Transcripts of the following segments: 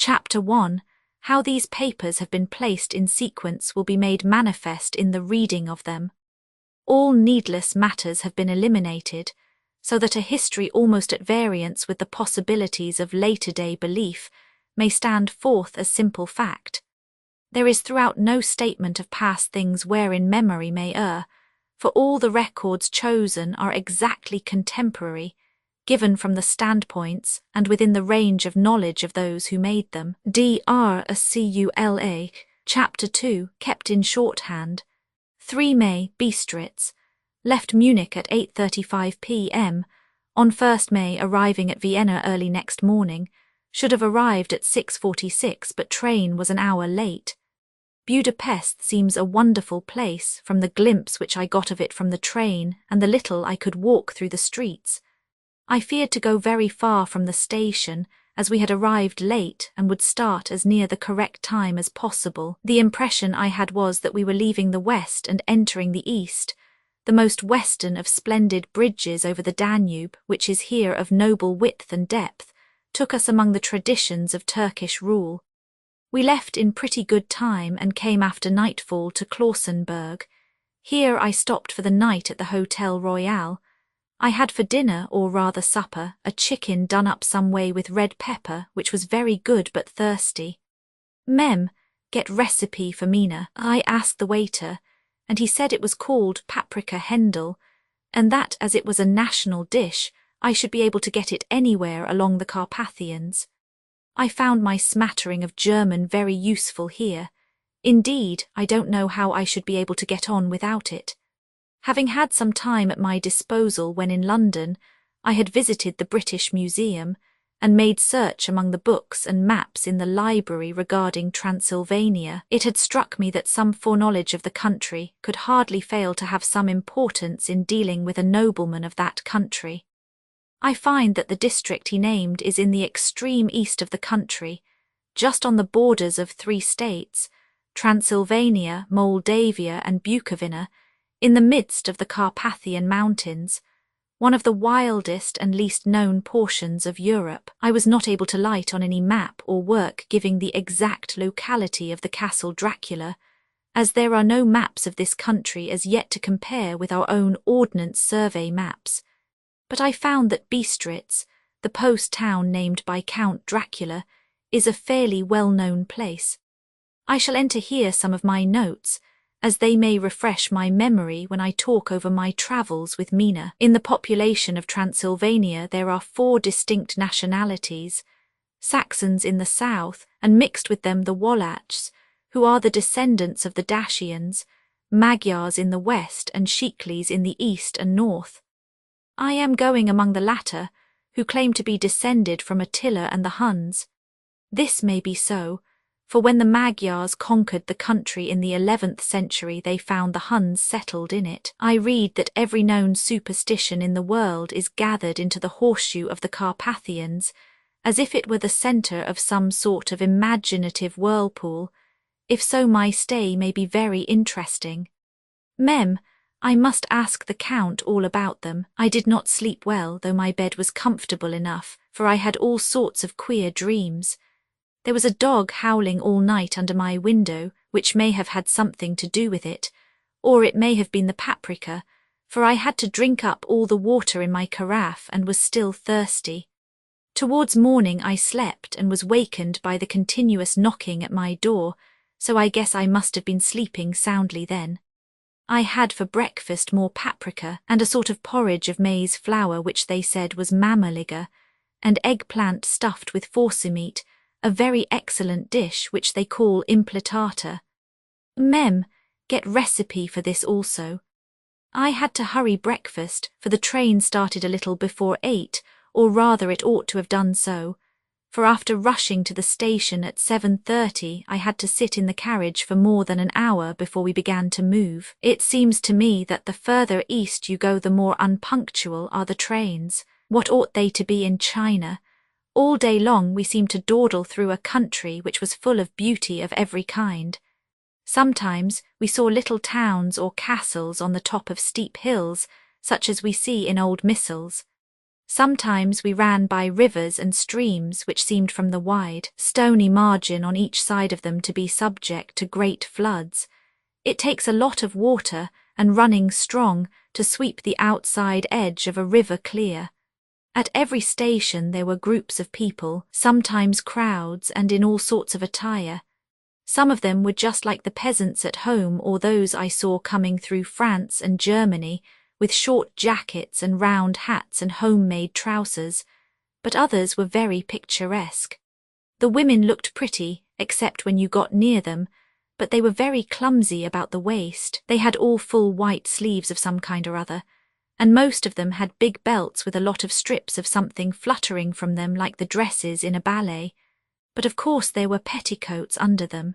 Chapter 1. How these papers have been placed in sequence will be made manifest in the reading of them. All needless matters have been eliminated, so that a history almost at variance with the possibilities of later-day belief may stand forth as simple fact. There is throughout no statement of past things wherein memory may err, for all the records chosen are exactly contemporary, given from the standpoints and within the range of knowledge of those who made them. Dracula, Chapter 2, kept in shorthand. 3 May, Bistritz. Left Munich at 8:35 p.m. On 1st May, arriving at Vienna early next morning. Should have arrived at 6:46, but train was an hour late. Budapest seems a wonderful place from the glimpse which I got of it from the train and the little I could walk through the streets. I feared to go very far from the station, as we had arrived late and would start as near the correct time as possible. The impression I had was that we were leaving the west and entering the east. The most western of splendid bridges over the Danube, which is here of noble width and depth, took us among the traditions of Turkish rule. We left in pretty good time and came after nightfall to Klausenburg. Here I stopped for the night at the Hotel Royal. I had for dinner, or rather supper, a chicken done up some way with red pepper, which was very good but thirsty. Mem, get recipe for Mina. I asked the waiter, and he said it was called paprika hendel, and that as it was a national dish, I should be able to get it anywhere along the Carpathians. I found my smattering of German very useful here. Indeed, I don't know how I should be able to get on without it. Having had some time at my disposal when in London, I had visited the British Museum and made search among the books and maps in the library regarding Transylvania. It had struck me that some foreknowledge of the country could hardly fail to have some importance in dealing with a nobleman of that country. I find that the district he named is in the extreme east of the country, just on the borders of 3 states, Transylvania, Moldavia and Bukovina, in the midst of the Carpathian Mountains, one of the wildest and least known portions of Europe. I was not able to light on any map or work giving the exact locality of the Castle Dracula, as there are no maps of this country as yet to compare with our own Ordnance Survey maps. But I found that Bistritz, the post town named by Count Dracula, is a fairly well-known place. I shall enter here some of my notes, as they may refresh my memory when I talk over my travels with Mina. In the population of Transylvania there are 4 distinct nationalities: Saxons in the south, and mixed with them the Wallachs, who are the descendants of the Dacians, Magyars in the west and Shiklis in the east and north. I am going among the latter, who claim to be descended from Attila and the Huns. This may be so, for when the Magyars conquered the country in the 11th century they found the Huns settled in it. I read that every known superstition in the world is gathered into the horseshoe of the Carpathians, as if it were the centre of some sort of imaginative whirlpool. If so, my stay may be very interesting. Mem, I must ask the Count all about them. I did not sleep well, though my bed was comfortable enough, for I had all sorts of queer dreams. There was a dog howling all night under my window, which may have had something to do with it, or it may have been the paprika, for I had to drink up all the water in my carafe and was still thirsty. Towards morning I slept and was wakened by the continuous knocking at my door, so I guess I must have been sleeping soundly then. I had for breakfast more paprika and a sort of porridge of maize flour which they said was mammaliga, and eggplant stuffed with forcemeat, a very excellent dish which they call impletata. Mem, get recipe for this also. I had to hurry breakfast, for the train started a little before 8, or rather it ought to have done so, for after rushing to the station at 7:30 I had to sit in the carriage for more than an hour before we began to move. It seems to me that the further east you go the more unpunctual are the trains. What ought they to be in China? All day long we seemed to dawdle through a country which was full of beauty of every kind. Sometimes we saw little towns or castles on the top of steep hills, such as we see in old missals. Sometimes we ran by rivers and streams which seemed from the wide, stony margin on each side of them to be subject to great floods. It takes a lot of water and running strong to sweep the outside edge of a river clear. At every station there were groups of people, sometimes crowds and in all sorts of attire. Some of them were just like the peasants at home or those I saw coming through France and Germany, with short jackets and round hats and homemade trousers, but others were very picturesque. The women looked pretty, except when you got near them, but they were very clumsy about the waist. They had all full white sleeves of some kind or other, and most of them had big belts with a lot of strips of something fluttering from them like the dresses in a ballet, but of course there were petticoats under them.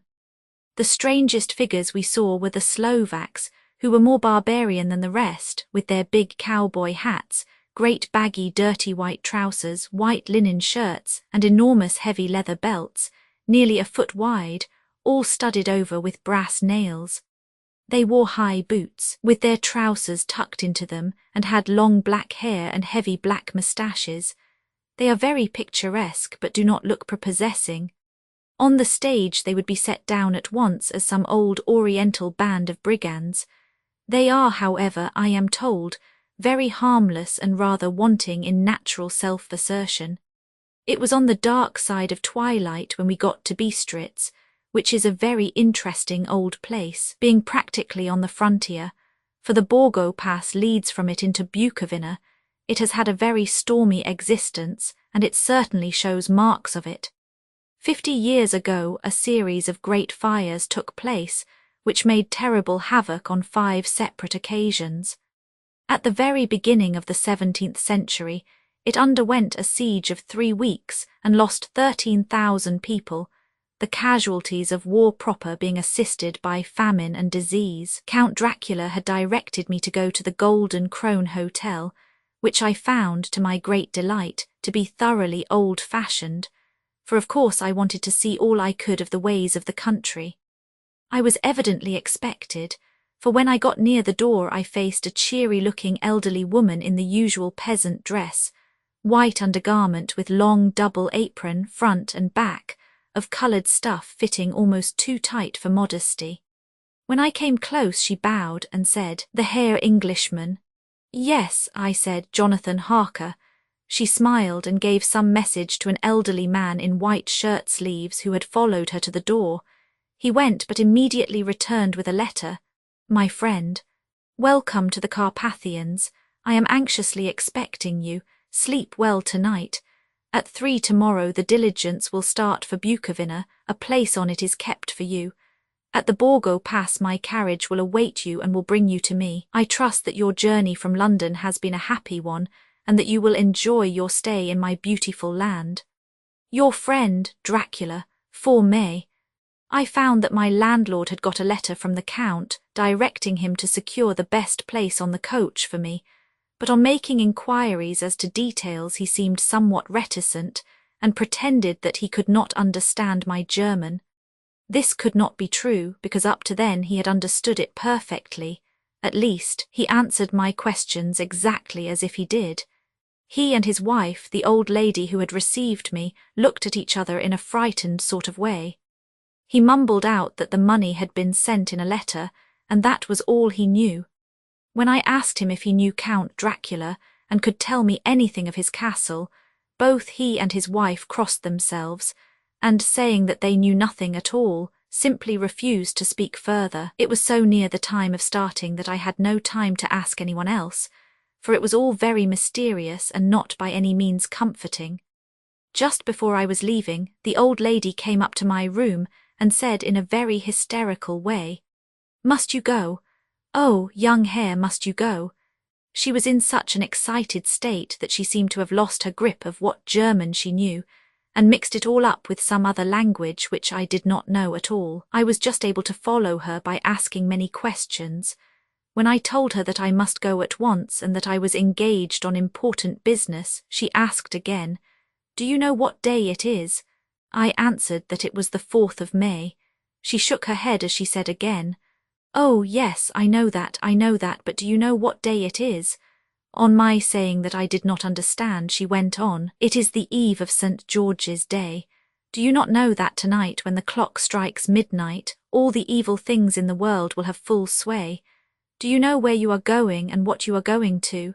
The strangest figures we saw were the Slovaks, who were more barbarian than the rest, with their big cowboy hats, great baggy dirty white trousers, white linen shirts, and enormous heavy leather belts, nearly a foot wide, all studded over with brass nails. They wore high boots, with their trousers tucked into them, and had long black hair and heavy black moustaches. They are very picturesque, but do not look prepossessing. On the stage they would be set down at once as some old oriental band of brigands. They are, however, I am told, very harmless and rather wanting in natural self-assertion. It was on the dark side of twilight when we got to Bistritz, which is a very interesting old place, being practically on the frontier, for the Borgo Pass leads from it into Bukovina. It has had a very stormy existence, and it certainly shows marks of it. 50 years ago a series of great fires took place, which made terrible havoc on 5 separate occasions. At the very beginning of the 17th century, it underwent a siege of 3 weeks and lost 13,000 people, the casualties of war proper being assisted by famine and disease. Count Dracula had directed me to go to the Golden Krone Hotel, which I found, to my great delight, to be thoroughly old-fashioned, for of course I wanted to see all I could of the ways of the country. I was evidently expected, for when I got near the door I faced a cheery-looking elderly woman in the usual peasant dress, white undergarment with long double apron, front and back, of coloured stuff fitting almost too tight for modesty. When I came close she bowed and said, "The Herr Englishman." "Yes," I said, "Jonathan Harker." She smiled and gave some message to an elderly man in white shirt sleeves who had followed her to the door. He went but immediately returned with a letter. "My friend, welcome to the Carpathians. I am anxiously expecting you. Sleep well tonight. At 3 tomorrow the diligence will start for Bukovina. A place on it is kept for you. At the Borgo Pass my carriage will await you and will bring you to me. I trust that your journey from London has been a happy one, and that you will enjoy your stay in my beautiful land. Your friend, Dracula, 4 May. I found that my landlord had got a letter from the Count, directing him to secure the best place on the coach for me, but on making inquiries as to details he seemed somewhat reticent, and pretended that he could not understand my German. This could not be true, because up to then he had understood it perfectly. At least, he answered my questions exactly as if he did. He and his wife, the old lady who had received me, looked at each other in a frightened sort of way. He mumbled out that the money had been sent in a letter, and that was all he knew. When I asked him if he knew Count Dracula and could tell me anything of his castle, both he and his wife crossed themselves, and saying that they knew nothing at all, simply refused to speak further. It was so near the time of starting that I had no time to ask anyone else, for it was all very mysterious and not by any means comforting. Just before I was leaving, the old lady came up to my room and said in a very hysterical way, "Must you go? Oh, young Herr, must you go?" She was in such an excited state that she seemed to have lost her grip of what German she knew, and mixed it all up with some other language which I did not know at all. I was just able to follow her by asking many questions. When I told her that I must go at once and that I was engaged on important business, she asked again, "Do you know what day it is?" I answered that it was the 4th of May. She shook her head as she said again, "Oh, yes, I know that, but do you know what day it is?" On my saying that I did not understand, she went on, "It is the eve of St. George's Day. Do you not know that tonight, when the clock strikes midnight, all the evil things in the world will have full sway? Do you know where you are going and what you are going to?"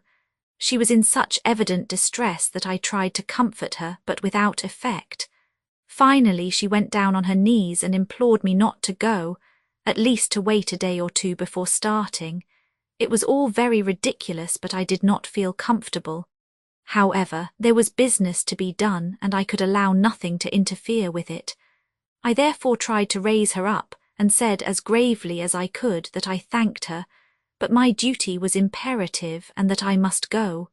She was in such evident distress that I tried to comfort her, but without effect. Finally, she went down on her knees and implored me not to go, at least to wait a day or two before starting. It was all very ridiculous, but I did not feel comfortable. However, there was business to be done, and I could allow nothing to interfere with it. I therefore tried to raise her up, and said as gravely as I could that I thanked her, but my duty was imperative and that I must go.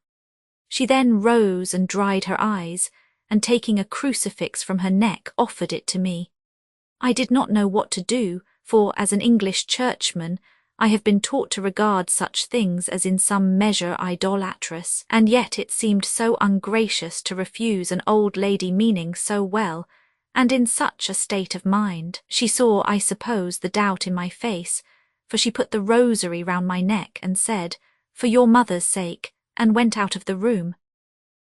She then rose and dried her eyes, and taking a crucifix from her neck offered it to me. I did not know what to do, for as an English churchman, I have been taught to regard such things as in some measure idolatrous, and yet it seemed so ungracious to refuse an old lady meaning so well, and in such a state of mind. She saw, I suppose, the doubt in my face, for she put the rosary round my neck and said, "For your mother's sake," and went out of the room.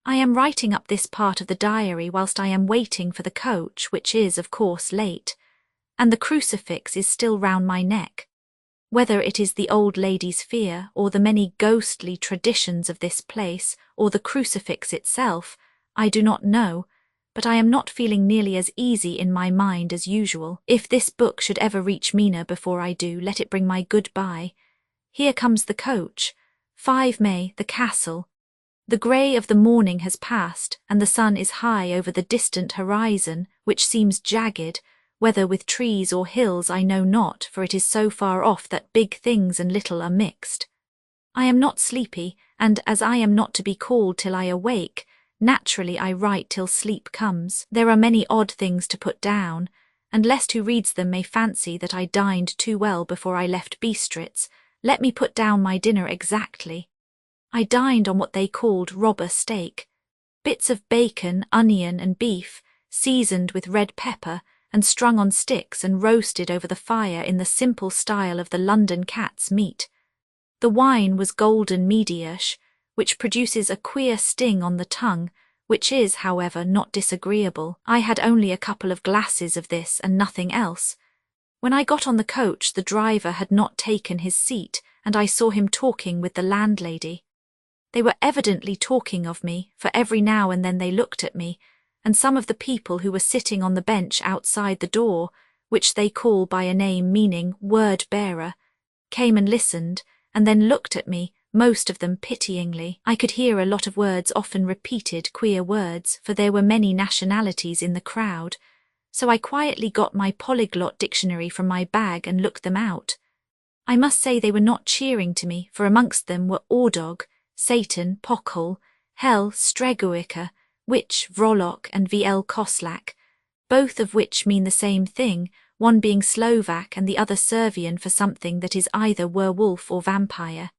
I am writing up this part of the diary whilst I am waiting for the coach, which is, of course, late, and the crucifix is still round my neck. Whether it is the old lady's fear, or the many ghostly traditions of this place, or the crucifix itself, I do not know, but I am not feeling nearly as easy in my mind as usual. If this book should ever reach Mina before I do, let it bring my goodbye. Here comes the coach. 5 May, the castle. The grey of the morning has passed, and the sun is high over the distant horizon, which seems jagged, whether with trees or hills I know not, for it is so far off that big things and little are mixed. I am not sleepy, and as I am not to be called till I awake, naturally I write till sleep comes. There are many odd things to put down, and lest who reads them may fancy that I dined too well before I left Bistritz, let me put down my dinner exactly. I dined on what they called robber steak, bits of bacon, onion and beef, seasoned with red pepper, and strung on sticks and roasted over the fire in the simple style of the London cat's meat. The wine was golden Mediash, which produces a queer sting on the tongue, which is, however, not disagreeable. I had only a couple of glasses of this and nothing else. When I got on the coach, the driver had not taken his seat, and I saw him talking with the landlady. They were evidently talking of me, for every now and then they looked at me, and some of the people who were sitting on the bench outside the door, which they call by a name meaning word-bearer, came and listened, and then looked at me, most of them pityingly. I could hear a lot of words, often repeated queer words, for there were many nationalities in the crowd, so I quietly got my polyglot dictionary from my bag and looked them out. I must say they were not cheering to me, for amongst them were Ordog, Satan, Pokhol, Hell, Stregoica, Witch, Vrolok and VL Koslak, both of which mean the same thing, one being Slovak and the other Servian for something that is either werewolf or vampire.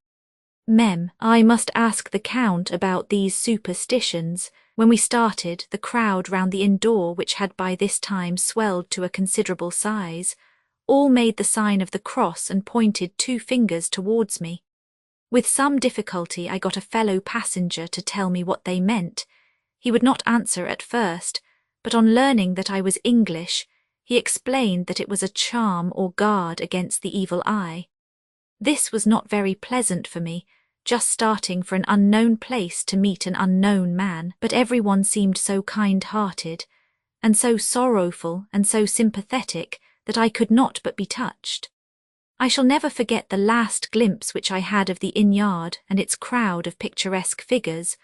Mem. I must ask the Count about these superstitions. When we started, the crowd round the inn door, which had by this time swelled to a considerable size, all made the sign of the cross and pointed 2 fingers towards me. With some difficulty I got a fellow passenger to tell me what they meant. He would not answer at first, but on learning that I was English, he explained that it was a charm or guard against the evil eye. This was not very pleasant for me, just starting for an unknown place to meet an unknown man, but everyone seemed so kind-hearted, and so sorrowful and so sympathetic that I could not but be touched. I shall never forget the last glimpse which I had of the inn-yard and its crowd of picturesque figures,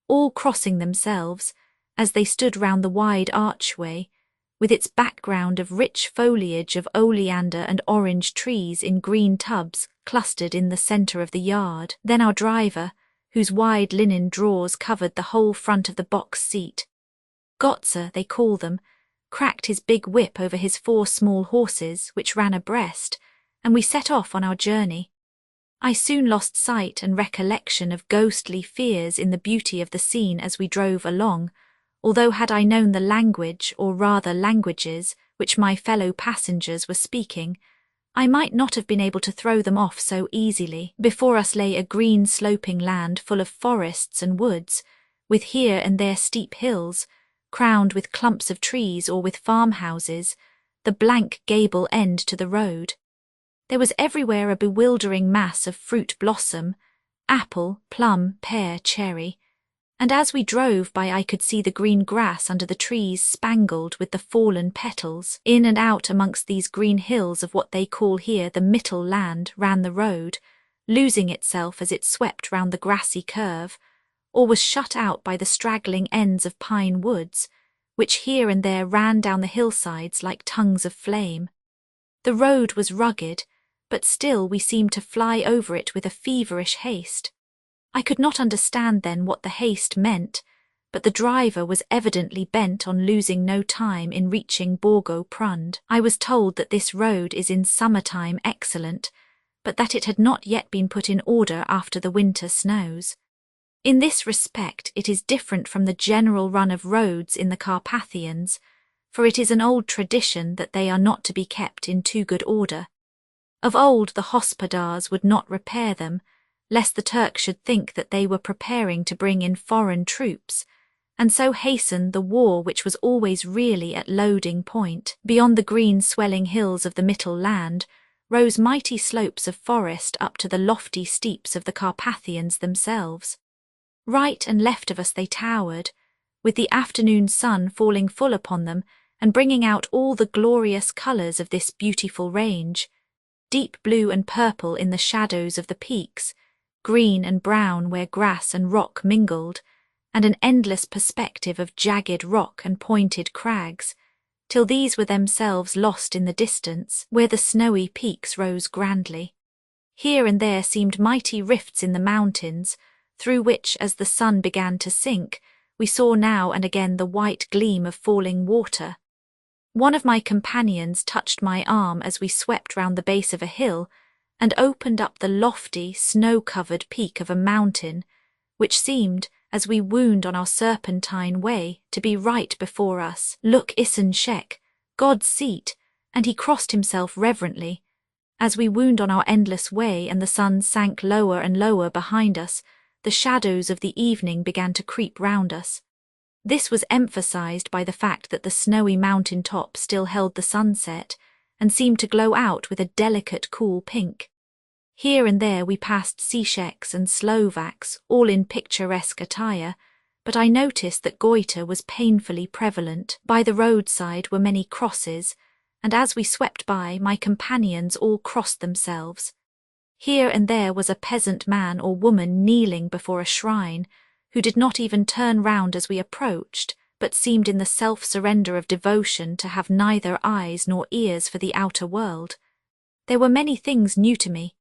all crossing themselves, as they stood round the wide archway, with its background of rich foliage of oleander and orange trees in green tubs clustered in the centre of the yard. Then our driver, whose wide linen drawers covered the whole front of the box seat, Gotzer they call them, cracked his big whip over his 4 small horses, which ran abreast, and we set off on our journey. I soon lost sight and recollection of ghostly fears in the beauty of the scene as we drove along, although had I known the language, or rather languages, which my fellow passengers were speaking, I might not have been able to throw them off so easily. Before us lay a green sloping land full of forests and woods, with here and there steep hills, crowned with clumps of trees or with farmhouses, the blank gable end to the road. There was everywhere a bewildering mass of fruit blossom, apple, plum, pear, cherry, and as we drove by I could see the green grass under the trees spangled with the fallen petals. In and out amongst these green hills of what they call here the Mittel land ran the road, losing itself as it swept round the grassy curve, or was shut out by the straggling ends of pine woods, which here and there ran down the hillsides like tongues of flame. The road was rugged, but still we seemed to fly over it with a feverish haste. I could not understand then what the haste meant, but the driver was evidently bent on losing no time in reaching Borgo Prund. I was told that this road is in summertime excellent, but that it had not yet been put in order after the winter snows. In this respect it is different from the general run of roads in the Carpathians, for it is an old tradition that they are not to be kept in too good order. Of old the hospodars would not repair them, lest the Turks should think that they were preparing to bring in foreign troops, and so hasten the war which was always really at loading point. Beyond the green swelling hills of the Mittel land rose mighty slopes of forest up to the lofty steeps of the Carpathians themselves. Right and left of us they towered, with the afternoon sun falling full upon them and bringing out all the glorious colours of this beautiful range, deep blue and purple in the shadows of the peaks, green and brown where grass and rock mingled, and an endless perspective of jagged rock and pointed crags, till these were themselves lost in the distance, where the snowy peaks rose grandly. Here and there seemed mighty rifts in the mountains, through which, as the sun began to sink, we saw now and again the white gleam of falling water. One of my companions touched my arm as we swept round the base of a hill, and opened up the lofty, snow-covered peak of a mountain, which seemed, as we wound on our serpentine way, to be right before us. Look, Isan Shek, God's seat, and he crossed himself reverently. As we wound on our endless way and the sun sank lower and lower behind us, the shadows of the evening began to creep round us. This was emphasized by the fact that the snowy mountain top still held the sunset, and seemed to glow out with a delicate cool pink. Here and there we passed Czechs and Slovaks, all in picturesque attire, but I noticed that goiter was painfully prevalent. By the roadside were many crosses, and as we swept by, my companions all crossed themselves. Here and there was a peasant man or woman kneeling before a shrine, who did not even turn round as we approached, but seemed in the self-surrender of devotion to have neither eyes nor ears for the outer world. There were many things new to me.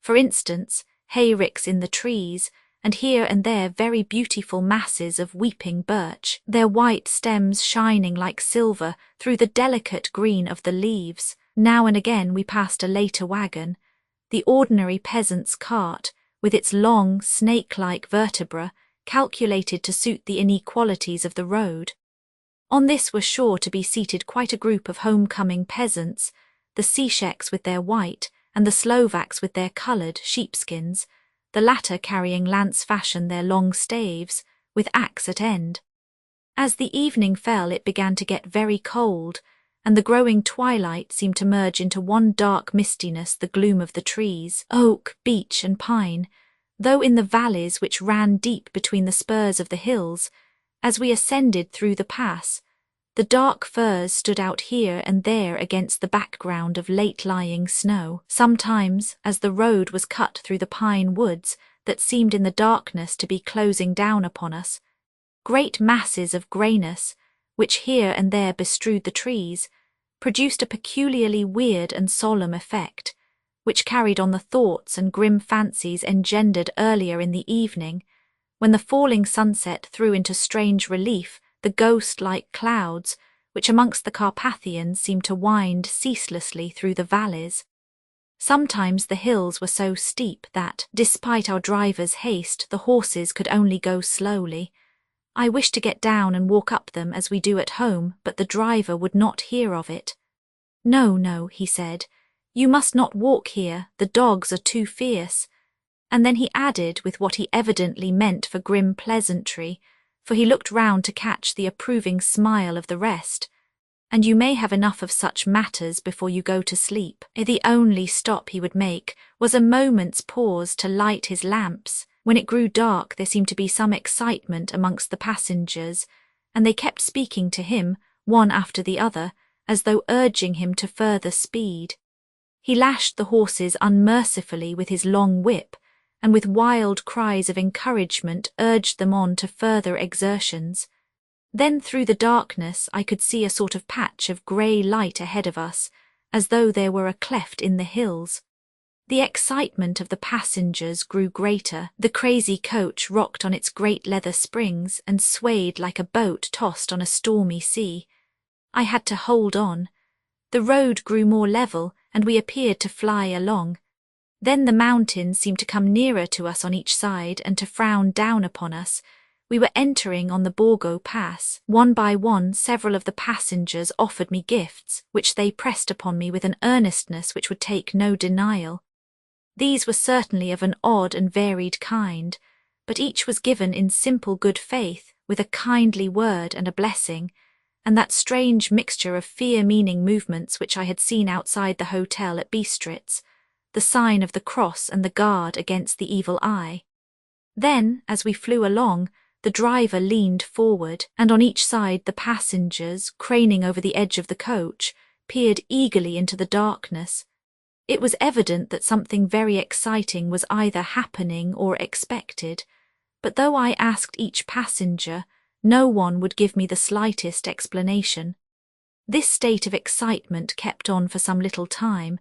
For instance, hayricks in the trees, and here and there very beautiful masses of weeping birch, their white stems shining like silver through the delicate green of the leaves. Now and again we passed a later wagon, the ordinary peasant's cart, with its long, snake-like vertebra, calculated to suit the inequalities of the road. On this were sure to be seated quite a group of homecoming peasants, the Czechs with their white, and the Slovaks with their coloured sheepskins, the latter carrying lance-fashion their long staves, with axe at end. As the evening fell it began to get very cold, and the growing twilight seemed to merge into one dark mistiness the gloom of the trees, oak, beech and pine, though in the valleys which ran deep between the spurs of the hills, as we ascended through the pass, the dark firs stood out here and there against the background of late-lying snow. Sometimes, as the road was cut through the pine woods that seemed in the darkness to be closing down upon us, great masses of greyness, which here and there bestrewed the trees, produced a peculiarly weird and solemn effect, which carried on the thoughts and grim fancies engendered earlier in the evening, when the falling sunset threw into strange relief the ghost-like clouds which amongst the Carpathians seemed to wind ceaselessly through the valleys. Sometimes the hills were so steep that, despite our driver's haste, the horses could only go slowly. I wished to get down and walk up them as we do at home, but the driver would not hear of it. "No, no," he said, "You must not walk here, the dogs are too fierce." And then he added with what he evidently meant for grim pleasantry, for he looked round to catch the approving smile of the rest, "And you may have enough of such matters before you go to sleep." The only stop he would make was a moment's pause to light his lamps. When it grew dark, there seemed to be some excitement amongst the passengers, and they kept speaking to him, one after the other, as though urging him to further speed. He lashed the horses unmercifully with his long whip, and with wild cries of encouragement urged them on to further exertions. Then through the darkness I could see a sort of patch of grey light ahead of us, as though there were a cleft in the hills. The excitement of the passengers grew greater. The crazy coach rocked on its great leather springs and swayed like a boat tossed on a stormy sea. I had to hold on. The road grew more level, and we appeared to fly along. Then the mountains seemed to come nearer to us on each side and to frown down upon us. We were entering on the Borgo Pass. One by one, several of the passengers offered me gifts, which they pressed upon me with an earnestness which would take no denial. These were certainly of an odd and varied kind, but each was given in simple good faith, with a kindly word and a blessing, and that strange mixture of fear-meaning movements which I had seen outside the hotel at Bistritz, the sign of the cross and the guard against the evil eye. Then, as we flew along, the driver leaned forward, and on each side the passengers, craning over the edge of the coach, peered eagerly into the darkness. It was evident that something very exciting was either happening or expected, but though I asked each passenger, no one would give me the slightest explanation. This state of excitement kept on for some little time,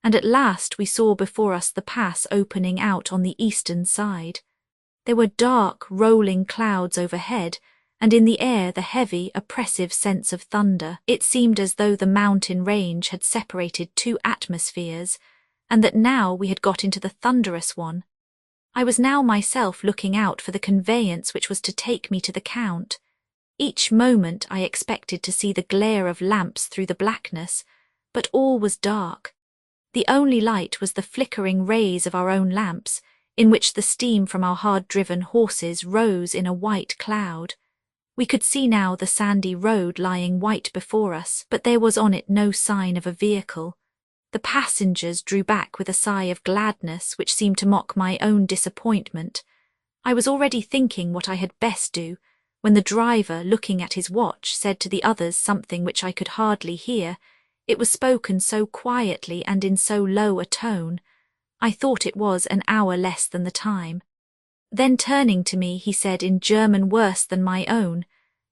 and at last we saw before us the pass opening out on the eastern side. There were dark, rolling clouds overhead, and in the air the heavy, oppressive sense of thunder. It seemed as though the mountain range had separated two atmospheres, and that now we had got into the thunderous one. I was now myself looking out for the conveyance which was to take me to the Count. Each moment I expected to see the glare of lamps through the blackness, but all was dark. The only light was the flickering rays of our own lamps, in which the steam from our hard-driven horses rose in a white cloud. We could see now the sandy road lying white before us, but there was on it no sign of a vehicle. The passengers drew back with a sigh of gladness which seemed to mock my own disappointment. I was already thinking what I had best do, when the driver, looking at his watch, said to the others something which I could hardly hear. It was spoken so quietly and in so low a tone. I thought it was an hour less than the time. Then turning to me, he said in German worse than my own,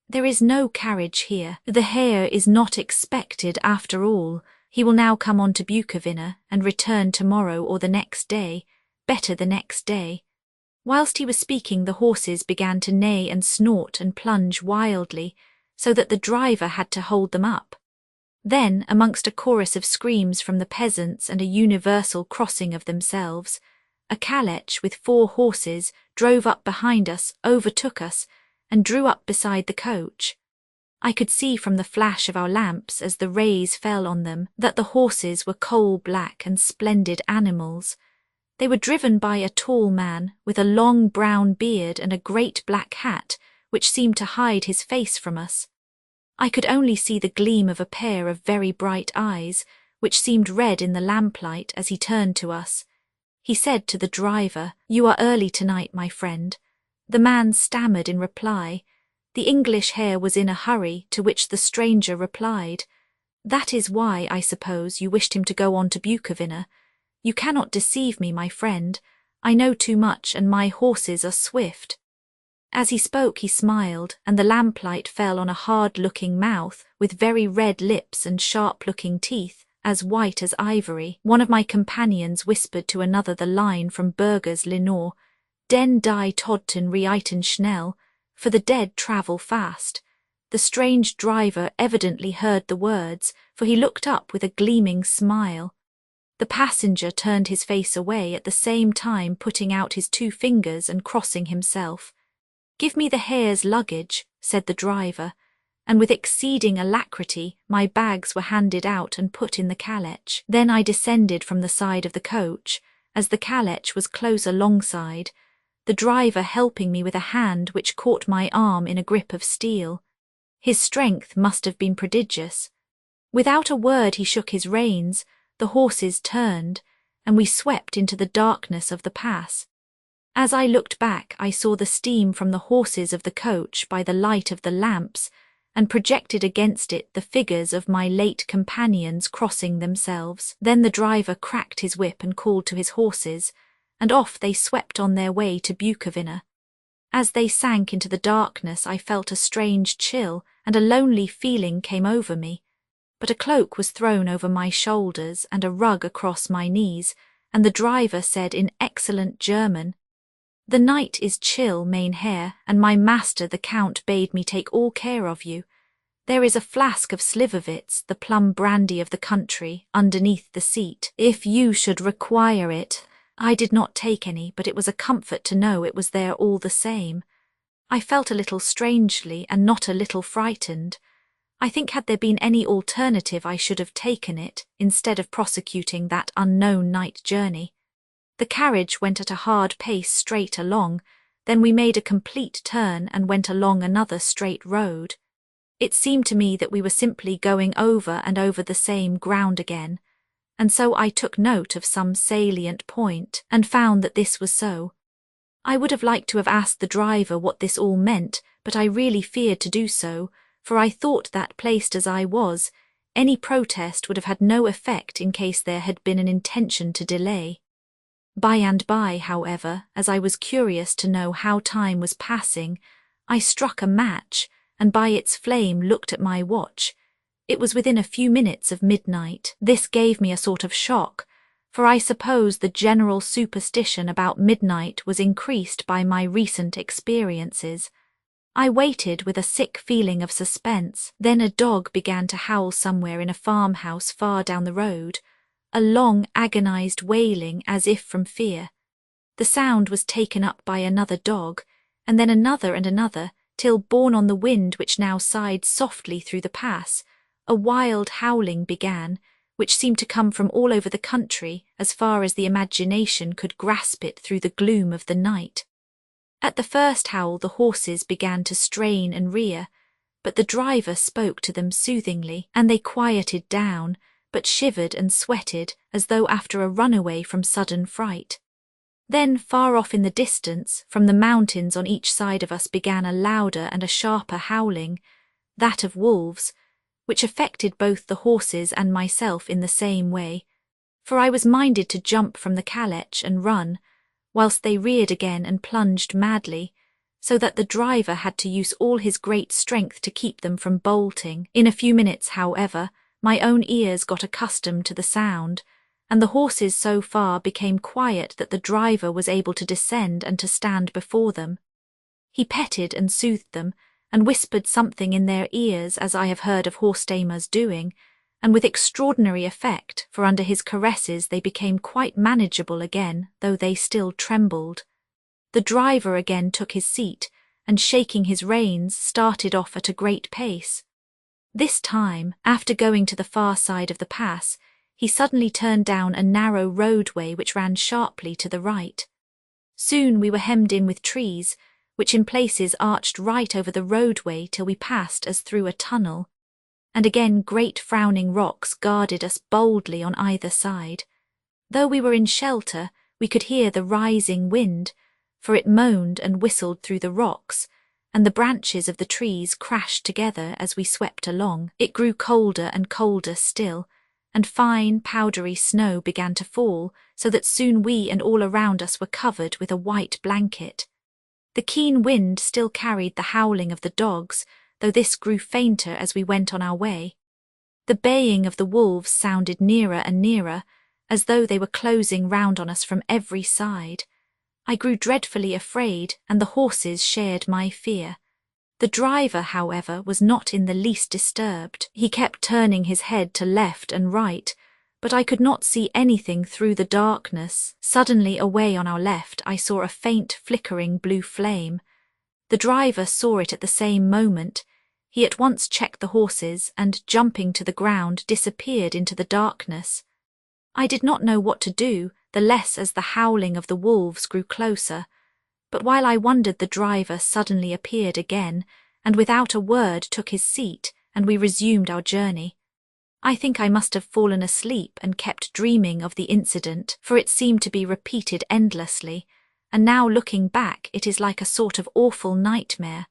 "There is no carriage here. The Herr is not expected after all. He will now come on to Bukovina and return tomorrow or the next day, better the next day." Whilst he was speaking, the horses began to neigh and snort and plunge wildly, so that the driver had to hold them up. Then, amongst a chorus of screams from the peasants and a universal crossing of themselves, a calèche with 4 horses drove up behind us, overtook us, and drew up beside the coach. I could see from the flash of our lamps as the rays fell on them that the horses were coal-black and splendid animals. They were driven by a tall man with a long brown beard and a great black hat which seemed to hide his face from us. I could only see the gleam of a pair of very bright eyes, which seemed red in the lamplight as he turned to us. He said to the driver, "You are early tonight, my friend." The man stammered in reply. The English Herr was in a hurry, to which the stranger replied, "That is why, I suppose, you wished him to go on to Bukovina. You cannot deceive me, my friend. I know too much, and my horses are swift." As he spoke he smiled, and the lamplight fell on a hard-looking mouth with very red lips and sharp-looking teeth, as white as ivory. One of my companions whispered to another the line from Burger's Lenore, "Den die Toten reiten schnell," for the dead travel fast. The strange driver evidently heard the words, for he looked up with a gleaming smile. The passenger turned his face away, at the same time putting out his 2 fingers and crossing himself. "Give me the Herr's luggage," said the driver. and with exceeding alacrity my bags were handed out and put in the calèche. Then I descended from the side of the coach, as the calèche was close alongside, the driver helping me with a hand which caught my arm in a grip of steel. His strength must have been prodigious. Without a word he shook his reins, the horses turned, and we swept into the darkness of the pass. As I looked back, I saw the steam from the horses of the coach by the light of the lamps, and projected against it the figures of my late companions crossing themselves. Then the driver cracked his whip and called to his horses, and off they swept on their way to Bukovina. As they sank into the darkness, I felt a strange chill, and a lonely feeling came over me. But a cloak was thrown over my shoulders and a rug across my knees, and the driver said in excellent German, "The night is chill, mein Herr, and my master the Count bade me take all care of you. There is a flask of Slivovitz, the plum brandy of the country, underneath the seat, if you should require it." I did not take any, but it was a comfort to know it was there all the same. I felt a little strangely and not a little frightened. I think had there been any alternative I should have taken it, instead of prosecuting that unknown night journey. The carriage went at a hard pace straight along, then we made a complete turn and went along another straight road. It seemed to me that we were simply going over and over the same ground again, and so I took note of some salient point and found that this was so. I would have liked to have asked the driver what this all meant, but I really feared to do so, for I thought that, placed as I was, any protest would have had no effect in case there had been an intention to delay. By and by, however, as I was curious to know how time was passing, I struck a match, and by its flame looked at my watch. It was within a few minutes of midnight. This gave me a sort of shock, for I suppose the general superstition about midnight was increased by my recent experiences. I waited with a sick feeling of suspense. Then a dog began to howl somewhere in a farmhouse far down the road, a long, agonized wailing as if from fear. The sound was taken up by another dog, and then another and another, till, borne on the wind which now sighed softly through the pass, a wild howling began, which seemed to come from all over the country as far as the imagination could grasp it through the gloom of the night. At the first howl the horses began to strain and rear, but the driver spoke to them soothingly, and they quieted down, but shivered and sweated as though after a runaway from sudden fright. Then, far off in the distance, from the mountains on each side of us began a louder and a sharper howling, that of wolves, which affected both the horses and myself in the same way, for I was minded to jump from the calèche and run, whilst they reared again and plunged madly, so that the driver had to use all his great strength to keep them from bolting. In a few minutes, however, my own ears got accustomed to the sound, and the horses so far became quiet that the driver was able to descend and to stand before them. He petted and soothed them, and whispered something in their ears, as I have heard of horse-tamers doing, and with extraordinary effect, for under his caresses they became quite manageable again, though they still trembled. The driver again took his seat, and shaking his reins, started off at a great pace. This time, after going to the far side of the pass, he suddenly turned down a narrow roadway which ran sharply to the right. Soon we were hemmed in with trees, which in places arched right over the roadway till we passed as through a tunnel, and again great frowning rocks guarded us boldly on either side. Though we were in shelter, we could hear the rising wind, for it moaned and whistled through the rocks, and the branches of the trees crashed together as we swept along. It grew colder and colder still, and fine, powdery snow began to fall, so that soon we and all around us were covered with a white blanket. The keen wind still carried the howling of the dogs, though this grew fainter as we went on our way. The baying of the wolves sounded nearer and nearer, as though they were closing round on us from every side. I grew dreadfully afraid, and the horses shared my fear. The driver, however, was not in the least disturbed. He kept turning his head to left and right, but I could not see anything through the darkness. Suddenly, away on our left, I saw a faint flickering blue flame. The driver saw it at the same moment. He at once checked the horses and, jumping to the ground, disappeared into the darkness. I did not know what to do, the less as the howling of the wolves grew closer. But while I wondered, the driver suddenly appeared again, and without a word took his seat, and we resumed our journey. I think I must have fallen asleep and kept dreaming of the incident, for it seemed to be repeated endlessly, and now looking back it is like a sort of awful nightmare.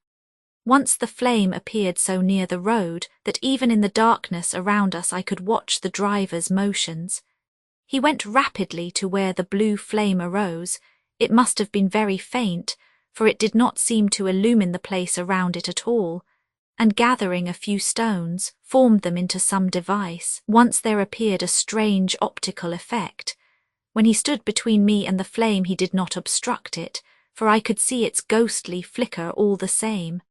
Once the flame appeared so near the road that even in the darkness around us I could watch the driver's motions. He went rapidly to where the blue flame arose. It must have been very faint, for it did not seem to illumine the place around it at all, and gathering a few stones, formed them into some device. Once there appeared a strange optical effect. When he stood between me and the flame he did not obstruct it, for I could see its ghostly flicker all the same.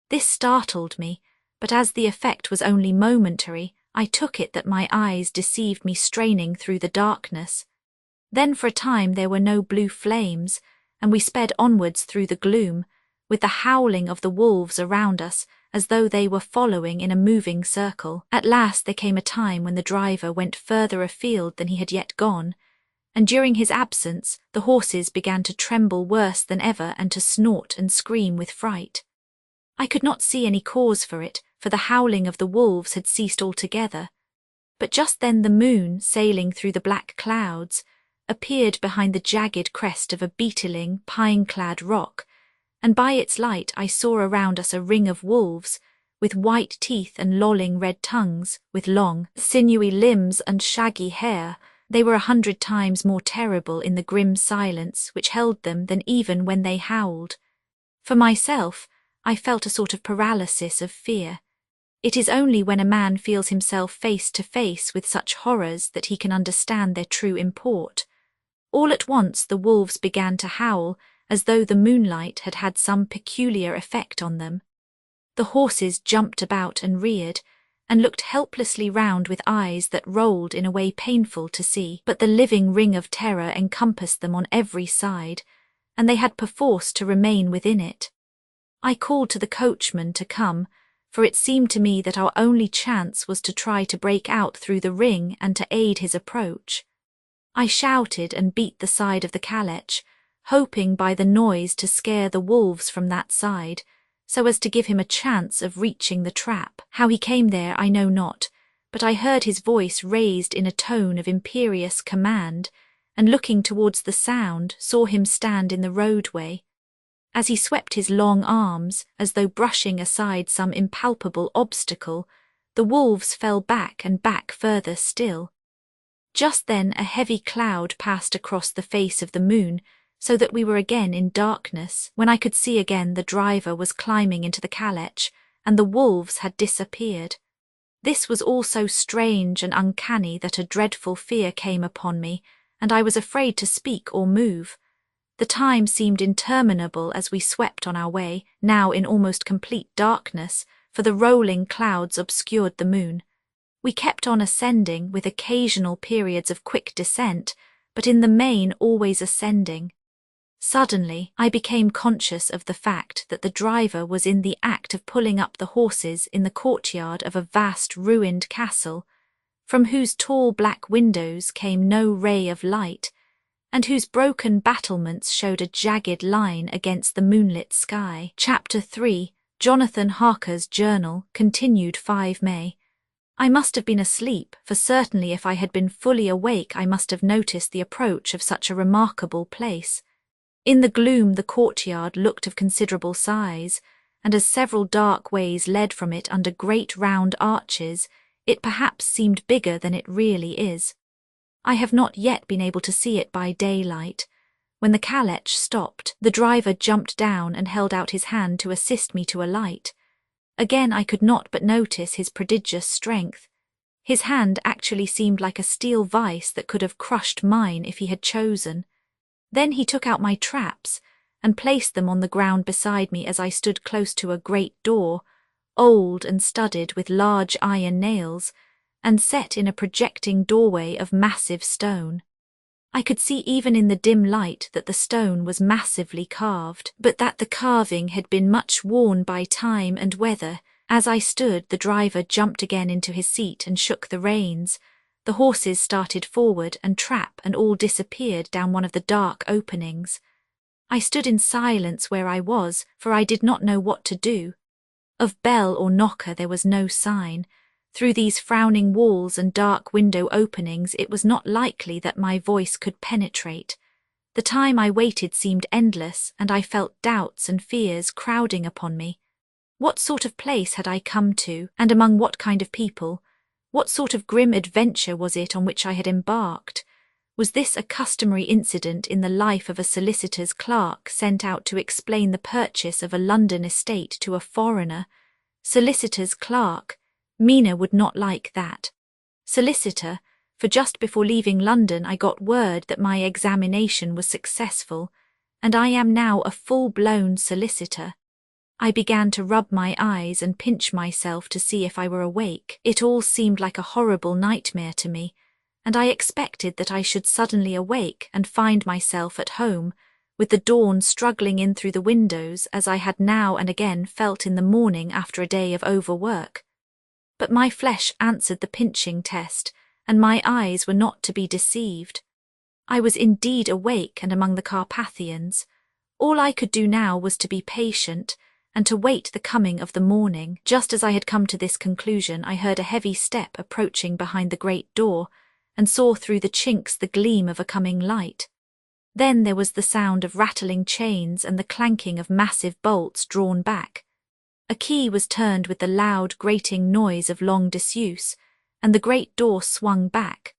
This startled me, but as the effect was only momentary, I took it that my eyes deceived me straining through the darkness. Then for a time there were no blue flames, and we sped onwards through the gloom, with the howling of the wolves around us as though they were following in a moving circle. At last there came a time when the driver went further afield than he had yet gone, and during his absence the horses began to tremble worse than ever and to snort and scream with fright. I could not see any cause for it, for the howling of the wolves had ceased altogether. But just then the moon, sailing through the black clouds, appeared behind the jagged crest of a beetling, pine-clad rock, and by its light I saw around us a ring of wolves, with white teeth and lolling red tongues, with long, sinewy limbs and shaggy hair. They were 100 times more terrible in the grim silence which held them than even when they howled. For myself, I felt a sort of paralysis of fear. It is only when a man feels himself face to face with such horrors that he can understand their true import. All at once the wolves began to howl, as though the moonlight had had some peculiar effect on them. The horses jumped about and reared, and looked helplessly round with eyes that rolled in a way painful to see, but the living ring of terror encompassed them on every side, and they had perforce to remain within it. I called to the coachman to come, for it seemed to me that our only chance was to try to break out through the ring and to aid his approach. I shouted and beat the side of the calèche, hoping by the noise to scare the wolves from that side, so as to give him a chance of reaching the trap. How he came there I know not, but I heard his voice raised in a tone of imperious command, and looking towards the sound saw him stand in the roadway. As he swept his long arms, as though brushing aside some impalpable obstacle, the wolves fell back and back further still. Just then a heavy cloud passed across the face of the moon, so that we were again in darkness, when I could see again the driver was climbing into the calèche, and the wolves had disappeared. This was all so strange and uncanny that a dreadful fear came upon me, and I was afraid to speak or move. The time seemed interminable as we swept on our way, now in almost complete darkness, for the rolling clouds obscured the moon. We kept on ascending, with occasional periods of quick descent, but in the main always ascending. Suddenly, I became conscious of the fact that the driver was in the act of pulling up the horses in the courtyard of a vast ruined castle, from whose tall black windows came no ray of light, and whose broken battlements showed a jagged line against the moonlit sky. Chapter 3, Jonathan Harker's Journal, continued 5 May. I must have been asleep, for certainly if I had been fully awake I must have noticed the approach of such a remarkable place. In the gloom the courtyard looked of considerable size, and as several dark ways led from it under great round arches, it perhaps seemed bigger than it really is. I have not yet been able to see it by daylight. When the calèche stopped, the driver jumped down and held out his hand to assist me to alight. Again I could not but notice his prodigious strength. His hand actually seemed like a steel vice that could have crushed mine if he had chosen. Then he took out my traps and placed them on the ground beside me as I stood close to a great door, old and studded with large iron nails, and set in a projecting doorway of massive stone. I could see even in the dim light that the stone was massively carved, but that the carving had been much worn by time and weather, As I stood, the driver jumped again into his seat and shook the reins. The horses started forward, and trap and all disappeared down one of the dark openings. I stood in silence where I was, for I did not know what to do. Of bell or knocker there was no sign. Through these frowning walls and dark window openings it was not likely that my voice could penetrate. The time I waited seemed endless, and I felt doubts and fears crowding upon me. What sort of place had I come to, and among what kind of people? What sort of grim adventure was it on which I had embarked? Was this a customary incident in the life of a solicitor's clerk sent out to explain the purchase of a London estate to a foreigner? Solicitor's clerk? Mina would not like that. Solicitor, for just before leaving London I got word that my examination was successful, and I am now a full-blown solicitor. I began to rub my eyes and pinch myself to see if I were awake. It all seemed like a horrible nightmare to me, and I expected that I should suddenly awake and find myself at home, with the dawn struggling in through the windows as I had now and again felt in the morning after a day of overwork. But my flesh answered the pinching test, and my eyes were not to be deceived. I was indeed awake and among the Carpathians. All I could do now was to be patient, and to wait the coming of the morning. Just as I had come to this conclusion, I heard a heavy step approaching behind the great door, and saw through the chinks the gleam of a coming light. Then there was the sound of rattling chains and the clanking of massive bolts drawn back. A key was turned with the loud, grating noise of long disuse, and the great door swung back.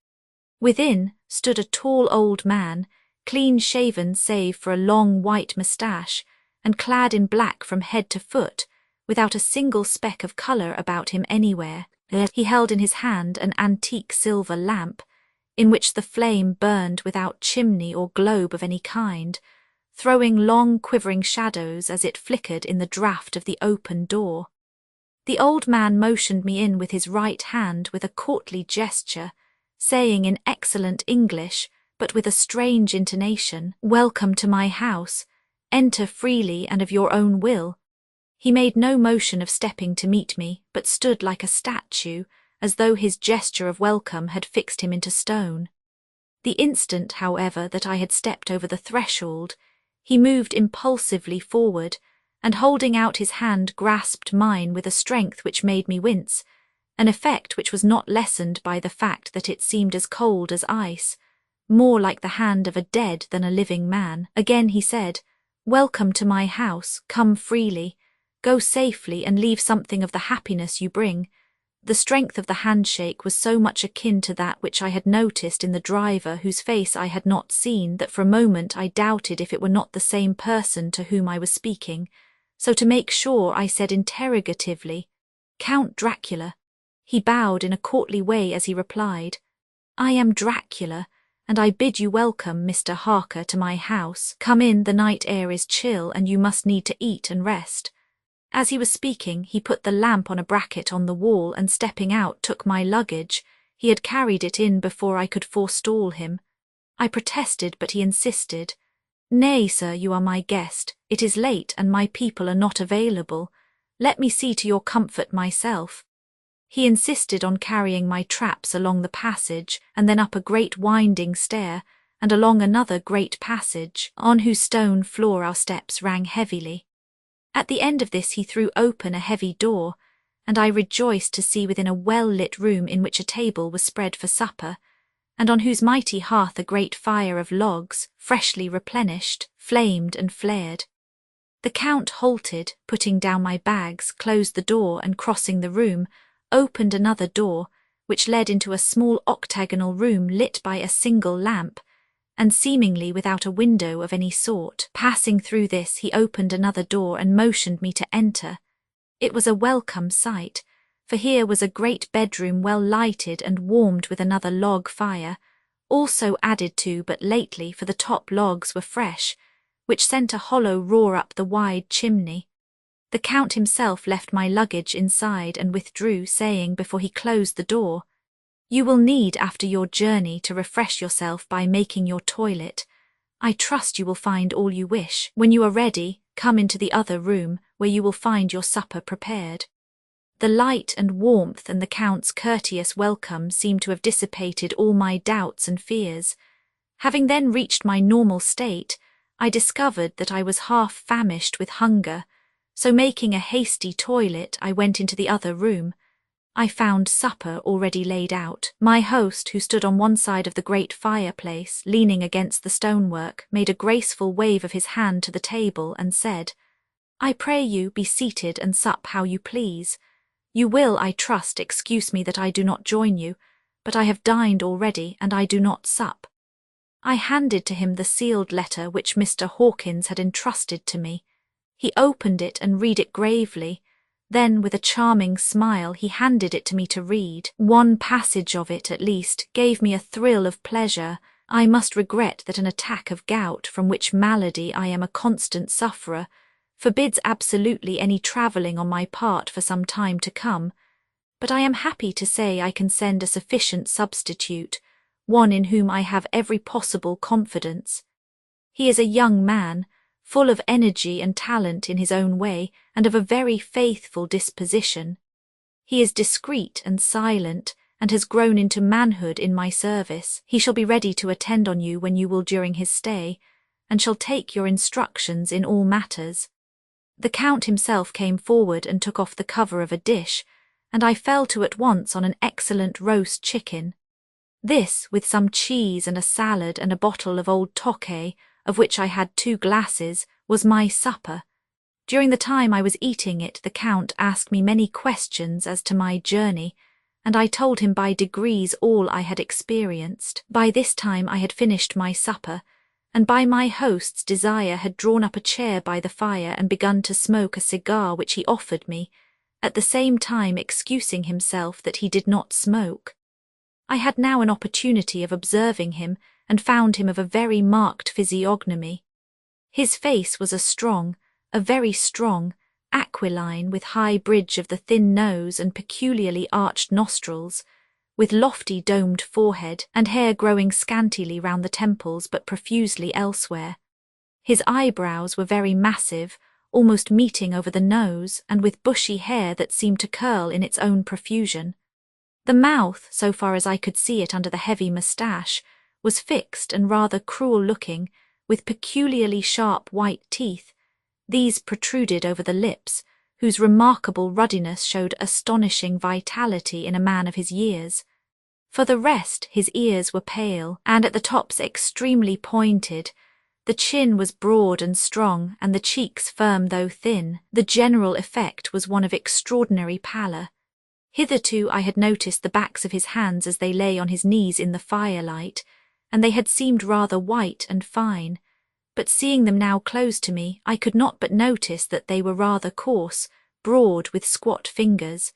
Within stood a tall old man, clean-shaven save for a long white moustache, and clad in black from head to foot, without a single speck of colour about him anywhere. He held in his hand an antique silver lamp, in which the flame burned without chimney or globe of any kind, throwing long quivering shadows as it flickered in the draught of the open door. The old man motioned me in with his right hand with a courtly gesture, saying in excellent English, but with a strange intonation, "Welcome to my house. Enter freely and of your own will." He made no motion of stepping to meet me, but stood like a statue, as though his gesture of welcome had fixed him into stone. The instant, however, that I had stepped over the threshold, he moved impulsively forward, and holding out his hand grasped mine with a strength which made me wince, an effect which was not lessened by the fact that it seemed as cold as ice, more like the hand of a dead than a living man. Again he said, "Welcome to my house, come freely, go safely and leave something of the happiness you bring." The strength of the handshake was so much akin to that which I had noticed in the driver whose face I had not seen that for a moment I doubted if it were not the same person to whom I was speaking, so to make sure I said interrogatively, "Count Dracula." He bowed in a courtly way as he replied, "I am Dracula, and I bid you welcome, Mr. Harker, to my house. Come in, the night air is chill, and you must need to eat and rest." As he was speaking, he put the lamp on a bracket on the wall and stepping out took my luggage. He had carried it in before I could forestall him. I protested, but he insisted. "Nay, sir, you are my guest. It is late and my people are not available. Let me see to your comfort myself." He insisted on carrying my traps along the passage and then up a great winding stair and along another great passage, on whose stone floor our steps rang heavily. At the end of this he threw open a heavy door, and I rejoiced to see within a well-lit room in which a table was spread for supper, and on whose mighty hearth a great fire of logs, freshly replenished, flamed and flared. The Count halted, putting down my bags, closed the door, and crossing the room, opened another door, which led into a small octagonal room lit by a single lamp, and seemingly without a window of any sort. Passing through this, he opened another door and motioned me to enter. It was a welcome sight, for here was a great bedroom well lighted and warmed with another log fire, also added to but lately, for the top logs were fresh, which sent a hollow roar up the wide chimney. The Count himself left my luggage inside and withdrew, saying before he closed the door, "You will need after your journey to refresh yourself by making your toilet. I trust you will find all you wish. When you are ready, come into the other room, where you will find your supper prepared." The light and warmth and the Count's courteous welcome seemed to have dissipated all my doubts and fears. Having then reached my normal state, I discovered that I was half famished with hunger, so making a hasty toilet, I went into the other room. I found supper already laid out. My host, who stood on one side of the great fireplace, leaning against the stonework, made a graceful wave of his hand to the table and said, "I pray you be seated and sup how you please. You will, I trust, excuse me that I do not join you, but I have dined already, and I do not sup." I handed to him the sealed letter which Mr. Hawkins had entrusted to me. He opened it and read it gravely. Then, with a charming smile, he handed it to me to read. One passage of it, at least, gave me a thrill of pleasure. I must regret that an attack of gout, from which malady I am a constant sufferer, forbids absolutely any travelling on my part for some time to come, but I am happy to say I can send a sufficient substitute, one in whom I have every possible confidence. He is a young man, full of energy and talent in his own way, and of a very faithful disposition. He is discreet and silent, and has grown into manhood in my service. He shall be ready to attend on you when you will during his stay, and shall take your instructions in all matters. The Count himself came forward and took off the cover of a dish, and I fell to at once on an excellent roast chicken. This, with some cheese and a salad and a bottle of old Tokay, of which I had 2 glasses, was my supper. During the time I was eating it, the Count asked me many questions as to my journey, and I told him by degrees all I had experienced. By this time I had finished my supper, and by my host's desire had drawn up a chair by the fire and begun to smoke a cigar which he offered me, at the same time excusing himself that he did not smoke. I had now an opportunity of observing him, and found him of a very marked physiognomy. His face was a very strong, aquiline, with high bridge of the thin nose and peculiarly arched nostrils, with lofty domed forehead, and hair growing scantily round the temples but profusely elsewhere. His eyebrows were very massive, almost meeting over the nose, and with bushy hair that seemed to curl in its own profusion. The mouth, so far as I could see it under the heavy moustache, was fixed and rather cruel-looking, with peculiarly sharp white teeth. These protruded over the lips, whose remarkable ruddiness showed astonishing vitality in a man of his years. For the rest, his ears were pale, and at the tops extremely pointed. The chin was broad and strong, and the cheeks firm though thin. The general effect was one of extraordinary pallor. Hitherto I had noticed the backs of his hands as they lay on his knees in the firelight, and they had seemed rather white and fine, but seeing them now close to me, I could not but notice that they were rather coarse, broad, with squat fingers.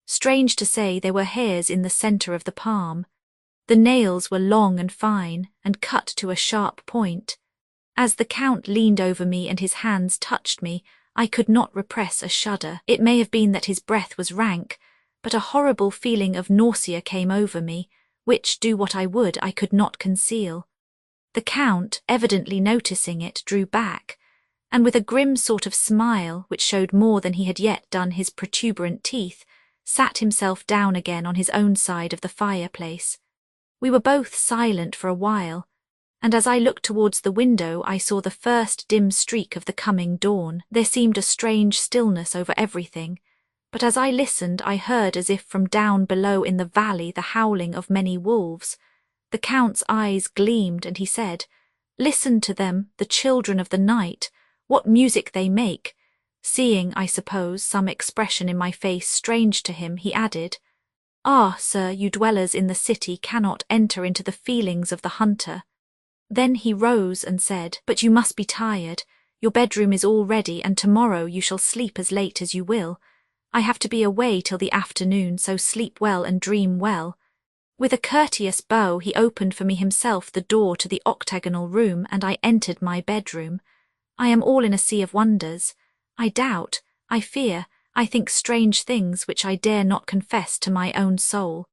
Strange to say, there were hairs in the centre of the palm. The nails were long and fine, and cut to a sharp point. As the Count leaned over me and his hands touched me, I could not repress a shudder. It may have been that his breath was rank, but a horrible feeling of nausea came over me, which, do what I would, I could not conceal. The Count, evidently noticing it, drew back, and with a grim sort of smile, which showed more than he had yet done his protuberant teeth, sat himself down again on his own side of the fireplace. We were both silent for a while, and as I looked towards the window I saw the first dim streak of the coming dawn. There seemed a strange stillness over everything, but as I listened I heard as if from down below in the valley the howling of many wolves. The Count's eyes gleamed, and he said, "Listen to them, the children of the night, what music they make." Seeing, I suppose, some expression in my face strange to him, he added, "Ah, sir, you dwellers in the city cannot enter into the feelings of the hunter." Then he rose and said, "But you must be tired. Your bedroom is all ready, and tomorrow you shall sleep as late as you will. I have to be away till the afternoon, so sleep well and dream well." With a courteous bow he opened for me himself the door to the octagonal room, and I entered my bedroom. I am all in a sea of wonders. I doubt, I fear, I think strange things which I dare not confess to my own soul.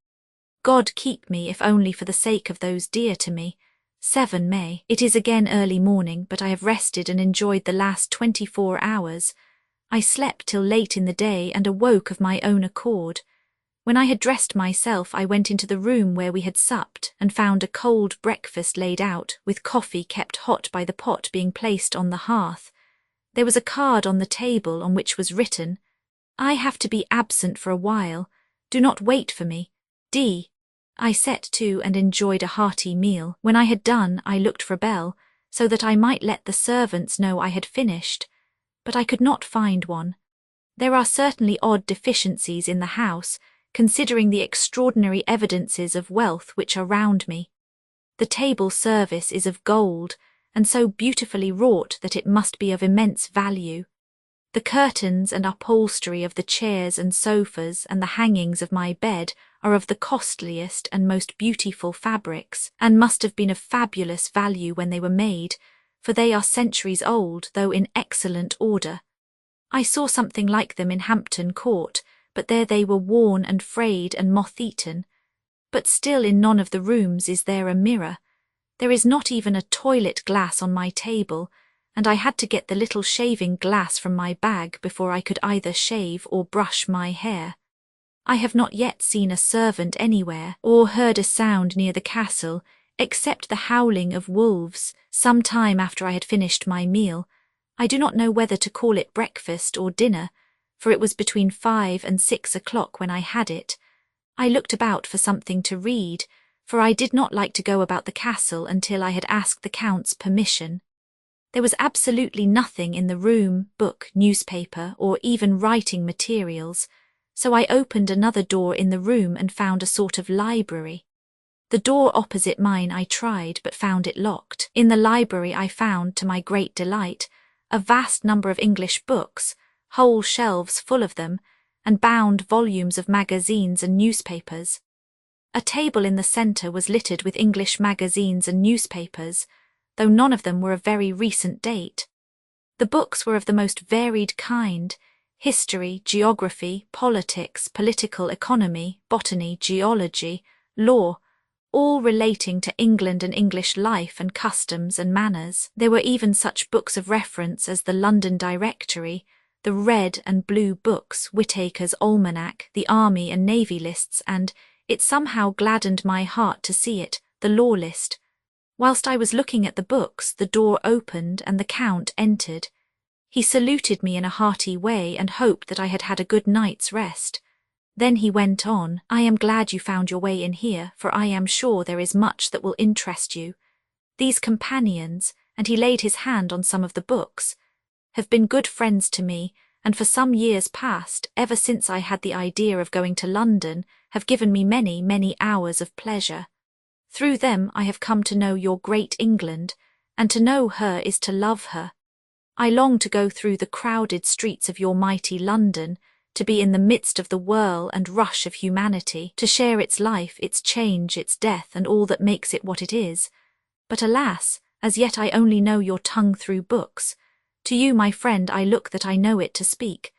God keep me, if only for the sake of those dear to me. 7 May. It is again early morning, but I have rested and enjoyed the last 24 hours. I slept till late in the day and awoke of my own accord. When I had dressed myself, I went into the room where we had supped and found a cold breakfast laid out, with coffee kept hot by the pot being placed on the hearth. There was a card on the table on which was written, "I have to be absent for a while. Do not wait for me. D." I set to and enjoyed a hearty meal. When I had done, I looked for a bell, so that I might let the servants know I had finished, but I could not find one. There are certainly odd deficiencies in the house, considering the extraordinary evidences of wealth which are round me. The table service is of gold, and so beautifully wrought that it must be of immense value. The curtains and upholstery of the chairs and sofas and the hangings of my bed are of the costliest and most beautiful fabrics, and must have been of fabulous value when they were made, for they are centuries old, though in excellent order. I saw something like them in Hampton Court, but there they were worn and frayed and moth-eaten. But still in none of the rooms is there a mirror. There is not even a toilet glass on my table, and I had to get the little shaving glass from my bag before I could either shave or brush my hair. I have not yet seen a servant anywhere, or heard a sound near the castle, except the howling of wolves, some time after I had finished my meal. I do not know whether to call it breakfast or dinner, for it was between 5 and 6 o'clock when I had it. I looked about for something to read, for I did not like to go about the castle until I had asked the Count's permission. There was absolutely nothing in the room, book, newspaper, or even writing materials, so I opened another door in the room and found a sort of library. The door opposite mine I tried, but found it locked. In the library I found, to my great delight, a vast number of English books, whole shelves full of them, and bound volumes of magazines and newspapers. A table in the centre was littered with English magazines and newspapers, though none of them were of very recent date. The books were of the most varied kind: history, geography, politics, political economy, botany, geology, law, all relating to England and English life and customs and manners. There were even such books of reference as the London Directory, the Red and Blue Books, Whitaker's Almanac, the Army and Navy lists, and, it somehow gladdened my heart to see it, the Law List. Whilst I was looking at the books, the door opened and the Count entered. He saluted me in a hearty way and hoped that I had had a good night's rest. Then he went on, "I am glad you found your way in here, for I am sure there is much that will interest you. These companions," and he laid his hand on some of the books, "have been good friends to me, and for some years past, ever since I had the idea of going to London, have given me many, many hours of pleasure. Through them I have come to know your great England, and to know her is to love her. I long to go through the crowded streets of your mighty London, to be in the midst of the whirl and rush of humanity, to share its life, its change, its death, and all that makes it what it is. But alas, as yet I only know your tongue through books. To you, my friend, I look that I know it to speak."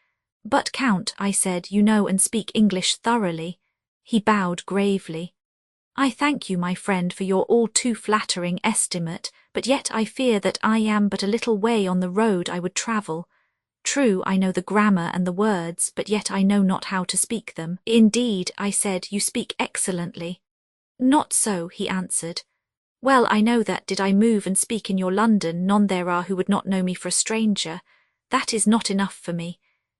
"But, Count," I said, "you know and speak English thoroughly." He bowed gravely. "I thank you, my friend, for your all too flattering estimate, but yet I fear that I am but a little way on the road I would travel. True, I know the grammar and the words, but yet I know not how to speak them." "Indeed," I said, "you speak excellently." "Not so," he answered. "Well, I know that, did I move and speak in your London, none there are who would not know me for a stranger. That is not enough for me.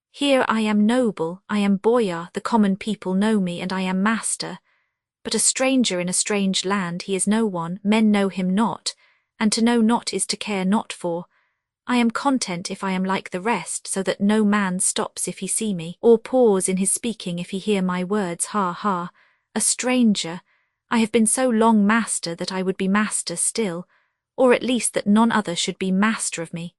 Here I am noble, I am boyar, the common people know me, and I am master. But a stranger in a strange land, he is no one, men know him not, and to know not is to care not for. I am content if I am like the rest, so that no man stops if he see me, or pause in his speaking if he hear my words, ha ha. A stranger! I have been so long master that I would be master still, or at least that none other should be master of me.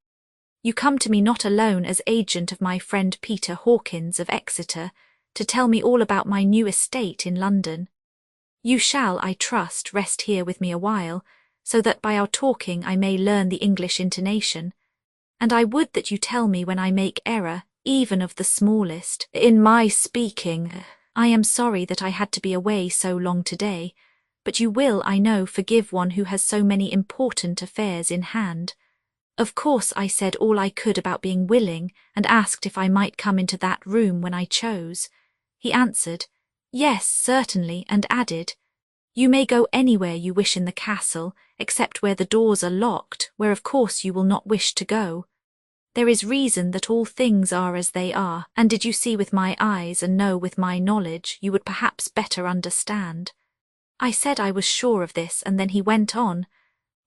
You come to me not alone as agent of my friend Peter Hawkins of Exeter, to tell me all about my new estate in London. You shall, I trust, rest here with me a while, so that by our talking I may learn the English intonation. And I would that you tell me when I make error, even of the smallest, in my speaking. I am sorry that I had to be away so long today, but you will, I know, forgive one who has so many important affairs in hand. Of course I said all I could about being willing and asked if I might come into that room when I chose. He answered, "Yes, certainly," and added, "You may go anywhere you wish in the castle, except where the doors are locked, where of course you will not wish to go. There is reason that all things are as they are, and did you see with my eyes and know with my knowledge, you would perhaps better understand." I said I was sure of this, and then he went on,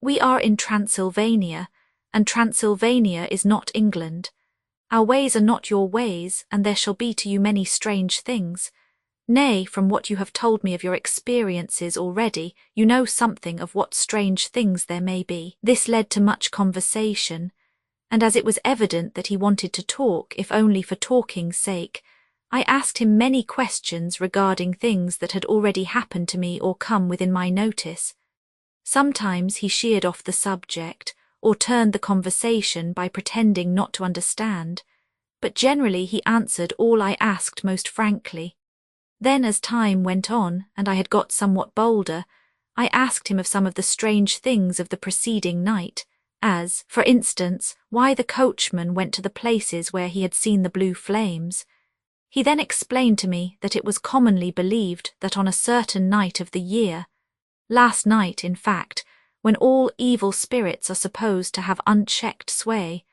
"We are in Transylvania, and Transylvania is not England. Our ways are not your ways, and there shall be to you many strange things. Nay, from what you have told me of your experiences already, you know something of what strange things there may be." This led to much conversation, and as it was evident that he wanted to talk, if only for talking's sake, I asked him many questions regarding things that had already happened to me or come within my notice. Sometimes he sheered off the subject, or turned the conversation by pretending not to understand, but generally he answered all I asked most frankly. Then as time went on, and I had got somewhat bolder, I asked him of some of the strange things of the preceding night, as, for instance, why the coachman went to the places where he had seen the blue flames. He then explained to me that it was commonly believed that on a certain night of the year, last night in fact, when all evil spirits are supposed to have unchecked sway,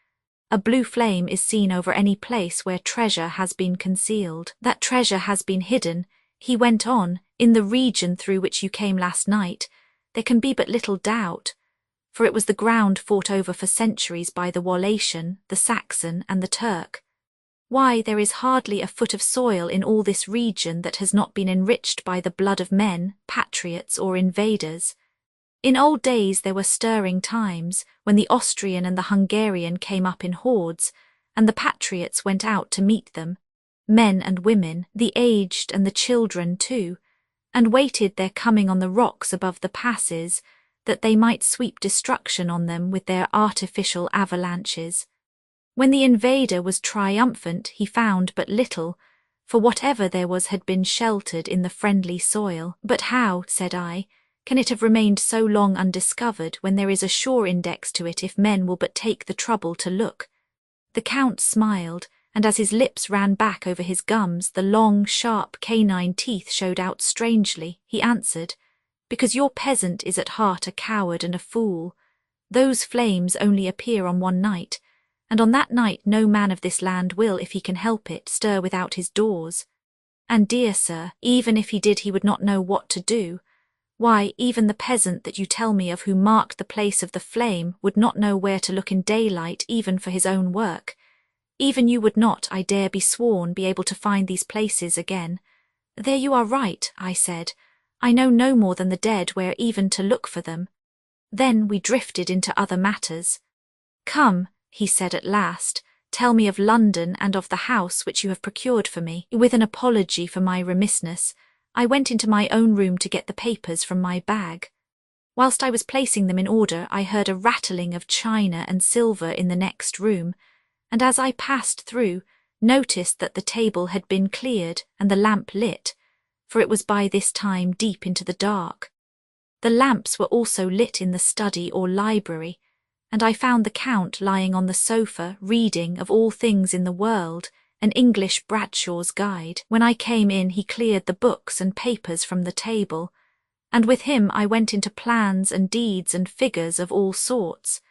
a blue flame is seen over any place where treasure has been concealed. That treasure has been hidden, he went on, in the region through which you came last night, there can be but little doubt, for it was the ground fought over for centuries by the Wallachia, the Saxon, and the Turk. Why, there is hardly a foot of soil in all this region that has not been enriched by the blood of men, patriots, or invaders. In old days there were stirring times, when the Austrian and the Hungarian came up in hordes, and the patriots went out to meet them, men and women, the aged and the children too, and waited their coming on the rocks above the passes, that they might sweep destruction on them with their artificial avalanches. When the invader was triumphant, he found but little, for whatever there was had been sheltered in the friendly soil. But how, said I, can it have remained so long undiscovered when there is a sure index to it if men will but take the trouble to look? The Count smiled, and as his lips ran back over his gums, the long, sharp canine teeth showed out strangely. He answered, "Because your peasant is at heart a coward and a fool. Those flames only appear on one night, and on that night no man of this land will, if he can help it, stir without his doors. And, dear sir, even if he did he would not know what to do. Why, even the peasant that you tell me of who marked the place of the flame would not know where to look in daylight even for his own work. Even you would not, I dare be sworn, be able to find these places again." "There you are right," I said. "I know no more than the dead where even to look for them." Then we drifted into other matters. "Come," he said at last, "tell me of London and of the house which you have procured for me." With an apology for my remissness, I went into my own room to get the papers from my bag. Whilst I was placing them in order, I heard a rattling of china and silver in the next room, and as I passed through, noticed that the table had been cleared and the lamp lit, for it was by this time deep into the dark. The lamps were also lit in the study or library, and I found the Count lying on the sofa reading, of all things in the world, an English Bradshaw's Guide. When I came in he cleared the books and papers from the table, and with him I went into plans and deeds and figures of all sorts.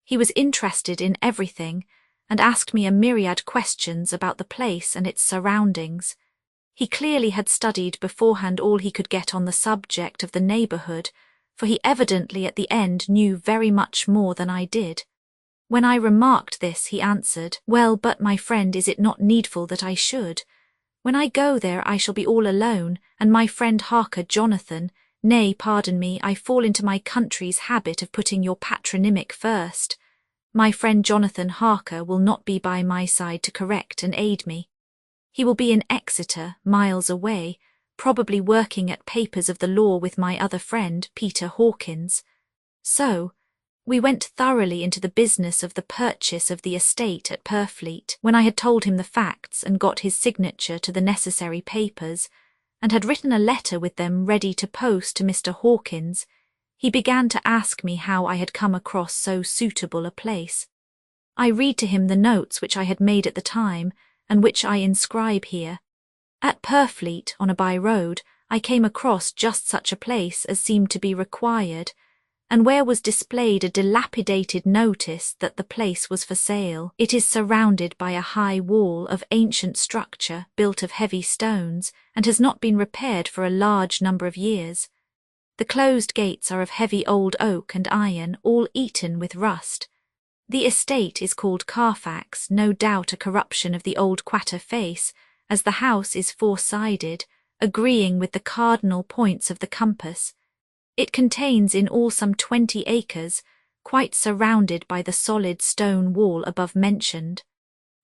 He was interested in everything, and asked me a myriad questions about the place and its surroundings. He clearly had studied beforehand all he could get on the subject of the neighbourhood, for he evidently at the end knew very much more than I did. When I remarked this, he answered, "Well, but my friend, is it not needful that I should? When I go there I shall be all alone, and my friend Harker Jonathan, nay, pardon me, I fall into my country's habit of putting your patronymic first. My friend Jonathan Harker will not be by my side to correct and aid me. He will be in Exeter, miles away, probably working at papers of the law with my other friend, Peter Hawkins. So, we went thoroughly into the business of the purchase of the estate at Purfleet. When I had told him the facts and got his signature to the necessary papers, and had written a letter with them ready to post to Mr. Hawkins, He began to ask me how I had come across so suitable a place. I read to him the notes which I had made at the time, and which I inscribe here. At Purfleet, on a by-road, I came across just such a place as seemed to be required, and where was displayed a dilapidated notice that the place was for sale. It is surrounded by a high wall of ancient structure built of heavy stones, and has not been repaired for a large number of years. The closed gates are of heavy old oak and iron, all eaten with rust. The estate is called Carfax, no doubt a corruption of the old Quatter face, as the house is four-sided, agreeing with the cardinal points of the compass. It contains in all some 20 acres, quite surrounded by the solid stone wall above mentioned.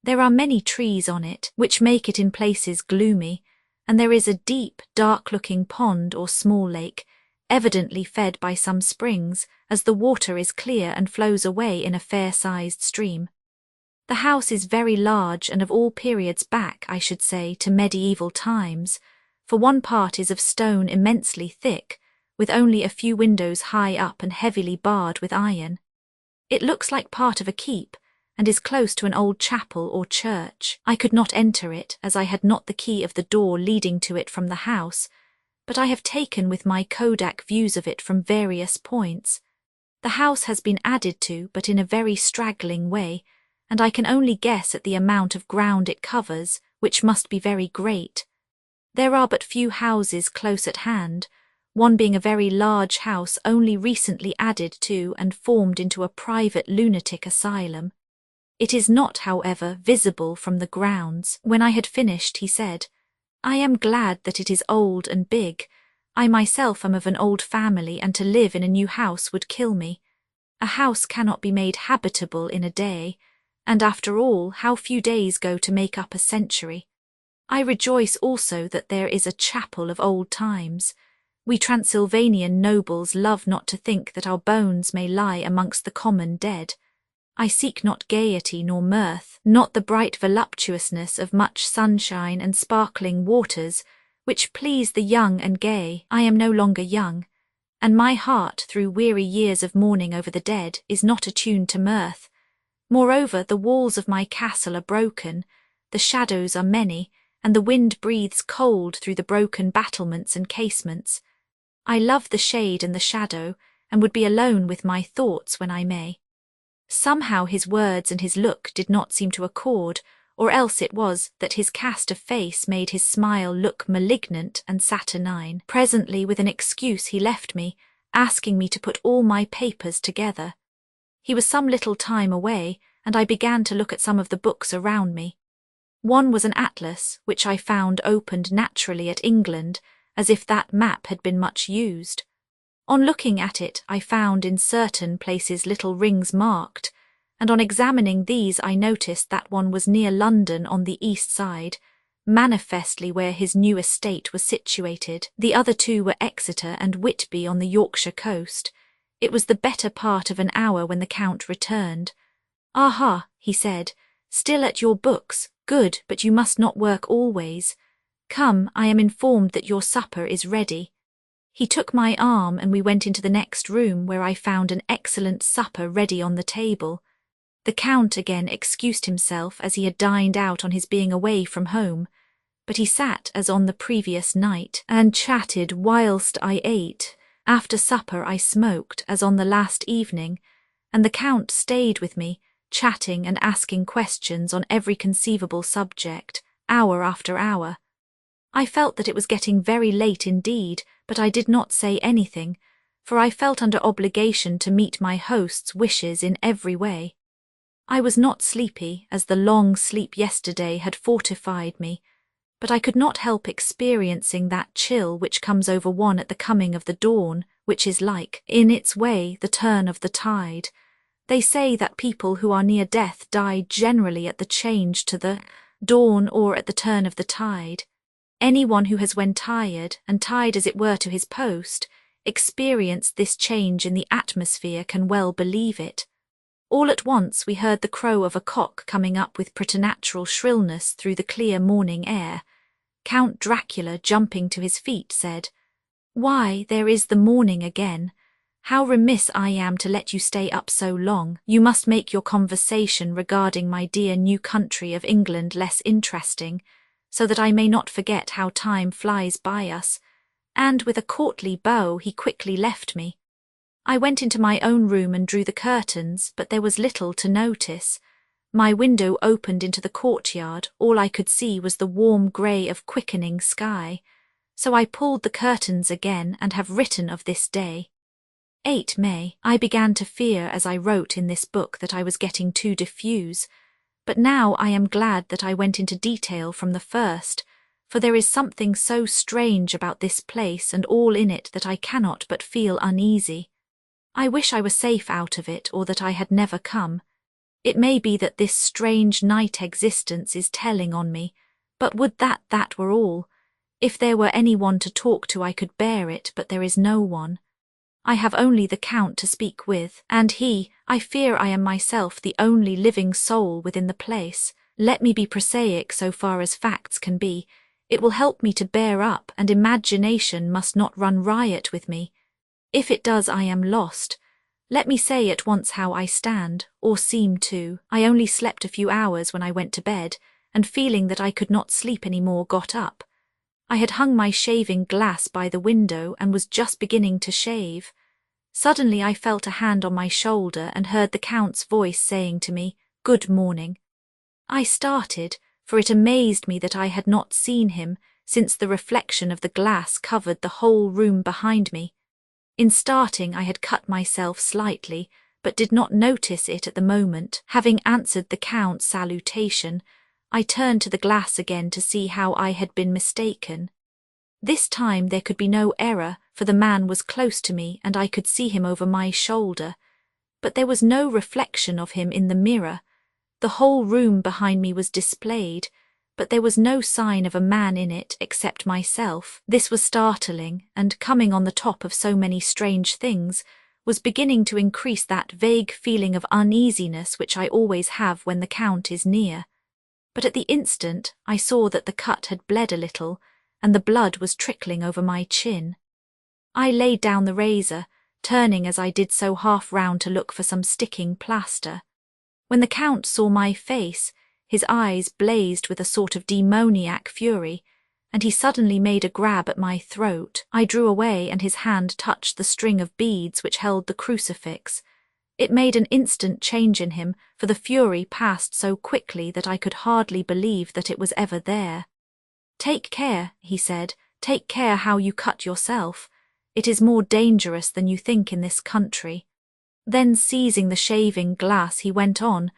There are many trees on it, which make it in places gloomy, and there is a deep, dark-looking pond or small lake, evidently fed by some springs, as the water is clear and flows away in a fair-sized stream. The house is very large and of all periods back, I should say, to medieval times, for one part is of stone immensely thick, with only a few windows high up and heavily barred with iron. It looks like part of a keep, and is close to an old chapel or church. I could not enter it, as I had not the key of the door leading to it from the house, but I have taken with my Kodak views of it from various points. The house has been added to, but in a very straggling way, and I can only guess at the amount of ground it covers, which must be very great. There are but few houses close at hand, one being a very large house only recently added to and formed into a private lunatic asylum. It is not, however, visible from the grounds. When I had finished, he said, "I am glad that it is old and big. I myself am of an old family, and to live in a new house would kill me. A house cannot be made habitable in a day, and after all, how few days go to make up a century. I rejoice also that there is a chapel of old times. We Transylvanian nobles love not to think that our bones may lie amongst the common dead. I seek not gaiety nor mirth, not the bright voluptuousness of much sunshine and sparkling waters, which please the young and gay. I am no longer young, and my heart, through weary years of mourning over the dead, is not attuned to mirth. Moreover, the walls of my castle are broken, the shadows are many, and the wind breathes cold through the broken battlements and casements. I love the shade and the shadow, and would be alone with my thoughts when I may." Somehow his words and his look did not seem to accord, or else it was that his cast of face made his smile look malignant and saturnine. Presently, with an excuse, he left me, asking me to put all my papers together. He was some little time away, and I began to look at some of the books around me. One was an atlas, which I found opened naturally at England, as if that map had been much used. On looking at it, I found in certain places little rings marked, and on examining these I noticed that one was near London on the east side, manifestly where his new estate was situated. The other two were Exeter and Whitby on the Yorkshire coast. It was the better part of an hour when the Count returned. "Aha," he said, "still at your books. Good, but you must not work always. Come, I am informed that your supper is ready." He took my arm and we went into the next room, where I found an excellent supper ready on the table. The Count again excused himself, as he had dined out on his being away from home, but he sat as on the previous night, and chatted whilst I ate. After supper I smoked, as on the last evening, and the Count stayed with me, chatting and asking questions on every conceivable subject, hour after hour. I felt that it was getting very late indeed, but I did not say anything, for I felt under obligation to meet my host's wishes in every way. I was not sleepy, as the long sleep yesterday had fortified me, but I could not help experiencing that chill which comes over one at the coming of the dawn, which is like, in its way, the turn of the tide. They say that people who are near death die generally at the change to the dawn or at the turn of the tide. Anyone who has, when tired, and tied as it were to his post, experienced this change in the atmosphere can well believe it. All at once we heard the crow of a cock coming up with preternatural shrillness through the clear morning air. Count Dracula, jumping to his feet, said, "Why, there is the morning again. How remiss I am to let you stay up so long. You must make your conversation regarding my dear new country of England less interesting, so that I may not forget how time flies by us." And with a courtly bow he quickly left me. I went into my own room and drew the curtains, but there was little to notice. My window opened into the courtyard. All I could see was the warm grey of quickening sky. So I pulled the curtains again and have written of this day. 8 May. I began to fear as I wrote in this book that I was getting too diffuse, but now I am glad that I went into detail from the first, for there is something so strange about this place and all in it that I cannot but feel uneasy. I wish I were safe out of it, or that I had never come. It may be that this strange night existence is telling on me, but would that were all. If there were any one to talk to I could bear it, but there is no one. I have only the Count to speak with, and I fear I am myself the only living soul within the place. Let me be prosaic so far as facts can be. It will help me to bear up, and imagination must not run riot with me. If it does, I am lost. Let me say at once how I stand, or seem to. I only slept a few hours when I went to bed, and feeling that I could not sleep any more, got up. I had hung my shaving glass by the window and was just beginning to shave. Suddenly I felt a hand on my shoulder and heard the Count's voice saying to me, "Good morning." I started, for it amazed me that I had not seen him, since the reflection of the glass covered the whole room behind me. In starting I had cut myself slightly, but did not notice it at the moment. Having answered the Count's salutation, I turned to the glass again to see how I had been mistaken. This time there could be no error, for the man was close to me and I could see him over my shoulder. But there was no reflection of him in the mirror. The whole room behind me was displayed, but there was no sign of a man in it except myself. This was startling, and coming on the top of so many strange things, was beginning to increase that vague feeling of uneasiness which I always have when the Count is near. But at the instant I saw that the cut had bled a little, and the blood was trickling over my chin. I laid down the razor, turning as I did so half round to look for some sticking plaster. When the Count saw my face, his eyes blazed with a sort of demoniac fury, and he suddenly made a grab at my throat. I drew away, and his hand touched the string of beads which held the crucifix. It made an instant change in him, for the fury passed so quickly that I could hardly believe that it was ever there. "Take care," he said, "take care how you cut yourself. It is more dangerous than you think in this country." Then seizing the shaving glass he went on,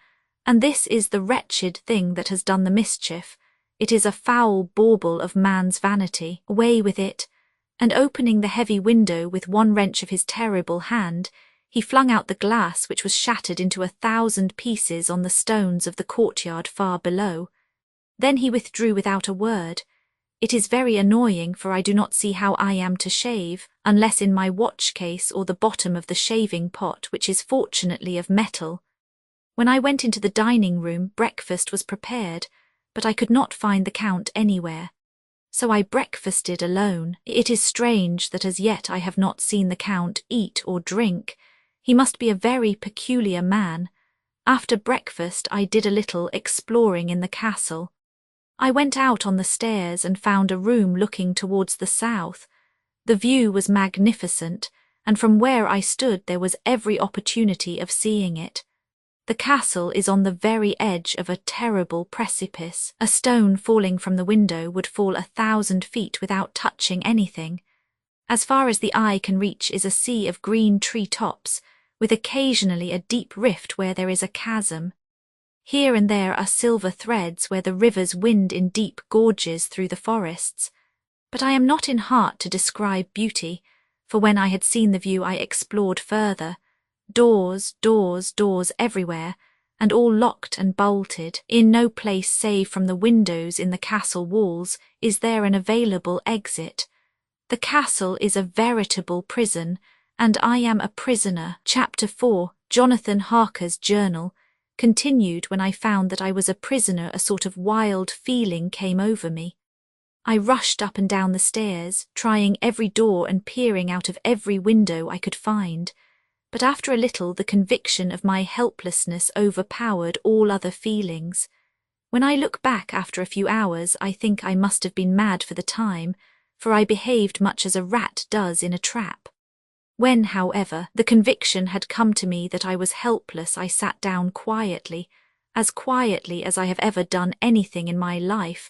"And this is the wretched thing that has done the mischief. It is a foul bauble of man's vanity. Away with it." And opening the heavy window with one wrench of his terrible hand, he flung out the glass, which was shattered into 1,000 pieces on the stones of the courtyard far below. Then he withdrew without a word. It is very annoying, for I do not see how I am to shave, unless in my watch case or the bottom of the shaving pot, which is fortunately of metal. When I went into the dining room, breakfast was prepared, but I could not find the Count anywhere. So I breakfasted alone. It is strange that as yet I have not seen the Count eat or drink. He must be a very peculiar man. After breakfast I did a little exploring in the castle. I went out on the stairs and found a room looking towards the south. The view was magnificent, and from where I stood there was every opportunity of seeing it. The castle is on the very edge of a terrible precipice. A stone falling from the window would fall 1,000 feet without touching anything. As far as the eye can reach is a sea of green tree tops, with occasionally a deep rift where there is a chasm. Here and there are silver threads where the rivers wind in deep gorges through the forests. But I am not in heart to describe beauty, for when I had seen the view I explored further. Doors, doors, doors everywhere, and all locked and bolted. In no place save from the windows in the castle walls is there an available exit. The castle is a veritable prison, and I am a prisoner. Chapter 4, Jonathan Harker's Journal, continued. When I found that I was a prisoner, a sort of wild feeling came over me. I rushed up and down the stairs, trying every door and peering out of every window I could find, but after a little the conviction of my helplessness overpowered all other feelings. When I look back after a few hours, I think I must have been mad for the time, for I behaved much as a rat does in a trap. When, however, the conviction had come to me that I was helpless, I sat down quietly as I have ever done anything in my life,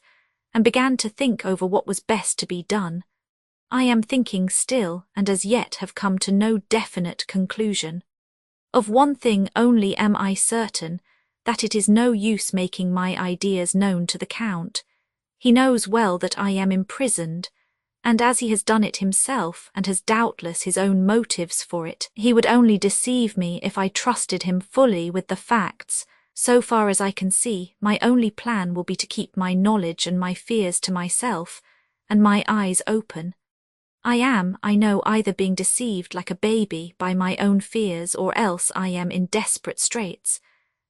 and began to think over what was best to be done. I am thinking still, and as yet have come to no definite conclusion. Of one thing only am I certain, that it is no use making my ideas known to the Count. He knows well that I am imprisoned, and as he has done it himself, and has doubtless his own motives for it, he would only deceive me if I trusted him fully with the facts. So far as I can see, my only plan will be to keep my knowledge and my fears to myself, and my eyes open. I am, I know, either being deceived like a baby by my own fears, or else I am in desperate straits,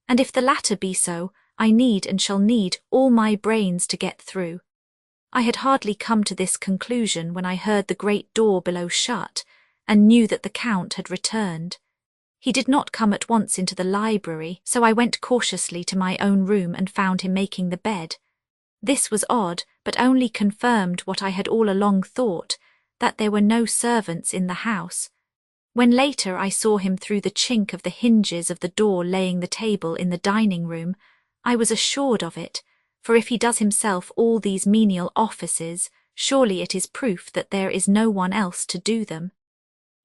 and if the latter be so, I need and shall need all my brains to get through. I had hardly come to this conclusion when I heard the great door below shut, and knew that the Count had returned. He did not come at once into the library, so I went cautiously to my own room and found him making the bed. This was odd, but only confirmed what I had all along thought, that there were no servants in the house. When later I saw him through the chink of the hinges of the door laying the table in the dining room, I was assured of it, for if he does himself all these menial offices, surely it is proof that there is no one else to do them.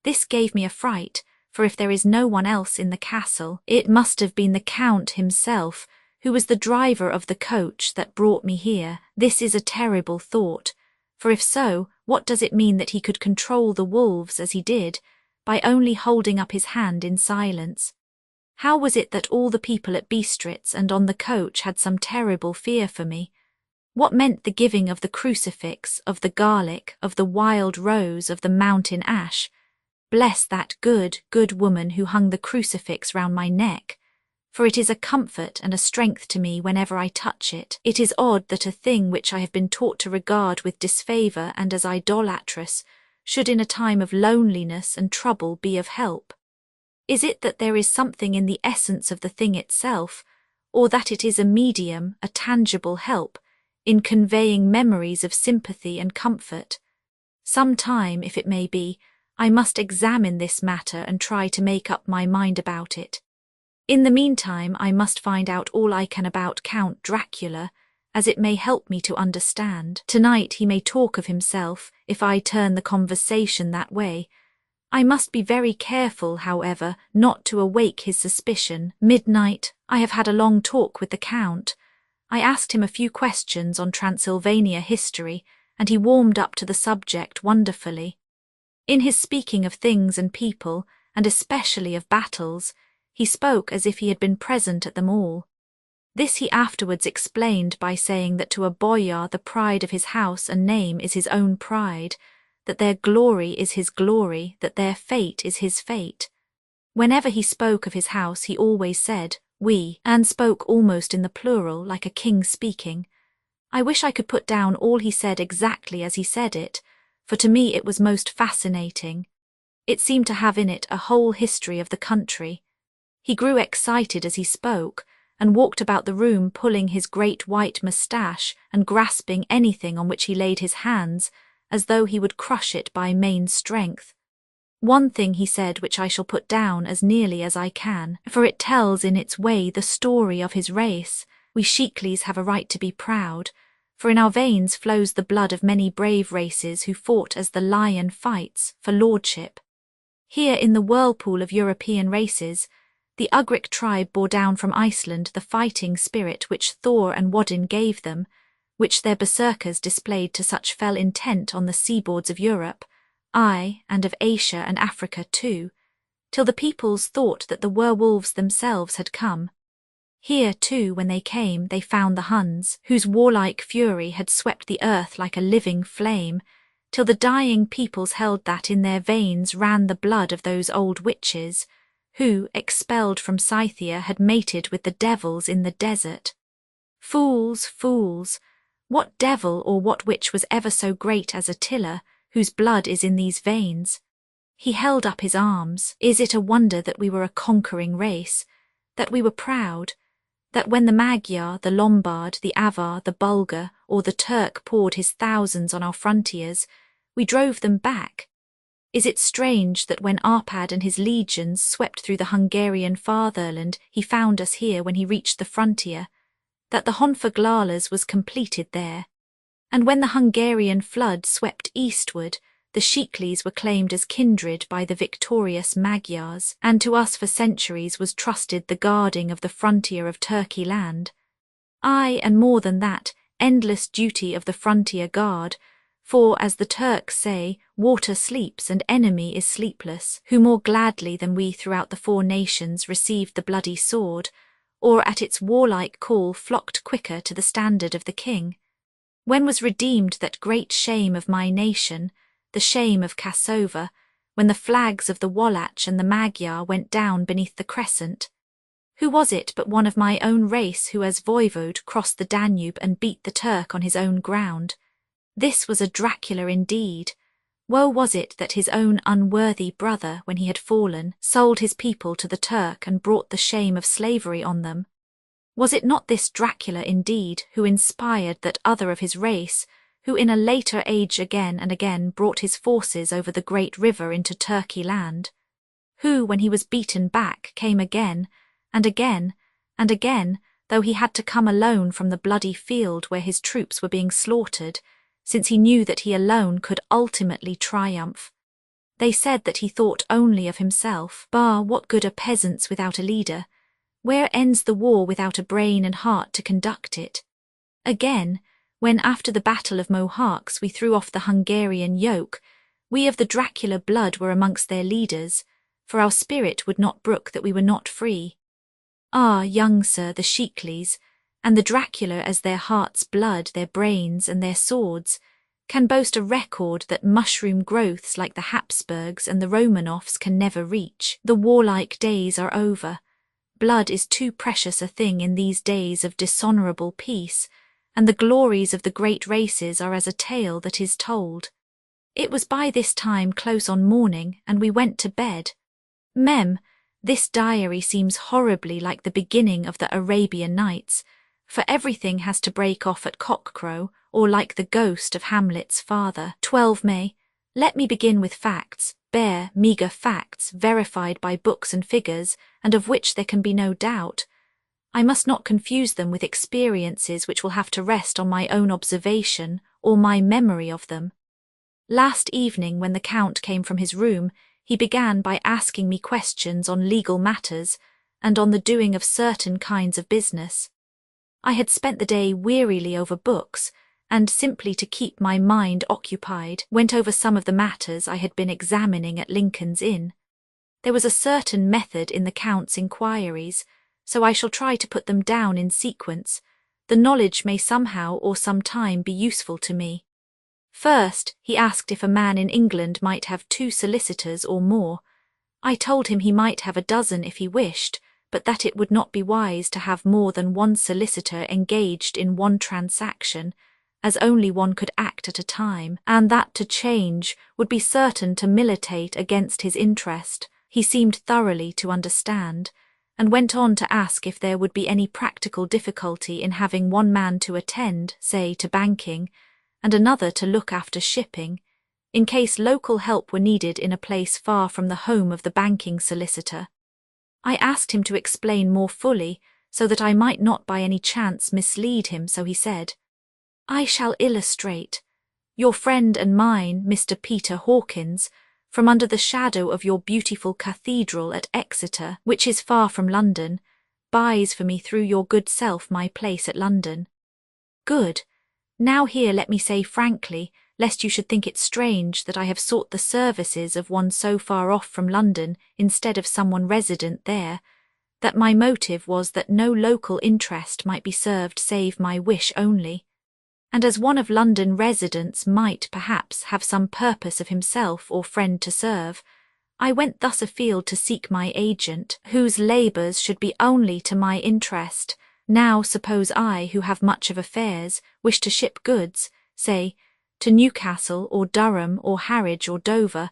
This gave me a fright, for if there is no one else in the castle, it must have been the Count himself, who was the driver of the coach that brought me here. This is a terrible thought, for if so, what does it mean that he could control the wolves as he did, by only holding up his hand in silence? How was it that all the people at Bistritz and on the coach had some terrible fear for me? What meant the giving of the crucifix, of the garlic, of the wild rose, of the mountain ash? Bless that good woman who hung the crucifix round my neck, for it is a comfort and a strength to me whenever I touch it. It is odd that a thing which I have been taught to regard with disfavour and as idolatrous should in a time of loneliness and trouble be of help. Is it that there is something in the essence of the thing itself, or that it is a medium, a tangible help, in conveying memories of sympathy and comfort? Some time, if it may be, I must examine this matter and try to make up my mind about it. In the meantime, I must find out all I can about Count Dracula, as it may help me to understand. Tonight he may talk of himself, if I turn the conversation that way. I must be very careful, however, not to awake his suspicion. Midnight, I have had a long talk with the Count. I asked him a few questions on Transylvania history, and he warmed up to the subject wonderfully. In his speaking of things and people, and especially of battles, he spoke as if he had been present at them all. This he afterwards explained by saying that to a boyar the pride of his house and name is his own pride, that their glory is his glory, that their fate is his fate. Whenever he spoke of his house he always said, "we," and spoke almost in the plural, like a king speaking. I wish I could put down all he said exactly as he said it, for to me it was most fascinating. It seemed to have in it a whole history of the country. He grew excited as he spoke, and walked about the room pulling his great white moustache and grasping anything on which he laid his hands, as though he would crush it by main strength. One thing he said which I shall put down as nearly as I can, for it tells in its way the story of his race. We Shiklis have a right to be proud, for in our veins flows the blood of many brave races who fought as the lion fights for lordship. Here in the whirlpool of European races, the Ugric tribe bore down from Iceland the fighting spirit which Thor and Woden gave them, which their berserkers displayed to such fell intent on the seaboards of Europe, aye, and of Asia and Africa too, till the peoples thought that the werewolves themselves had come. Here, too, when they came, they found the Huns, whose warlike fury had swept the earth like a living flame, till the dying peoples held that in their veins ran the blood of those old witches, who, expelled from Scythia, had mated with the devils in the desert. Fools, fools! What devil or what witch was ever so great as Attila, whose blood is in these veins? He held up his arms. Is it a wonder that we were a conquering race, that we were proud, that when the Magyar, the Lombard, the Avar, the Bulgar, or the Turk poured his thousands on our frontiers, we drove them back? Is it strange that when Arpad and his legions swept through the Hungarian fatherland, he found us here when he reached the frontier, that the Honfoglalas was completed there, and when the Hungarian flood swept eastward, the Shiklis were claimed as kindred by the victorious Magyars, and to us for centuries was trusted the guarding of the frontier of Turkey land. Aye, and more than that, endless duty of the frontier guard, for, as the Turks say, water sleeps and enemy is sleepless, who more gladly than we throughout the 4 nations received the bloody sword, or at its warlike call flocked quicker to the standard of the king. When was redeemed that great shame of my nation, the shame of Cassova, when the flags of the Wallach and the Magyar went down beneath the crescent? Who was it but one of my own race who as voivode crossed the Danube and beat the Turk on his own ground? This was a Dracula indeed. Woe was it that his own unworthy brother, when he had fallen, sold his people to the Turk and brought the shame of slavery on them. Was it not this Dracula indeed who inspired that other of his race, who in a later age again and again brought his forces over the great river into Turkey land? Who, when he was beaten back, came again, and again, and again, though he had to come alone from the bloody field where his troops were being slaughtered, since he knew that he alone could ultimately triumph. They said that he thought only of himself. Bah, what good are peasants without a leader? Where ends the war without a brain and heart to conduct it? Again, when after the Battle of Mohacs we threw off the Hungarian yoke, we of the Dracula blood were amongst their leaders, for our spirit would not brook that we were not free. Ah, young sir, the Shiklis, and the Dracula as their heart's blood, their brains, and their swords, can boast a record that mushroom growths like the Habsburgs and the Romanovs can never reach. The warlike days are over. Blood is too precious a thing in these days of dishonourable peace, and the glories of the great races are as a tale that is told. It was by this time close on morning, and we went to bed. Mem, this diary seems horribly like the beginning of the Arabian Nights, for everything has to break off at cockcrow, or like the ghost of Hamlet's father. 12 May. Let me begin with facts, bare, meagre facts, verified by books and figures, and of which there can be no doubt. I must not confuse them with experiences which will have to rest on my own observation or my memory of them. Last evening, when the Count came from his room, he began by asking me questions on legal matters and on the doing of certain kinds of business. I had spent the day wearily over books, and simply to keep my mind occupied, went over some of the matters I had been examining at Lincoln's Inn. There was a certain method in the Count's inquiries, so I shall try to put them down in sequence. The knowledge may somehow or sometime be useful to me. First, he asked if a man in England might have 2 solicitors or more. I told him he might have a dozen if he wished, but that it would not be wise to have more than 1 solicitor engaged in one transaction, as only one could act at a time, and that to change would be certain to militate against his interest. He seemed thoroughly to understand, and went on to ask if there would be any practical difficulty in having one man to attend, say, to banking, and another to look after shipping, in case local help were needed in a place far from the home of the banking solicitor. I asked him to explain more fully, so that I might not by any chance mislead him, so he said, "I shall illustrate. Your friend and mine, Mr. Peter Hawkins, from under the shadow of your beautiful cathedral at Exeter, which is far from London, buys for me through your good self my place at London." Good. Now here let me say frankly, lest you should think it strange that I have sought the services of one so far off from London instead of someone resident there, that my motive was that no local interest might be served save my wish only, and as one of London residents might perhaps have some purpose of himself or friend to serve, I went thus afield to seek my agent, whose labours should be only to my interest, Now suppose I, who have much of affairs, wish to ship goods, say, to Newcastle or Durham or Harwich or Dover,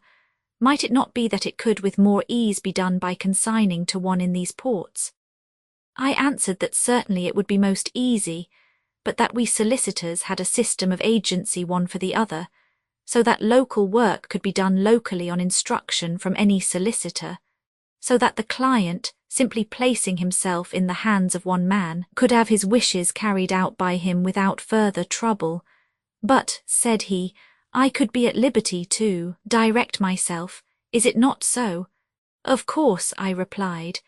might it not be that it could with more ease be done by consigning to one in these ports? I answered that certainly it would be most easy, but that we solicitors had a system of agency one for the other, so that local work could be done locally on instruction from any solicitor, so that the client, simply placing himself in the hands of one man, could have his wishes carried out by him without further trouble. But, said he, I could be at liberty to direct myself, is it not so? Of course, I replied,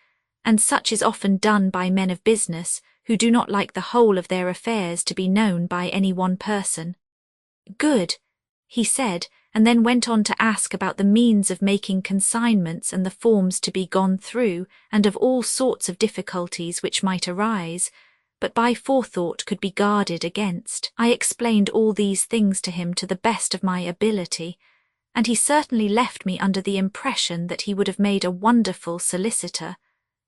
and such is often done by men of business, who do not like the whole of their affairs to be known by any one person. Good, he said, and then went on to ask about the means of making consignments and the forms to be gone through, and of all sorts of difficulties which might arise, but by forethought could be guarded against. I explained all these things to him to the best of my ability, and he certainly left me under the impression that he would have made a wonderful solicitor,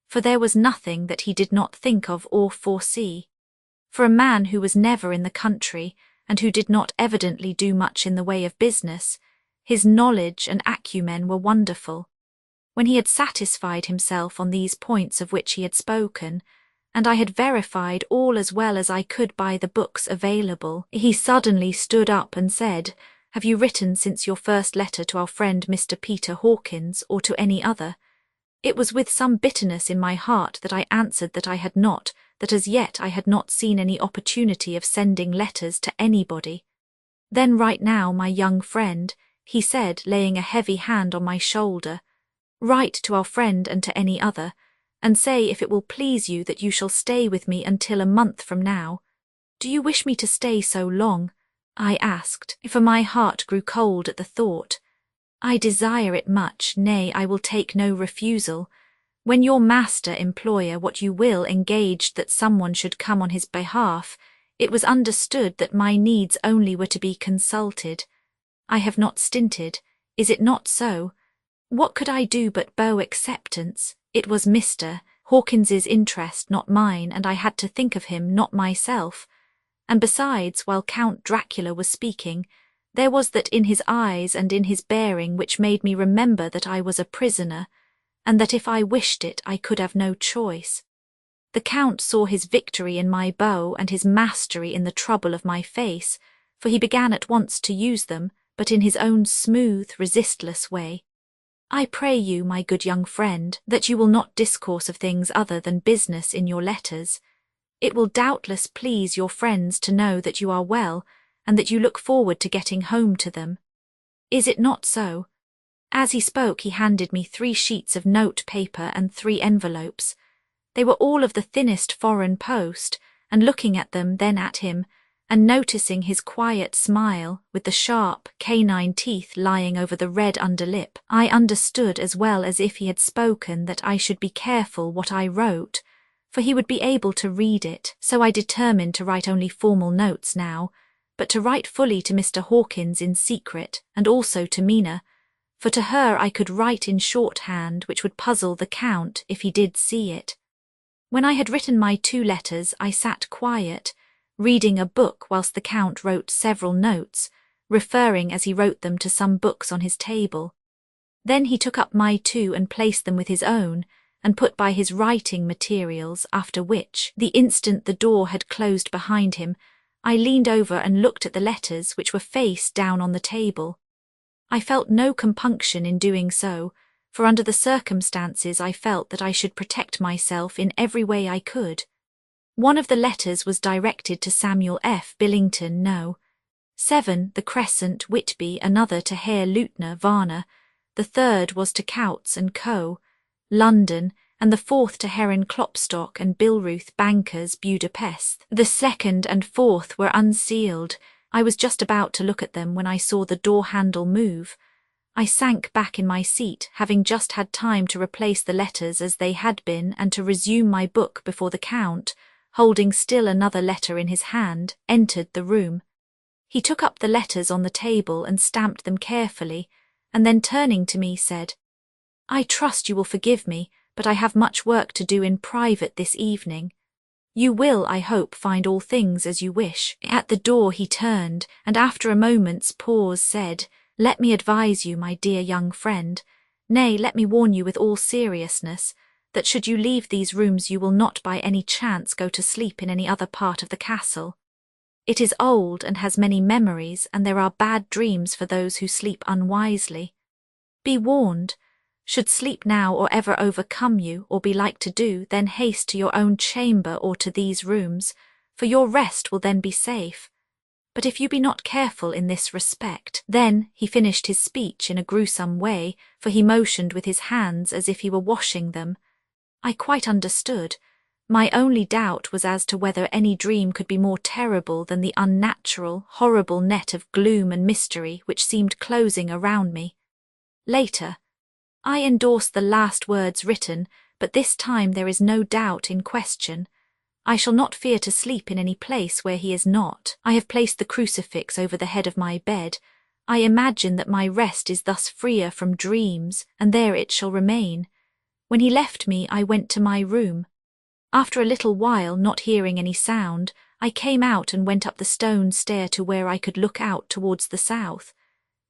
for there was nothing that he did not think of or foresee. For a man who was never in the country, and who did not evidently do much in the way of business, his knowledge and acumen were wonderful. When he had satisfied himself on these points of which he had spoken, and I had verified all as well as I could by the books available, he suddenly stood up and said, "Have you written since your first letter to our friend Mr. Peter Hawkins, or to any other?" It was with some bitterness in my heart that I answered that I had not, that as yet I had not seen any opportunity of sending letters to anybody. "Then write now, my young friend," he said, laying a heavy hand on my shoulder. "Write to our friend and to any other, and say if it will please you that you shall stay with me until a month from now." "Do you wish me to stay so long?" I asked, for my heart grew cold at the thought. "I desire it much, nay, I will take no refusal. When your master employer, what you will, engaged that someone should come on his behalf, it was understood that my needs only were to be consulted. I have not stinted, is it not so? What could I do but bow acceptance? It was Mr. Hawkins's interest, not mine, and I had to think of him, not myself. And besides, while Count Dracula was speaking, there was that in his eyes and in his bearing which made me remember that I was a prisoner, and that if I wished it I could have no choice. The Count saw his victory in my bow and his mastery in the trouble of my face, for he began at once to use them, but in his own smooth, resistless way. "I pray you, my good young friend, that you will not discourse of things other than business in your letters. It will doubtless please your friends to know that you are well, and that you look forward to getting home to them. Is it not so?" As he spoke he handed me 3 sheets of note paper and 3 envelopes. They were all of the thinnest foreign post, and looking at them, then at him, and noticing his quiet smile, with the sharp, canine teeth lying over the red underlip, I understood as well as if he had spoken that I should be careful what I wrote, for he would be able to read it, so I determined to write only formal notes now, but to write fully to Mr. Hawkins in secret, and also to Mina, for to her I could write in shorthand which would puzzle the Count if he did see it. When I had written my 2 letters, I sat quiet, reading a book whilst the Count wrote several notes, referring as he wrote them to some books on his table. Then he took up my 2 and placed them with his own, and put by his writing materials, after which, the instant the door had closed behind him, I leaned over and looked at the letters which were face down on the table. I felt no compunction in doing so, for under the circumstances I felt that I should protect myself in every way I could. One of the letters was directed to Samuel F. Billington, No. 7, The Crescent, Whitby, another to Herr Leutner, Varna, the third was to Coutts and Co., London, and the fourth to Heron Klopstock and Billruth Bankers, Budapest. The second and fourth were unsealed. I was just about to look at them when I saw the door handle move. I sank back in my seat, having just had time to replace the letters as they had been and to resume my book before the Count, holding still another letter in his hand, entered the room. He took up the letters on the table and stamped them carefully, and then turning to me said, "I trust you will forgive me, but I have much work to do in private this evening." You will, I hope, find all things as you wish." At the door he turned, and after a moment's pause said, "Let me advise you, my dear young friend, nay, let me warn you with all seriousness, that should you leave these rooms you will not by any chance go to sleep in any other part of the castle. It is old and has many memories, and there are bad dreams for those who sleep unwisely. Be warned. Should sleep now or ever overcome you, or be like to do, then haste to your own chamber or to these rooms, for your rest will then be safe. But if you be not careful in this respect, then," he finished his speech in a gruesome way, for he motioned with his hands as if he were washing them. I quite understood. My only doubt was as to whether any dream could be more terrible than the unnatural, horrible net of gloom and mystery which seemed closing around me. Later, I endorsed the last words written, but this time there is no doubt in question. I shall not fear to sleep in any place where he is not. I have placed the crucifix over the head of my bed. I imagine that my rest is thus freer from dreams, and there it shall remain. When he left me, I went to my room. After a little while, not hearing any sound, I came out and went up the stone stair to where I could look out towards the south.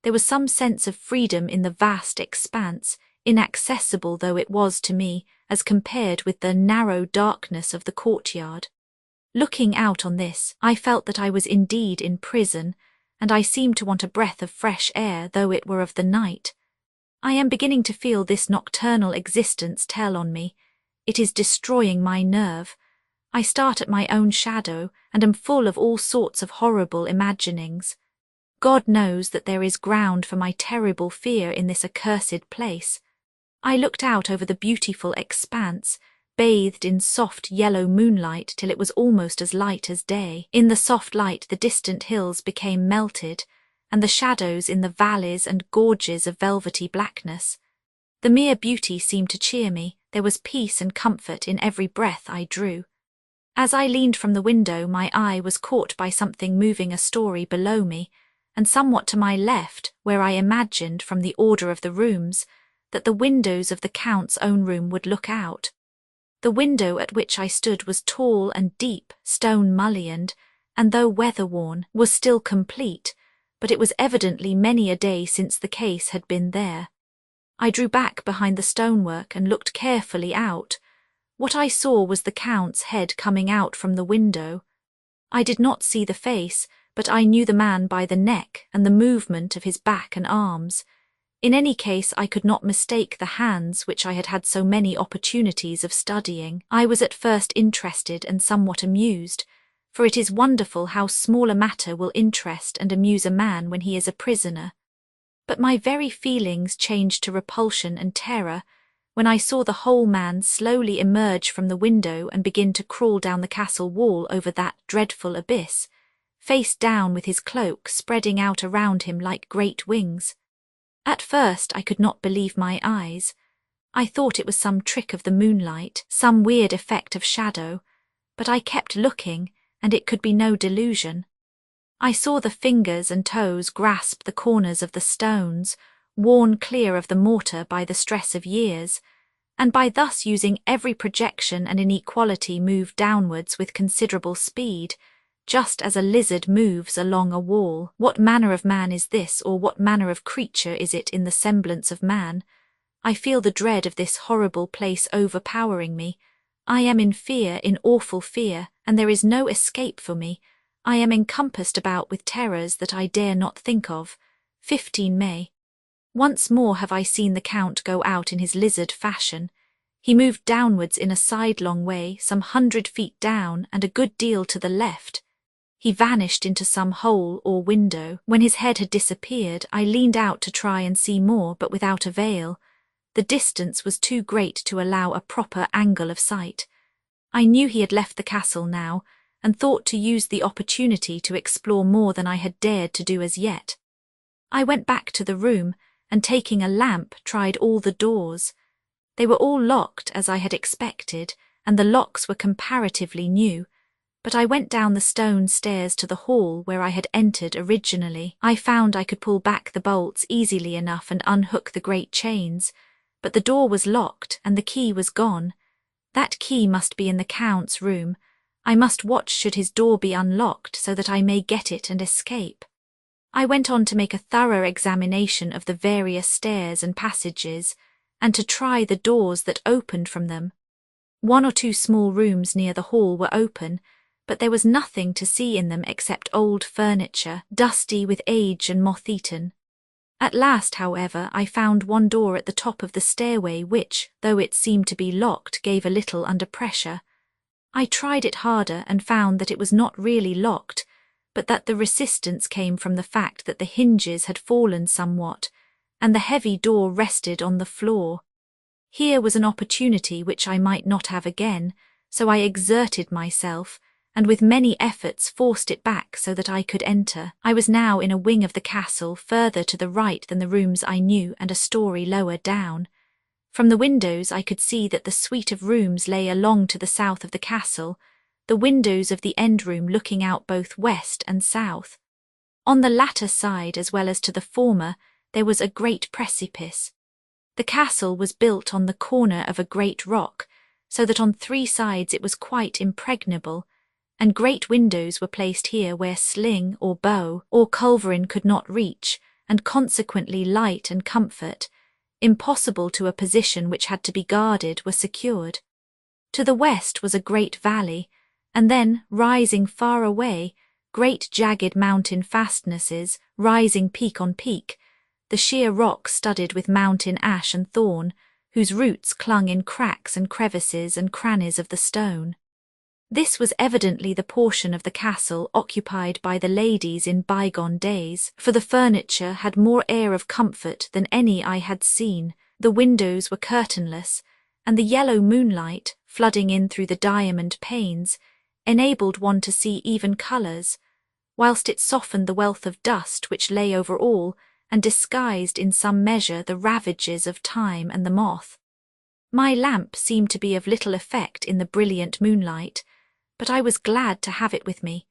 There was some sense of freedom in the vast expanse, inaccessible though it was to me, as compared with the narrow darkness of the courtyard. Looking out on this, I felt that I was indeed in prison, and I seemed to want a breath of fresh air, though it were of the night. I am beginning to feel this nocturnal existence tell on me. It is destroying my nerve. I start at my own shadow, and am full of all sorts of horrible imaginings. God knows that there is ground for my terrible fear in this accursed place. I looked out over the beautiful expanse, bathed in soft yellow moonlight till it was almost as light as day. In the soft light the distant hills became melted, and the shadows in the valleys and gorges of velvety blackness. The mere beauty seemed to cheer me. There was peace and comfort in every breath I drew. As I leaned from the window, my eye was caught by something moving a story below me, and somewhat to my left, where I imagined, from the order of the rooms, that the windows of the Count's own room would look out. The window at which I stood was tall and deep, stone-mullioned, and though weather-worn, was still complete, but it was evidently many a day since the case had been there. I drew back behind the stonework and looked carefully out. What I saw was the Count's head coming out from the window. I did not see the face, but I knew the man by the neck and the movement of his back and arms. In any case, I could not mistake the hands which I had had so many opportunities of studying. I was at first interested and somewhat amused, for it is wonderful how small a matter will interest and amuse a man when he is a prisoner. But my very feelings changed to repulsion and terror when I saw the whole man slowly emerge from the window and begin to crawl down the castle wall over that dreadful abyss, face down with his cloak spreading out around him like great wings. At first I could not believe my eyes. I thought it was some trick of the moonlight, some weird effect of shadow, but I kept looking, and it could be no delusion. I saw the fingers and toes grasp the corners of the stones, worn clear of the mortar by the stress of years, and by thus using every projection and inequality move downwards with considerable speed, just as a lizard moves along a wall. What manner of man is this, or what manner of creature is it in the semblance of man? I feel the dread of this horrible place overpowering me. I am in fear, in awful fear, and there is no escape for me. I am encompassed about with terrors that I dare not think of. 15 May. Once more have I seen the Count go out in his lizard fashion. He moved downwards in a sidelong way, some 100 feet down and a good deal to the left. He vanished into some hole or window. When his head had disappeared, I leaned out to try and see more, but without avail. The distance was too great to allow a proper angle of sight. I knew he had left the castle now, and thought to use the opportunity to explore more than I had dared to do as yet. I went back to the room, and taking a lamp, tried all the doors. They were all locked, as I had expected, and the locks were comparatively new, but I went down the stone stairs to the hall where I had entered originally. I found I could pull back the bolts easily enough and unhook the great chains, but the door was locked and the key was gone. That key must be in the Count's room. I must watch should his door be unlocked so that I may get it and escape. I went on to make a thorough examination of the various stairs and passages, and to try the doors that opened from them. 1 or 2 small rooms near the hall were open, but there was nothing to see in them except old furniture, dusty with age and moth-eaten. At last, however, I found one door at the top of the stairway which, though it seemed to be locked, gave a little under pressure. I tried it harder and found that it was not really locked, but that the resistance came from the fact that the hinges had fallen somewhat, and the heavy door rested on the floor. Here was an opportunity which I might not have again, so I exerted myself, and with many efforts forced it back so that I could enter. I was now in a wing of the castle further to the right than the rooms I knew and a story lower down. From the windows I could see that the suite of rooms lay along to the south of the castle, the windows of the end room looking out both west and south. On the latter side as well as to the former there was a great precipice. The castle was built on the corner of a great rock, so that on 3 sides it was quite impregnable, and great windows were placed here where sling or bow or culverin could not reach, and consequently light and comfort, impossible to a position which had to be guarded, were secured. To the west was a great valley, and then, rising far away, great jagged mountain fastnesses, rising peak on peak, the sheer rock studded with mountain ash and thorn, whose roots clung in cracks and crevices and crannies of the stone. This was evidently the portion of the castle occupied by the ladies in bygone days, for the furniture had more air of comfort than any I had seen, the windows were curtainless, and the yellow moonlight, flooding in through the diamond panes, enabled one to see even colours, whilst it softened the wealth of dust which lay over all and disguised in some measure the ravages of time and the moth. My lamp seemed to be of little effect in the brilliant moonlight, but I was glad to have it with me,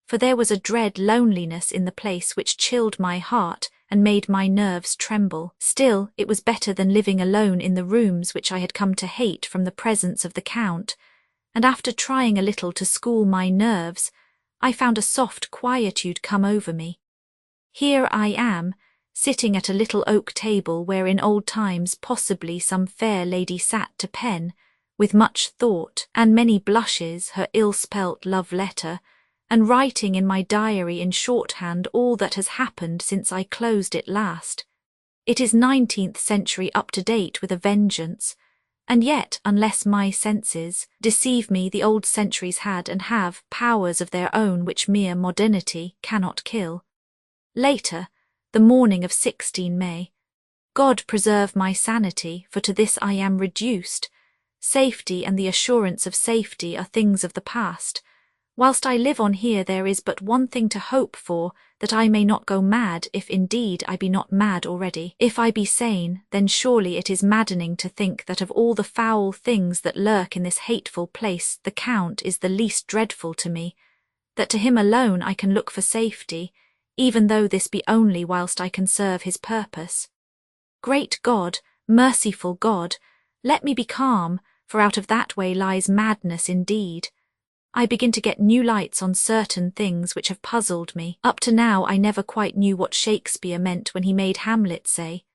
for there was a dread loneliness in the place which chilled my heart and made my nerves tremble. Still, it was better than living alone in the rooms which I had come to hate from the presence of the Count, and after trying a little to school my nerves, I found a soft quietude come over me. Here I am, sitting at a little oak table where in old times possibly some fair lady sat to pen, with much thought and many blushes, her ill-spelt love letter, and writing in my diary in shorthand all that has happened since I closed it last. It is 19th century up to date with a vengeance, and yet, unless my senses deceive me, the old centuries had and have powers of their own which mere modernity cannot kill. Later, the morning of 16 May. God preserve my sanity, for to this I am reduced. Safety and the assurance of safety are things of the past. Whilst I live on here there is but one thing to hope for, that I may not go mad, if indeed I be not mad already. If I be sane, then surely it is maddening to think that of all the foul things that lurk in this hateful place the Count is the least dreadful to me, that to him alone I can look for safety, even though this be only whilst I can serve his purpose. Great God, merciful God, let me be calm, for out of that way lies madness indeed. I begin to get new lights on certain things which have puzzled me. Up to now I never quite knew what Shakespeare meant when he made Hamlet say,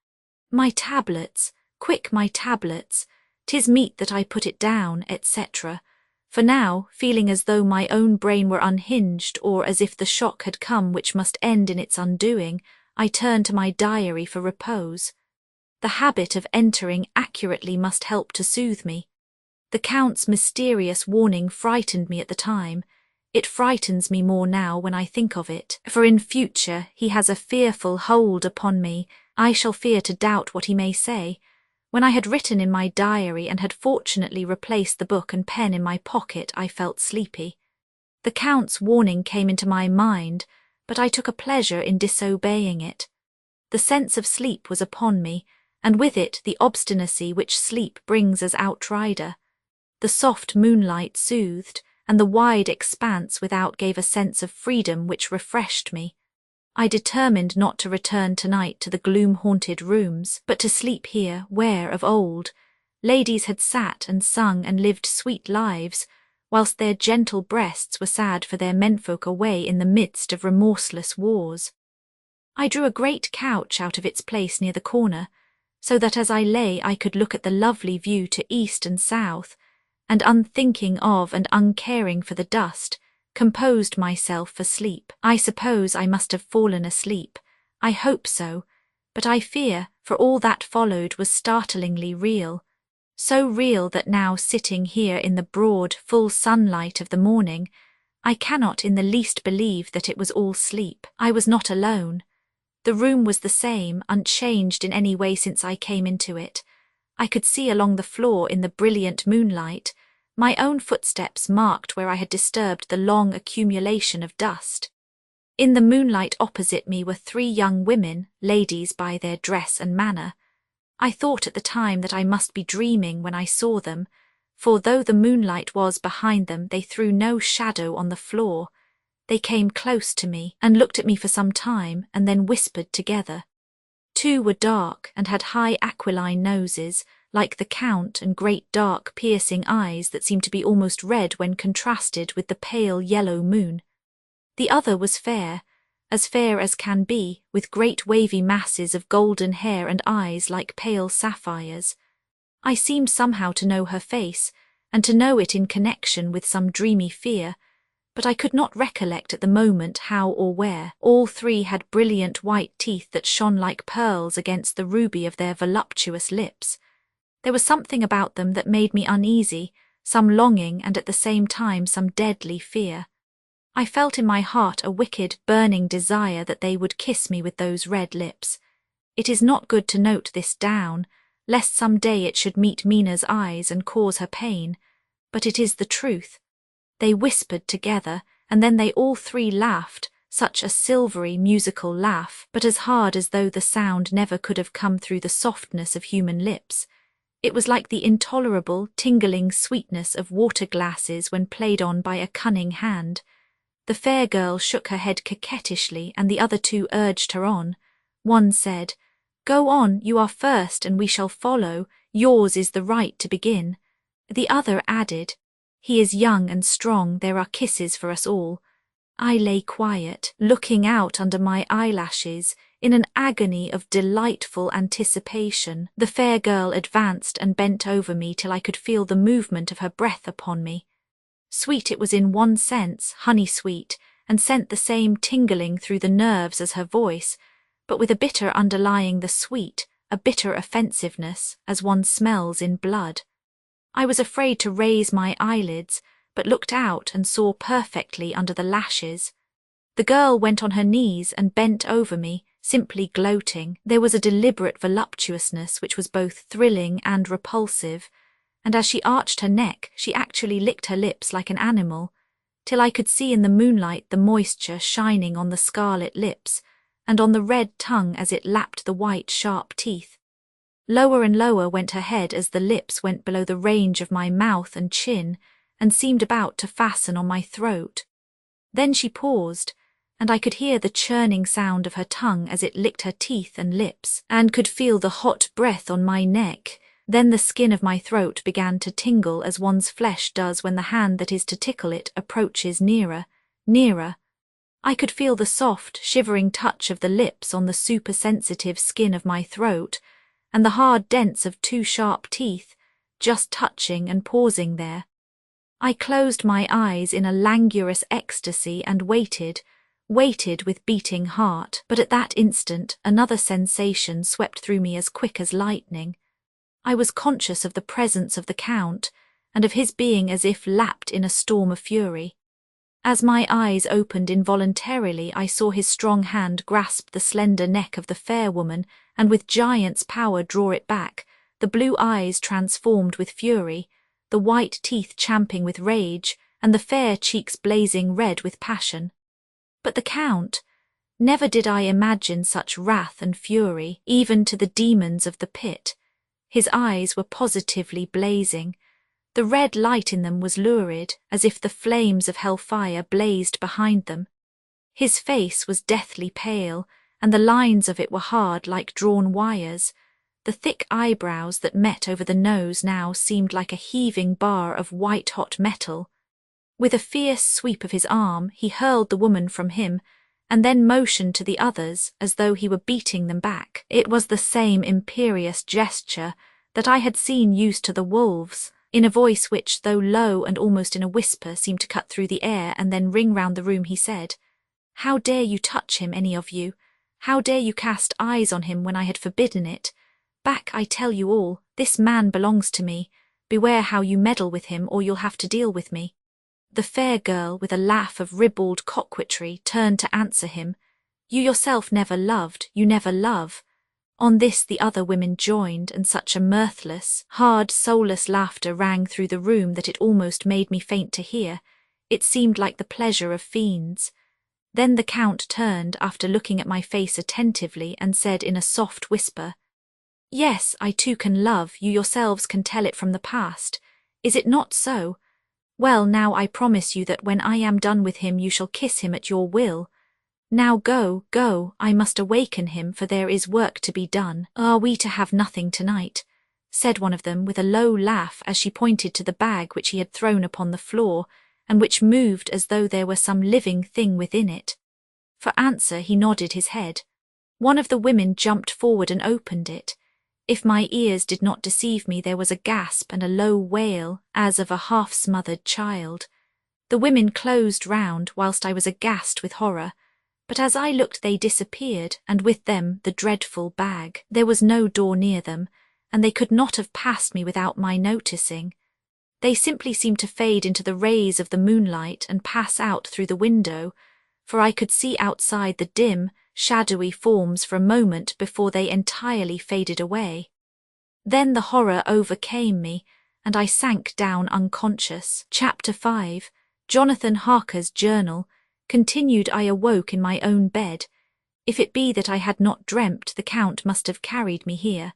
"My tablets, quick my tablets, 'tis meet that I put it down," etc. For now, feeling as though my own brain were unhinged, or as if the shock had come which must end in its undoing, I turn to my diary for repose. The habit of entering accurately must help to soothe me. The Count's mysterious warning frightened me at the time. It frightens me more now when I think of it, for in future he has a fearful hold upon me. I shall fear to doubt what he may say. When I had written in my diary and had fortunately replaced the book and pen in my pocket, I felt sleepy. The Count's warning came into my mind, but I took a pleasure in disobeying it. The sense of sleep was upon me, and with it the obstinacy which sleep brings as outrider. The soft moonlight soothed, and the wide expanse without gave a sense of freedom which refreshed me. I determined not to return tonight to the gloom-haunted rooms, but to sleep here where, of old, ladies had sat and sung and lived sweet lives, whilst their gentle breasts were sad for their menfolk away in the midst of remorseless wars. I drew a great couch out of its place near the corner, so that as I lay I could look at the lovely view to east and south, and unthinking of and uncaring for the dust, composed myself for sleep. I suppose I must have fallen asleep. I hope so, but I fear, for all that followed was startlingly real, so real that now sitting here in the broad, full sunlight of the morning, I cannot in the least believe that it was all sleep. I was not alone. The room was the same, unchanged in any way since I came into it. I could see along the floor in the brilliant moonlight, my own footsteps marked where I had disturbed the long accumulation of dust. In the moonlight opposite me were 3 young women, ladies by their dress and manner. I thought at the time that I must be dreaming when I saw them, for though the moonlight was behind them, they threw no shadow on the floor. They came close to me and looked at me for some time and then whispered together. 2 were dark and had high aquiline noses, like the Count, and great dark piercing eyes that seemed to be almost red when contrasted with the pale yellow moon. The other was fair as can be, with great wavy masses of golden hair and eyes like pale sapphires. I seemed somehow to know her face, and to know it in connection with some dreamy fear, but I could not recollect at the moment how or where. All 3 had brilliant white teeth that shone like pearls against the ruby of their voluptuous lips. There was something about them that made me uneasy, some longing and at the same time some deadly fear. I felt in my heart a wicked, burning desire that they would kiss me with those red lips. It is not good to note this down, lest some day it should meet Mina's eyes and cause her pain, but it is the truth. They whispered together, and then they all 3 laughed, such a silvery, musical laugh, but as hard as though the sound never could have come through the softness of human lips. It was like the intolerable, tingling sweetness of water glasses when played on by a cunning hand. The fair girl shook her head coquettishly, and the other 2 urged her on. One said, "Go on, you are first and we shall follow, yours is the right to begin." The other added, "He is young and strong, there are kisses for us all." I lay quiet, looking out under my eyelashes, in an agony of delightful anticipation. The fair girl advanced and bent over me till I could feel the movement of her breath upon me. Sweet it was in one sense, honey-sweet, and sent the same tingling through the nerves as her voice, but with a bitter underlying the sweet, a bitter offensiveness, as one smells in blood. I was afraid to raise my eyelids, but looked out and saw perfectly under the lashes. The girl went on her knees and bent over me, simply gloating. There was a deliberate voluptuousness which was both thrilling and repulsive, and as she arched her neck, she actually licked her lips like an animal, till I could see in the moonlight the moisture shining on the scarlet lips, and on the red tongue as it lapped the white, sharp teeth. Lower and lower went her head as the lips went below the range of my mouth and chin, and seemed about to fasten on my throat. Then she paused, and I could hear the churning sound of her tongue as it licked her teeth and lips, and could feel the hot breath on my neck. Then the skin of my throat began to tingle as one's flesh does when the hand that is to tickle it approaches nearer, nearer. I could feel the soft, shivering touch of the lips on the supersensitive skin of my throat, and the hard dents of 2 sharp teeth, just touching and pausing there. I closed my eyes in a languorous ecstasy and waited with beating heart, but at that instant another sensation swept through me as quick as lightning. I was conscious of the presence of the Count, and of his being as if lapped in a storm of fury. As my eyes opened involuntarily, I saw his strong hand grasp the slender neck of the fair woman, and with giant's power draw it back, the blue eyes transformed with fury, the white teeth champing with rage, and the fair cheeks blazing red with passion. But the Count, never did I imagine such wrath and fury, even to the demons of the pit. His eyes were positively blazing. The red light in them was lurid, as if the flames of hellfire blazed behind them. His face was deathly pale, and the lines of it were hard like drawn wires. The thick eyebrows that met over the nose now seemed like a heaving bar of white-hot metal. With a fierce sweep of his arm, he hurled the woman from him, and then motioned to the others as though he were beating them back. It was the same imperious gesture that I had seen used to the wolves. In a voice which, though low and almost in a whisper, seemed to cut through the air and then ring round the room, he said, "How dare you touch him, any of you? How dare you cast eyes on him when I had forbidden it? Back, I tell you all, this man belongs to me. Beware how you meddle with him, or you'll have to deal with me." The fair girl, with a laugh of ribald coquetry, turned to answer him, "You yourself never loved, you never love." On this the other women joined, and such a mirthless, hard, soulless laughter rang through the room that it almost made me faint to hear. It seemed like the pleasure of fiends. Then the Count turned, after looking at my face attentively, and said in a soft whisper, "Yes, I too can love, you yourselves can tell it from the past. Is it not so? Well, now I promise you that when I am done with him you shall kiss him at your will. Now go, go, I must awaken him, for there is work to be done." "Are we to have nothing tonight?" said one of them with a low laugh as she pointed to the bag which he had thrown upon the floor, and which moved as though there were some living thing within it. For answer he nodded his head. One of the women jumped forward and opened it. If my ears did not deceive me, there was a gasp and a low wail, as of a half-smothered child. The women closed round, whilst I was aghast with horror. But as I looked they disappeared, and with them the dreadful bag. There was no door near them, and they could not have passed me without my noticing. They simply seemed to fade into the rays of the moonlight and pass out through the window, for I could see outside the dim, shadowy forms for a moment before they entirely faded away. Then the horror overcame me, and I sank down unconscious. Chapter 5. Jonathan Harker's Journal. Continued. I awoke in my own bed. If it be that I had not dreamt, the Count must have carried me here.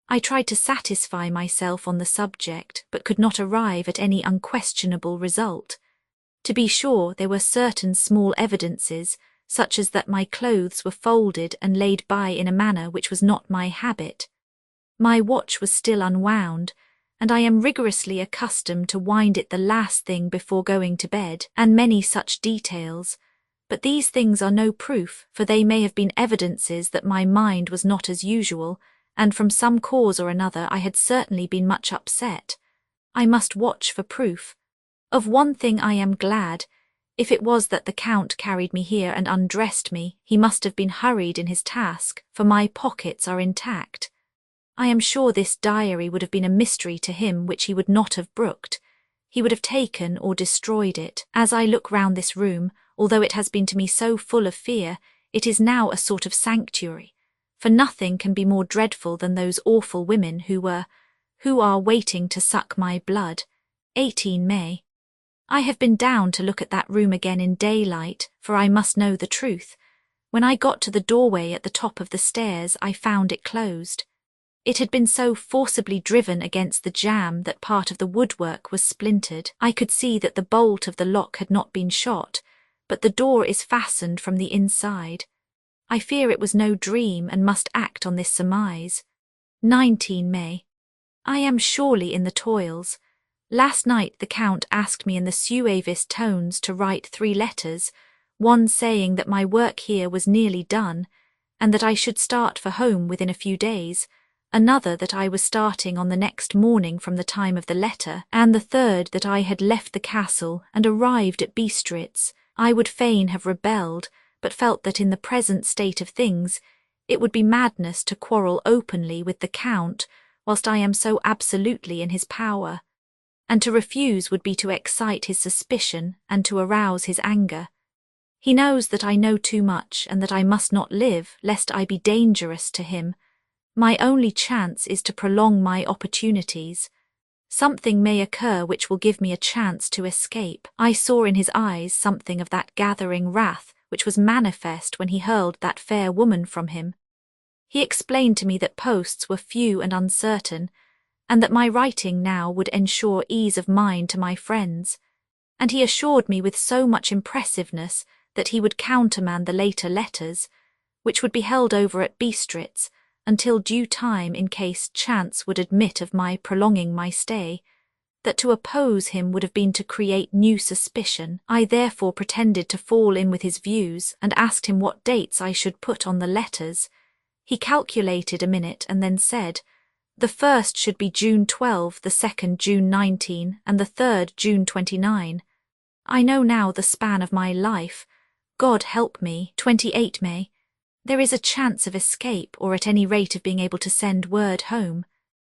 I tried to satisfy myself on the subject, but could not arrive at any unquestionable result. To be sure, there were certain small evidences, such as that my clothes were folded and laid by in a manner which was not my habit. My watch was still unwound, and I am rigorously accustomed to wind it the last thing before going to bed, and many such details. But these things are no proof, for they may have been evidences that my mind was not as usual, and from some cause or another I had certainly been much upset. I must watch for proof. Of one thing I am glad. If it was that the Count carried me here and undressed me, he must have been hurried in his task, for my pockets are intact. I am sure this diary would have been a mystery to him which he would not have brooked. He would have taken or destroyed it. As I look round this room, although it has been to me so full of fear, it is now a sort of sanctuary, for nothing can be more dreadful than those awful women who are waiting to suck my blood. 18 May. I have been down to look at that room again in daylight, for I must know the truth. When I got to the doorway at the top of the stairs, I found it closed. It had been so forcibly driven against the jamb that part of the woodwork was splintered. I could see that the bolt of the lock had not been shot, but the door is fastened from the inside. I fear it was no dream and must act on this surmise. 19 May. I am surely in the toils. Last night the Count asked me in the suavest tones to write 3 letters, one saying that my work here was nearly done, and that I should start for home within a few days, another that I was starting on the next morning from the time of the letter, and the third that I had left the castle and arrived at Bistritz. I would fain have rebelled, but felt that in the present state of things it would be madness to quarrel openly with the Count whilst I am so absolutely in his power, and to refuse would be to excite his suspicion and to arouse his anger. He knows that I know too much and that I must not live, lest I be dangerous to him. My only chance is to prolong my opportunities. Something may occur which will give me a chance to escape. I saw in his eyes something of that gathering wrath which was manifest when he hurled that fair woman from him. He explained to me that posts were few and uncertain, and that my writing now would ensure ease of mind to my friends, and he assured me with so much impressiveness that he would countermand the later letters, which would be held over at Bistritz until due time in case chance would admit of my prolonging my stay. that to oppose him would have been to create new suspicion. I therefore pretended to fall in with his views and asked him what dates I should put on the letters. He calculated a minute and then said, "The first should be June 12, the second June 19, and the third June 29. I know now the span of my life. God help me, 28 May. There is a chance of escape, or at any rate of being able to send word home.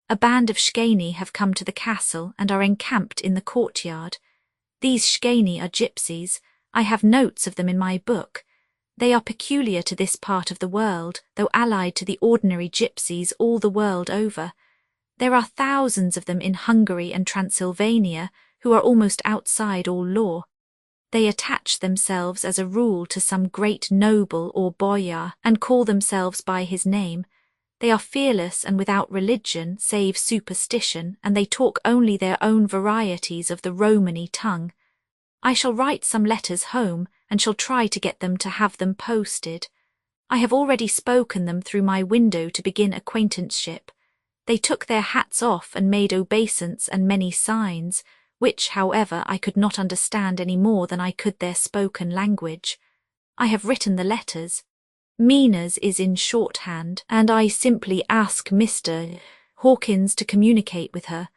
A band of Shkeni have come to the castle and are encamped in the courtyard. These Shkeni are gypsies. I have notes of them in my book. They are peculiar to this part of the world, though allied to the ordinary gypsies all the world over. There are thousands of them in Hungary and Transylvania who are almost outside all law. They attach themselves as a rule to some great noble or boyar and call themselves by his name. They are fearless and without religion save superstition, and they talk only their own varieties of the Romany tongue. I shall write some letters home and shall try to get them to have them posted. I have already spoken them through my window to begin acquaintanceship. They took their hats off and made obeisance and many signs, which, however, I could not understand any more than I could their spoken language. I have written the letters. Mina's is in shorthand, and I simply ask Mr. Hawkins to communicate with her.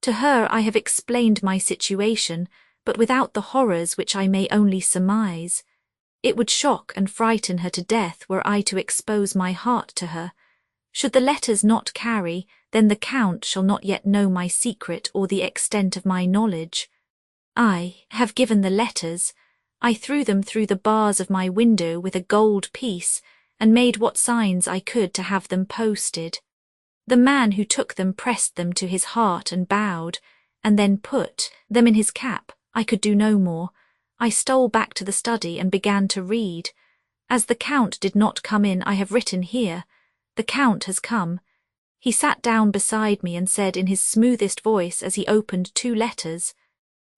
To her I have explained my situation, but without the horrors which I may only surmise. It would shock and frighten her to death were I to expose my heart to her. Should the letters not carry, then the Count shall not yet know my secret or the extent of my knowledge. I have given the letters. I threw them through the bars of my window with a gold piece, and made what signs I could to have them posted. The man who took them pressed them to his heart and bowed, and then put them in his cap. I could do no more. I stole back to the study and began to read. As the Count did not come in, I have written here, "The Count has come." He sat down beside me and said in his smoothest voice as he opened 2 letters,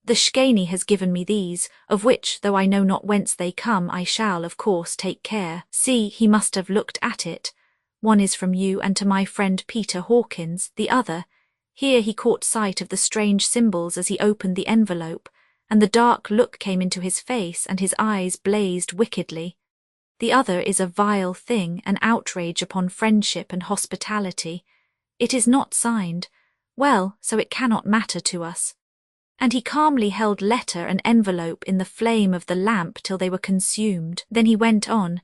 "The Shkeni has given me these, of which, though I know not whence they come, I shall, of course, take care. See, he must have looked at it. One is from you and to my friend Peter Hawkins, the other." Here he caught sight of the strange symbols as he opened the envelope, and the dark look came into his face and his eyes blazed wickedly. "The other is a vile thing, an outrage upon friendship and hospitality. It is not signed. Well, so it cannot matter to us." And he calmly held letter and envelope in the flame of the lamp till they were consumed. Then he went on,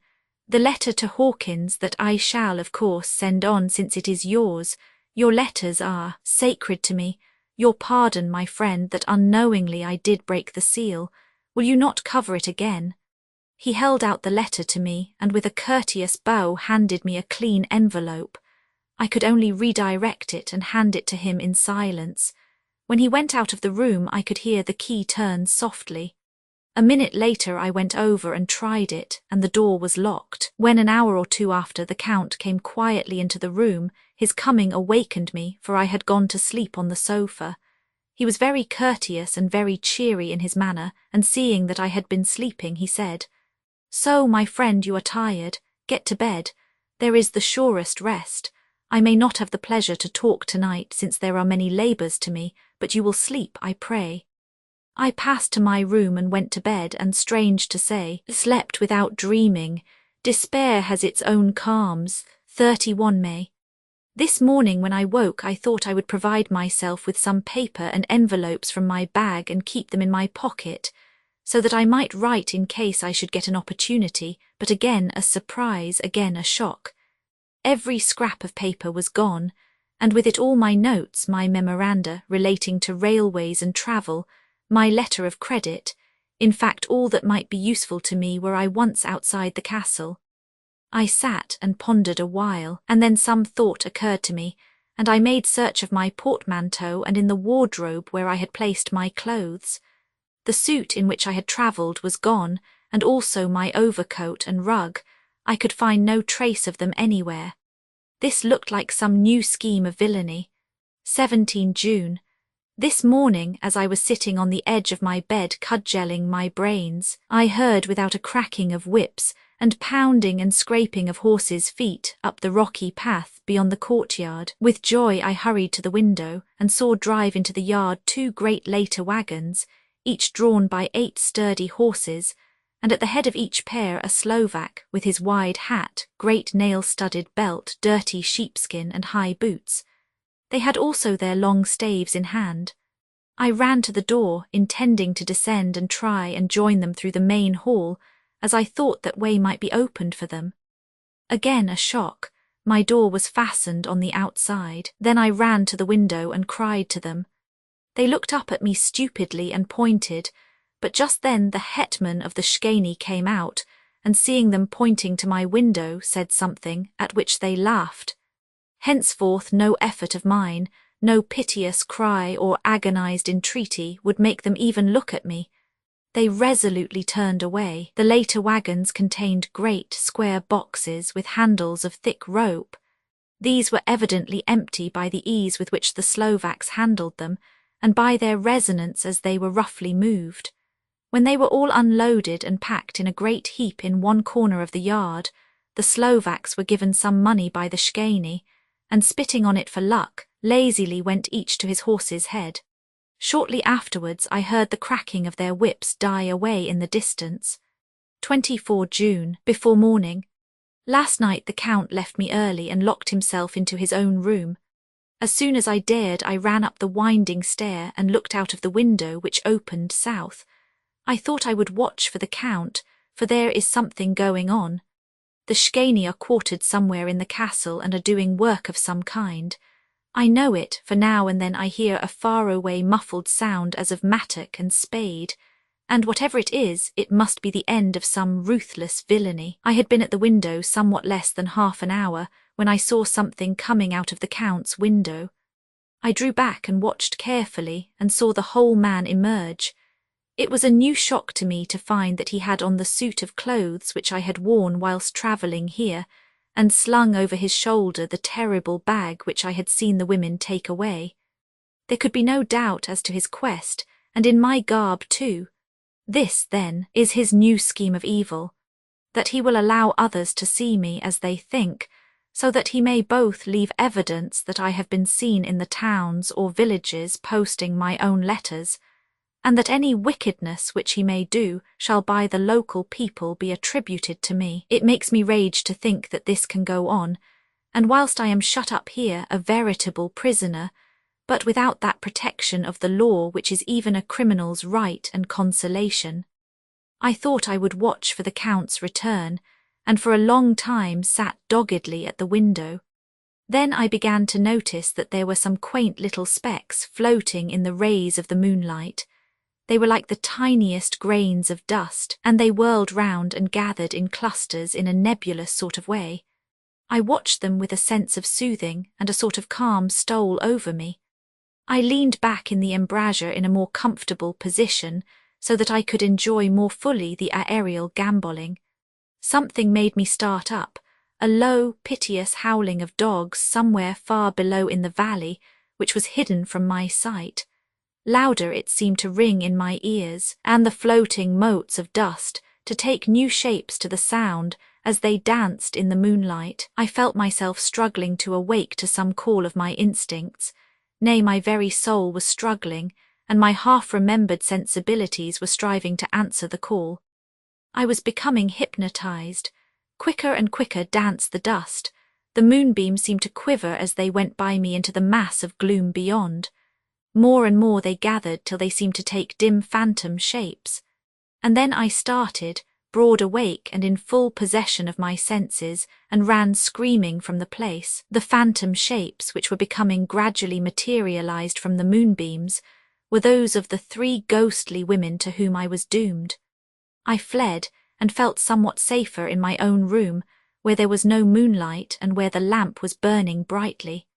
"The letter to Hawkins that I shall, of course, send on since it is yours. Your letters are sacred to me. Your pardon, my friend, that unknowingly I did break the seal. Will you not cover it again?" He held out the letter to me, and with a courteous bow handed me a clean envelope. I could only redirect it and hand it to him in silence. When he went out of the room, I could hear the key turn softly. A minute later I went over and tried it, and the door was locked. When an hour or 2 after the Count came quietly into the room, his coming awakened me, for I had gone to sleep on the sofa. He was very courteous and very cheery in his manner, and seeing that I had been sleeping, he said, "So, my friend, you are tired. Get to bed. There is the surest rest. I may not have the pleasure to talk tonight, since there are many labours to me, but you will sleep, I pray." I passed to my room and went to bed, and strange to say, slept without dreaming. Despair has its own calms. 31 May. This morning when I woke, I thought I would provide myself with some paper and envelopes from my bag and keep them in my pocket, so that I might write in case I should get an opportunity, but again a surprise, again a shock. Every scrap of paper was gone, and with it all my notes, my memoranda relating to railways and travel, my letter of credit, in fact all that might be useful to me were I once outside the castle. I sat and pondered a while, and then some thought occurred to me, and I made search of my portmanteau and in the wardrobe where I had placed my clothes. The suit in which I had travelled was gone, and also my overcoat and rug. I could find no trace of them anywhere. This looked like some new scheme of villainy. 17 June. This morning, as I was sitting on the edge of my bed cudgelling my brains, I heard without a cracking of whips and pounding and scraping of horses' feet up the rocky path beyond the courtyard. With joy I hurried to the window and saw drive into the yard 2 great later wagons, each drawn by 8 sturdy horses, and at the head of each pair a Slovak with his wide hat, great nail-studded belt, dirty sheepskin and high boots. They had also their long staves in hand. I ran to the door, intending to descend and try and join them through the main hall, as I thought that way might be opened for them. Again a shock. My door was fastened on the outside. Then I ran to the window and cried to them. They looked up at me stupidly and pointed, but just then the hetman of the Szgany came out, and seeing them pointing to my window, said something, at which they laughed. Henceforth no effort of mine, no piteous cry or agonized entreaty would make them even look at me. They resolutely turned away. The later wagons contained great square boxes with handles of thick rope. These were evidently empty by the ease with which the Slovaks handled them, and by their resonance as they were roughly moved. When they were all unloaded and packed in a great heap in one corner of the yard, the Slovaks were given some money by the Szgany, and spitting on it for luck, lazily went each to his horse's head. Shortly afterwards I heard the cracking of their whips die away in the distance. 24 June, before morning. Last night the Count left me early and locked himself into his own room. As soon as I dared I ran up the winding stair and looked out of the window which opened south. I thought I would watch for the Count, for there is something going on. The Szgany are quartered somewhere in the castle and are doing work of some kind. I know it, for now and then I hear a far-away muffled sound as of mattock and spade, and whatever it is, it must be the end of some ruthless villainy. I had been at the window somewhat less than half an hour when I saw something coming out of the Count's window. I drew back and watched carefully and saw the whole man emerge. It was a new shock to me to find that he had on the suit of clothes which I had worn whilst travelling here, and slung over his shoulder the terrible bag which I had seen the women take away. There could be no doubt as to his quest, and in my garb too. This, then, is his new scheme of evil, that he will allow others to see me as they think, so that he may both leave evidence that I have been seen in the towns or villages posting my own letters, and that any wickedness which he may do shall by the local people be attributed to me. It makes me rage to think that this can go on, and whilst I am shut up here a veritable prisoner, but without that protection of the law which is even a criminal's right and consolation. I thought I would watch for the Count's return, and for a long time sat doggedly at the window. Then I began to notice that there were some quaint little specks floating in the rays of the moonlight. They were like the tiniest grains of dust, and they whirled round and gathered in clusters in a nebulous sort of way. I watched them with a sense of soothing, and a sort of calm stole over me. I leaned back in the embrasure in a more comfortable position, so that I could enjoy more fully the aerial gambolling. Something made me start up, a low, piteous howling of dogs somewhere far below in the valley, which was hidden from my sight. Louder it seemed to ring in my ears, and the floating motes of dust to take new shapes to the sound as they danced in the moonlight. I felt myself struggling to awake to some call of my instincts. Nay, my very soul was struggling, and my half-remembered sensibilities were striving to answer the call. I was becoming hypnotized. Quicker and quicker danced the dust. The moonbeams seemed to quiver as they went by me into the mass of gloom beyond. More and more they gathered till they seemed to take dim phantom shapes. And then I started, broad awake and in full possession of my senses, and ran screaming from the place. The phantom shapes, which were becoming gradually materialized from the moonbeams, were those of the 3 ghostly women to whom I was doomed. I fled, and felt somewhat safer in my own room, where there was no moonlight and where the lamp was burning brightly.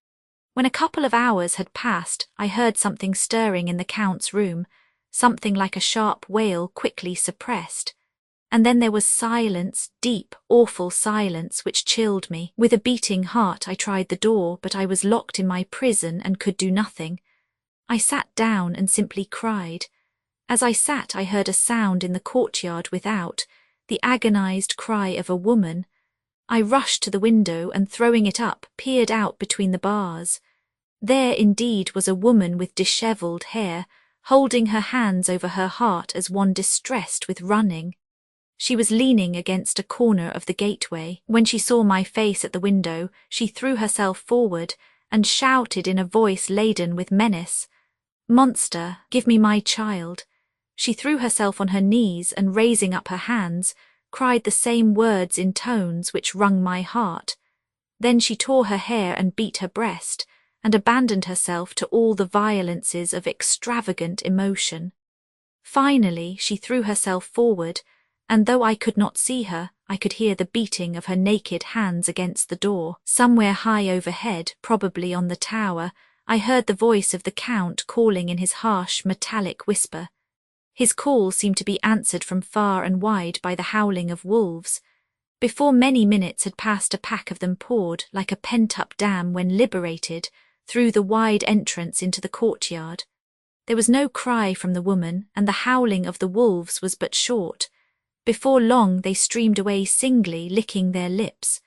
When a couple of hours had passed, I heard something stirring in the Count's room, something like a sharp wail quickly suppressed. And then there was silence, deep, awful silence, which chilled me. With a beating heart I tried the door, but I was locked in my prison and could do nothing. I sat down and simply cried. As I sat I heard a sound in the courtyard without, the agonized cry of a woman. I rushed to the window and, throwing it up, peered out between the bars. There indeed was a woman with dishevelled hair, holding her hands over her heart as one distressed with running. She was leaning against a corner of the gateway. When she saw my face at the window, she threw herself forward and shouted in a voice laden with menace, "Monster, give me my child." She threw herself on her knees and, raising up her hands, cried the same words in tones which wrung my heart. Then she tore her hair and beat her breast, and abandoned herself to all the violences of extravagant emotion. Finally, she threw herself forward, and though I could not see her, I could hear the beating of her naked hands against the door. Somewhere high overhead, probably on the tower, I heard the voice of the Count calling in his harsh, metallic whisper. His call seemed to be answered from far and wide by the howling of wolves. Before many minutes had passed, a pack of them poured, like a pent-up dam when liberated, through the wide entrance into the courtyard. There was no cry from the woman, and the howling of the wolves was but short. Before long they streamed away singly, licking their lips.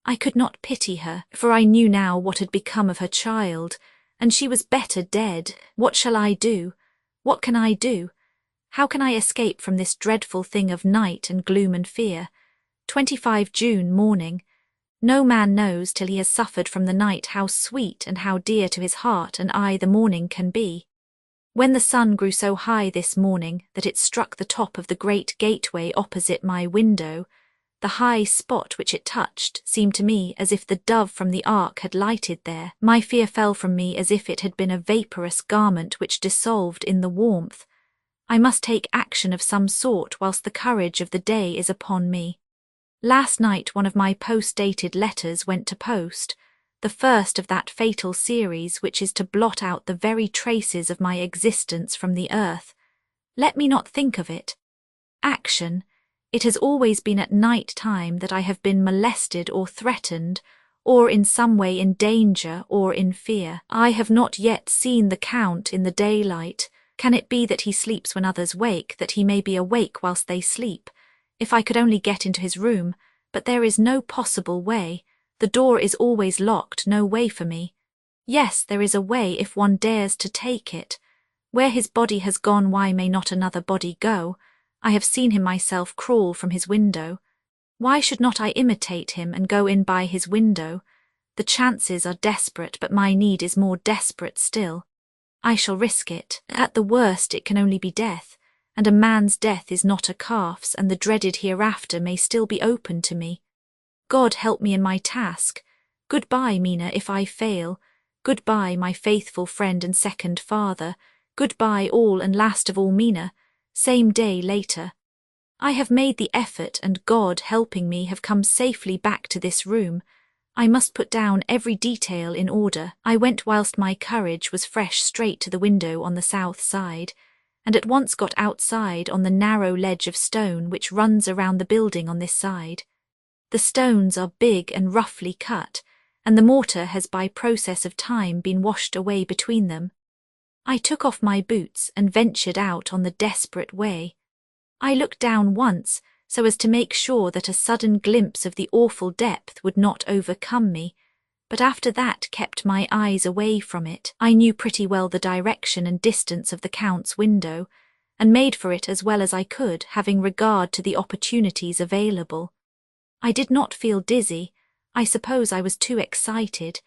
I could not pity her, for I knew now what had become of her child, and she was better dead. What shall I do? What can I do? How can I escape from this dreadful thing of night and gloom and fear? 25 June morning. No man knows till he has suffered from the night how sweet and how dear to his heart and eye the morning can be. When the sun grew so high this morning that it struck the top of the great gateway opposite my window, the high spot which it touched seemed to me as if the dove from the ark had lighted there. My fear fell from me as if it had been a vaporous garment which dissolved in the warmth. I must take action of some sort whilst the courage of the day is upon me. Last night one of my post-dated letters went to post, the first of that fatal series which is to blot out the very traces of my existence from the earth. Let me not think of it. Action. It has always been at night time that I have been molested or threatened, or in some way in danger or in fear. I have not yet seen the Count in the daylight. Can it be that he sleeps when others wake, that he may be awake whilst they sleep? If I could only get into his room, but there is no possible way. The door is always locked, no way for me. Yes, there is a way if one dares to take it. Where his body has gone, why may not another body go? I have seen him myself crawl from his window. Why should not I imitate him and go in by his window? The chances are desperate, but my need is more desperate still. I shall risk it. At the worst it can only be death, and a man's death is not a calf's, and the dreaded hereafter may still be open to me. God help me in my task. Goodbye, Mina, if I fail. Goodbye, my faithful friend and second father. Goodbye, all and last of all, Mina. Same day later. I have made the effort, and God helping me have come safely back to this room. I must put down every detail in order. I went whilst my courage was fresh straight to the window on the south side, and at once got outside on the narrow ledge of stone which runs around the building on this side. The stones are big and roughly cut, and the mortar has by process of time been washed away between them. I took off my boots and ventured out on the desperate way. I looked down once, so as to make sure that a sudden glimpse of the awful depth would not overcome me, but after that kept my eyes away from it. I knew pretty well the direction and distance of the Count's window, and made for it as well as I could, having regard to the opportunities available. I did not feel dizzy. I suppose I was too excited,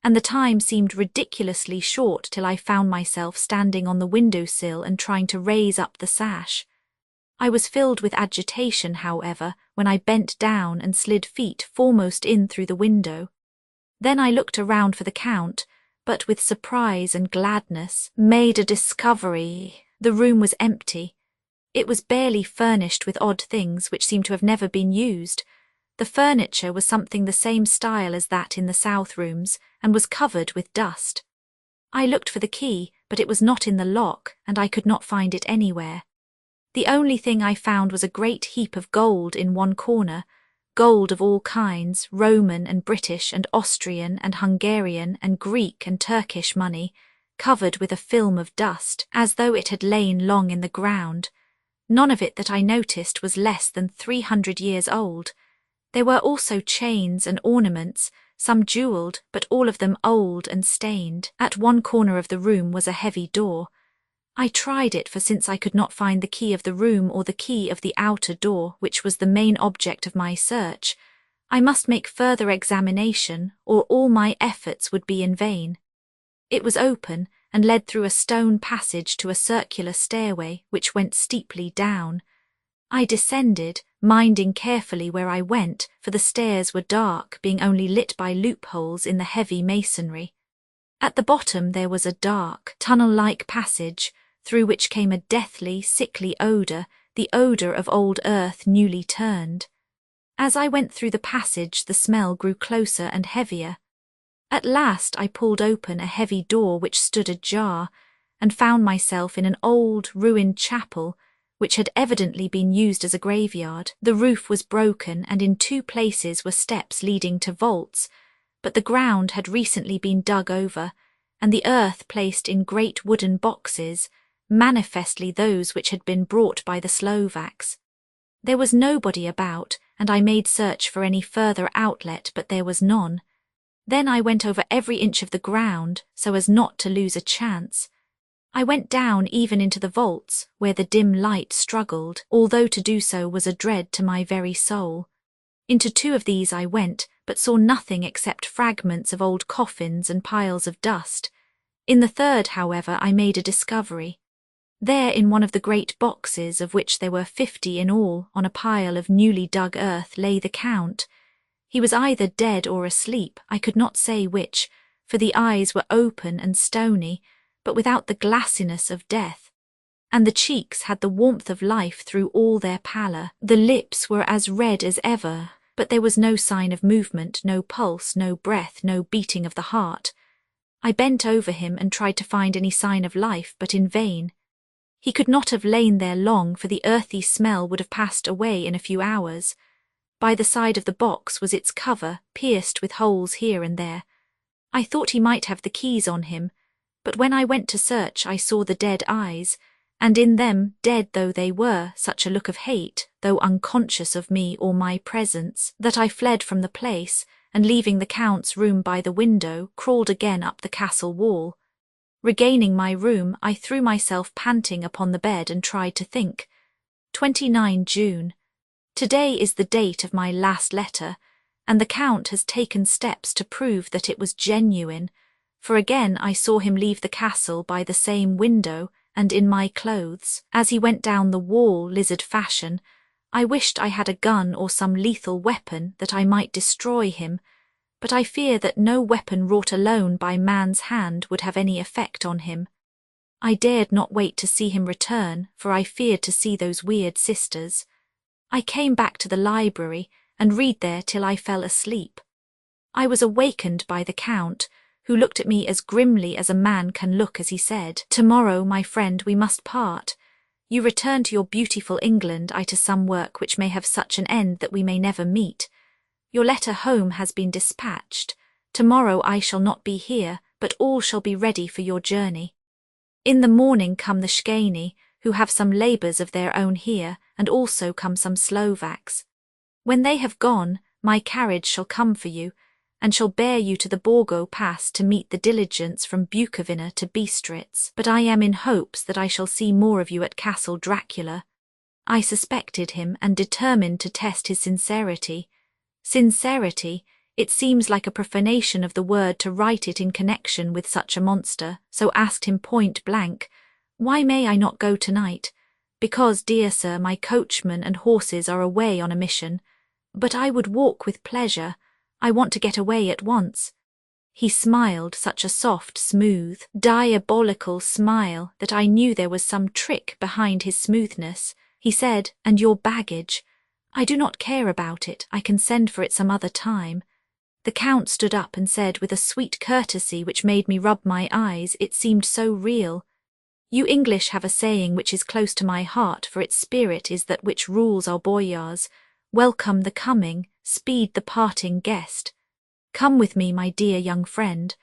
and the time seemed ridiculously short till I found myself standing on the window-sill and trying to raise up the sash. I was filled with agitation, however, when I bent down and slid feet foremost in through the window. Then I looked around for the Count, but with surprise and gladness made a discovery. The room was empty. It was barely furnished with odd things which seemed to have never been used. The furniture was something the same style as that in the south rooms, and was covered with dust. I looked for the key, but it was not in the lock, and I could not find it anywhere. The only thing I found was a great heap of gold in one corner, gold of all kinds, Roman and British and Austrian and Hungarian and Greek and Turkish money, covered with a film of dust, as though it had lain long in the ground. None of it that I noticed was less than 300 years old. There were also chains and ornaments, some jeweled, but all of them old and stained. At one corner of the room was a heavy door. I tried it, for since I could not find the key of the room or the key of the outer door, which was the main object of my search, I must make further examination, or all my efforts would be in vain. It was open, and led through a stone passage to a circular stairway which went steeply down. I descended, minding carefully where I went, for the stairs were dark, being only lit by loopholes in the heavy masonry. At the bottom there was a dark, tunnel-like passage, through which came a deathly, sickly odour, the odour of old earth newly turned. As I went through the passage, the smell grew closer and heavier. At last I pulled open a heavy door which stood ajar, and found myself in an old, ruined chapel, which had evidently been used as a graveyard. The roof was broken, and in 2 places were steps leading to vaults, but the ground had recently been dug over, and the earth placed in great wooden boxes, manifestly those which had been brought by the Slovaks. There was nobody about, and I made search for any further outlet, but there was none. Then I went over every inch of the ground, so as not to lose a chance. I went down even into the vaults, where the dim light struggled, although to do so was a dread to my very soul. Into 2 of these I went, but saw nothing except fragments of old coffins and piles of dust. In the 3rd, however, I made a discovery. There, in one of the great boxes, of which there were 50 in all, on a pile of newly dug earth, lay the Count. He was either dead or asleep, I could not say which, for the eyes were open and stony, but without the glassiness of death, and the cheeks had the warmth of life through all their pallor. The lips were as red as ever, but there was no sign of movement, no pulse, no breath, no beating of the heart. I bent over him and tried to find any sign of life, but in vain. He could not have lain there long, for the earthy smell would have passed away in a few hours. By the side of the box was its cover, pierced with holes here and there. I thought he might have the keys on him, but when I went to search I saw the dead eyes, and in them, dead though they were, such a look of hate, though unconscious of me or my presence, that I fled from the place, and leaving the Count's room by the window, crawled again up the castle wall. Regaining my room, I threw myself panting upon the bed and tried to think. 29 June. Today is the date of my last letter, and the Count has taken steps to prove that it was genuine, for again I saw him leave the castle by the same window and in my clothes. As he went down the wall, lizard fashion, I wished I had a gun or some lethal weapon that I might destroy him, but I fear that no weapon wrought alone by man's hand would have any effect on him. I dared not wait to see him return, for I feared to see those weird sisters. I came back to the library and read there till I fell asleep. I was awakened by the Count, who looked at me as grimly as a man can look as he said, "Tomorrow, my friend, we must part. You return to your beautiful England, I to some work which may have such an end that we may never meet. Your letter home has been dispatched. Tomorrow I shall not be here, but all shall be ready for your journey. In the morning come the Shkani, who have some labours of their own here, and also come some Slovaks. When they have gone, my carriage shall come for you, and shall bear you to the Borgo Pass to meet the diligence from Bukovina to Bistritz. But I am in hopes that I shall see more of you at Castle Dracula." I suspected him and determined to test his sincerity. Sincerity, it seems like a profanation of the word to write it in connection with such a monster, so asked him point blank, "Why may I not go tonight?" "Because, dear sir, my coachman and horses are away on a mission. But I would walk with pleasure. I want to get away at once." He smiled, such a soft, smooth, diabolical smile that I knew there was some trick behind his smoothness. He said, "And your baggage?" "I do not care about it. I can send for it some other time." The Count stood up and said with a sweet courtesy which made me rub my eyes, it seemed so real, "You English have a saying which is close to my heart, for its spirit is that which rules our boyars. Welcome the coming, speed the parting guest. Come with me, my dear young friend.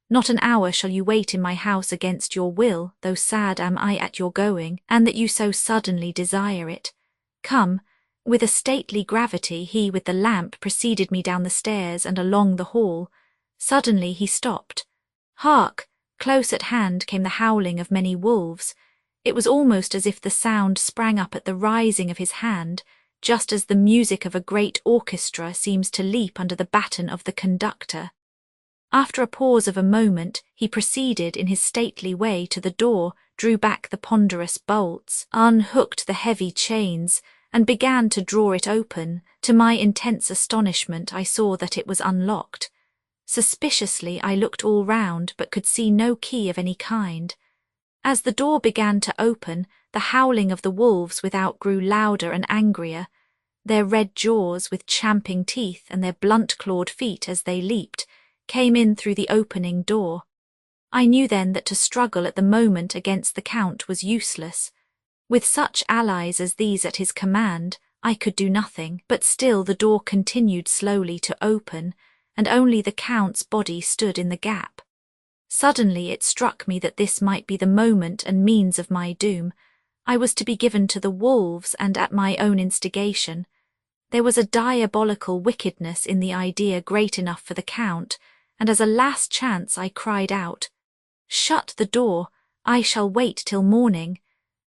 Not an hour shall you wait in my house against your will, though sad am I at your going, and that you so suddenly desire it. Come, With a stately gravity, he with the lamp preceded me down the stairs and along the hall. Suddenly he stopped. Hark! Close at hand came the howling of many wolves. It was almost as if the sound sprang up at the rising of his hand, just as the music of a great orchestra seems to leap under the baton of the conductor. After a pause of a moment, he proceeded in his stately way to the door, drew back the ponderous bolts, unhooked the heavy chains, and began to draw it open. To my intense astonishment, I saw that it was unlocked. Suspiciously, I looked all round, but could see no key of any kind. As the door began to open, the howling of the wolves without grew louder and angrier. Their red jaws, with champing teeth, and their blunt-clawed feet as they leaped, came in through the opening door. I knew then that to struggle at the moment against the Count was useless. With such allies as these at his command, I could do nothing, but still the door continued slowly to open, and only the Count's body stood in the gap. Suddenly it struck me that this might be the moment and means of my doom. I was to be given to the wolves, and at my own instigation. There was a diabolical wickedness in the idea great enough for the Count, and as a last chance I cried out, "Shut the door, I shall wait till morning,"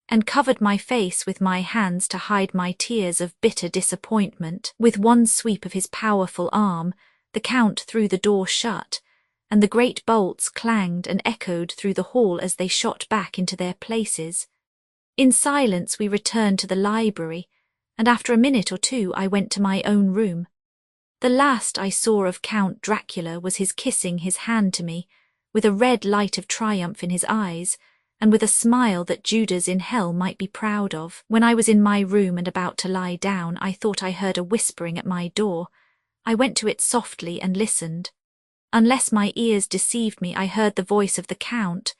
and covered my face with my hands to hide my tears of bitter disappointment. With one sweep of his powerful arm, the Count threw the door shut, and the great bolts clanged and echoed through the hall as they shot back into their places. In silence we returned to the library, and after a minute or two I went to my own room. The last I saw of Count Dracula was his kissing his hand to me, with a red light of triumph in his eyes, and with a smile that Judas in hell might be proud of. When I was in my room and about to lie down, I thought I heard a whispering at my door. I went to it softly and listened. Unless my ears deceived me, I heard the voice of the Count.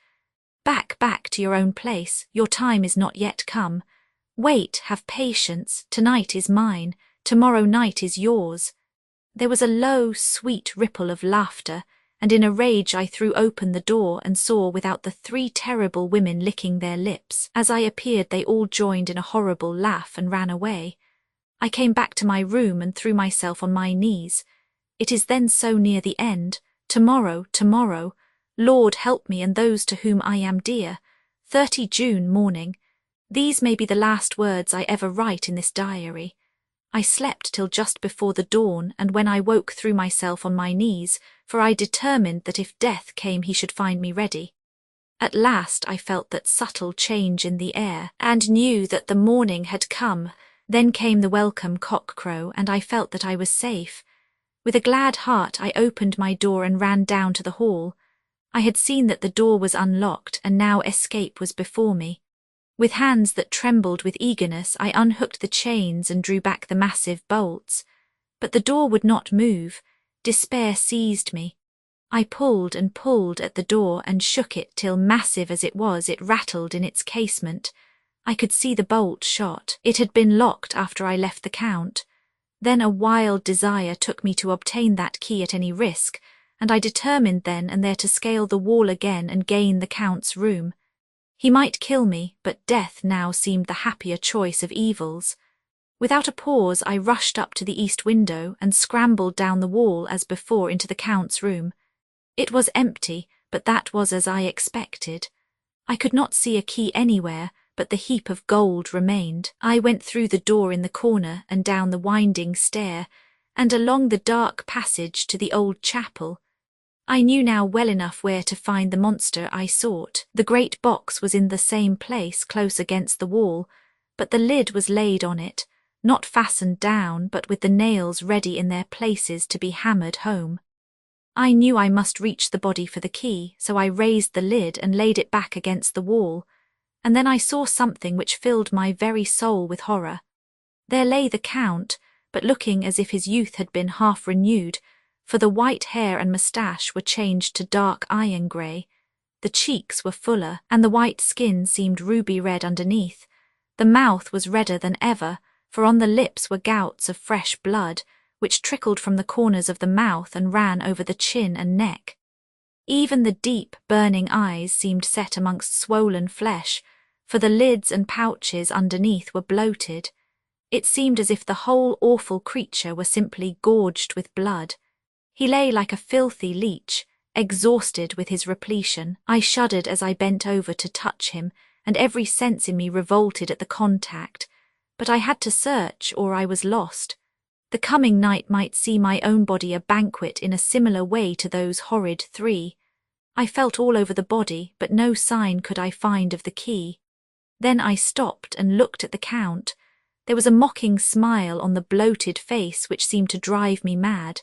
"Back, back to your own place, your time is not yet come. Wait, have patience, tonight is mine, tomorrow night is yours." There was a low, sweet ripple of laughter, and in a rage I threw open the door and saw without the 3 terrible women licking their lips. As I appeared, they all joined in a horrible laugh and ran away. I came back to my room and threw myself on my knees. It is then so near the end. Tomorrow, tomorrow. Lord help me and those to whom I am dear. 30 June morning. These may be the last words I ever write in this diary. I slept till just before the dawn, and when I woke threw myself on my knees, for I determined that if death came he should find me ready. At last I felt that subtle change in the air, and knew that the morning had come. Then came the welcome cock-crow, and I felt that I was safe. With a glad heart I opened my door and ran down to the hall. I had seen that the door was unlocked, and now escape was before me. With hands that trembled with eagerness, I unhooked the chains and drew back the massive bolts. But the door would not move. Despair seized me. I pulled and pulled at the door and shook it till, massive as it was, it rattled in its casement. I could see the bolt shot. It had been locked after I left the Count. Then a wild desire took me to obtain that key at any risk, and I determined then and there to scale the wall again and gain the Count's room. He might kill me, but death now seemed the happier choice of evils. Without a pause I rushed up to the east window and scrambled down the wall as before into the Count's room. It was empty, but that was as I expected. I could not see a key anywhere, but the heap of gold remained. I went through the door in the corner and down the winding stair, and along the dark passage to the old chapel. I knew now well enough where to find the monster I sought. The great box was in the same place close against the wall, but the lid was laid on it, not fastened down, but with the nails ready in their places to be hammered home. I knew I must reach the body for the key, so I raised the lid and laid it back against the wall, and then I saw something which filled my very soul with horror. There lay the Count, but looking as if his youth had been half renewed, for the white hair and moustache were changed to dark iron grey. The cheeks were fuller, and the white skin seemed ruby red underneath. The mouth was redder than ever, for on the lips were gouts of fresh blood, which trickled from the corners of the mouth and ran over the chin and neck. Even the deep, burning eyes seemed set amongst swollen flesh, for the lids and pouches underneath were bloated. It seemed as if the whole awful creature were simply gorged with blood. He lay like a filthy leech, exhausted with his repletion. I shuddered as I bent over to touch him, and every sense in me revolted at the contact. But I had to search, or I was lost. The coming night might see my own body a banquet in a similar way to those horrid three. I felt all over the body, but no sign could I find of the key. Then I stopped and looked at the Count. There was a mocking smile on the bloated face which seemed to drive me mad.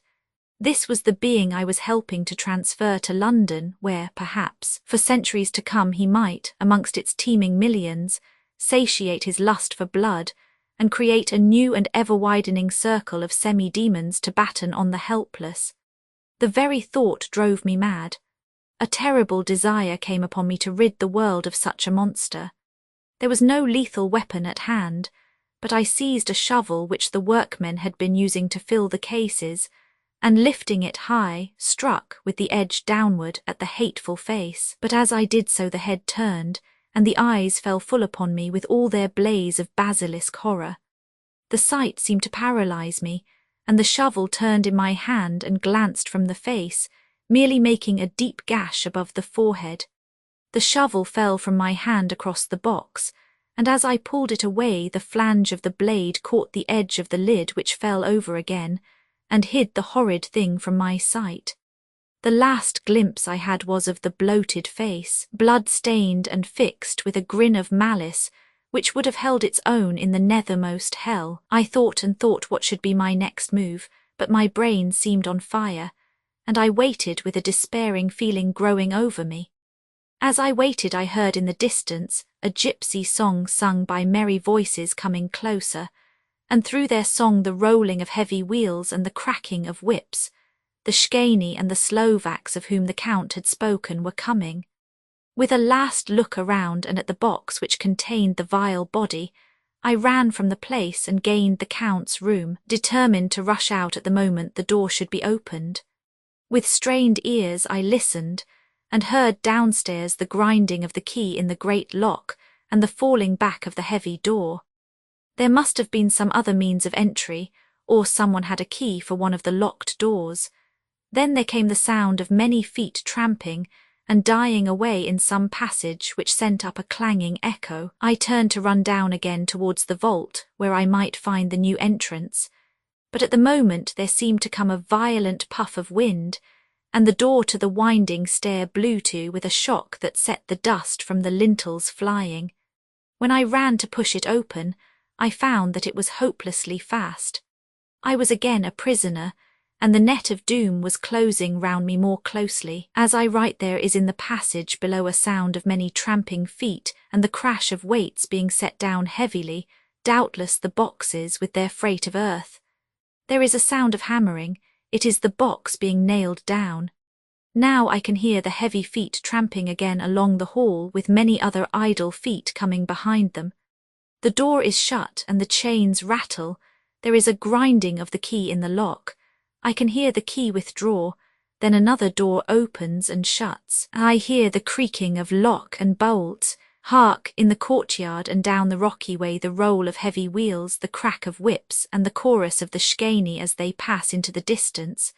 This was the being I was helping to transfer to London, where, perhaps, for centuries to come he might, amongst its teeming millions, satiate his lust for blood, and create a new and ever-widening circle of semi-demons to batten on the helpless. The very thought drove me mad. A terrible desire came upon me to rid the world of such a monster. There was no lethal weapon at hand, but I seized a shovel which the workmen had been using to fill the cases, and lifting it high, struck with the edge downward at the hateful face. But as I did so the head turned, and the eyes fell full upon me with all their blaze of basilisk horror. The sight seemed to paralyze me, and the shovel turned in my hand and glanced from the face, merely making a deep gash above the forehead. The shovel fell from my hand across the box, and as I pulled it away the flange of the blade caught the edge of the lid which fell over again, and hid the horrid thing from my sight. The last glimpse I had was of the bloated face, blood-stained and fixed with a grin of malice, which would have held its own in the nethermost hell. I thought and thought what should be my next move, but my brain seemed on fire, and I waited with a despairing feeling growing over me. As I waited I heard in the distance a gypsy song sung by merry voices coming closer, and through their song the rolling of heavy wheels and the cracking of whips. The Shkeni and the Slovaks of whom the Count had spoken were coming. With a last look around and at the box which contained the vile body, I ran from the place and gained the Count's room, determined to rush out at the moment the door should be opened. With strained ears I listened, and heard downstairs the grinding of the key in the great lock and the falling back of the heavy door. There must have been some other means of entry, or someone had a key for one of the locked doors. Then there came the sound of many feet tramping and dying away in some passage which sent up a clanging echo. I turned to run down again towards the vault where I might find the new entrance, but at the moment there seemed to come a violent puff of wind, and the door to the winding stair blew to with a shock that set the dust from the lintels flying. When I ran to push it open, I found that it was hopelessly fast. I was again a prisoner, and the net of doom was closing round me more closely. As I write, there is in the passage below a sound of many tramping feet and the crash of weights being set down heavily, doubtless the boxes with their freight of earth. There is a sound of hammering. It is the box being nailed down. Now I can hear the heavy feet tramping again along the hall with many other idle feet coming behind them. The door is shut and the chains rattle. There is a grinding of the key in the lock. I can hear the key withdraw, then another door opens and shuts. I hear the creaking of lock and bolts. Hark, in the courtyard and down the rocky way the roll of heavy wheels, the crack of whips, and the chorus of the Shkeni as they pass into the distance.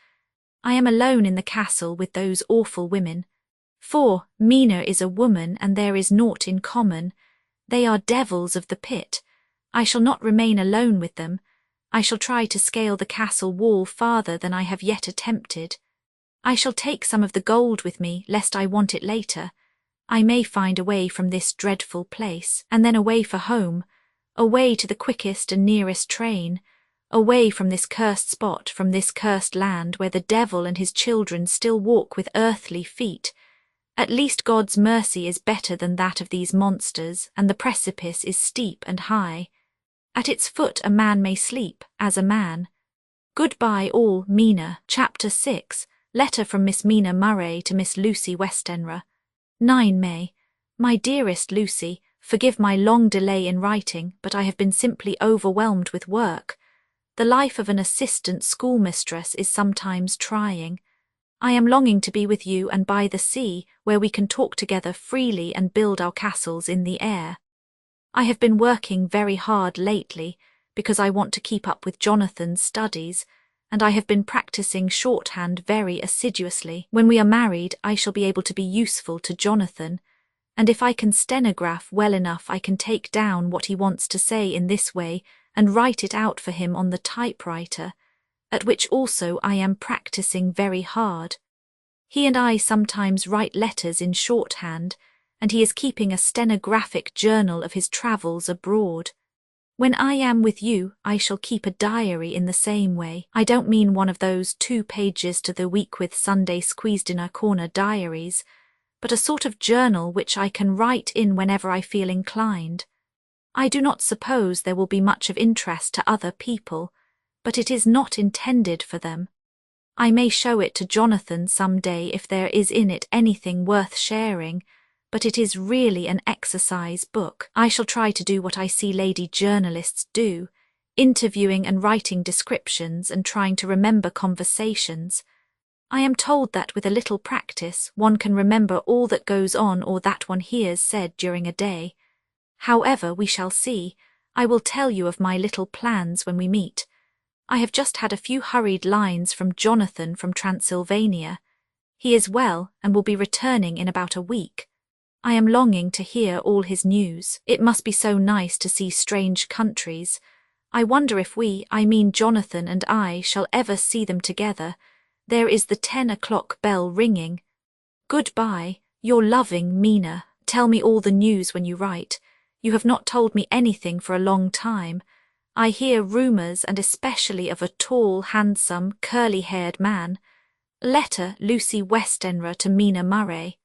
I am alone in the castle with those awful women. For Mina is a woman and there is naught in common. They are devils of the pit. I shall not remain alone with them. I shall try to scale the castle wall farther than I have yet attempted. I shall take some of the gold with me, lest I want it later. I may find a way from this dreadful place, and then away for home, away to the quickest and nearest train, away from this cursed spot, from this cursed land where the devil and his children still walk with earthly feet. At least God's mercy is better than that of these monsters, and the precipice is steep and high. At its foot a man may sleep, as a man. Goodbye all, Mina. Chapter 6. Letter from Miss Mina Murray to Miss Lucy Westenra. 9 May. My dearest Lucy, forgive my long delay in writing, but I have been simply overwhelmed with work. The life of an assistant schoolmistress is sometimes trying. I am longing to be with you and by the sea, where we can talk together freely and build our castles in the air. I have been working very hard lately, because I want to keep up with Jonathan's studies, and I have been practicing shorthand very assiduously. When we are married, I shall be able to be useful to Jonathan, and if I can stenograph well enough, I can take down what he wants to say in this way and write it out for him on the typewriter, at which also I am practicing very hard. He and I sometimes write letters in shorthand, and he is keeping a stenographic journal of his travels abroad. When I am with you, I shall keep a diary in the same way. I don't mean one of those 2 pages to the week with Sunday squeezed in a corner diaries, but a sort of journal which I can write in whenever I feel inclined. I do not suppose there will be much of interest to other people, but it is not intended for them. I may show it to Jonathan some day if there is in it anything worth sharing, but it is really an exercise book. I shall try to do what I see lady journalists do, interviewing and writing descriptions and trying to remember conversations. I am told that with a little practice one can remember all that goes on or that one hears said during a day. However, we shall see. I will tell you of my little plans when we meet. I have just had a few hurried lines from Jonathan from Transylvania. He is well and will be returning in about a week. I am longing to hear all his news. It must be so nice to see strange countries. I wonder if we, I mean Jonathan and I, shall ever see them together. There is the 10 o'clock bell ringing. Goodbye, your loving Mina. Tell me all the news when you write. You have not told me anything for a long time. I hear rumours, and especially of a tall, handsome, curly-haired man. Letter Lucy Westenra to Mina Murray.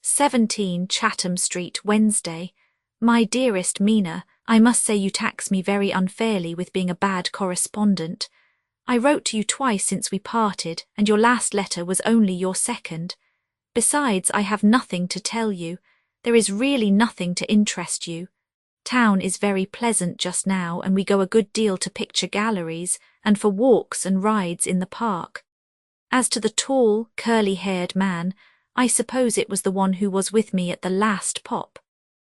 17 Chatham Street, Wednesday. My dearest Mina, I must say you tax me very unfairly with being a bad correspondent. I wrote to you twice since we parted, and your last letter was only your second. Besides, I have nothing to tell you. There is really nothing to interest you. Town is very pleasant just now, and we go a good deal to picture galleries and for walks and rides in the park. As to the tall, curly-haired man, I suppose it was the one who was with me at the last pop.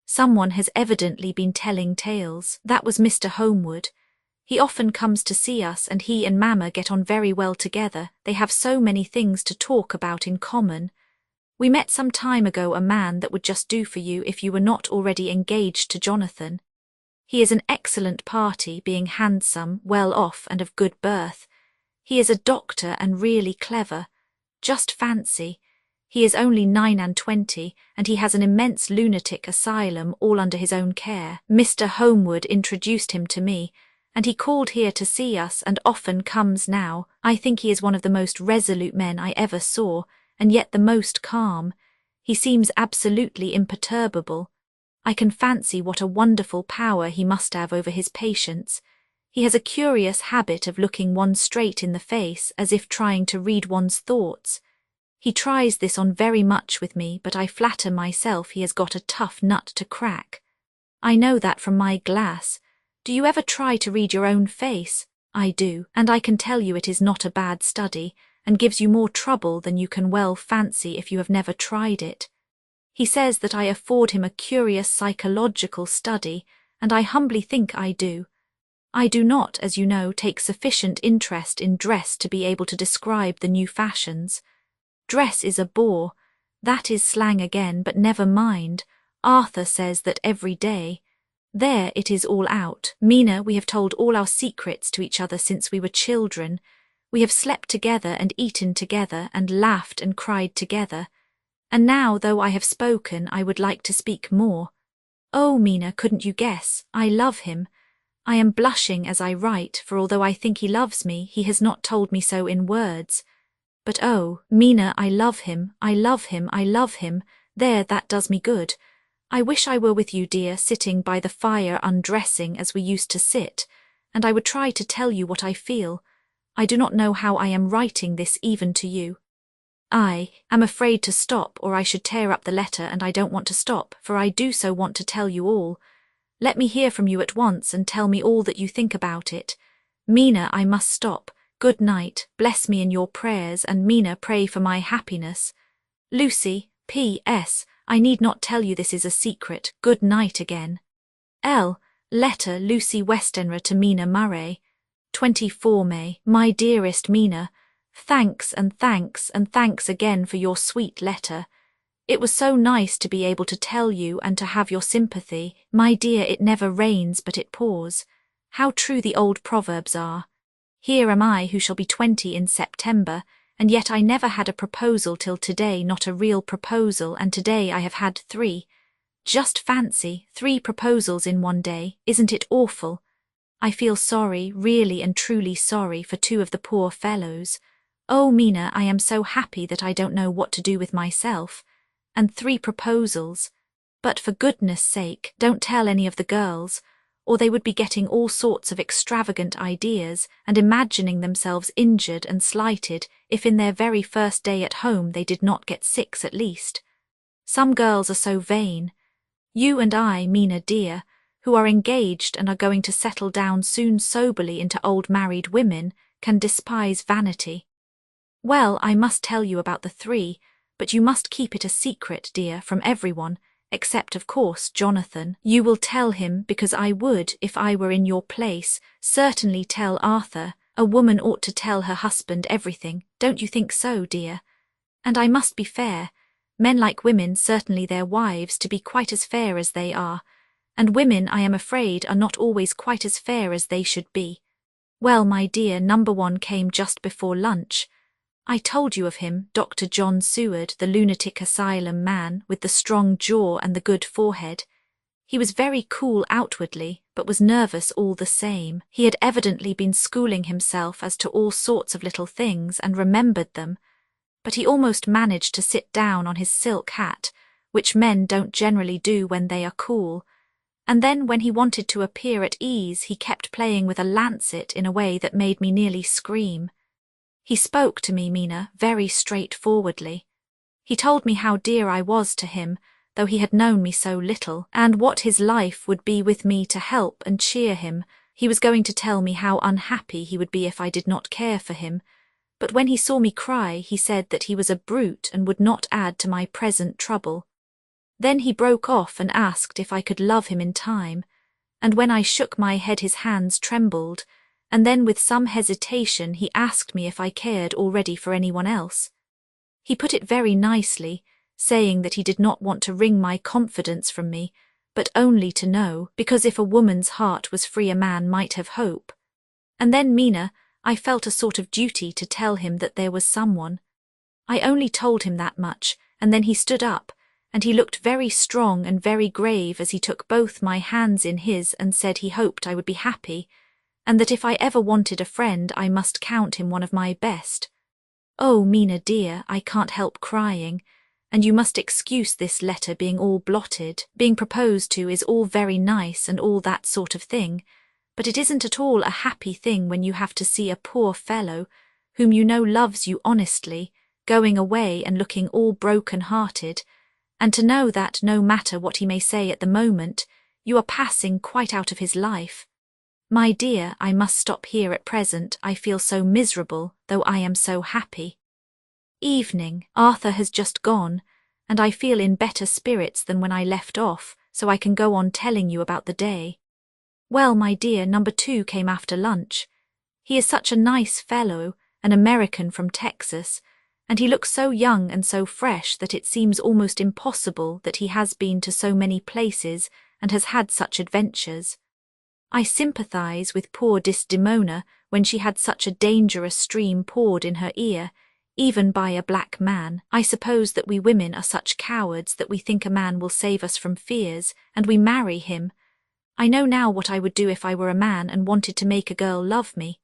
Someone has evidently been telling tales. That was Mr. Homewood. He often comes to see us, and he and Mamma get on very well together. They have so many things to talk about in common. We met some time ago a man that would just do for you if you were not already engaged to Jonathan. He is an excellent party, being handsome, well off, and of good birth. He is a doctor and really clever. Just fancy. He is only 29, and he has an immense lunatic asylum all under his own care. Mr. Homewood introduced him to me, and he called here to see us and often comes now. I think he is one of the most resolute men I ever saw, and yet the most calm. He seems absolutely imperturbable. I can fancy what a wonderful power he must have over his patients. He has a curious habit of looking one straight in the face, as if trying to read one's thoughts. He tries this on very much with me, but I flatter myself he has got a tough nut to crack. I know that from my glass. Do you ever try to read your own face? I do, and I can tell you it is not a bad study, and gives you more trouble than you can well fancy if you have never tried it. He says that I afford him a curious psychological study, and I humbly think I do. I do not, as you know, take sufficient interest in dress to be able to describe the new fashions. Dress is a bore. That is slang again, but never mind. Arthur says that every day. There it is all out. Mina, we have told all our secrets to each other since we were children. We have slept together and eaten together and laughed and cried together. And now, though I have spoken, I would like to speak more. Oh, Mina, couldn't you guess? I love him. I am blushing as I write, for although I think he loves me, he has not told me so in words. But oh, Mina, I love him, I love him, I love him. There, that does me good. I wish I were with you, dear, sitting by the fire undressing as we used to sit, and I would try to tell you what I feel. I do not know how I am writing this even to you. I am afraid to stop, or I should tear up the letter, and I don't want to stop, for I do so want to tell you all. Let me hear from you at once and tell me all that you think about it. Mina, I must stop. Good night, bless me in your prayers, and Mina, pray for my happiness. Lucy, P.S. I need not tell you this is a secret. Good night again. L. Letter Lucy Westenra to Mina Murray. 24 May. My dearest Mina, thanks and thanks and thanks again for your sweet letter. It was so nice to be able to tell you and to have your sympathy. My dear, it never rains but it pours. How true the old proverbs are. Here am I who shall be 20 in September, and yet I never had a proposal till today, not a real proposal, and today I have had 3. Just fancy, 3 proposals in one day, isn't it awful? I feel sorry, really and truly sorry for 2 of the poor fellows. Oh, Mina, I am so happy that I don't know what to do with myself. And 3 proposals. But for goodness sake, don't tell any of the girls, or they would be getting all sorts of extravagant ideas and imagining themselves injured and slighted if in their very first day at home they did not get 6 at least. Some girls are so vain. You and I, Mina dear, who are engaged and are going to settle down soon soberly into old married women, can despise vanity. Well, I must tell you about the 3, but you must keep it a secret, dear, from everyone, except, of course, Jonathan. You will tell him, because I would, if I were in your place, certainly tell Arthur. A woman ought to tell her husband everything, don't you think so, dear? And I must be fair. Men like women, certainly their wives, to be quite as fair as they are, and women, I am afraid, are not always quite as fair as they should be. Well, my dear, number 1 came just before lunch. I told you of him, Dr. John Seward, the lunatic asylum man, with the strong jaw and the good forehead. He was very cool outwardly, but was nervous all the same. He had evidently been schooling himself as to all sorts of little things and remembered them, but he almost managed to sit down on his silk hat, which men don't generally do when they are cool, and then when he wanted to appear at ease he kept playing with a lancet in a way that made me nearly scream. He spoke to me, Mina, very straightforwardly. He told me how dear I was to him, though he had known me so little, and what his life would be with me to help and cheer him. He was going to tell me how unhappy he would be if I did not care for him, but when he saw me cry he said that he was a brute and would not add to my present trouble. Then he broke off and asked if I could love him in time, and when I shook my head his hands trembled, and then with some hesitation he asked me if I cared already for anyone else. He put it very nicely, saying that he did not want to wring my confidence from me, but only to know, because if a woman's heart was free a man might have hope. And then, Mina, I felt a sort of duty to tell him that there was someone. I only told him that much, and then he stood up, and he looked very strong and very grave as he took both my hands in his and said he hoped I would be happy, and that if I ever wanted a friend I must count him one of my best. Oh, Mina dear, I can't help crying, and you must excuse this letter being all blotted. Being proposed to is all very nice and all that sort of thing, but it isn't at all a happy thing when you have to see a poor fellow, whom you know loves you honestly, going away and looking all broken-hearted, and to know that, no matter what he may say at the moment, you are passing quite out of his life. My dear, I must stop here at present, I feel so miserable, though I am so happy. Evening. Arthur has just gone, and I feel in better spirits than when I left off, so I can go on telling you about the day. Well, my dear, number 2 came after lunch. He is such a nice fellow, an American from Texas, and he looks so young and so fresh that it seems almost impossible that he has been to so many places and has had such adventures. I sympathize with poor Desdemona when she had such a dangerous stream poured in her ear, even by a black man. I suppose that we women are such cowards that we think a man will save us from fears, and we marry him. I know now what I would do if I were a man and wanted to make a girl love me.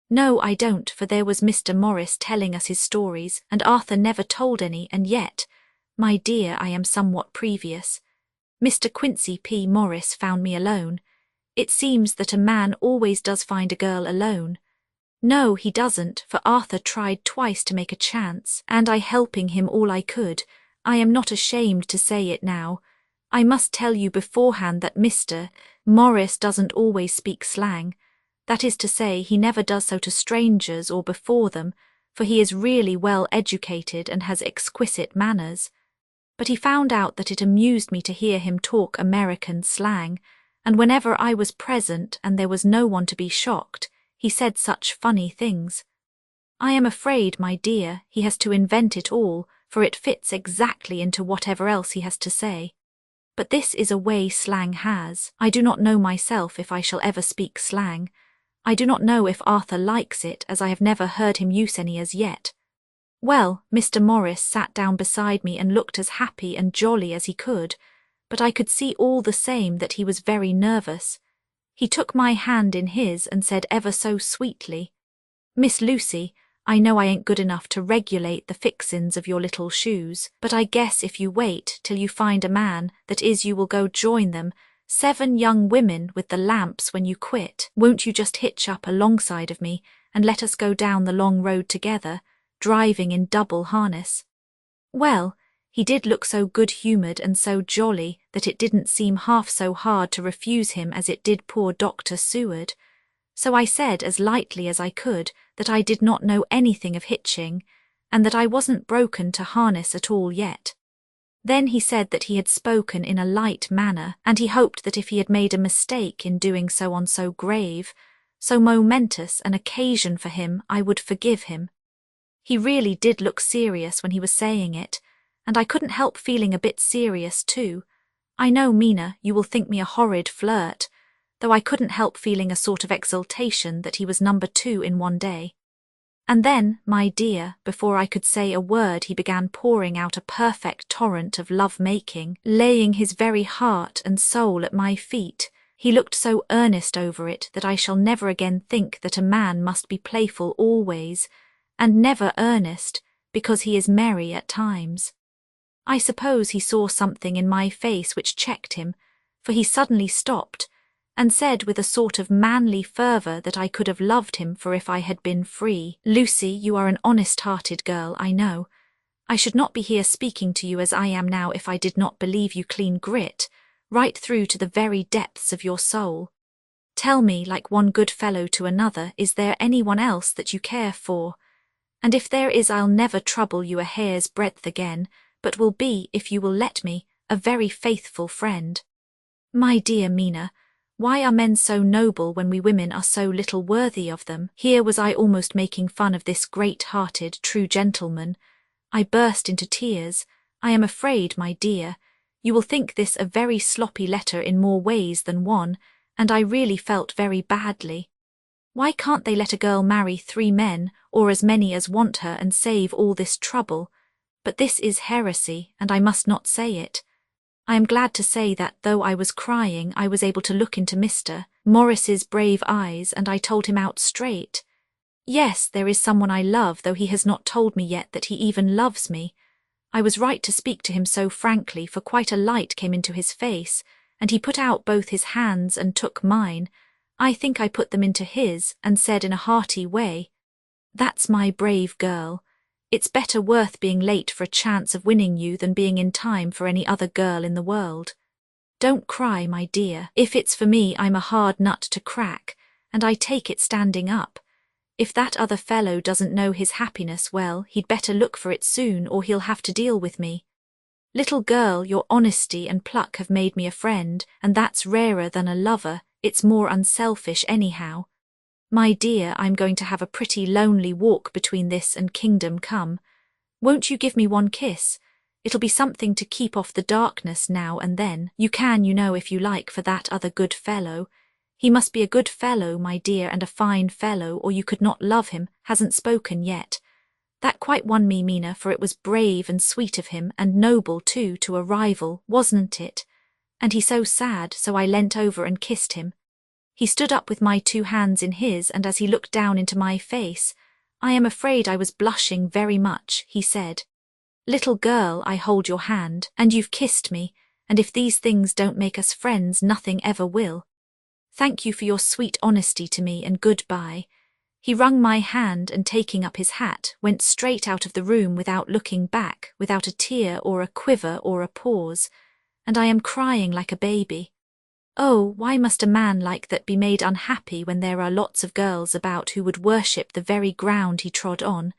No, I don't, for there was Mr. Morris telling us his stories, and Arthur never told any, and yet, my dear, I am somewhat previous. Mr. Quincy P. Morris found me alone. It seems that a man always does find a girl alone. No, he doesn't, for Arthur tried twice to make a chance, and I helping him all I could. I am not ashamed to say it now. I must tell you beforehand that Mr. Morris doesn't always speak slang. That is to say, he never does so to strangers or before them, for he is really well educated and has exquisite manners. But he found out that it amused me to hear him talk American slang, and whenever I was present and there was no one to be shocked, he said such funny things. I am afraid, my dear, he has to invent it all, for it fits exactly into whatever else he has to say. But this is a way slang has. I do not know myself if I shall ever speak slang. I do not know if Arthur likes it, as I have never heard him use any as yet. Well, Mr. Morris sat down beside me and looked as happy and jolly as he could, but I could see all the same that he was very nervous. He took my hand in his and said ever so sweetly, "Miss Lucy, I know I ain't good enough to regulate the fixins of your little shoes, but I guess if you wait till you find a man that is you will go join them, 7 young women with the lamps when you quit. Won't you just hitch up alongside of me and let us go down the long road together, driving in double harness?" Well, he did look so good-humoured and so jolly that it didn't seem half so hard to refuse him as it did poor Dr. Seward. So I said as lightly as I could that I did not know anything of hitching, and that I wasn't broken to harness at all yet. Then he said that he had spoken in a light manner, and he hoped that if he had made a mistake in doing so on so grave, so momentous an occasion for him, I would forgive him. He really did look serious when he was saying it, and I couldn't help feeling a bit serious too. I know, Mina, you will think me a horrid flirt, though I couldn't help feeling a sort of exultation that he was number 2 in one day. And then, my dear, before I could say a word he began pouring out a perfect torrent of love-making, laying his very heart and soul at my feet. He looked so earnest over it that I shall never again think that a man must be playful always, and never earnest, because he is merry at times. I suppose he saw something in my face which checked him, for he suddenly stopped, and said with a sort of manly fervour that I could have loved him for if I had been free, "Lucy, you are an honest-hearted girl, I know. I should not be here speaking to you as I am now if I did not believe you clean grit, right through to the very depths of your soul. Tell me, like one good fellow to another, is there anyone else that you care for? And if there is, I'll never trouble you a hair's breadth again, but will be, if you will let me, a very faithful friend." My dear Mina, why are men so noble when we women are so little worthy of them? Here was I almost making fun of this great-hearted, true gentleman. I burst into tears. I am afraid, my dear, you will think this a very sloppy letter in more ways than one, and I really felt very badly. Why can't they let a girl marry 3 men, or as many as want her, and save all this trouble? But this is heresy, and I must not say it. I am glad to say that, though I was crying, I was able to look into Mr. Morris's brave eyes, and I told him out straight. Yes, there is someone I love, though he has not told me yet that he even loves me. I was right to speak to him so frankly, for quite a light came into his face, and he put out both his hands and took mine. I think I put them into his, and said in a hearty way, "That's my brave girl. It's better worth being late for a chance of winning you than being in time for any other girl in the world. Don't cry, my dear. If it's for me, I'm a hard nut to crack, and I take it standing up. If that other fellow doesn't know his happiness well, he'd better look for it soon, or he'll have to deal with me. Little girl, your honesty and pluck have made me a friend, and that's rarer than a lover. It's more unselfish anyhow. My dear, I'm going to have a pretty lonely walk between this and Kingdom Come. Won't you give me one kiss? It'll be something to keep off the darkness now and then. You can, you know, if you like, for that other good fellow. He must be a good fellow, my dear, and a fine fellow, or you could not love him. Hasn't spoken yet. That quite won me, Mina, for it was brave and sweet of him, and noble too, to a rival, wasn't it? And he's so sad, so I leant over and kissed him. He stood up with my 2 hands in his, and as he looked down into my face, I am afraid I was blushing very much, he said, "Little girl, I hold your hand, and you've kissed me, and if these things don't make us friends, nothing ever will. Thank you for your sweet honesty to me, and goodbye." He wrung my hand, and taking up his hat, went straight out of the room without looking back, without a tear or a quiver or a pause, and I am crying like a baby. Oh, why must a man like that be made unhappy when there are lots of girls about who would worship the very ground he trod on?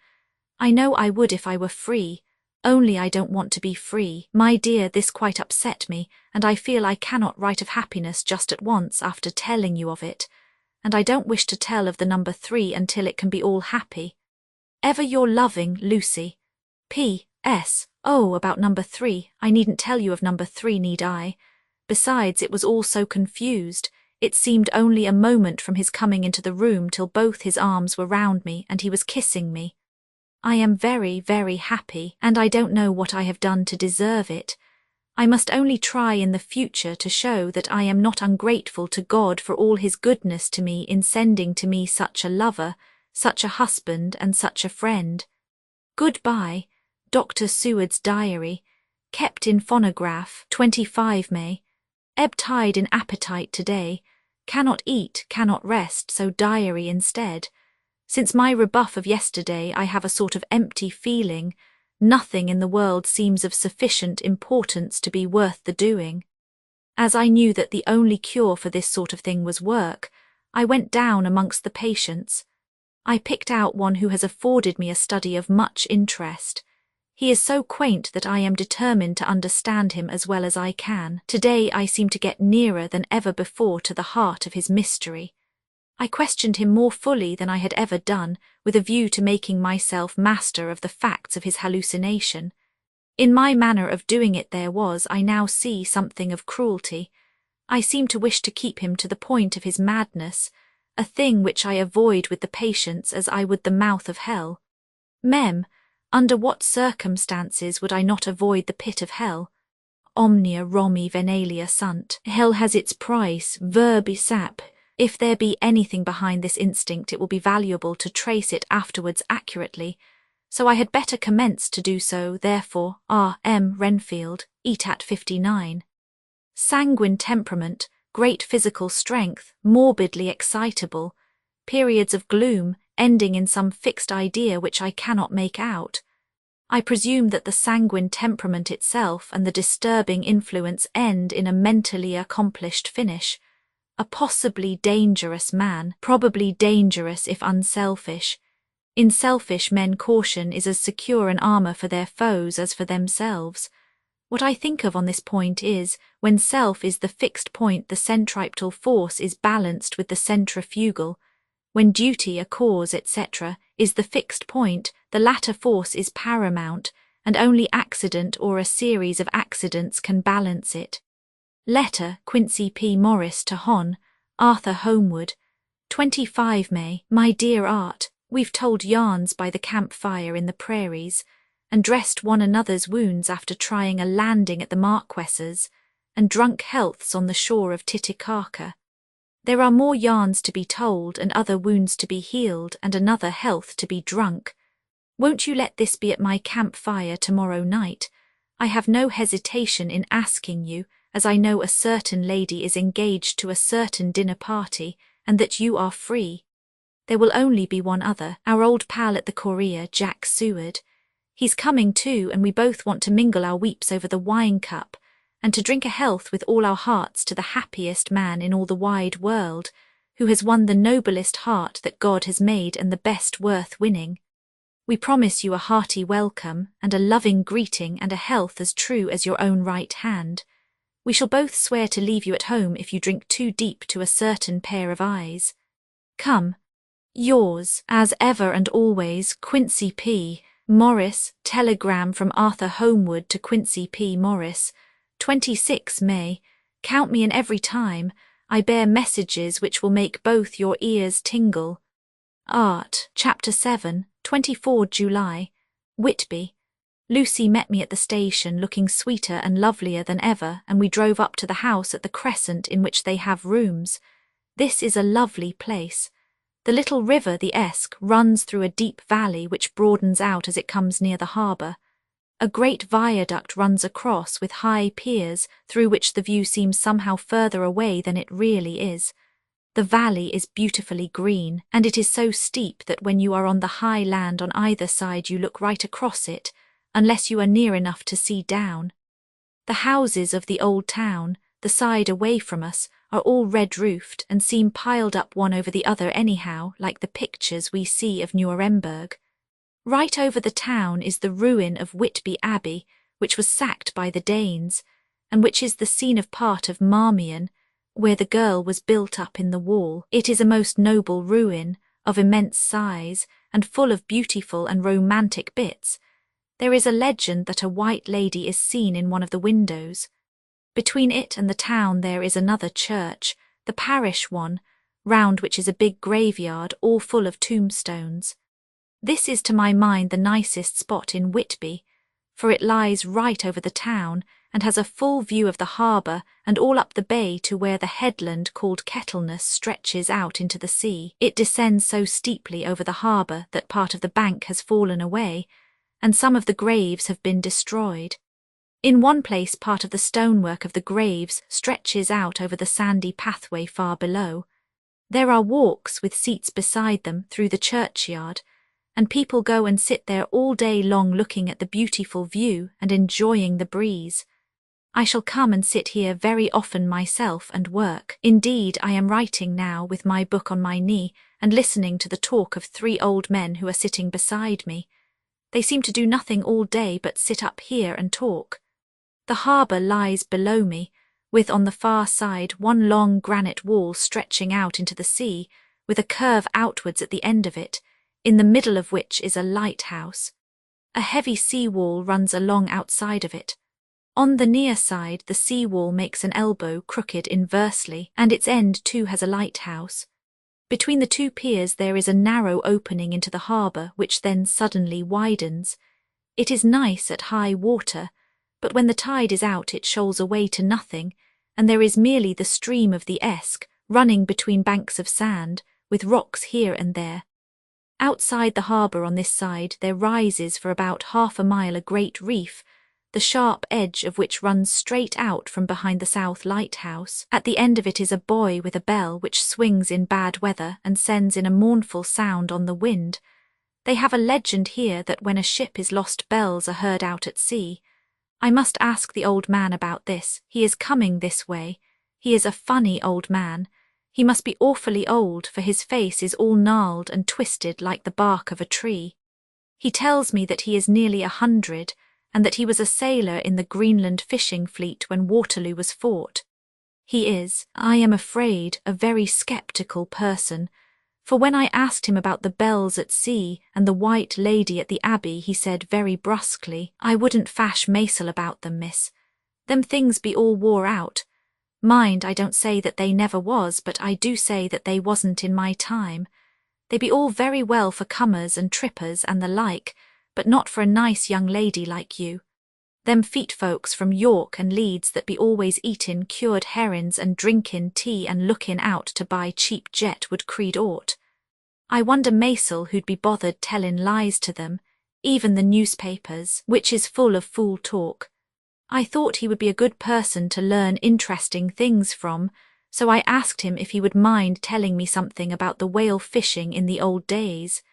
I know I would if I were free. Only I don't want to be free. My dear, this quite upset me, and I feel I cannot write of happiness just at once after telling you of it, and I don't wish to tell of the number 3 until it can be all happy. Ever your loving, Lucy. P.S. Oh, about number 3, I needn't tell you of number 3, need I? Besides, it was all so confused. It seemed only a moment from his coming into the room till both his arms were round me and he was kissing me. I am very, very happy, and I don't know what I have done to deserve it. I must only try in the future to show that I am not ungrateful to God for all his goodness to me in sending to me such a lover, such a husband, and such a friend. Goodbye. Dr. Seward's diary, kept in phonograph, 25 May. Ebb tide in appetite today. Cannot eat, cannot rest, so diary instead. Since my rebuff of yesterday, I have a sort of empty feeling. Nothing in the world seems of sufficient importance to be worth the doing. As I knew that the only cure for this sort of thing was work, I went down amongst the patients. I picked out one who has afforded me a study of much interest. He is so quaint that I am determined to understand him as well as I can. Today I seem to get nearer than ever before to the heart of his mystery. I questioned him more fully than I had ever done, with a view to making myself master of the facts of his hallucination. In my manner of doing it there was, I now see, something of cruelty. I seemed to wish to keep him to the point of his madness, a thing which I avoid with the patients as I would the mouth of hell. Mem. Under what circumstances would I not avoid the pit of hell? Omnia Romi venalia sunt. Hell has its price, verbi sap. If there be anything behind this instinct, it will be valuable to trace it afterwards accurately. So I had better commence to do so, therefore. R. M. Renfield, Etat 59. Sanguine temperament, great physical strength, morbidly excitable. Periods of gloom, ending in some fixed idea which I cannot make out. I presume that the sanguine temperament itself and the disturbing influence end in a mentally accomplished finish. A possibly dangerous man, probably dangerous if unselfish. In selfish men caution is as secure an armour for their foes as for themselves. What I think of on this point is, when self is the fixed point, the centripetal force is balanced with the centrifugal. When duty, a cause, etc., is the fixed point, the latter force is paramount, and only accident or a series of accidents can balance it. Letter, Quincy P. Morris to Hon. Arthur Homewood, 25 May. My dear Art, we've told yarns by the campfire in the prairies, and dressed one another's wounds after trying a landing at the Marquesas, and drunk healths on the shore of Titicaca. There are more yarns to be told, and other wounds to be healed, and another health to be drunk. Won't you let this be at my campfire tomorrow night? I have no hesitation in asking you, as I know a certain lady is engaged to a certain dinner party, and that you are free. There will only be one other, our old pal at the Courier, Jack Seward. He's coming too, and we both want to mingle our weeps over the wine cup, and to drink a health with all our hearts to the happiest man in all the wide world, who has won the noblest heart that God has made and the best worth winning. We promise you a hearty welcome, and a loving greeting, and a health as true as your own right hand. We shall both swear to leave you at home if you drink too deep to a certain pair of eyes. Come. Yours, as ever and always, Quincy P. Morris. Telegram from Arthur Homewood to Quincy P. Morris, 26 May. Count me in every time. I bear messages which will make both your ears tingle. Art, Chapter 7, 24 July. Whitby. Lucy met me at the station looking sweeter and lovelier than ever, and we drove up to the house at the Crescent in which they have rooms. This is a lovely place. The little river, the Esk, runs through a deep valley which broadens out as it comes near the harbour. A great viaduct runs across with high piers through which the view seems somehow further away than it really is. The valley is beautifully green, and it is so steep that when you are on the high land on either side you look right across it, unless you are near enough to see down. The houses of the old town, the side away from us, are all red-roofed and seem piled up one over the other anyhow, like the pictures we see of Nuremberg. Right over the town is the ruin of Whitby Abbey, which was sacked by the Danes, and which is the scene of part of Marmion, where the girl was built up in the wall. It is a most noble ruin, of immense size, and full of beautiful and romantic bits. There is a legend that a white lady is seen in one of the windows. Between it and the town there is another church, the parish one, round which is a big graveyard all full of tombstones. This is to my mind the nicest spot in Whitby, for it lies right over the town and has a full view of the harbour and all up the bay to where the headland called Kettleness stretches out into the sea. It descends so steeply over the harbour that part of the bank has fallen away, and some of the graves have been destroyed. In one place part of the stonework of the graves stretches out over the sandy pathway far below. There are walks with seats beside them through the churchyard, and people go and sit there all day long looking at the beautiful view and enjoying the breeze. I shall come and sit here very often myself and work. Indeed, I am writing now with my book on my knee and listening to the talk of 3 old men who are sitting beside me. They seem to do nothing all day but sit up here and talk. The harbour lies below me, with on the far side one long granite wall stretching out into the sea, with a curve outwards at the end of it, in the middle of which is a lighthouse. A heavy sea wall runs along outside of it. On the near side the sea wall makes an elbow crooked inversely, and its end too has a lighthouse. Between the 2 piers there is a narrow opening into the harbour which then suddenly widens. It is nice at high water, but when the tide is out it shoals away to nothing, and there is merely the stream of the Esk running between banks of sand, with rocks here and there. Outside the harbour on this side there rises for about half a mile a great reef, the sharp edge of which runs straight out from behind the south lighthouse. At the end of it is a buoy with a bell which swings in bad weather and sends in a mournful sound on the wind. They have a legend here that when a ship is lost bells are heard out at sea. I must ask the old man about this. He is coming this way. He is a funny old man. He must be awfully old, for his face is all gnarled and twisted like the bark of a tree. He tells me that he is nearly 100, and that he was a sailor in the Greenland fishing fleet when Waterloo was fought. He is, I am afraid, a very sceptical person, for when I asked him about the bells at sea and the white lady at the Abbey, he said very brusquely, "I wouldn't fash masel about them, miss. Them things be all wore out. Mind, I don't say that they never was, but I do say that they wasn't in my time. They be all very well for comers and trippers and the like, but not for a nice young lady like you. Them feet folks from York and Leeds that be always eatin' cured herrings and drinkin' tea and lookin' out to buy cheap jet would creed aught. I wonder masel who'd be bothered tellin' lies to them, even the newspapers, which is full of fool talk. I thought he would be a good person to learn interesting things from, so I asked him if he would mind telling me something about the whale fishing in the old days.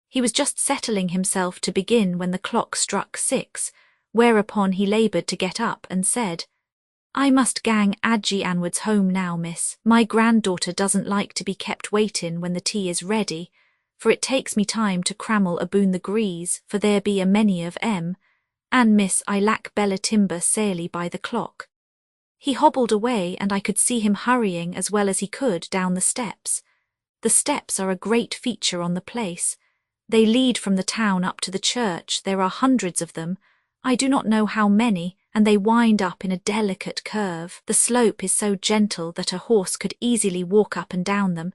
He was just settling himself to begin when the clock struck 6, whereupon he laboured to get up and said, "I must gang Adgy anwards home now, miss. My granddaughter doesn't like to be kept waitin' when the tea is ready, for it takes me time to crammel aboon the grease, for there be a many of 'em, and miss, I lack bella timber sairly by the clock." He hobbled away, and I could see him hurrying as well as he could down the steps. The steps are a great feature on the place. They lead from the town up to the church. There are hundreds of them. I do not know how many, and they wind up in a delicate curve. The slope is so gentle that a horse could easily walk up and down them.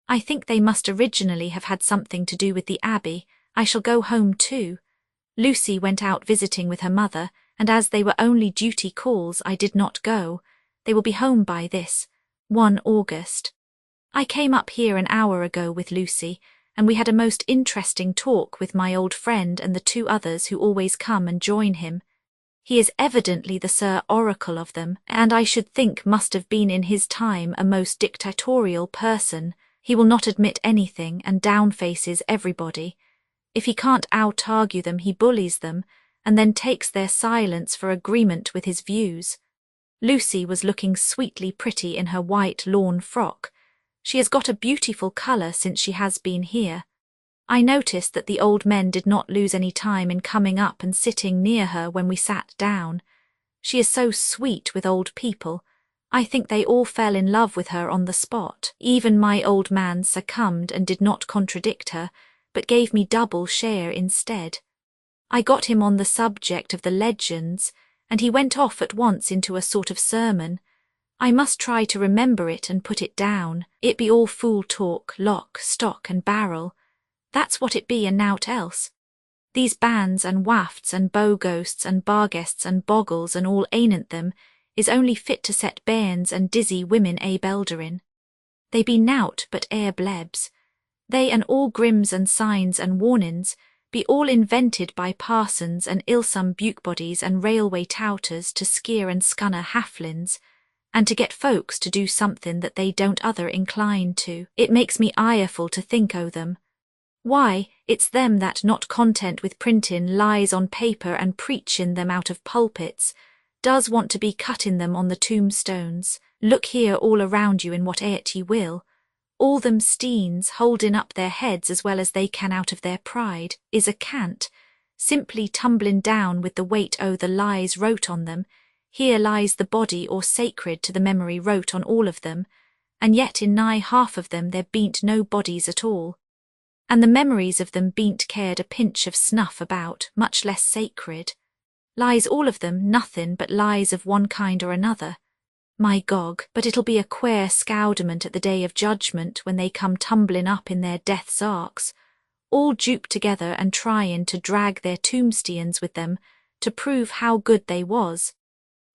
I think they must originally have had something to do with the Abbey. I shall go home too. Lucy went out visiting with her mother, and as they were only duty calls, I did not go. They will be home by this, 1 August. I came up here an hour ago with Lucy, and we had a most interesting talk with my old friend and the 2 others who always come and join him. He is evidently the Sir Oracle of them, and I should think must have been in his time a most dictatorial person. He will not admit anything and downfaces everybody. If he can't out-argue them, he bullies them, and then takes their silence for agreement with his views. Lucy was looking sweetly pretty in her white lawn frock. She has got a beautiful colour since she has been here. I noticed that the old men did not lose any time in coming up and sitting near her when we sat down. She is so sweet with old people. I think they all fell in love with her on the spot. Even my old man succumbed and did not contradict her, but gave me double share instead. I got him on the subject of the legends, and he went off at once into a sort of sermon. I must try to remember it and put it down. It be all fool talk, lock, stock and barrel. That's what it be and nowt else. These bands and wafts and bow-ghosts and barguests and boggles and all ain't them is only fit to set bairns and dizzy women belderin. They be nowt but blebs. They and all grims and signs and warnings be all invented by parsons and ilsome buke-bodies and railway touters to skeer and scunner halflins, and to get folks to do something that they don't other incline to. It makes me ireful to think o' them. Why, it's them that, not content with printin' lies on paper and preachin' them out of pulpits, does want to be cuttin' them on the tombstones. Look here all around you in what ye will. All them steens holdin' up their heads as well as they can out of their pride, is a cant, simply tumblin' down with the weight o' the lies wrote on them. Here lies the body or sacred to the memory wrote on all of them, and yet in nigh half of them there bean't no bodies at all. And the memories of them bean't cared a pinch of snuff about, much less sacred. Lies all of them nothin' but lies of one kind or another. My gog, but it'll be a queer scowdament at the day of judgment when they come tumblin' up in their death's arks, all duped together and tryin' to drag their tombsteans with them to prove how good they was.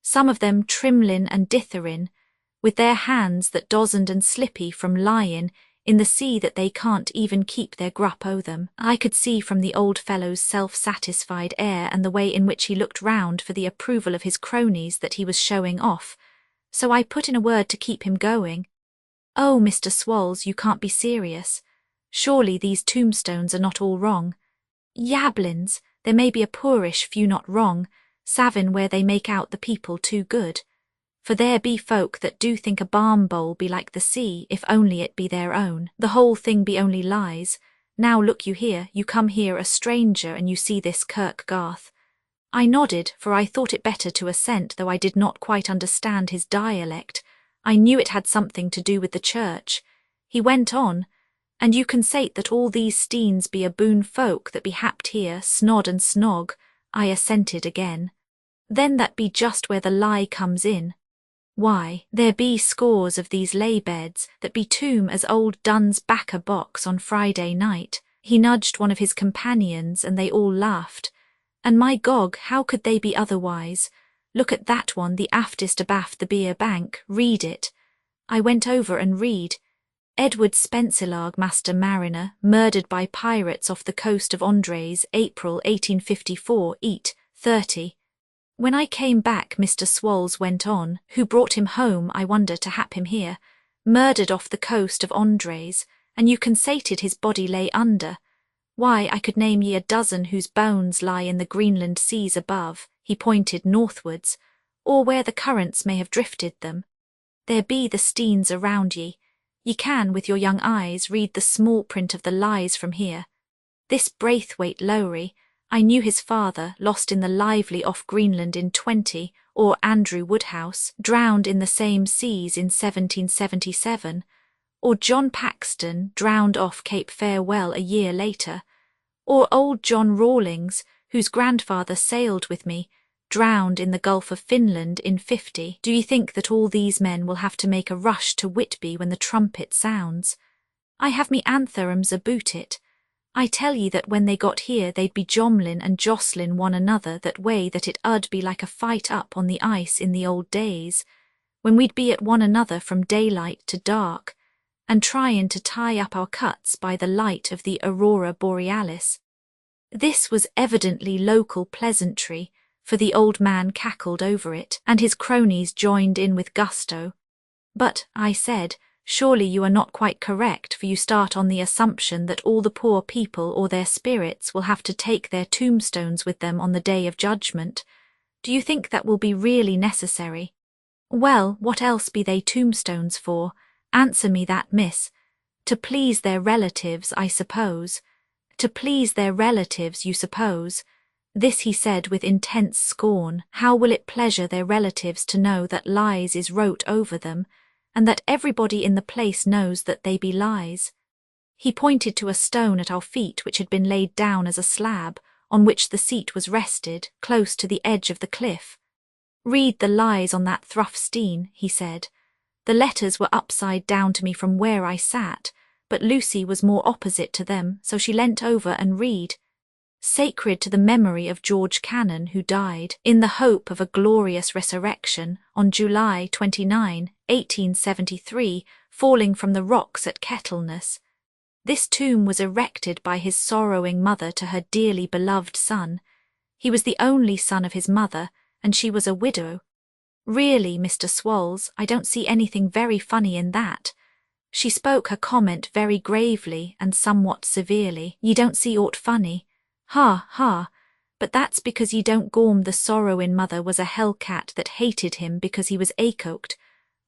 Some of them trimlin' and ditherin', with their hands that dozened and slippy from lyin' in the sea that they can't even keep their grup o' them. I could see from the old fellow's self-satisfied air and the way in which he looked round for the approval of his cronies that he was showing off, so I put in a word to keep him going. "Oh, Mr. Swalls, you can't be serious. Surely these tombstones are not all wrong. Yablins, there may be a poorish few not wrong, savin' where they make out the people too good. For there be folk that do think a barm bowl be like the sea, if only it be their own. The whole thing be only lies. Now look you here, you come here a stranger and you see this Kirk Garth." I nodded, for I thought it better to assent, though I did not quite understand his dialect. I knew it had something to do with the church. He went on, "And you consait that all these steens be a boon folk that be happed here, snod and snog." I assented again. "Then that be just where the lie comes in. Why, there be scores of these lay-beds that be tomb as old Dunn's backer box on Friday night." He nudged one of his companions and they all laughed. "And my gog, how could they be otherwise? Look at that one, the aftest abaft the beer bank, read it." I went over and read. "Edward Spencelagh, Master Mariner, murdered by pirates off the coast of Andres, April 1854, eat, 30. When I came back, Mr. Swalls went on, "Who brought him home, I wonder, to hap him here? Murdered off the coast of Andres, and you consated his body lay under. Why, I could name ye a dozen whose bones lie in the Greenland seas above," he pointed northwards, "or where the currents may have drifted them. There be the steens around ye. Ye can, with your young eyes, read the small print of the lies from here. This Braithwaite Lowry, I knew his father, lost in the lively off Greenland in 20, or Andrew Woodhouse, drowned in the same seas in 1777, or John Paxton, drowned off Cape Farewell a year later, or old John Rawlings, whose grandfather sailed with me, drowned in the Gulf of Finland in 50. Do you think that all these men will have to make a rush to Whitby when the trumpet sounds? I have me antherums aboot it. I tell ye that when they got here they'd be jomlin and jostlin one another that way that it 'ud be like a fight up on the ice in the old days, when we'd be at one another from daylight to dark, and tryin' to tie up our cuts by the light of the aurora borealis." This was evidently local pleasantry, for the old man cackled over it, and his cronies joined in with gusto. "But," I said, "surely you are not quite correct, for you start on the assumption that all the poor people or their spirits will have to take their tombstones with them on the day of judgment. Do you think that will be really necessary?" "Well, what else be they tombstones for? Answer me that, miss. To please their relatives, I suppose. To please their relatives, you suppose. This he said with intense scorn. How will it pleasure their relatives to know that lies is wrote over them, and that everybody in the place knows that they be lies? He pointed to a stone at our feet which had been laid down as a slab, on which the seat was rested, close to the edge of the cliff. Read the lies on that Thruffstein, he said. The letters were upside down to me from where I sat, but Lucy was more opposite to them, so she leant over and read. Sacred to the memory of George Cannon, who died, in the hope of a glorious resurrection, on July 29, 1873, falling from the rocks at Kettleness. This tomb was erected by his sorrowing mother to her dearly beloved son. He was the only son of his mother, and she was a widow. Really, Mr. Swalls, I don't see anything very funny in that. She spoke her comment very gravely and somewhat severely. Ye don't see aught funny. Ha, ha, but that's because ye don't gorm the sorrowing mother was a hell-cat that hated him because he was acoked.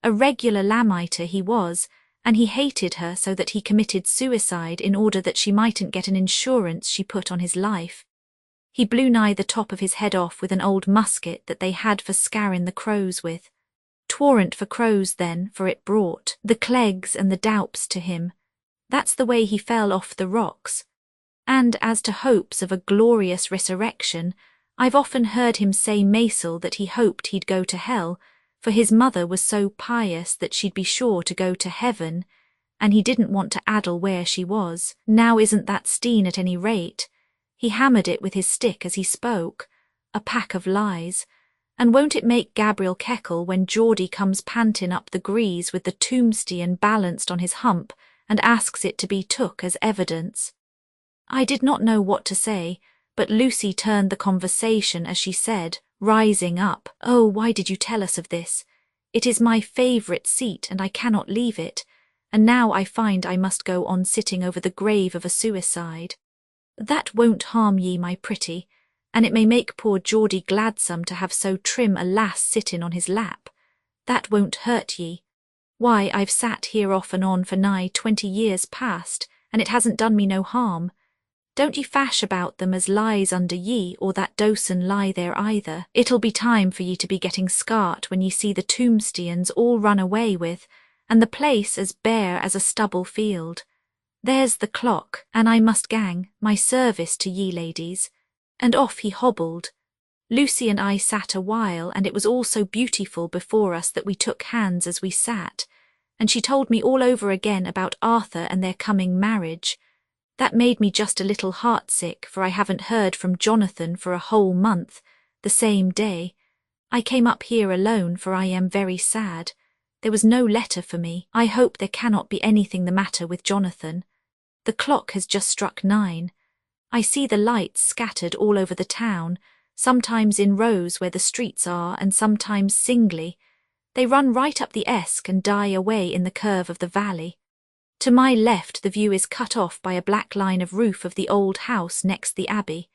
A regular lamb-eater he was, and he hated her so that he committed suicide in order that she mightn't get an insurance she put on his life. He blew nigh the top of his head off with an old musket that they had for scarin' the crows with. 'Twarn't for crows then, for it brought the clegs and the doups to him. That's the way he fell off the rocks. And as to hopes of a glorious resurrection, I've often heard him say Maisel that he hoped he'd go to hell, for his mother was so pious that she'd be sure to go to heaven, and he didn't want to addle where she was. Now isn't that Steen at any rate? He hammered it with his stick as he spoke. A pack of lies. And won't it make Gabriel Keckle when Geordie comes pantin' up the grease with the tombstone balanced on his hump and asks it to be took as evidence? I did not know what to say, but Lucy turned the conversation as she said, rising up, "Oh, why did you tell us of this? It is my favourite seat and I cannot leave it, and now I find I must go on sitting over the grave of a suicide. That won't harm ye, my pretty, and it may make poor Geordie gladsome to have so trim a lass sittin' on his lap. That won't hurt ye. Why, I've sat here off and on for nigh 20 years past, and it hasn't done me no harm. Don't ye fash about them as lies under ye, or that dosen lie there either. It'll be time for ye to be getting scart when ye see the tombstones all run away with, and the place as bare as a stubble field. There's the clock, and I must gang, my service to ye ladies." And off he hobbled. Lucy and I sat a while, and it was all so beautiful before us that we took hands as we sat, and she told me all over again about Arthur and their coming marriage. That made me just a little heartsick, for I haven't heard from Jonathan for a whole month, the same day. I came up here alone, for I am very sad. There was no letter for me. I hope there cannot be anything the matter with Jonathan. The clock has just struck 9. I see the lights scattered all over the town, sometimes in rows where the streets are, and sometimes singly. They run right up the Esk and die away in the curve of the valley. To my left the view is cut off by a black line of roof of the old house next the abbey.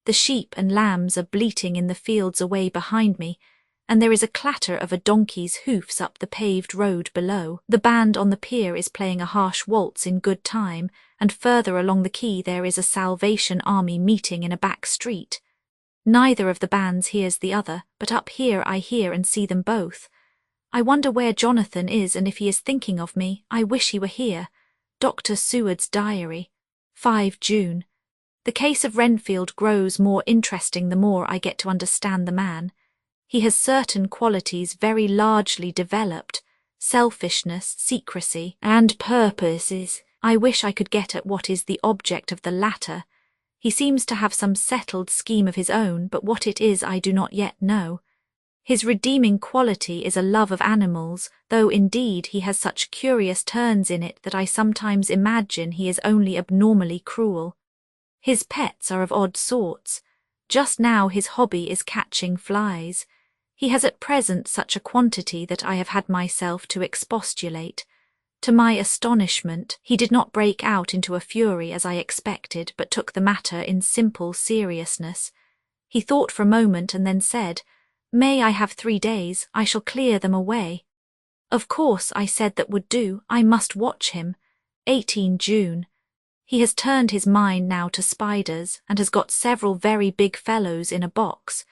The sheep and lambs are bleating in the fields away behind me, and there is a clatter of a donkey's hoofs up the paved road below. The band on the pier is playing a harsh waltz in good time, and further along the quay there is a Salvation Army meeting in a back street. Neither of the bands hears the other, but up here I hear and see them both. I wonder where Jonathan is, and if he is thinking of me. I wish he were here. Dr. Seward's diary. 5 June. The case of Renfield grows more interesting the more I get to understand the man. He has certain qualities very largely developed: selfishness, secrecy, and purposes. I wish I could get at what is the object of the latter. He seems to have some settled scheme of his own, but what it is I do not yet know. His redeeming quality is a love of animals, though indeed he has such curious turns in it that I sometimes imagine he is only abnormally cruel. His pets are of odd sorts. Just now his hobby is catching flies. He has at present such a quantity that I have had myself to expostulate. To my astonishment, he did not break out into a fury as I expected, but took the matter in simple seriousness. He thought for a moment and then said, "May I have 3 days? I shall clear them away." Of course, I said that would do. I must watch him. 18 June. He has turned his mind now to spiders and has got several very big fellows in a box.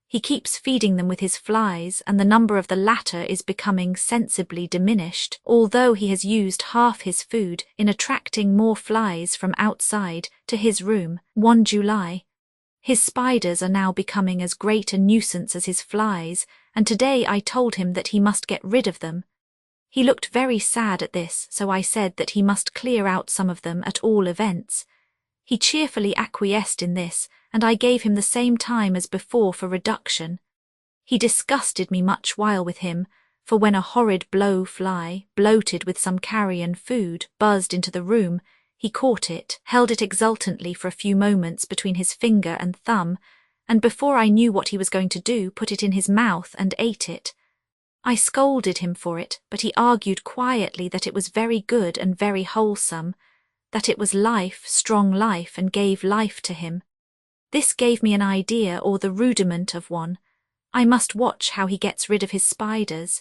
He keeps feeding them with his flies, and the number of the latter is becoming sensibly diminished, although he has used half his food in attracting more flies from outside to his room. 1 July. His spiders are now becoming as great a nuisance as his flies, and today I told him that he must get rid of them. He looked very sad at this, so I said that he must clear out some of them at all events. He cheerfully acquiesced in this, and I gave him the same time as before for reduction. He disgusted me much while with him, for when a horrid blow fly, bloated with some carrion food, buzzed into the room, he caught it, held it exultantly for a few moments between his finger and thumb, and before I knew what he was going to do, put it in his mouth and ate it. I scolded him for it, but he argued quietly that it was very good and very wholesome, that it was life, strong life, and gave life to him. This gave me an idea, or the rudiment of one. I must watch how he gets rid of his spiders.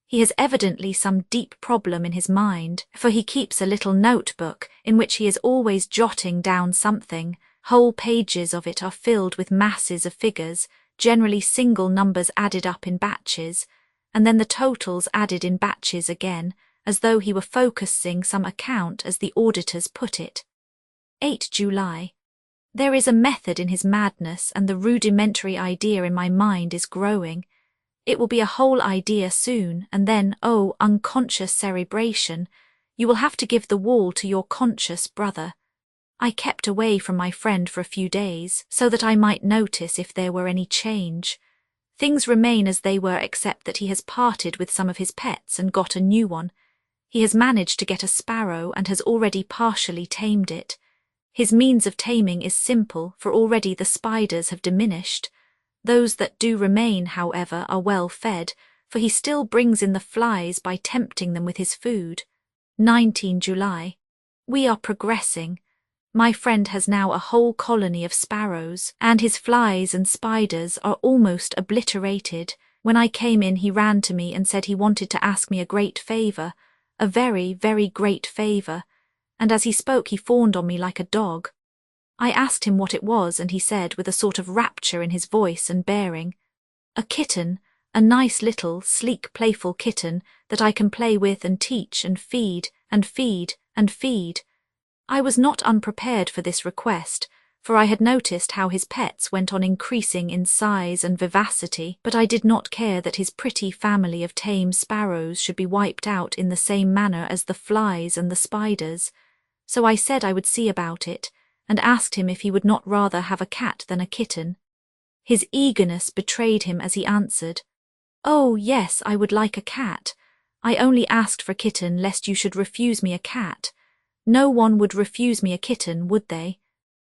He has evidently some deep problem in his mind, for he keeps a little notebook in which he is always jotting down something. Whole pages of it are filled with masses of figures, generally single numbers added up in batches, and then the totals added in batches again, as though he were focusing some account, as the auditors put it. 8 July. There is a method in his madness, and the rudimentary idea in my mind is growing. It will be a whole idea soon, and then, oh, unconscious cerebration, you will have to give the wall to your conscious brother. I kept away from my friend for a few days, so that I might notice if there were any change. Things remain as they were, except that he has parted with some of his pets and got a new one. He has managed to get a sparrow and has already partially tamed it. His means of taming is simple, for already the spiders have diminished. Those that do remain, however, are well fed, for he still brings in the flies by tempting them with his food. 19 July. We are progressing. My friend has now a whole colony of sparrows, and his flies and spiders are almost obliterated. When I came in, he ran to me and said he wanted to ask me a great favour, a very, very great favour, and as he spoke he fawned on me like a dog. I asked him what it was, and he said, with a sort of rapture in his voice and bearing, "A kitten, a nice little, sleek, playful kitten that I can play with and teach and feed and feed and feed." I was not unprepared for this request, for I had noticed how his pets went on increasing in size and vivacity, but I did not care that his pretty family of tame sparrows should be wiped out in the same manner as the flies and the spiders. So I said I would see about it, and asked him if he would not rather have a cat than a kitten. His eagerness betrayed him as he answered, "Oh, yes, I would like a cat. I only asked for a kitten lest you should refuse me a cat. No one would refuse me a kitten, would they?"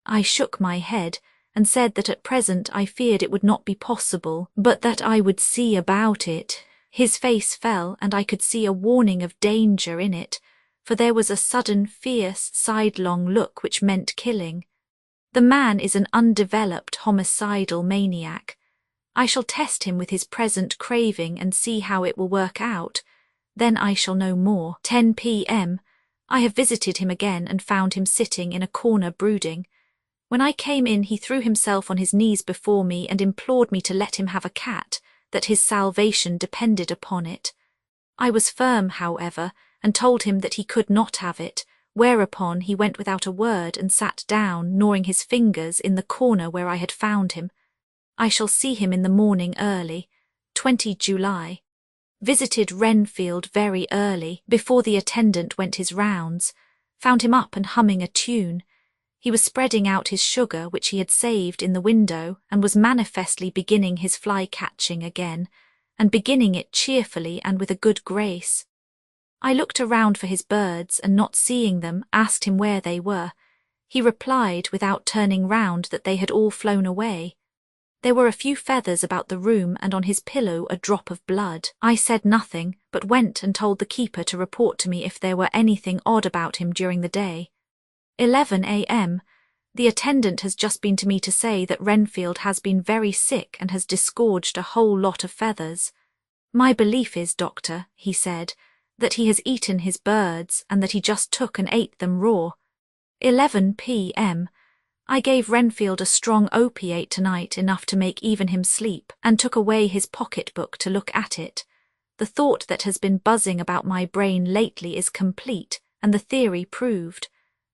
I shook my head, and said that at present I feared it would not be possible, but that I would see about it. His face fell, and I could see a warning of danger in it, for there was a sudden fierce sidelong look which meant killing. The man is an undeveloped homicidal maniac. I shall test him with his present craving and see how it will work out. Then I shall know more. 10 p.m. I have visited him again and found him sitting in a corner brooding. When I came in, he threw himself on his knees before me and implored me to let him have a cat, that his salvation depended upon it. I was firm, however, and told him that he could not have it, whereupon he went without a word and sat down, gnawing his fingers in the corner where I had found him. I shall see him in the morning early. 20 July. Visited Renfield very early, before the attendant went his rounds. Found him up and humming a tune. He was spreading out his sugar, which he had saved, in the window, and was manifestly beginning his fly-catching again, and beginning it cheerfully and with a good grace. I looked around for his birds, and not seeing them, asked him where they were. He replied, without turning round, that they had all flown away. There were a few feathers about the room, and on his pillow a drop of blood. I said nothing, but went and told the keeper to report to me if there were anything odd about him during the day. 11 a.m. The attendant has just been to me to say that Renfield has been very sick and has disgorged a whole lot of feathers. "My belief is, doctor," he said, "that he has eaten his birds, and that he just took and ate them raw." 11 p.m. I gave Renfield a strong opiate tonight, enough to make even him sleep, and took away his pocketbook to look at it. The thought that has been buzzing about my brain lately is complete, and the theory proved.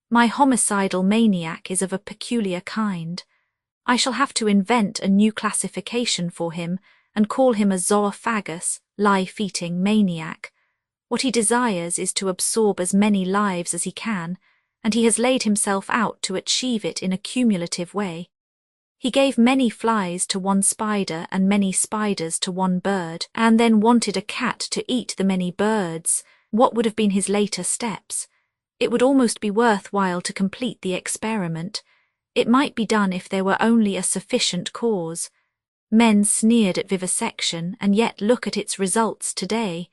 My homicidal maniac is of a peculiar kind. I shall have to invent a new classification for him and call him a zoophagus, life-eating maniac. What he desires is to absorb as many lives as he can, and he has laid himself out to achieve it in a cumulative way. He gave many flies to one spider and many spiders to one bird, and then wanted a cat to eat the many birds. What would have been his later steps? It would almost be worthwhile to complete the experiment. It might be done if there were only a sufficient cause. Men sneered at vivisection, and yet look at its results today.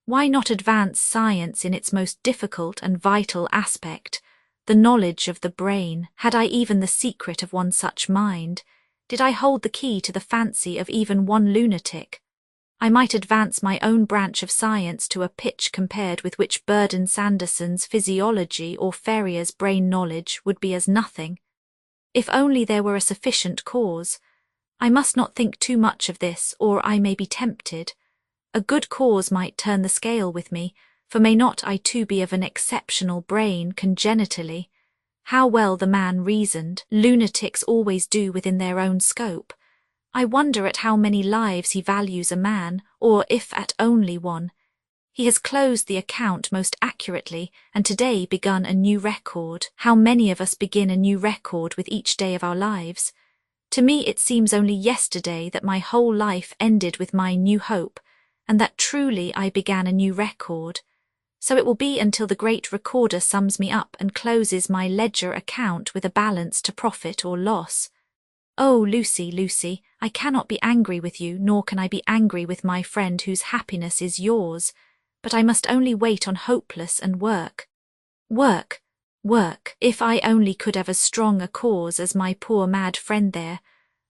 Why not advance science in its most difficult and vital aspect, the knowledge of the brain? Had I even the secret of one such mind? Did I hold the key to the fancy of even one lunatic? I might advance my own branch of science to a pitch compared with which Burdon Sanderson's physiology or Ferrier's brain knowledge would be as nothing. If only there were a sufficient cause. I must not think too much of this, or I may be tempted. A good cause might turn the scale with me, for may not I too be of an exceptional brain congenitally? How well the man reasoned, lunatics always do within their own scope. I wonder at how many lives he values a man, or if at only one. He has closed the account most accurately, and today begun a new record. How many of us begin a new record with each day of our lives? To me it seems only yesterday that my whole life ended with my new hope, and that truly I began a new record. So it will be until the great recorder sums me up and closes my ledger account with a balance to profit or loss. Oh, Lucy, Lucy, I cannot be angry with you, nor can I be angry with my friend whose happiness is yours, but I must only wait on hopeless and work. Work, work, if I only could have as strong a cause as my poor mad friend there,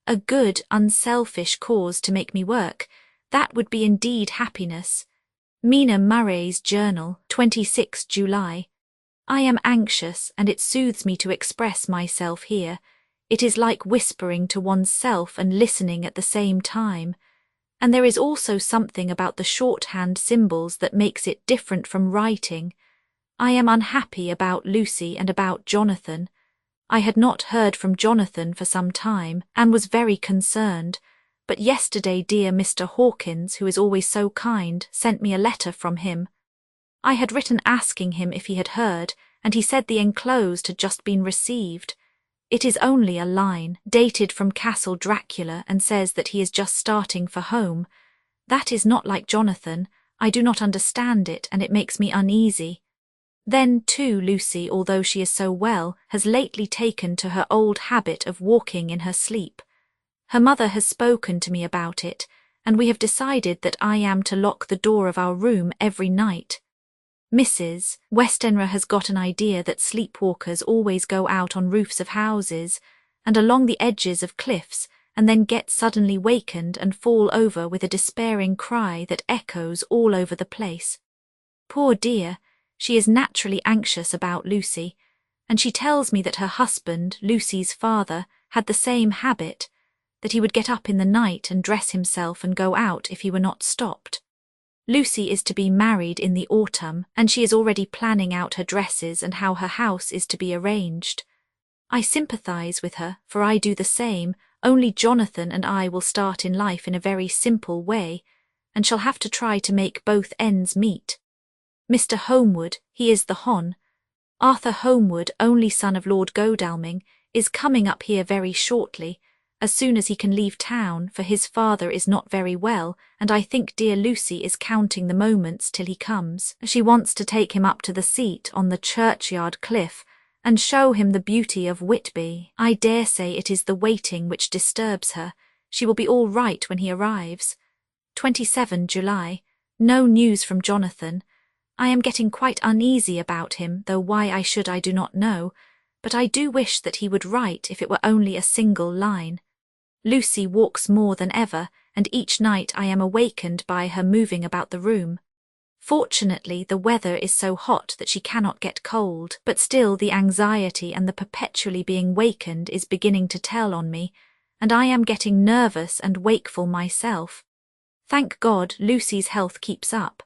a good, unselfish cause to make me work, that would be indeed happiness. Mina Murray's Journal, 26 July. I am anxious, and it soothes me to express myself here. It is like whispering to one's self and listening at the same time. And there is also something about the shorthand symbols that makes it different from writing. I am unhappy about Lucy and about Jonathan. I had not heard from Jonathan for some time, and was very concerned, but yesterday dear Mr. Hawkins, who is always so kind, sent me a letter from him. I had written asking him if he had heard, and he said the enclosed had just been received. It is only a line, dated from Castle Dracula, and says that he is just starting for home. That is not like Jonathan. I do not understand it, and it makes me uneasy. Then, too, Lucy, although she is so well, has lately taken to her old habit of walking in her sleep. Her mother has spoken to me about it, and we have decided that I am to lock the door of our room every night. Mrs. Westenra has got an idea that sleepwalkers always go out on roofs of houses and along the edges of cliffs, and then get suddenly wakened and fall over with a despairing cry that echoes all over the place. Poor dear, she is naturally anxious about Lucy, and she tells me that her husband, Lucy's father, had the same habit, that he would get up in the night and dress himself and go out if he were not stopped. Lucy is to be married in the autumn, and she is already planning out her dresses and how her house is to be arranged. I sympathize with her, for I do the same, only Jonathan and I will start in life in a very simple way, and shall have to try to make both ends meet. Mr. Homewood, he is the Hon. Arthur Homewood, only son of Lord Godalming, is coming up here very shortly, as soon as he can leave town, for his father is not very well, and I think dear Lucy is counting the moments till he comes. She wants to take him up to the seat on the churchyard cliff, and show him the beauty of Whitby. I dare say it is the waiting which disturbs her. She will be all right when he arrives. 27 July. No news from Jonathan. I am getting quite uneasy about him, though why I should I do not know, but I do wish that he would write if it were only a single line. Lucy walks more than ever, and each night I am awakened by her moving about the room. Fortunately, the weather is so hot that she cannot get cold, but still the anxiety and the perpetually being wakened is beginning to tell on me, and I am getting nervous and wakeful myself. Thank God, Lucy's health keeps up.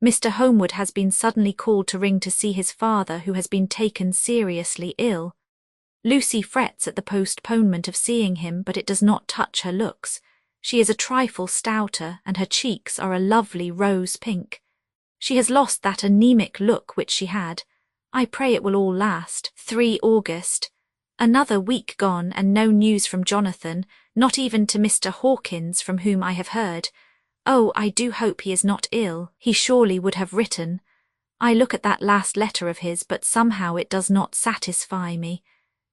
Mr. Homewood has been suddenly called to ring to see his father, who has been taken seriously ill. Lucy frets at the postponement of seeing him, but it does not touch her looks. She is a trifle stouter, and her cheeks are a lovely rose pink. She has lost that anemic look which she had. I pray it will all last. 3 August. Another week gone, and no news from Jonathan, not even to Mr. Hawkins, from whom I have heard. Oh, I do hope he is not ill. He surely would have written. I look at that last letter of his, but somehow it does not satisfy me.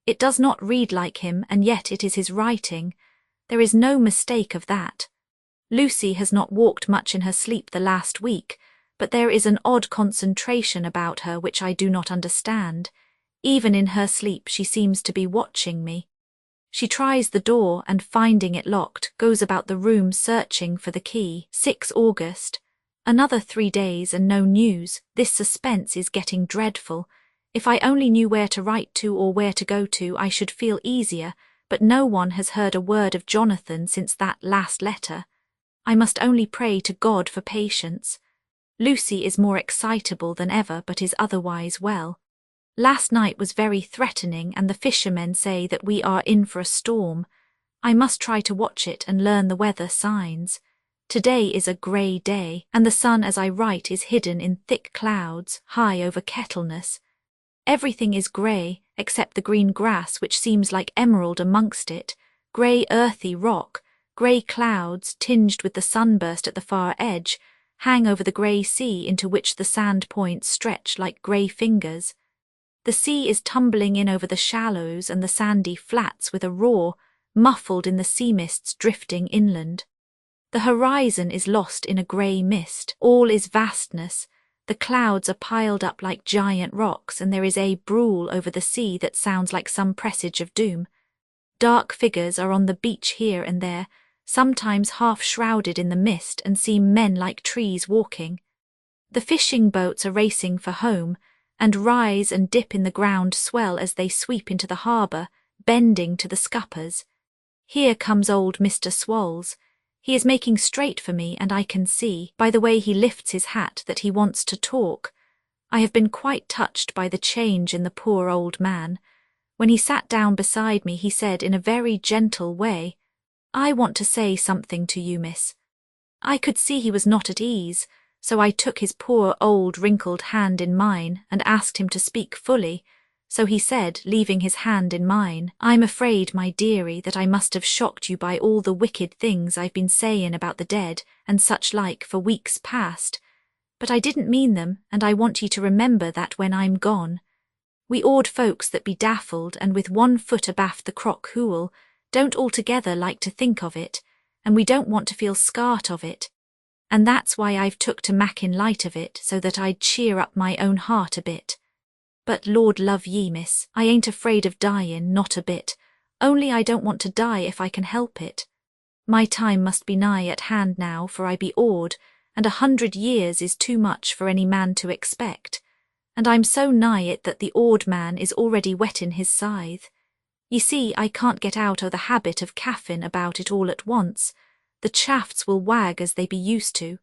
It does not read like him, and yet it is his writing. There is no mistake of that. Lucy has not walked much in her sleep the last week, but there is an odd concentration about her which I do not understand. Even in her sleep she seems to be watching me. She tries the door and, finding it locked, goes about the room searching for the key. 6 August. Another 3 days and no news. This suspense is getting dreadful. If I only knew where to write to or where to go to, I should feel easier, but no one has heard a word of Jonathan since that last letter. I must only pray to God for patience. Lucy is more excitable than ever, but is otherwise well. Last night was very threatening, and the fishermen say that we are in for a storm. I must try to watch it and learn the weather signs. Today is a grey day, and the sun as I write is hidden in thick clouds, high over Kettleness. Everything is grey, except the green grass which seems like emerald amongst it, grey earthy rock, grey clouds tinged with the sunburst at the far edge, hang over the grey sea into which the sand points stretch like grey fingers. The sea is tumbling in over the shallows and the sandy flats with a roar, muffled in the sea mists drifting inland. The horizon is lost in a grey mist. All is vastness. The clouds are piled up like giant rocks, and there is a brool over the sea that sounds like some presage of doom. Dark figures are on the beach here and there, sometimes half shrouded in the mist, and seem men like trees walking. The fishing boats are racing for home, and rise and dip in the ground swell as they sweep into the harbour, bending to the scuppers. Here comes old Mr. Swalls. He is making straight for me, and I can see, by the way he lifts his hat, that he wants to talk. I have been quite touched by the change in the poor old man. When he sat down beside me, he said in a very gentle way, "I want to say something to you, miss." I could see he was not at ease, so I took his poor old wrinkled hand in mine and asked him to speak fully. So he said, leaving his hand in mine, "I'm afraid, my dearie, that I must have shocked you by all the wicked things I've been sayin' about the dead and such like for weeks past. But I didn't mean them, and I want ye to remember that when I'm gone. We odd folks that be daffled and with one foot abaft the crock hool don't altogether like to think of it, and we don't want to feel scart of it. And that's why I've took to mackin' light of it, so that I'd cheer up my own heart a bit. But Lord love ye, miss, I ain't afraid of dyin', not a bit, only I don't want to die if I can help it. My time must be nigh at hand now, for I be odd, and 100 years is too much for any man to expect, and I'm so nigh it that the odd man is already whettin' his scythe. Ye see, I can't get out o' the habit of caffin about it all at once. The shafts will wag as they be used to.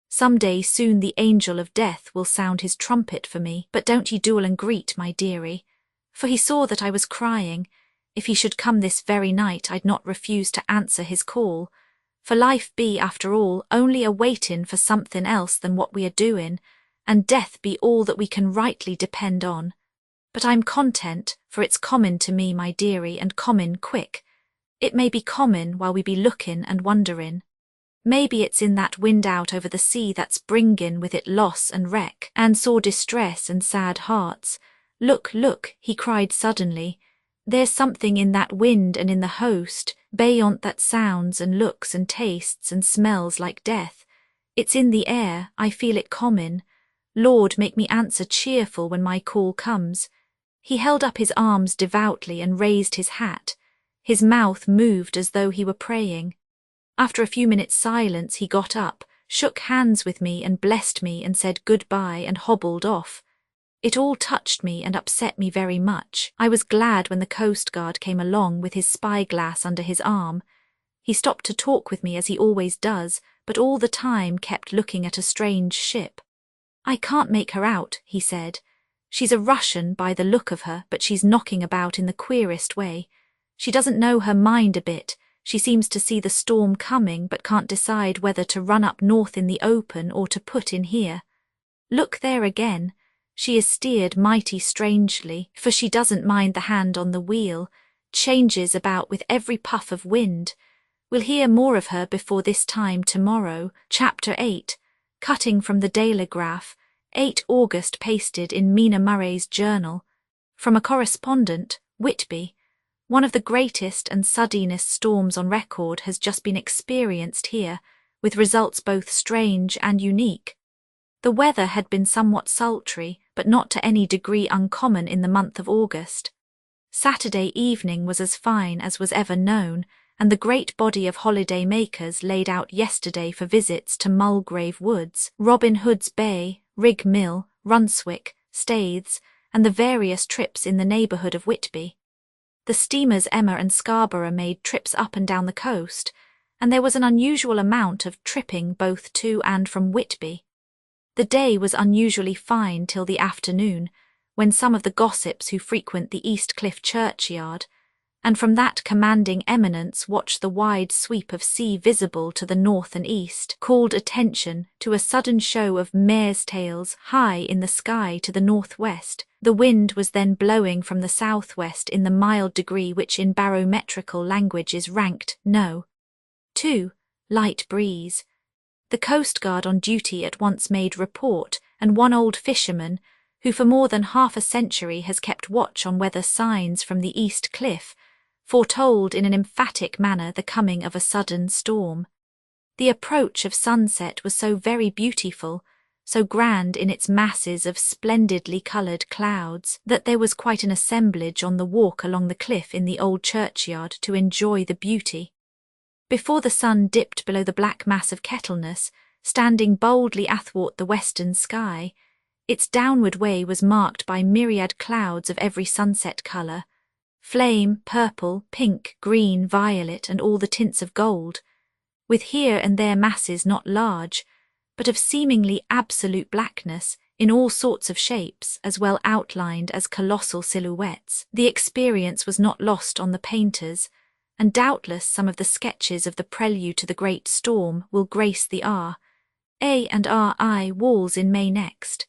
Some day soon the angel of death will sound his trumpet for me, but don't ye duel and greet, my dearie. For he saw that I was crying. If he should come this very night, I'd not refuse to answer his call. For life be, after all, only a waitin' for somethin' else than what we are doin', and death be all that we can rightly depend on. But I'm content, for it's common to me, my dearie, and common quick. It may be common while we be lookin' and wonderin'. Maybe it's in that wind out over the sea that's bringin' with it loss and wreck, and sore distress and sad hearts. Look, look, he cried suddenly. There's something in that wind and in the host, beyond that sounds and looks and tastes and smells like death. It's in the air, I feel it common. Lord, make me answer cheerful when my call comes. He held up his arms devoutly and raised his hat. His mouth moved as though he were praying. After a few minutes' silence he got up, shook hands with me and blessed me and said goodbye and hobbled off. It all touched me and upset me very much. I was glad when the Coast Guard came along with his spyglass under his arm. He stopped to talk with me as he always does, but all the time kept looking at a strange ship. I can't make her out, he said. She's a Russian by the look of her, but she's knocking about in the queerest way. She doesn't know her mind a bit. She seems to see the storm coming but can't decide whether to run up north in the open or to put in here. Look there again. She is steered mighty strangely, for she doesn't mind the hand on the wheel, changes about with every puff of wind. We'll hear more of her before this time tomorrow. Chapter 8, cutting from the Dailygraph, 8 August, pasted in Mina Murray's journal. From a correspondent, Whitby. One of the greatest and suddenest storms on record has just been experienced here, with results both strange and unique. The weather had been somewhat sultry, but not to any degree uncommon in the month of August. Saturday evening was as fine as was ever known, and the great body of holiday makers laid out yesterday for visits to Mulgrave Woods, Robin Hood's Bay, Rig Mill, Runswick, Staithes, and the various trips in the neighbourhood of Whitby. The steamers Emma and Scarborough made trips up and down the coast, and there was an unusual amount of tripping both to and from Whitby. The day was unusually fine till the afternoon, when some of the gossips who frequent the East Cliff churchyard, and from that commanding eminence watch the wide sweep of sea visible to the north and east, called attention to a sudden show of mares' tails high in the sky to the northwest. The wind was then blowing from the southwest in the mild degree which in barometrical language is ranked No. 2, light breeze. The Coast Guard on duty at once made report, and one old fisherman, who for more than half a century has kept watch on weather signs from the East Cliff, foretold in an emphatic manner the coming of a sudden storm. The approach of sunset was so very beautiful, so grand in its masses of splendidly coloured clouds, that there was quite an assemblage on the walk along the cliff in the old churchyard to enjoy the beauty. Before the sun dipped below the black mass of Kettleness, standing boldly athwart the western sky, its downward way was marked by myriad clouds of every sunset colour, flame, purple, pink, green, violet, and all the tints of gold, with here and there masses not large, but of seemingly absolute blackness, in all sorts of shapes, as well outlined as colossal silhouettes. The experience was not lost on the painters, and doubtless some of the sketches of the prelude to the great storm will grace the R.A. and R.I. walls in May next.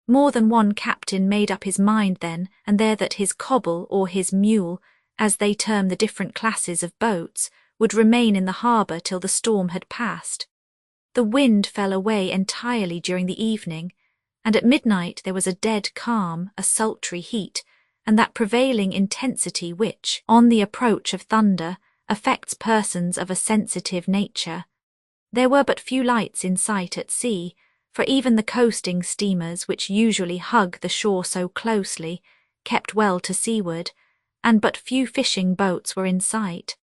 More than one captain made up his mind then and there that his cobble or his mule, as they term the different classes of boats, would remain in the harbour till the storm had passed. The wind fell away entirely during the evening, and at midnight there was a dead calm, a sultry heat, and that prevailing intensity which, on the approach of thunder, affects persons of a sensitive nature. There were but few lights in sight at sea, for even the coasting steamers which usually hug the shore so closely kept well to seaward, and but few fishing boats were in sight.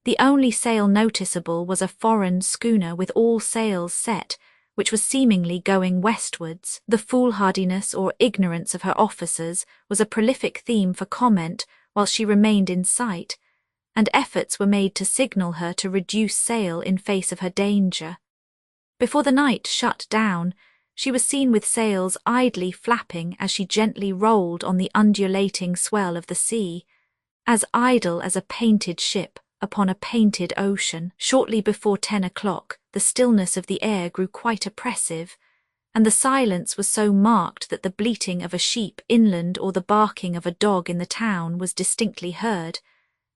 The only sail noticeable was a foreign schooner with all sails set, which was seemingly going westwards. The foolhardiness or ignorance of her officers was a prolific theme for comment while she remained in sight, and efforts were made to signal her to reduce sail in face of her danger. Before the night shut down, she was seen with sails idly flapping as she gently rolled on the undulating swell of the sea, as idle as a painted ship upon a painted ocean. Shortly before 10 o'clock, the stillness of the air grew quite oppressive, and the silence was so marked that the bleating of a sheep inland or the barking of a dog in the town was distinctly heard,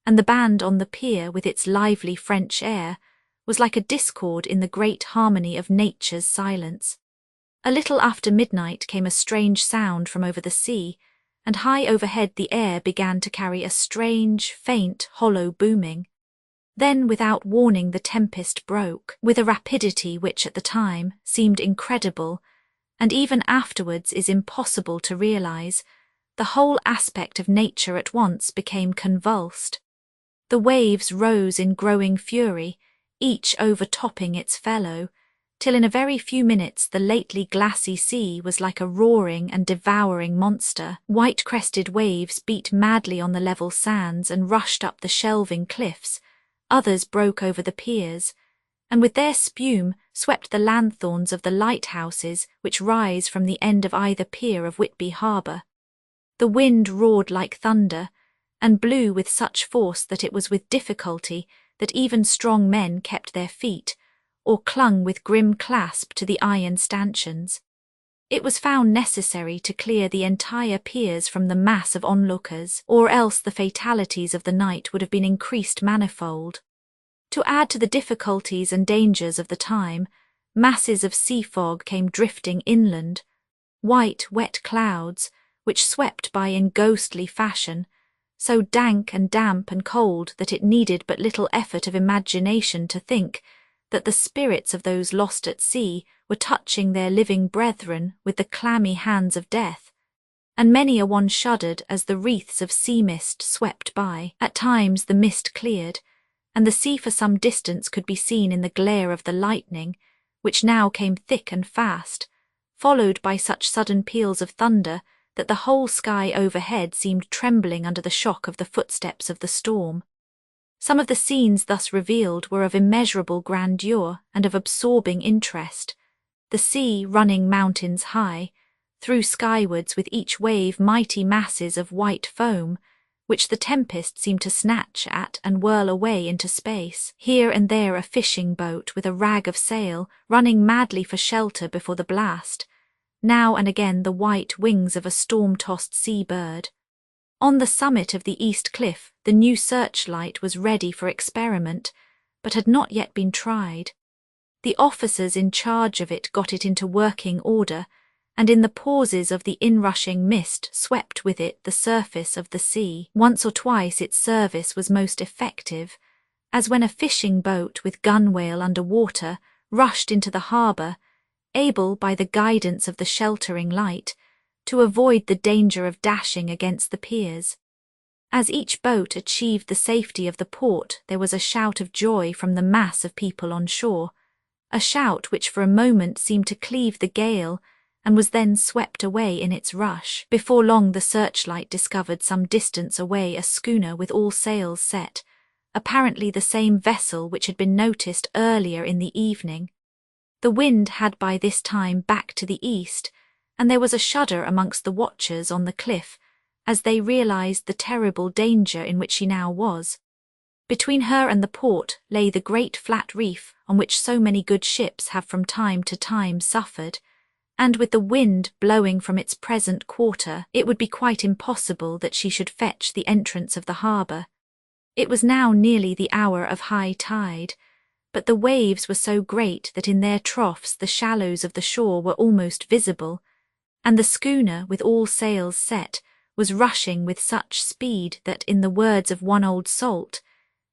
and the band on the pier with its lively French air was like a discord in the great harmony of nature's silence. A little after midnight came a strange sound from over the sea, and high overhead the air began to carry a strange, faint, hollow booming. Then without warning the tempest broke, with a rapidity which at the time seemed incredible, and even afterwards is impossible to realize. The whole aspect of nature at once became convulsed. The waves rose in growing fury, each overtopping its fellow, till in a very few minutes the lately glassy sea was like a roaring and devouring monster. White-crested waves beat madly on the level sands and rushed up the shelving cliffs. Others broke over the piers, and with their spume swept the lanthorns of the lighthouses which rise from the end of either pier of Whitby harbour. The wind roared like thunder, and blew with such force that it was with difficulty that even strong men kept their feet, or clung with grim clasp to the iron stanchions. It was found necessary to clear the entire piers from the mass of onlookers, or else the fatalities of the night would have been increased manifold. To add to the difficulties and dangers of the time, masses of sea fog came drifting inland, white, wet clouds, which swept by in ghostly fashion, so dank and damp and cold that it needed but little effort of imagination to think that the spirits of those lost at sea were touching their living brethren with the clammy hands of death, and many a one shuddered as the wreaths of sea mist swept by. At times the mist cleared, and the sea for some distance could be seen in the glare of the lightning, which now came thick and fast, followed by such sudden peals of thunder that the whole sky overhead seemed trembling under the shock of the footsteps of the storm. Some of the scenes thus revealed were of immeasurable grandeur and of absorbing interest, the sea running mountains high, threw skywards with each wave mighty masses of white foam, which the tempest seemed to snatch at and whirl away into space. Here and there a fishing boat with a rag of sail running madly for shelter before the blast, now and again the white wings of a storm-tossed sea-bird. On the summit of the east cliff the new searchlight was ready for experiment, but had not yet been tried. The officers in charge of it got it into working order, and in the pauses of the inrushing mist swept with it the surface of the sea. Once or twice its service was most effective, as when a fishing boat with gunwale under water rushed into the harbour, able by the guidance of the sheltering light to avoid the danger of dashing against the piers. As each boat achieved the safety of the port there was a shout of joy from the mass of people on shore, a shout which for a moment seemed to cleave the gale and was then swept away in its rush. Before long the searchlight discovered some distance away a schooner with all sails set, apparently the same vessel which had been noticed earlier in the evening. The wind had by this time backed to the east, and there was a shudder amongst the watchers on the cliff as they realized the terrible danger in which she now was. Between her and the port lay the great flat reef on which so many good ships have from time to time suffered, and with the wind blowing from its present quarter it would be quite impossible that she should fetch the entrance of the harbour. It was now nearly the hour of high tide, but the waves were so great that in their troughs the shallows of the shore were almost visible, and the schooner, with all sails set, was rushing with such speed that, in the words of one old salt,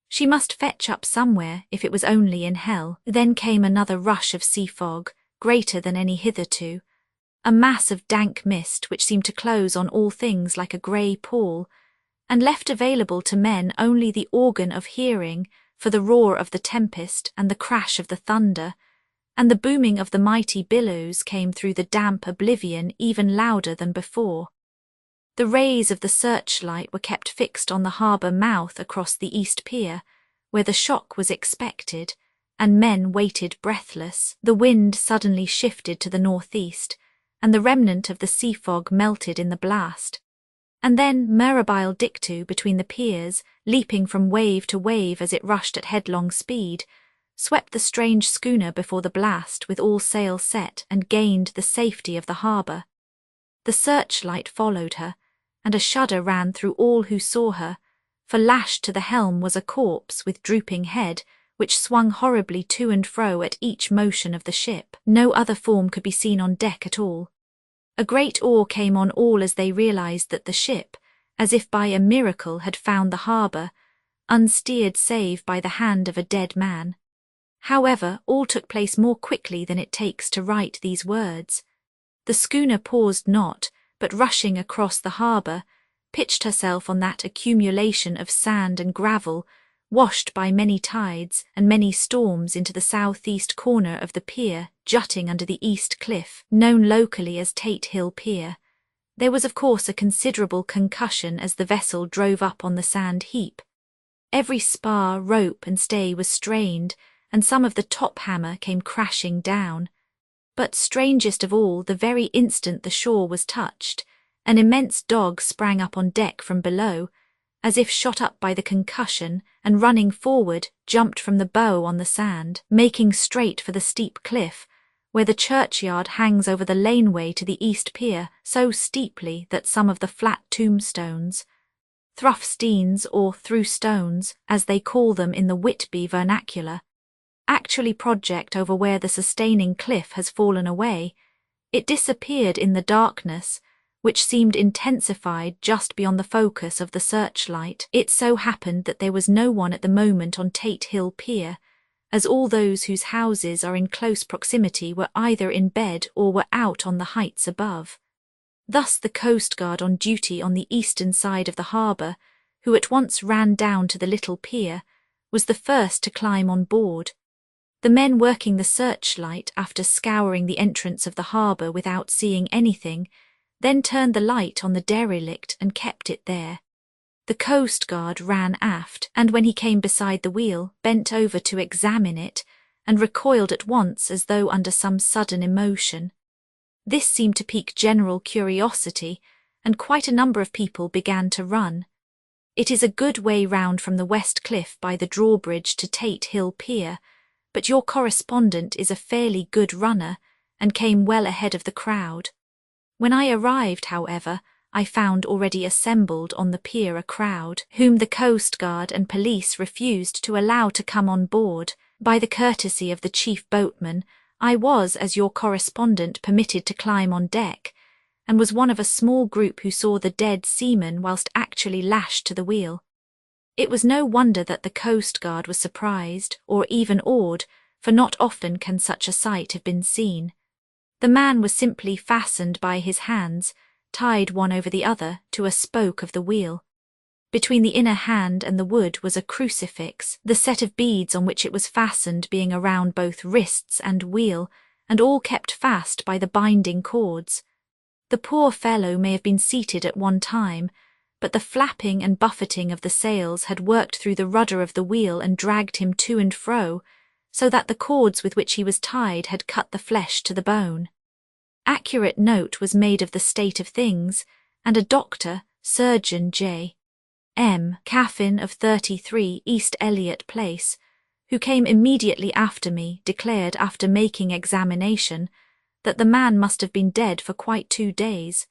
she must fetch up somewhere if it was only in hell. Then came another rush of sea fog, greater than any hitherto, a mass of dank mist which seemed to close on all things like a grey pall, and left available to men only the organ of hearing for the roar of the tempest and the crash of the thunder, and the booming of the mighty billows came through the damp oblivion even louder than before. The rays of the searchlight were kept fixed on the harbour mouth across the east pier, where the shock was expected, and men waited breathless. The wind suddenly shifted to the northeast, and the remnant of the sea fog melted in the blast. And then mirabile dictu between the piers, leaping from wave to wave as it rushed at headlong speed, swept the strange schooner before the blast with all sail set and gained the safety of the harbour. The searchlight followed her, and a shudder ran through all who saw her, for lashed to the helm was a corpse with drooping head, which swung horribly to and fro at each motion of the ship. No other form could be seen on deck at all. A great awe came on all as they realized that the ship, as if by a miracle, had found the harbour, unsteered save by the hand of a dead man. However, all took place more quickly than it takes to write these words. The schooner paused not, but rushing across the harbour, pitched herself on that accumulation of sand and gravel washed by many tides and many storms into the southeast corner of the pier jutting under the east cliff, known locally as Tate Hill Pier. There was of course a considerable concussion as the vessel drove up on the sand heap. Every spar, rope and stay was strained, and some of the top hammer came crashing down. But strangest of all, the very instant the shore was touched, an immense dog sprang up on deck from below, as if shot up by the concussion, and running forward, jumped from the bow on the sand, making straight for the steep cliff, where the churchyard hangs over the laneway to the east pier so steeply that some of the flat tombstones, thruffsteins or through stones, as they call them in the Whitby vernacular, actually project over where the sustaining cliff has fallen away. It disappeared in the darkness, which seemed intensified just beyond the focus of the searchlight. It so happened that there was no one at the moment on Tate Hill Pier, as all those whose houses are in close proximity were either in bed or were out on the heights above. Thus the Coast Guard on duty on the eastern side of the harbour, who at once ran down to the little pier, was the first to climb on board. The men working the searchlight, after scouring the entrance of the harbour without seeing anything, then turned the light on the derelict and kept it there. The Coast Guard ran aft, and when he came beside the wheel, bent over to examine it, and recoiled at once as though under some sudden emotion. This seemed to pique general curiosity, and quite a number of people began to run. It is a good way round from the West Cliff by the drawbridge to Tate Hill Pier, but your correspondent is a fairly good runner, and came well ahead of the crowd. When I arrived, however, I found already assembled on the pier a crowd, whom the Coast Guard and police refused to allow to come on board. By the courtesy of the chief boatman, I was, as your correspondent, permitted to climb on deck, and was one of a small group who saw the dead seaman whilst actually lashed to the wheel. It was no wonder that the Coast Guard was surprised, or even awed, for not often can such a sight have been seen. The man was simply fastened by his hands, tied one over the other, to a spoke of the wheel. Between the inner hand and the wood was a crucifix, the set of beads on which it was fastened being around both wrists and wheel, and all kept fast by the binding cords. The poor fellow may have been seated at one time, but the flapping and buffeting of the sails had worked through the rudder of the wheel and dragged him to and fro, so that the cords with which he was tied had cut the flesh to the bone. Accurate note was made of the state of things, and a doctor, Surgeon J. M. Caffin of 33 East Elliot Place, who came immediately after me, declared after making examination that the man must have been dead for quite 2 days.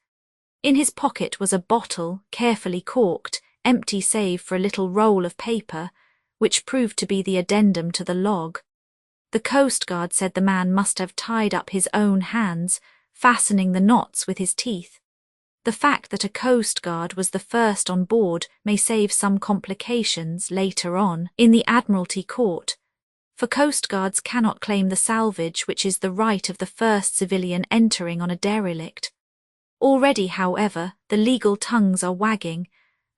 In his pocket was a bottle, carefully corked, empty save for a little roll of paper, which proved to be the addendum to the log. The Coast Guard said the man must have tied up his own hands, fastening the knots with his teeth. The fact that a Coast Guard was the first on board may save some complications later on in the Admiralty Court, for Coast Guards cannot claim the salvage which is the right of the first civilian entering on a derelict. Already, however, the legal tongues are wagging,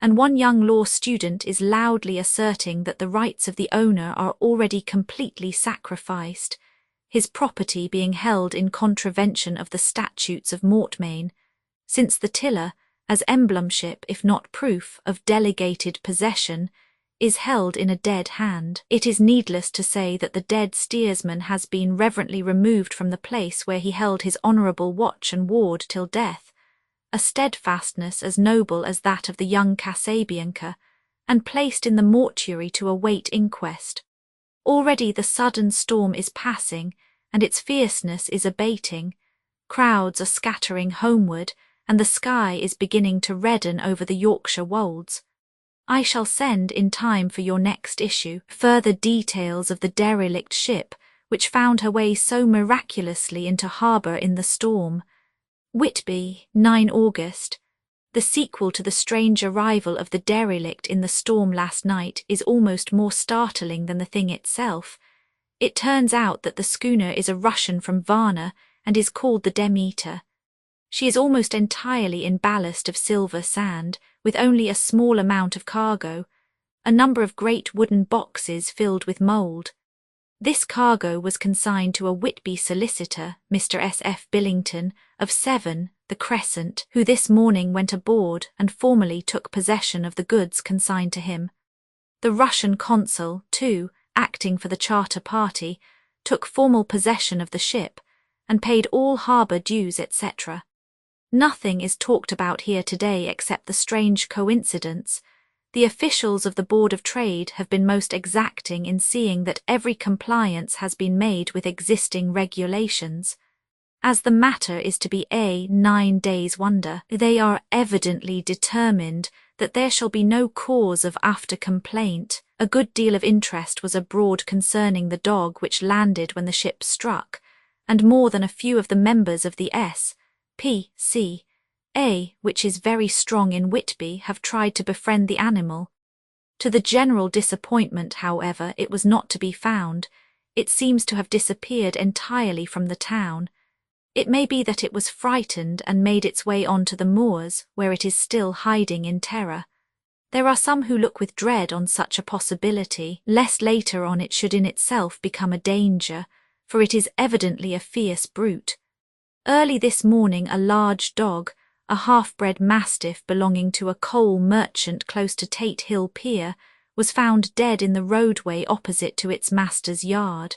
and one young law student is loudly asserting that the rights of the owner are already completely sacrificed, his property being held in contravention of the statutes of mortmain, since the tiller, as emblemship if not proof of delegated possession, is held in a dead hand. It is needless to say that the dead steersman has been reverently removed from the place where he held his honourable watch and ward till death, a steadfastness as noble as that of the young Casabianca, and placed in the mortuary to await inquest. Already the sudden storm is passing, and its fierceness is abating. Crowds are scattering homeward, and the sky is beginning to redden over the Yorkshire wolds. I shall send, in time for your next issue, further details of the derelict ship which found her way so miraculously into harbour in the storm. Whitby, 9 August. The sequel to the strange arrival of the derelict in the storm last night is almost more startling than the thing itself. It turns out that the schooner is a Russian from Varna and is called the Demeter. She is almost entirely in ballast of silver sand, with only a small amount of cargo, a number of great wooden boxes filled with mould. This cargo was consigned to a Whitby solicitor, Mr. S. F. Billington, of 7, the Crescent, who this morning went aboard and formally took possession of the goods consigned to him. The Russian consul, too, acting for the charter party, took formal possession of the ship and paid all harbour dues, etc. Nothing is talked about here today except the strange coincidence. The officials of the Board of Trade have been most exacting in seeing that every compliance has been made with existing regulations. As the matter is to be a 9 days' wonder, they are evidently determined that there shall be no cause of after complaint. A good deal of interest was abroad concerning the dog which landed when the ship struck, and more than a few of the members of the S.P.C. A, which is very strong in Whitby, have tried to befriend the animal. To the general disappointment, however, it was not to be found. It seems to have disappeared entirely from the town. It may be that it was frightened and made its way on to the moors, where it is still hiding in terror. There are some who look with dread on such a possibility, lest later on it should in itself become a danger, for it is evidently a fierce brute. Early this morning a large dog, a half-bred mastiff belonging to a coal merchant close to Tate Hill Pier, was found dead in the roadway opposite to its master's yard.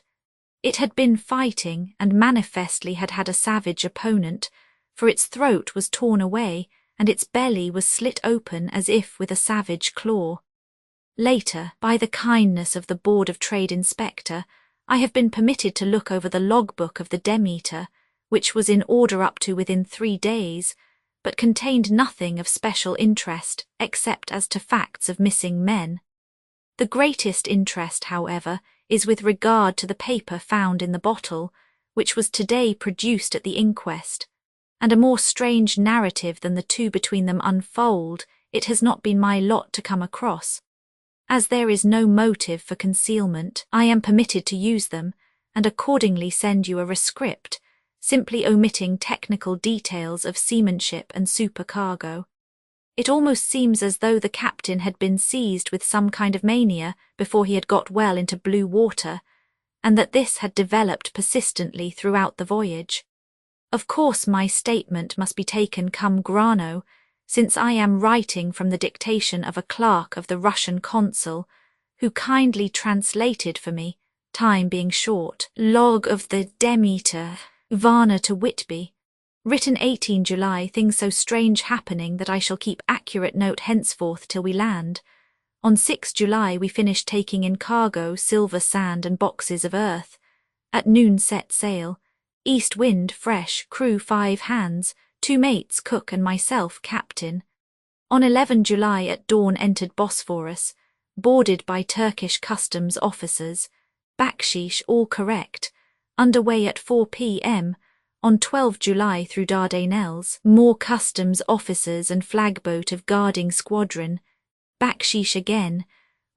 It had been fighting and manifestly had had a savage opponent, for its throat was torn away and its belly was slit open as if with a savage claw. Later, by the kindness of the Board of Trade Inspector, I have been permitted to look over the logbook of the Demeter, which was in order up to within 3 days, but contained nothing of special interest except as to facts of missing men. The greatest interest, however, is with regard to the paper found in the bottle, which was today produced at the inquest, and a more strange narrative than the two between them unfold it has not been my lot to come across. As there is no motive for concealment, I am permitted to use them, and accordingly send you a rescript, simply omitting technical details of seamanship and supercargo. It almost seems as though the captain had been seized with some kind of mania before he had got well into blue water, and that this had developed persistently throughout the voyage. Of course my statement must be taken cum grano, since I am writing from the dictation of a clerk of the Russian consul, who kindly translated for me, time being short, log of the Demeter, Varna to Whitby. Written 18 July, things so strange happening that I shall keep accurate note henceforth till we land. On 6 July we finished taking in cargo, silver sand and boxes of earth. At noon set sail. East wind fresh, crew 5 hands, 2 mates, cook and myself captain. On 11 July at dawn entered Bosphorus, boarded by Turkish customs officers. Bakshish all correct. Underway at 4 p.m. On 12 July through Dardanelles, more customs officers and flagboat of guarding squadron. Bakshish again.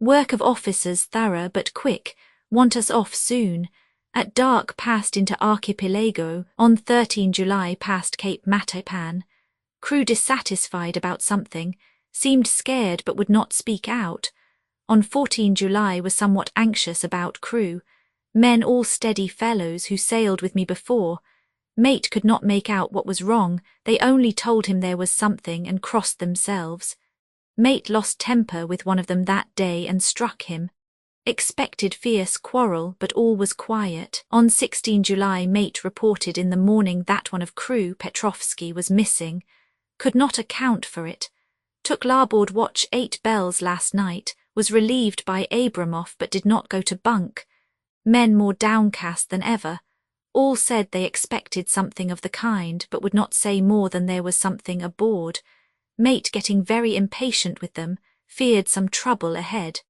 Work of officers thorough but quick, want us off soon. At dark passed into Archipelago, on 13 July past Cape Matapan. Crew dissatisfied about something, seemed scared but would not speak out. On 14 July was somewhat anxious about crew. Men all steady fellows who sailed with me before. Mate could not make out what was wrong, they only told him there was something and crossed themselves. Mate lost temper with one of them that day and struck him. Expected fierce quarrel, but all was quiet. On 16 July mate reported in the morning that one of crew, Petrovsky, was missing. Could not account for it. Took larboard watch 8 bells last night, was relieved by Abramoff but did not go to bunk. Men more downcast than ever. All said they expected something of the kind, but would not say more than there was something aboard. Mate getting very impatient with them, feared some trouble ahead.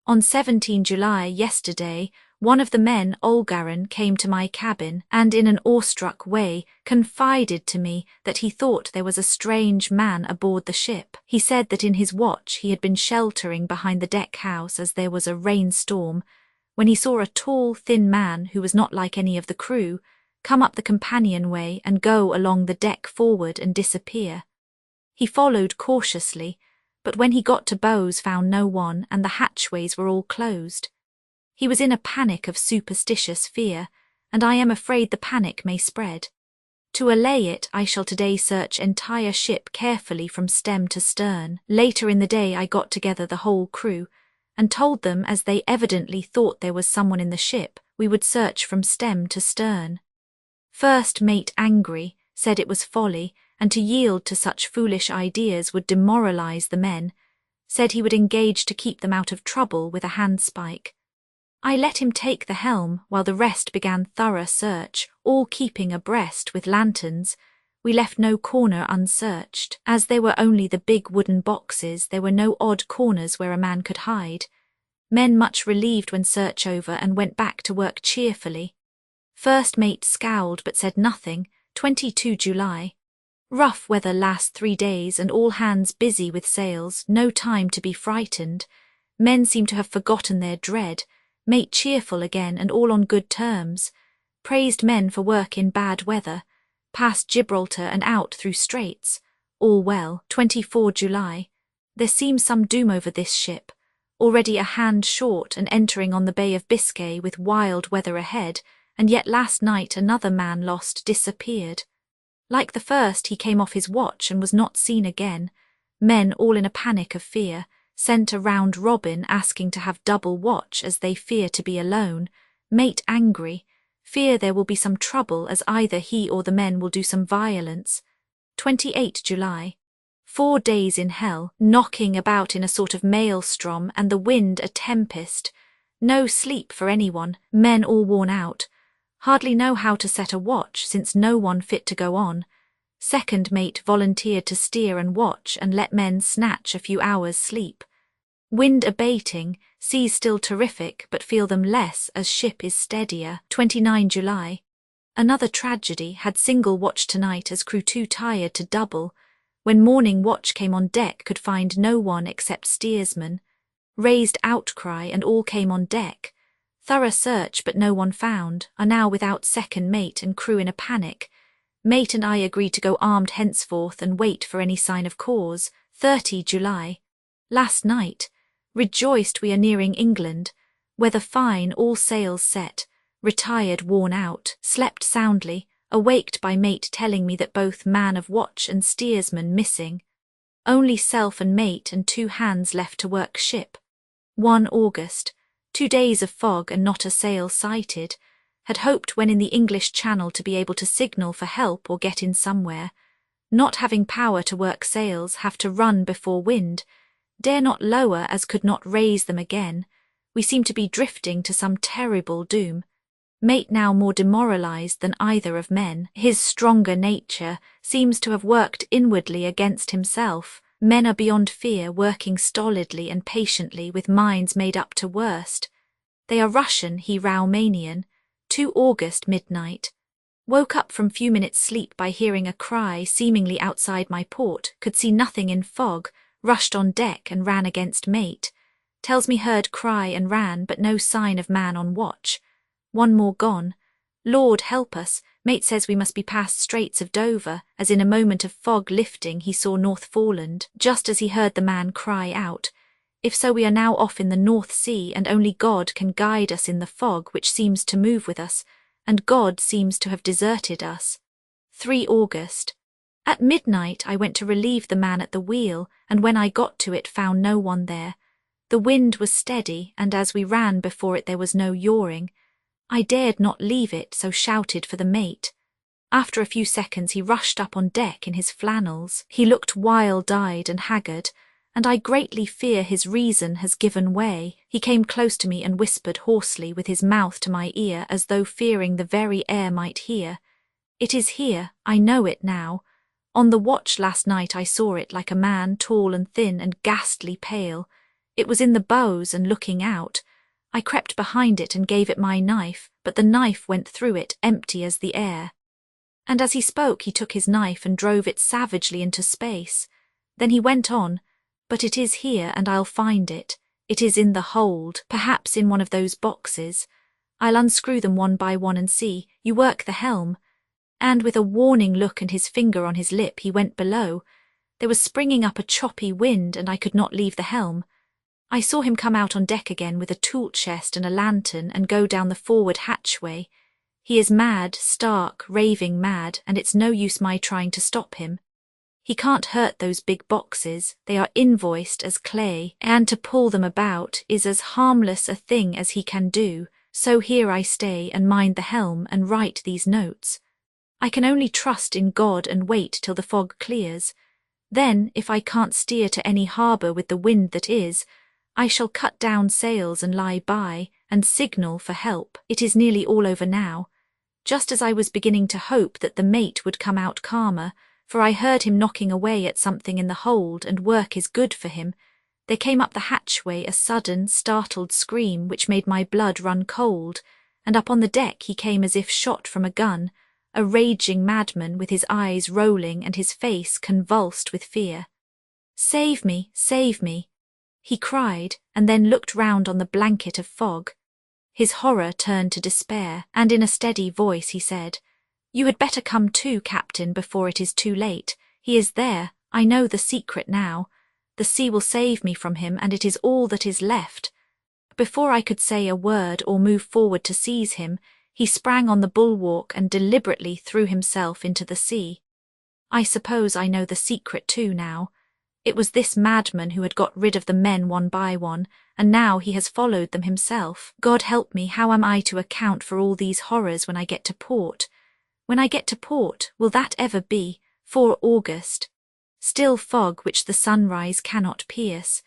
On 17 July, yesterday, one of the men, Olgarin, came to my cabin and in an awestruck way confided to me that he thought there was a strange man aboard the ship. He said that in his watch he had been sheltering behind the deck house as there was a rainstorm, when he saw a tall, thin man who was not like any of the crew come up the companionway and go along the deck forward and disappear. He followed cautiously, but when he got to bows found no one, and the hatchways were all closed. He was in a panic of superstitious fear, and I am afraid the panic may spread. To allay it, I shall today search entire ship carefully from stem to stern. Later in the day I got together the whole crew, and told them, as they evidently thought there was someone in the ship, we would search from stem to stern. First mate, angry, said it was folly, and to yield to such foolish ideas would demoralize the men, said he would engage to keep them out of trouble with a handspike. I let him take the helm while the rest began thorough search, all keeping abreast with lanterns. We left no corner unsearched. As there were only the big wooden boxes, there were no odd corners where a man could hide. Men much relieved when search over and went back to work cheerfully. First mate scowled but said nothing. 22 July. Rough weather last 3 days and all hands busy with sails, no time to be frightened. Men seem to have forgotten their dread. Mate cheerful again and all on good terms. Praised men for work in bad weather. Past Gibraltar and out through straits. All well. 24 July. There seems some doom over this ship. Already a hand short and entering on the Bay of Biscay with wild weather ahead, and yet last night another man lost disappeared. Like the first, he came off his watch and was not seen again. Men all in a panic of fear. Sent a round robin asking to have double watch as they fear to be alone. Mate angry, fear there will be some trouble as either he or the men will do some violence. 28 July. 4 days in hell, knocking about in a sort of maelstrom and the wind a tempest. No sleep for anyone, men all worn out. Hardly know how to set a watch since no one fit to go on. Second mate volunteered to steer and watch and let men snatch a few hours' sleep. Wind abating, seas still terrific but feel them less as ship is steadier. 29 July. Another tragedy, had single watch tonight as crew too tired to double. When morning watch came on deck could find no one except steersman. Raised outcry and all came on deck. Thorough search but no one found, are now without second mate and crew in a panic. Mate and I agreed to go armed henceforth and wait for any sign of cause. 30 July. Last night. Rejoiced we are nearing England. Weather fine, all sails set. Retired worn out, slept soundly, awaked by mate telling me that both man of watch and steersman missing. Only self and mate and 2 hands left to work ship. 1 August. 2 days of fog and not a sail sighted. Had hoped when in the English Channel to be able to signal for help or get in somewhere. Not having power to work sails, have to run before wind. Dare not lower as could not raise them again. We seem to be drifting to some terrible doom. Mate now more demoralized than either of men. His stronger nature seems to have worked inwardly against himself. Men are beyond fear, working stolidly and patiently with minds made up to worst. They are Russian, he Romanian. 2 August midnight. Woke up from few minutes sleep by hearing a cry seemingly outside my port, could see nothing in fog, rushed on deck and ran against mate. Tells me heard cry and ran but no sign of man on watch. 1 more gone. Lord help us, mate says we must be past Straits of Dover, as in a moment of fog lifting he saw Northforeland, just as he heard the man cry out. If so we are now off in the North Sea and only God can guide us in the fog which seems to move with us, and God seems to have deserted us. 3 August. At midnight I went to relieve the man at the wheel, and when I got to it found no one there. The wind was steady, and as we ran before it there was no yawing. I dared not leave it, so shouted for the mate. After a few seconds he rushed up on deck in his flannels. He looked wild-eyed and haggard, and I greatly fear his reason has given way. He came close to me and whispered hoarsely with his mouth to my ear as though fearing the very air might hear. It is here, I know it now. On the watch last night I saw it like a man, tall and thin and ghastly pale. It was in the bows and looking out. I crept behind it and gave it my knife, but the knife went through it, empty as the air. And as he spoke he took his knife and drove it savagely into space. Then he went on, but it is here and I'll find it. It is in the hold, perhaps in one of those boxes. I'll unscrew them one by one and see. You work the helm. And with a warning look and his finger on his lip he went below. There was springing up a choppy wind, and I could not leave the helm. I saw him come out on deck again with a tool chest and a lantern and go down the forward hatchway. He is mad, stark, raving mad, and it's no use my trying to stop him. He can't hurt those big boxes, they are invoiced as clay, and to pull them about is as harmless a thing as he can do, so here I stay and mind the helm and write these notes. I can only trust in God and wait till the fog clears. Then, if I can't steer to any harbour with the wind that is, I shall cut down sails and lie by, and signal for help. It is nearly all over now. Just as I was beginning to hope that the mate would come out calmer, for I heard him knocking away at something in the hold, and work is good for him, there came up the hatchway a sudden, startled scream which made my blood run cold, and up on the deck he came as if shot from a gun, a raging madman with his eyes rolling and his face convulsed with fear. "Save me, save me," he cried, and then looked round on the blanket of fog. His horror turned to despair, and in a steady voice he said, "You had better come too, Captain, before it is too late. He is there. I know the secret now. The sea will save me from him, and it is all that is left." Before I could say a word or move forward to seize him, he sprang on the bulwark and deliberately threw himself into the sea. I suppose I know the secret too now. It was this madman who had got rid of the men one by one, and now he has followed them himself. God help me, how am I to account for all these horrors when I get to port? When I get to port, will that ever be? 4 August. Still fog which the sunrise cannot pierce.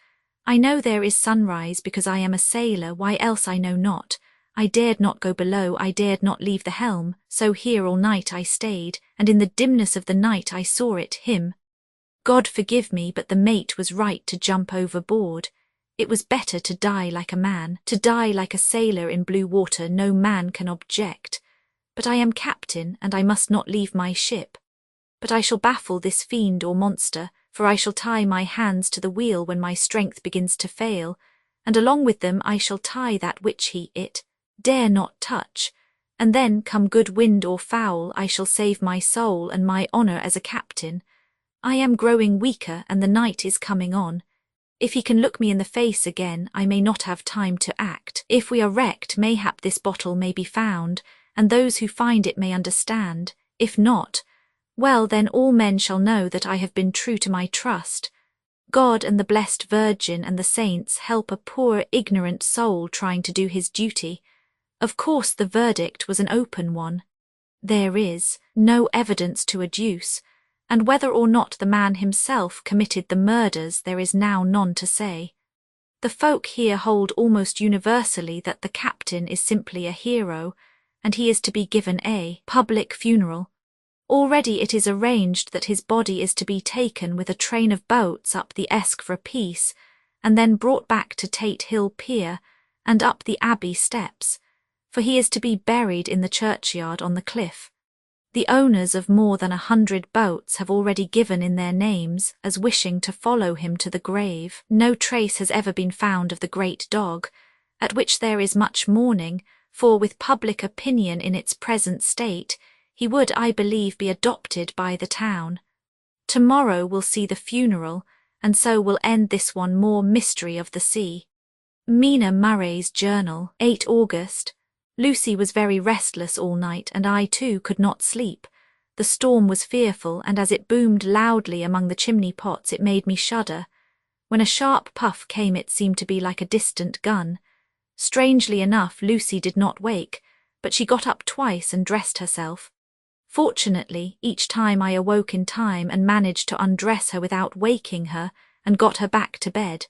I know there is sunrise because I am a sailor, why else I know not. I dared not go below, I dared not leave the helm, so here all night I stayed, and in the dimness of the night I saw it, him. God forgive me, but the mate was right to jump overboard. It was better to die like a man, to die like a sailor in blue water, no man can object. But I am captain, and I must not leave my ship. But I shall baffle this fiend or monster, for I shall tie my hands to the wheel when my strength begins to fail, and along with them I shall tie that which it dare not touch, and then, come good wind or foul, I shall save my soul and my honour as a captain. I am growing weaker, and the night is coming on. If he can look me in the face again, I may not have time to act. If we are wrecked, mayhap this bottle may be found, and those who find it may understand. If not, well, then all men shall know that I have been true to my trust. God and the blessed Virgin and the saints help a poor ignorant soul trying to do his duty. Of course the verdict was an open one. There is no evidence to adduce, and whether or not the man himself committed the murders there is now none to say. The folk here hold almost universally that the captain is simply a hero, and he is to be given a public funeral. Already it is arranged that his body is to be taken with a train of boats up the Esk for a piece, and then brought back to Tate Hill Pier and up the Abbey steps, for he is to be buried in the churchyard on the cliff. The owners of more than 100 boats have already given in their names as wishing to follow him to the grave. No trace has ever been found of the great dog, at which there is much mourning, for with public opinion in its present state, he would, I believe, be adopted by the town. Tomorrow will see the funeral, and so will end this one more mystery of the sea. Mina Murray's Journal, 8 August. Lucy was very restless all night, and I too could not sleep. The storm was fearful, and as it boomed loudly among the chimney pots it made me shudder. When a sharp puff came it seemed to be like a distant gun. Strangely enough, Lucy did not wake, but she got up twice and dressed herself. Fortunately, each time I awoke in time and managed to undress her without waking her and got her back to bed.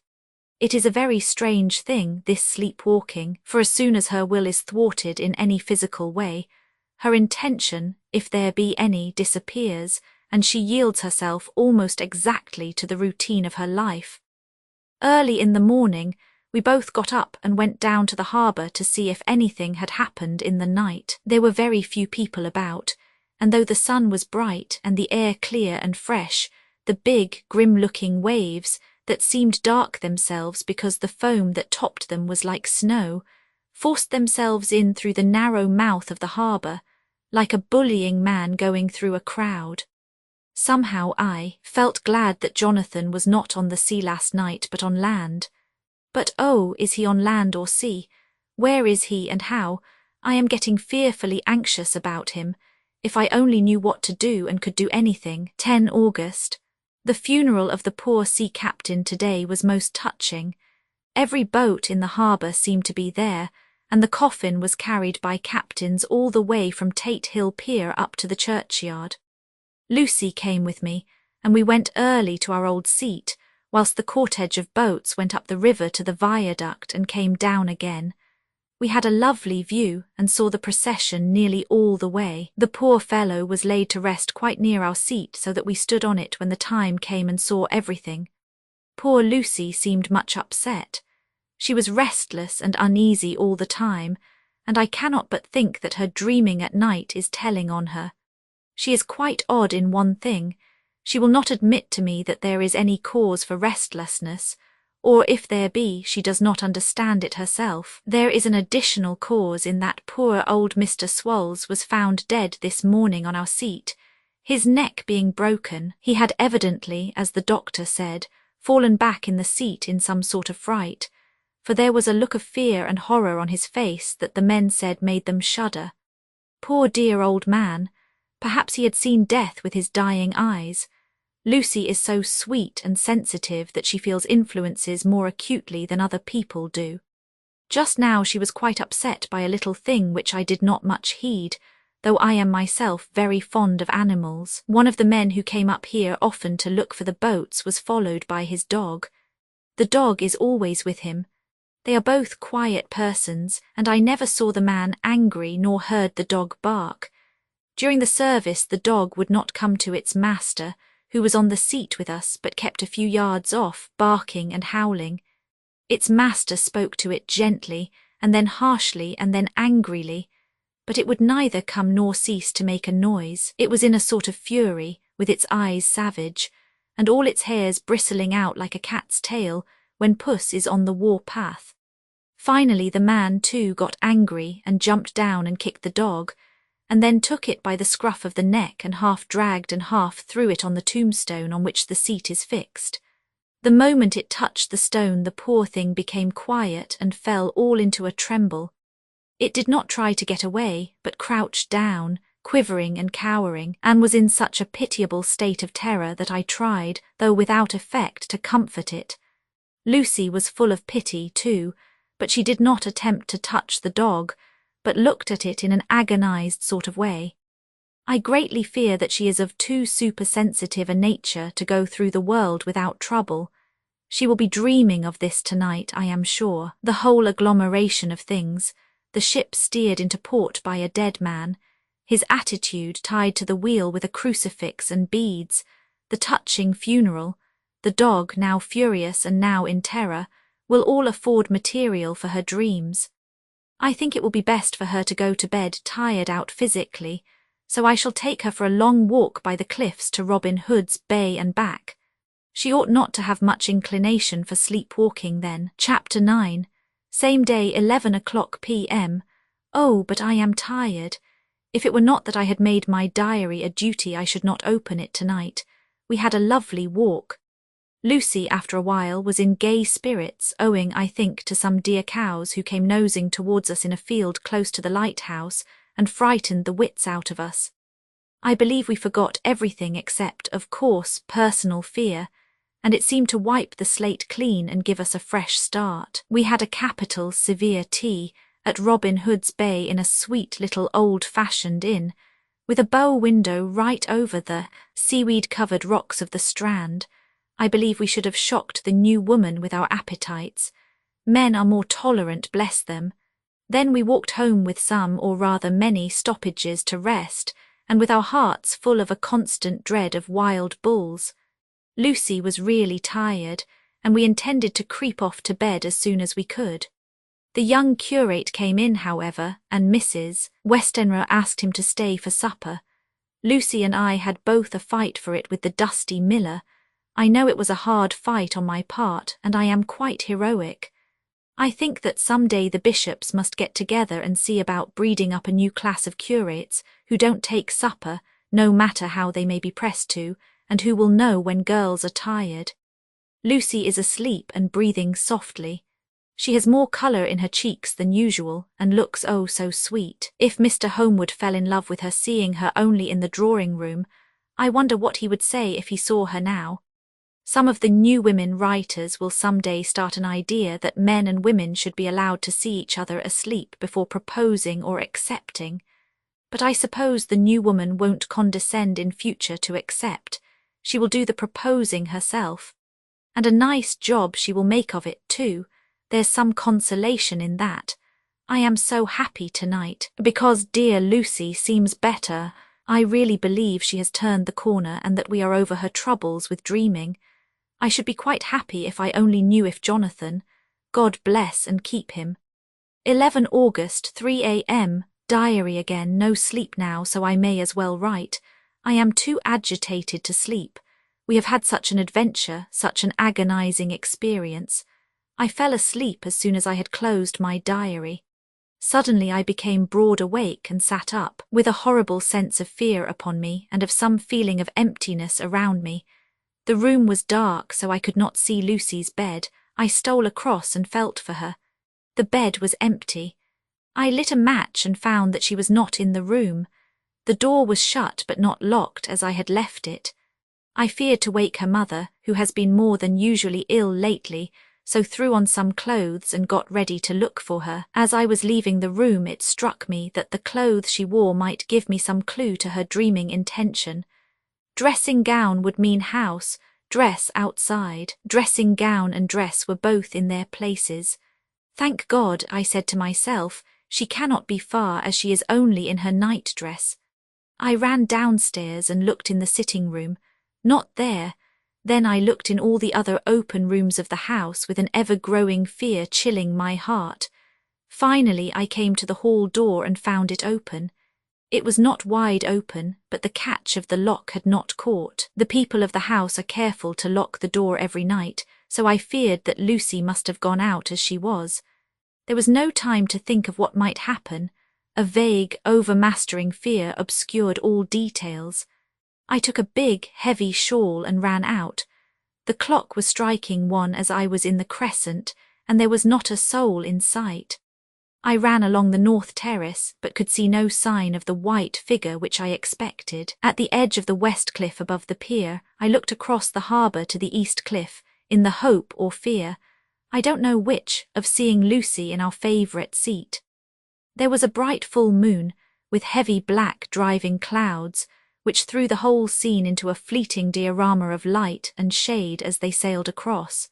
It is a very strange thing, this sleepwalking, for as soon as her will is thwarted in any physical way, her intention, if there be any, disappears, and she yields herself almost exactly to the routine of her life. Early in the morning, we both got up and went down to the harbour to see if anything had happened in the night. There were very few people about, and though the sun was bright and the air clear and fresh, the big, grim-looking waves, that seemed dark themselves because the foam that topped them was like snow, forced themselves in through the narrow mouth of the harbour, like a bullying man going through a crowd. Somehow I felt glad that Jonathan was not on the sea last night but on land. But oh, is he on land or sea? Where is he and how? I am getting fearfully anxious about him. If I only knew what to do and could do anything. 10 August. The funeral of the poor sea captain today was most touching. Every boat in the harbour seemed to be there, and the coffin was carried by captains all the way from Tate Hill Pier up to the churchyard. Lucy came with me, and we went early to our old seat, whilst the cortege of boats went up the river to the viaduct and came down again. We had a lovely view and saw the procession nearly all the way. The poor fellow was laid to rest quite near our seat so that we stood on it when the time came and saw everything. Poor Lucy seemed much upset. She was restless and uneasy all the time, and I cannot but think that her dreaming at night is telling on her. She is quite odd in one thing. She will not admit to me that there is any cause for restlessness, or if there be, she does not understand it herself. There is an additional cause in that poor old Mr. Swalls was found dead this morning on our seat, his neck being broken. He had evidently, as the doctor said, fallen back in the seat in some sort of fright, for there was a look of fear and horror on his face that the men said made them shudder. Poor dear old man! Perhaps he had seen death with his dying eyes. Lucy is so sweet and sensitive that she feels influences more acutely than other people do. Just now she was quite upset by a little thing which I did not much heed, though I am myself very fond of animals. One of the men who came up here often to look for the boats was followed by his dog. The dog is always with him. They are both quiet persons, and I never saw the man angry nor heard the dog bark. During the service the dog would not come to its master, who was on the seat with us but kept a few yards off, barking and howling. Its master spoke to it gently, and then harshly, and then angrily, but it would neither come nor cease to make a noise. It was in a sort of fury, with its eyes savage, and all its hairs bristling out like a cat's tail when puss is on the war-path. Finally the man too got angry and jumped down and kicked the dog, and then took it by the scruff of the neck and half dragged and half threw it on the tombstone on which the seat is fixed. The moment it touched the stone the poor thing became quiet and fell all into a tremble. It did not try to get away, but crouched down, quivering and cowering, and was in such a pitiable state of terror that I tried, though without effect, to comfort it. Lucy was full of pity too, but she did not attempt to touch the dog, but looked at it in an agonized sort of way. I greatly fear that she is of too supersensitive a nature to go through the world without trouble. She will be dreaming of this tonight, I am sure. The whole agglomeration of things, the ship steered into port by a dead man, his attitude tied to the wheel with a crucifix and beads, the touching funeral, the dog now furious and now in terror, will all afford material for her dreams. I think it will be best for her to go to bed tired out physically, so I shall take her for a long walk by the cliffs to Robin Hood's Bay and back. She ought not to have much inclination for sleepwalking then. Chapter 9. Same day, 11 o'clock p.m. Oh, but I am tired. If it were not that I had made my diary a duty I should not open it tonight. We had a lovely walk. Lucy, after a while, was in gay spirits, owing, I think, to some dear cows who came nosing towards us in a field close to the lighthouse and frightened the wits out of us. I believe we forgot everything except, of course, personal fear, and it seemed to wipe the slate clean and give us a fresh start. We had a capital severe tea at Robin Hood's Bay in a sweet little old-fashioned inn, with a bow window right over the seaweed-covered rocks of the Strand. I believe we should have shocked the new woman with our appetites. Men are more tolerant, bless them. Then we walked home with some, or rather many, stoppages to rest, and with our hearts full of a constant dread of wild bulls. Lucy was really tired, and we intended to creep off to bed as soon as we could. The young curate came in, however, and Mrs. Westenra asked him to stay for supper. Lucy and I had both a fight for it with the dusty miller. I know it was a hard fight on my part, and I am quite heroic. I think that some day the bishops must get together and see about breeding up a new class of curates who don't take supper, no matter how they may be pressed to, and who will know when girls are tired. Lucy is asleep and breathing softly. She has more colour in her cheeks than usual, and looks oh so sweet. If Mr. Homewood fell in love with her seeing her only in the drawing-room, I wonder what he would say if he saw her now. Some of the new women writers will some day start an idea that men and women should be allowed to see each other asleep before proposing or accepting. But I suppose the new woman won't condescend in future to accept. She will do the proposing herself. And a nice job she will make of it too. There's some consolation in that. I am so happy tonight, because dear Lucy seems better. I really believe she has turned the corner and that we are over her troubles with dreaming. I should be quite happy if I only knew if Jonathan, God bless and keep him. 11 August, 3 a.m, diary again, no sleep now, so I may as well write. I am too agitated to sleep. We have had such an adventure, such an agonizing experience. I fell asleep as soon as I had closed my diary. Suddenly I became broad awake and sat up, with a horrible sense of fear upon me and of some feeling of emptiness around me. The room was dark, so I could not see Lucy's bed. I stole across and felt for her. The bed was empty. I lit a match and found that she was not in the room. The door was shut but not locked as I had left it. I feared to wake her mother, who has been more than usually ill lately, so threw on some clothes and got ready to look for her. As I was leaving the room, it struck me that the clothes she wore might give me some clue to her dreaming intention. Dressing gown would mean house, dress outside. Dressing gown and dress were both in their places. Thank God, I said to myself, she cannot be far as she is only in her night-dress. I ran downstairs and looked in the sitting-room. Not there. Then I looked in all the other open rooms of the house with an ever-growing fear chilling my heart. Finally I came to the hall door and found it open. It was not wide open, but the catch of the lock had not caught. The people of the house are careful to lock the door every night, so I feared that Lucy must have gone out as she was. There was no time to think of what might happen. A vague, overmastering fear obscured all details. I took a big, heavy shawl and ran out. The clock was striking 1 as I was in the crescent, and there was not a soul in sight. I ran along the north terrace, but could see no sign of the white figure which I expected. At the edge of the west cliff above the pier, I looked across the harbour to the east cliff, in the hope or fear, I don't know which, of seeing Lucy in our favourite seat. There was a bright full moon, with heavy black driving clouds, which threw the whole scene into a fleeting diorama of light and shade as they sailed across.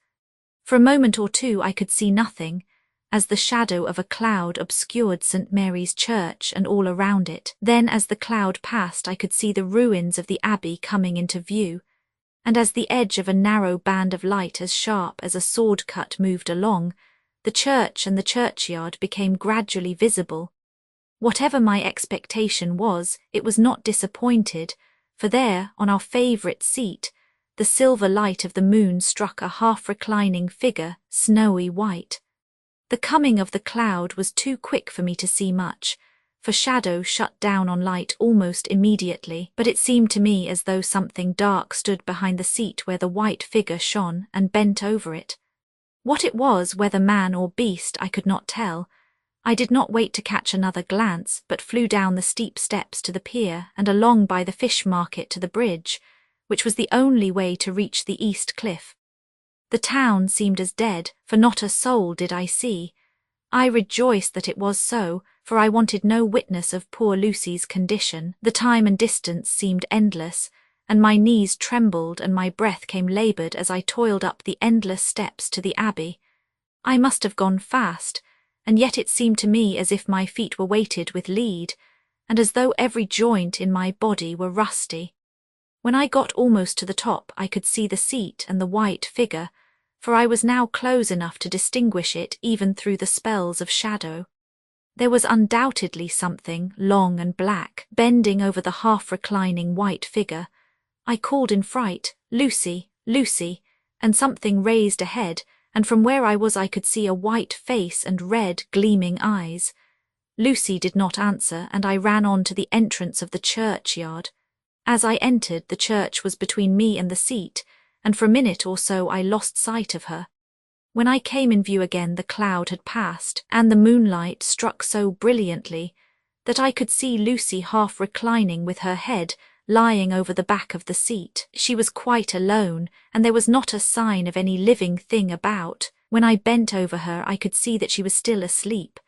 For a moment or two I could see nothing, as the shadow of a cloud obscured St. Mary's Church and all around it. Then as the cloud passed I could see the ruins of the abbey coming into view, and as the edge of a narrow band of light as sharp as a sword cut moved along, the church and the churchyard became gradually visible. Whatever my expectation was, it was not disappointed, for there, on our favourite seat, the silver light of the moon struck a half-reclining figure, snowy white. The coming of the cloud was too quick for me to see much, for shadow shut down on light almost immediately, but it seemed to me as though something dark stood behind the seat where the white figure shone and bent over it. What it was, whether man or beast, I could not tell. I did not wait to catch another glance, but flew down the steep steps to the pier and along by the fish market to the bridge, which was the only way to reach the east cliff. The town seemed as dead, for not a soul did I see. I rejoiced that it was so, for I wanted no witness of poor Lucy's condition. The time and distance seemed endless, and my knees trembled and my breath came laboured as I toiled up the endless steps to the abbey. I must have gone fast, and yet it seemed to me as if my feet were weighted with lead, and as though every joint in my body were rusty. When I got almost to the top I could see the seat and the white figure, for I was now close enough to distinguish it even through the spells of shadow. There was undoubtedly something, long and black, bending over the half-reclining white figure. I called in fright, "Lucy, Lucy," and something raised a head, and from where I was I could see a white face and red, gleaming eyes. Lucy did not answer, and I ran on to the entrance of the churchyard. As I entered, the church was between me and the seat, and for a minute or so I lost sight of her. When I came in view again, the cloud had passed, and the moonlight struck so brilliantly that I could see Lucy half reclining with her head lying over the back of the seat. She was quite alone, and there was not a sign of any living thing about. When I bent over her, I could see that she was still asleep.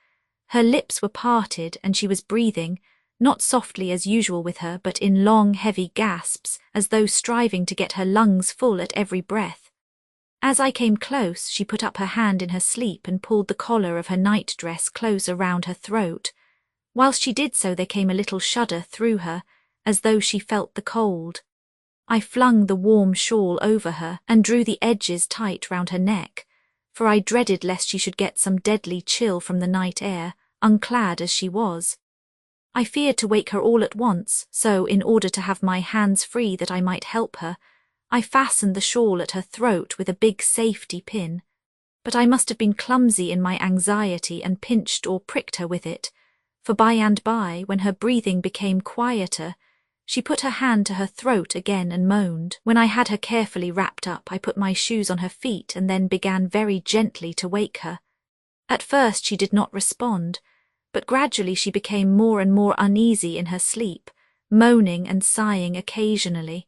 Her lips were parted, and she was breathing, not softly as usual with her, but in long, heavy gasps, as though striving to get her lungs full at every breath. As I came close, she put up her hand in her sleep and pulled the collar of her nightdress close around her throat. Whilst she did so, there came a little shudder through her, as though she felt the cold. I flung the warm shawl over her and drew the edges tight round her neck, for I dreaded lest she should get some deadly chill from the night air, unclad as she was. I feared to wake her all at once, so, in order to have my hands free that I might help her, I fastened the shawl at her throat with a big safety pin. But I must have been clumsy in my anxiety and pinched or pricked her with it, for by and by, when her breathing became quieter, she put her hand to her throat again and moaned. When I had her carefully wrapped up, I put my shoes on her feet and then began very gently to wake her. At first she did not respond, but gradually she became more and more uneasy in her sleep, moaning and sighing occasionally.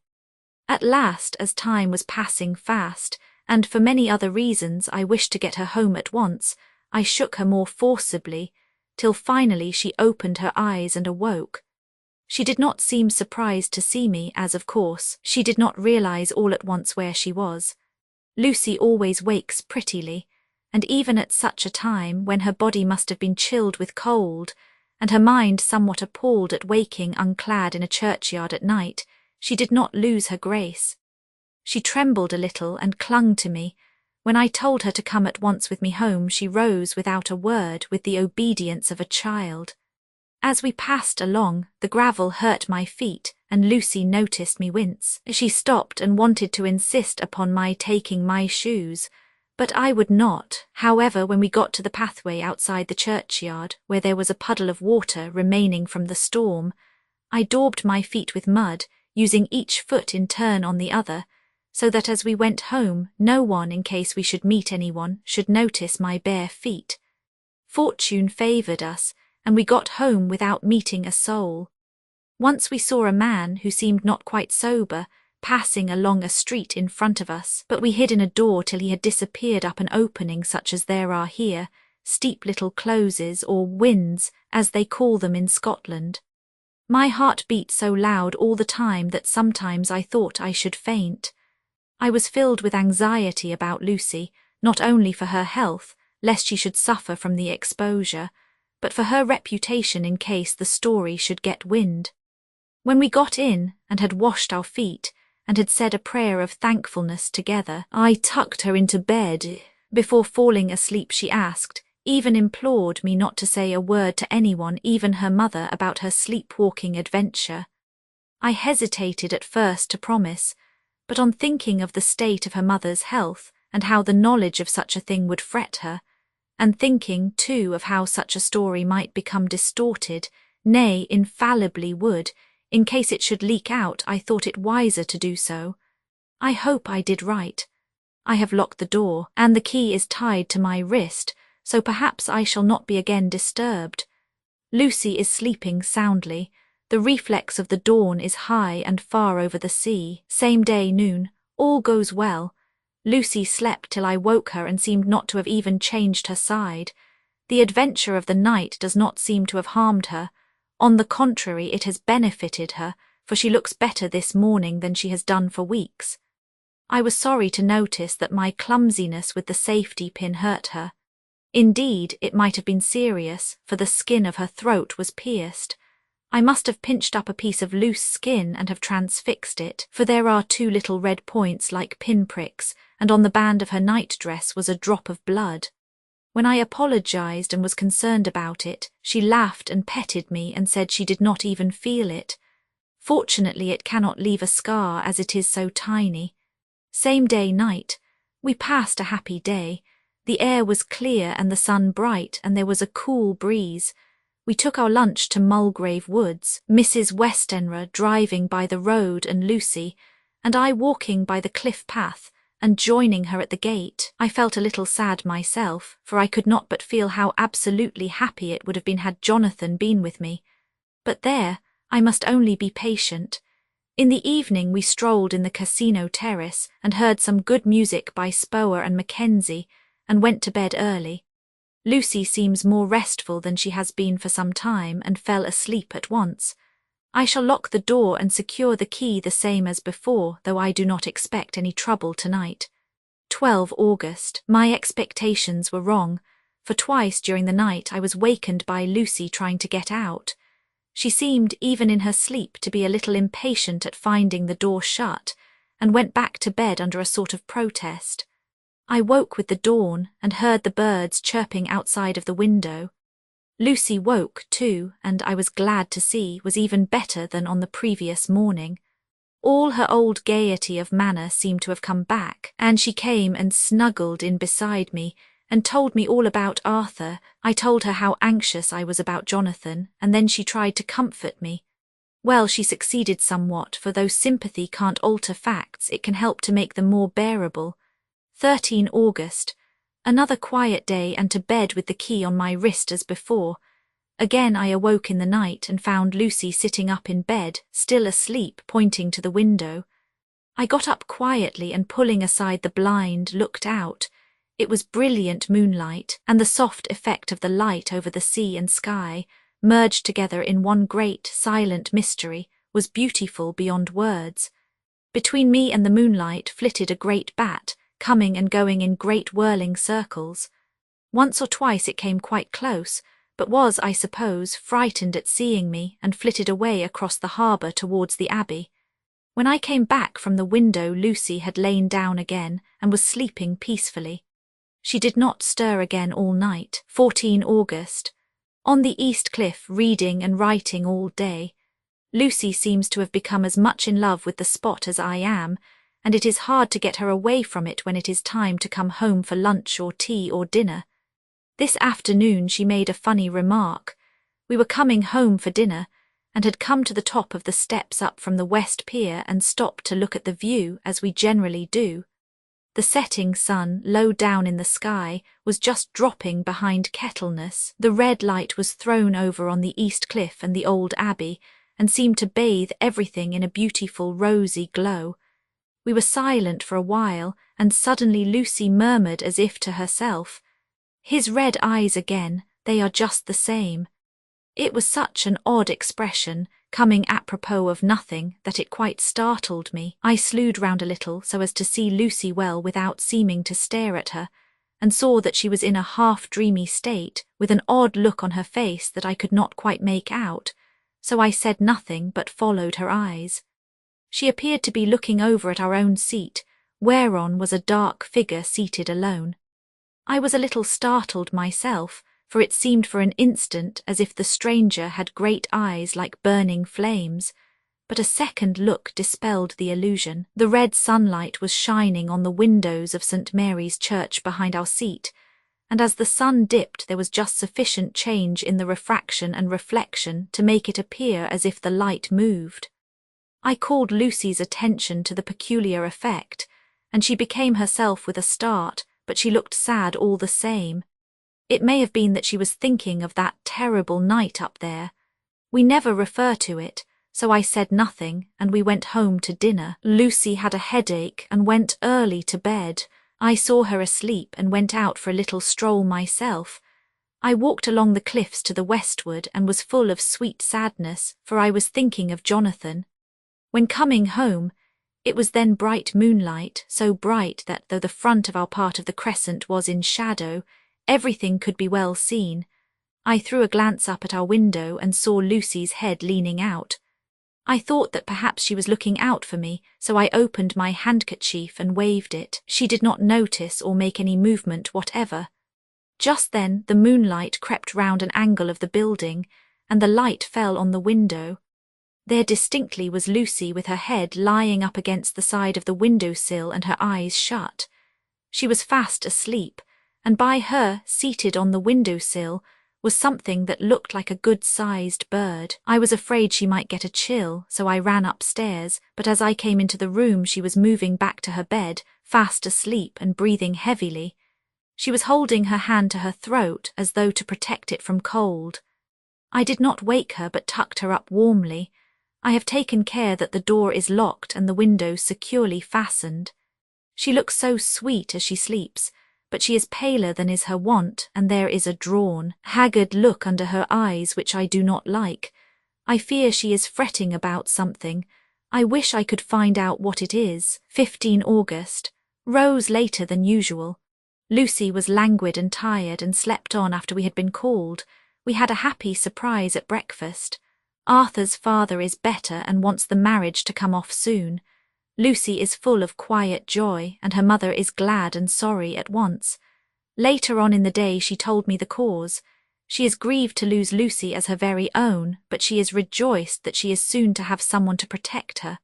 At last, as time was passing fast, and for many other reasons I wished to get her home at once, I shook her more forcibly, till finally she opened her eyes and awoke. She did not seem surprised to see me, as of course she did not realize all at once where she was. Lucy always wakes prettily, and even at such a time, when her body must have been chilled with cold, and her mind somewhat appalled at waking unclad in a churchyard at night, she did not lose her grace. She trembled a little and clung to me. When I told her to come at once with me home, she rose without a word, with the obedience of a child. As we passed along, the gravel hurt my feet, and Lucy noticed me wince. She stopped and wanted to insist upon my taking my shoes, but I would not. However, when we got to the pathway outside the churchyard, where there was a puddle of water remaining from the storm, I daubed my feet with mud, using each foot in turn on the other, so that as we went home, no one, in case we should meet anyone, should notice my bare feet. Fortune favoured us, and we got home without meeting a soul. Once we saw a man, who seemed not quite sober, passing along a street in front of us, but we hid in a door till he had disappeared up an opening such as there are here, steep little closes, or winds, as they call them in Scotland. My heart beat so loud all the time that sometimes I thought I should faint. I was filled with anxiety about Lucy, not only for her health, lest she should suffer from the exposure, but for her reputation in case the story should get wind. When we got in, and had washed our feet, and had said a prayer of thankfulness together, I tucked her into bed. Before falling asleep she asked, even implored me not to say a word to anyone, even her mother, about her sleepwalking adventure. I hesitated at first to promise, but on thinking of the state of her mother's health, and how the knowledge of such a thing would fret her, and thinking, too, of how such a story might become distorted, nay, infallibly would, in case it should leak out, I thought it wiser to do so. I hope I did right. I have locked the door, and the key is tied to my wrist, so perhaps I shall not be again disturbed. Lucy is sleeping soundly. The reflex of the dawn is high and far over the sea. Same day, noon. All goes well. Lucy slept till I woke her and seemed not to have even changed her side. The adventure of the night does not seem to have harmed her. On the contrary, it has benefited her, for she looks better this morning than she has done for weeks. I was sorry to notice that my clumsiness with the safety pin hurt her. Indeed, it might have been serious, for the skin of her throat was pierced. I must have pinched up a piece of loose skin and have transfixed it, for there are 2 little red points like pinpricks, and on the band of her nightdress was a drop of blood. When I apologized and was concerned about it, she laughed and petted me and said she did not even feel it. Fortunately, it cannot leave a scar, as it is so tiny. Same day, night. We passed a happy day. The air was clear and the sun bright, and there was a cool breeze. We took our lunch to Mulgrave Woods, Mrs. Westenra driving by the road and Lucy, and I walking by the cliff path and joining her at the gate. I felt a little sad myself, for I could not but feel how absolutely happy it would have been had Jonathan been with me. But there, I must only be patient. In the evening we strolled in the casino terrace and heard some good music by Spower and Mackenzie, and went to bed early. Lucy seems more restful than she has been for some time and fell asleep at once. I shall lock the door and secure the key the same as before, though I do not expect any trouble tonight. 12 August. My expectations were wrong, for twice during the night I was wakened by Lucy trying to get out. She seemed, even in her sleep, to be a little impatient at finding the door shut, and went back to bed under a sort of protest. I woke with the dawn and heard the birds chirping outside of the window. Lucy woke, too, and I was glad to see was even better than on the previous morning. All her old gaiety of manner seemed to have come back, and she came and snuggled in beside me and told me all about Arthur. I told her how anxious I was about Jonathan, and then she tried to comfort me. Well, she succeeded somewhat, for though sympathy can't alter facts, it can help to make them more bearable. 13 August. Another quiet day, and to bed with the key on my wrist as before. Again I awoke in the night and found Lucy sitting up in bed, still asleep, pointing to the window. I got up quietly and, pulling aside the blind, looked out. It was brilliant moonlight, and the soft effect of the light over the sea and sky, merged together in one great, silent mystery, was beautiful beyond words. Between me and the moonlight flitted a great bat, coming and going in great whirling circles. Once or twice it came quite close, but was, I suppose, frightened at seeing me and flitted away across the harbour towards the Abbey. When I came back from the window, Lucy had lain down again and was sleeping peacefully. She did not stir again all night. 14 August. On the East Cliff, reading and writing all day. Lucy seems to have become as much in love with the spot as I am, and it is hard to get her away from it when it is time to come home for lunch or tea or dinner. This afternoon she made a funny remark. We were coming home for dinner, and had come to the top of the steps up from the West Pier and stopped to look at the view, as we generally do. The setting sun, low down in the sky, was just dropping behind Kettleness. The red light was thrown over on the East Cliff and the old Abbey, and seemed to bathe everything in a beautiful rosy glow. We were silent for a while, and suddenly Lucy murmured as if to herself, "His red eyes again, they are just the same." It was such an odd expression, coming apropos of nothing, that it quite startled me. I slewed round a little so as to see Lucy well without seeming to stare at her, and saw that she was in a half-dreamy state, with an odd look on her face that I could not quite make out, so I said nothing but followed her eyes. She appeared to be looking over at our own seat, whereon was a dark figure seated alone. I was a little startled myself, for it seemed for an instant as if the stranger had great eyes like burning flames, but a second look dispelled the illusion. The red sunlight was shining on the windows of St. Mary's Church behind our seat, and as the sun dipped there was just sufficient change in the refraction and reflection to make it appear as if the light moved. I called Lucy's attention to the peculiar effect, and she became herself with a start, but she looked sad all the same. It may have been that she was thinking of that terrible night up there. We never refer to it, so I said nothing, and we went home to dinner. Lucy had a headache and went early to bed. I saw her asleep and went out for a little stroll myself. I walked along the cliffs to the westward and was full of sweet sadness, for I was thinking of Jonathan. When coming home, it was then bright moonlight, so bright that though the front of our part of the crescent was in shadow, everything could be well seen. I threw a glance up at our window and saw Lucy's head leaning out. I thought that perhaps she was looking out for me, so I opened my handkerchief and waved it. She did not notice or make any movement whatever. Just then the moonlight crept round an angle of the building, and the light fell on the window. There distinctly was Lucy with her head lying up against the side of the window-sill and her eyes shut. She was fast asleep, and by her, seated on the window-sill, was something that looked like a good-sized bird. I was afraid she might get a chill, so I ran upstairs, but as I came into the room she was moving back to her bed, fast asleep and breathing heavily. She was holding her hand to her throat as though to protect it from cold. I did not wake her but tucked her up warmly. I have taken care that the door is locked and the windows securely fastened. She looks so sweet as she sleeps, but she is paler than is her wont, and there is a drawn, haggard look under her eyes which I do not like. I fear she is fretting about something. I wish I could find out what it is. 15 August. Rose later than usual. Lucy was languid and tired and slept on after we had been called. We had a happy surprise at breakfast. Arthur's father is better and wants the marriage to come off soon. Lucy is full of quiet joy, and her mother is glad and sorry at once. Later on in the day she told me the cause. She is grieved to lose Lucy as her very own, but she is rejoiced that she is soon to have someone to protect her.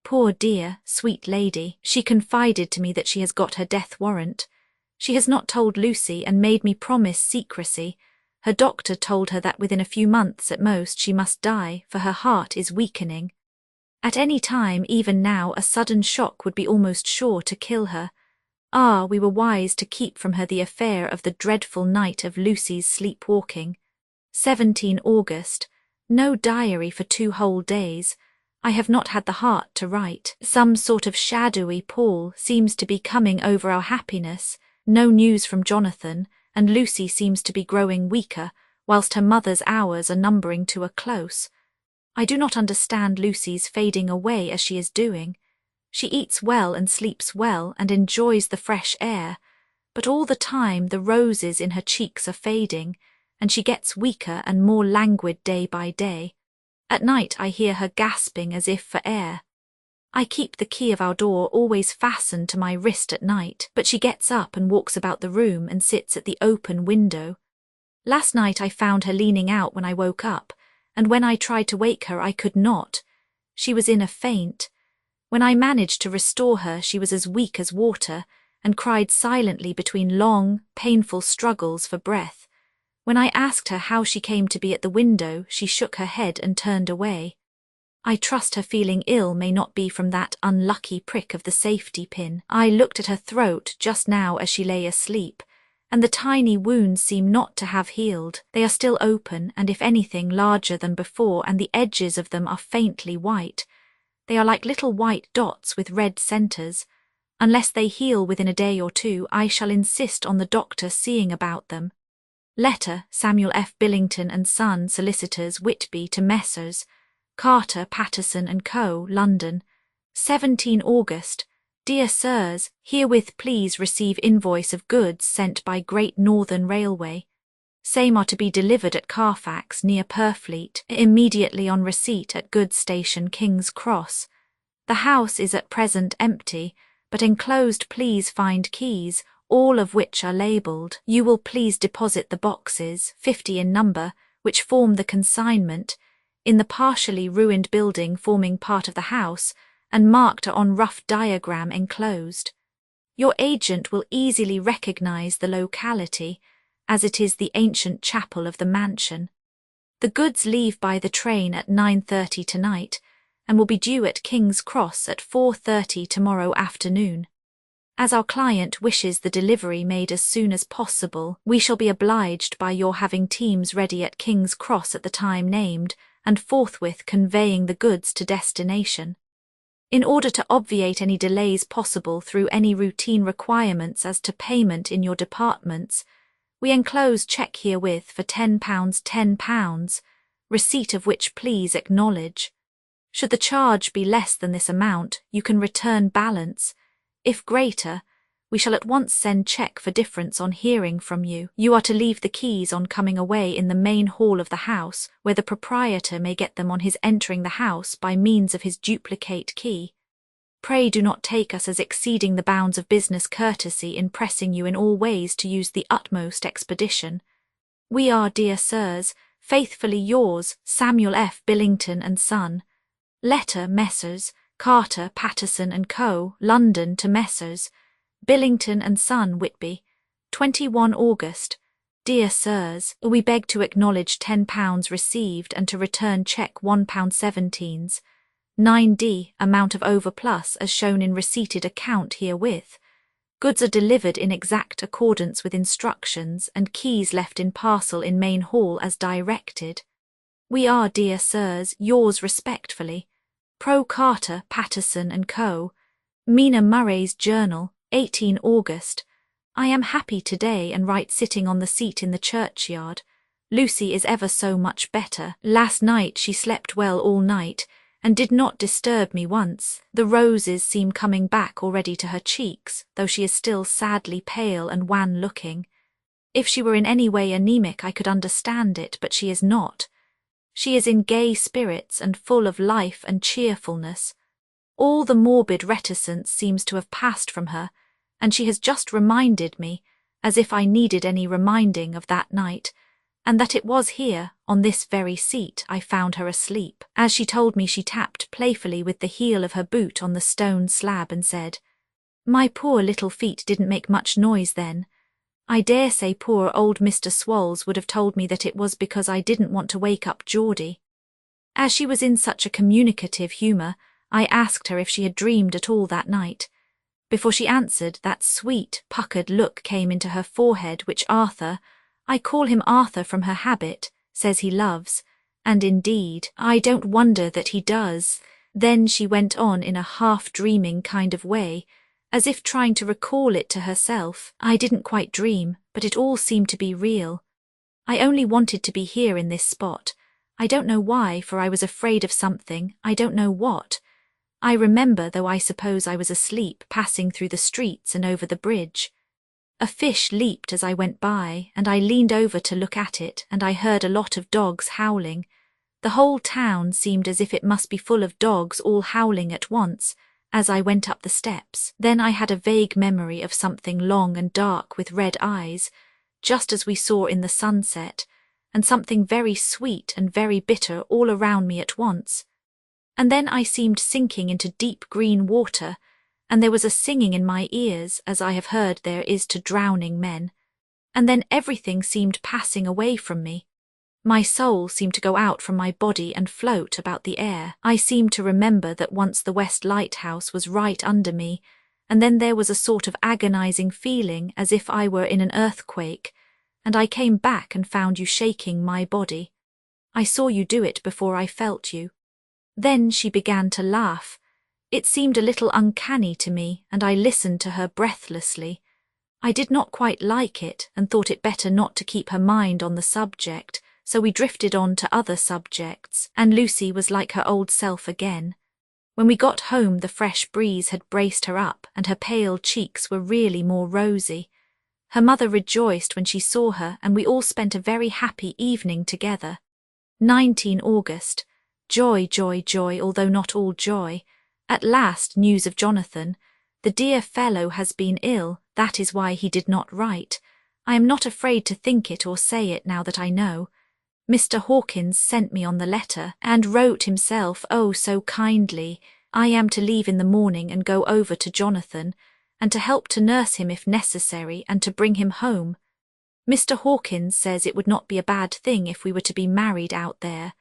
Poor dear, sweet lady, she confided to me that she has got her death warrant. She has not told Lucy and made me promise secrecy. Her doctor told her that within a few months at most she must die, for her heart is weakening. At any time, even now, a sudden shock would be almost sure to kill her. Ah, we were wise to keep from her the affair of the dreadful night of Lucy's sleepwalking. 17 August. No diary for 2 whole days. I have not had the heart to write. Some sort of shadowy pall seems to be coming over our happiness. No news from Jonathan, and Lucy seems to be growing weaker, whilst her mother's hours are numbering to a close. I do not understand Lucy's fading away as she is doing. She eats well and sleeps well and enjoys the fresh air, but all the time the roses in her cheeks are fading, and she gets weaker and more languid day by day. At night I hear her gasping as if for air. I keep the key of our door always fastened to my wrist at night, but she gets up and walks about the room and sits at the open window. Last night I found her leaning out when I woke up, and when I tried to wake her I could not. She was in a faint. When I managed to restore her she was as weak as water, and cried silently between long, painful struggles for breath. When I asked her how she came to be at the window, she shook her head and turned away. I trust her feeling ill may not be from that unlucky prick of the safety pin. I looked at her throat just now as she lay asleep, and the tiny wounds seem not to have healed. They are still open, and if anything larger than before, and the edges of them are faintly white. They are like little white dots with red centres. Unless they heal within a day or 2, I shall insist on the doctor seeing about them. Letter, Samuel F. Billington and Son, Solicitors, Whitby, to Messrs. Carter, Patterson and Co., London. 17 August. Dear Sirs, herewith please receive invoice of goods sent by Great Northern Railway. Same are to be delivered at Carfax, near Purfleet, immediately on receipt at goods station King's Cross. The house is at present empty, but enclosed please find keys, all of which are labelled. You will please deposit the boxes, 50 in number, which form the consignment, in the partially ruined building forming part of the house, and marked on rough diagram enclosed. Your agent will easily recognise the locality, as it is the ancient chapel of the mansion. The goods leave by the train at 9:30 tonight, and will be due at King's Cross at 4:30 tomorrow afternoon. As our client wishes the delivery made as soon as possible, we shall be obliged by your having teams ready at King's Cross at the time named, and forthwith conveying the goods to destination. In order to obviate any delays possible through any routine requirements as to payment in your departments, we enclose cheque herewith for £10, receipt of which please acknowledge. Should the charge be less than this amount, you can return balance. If greater, we shall at once send cheque for difference on hearing from you. You are to leave the keys on coming away in the main hall of the house, where the proprietor may get them on his entering the house by means of his duplicate key. Pray do not take us as exceeding the bounds of business courtesy in pressing you in all ways to use the utmost expedition. We are, dear sirs, faithfully yours, Samuel F. Billington and Son. Letter, Messrs. Carter, Patterson and Co., London, to Messrs. Billington and Son, Whitby. 21 August. Dear Sirs, we beg to acknowledge £10 received and to return cheque £1.17, 9d, amount of overplus as shown in receipted account herewith. Goods are delivered in exact accordance with instructions and keys left in parcel in main hall as directed. We are, dear Sirs, yours respectfully, Pro Carter, Patterson and Co. Mina Murray's Journal, 18 August. I am happy today and write sitting on the seat in the churchyard. Lucy is ever so much better. Last night she slept well all night, and did not disturb me once. The roses seem coming back already to her cheeks, though she is still sadly pale and wan-looking. If she were in any way anemic I could understand it, but she is not. She is in gay spirits and full of life and cheerfulness. All the morbid reticence seems to have passed from her, and she has just reminded me, as if I needed any reminding of that night, and that it was here, on this very seat, I found her asleep. As she told me, she tapped playfully with the heel of her boot on the stone slab and said, "My poor little feet didn't make much noise then. I dare say poor old Mr. Swalls would have told me that it was because I didn't want to wake up Geordie." As she was in such a communicative humour, I asked her if she had dreamed at all that night. Before she answered, that sweet, puckered look came into her forehead which Arthur, I call him Arthur from her habit, says he loves, and indeed, I don't wonder that he does. Then she went on in a half-dreaming kind of way, as if trying to recall it to herself. I didn't quite dream, but it all seemed to be real. I only wanted to be here in this spot. I don't know why, for I was afraid of something, I don't know what. I remember, though I suppose I was asleep, passing through the streets and over the bridge. A fish leaped as I went by, and I leaned over to look at it, and I heard a lot of dogs howling. The whole town seemed as if it must be full of dogs all howling at once, as I went up the steps. Then I had a vague memory of something long and dark with red eyes, just as we saw in the sunset, and something very sweet and very bitter all around me at once. And then I seemed sinking into deep green water, and there was a singing in my ears, as I have heard there is to drowning men. And then everything seemed passing away from me. My soul seemed to go out from my body and float about the air. I seemed to remember that once the West Lighthouse was right under me, and then there was a sort of agonizing feeling as if I were in an earthquake, and I came back and found you shaking my body. I saw you do it before I felt you. Then she began to laugh. It seemed a little uncanny to me, and I listened to her breathlessly. I did not quite like it, and thought it better not to keep her mind on the subject, so we drifted on to other subjects, and Lucy was like her old self again. When we got home the fresh breeze had braced her up, and her pale cheeks were really more rosy. Her mother rejoiced when she saw her, and we all spent a very happy evening together. 19 August. Joy, joy, joy, although not all joy. At last news of Jonathan. The dear fellow has been ill, that is why he did not write. I am not afraid to think it or say it now that I know. Mr. Hawkins sent me on the letter, and wrote himself, oh, so kindly. I am to leave in the morning and go over to Jonathan, and to help to nurse him if necessary, and to bring him home. Mr. Hawkins says it would not be a bad thing if we were to be married out there.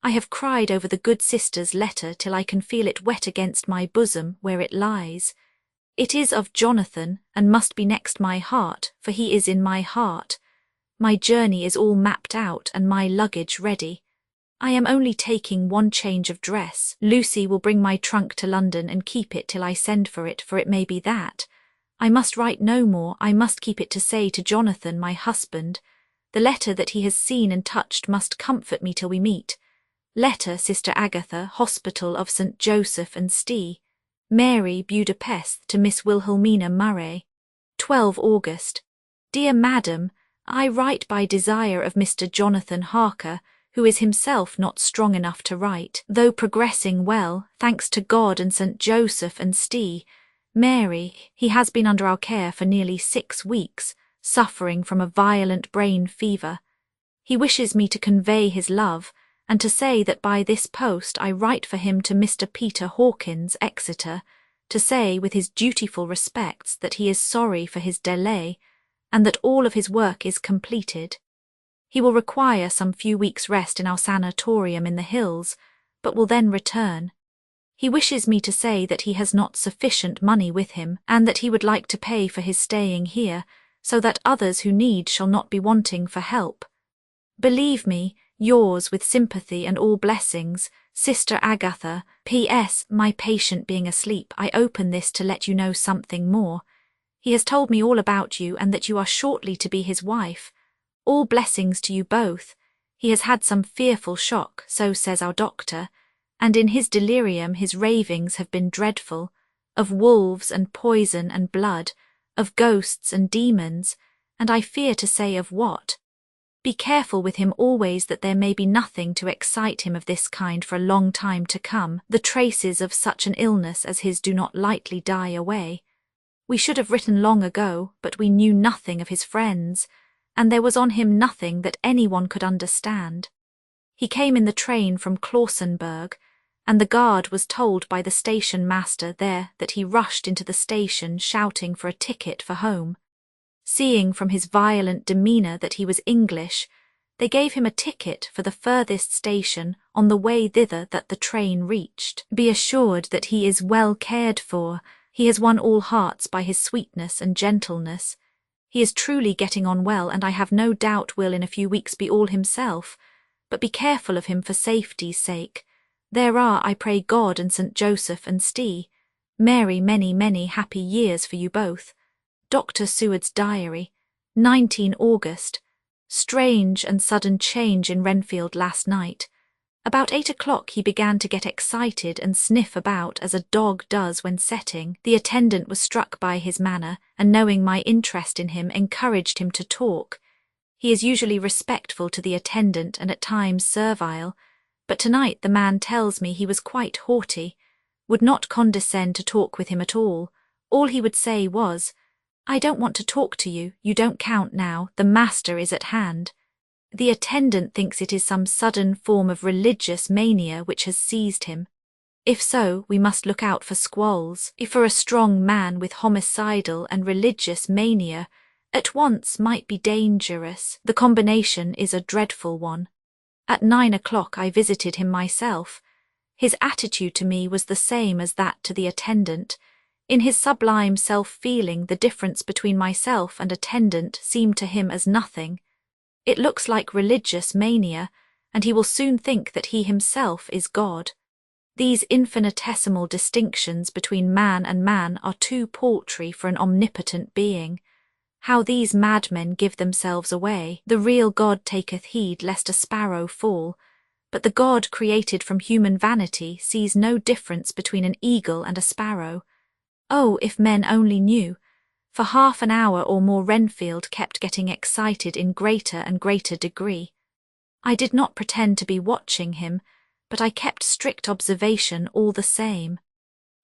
I have cried over the good sister's letter till I can feel it wet against my bosom where it lies. It is of Jonathan, and must be next my heart, for he is in my heart. My journey is all mapped out and my luggage ready. I am only taking one change of dress. Lucy will bring my trunk to London and keep it till I send for it may be that. I must write no more, I must keep it to say to Jonathan, my husband. The letter that he has seen and touched must comfort me till we meet. Letter, Sister Agatha, Hospital of St. Joseph and Stee. Mary, Budapest, to Miss Wilhelmina Murray. 12 August. Dear Madam, I write by desire of Mr. Jonathan Harker, who is himself not strong enough to write, though progressing well, thanks to God and St. Joseph and Stee. Mary, he has been under our care for nearly 6 weeks, suffering from a violent brain fever. He wishes me to convey his love, and to say that by this post I write for him to Mr. Peter Hawkins, Exeter, to say with his dutiful respects that he is sorry for his delay, and that all of his work is completed. He will require some few weeks' rest in our sanatorium in the hills, but will then return. He wishes me to say that he has not sufficient money with him, and that he would like to pay for his staying here, so that others who need shall not be wanting for help. Believe me, yours with sympathy and all blessings, Sister Agatha. P.S. My patient being asleep, I open this to let you know something more. He has told me all about you and that you are shortly to be his wife. All blessings to you both. He has had some fearful shock, so says our doctor, and in his delirium his ravings have been dreadful, of wolves and poison and blood, of ghosts and demons, and I fear to say of what. Be careful with him always that there may be nothing to excite him of this kind for a long time to come. The traces of such an illness as his do not lightly die away. We should have written long ago, but we knew nothing of his friends, and there was on him nothing that anyone could understand. He came in the train from Klausenburg, and the guard was told by the station master there that he rushed into the station shouting for a ticket for home. Seeing from his violent demeanour that he was English, they gave him a ticket for the furthest station on the way thither that the train reached. Be assured that he is well cared for. He has won all hearts by his sweetness and gentleness. He is truly getting on well, and I have no doubt will in a few weeks be all himself. But be careful of him for safety's sake. There are, I pray God and St. Joseph and Stee. Mary, many, many happy years for you both. Dr. Seward's diary, 19 August. Strange and sudden change in Renfield last night. About 8 o'clock he began to get excited and sniff about as a dog does when setting. The attendant was struck by his manner, and knowing my interest in him encouraged him to talk. He is usually respectful to the attendant and at times servile, but tonight the man tells me he was quite haughty, would not condescend to talk with him at all. All he would say was, "I don't want to talk to you, you don't count now, the master is at hand." The attendant thinks it is some sudden form of religious mania which has seized him. If so, we must look out for squalls. If for a strong man with homicidal and religious mania, at once might be dangerous. The combination is a dreadful one. At 9 o'clock I visited him myself. His attitude to me was the same as that to the attendant. In his sublime self-feeling, the difference between myself and attendant seemed to him as nothing. It looks like religious mania, and he will soon think that he himself is God. These infinitesimal distinctions between man and man are too paltry for an omnipotent being. How these madmen give themselves away! The real God taketh heed lest a sparrow fall, but the God created from human vanity sees no difference between an eagle and a sparrow. Oh, if men only knew! For half an hour or more Renfield kept getting excited in greater and greater degree. I did not pretend to be watching him, but I kept strict observation all the same.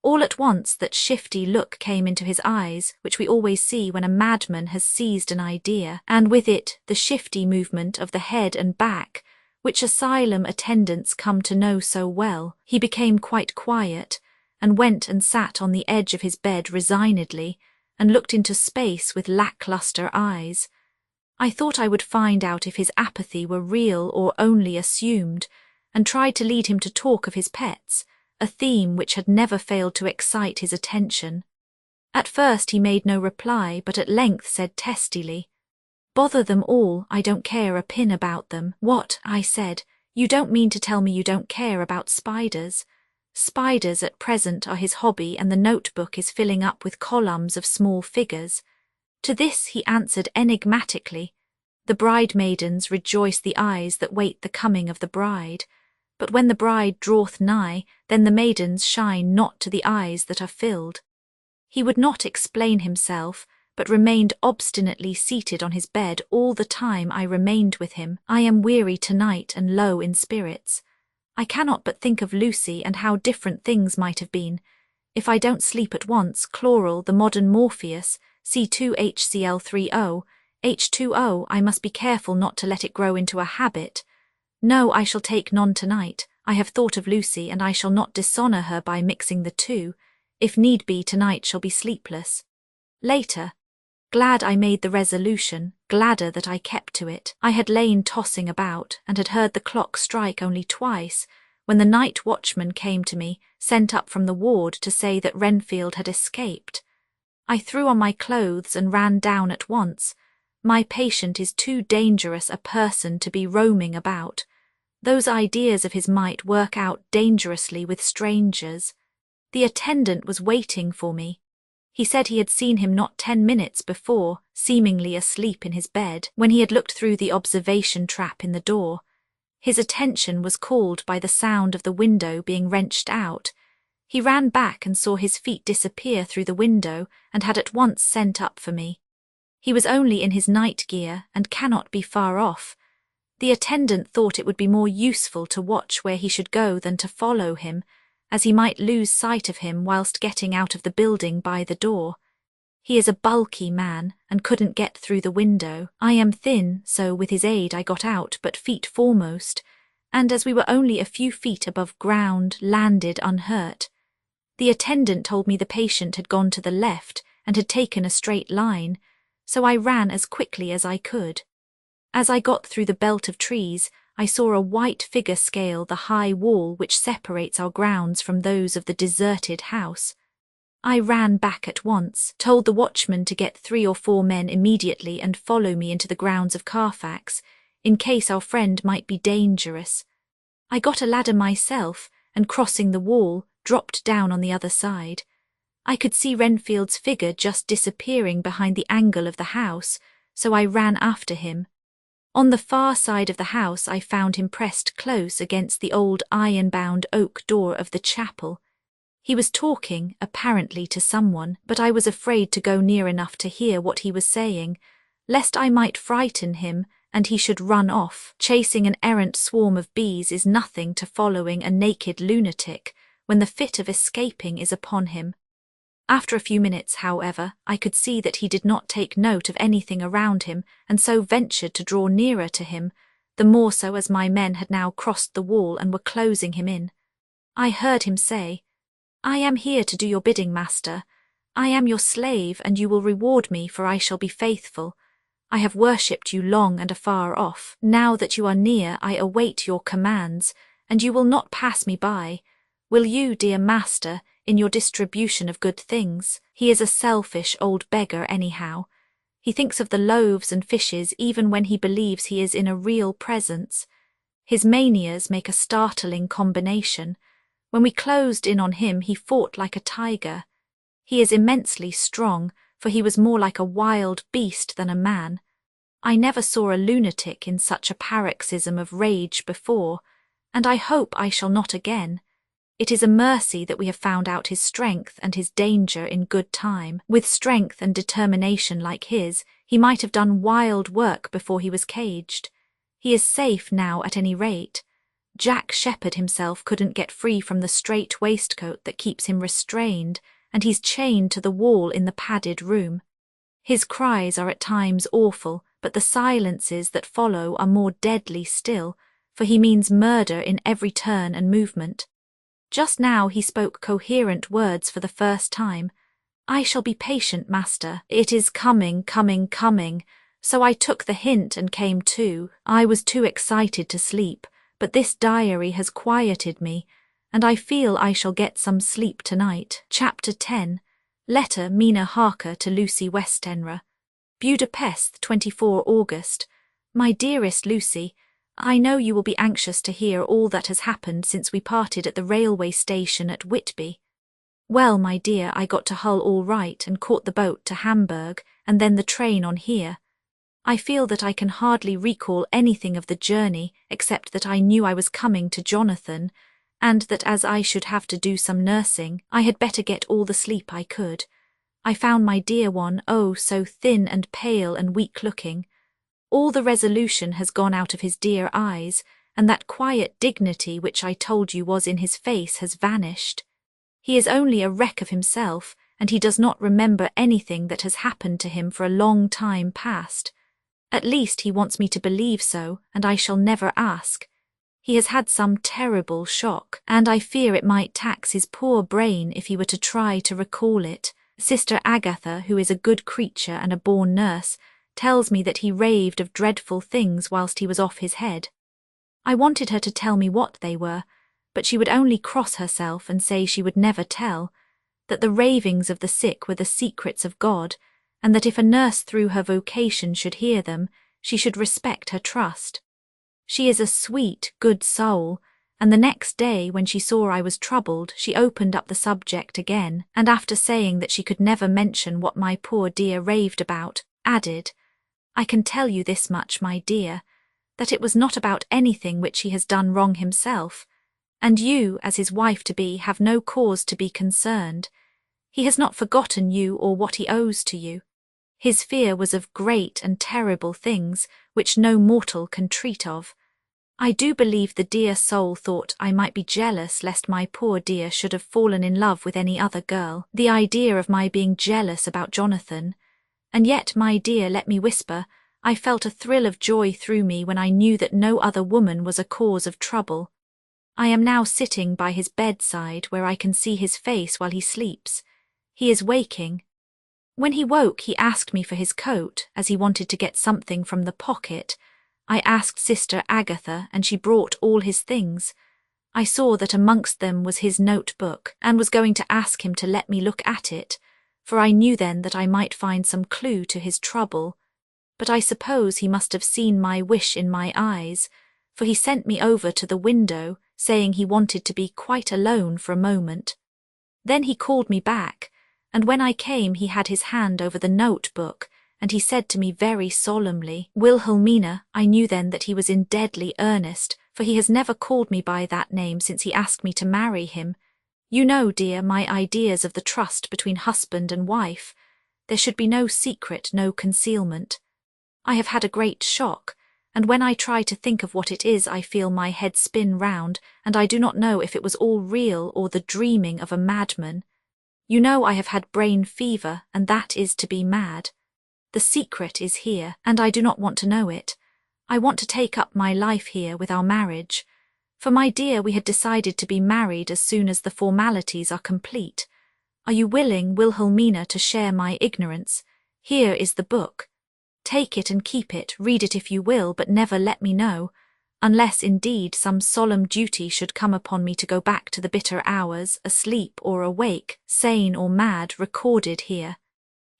All at once that shifty look came into his eyes, which we always see when a madman has seized an idea, and with it the shifty movement of the head and back, which asylum attendants come to know so well. He became quite quiet, and went and sat on the edge of his bed resignedly, and looked into space with lacklustre eyes. I thought I would find out if his apathy were real or only assumed, and tried to lead him to talk of his pets, a theme which had never failed to excite his attention. At first he made no reply, but at length said testily, "Bother them all, I don't care a pin about them." "What?" I said. "You don't mean to tell me you don't care about spiders?" Spiders at present are his hobby, and the notebook is filling up with columns of small figures. To this he answered enigmatically, "The bridemaidens rejoice the eyes that wait the coming of the bride. But when the bride draweth nigh, then the maidens shine not to the eyes that are filled." He would not explain himself, but remained obstinately seated on his bed all the time I remained with him. I am weary tonight and low in spirits. I cannot but think of Lucy and how different things might have been. If I don't sleep at once, chloral, the modern Morpheus, C2HCl3O, H2O, I must be careful not to let it grow into a habit. No, I shall take none tonight. I have thought of Lucy, and I shall not dishonour her by mixing the two. If need be, tonight shall be sleepless. Later. Glad I made the resolution, gladder that I kept to it. I had lain tossing about, and had heard the clock strike only twice, when the night watchman came to me, sent up from the ward to say that Renfield had escaped. I threw on my clothes and ran down at once. My patient is too dangerous a person to be roaming about. Those ideas of his might work out dangerously with strangers. The attendant was waiting for me. He said he had seen him not 10 minutes before, seemingly asleep in his bed, when he had looked through the observation trap in the door. His attention was called by the sound of the window being wrenched out. He ran back and saw his feet disappear through the window and had at once sent up for me. He was only in his night gear and cannot be far off. The attendant thought it would be more useful to watch where he should go than to follow him, as he might lose sight of him whilst getting out of the building by the door. He is a bulky man and couldn't get through the window. I am thin, so with his aid I got out, but feet foremost, and as we were only a few feet above ground, landed unhurt. The attendant told me the patient had gone to the left and had taken a straight line, so I ran as quickly as I could. As I got through the belt of trees, I saw a white figure scale the high wall which separates our grounds from those of the deserted house. I ran back at once, told the watchman to get 3 or 4 men immediately and follow me into the grounds of Carfax, in case our friend might be dangerous. I got a ladder myself, and crossing the wall, dropped down on the other side. I could see Renfield's figure just disappearing behind the angle of the house, so I ran after him. On the far side of the house I found him pressed close against the old iron-bound oak door of the chapel. He was talking, apparently to someone, but I was afraid to go near enough to hear what he was saying, lest I might frighten him and he should run off. Chasing an errant swarm of bees is nothing to following a naked lunatic when the fit of escaping is upon him. After a few minutes, however, I could see that he did not take note of anything around him, and so ventured to draw nearer to him, the more so as my men had now crossed the wall and were closing him in. I heard him say, "I am here to do your bidding, master. I am your slave, and you will reward me, for I shall be faithful. I have worshipped you long and afar off. Now that you are near, I await your commands, and you will not pass me by. Will you, dear master, in your distribution of good things?" He is a selfish old beggar anyhow. He thinks of the loaves and fishes even when he believes he is in a real presence. His manias make a startling combination. When we closed in on him, he fought like a tiger. He is immensely strong, for he was more like a wild beast than a man. I never saw a lunatic in such a paroxysm of rage before, and I hope I shall not again. It is a mercy that we have found out his strength and his danger in good time. With strength and determination like his, he might have done wild work before he was caged. He is safe now at any rate. Jack Shepherd himself couldn't get free from the strait waistcoat that keeps him restrained, and he's chained to the wall in the padded room. His cries are at times awful, but the silences that follow are more deadly still, for he means murder in every turn and movement. Just now he spoke coherent words for the first time. "I shall be patient, master. It is coming, coming, coming." So I took the hint and came to. I was too excited to sleep, but this diary has quieted me, and I feel I shall get some sleep tonight. Chapter 10. Letter Mina Harker to Lucy Westenra. Budapest, 24 August. My dearest Lucy, I know you will be anxious to hear all that has happened since we parted at the railway station at Whitby. Well, my dear, I got to Hull all right and caught the boat to Hamburg and then the train on here. I feel that I can hardly recall anything of the journey except that I knew I was coming to Jonathan, and that as I should have to do some nursing, I had better get all the sleep I could. I found my dear one, oh, so thin and pale and weak-looking. All the resolution has gone out of his dear eyes, and that quiet dignity which I told you was in his face has vanished. He is only a wreck of himself, and he does not remember anything that has happened to him for a long time past. At least he wants me to believe so, and I shall never ask. He has had some terrible shock, and I fear it might tax his poor brain if he were to try to recall it. Sister Agatha, who is a good creature and a born nurse, tells me that he raved of dreadful things whilst he was off his head. I wanted her to tell me what they were, but she would only cross herself and say she would never tell, that the ravings of the sick were the secrets of God, and that if a nurse through her vocation should hear them, she should respect her trust. She is a sweet, good soul, and the next day, when she saw I was troubled, she opened up the subject again, and after saying that she could never mention what my poor dear raved about, added, "I can tell you this much, my dear, that it was not about anything which he has done wrong himself, and you, as his wife-to-be, have no cause to be concerned. He has not forgotten you or what he owes to you. His fear was of great and terrible things, which no mortal can treat of. I do believe the dear soul thought I might be jealous lest my poor dear should have fallen in love with any other girl, the idea of my being jealous about Jonathan. And yet, my dear, let me whisper, I felt a thrill of joy through me when I knew that no other woman was a cause of trouble. I am now sitting by his bedside where I can see his face while he sleeps. He is waking. When he woke, he asked me for his coat, as he wanted to get something from the pocket. I asked Sister Agatha, and she brought all his things. I saw that amongst them was his notebook, and was going to ask him to let me look at it, for I knew then that I might find some clue to his trouble. But I suppose he must have seen my wish in my eyes, for he sent me over to the window, saying he wanted to be quite alone for a moment. Then he called me back, and when I came he had his hand over the notebook, and he said to me very solemnly, "Wilhelmina," I knew then that he was in deadly earnest, for he has never called me by that name since he asked me to marry him. You know, dear, my ideas of the trust between husband and wife. There should be no secret, no concealment. I have had a great shock, and when I try to think of what it is I feel my head spin round, and I do not know if it was all real or the dreaming of a madman. You know I have had brain fever, and that is to be mad. The secret is here, and I do not want to know it. I want to take up my life here with our marriage. For, my dear, we had decided to be married as soon as the formalities are complete. Are you willing, Wilhelmina, to share my ignorance? Here is the book. Take it and keep it, read it if you will, but never let me know, unless indeed some solemn duty should come upon me to go back to the bitter hours, asleep or awake, sane or mad, recorded here.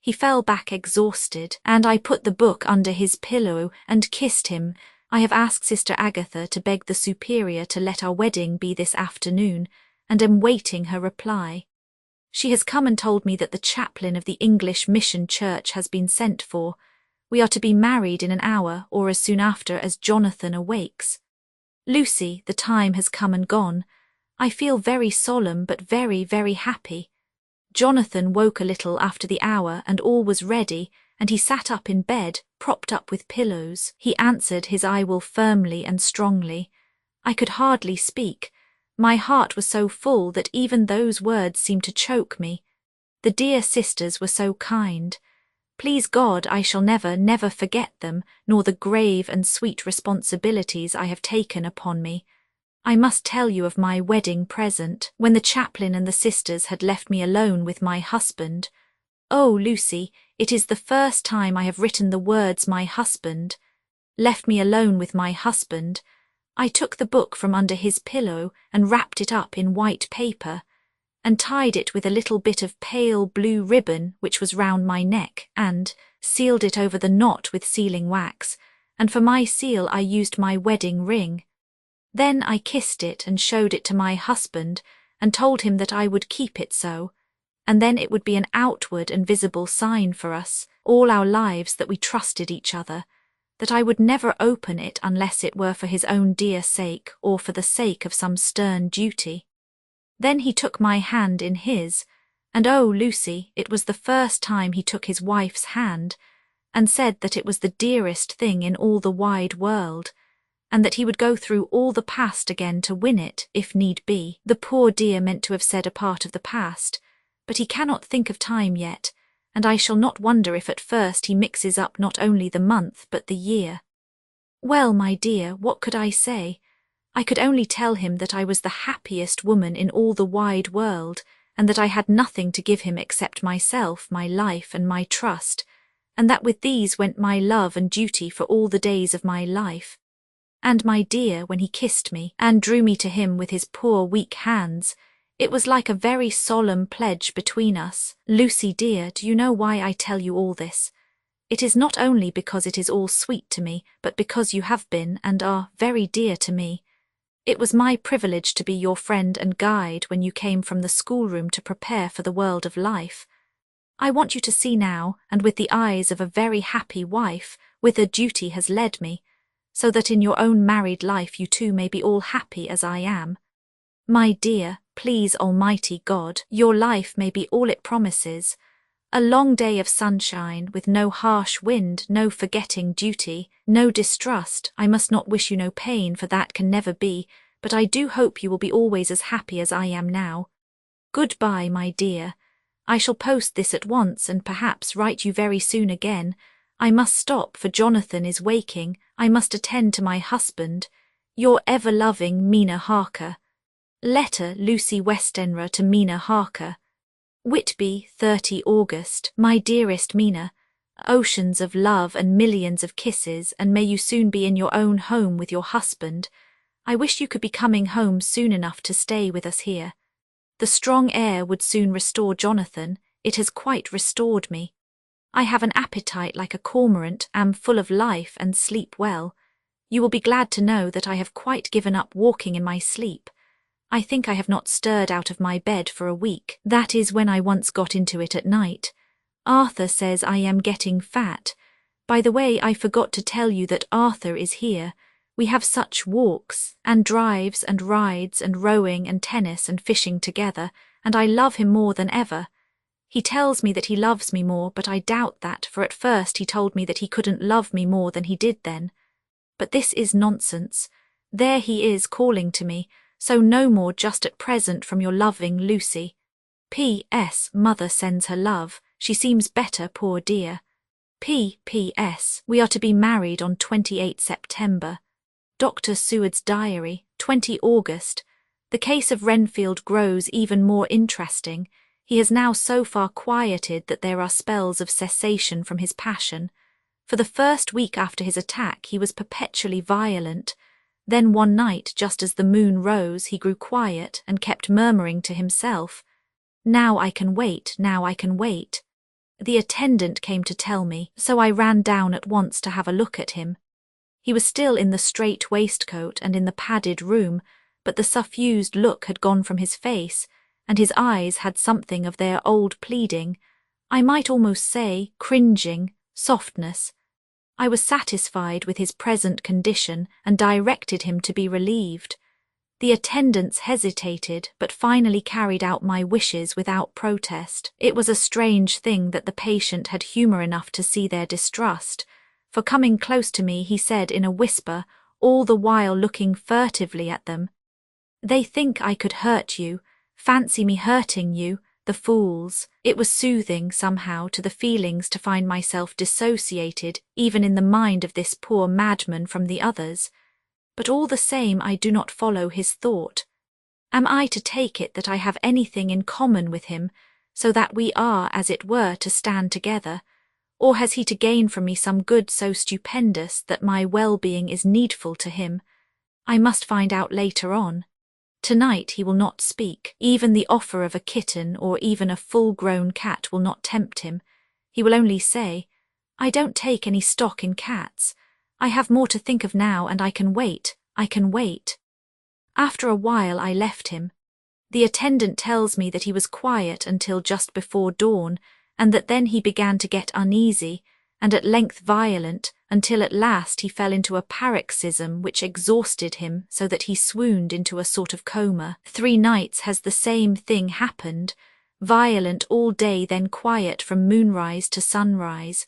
He fell back exhausted, and I put the book under his pillow and kissed him. I have asked Sister Agatha to beg the Superior to let our wedding be this afternoon, and am waiting her reply. She has come and told me that the chaplain of the English Mission Church has been sent for. We are to be married in an hour, or as soon after as Jonathan awakes. Lucy, the time has come and gone. I feel very solemn, but very, very happy. Jonathan woke a little after the hour, and all was ready, and he sat up in bed, propped up with pillows. He answered his "I will" firmly and strongly. I could hardly speak. My heart was so full that even those words seemed to choke me. The dear sisters were so kind. Please God, I shall never, never forget them, nor the grave and sweet responsibilities I have taken upon me. I must tell you of my wedding present, when the chaplain and the sisters had left me alone with my husband. Oh, Lucy, it is the first time I have written the words "my husband." Left me alone with my husband. I took the book from under his pillow and wrapped it up in white paper, and tied it with a little bit of pale blue ribbon which was round my neck, and sealed it over the knot with sealing wax, and for my seal I used my wedding ring. Then I kissed it and showed it to my husband, and told him that I would keep it so, and then it would be an outward and visible sign for us, all our lives, that we trusted each other, that I would never open it unless it were for his own dear sake or for the sake of some stern duty. Then he took my hand in his, and oh, Lucy, it was the first time he took his wife's hand, and said that it was the dearest thing in all the wide world, and that he would go through all the past again to win it, if need be. The poor dear meant to have said a part of the past, but he cannot think of time yet, and I shall not wonder if at first he mixes up not only the month but the year. Well, my dear, what could I say? I could only tell him that I was the happiest woman in all the wide world, and that I had nothing to give him except myself, my life, and my trust, and that with these went my love and duty for all the days of my life. And my dear, when he kissed me, and drew me to him with his poor weak hands, it was like a very solemn pledge between us. Lucy dear, do you know why I tell you all this? It is not only because it is all sweet to me, but because you have been, and are, very dear to me. It was my privilege to be your friend and guide when you came from the schoolroom to prepare for the world of life. I want you to see now, and with the eyes of a very happy wife, whither duty has led me, so that in your own married life you too may be all happy as I am. My dear, please Almighty God, your life may be all it promises, a long day of sunshine, with no harsh wind, no forgetting duty, no distrust. I must not wish you no pain, for that can never be, but I do hope you will be always as happy as I am now. Goodbye, my dear. I shall post this at once, and perhaps write you very soon again. I must stop, for Jonathan is waking. I must attend to my husband. Your ever-loving Mina Harker. Letter Lucy Westenra to Mina Harker. Whitby, 30 August. My dearest Mina, oceans of love and millions of kisses, and may you soon be in your own home with your husband. I wish you could be coming home soon enough to stay with us here. The strong air would soon restore Jonathan. It has quite restored me. I have an appetite like a cormorant, am full of life, and sleep well. You will be glad to know that I have quite given up walking in my sleep. I think I have not stirred out of my bed for a week. That is when I once got into it at night. Arthur says I am getting fat. By the way, I forgot to tell you that Arthur is here. We have such walks, and drives, and rides, and rowing, and tennis, and fishing together, and I love him more than ever. He tells me that he loves me more, but I doubt that, for at first he told me that he couldn't love me more than he did then. But this is nonsense. There he is calling to me, so no more just at present from your loving Lucy. P.S. Mother sends her love. She seems better, poor dear. P.P.S. We are to be married on 28 September. Dr. Seward's diary, 20 August. The case of Renfield grows even more interesting. He has now so far quieted that there are spells of cessation from his passion. For the first week after his attack he was perpetually violent. Then one night, just as the moon rose, he grew quiet and kept murmuring to himself, "Now I can wait, now I can wait." The attendant came to tell me, so I ran down at once to have a look at him. He was still in the strait waistcoat and in the padded room, but the suffused look had gone from his face, and his eyes had something of their old pleading, I might almost say cringing, softness. I was satisfied with his present condition and directed him to be relieved. The attendants hesitated, but finally carried out my wishes without protest. It was a strange thing that the patient had humour enough to see their distrust, for coming close to me he said in a whisper, all the while looking furtively at them, "They think I could hurt you. Fancy me hurting you, the fools." It was soothing, somehow, to the feelings to find myself dissociated, even in the mind of this poor madman, from the others. But all the same I do not follow his thought. Am I to take it that I have anything in common with him, so that we are, as it were, to stand together? Or has he to gain from me some good so stupendous that my well-being is needful to him? I must find out later on. Tonight he will not speak. Even the offer of a kitten or even a full-grown cat will not tempt him. He will only say, "I don't take any stock in cats. I have more to think of now, and I can wait, I can wait." After a while I left him. The attendant tells me that he was quiet until just before dawn, and that then he began to get uneasy, and at length violent, until at last he fell into a paroxysm which exhausted him so that he swooned into a sort of coma. 3 nights has the same thing happened, violent all day, then quiet from moonrise to sunrise.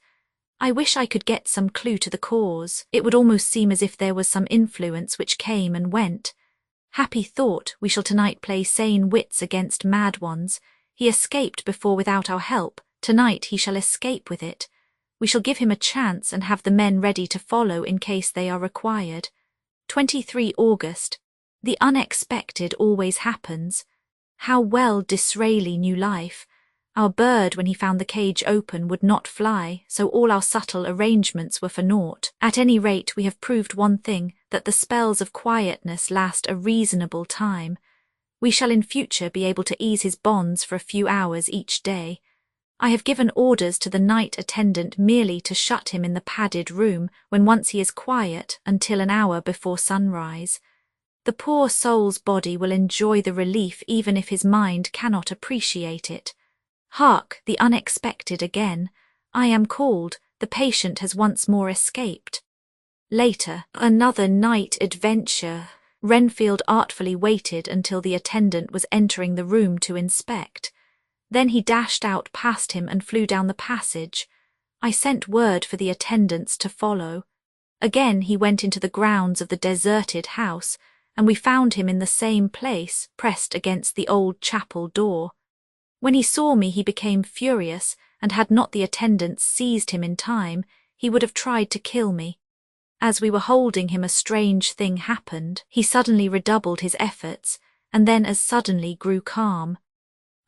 I wish I could get some clue to the cause. It would almost seem as if there was some influence which came and went. Happy thought, we shall tonight play sane wits against mad ones. He escaped before without our help. Tonight he shall escape with it. We shall give him a chance and have the men ready to follow in case they are required. 23 August. The unexpected always happens. How well Disraeli knew life. Our bird, when he found the cage open, would not fly, so all our subtle arrangements were for naught. At any rate, we have proved one thing, that the spells of quietness last a reasonable time. We shall in future be able to ease his bonds for a few hours each day. I have given orders to the night attendant merely to shut him in the padded room when once he is quiet until an hour before sunrise. The poor soul's body will enjoy the relief even if his mind cannot appreciate it. Hark, the unexpected again. I am called, the patient has once more escaped. Later, another night adventure. Renfield artfully waited until the attendant was entering the room to inspect. Then he dashed out past him and flew down the passage. I sent word for the attendants to follow. Again he went into the grounds of the deserted house, and we found him in the same place, pressed against the old chapel door. When he saw me he became furious, and had not the attendants seized him in time, he would have tried to kill me. As we were holding him a strange thing happened. He suddenly redoubled his efforts, and then as suddenly grew calm.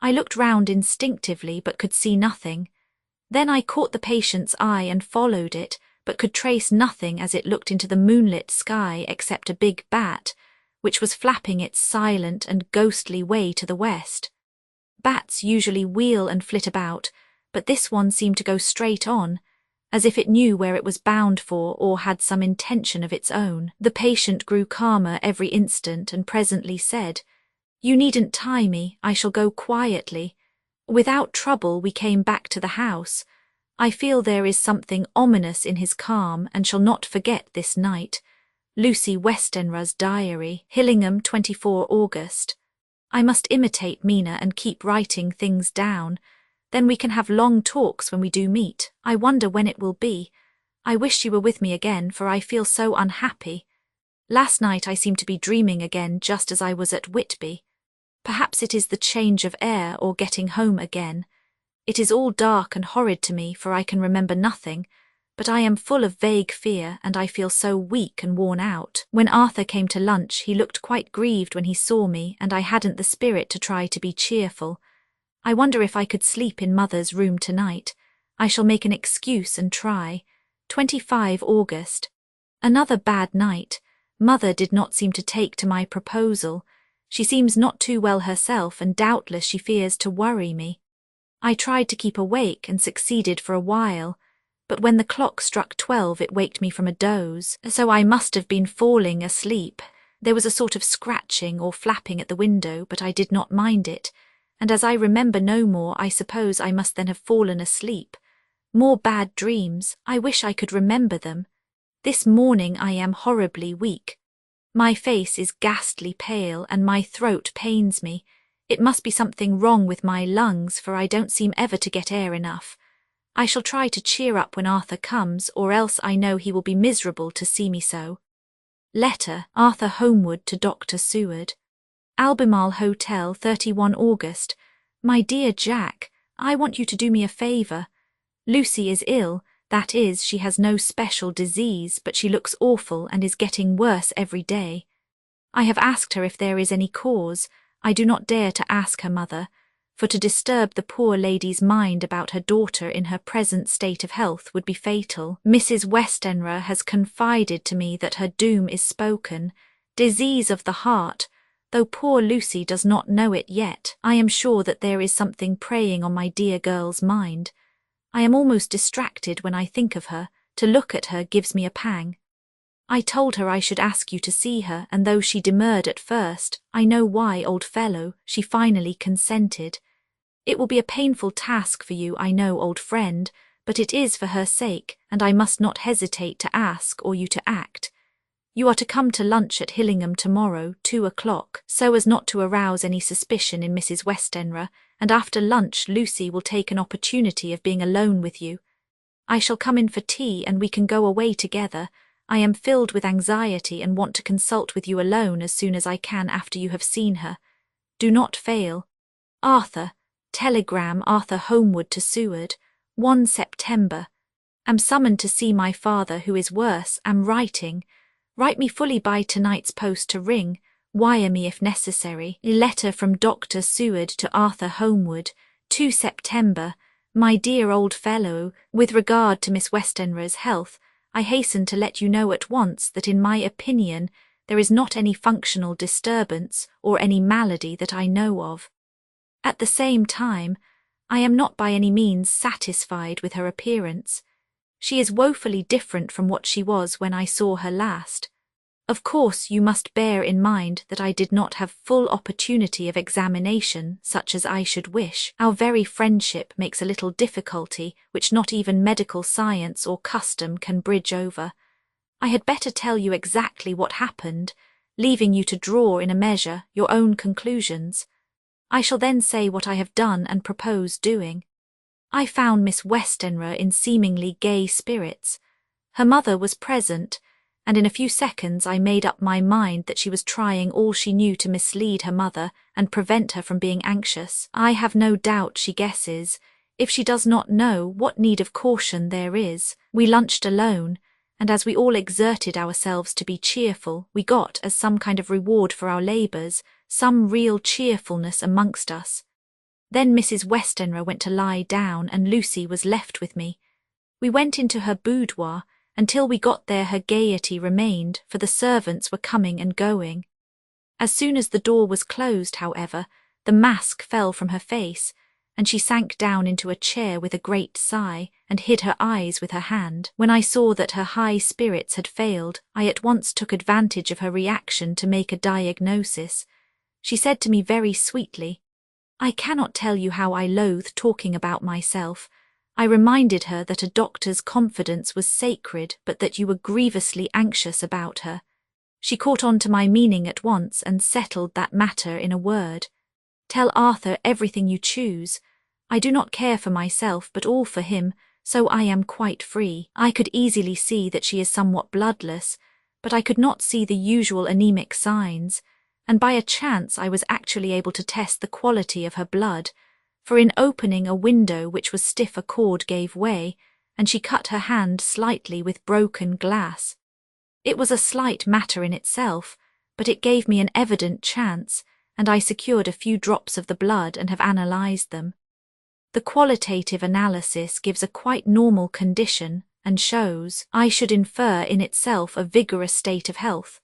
I looked round instinctively but could see nothing. Then I caught the patient's eye and followed it, but could trace nothing as it looked into the moonlit sky except a big bat, which was flapping its silent and ghostly way to the west. Bats usually wheel and flit about, but this one seemed to go straight on, as if it knew where it was bound for or had some intention of its own. The patient grew calmer every instant and presently said, "You needn't tie me, I shall go quietly." Without trouble we came back to the house. I feel there is something ominous in his calm and shall not forget this night. Lucy Westenra's diary, Hillingham, 24 August. I must imitate Mina and keep writing things down. Then we can have long talks when we do meet. I wonder when it will be. I wish you were with me again, for I feel so unhappy. Last night I seemed to be dreaming again just as I was at Whitby. Perhaps it is the change of air or getting home again. It is all dark and horrid to me, for I can remember nothing, but I am full of vague fear and I feel so weak and worn out. When Arthur came to lunch he looked quite grieved when he saw me, and I hadn't the spirit to try to be cheerful. I wonder if I could sleep in Mother's room tonight. I shall make an excuse and try. 25 August. Another bad night. Mother did not seem to take to my proposal. She seems not too well herself, and doubtless she fears to worry me. I tried to keep awake and succeeded for a while, but when the clock struck 12 it waked me from a doze, so I must have been falling asleep. There was a sort of scratching or flapping at the window, but I did not mind it, and as I remember no more, I suppose I must then have fallen asleep. More bad dreams, I wish I could remember them. This morning I am horribly weak. My face is ghastly pale and my throat pains me. It must be something wrong with my lungs, for I don't seem ever to get air enough. I shall try to cheer up when Arthur comes, or else I know he will be miserable to see me so. Letter, Arthur Homewood to Dr. Seward. Albemarle Hotel, 31 August. My dear Jack, I want you to do me a favour. Lucy is ill, that is, she has no special disease, but she looks awful and is getting worse every day. I have asked her if there is any cause. I do not dare to ask her mother, for to disturb the poor lady's mind about her daughter in her present state of health would be fatal. Mrs. Westenra has confided to me that her doom is spoken, disease of the heart. Though poor Lucy does not know it yet, I am sure that there is something preying on my dear girl's mind. I am almost distracted when I think of her. To look at her gives me a pang. I told her I should ask you to see her, and though she demurred at first, I know why, old fellow, she finally consented. It will be a painful task for you, I know, old friend, but it is for her sake, and I must not hesitate to ask or you to act. You are to come to lunch at Hillingham tomorrow, 2 o'clock, so as not to arouse any suspicion in Mrs. Westenra, and after lunch Lucy will take an opportunity of being alone with you. I shall come in for tea and we can go away together. I am filled with anxiety and want to consult with you alone as soon as I can after you have seen her. Do not fail. Arthur, telegram Arthur Homewood to Seward, 1 September. Am summoned to see my father, who is worse. Am writing. Write me fully by tonight's post to ring. Wire me if necessary. Letter from Dr. Seward to Arthur Homewood, 2 September. My dear old fellow, with regard to Miss Westenra's health, I hasten to let you know at once that in my opinion there is not any functional disturbance or any malady that I know of. At the same time, I am not by any means satisfied with her appearance. She is woefully different from what she was when I saw her last. Of course, you must bear in mind that I did not have full opportunity of examination such as I should wish. Our very friendship makes a little difficulty which not even medical science or custom can bridge over. I had better tell you exactly what happened, leaving you to draw in a measure your own conclusions. I shall then say what I have done and propose doing. I found Miss Westenra in seemingly gay spirits. Her mother was present, and in a few seconds I made up my mind that she was trying all she knew to mislead her mother and prevent her from being anxious. I have no doubt she guesses, if she does not know, what need of caution there is. We lunched alone, and as we all exerted ourselves to be cheerful, we got, as some kind of reward for our labours, some real cheerfulness amongst us. Then Mrs. Westenra went to lie down, and Lucy was left with me. We went into her boudoir. Until we got there her gaiety remained, for the servants were coming and going. As soon as the door was closed, however, the mask fell from her face, and she sank down into a chair with a great sigh, and hid her eyes with her hand. When I saw that her high spirits had failed, I at once took advantage of her reaction to make a diagnosis. She said to me very sweetly, "I cannot tell you how I loathe talking about myself." I reminded her that a doctor's confidence was sacred, but that you were grievously anxious about her. She caught on to my meaning at once and settled that matter in a word. "Tell Arthur everything you choose. I do not care for myself, but all for him, so I am quite free." I could easily see that she is somewhat bloodless, but I could not see the usual anemic signs, and by a chance I was actually able to test the quality of her blood, for in opening a window which was stiff a cord gave way, and she cut her hand slightly with broken glass. It was a slight matter in itself, but it gave me an evident chance, and I secured a few drops of the blood and have analysed them. The qualitative analysis gives a quite normal condition and shows, I should infer, in itself a vigorous state of health.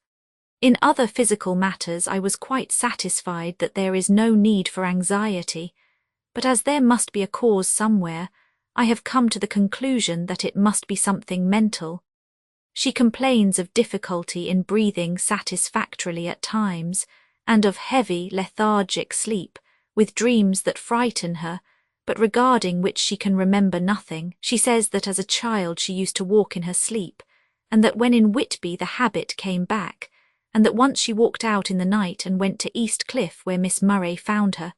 In other physical matters I was quite satisfied that there is no need for anxiety, but as there must be a cause somewhere, I have come to the conclusion that it must be something mental. She complains of difficulty in breathing satisfactorily at times, and of heavy, lethargic sleep, with dreams that frighten her, but regarding which she can remember nothing. She says that as a child she used to walk in her sleep, and that when in Whitby the habit came back, and that once she walked out in the night and went to East Cliff where Miss Murray found her,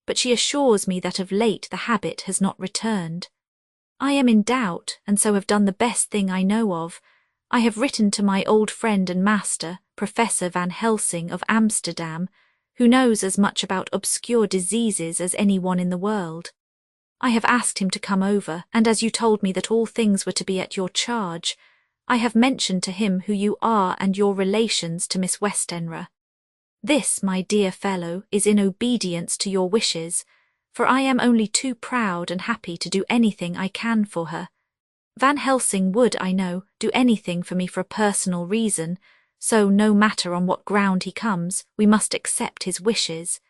but she assures me that of late the habit has not returned. I am in doubt, and so have done the best thing I know of. I have written to my old friend and master, Professor Van Helsing of Amsterdam, who knows as much about obscure diseases as anyone in the world. I have asked him to come over, and as you told me that all things were to be at your charge, I have mentioned to him who you are and your relations to Miss Westenra. This, my dear fellow, is in obedience to your wishes, for I am only too proud and happy to do anything I can for her. Van Helsing would, I know, do anything for me for a personal reason, so no matter on what ground he comes, we must accept his wishes.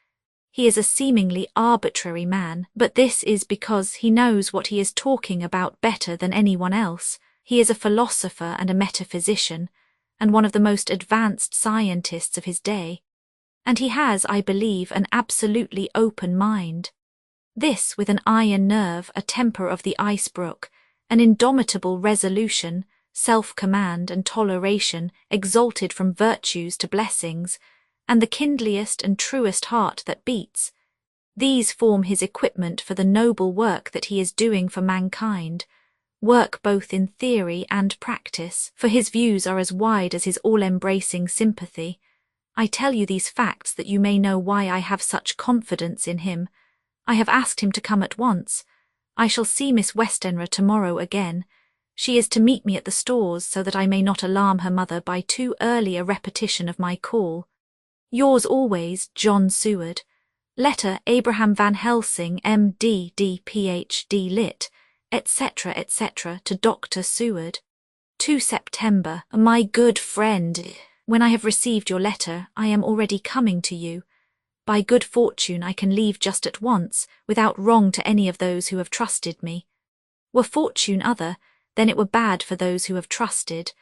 He is a seemingly arbitrary man, but this is because he knows what he is talking about better than anyone else. He is a philosopher and a metaphysician, and one of the most advanced scientists of his day. And he has, I believe, an absolutely open mind. This, with an iron nerve, a temper of the ice brook, an indomitable resolution, self-command and toleration exalted from virtues to blessings, and the kindliest and truest heart that beats. These form his equipment for the noble work that he is doing for mankind, work both in theory and practice, for his views are as wide as his all-embracing sympathy. I tell you these facts that you may know why I have such confidence in him. I have asked him to come at once. I shall see Miss Westenra tomorrow again. She is to meet me at the stores so that I may not alarm her mother by too early a repetition of my call. Yours always, John Seward. Letter Abraham Van Helsing, M.D. D.Ph.D. Lit., etc., etc., to Dr. Seward. 2 September. My good friend, when I have received your letter, I am already coming to you. By good fortune I can leave just at once, without wrong to any of those who have trusted me. Were fortune other, then it were bad for those who have trusted,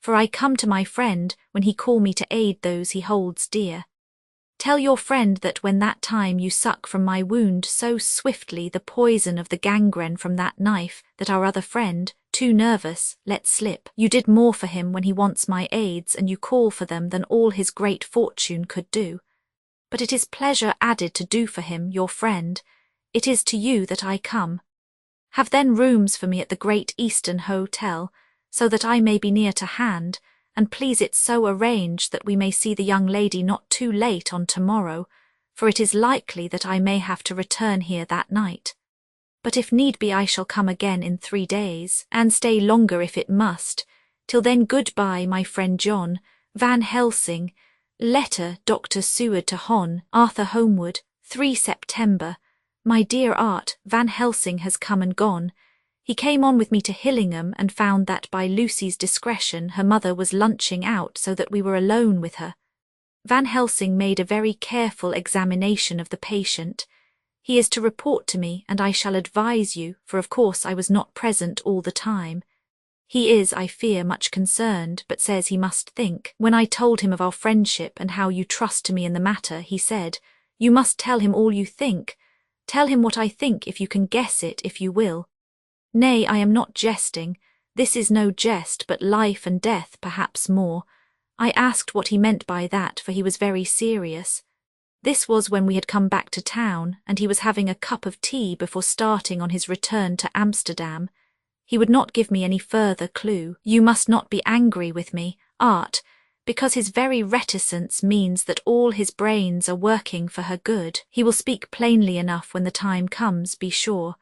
for I come to my friend when he call me to aid those he holds dear. Tell your friend that when that time you suck from my wound so swiftly the poison of the gangrene from that knife that our other friend, too nervous, let slip, you did more for him when he wants my aids and you call for them than all his great fortune could do. But it is pleasure added to do for him, your friend. It is to you that I come. Have then rooms for me at the Great Eastern Hotel, so that I may be near to hand, and please it so arrange that we may see the young lady not too late on tomorrow, for it is likely that I may have to return here that night. But if need be I shall come again in 3 days, and stay longer if it must. Till then goodbye, my friend John, Van Helsing. Letter Dr. Seward to Hon. Arthur Homewood, 3 September. My dear Art, Van Helsing has come and gone. He came on with me to Hillingham and found that by Lucy's discretion her mother was lunching out so that we were alone with her. Van Helsing made a very careful examination of the patient. He is to report to me and I shall advise you, for of course I was not present all the time. He is, I fear, much concerned, but says he must think. When I told him of our friendship and how you trust to me in the matter, he said, "You must tell him all you think. Tell him what I think if you can guess it, if you will." Nay, I am not jesting. This is no jest, but life and death, perhaps more. I asked what he meant by that, for he was very serious. This was when we had come back to town, and he was having a cup of tea before starting on his return to Amsterdam. He would not give me any further clue. You must not be angry with me, Art, because his very reticence means that all his brains are working for her good. He will speak plainly enough when the time comes, be sure.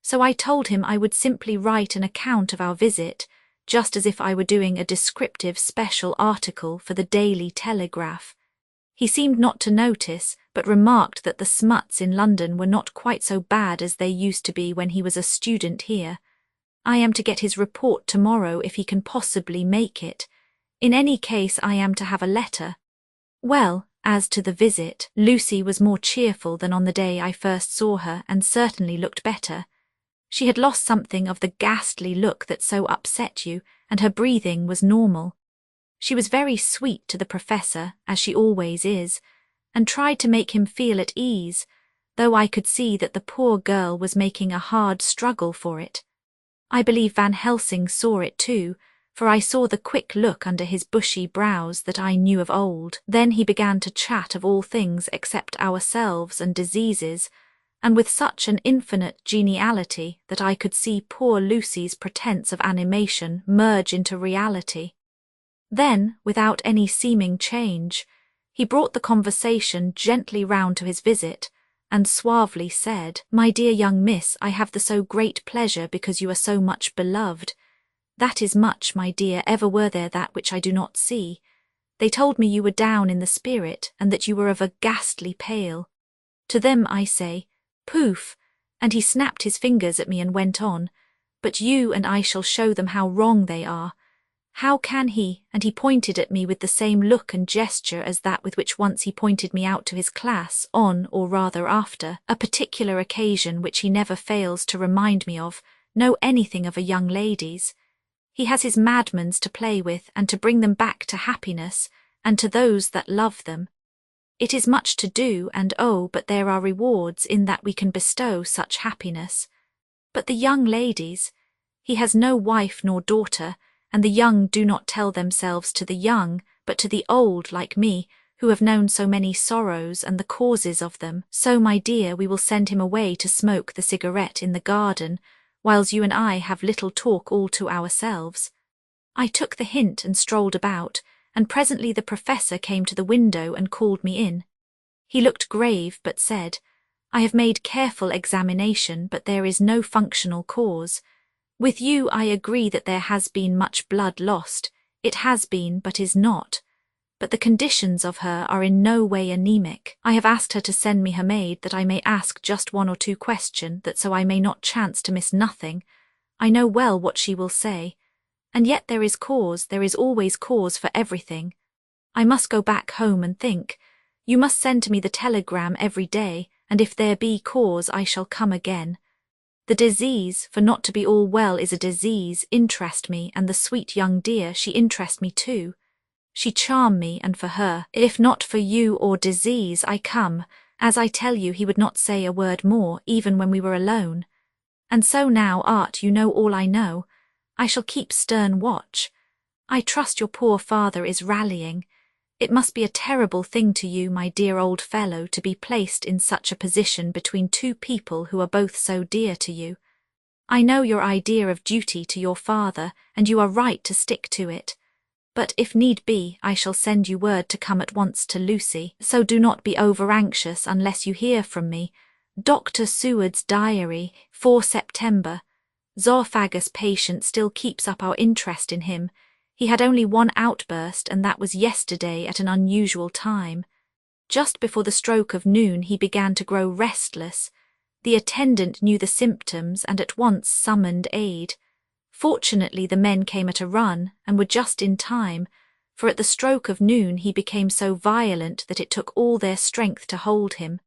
So I told him I would simply write an account of our visit, just as if I were doing a descriptive special article for the Daily Telegraph. He seemed not to notice, but remarked that the smuts in London were not quite so bad as they used to be when he was a student here. I am to get his report tomorrow if he can possibly make it. In any case I am to have a letter. Well, as to the visit, Lucy was more cheerful than on the day I first saw her and certainly looked better. She had lost something of the ghastly look that so upset you, and her breathing was normal. She was very sweet to the professor, as she always is, and tried to make him feel at ease, though I could see that the poor girl was making a hard struggle for it. I believe Van Helsing saw it too, for I saw the quick look under his bushy brows that I knew of old. Then he began to chat of all things except ourselves and diseases, and with such an infinite geniality that I could see poor Lucy's pretence of animation merge into reality. Then, without any seeming change, he brought the conversation gently round to his visit, and suavely said, "My dear young miss, I have the so great pleasure because you are so much beloved. That is much, my dear, ever were there that which I do not see. They told me you were down in the spirit, and that you were of a ghastly pale. To them I say, poof," and he snapped his fingers at me and went on, "but you and I shall show them how wrong they are. How can he," and he pointed at me with the same look and gesture as that with which once he pointed me out to his class on, or rather after, a particular occasion which he never fails to remind me of, know anything of a young lady's. He has his madmans to play with and to bring them back to happiness, and to those that love them. It is much to do, and oh, but there are rewards in that we can bestow such happiness. But the young ladies, he has no wife nor daughter, and the young do not tell themselves to the young, but to the old like me, who have known so many sorrows and the causes of them. So, my dear, we will send him away to smoke the cigarette in the garden, whiles you and I have little talk all to ourselves. I took the hint and strolled about, and presently the professor came to the window and called me in. He looked grave, but said, "I have made careful examination, but there is no functional cause. With you I agree that there has been much blood lost. It has been, but is not. but the conditions of her are in no way anemic. I have asked her to send me her maid that I may ask just 1 or 2 questions, that so I may not chance to miss nothing. I know well what she will say. And yet there is always cause for everything. I must go back home and think. You must send to me the telegram every day, and if there be cause I shall come again. The disease, for not to be all well is a disease, interest me, and the sweet young dear, she interest me too. She charm me, and for her, if not for you or disease, I come. As I tell you, he would not say a word more, even when we were alone. And so now, Art, you know all I know. I shall keep stern watch. I trust your poor father is rallying. It must be a terrible thing to you, my dear old fellow, to be placed in such a position between 2 people who are both so dear to you. I know your idea of duty to your father, and you are right to stick to it. But if need be, I shall send you word to come at once to Lucy, so do not be over-anxious unless you hear from me. Dr. Seward's diary, 4 September. Zoophagus patient still keeps up our interest in him. He had only 1 outburst, and that was yesterday at an unusual time. Just before the stroke of noon he began to grow restless. The attendant knew the symptoms and at once summoned aid. Fortunately the men came at a run, and were just in time, for at the stroke of noon he became so violent that it took all their strength to hold him.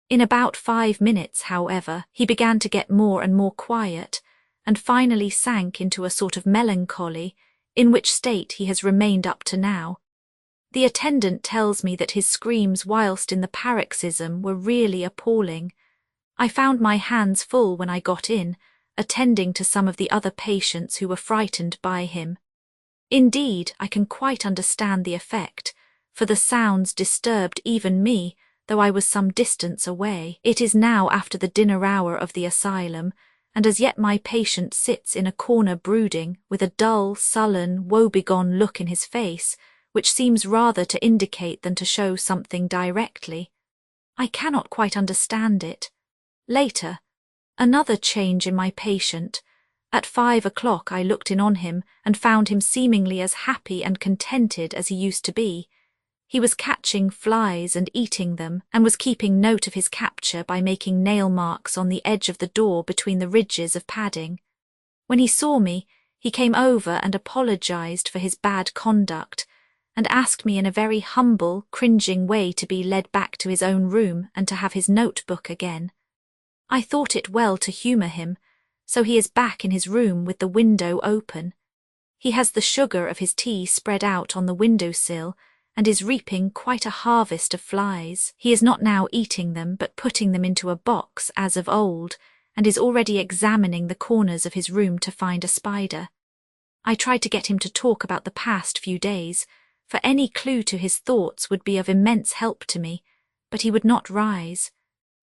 In about 5 minutes, however, he began to get more and more quiet, and finally sank into a sort of melancholy, in which state he has remained up to now. The attendant tells me that his screams whilst in the paroxysm were really appalling. I found my hands full when I got in, attending to some of the other patients who were frightened by him. Indeed, I can quite understand the effect, for the sounds disturbed even me, though I was some distance away. It is now after the dinner hour of the asylum, and as yet my patient sits in a corner brooding, with a dull, sullen, woebegone look in his face, which seems rather to indicate than to show something directly. I cannot quite understand it. Later, another change in my patient. At 5 o'clock I looked in on him, and found him seemingly as happy and contented as he used to be. He was catching flies and eating them, and was keeping note of his capture by making nail marks on the edge of the door between the ridges of padding. When he saw me, he came over and apologized for his bad conduct, and asked me in a very humble, cringing way to be led back to his own room and to have his notebook again. I thought it well to humour him, so he is back in his room with the window open. He has the sugar of his tea spread out on the window-sill, and is reaping quite a harvest of flies. He is not now eating them, but putting them into a box as of old, and is already examining the corners of his room to find a spider. I tried to get him to talk about the past few days, for any clue to his thoughts would be of immense help to me, but he would not rise.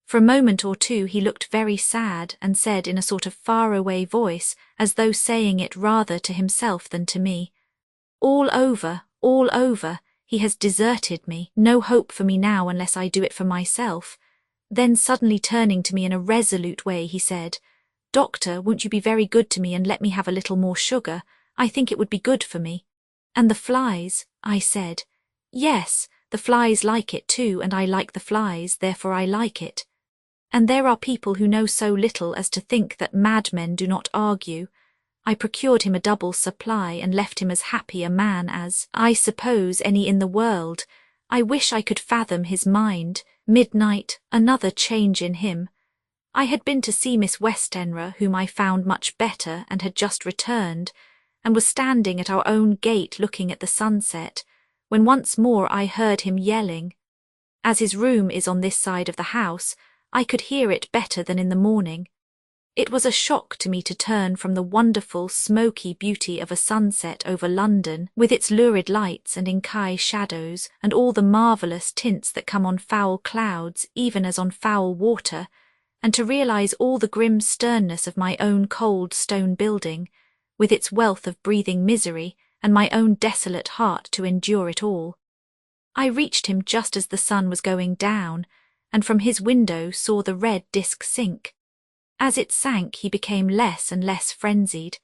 For a moment or 2 he looked very sad, and said in a sort of far-away voice, as though saying it rather to himself than to me, "All over, all over. He has deserted me, no hope for me now unless I do it for myself." Then suddenly turning to me in a resolute way, he said, "Doctor, won't you be very good to me and let me have a little more sugar? I think it would be good for me." "And the flies?" I said. "Yes, the flies like it too, and I like the flies, therefore I like it. And there are people who know so little as to think that madmen do not argue. I procured him a double supply and left him as happy a man as, I suppose, any in the world. I wish I could fathom his mind. Midnight, another change in him. I had been to see Miss Westenra, whom I found much better, and had just returned, and was standing at our own gate looking at the sunset, when once more I heard him yelling. As his room is on this side of the house, I could hear it better than in the morning. It was a shock to me to turn from the wonderful, smoky beauty of a sunset over London, with its lurid lights and inky shadows, and all the marvellous tints that come on foul clouds, even as on foul water, and to realise all the grim sternness of my own cold stone building, with its wealth of breathing misery, and my own desolate heart to endure it all. I reached him just as the sun was going down, and from his window saw the red disk sink. As it sank he became less and less frenzied,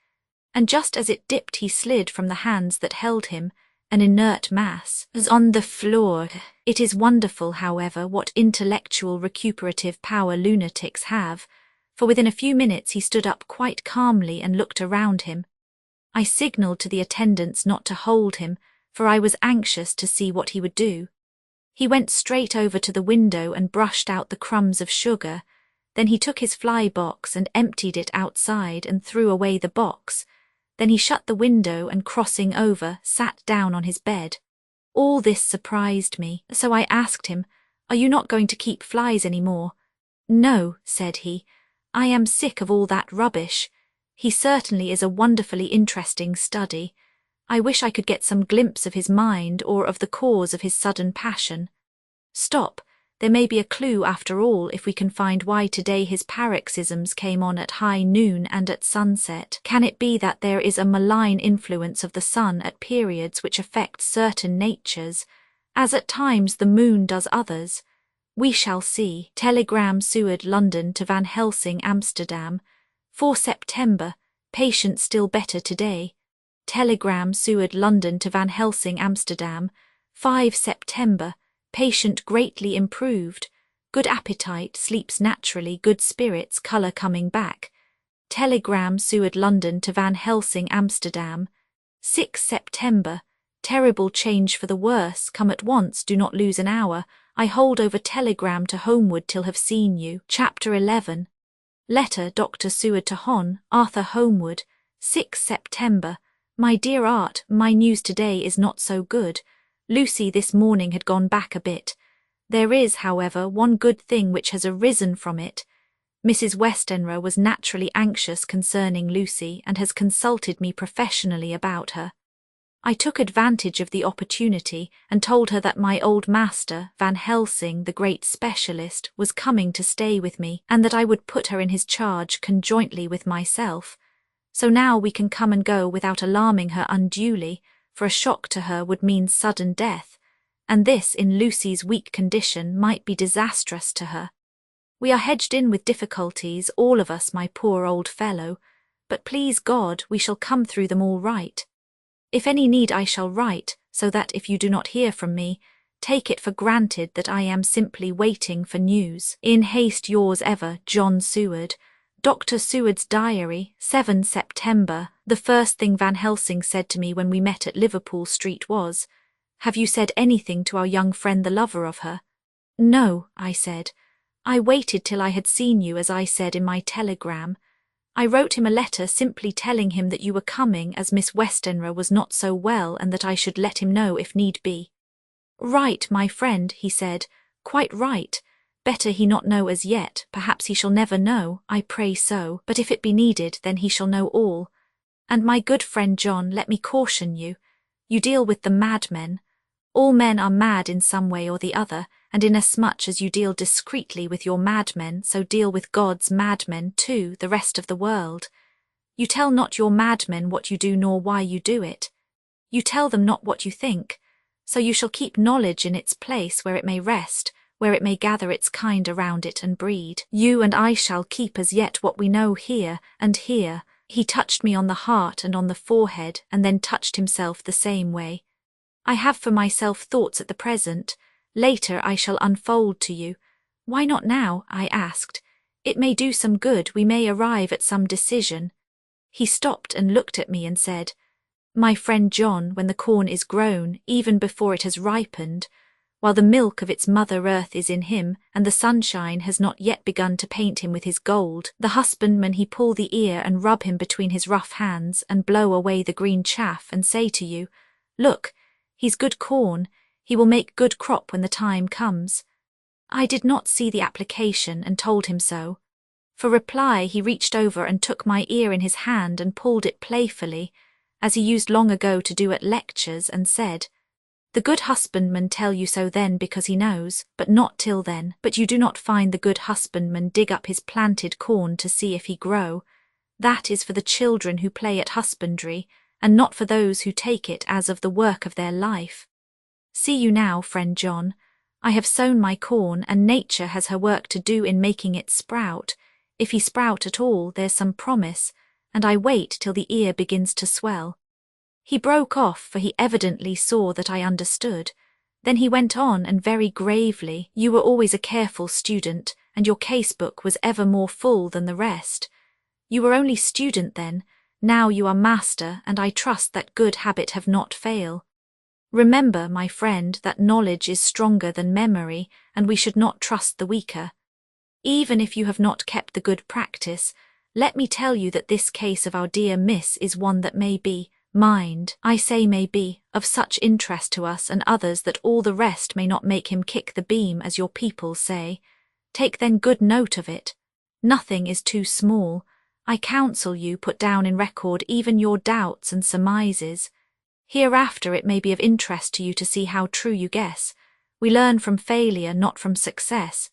and just as it dipped he slid from the hands that held him, an inert mass, was on the floor. It is wonderful, however, what intellectual recuperative power lunatics have, for within a few minutes he stood up quite calmly and looked around him. I signalled to the attendants not to hold him, for I was anxious to see what he would do. He went straight over to the window and brushed out the crumbs of sugar. Then he took his fly box and emptied it outside and threw away the box. Then he shut the window and, crossing over, sat down on his bed. All this surprised me, so I asked him, "Are you not going to keep flies any more?" "No," said he, "I am sick of all that rubbish. He certainly is a wonderfully interesting study. I wish I could get some glimpse of his mind or of the cause of his sudden passion. Stop, there may be a clue after all if we can find why today his paroxysms came on at high noon and at sunset. Can it be that there is a malign influence of the sun at periods which affects certain natures, as at times the moon does others? We shall see. Telegram Seward, London to Van Helsing, Amsterdam. 4 September, patient still better today. Telegram Seward, London to Van Helsing, Amsterdam. 5 September, patient greatly improved. Good appetite, sleeps naturally, good spirits, colour coming back. Telegram Seward, London to Van Helsing, Amsterdam. 6 September, terrible change for the worse, come at once, do not lose an hour. I hold over telegram to Homewood till have seen you. Chapter 11. Letter Dr. Seward to Hon, Arthur Homewood. 6 September. My dear Art, my news today is not so good. Lucy this morning had gone back a bit. There is, however, one good thing which has arisen from it. Mrs. Westenra was naturally anxious concerning Lucy and has consulted me professionally about her. I took advantage of the opportunity and told her that my old master, Van Helsing, the great specialist, was coming to stay with me, and that I would put her in his charge conjointly with myself. So now we can come and go without alarming her unduly, for a shock to her would mean sudden death, and this in Lucy's weak condition might be disastrous to her. We are hedged in with difficulties, all of us, my poor old fellow, but please God we shall come through them all right. If any need I shall write, so that if you do not hear from me, take it for granted that I am simply waiting for news. In haste, yours ever, John Seward. Dr. Seward's Diary, 7 September. The first thing Van Helsing said to me when we met at Liverpool Street was, "Have you said anything to our young friend the lover of her?" "No," I said. "I waited till I had seen you, as I said in my telegram. I wrote him a letter simply telling him that you were coming, as Miss Westenra was not so well, and that I should let him know if need be." "Right, my friend," he said, "quite right. Better he not know as yet, perhaps he shall never know, I pray so, but if it be needed, then he shall know all. And my good friend John, let me caution you. You deal with the madmen. All men are mad in some way or the other, and inasmuch as you deal discreetly with your madmen, so deal with God's madmen too, the rest of the world. You tell not your madmen what you do nor why you do it. You tell them not what you think, so you shall keep knowledge in its place where it may rest, where it may gather its kind around it and breed. You and I shall keep as yet what we know here and here." He touched me on the heart and on the forehead, and then touched himself the same way. "I have for myself thoughts at the present. Later I shall unfold to you." "Why not now?" I asked. "It may do some good, we may arrive at some decision." He stopped and looked at me and said, "My friend John, when the corn is grown, even before it has ripened, while the milk of its mother earth is in him, and the sunshine has not yet begun to paint him with his gold, the husbandman he pull the ear and rub him between his rough hands, and blow away the green chaff, and say to you, 'Look, he's good corn, he will make good crop when the time comes.' I did not see the application, and told him so. For reply he reached over and took my ear in his hand and pulled it playfully, as he used long ago to do at lectures, and said, 'The good husbandman tell you so then because he knows, but not till then. But you do not find the good husbandman dig up his planted corn to see if he grow. That is for the children who play at husbandry, and not for those who take it as of the work of their life. See you now, friend John, I have sown my corn, and nature has her work to do in making it sprout. If he sprout at all, there's some promise, and I wait till the ear begins to swell.' He broke off, for he evidently saw that I understood. Then he went on, and very gravely, "You were always a careful student, and your casebook was ever more full than the rest. You were only student then, now you are master, and I trust that good habit have not fail. Remember, my friend, that knowledge is stronger than memory, and we should not trust the weaker. Even if you have not kept the good practice, let me tell you that this case of our dear Miss is one that may be, mind, I say may be, of such interest to us and others that all the rest may not make him kick the beam, as your people say. Take then good note of it. Nothing is too small. I counsel you put down in record even your doubts and surmises. Hereafter it may be of interest to you to see how true you guess. We learn from failure, not from success.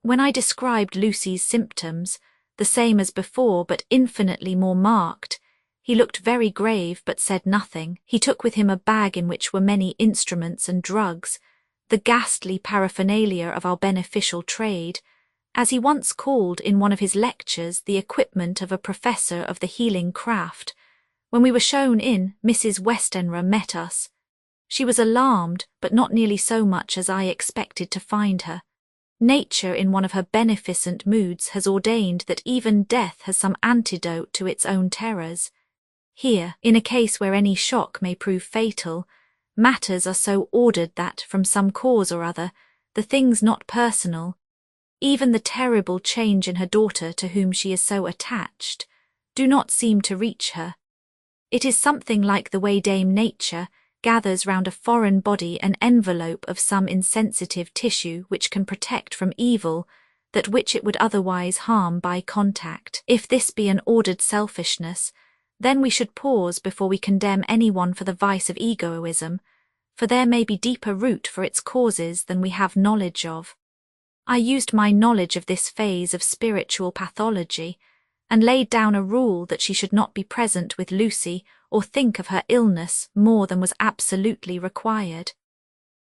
When I described Lucy's symptoms, the same as before but infinitely more marked, he looked very grave but said nothing. He took with him a bag in which were many instruments and drugs, the ghastly paraphernalia of our beneficial trade, as he once called in one of his lectures the equipment of a professor of the healing craft. When we were shown in, Mrs. Westenra met us. She was alarmed, but not nearly so much as I expected to find her. Nature, in one of her beneficent moods, has ordained that even death has some antidote to its own terrors. Here, in a case where any shock may prove fatal, matters are so ordered that, from some cause or other, the things not personal, even the terrible change in her daughter to whom she is so attached, do not seem to reach her. It is something like the way Dame Nature gathers round a foreign body an envelope of some insensitive tissue which can protect from evil that which it would otherwise harm by contact. If this be an ordered selfishness, then we should pause before we condemn anyone for the vice of egoism, for there may be deeper root for its causes than we have knowledge of. I used my knowledge of this phase of spiritual pathology, and laid down a rule that she should not be present with Lucy or think of her illness more than was absolutely required.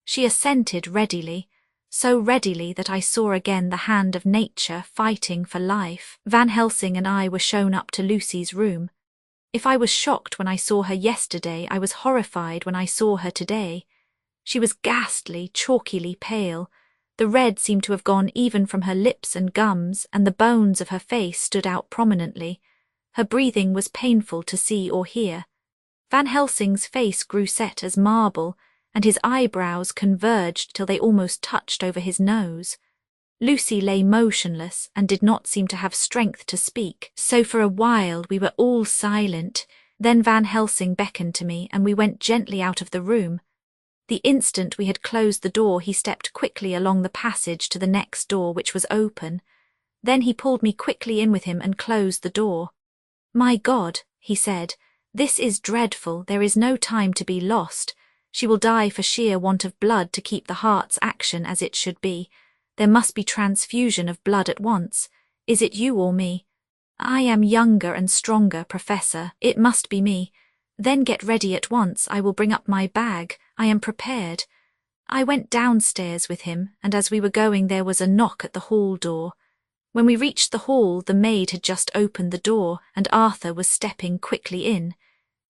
She assented readily, so readily that I saw again the hand of nature fighting for life. Van Helsing and I were shown up to Lucy's room. If I was shocked when I saw her yesterday, I was horrified when I saw her today. She was ghastly, chalkily pale. The red seemed to have gone even from her lips and gums, and the bones of her face stood out prominently. Her breathing was painful to see or hear. Van Helsing's face grew set as marble, and his eyebrows converged till they almost touched over his nose. Lucy lay motionless and did not seem to have strength to speak, so for a while we were all silent. Then Van Helsing beckoned to me, and we went gently out of the room. The instant we had closed the door, he stepped quickly along the passage to the next door, which was open. Then he pulled me quickly in with him and closed the door. "My God," he said, "this is dreadful. There is no time to be lost. She will die for sheer want of blood to keep the heart's action as it should be. There must be transfusion of blood at once. Is it you or me?" "I am younger and stronger, Professor. It must be me." "Then get ready at once. I will bring up my bag. I am prepared." I went downstairs with him, and as we were going there was a knock at the hall door. When we reached the hall, the maid had just opened the door, and Arthur was stepping quickly in.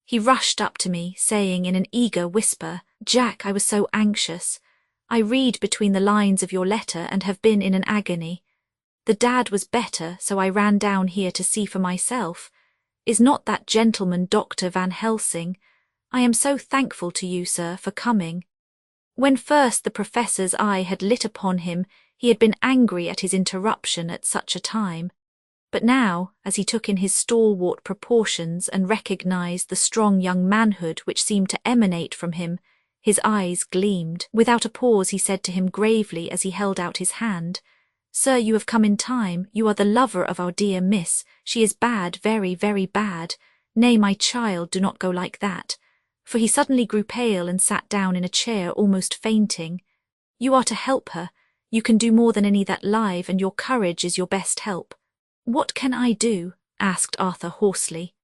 He rushed up to me, saying in an eager whisper, "Jack, I was so anxious. I read between the lines of your letter and have been in an agony. The dad was better, so I ran down here to see for myself. Is not that gentleman Dr. Van Helsing? I am so thankful to you, sir, for coming." When first the professor's eye had lit upon him, he had been angry at his interruption at such a time. But now, as he took in his stalwart proportions and recognized the strong young manhood which seemed to emanate from him, his eyes gleamed. Without a pause he said to him gravely as he held out his hand, "Sir, you have come in time. You are the lover of our dear Miss. She is bad, very, very bad. Nay, my child, do not go like that." For he suddenly grew pale and sat down in a chair, almost fainting. "You are to help her. You can do more than any that live, and your courage is your best help." "What can I do?" asked Arthur hoarsely.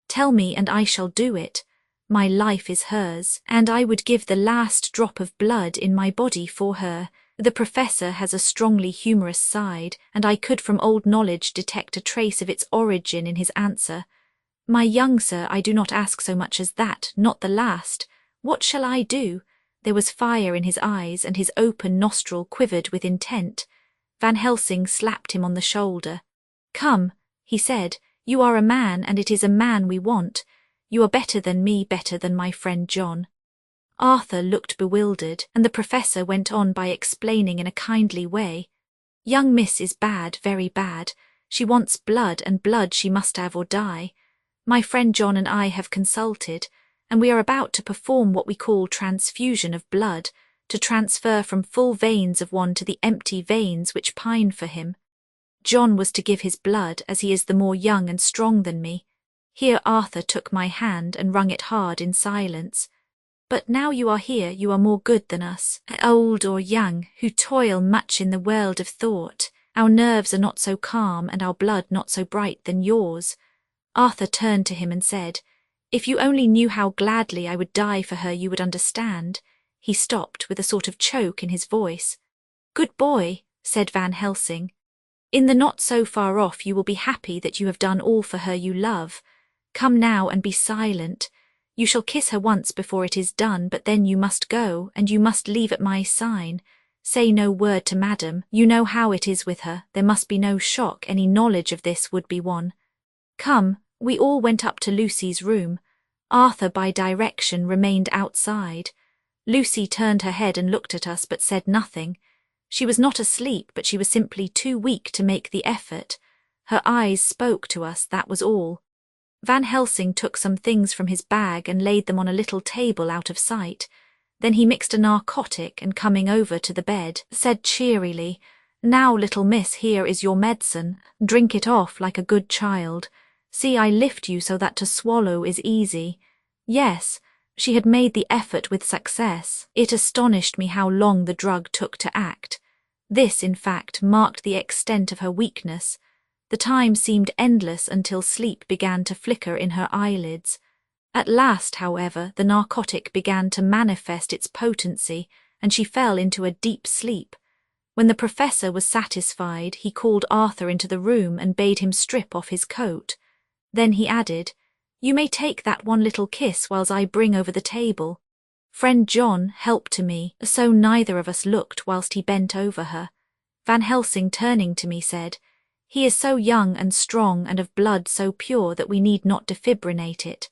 "Tell me, and I shall do it. My life is hers, and I would give the last drop of blood in my body for her." The professor has a strongly humorous side, and I could from old knowledge detect a trace of its origin in his answer. My young sir, I do not ask so much as that, not the last. What shall I do? There was fire in his eyes, and his open nostril quivered with intent. Van Helsing slapped him on the shoulder. Come, he said, you are a man, and it is a man we want. You are better than me, better than my friend John. Arthur looked bewildered, and the professor went on by explaining in a kindly way. Young miss is bad, very bad. She wants blood, and blood she must have or die. My friend John and I have consulted, and we are about to perform what we call transfusion of blood, to transfer from full veins of one to the empty veins which pine for him. John was to give his blood, as he is the more young and strong than me. Here Arthur took my hand and wrung it hard in silence. But now you are here, you are more good than us, old or young, who toil much in the world of thought. Our nerves are not so calm, and our blood not so bright than yours. Arthur turned to him and said, If you only knew how gladly I would die for her, you would understand. He stopped with a sort of choke in his voice. Good boy, said Van Helsing. In the not so far off you will be happy that you have done all for her you love. Come now and be silent. You shall kiss her once before it is done, but then you must go, and you must leave at my sign. Say no word to madam, you know how it is with her, there must be no shock, any knowledge of this would be one. Come, we all went up to Lucy's room. Arthur by direction remained outside. Lucy turned her head and looked at us but said nothing. She was not asleep, but she was simply too weak to make the effort. Her eyes spoke to us, that was all. Van Helsing took some things from his bag and laid them on a little table out of sight. Then he mixed a narcotic and coming over to the bed, said cheerily, Now, little miss, here is your medicine. Drink it off like a good child. See, I lift you so that to swallow is easy. Yes, she had made the effort with success. It astonished me how long the drug took to act. This, in fact, marked the extent of her weakness. The time seemed endless until sleep began to flicker in her eyelids. At last, however, the narcotic began to manifest its potency, and she fell into a deep sleep. When the professor was satisfied, he called Arthur into the room and bade him strip off his coat. Then he added, You may take that one little kiss whiles I bring over the table. Friend John, help to me, so neither of us looked whilst he bent over her. Van Helsing, turning to me, said, He is so young and strong and of blood so pure that we need not defibrinate it.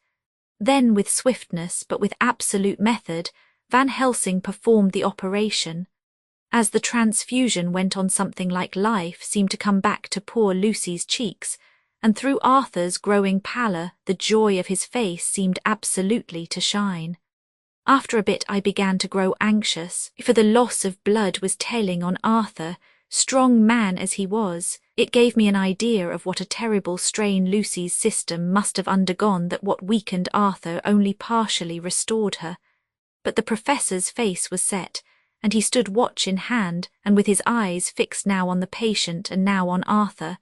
Then with swiftness, but with absolute method, Van Helsing performed the operation. As the transfusion went on, something like life seemed to come back to poor Lucy's cheeks, and through Arthur's growing pallor the joy of his face seemed absolutely to shine. After a bit I began to grow anxious, for the loss of blood was telling on Arthur. Strong man as he was, it gave me an idea of what a terrible strain Lucy's system must have undergone, that what weakened Arthur only partially restored her. But the professor's face was set, and he stood watch in hand, and with his eyes fixed now on the patient and now on Arthur.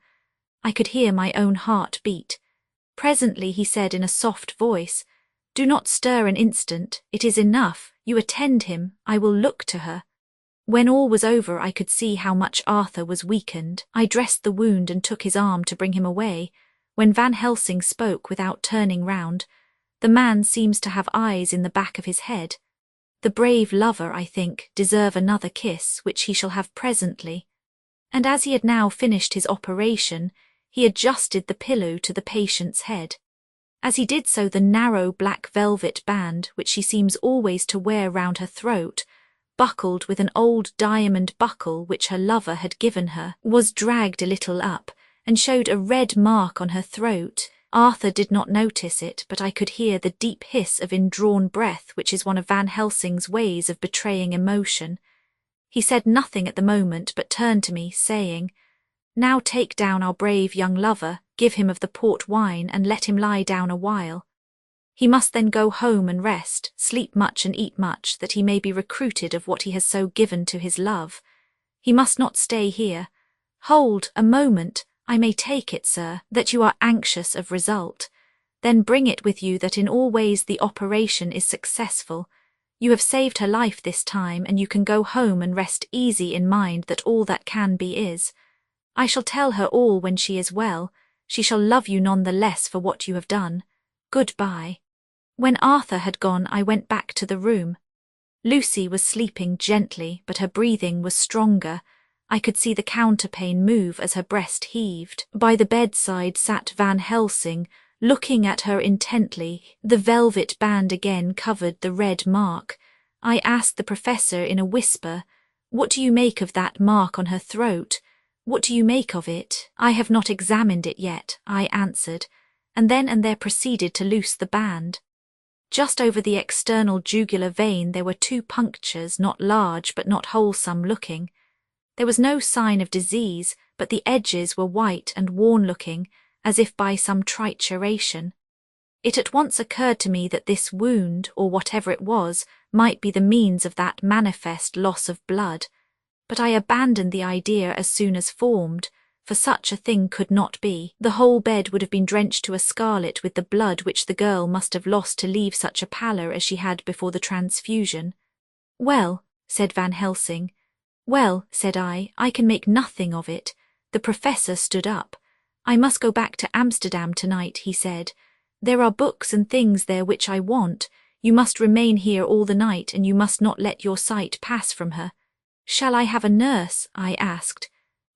I could hear my own heart beat. Presently he said in a soft voice, Do not stir an instant, it is enough, you attend him, I will look to her. When all was over I could see how much Arthur was weakened. I dressed the wound and took his arm to bring him away, when Van Helsing spoke without turning round. The man seems to have eyes in the back of his head. The brave lover, I think, deserve another kiss, which he shall have presently. And as he had now finished his operation, he adjusted the pillow to the patient's head. As he did so, the narrow black velvet band, which she seems always to wear round her throat, buckled with an old diamond buckle which her lover had given her, was dragged a little up, and showed a red mark on her throat. Arthur did not notice it, but I could hear the deep hiss of indrawn breath, which is one of Van Helsing's ways of betraying emotion. He said nothing at the moment, but turned to me, saying, Now take down our brave young lover, give him of the port wine, and let him lie down a while. He must then go home and rest, sleep much and eat much, that he may be recruited of what he has so given to his love. He must not stay here. Hold, a moment, I may take it, sir, that you are anxious of result. Then bring it with you that in all ways the operation is successful. You have saved her life this time, and you can go home and rest easy in mind that all that can be is. I shall tell her all when she is well. She shall love you none the less for what you have done. Goodbye." When Arthur had gone, I went back to the room. Lucy was sleeping gently, but her breathing was stronger. I could see the counterpane move as her breast heaved. By the bedside sat Van Helsing, looking at her intently. The velvet band again covered the red mark. I asked the professor in a whisper, "What do you make of that mark on her throat? What do you make of it?" "I have not examined it yet," I answered, and then and there proceeded to loose the band. Just over the external jugular vein there were 2 punctures, not large but not wholesome looking. There was no sign of disease, but the edges were white and worn-looking, as if by some trituration. It at once occurred to me that this wound, or whatever it was, might be the means of that manifest loss of blood, but I abandoned the idea as soon as formed, for such a thing could not be. The whole bed would have been drenched to a scarlet with the blood which the girl must have lost to leave such a pallor as she had before the transfusion. "Well," said Van Helsing. "Well," said I can make nothing of it." The professor stood up. "I must go back to Amsterdam tonight," he said. "There are books and things there which I want. You must remain here all the night, and you must not let your sight pass from her." "Shall I have a nurse?" I asked.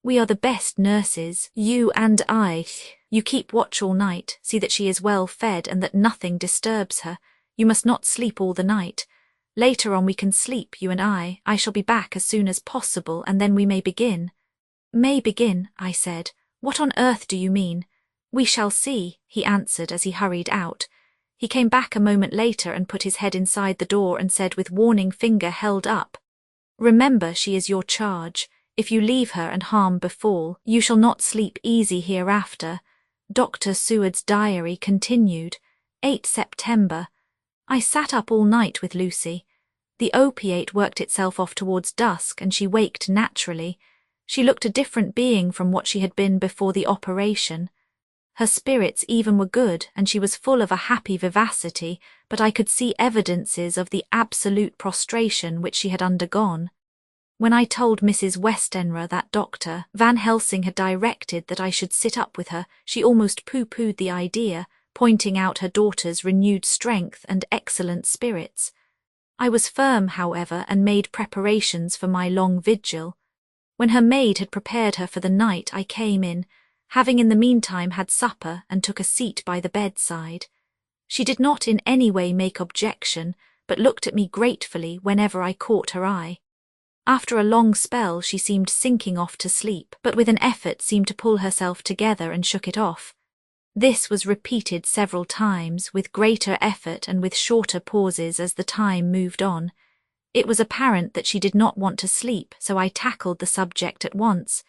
"We are the best nurses, you and I. You keep watch all night, see that she is well fed and that nothing disturbs her. You must not sleep all the night. Later on we can sleep, you and I. I shall be back as soon as possible, and then we may begin." "May begin," I said. "What on earth do you mean?" "We shall see," he answered as he hurried out. He came back a moment later and put his head inside the door and said with warning finger held up, "Remember, she is your charge. If you leave her and harm befall, you shall not sleep easy hereafter." Dr. Seward's diary continued. 8 September. I sat up all night with Lucy. The opiate worked itself off towards dusk and she waked naturally. She looked a different being from what she had been before the operation. Her spirits even were good and she was full of a happy vivacity, but I could see evidences of the absolute prostration which she had undergone. When I told Mrs. Westenra that Dr. Van Helsing had directed that I should sit up with her, she almost pooh-poohed the idea, pointing out her daughter's renewed strength and excellent spirits. I was firm, however, and made preparations for my long vigil. When her maid had prepared her for the night, I came in, having in the meantime had supper, and took a seat by the bedside. She did not in any way make objection, but looked at me gratefully whenever I caught her eye. After a long spell she seemed sinking off to sleep, but with an effort seemed to pull herself together and shook it off. This was repeated several times, with greater effort and with shorter pauses as the time moved on. It was apparent that she did not want to sleep, so I tackled the subject at once.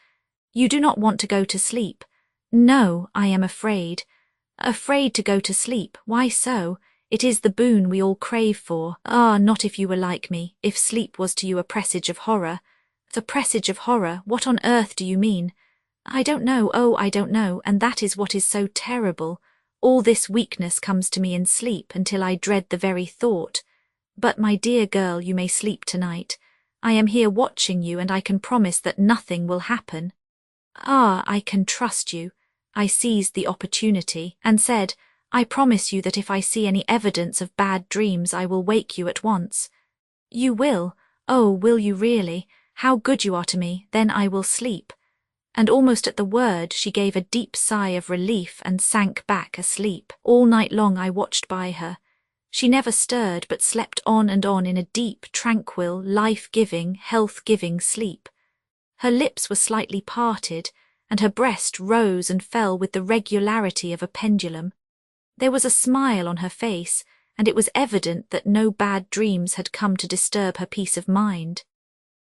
"You do not want to go to sleep?" "No, I am afraid." "Afraid to go to sleep? Why so? It is the boon we all crave for. Ah, not if you were like me, if sleep was to you a presage of horror." "The presage of horror? What on earth do you mean?" "I don't know, oh, I don't know, and that is what is so terrible. All this weakness comes to me in sleep until I dread the very thought. But, my dear girl, you may sleep tonight. I am here watching you, and I can promise that nothing will happen." "Ah, I can trust you." I seized the opportunity and said, "I promise you that if I see any evidence of bad dreams I will wake you at once." "You will? Oh, will you really? How good you are to me, then I will sleep." And almost at the word she gave a deep sigh of relief and sank back asleep. All night long I watched by her. She never stirred but slept on and on in a deep, tranquil, life-giving, health-giving sleep. Her lips were slightly parted, and her breast rose and fell with the regularity of a pendulum. There was a smile on her face, and it was evident that no bad dreams had come to disturb her peace of mind.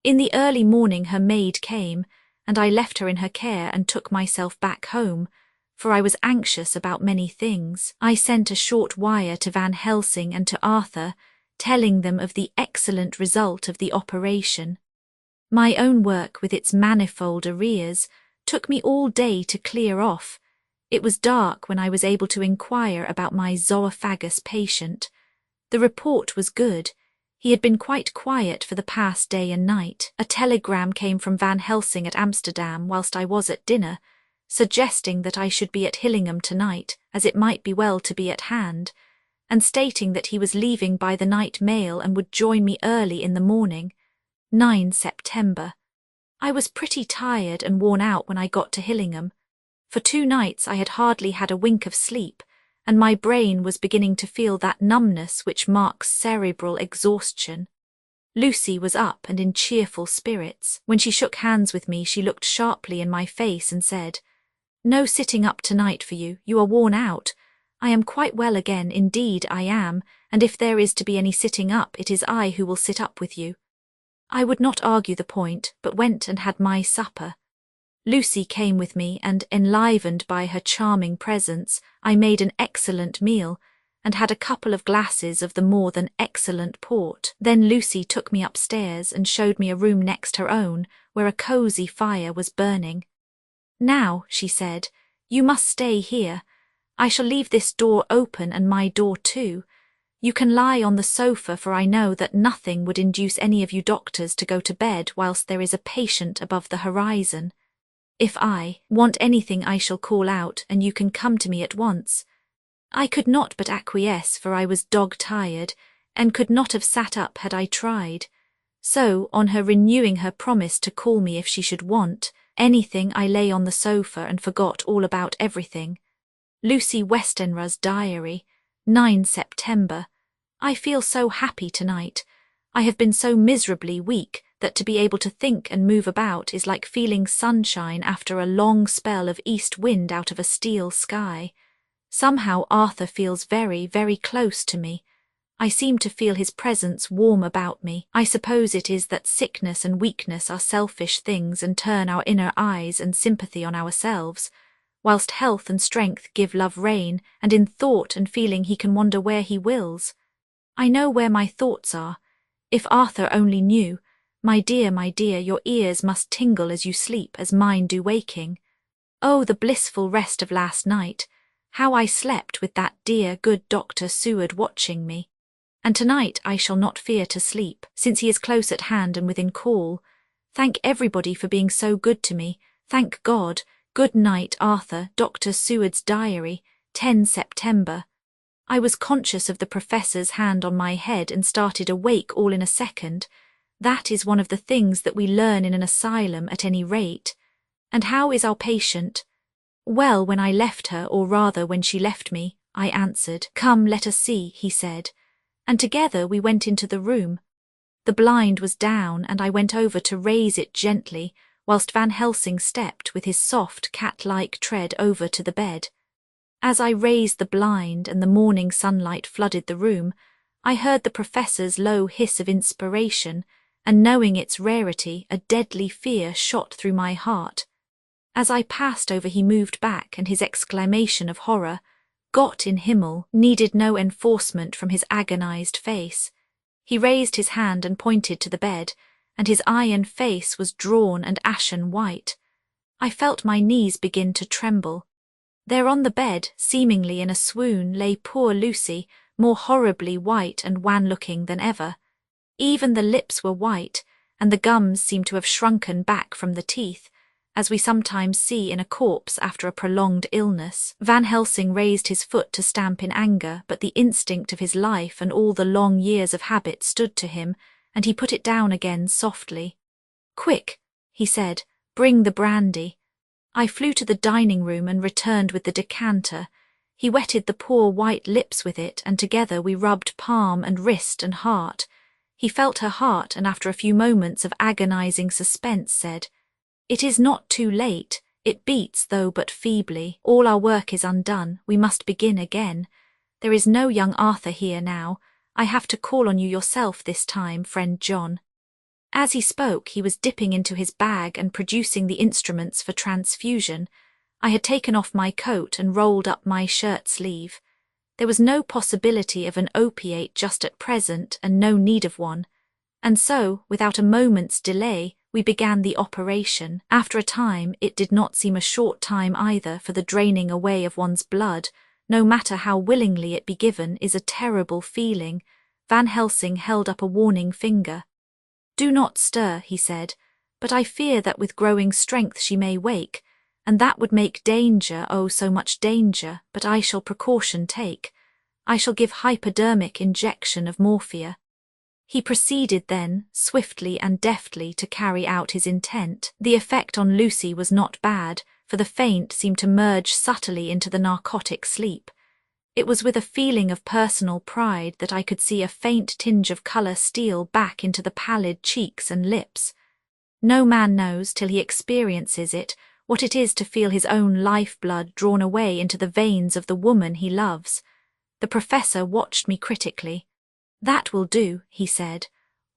In the early morning her maid came, and I left her in her care and took myself back home, for I was anxious about many things. I sent a short wire to Van Helsing and to Arthur, telling them of the excellent result of the operation. My own work, with its manifold arrears, took me all day to clear off. It was dark when I was able to inquire about my zoophagus patient. The report was good. He had been quite quiet for the past day and night. A telegram came from Van Helsing at Amsterdam whilst I was at dinner, suggesting that I should be at Hillingham tonight, as it might be well to be at hand, and stating that he was leaving by the night mail and would join me early in the morning. 9 September. I was pretty tired and worn out when I got to Hillingham. For 2 nights I had hardly had a wink of sleep, and my brain was beginning to feel that numbness which marks cerebral exhaustion. Lucy was up and in cheerful spirits. When she shook hands with me, she looked sharply in my face and said, "No sitting up tonight for you, you are worn out. I am quite well again, indeed I am, and if there is to be any sitting up, it is I who will sit up with you." I would not argue the point, but went and had my supper. Lucy came with me, and, enlivened by her charming presence, I made an excellent meal, and had a couple of glasses of the more than excellent port. Then Lucy took me upstairs and showed me a room next her own, where a cosy fire was burning. "Now," she said, "you must stay here. I shall leave this door open and my door too. You can lie on the sofa, for I know that nothing would induce any of you doctors to go to bed whilst there is a patient above the horizon. If I want anything I shall call out, and you can come to me at once." I could not but acquiesce, for I was dog-tired, and could not have sat up had I tried. So, on her renewing her promise to call me if she should want anything, I lay on the sofa and forgot all about everything. Lucy Westenra's diary, 9 September. I feel so happy tonight. I have been so miserably weak that to be able to think and move about is like feeling sunshine after a long spell of east wind out of a steel sky. Somehow Arthur feels very, very close to me. I seem to feel his presence warm about me. I suppose it is that sickness and weakness are selfish things and turn our inner eyes and sympathy on ourselves, whilst health and strength give love rein, and in thought and feeling he can wander where he wills. I know where my thoughts are. If Arthur only knew, my dear, your ears must tingle as you sleep, as mine do waking. Oh, the blissful rest of last night! How I slept with that dear, good Dr. Seward watching me. And tonight I shall not fear to sleep, since he is close at hand and within call. Thank everybody for being so good to me. Thank God. Good night, Arthur. Dr. Seward's diary, 10 September. I was conscious of the professor's hand on my head and started awake all in a second. That is one of the things that we learn in an asylum at any rate. And how is our patient? Well, when I left her, or rather when she left me, I answered. "Come, let us see," he said. And together we went into the room. The blind was down, and I went over to raise it gently, whilst Van Helsing stepped with his soft cat-like tread over to the bed. As I raised the blind and the morning sunlight flooded the room, I heard the professor's low hiss of inspiration, and knowing its rarity, a deadly fear shot through my heart. As I passed over, he moved back, and his exclamation of horror, "Gott in Himmel," needed no enforcement from his agonized face. He raised his hand and pointed to the bed, and his iron face was drawn and ashen white. I felt my knees begin to tremble. There on the bed, seemingly in a swoon, lay poor Lucy, more horribly white and wan-looking than ever. Even the lips were white, and the gums seemed to have shrunken back from the teeth, as we sometimes see in a corpse after a prolonged illness. Van Helsing raised his foot to stamp in anger, but the instinct of his life and all the long years of habit stood to him, and he put it down again softly. "Quick," he said, "bring the brandy." I flew to the dining room and returned with the decanter. He wetted the poor white lips with it, and together we rubbed palm and wrist and heart. He felt her heart, and after a few moments of agonizing suspense said, "It is not too late. It beats, though but feebly. All our work is undone. We must begin again. There is no young Arthur here now. I have to call on you yourself this time, friend John." As he spoke, he was dipping into his bag and producing the instruments for transfusion. I had taken off my coat and rolled up my shirt sleeve. There was no possibility of an opiate just at present, and no need of one. And so, without a moment's delay, we began the operation. After a time, it did not seem a short time either, for the draining away of one's blood, no matter how willingly it be given, is a terrible feeling. Van Helsing held up a warning finger. "Do not stir," he said, "but I fear that with growing strength she may wake, and that would make danger, oh so much danger, but I shall precaution take. I shall give hypodermic injection of morphia. He proceeded then, swiftly and deftly, to carry out his intent. The effect on Lucy was not bad, for the faint seemed to merge subtly into the narcotic sleep. It was with a feeling of personal pride that I could see a faint tinge of colour steal back into the pallid cheeks and lips. No man knows, till he experiences it, what it is to feel his own lifeblood drawn away into the veins of the woman he loves. The professor watched me critically. "That will do," he said.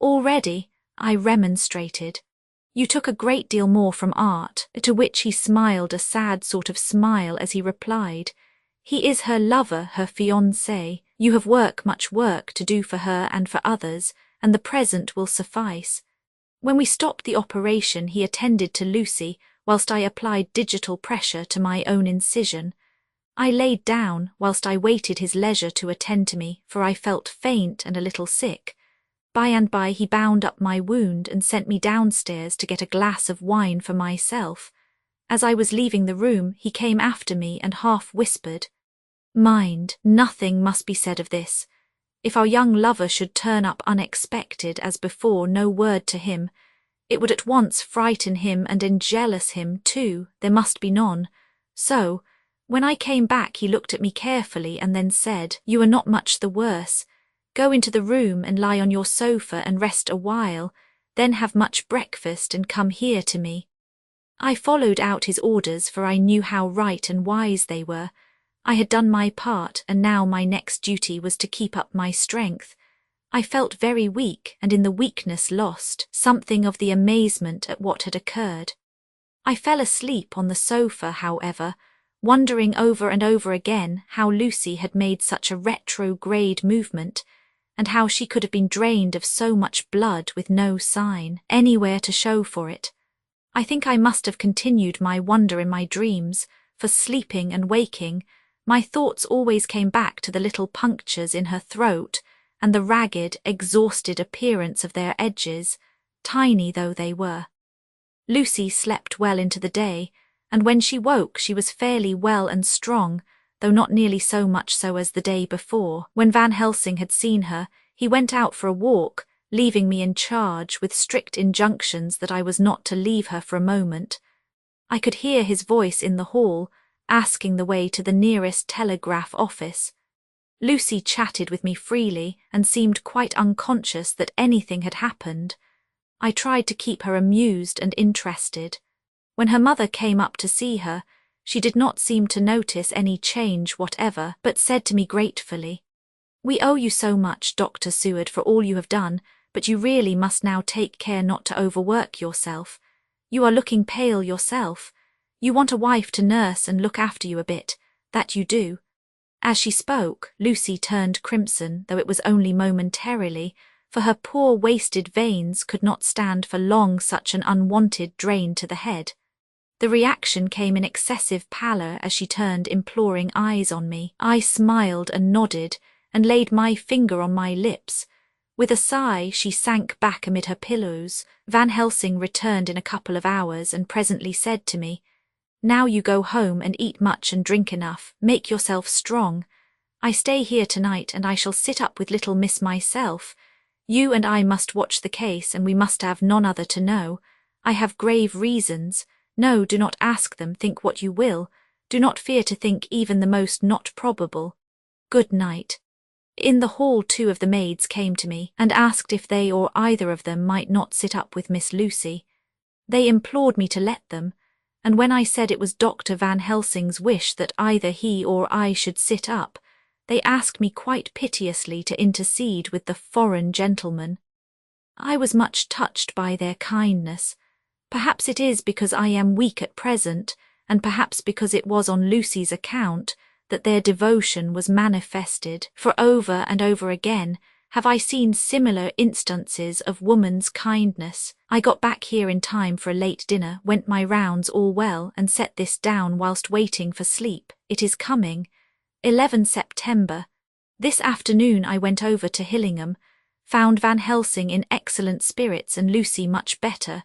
"Already," I remonstrated. "You took a great deal more from art," to which he smiled a sad sort of smile as he replied, "He is her lover, her fiancé. You have much work to do for her and for others, and the present will suffice." When we stopped the operation, he attended to Lucy, whilst I applied digital pressure to my own incision. I laid down, whilst I waited his leisure to attend to me, for I felt faint and a little sick. By and by he bound up my wound and sent me downstairs to get a glass of wine for myself. As I was leaving the room, he came after me and half whispered, "Mind, nothing must be said of this. If our young lover should turn up unexpected, as before, no word to him. It would at once frighten him and enjealous him too. There must be none. So, when I came back he looked at me carefully and then said, 'You are not much the worse. Go into the room and lie on your sofa and rest a while, then have much breakfast and come here to me.' I followed out his orders, for I knew how right and wise they were. I had done my part, and now my next duty was to keep up my strength. I felt very weak, and in the weakness lost something of the amazement at what had occurred. I fell asleep on the sofa, however, wondering over and over again how Lucy had made such a retrograde movement, and how she could have been drained of so much blood with no sign anywhere to show for it. I think I must have continued my wonder in my dreams, for sleeping and waking, my thoughts always came back to the little punctures in her throat and the ragged, exhausted appearance of their edges, tiny though they were. Lucy slept well into the day, and when she woke she was fairly well and strong, though not nearly so much so as the day before. When Van Helsing had seen her, he went out for a walk, leaving me in charge with strict injunctions that I was not to leave her for a moment. I could hear his voice in the hall, asking the way to the nearest telegraph office. Lucy chatted with me freely and seemed quite unconscious that anything had happened. I tried to keep her amused and interested. When her mother came up to see her, she did not seem to notice any change whatever, but said to me gratefully, "We owe you so much, Dr. Seward, for all you have done, but you really must now take care not to overwork yourself. You are looking pale yourself. You want a wife to nurse and look after you a bit, that you do." As she spoke, Lucy turned crimson, though it was only momentarily, for her poor wasted veins could not stand for long such an unwanted drain to the head. The reaction came in excessive pallor as she turned imploring eyes on me. I smiled and nodded, and laid my finger on my lips. With a sigh, she sank back amid her pillows. Van Helsing returned in a couple of hours and presently said to me, "Now you go home and eat much and drink enough. Make yourself strong. I stay here tonight and I shall sit up with little miss myself. You and I must watch the case, and we must have none other to know. I have grave reasons. No, do not ask them, think what you will. Do not fear to think even the most not probable. Good night." In the hall 2 of the maids came to me and asked if they or either of them might not sit up with Miss Lucy. They implored me to let them, and when I said it was Dr. Van Helsing's wish that either he or I should sit up, they asked me quite piteously to intercede with the foreign gentleman. I was much touched by their kindness. Perhaps it is because I am weak at present, and perhaps because it was on Lucy's account, that their devotion was manifested, for over and over again have I seen similar instances of woman's kindness. I got back here in time for a late dinner, went my rounds all well, and set this down whilst waiting for sleep. It is coming. 11 September. This afternoon I went over to Hillingham, found Van Helsing in excellent spirits and Lucy much better.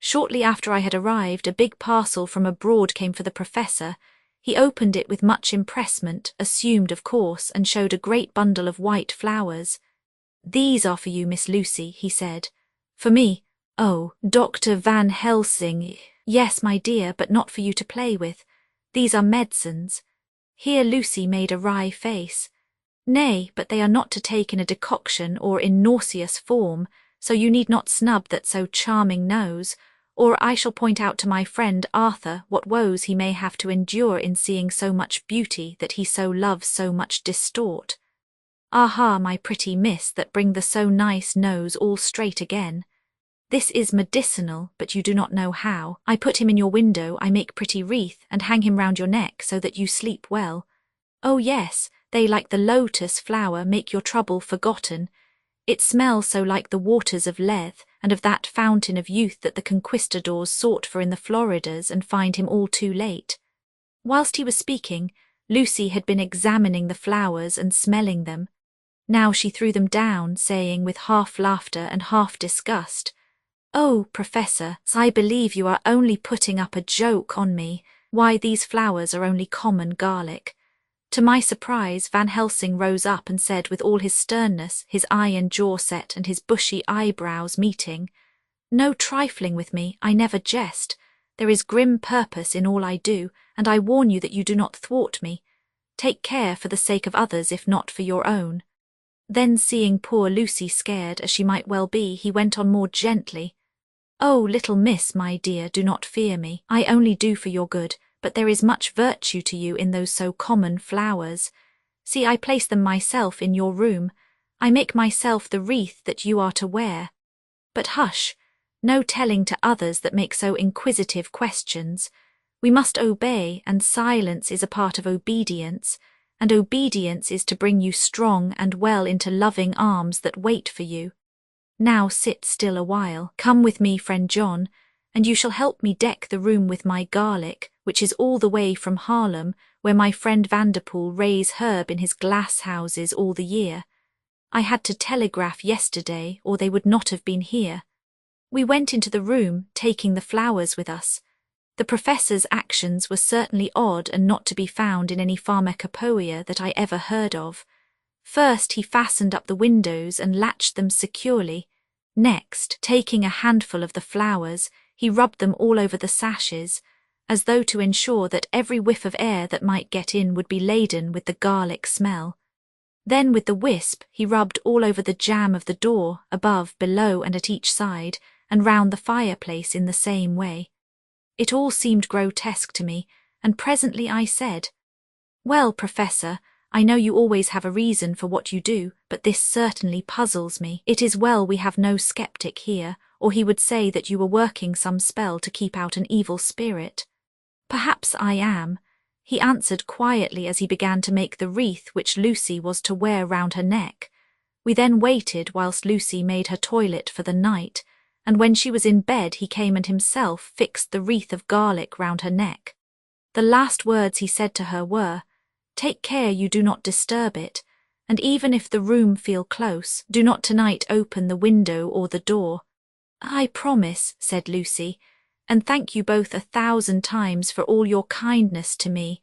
Shortly after I had arrived, a big parcel from abroad came for the professor. He opened it with much empressement, assumed of course, and showed a great bundle of white flowers. "These are for you, Miss Lucy," he said. "For me? Oh, Dr. Van Helsing. Yes, my dear, but not for you to play with. These are medicines." Here Lucy made a wry face. "Nay, but they are not to take in a decoction or in nauseous form, so you need not snub that so charming nose, or I shall point out to my friend Arthur what woes he may have to endure in seeing so much beauty that he so loves so much distort. Aha, my pretty miss, that bring the so nice nose all straight again. This is medicinal, but you do not know how. I put him in your window, I make pretty wreath, and hang him round your neck so that you sleep well. Oh yes, they like the lotus flower make your trouble forgotten. It smells so like the waters of Lethe, and of that fountain of youth that the conquistadors sought for in the Floridas and find him all too late." Whilst he was speaking, Lucy had been examining the flowers and smelling them. Now she threw them down, saying with half laughter and half disgust, "Oh, Professor, I believe you are only putting up a joke on me. Why, these flowers are only common garlic." To my surprise, Van Helsing rose up and said with all his sternness, his eye and jaw set and his bushy eyebrows meeting, "No trifling with me, I never jest. There is grim purpose in all I do, and I warn you that you do not thwart me. Take care for the sake of others if not for your own." Then seeing poor Lucy scared, as she might well be, he went on more gently, "Oh, little miss, my dear, do not fear me. I only do for your good, but there is much virtue to you in those so common flowers. See, I place them myself in your room. I make myself the wreath that you are to wear. But hush, no telling to others that make so inquisitive questions. We must obey, and silence is a part of obedience, and obedience is to bring you strong and well into loving arms that wait for you. Now sit still a while. Come with me, friend John, and you shall help me deck the room with my garlic, which is all the way from Haarlem, where my friend Vanderpool raise herb in his glass houses all the year. I had to telegraph yesterday, or they would not have been here." We went into the room, taking the flowers with us. The professor's actions were certainly odd and not to be found in any pharmacopoeia that I ever heard of. First, he fastened up the windows and latched them securely. Next, taking a handful of the flowers, he rubbed them all over the sashes, as though to ensure that every whiff of air that might get in would be laden with the garlic smell. Then with the wisp he rubbed all over the jamb of the door, above, below, and at each side, and round the fireplace in the same way. It all seemed grotesque to me, and presently I said, "Well, Professor, I know you always have a reason for what you do, but this certainly puzzles me. It is well we have no skeptic here, or he would say that you were working some spell to keep out an evil spirit." "Perhaps I am," he answered quietly as he began to make the wreath which Lucy was to wear round her neck. We then waited whilst Lucy made her toilet for the night, and when she was in bed he came and himself fixed the wreath of garlic round her neck. The last words he said to her were, "Take care you do not disturb it, and even if the room feel close, do not tonight open the window or the door." "I promise," said Lucy, "and thank you both 1,000 times for all your kindness to me.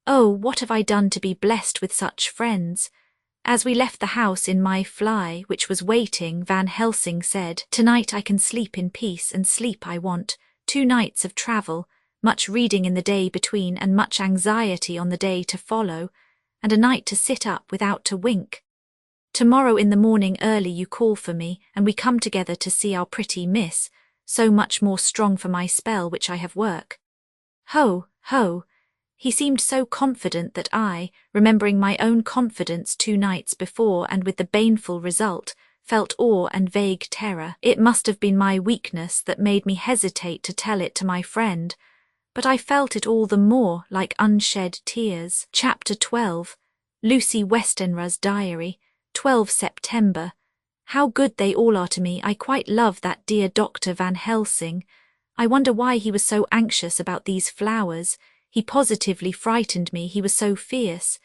Oh, what have I done to be blessed with such friends?" As we left the house in my fly, which was waiting, Van Helsing said, "Tonight I can sleep in peace, and sleep I want. 2 nights of travel, much reading in the day between and much anxiety on the day to follow, and a night to sit up without to wink. Tomorrow in the morning early you call for me, and we come together to see our pretty miss, so much more strong for my spell which I have work." Ho, ho! He seemed so confident that I, remembering my own confidence 2 nights before and with the baneful result, felt awe and vague terror. It must have been my weakness that made me hesitate to tell it to my friend, but I felt it all the more like unshed tears. Chapter 12. Lucy Westenra's Diary. 12 September. How good they all are to me. I quite love that dear Dr. Van Helsing. I wonder why he was so anxious about these flowers. He positively frightened me, he was so fierce.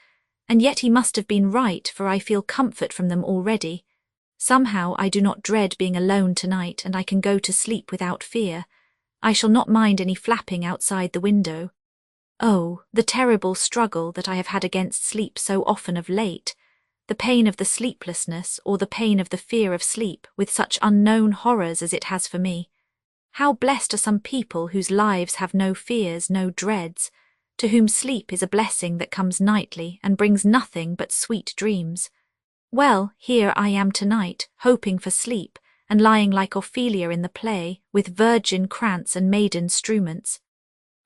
And yet he must have been right, for I feel comfort from them already. Somehow I do not dread being alone tonight, and I can go to sleep without fear. I shall not mind any flapping outside the window. Oh, the terrible struggle that I have had against sleep so often of late, the pain of the sleeplessness or the pain of the fear of sleep with such unknown horrors as it has for me. How blessed are some people whose lives have no fears, no dreads, to whom sleep is a blessing that comes nightly and brings nothing but sweet dreams. Well, here I am tonight, hoping for sleep, and lying like Ophelia in the play, with virgin krantz and maiden struments.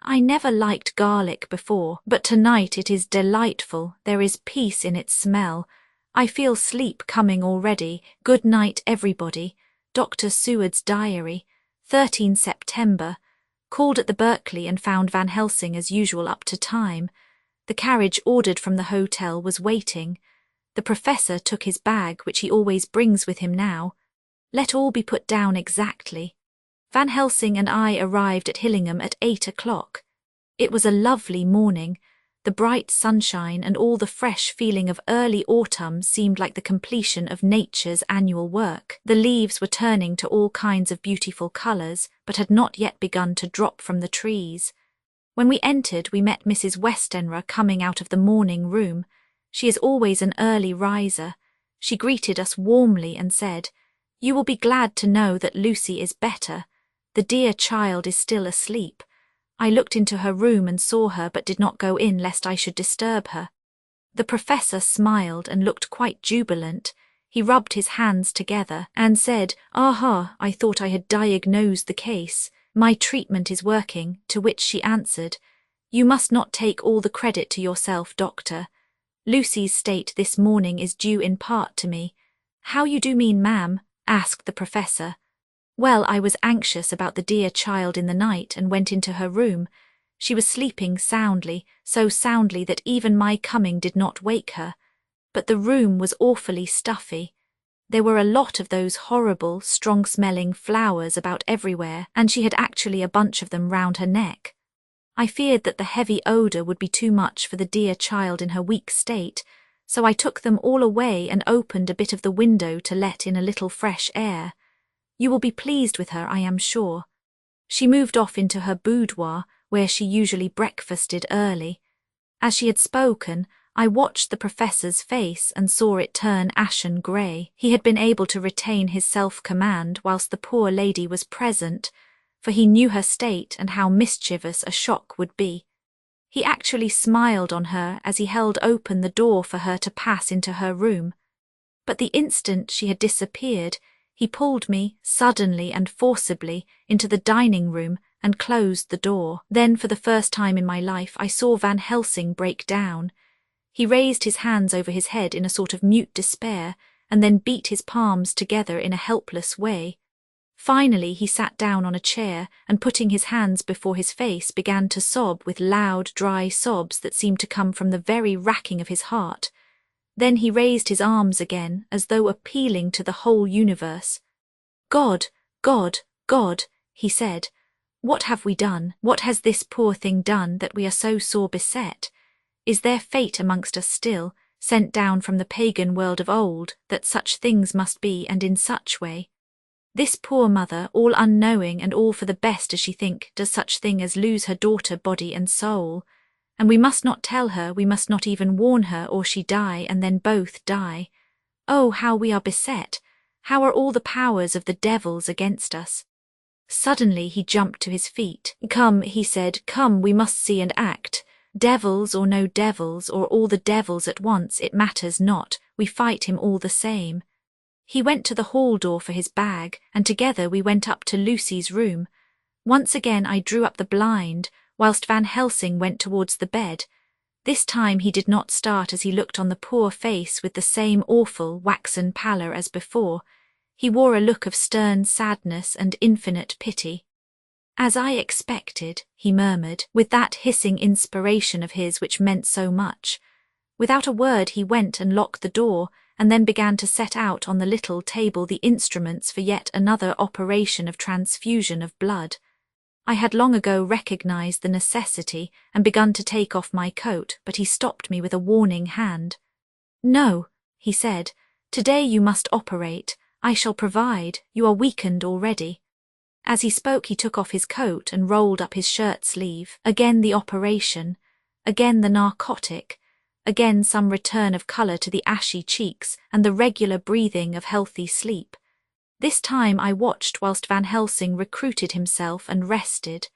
I never liked garlic before, but tonight it is delightful, there is peace in its smell. I feel sleep coming already. Good night, everybody. Dr. Seward's diary, 13 September. Called at the Berkeley and found Van Helsing as usual up to time. The carriage ordered from the hotel was waiting. The professor took his bag, which he always brings with him now. Let all be put down exactly. Van Helsing and I arrived at Hillingham at 8 o'clock. It was a lovely morning. The bright sunshine and all the fresh feeling of early autumn seemed like the completion of nature's annual work. The leaves were turning to all kinds of beautiful colours, but had not yet begun to drop from the trees. When we entered, we met Mrs. Westenra coming out of the morning room. She is always an early riser. She greeted us warmly and said, "You will be glad to know that Lucy is better. The dear child is still asleep." I looked into her room and saw her, but did not go in lest I should disturb her. The professor smiled and looked quite jubilant. He rubbed his hands together and said, "Aha, I thought I had diagnosed the case. My treatment is working," to which she answered, "You must not take all the credit to yourself, doctor. Lucy's state this morning is due in part to me." "How you do mean, ma'am?" asked the professor. "Well, I was anxious about the dear child in the night and went into her room. She was sleeping soundly, so soundly that even my coming did not wake her. But the room was awfully stuffy. There were a lot of those horrible, strong-smelling flowers about everywhere, and she had actually a bunch of them round her neck. I feared that the heavy odour would be too much for the dear child in her weak state, so I took them all away and opened a bit of the window to let in a little fresh air. You will be pleased with her, I am sure." She moved off into her boudoir, where she usually breakfasted early. As she had spoken, I watched the professor's face and saw it turn ashen grey. He had been able to retain his self-command whilst the poor lady was present, for he knew her state and how mischievous a shock would be. He actually smiled on her as he held open the door for her to pass into her room. But the instant she had disappeared, he pulled me, suddenly and forcibly, into the dining room and closed the door. Then, for the first time in my life, I saw Van Helsing break down. He raised his hands over his head in a sort of mute despair, and then beat his palms together in a helpless way. Finally, he sat down on a chair, and putting his hands before his face, began to sob with loud, dry sobs that seemed to come from the very racking of his heart. Then he raised his arms again, as though appealing to the whole universe. "God, God, God," he said, "what have we done? What has this poor thing done that we are so sore beset? Is there fate amongst us still, sent down from the pagan world of old, that such things must be and in such way? This poor mother, all unknowing and all for the best as she think, does such thing as lose her daughter body and soul. And we must not tell her, we must not even warn her, or she die, and then both die. Oh, how we are beset! How are all the powers of the devils against us?" Suddenly he jumped to his feet. "Come," he said, "come, we must see and act. Devils or no devils, or all the devils at once, it matters not, we fight him all the same." He went to the hall door for his bag, and together we went up to Lucy's room. Once again I drew up the blind, whilst Van Helsing went towards the bed. This time he did not start as he looked on the poor face with the same awful waxen pallor as before. He wore a look of stern sadness and infinite pity. "As I expected," he murmured, with that hissing inspiration of his which meant so much. Without a word he went and locked the door, and then began to set out on the little table the instruments for yet another operation of transfusion of blood. I had long ago recognized the necessity and begun to take off my coat, but he stopped me with a warning hand. "No," he said, "today you must operate. I shall provide. You are weakened already." As he spoke, he took off his coat and rolled up his shirt sleeve. Again the operation, again the narcotic, again some return of colour to the ashy cheeks and the regular breathing of healthy sleep. This time I watched whilst Van Helsing recruited himself and rested.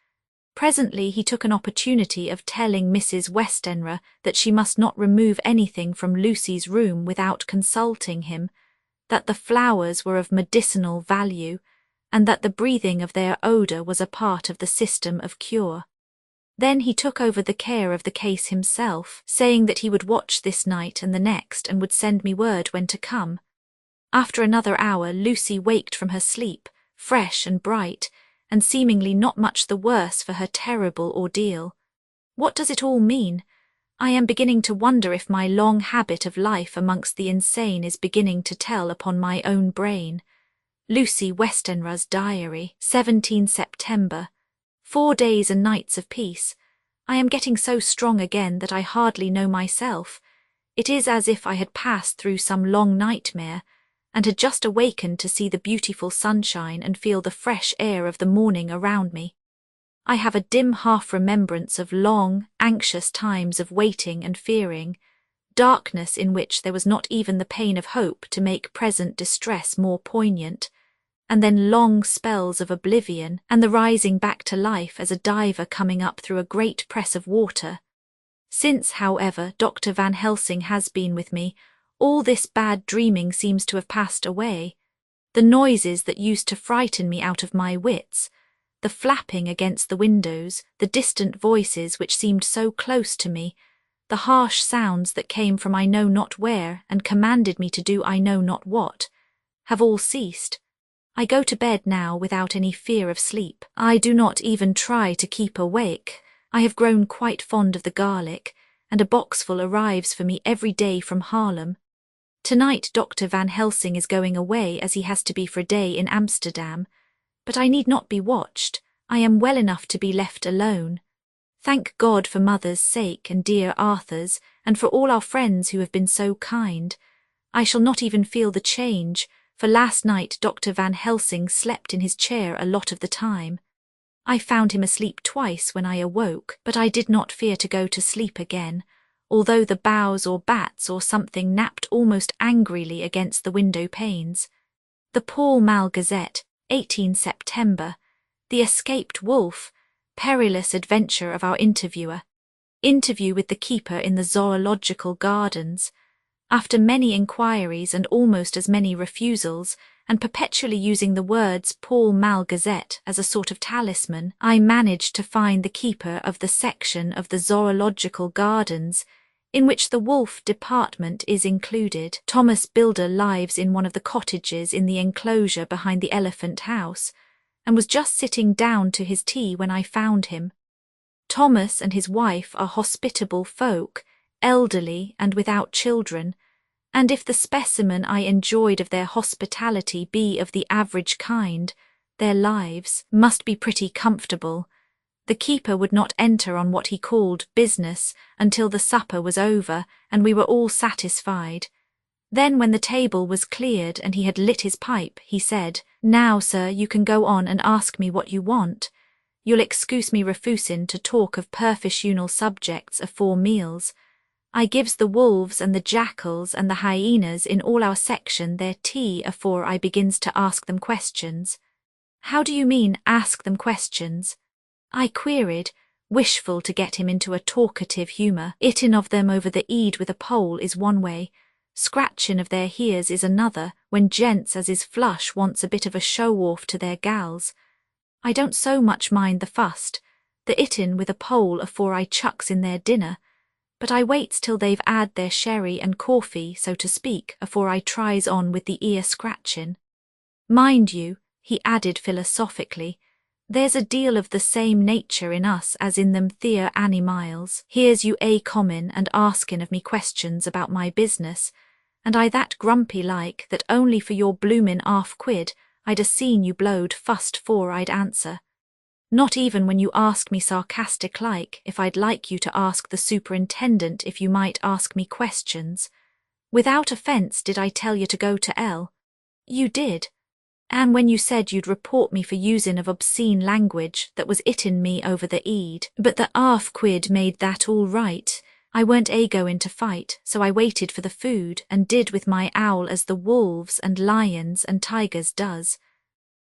Presently he took an opportunity of telling Mrs. Westenra that she must not remove anything from Lucy's room without consulting him, that the flowers were of medicinal value, and that the breathing of their odour was a part of the system of cure. Then he took over the care of the case himself, saying that he would watch this night and the next and would send me word when to come. After another hour, Lucy waked from her sleep, fresh and bright, and seemingly not much the worse for her terrible ordeal. What does it all mean? I am beginning to wonder if my long habit of life amongst the insane is beginning to tell upon my own brain. Lucy Westenra's diary, 17 September. 4 days and nights of peace. I am getting so strong again that I hardly know myself. It is as if I had passed through some long nightmare, and had just awakened to see the beautiful sunshine and feel the fresh air of the morning around me. I have a dim half-remembrance of long, anxious times of waiting and fearing, darkness in which there was not even the pain of hope to make present distress more poignant, and then long spells of oblivion and the rising back to life as a diver coming up through a great press of water. Since, however, Dr. Van Helsing has been with me, all this bad dreaming seems to have passed away. The noises that used to frighten me out of my wits, the flapping against the windows, the distant voices which seemed so close to me, the harsh sounds that came from I know not where and commanded me to do I know not what, have all ceased. I go to bed now without any fear of sleep. I do not even try to keep awake. I have grown quite fond of the garlic, and a boxful arrives for me every day from Haarlem. Tonight Dr. Van Helsing is going away as he has to be for a day in Amsterdam, but I need not be watched. I am well enough to be left alone. Thank God for Mother's sake and dear Arthur's, and for all our friends who have been so kind. I shall not even feel the change, for last night Dr. Van Helsing slept in his chair a lot of the time. I found him asleep twice when I awoke, but I did not fear to go to sleep again, although the boughs or bats or something napped almost angrily against the window panes. The Pall Mall Gazette, 18 September. The escaped wolf, perilous adventure of our interviewer. Interview with the keeper in the zoological gardens. After many inquiries and almost as many refusals, and perpetually using the words Pall Mall Gazette as a sort of talisman, I managed to find the keeper of the section of the zoological gardens in which the wolf department is included. Thomas Bilder lives in one of the cottages in the enclosure behind the elephant house, and was just sitting down to his tea when I found him. Thomas and his wife are hospitable folk, elderly and without children, and if the specimen I enjoyed of their hospitality be of the average kind, their lives must be pretty comfortable. The keeper would not enter on what he called business until the supper was over and we were all satisfied. Then when the table was cleared and he had lit his pipe, he said, "Now, sir, you can go on and ask me what you want. You'll excuse me refusin' to talk of professional subjects afore meals. I gives the wolves and the jackals and the hyenas in all our section their tea afore I begins to ask them questions." "How do you mean, ask them questions?" I queried, wishful to get him into a talkative humour. "Ittin' of them over the ead with a pole is one way, scratchin' of their hears is another, when gents as is flush wants a bit of a show-off to their gals. I don't so much mind the fust, the ittin' with a pole afore I chucks in their dinner, but I waits till they've 'ad their sherry and coffee, so to speak, afore I tries on with the ear scratchin'. Mind you," he added philosophically, "there's a deal of the same nature in us as in them theer animyles. Here's you comin' and askin' of me questions about my business, and I that grumpy like that only for your bloomin' half-quid I'd a seen you blowed fust 'fore I'd answer. Not even when you ask me sarcastic like if I'd like you to ask the superintendent if you might ask me questions. Without offence did I tell you to go to L. You did. And when you said you'd report me for using of obscene language that was ittin' me over the eed. But the half quid made that all right. I weren't a-going to fight, so I waited for the food and did with my owl as the wolves and lions and tigers does.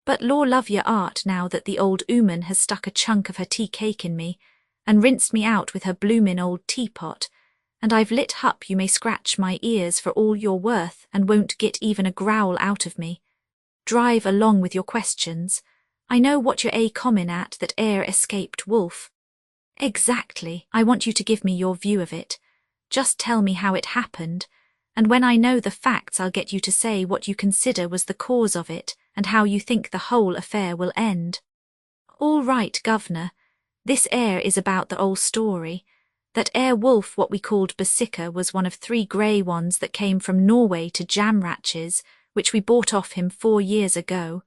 But law love your art now that the old ooman has stuck a chunk of her tea cake in me and rinsed me out with her bloomin' old teapot, and I've lit hup you may scratch my ears for all you're worth and won't git even a growl out of me. Drive along with your questions. I know what you're a-commin at that ere escaped wolf. Exactly. I want you to give me your view of it. Just tell me how it happened, and when I know the facts I'll get you to say what you consider was the cause of it and how you think the whole affair will end. All right, governor. This air is about the old story. That air wolf what we called Basika was one of 3 grey ones that came from Norway to Jamratches, which we bought off him 4 years ago.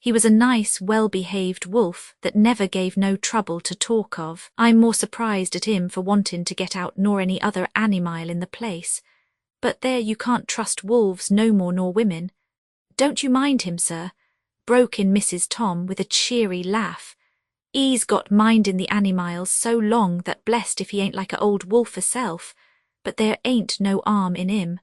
He was a nice, well-behaved wolf that never gave no trouble to talk of. I'm more surprised at him for wanting to get out nor any other animile in the place. But there you can't trust wolves no more nor women. Don't you mind him, sir? Broke in Mrs. Tom with a cheery laugh. He's got mindin' the animals so long that blessed if he ain't like a old wolf herself, but there ain't no harm in him.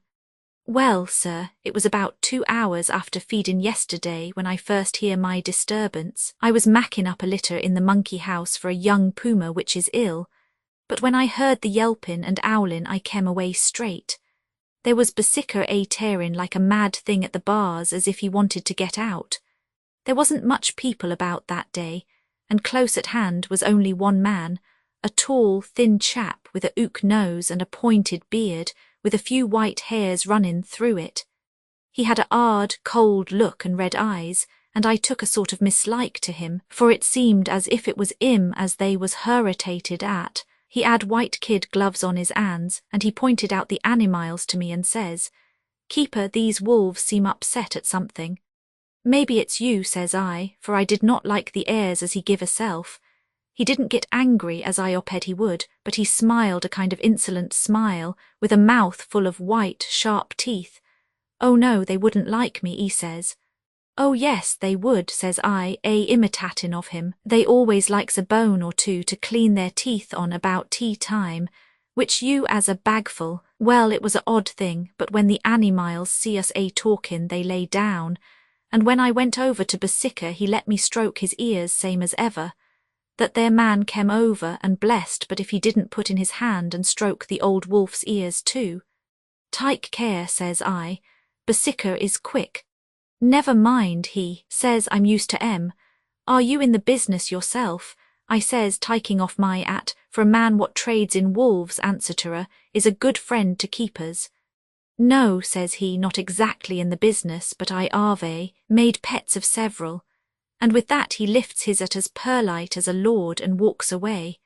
Well, sir, it was about 2 hours after feedin' yesterday when I first hear my disturbance. I was macking up a litter in the monkey house for a young puma which is ill, but when I heard the yelpin' and owlin' I kem away straight. There was Basika a-tearin' like a mad thing at the bars as if he wanted to get out. There wasn't much people about that day, and close at hand was only one man, a tall, thin chap with a hook nose and a pointed beard, with a few white hairs running through it. He had a hard, cold look and red eyes, and I took a sort of mislike to him, for it seemed as if it was him as they was hurritated at. He had white kid gloves on his hands, and he pointed out the animals to me and says, "Keeper, these wolves seem upset at something." "Maybe it's you," says I, for I did not like the airs as he give herself. He didn't get angry as I opped he would, but he smiled a kind of insolent smile, with a mouth full of white, sharp teeth. "Oh no, they wouldn't like me," he says. "Oh yes, they would," says I, imitatin' of him. "They always likes a bone or two to clean their teeth on about tea time, which you as a bagful." Well, it was a odd thing, but when the animals see us a-talkin' they lay down, and when I went over to Basika he let me stroke his ears same as ever. That there man kem over and blessed but if he didn't put in his hand and stroke the old wolf's ears too. "Take care," says I, "Basika is quick." "Never mind," he says, "I'm used to 'em. Are you in the business yourself?" I says, taking off my hat, for a man what trades in wolves, answer to her, is a good friend to keepers. "No," says he, "not exactly in the business, but I ave made pets of several." And with that he lifts his at as perlite as a lord and walks away.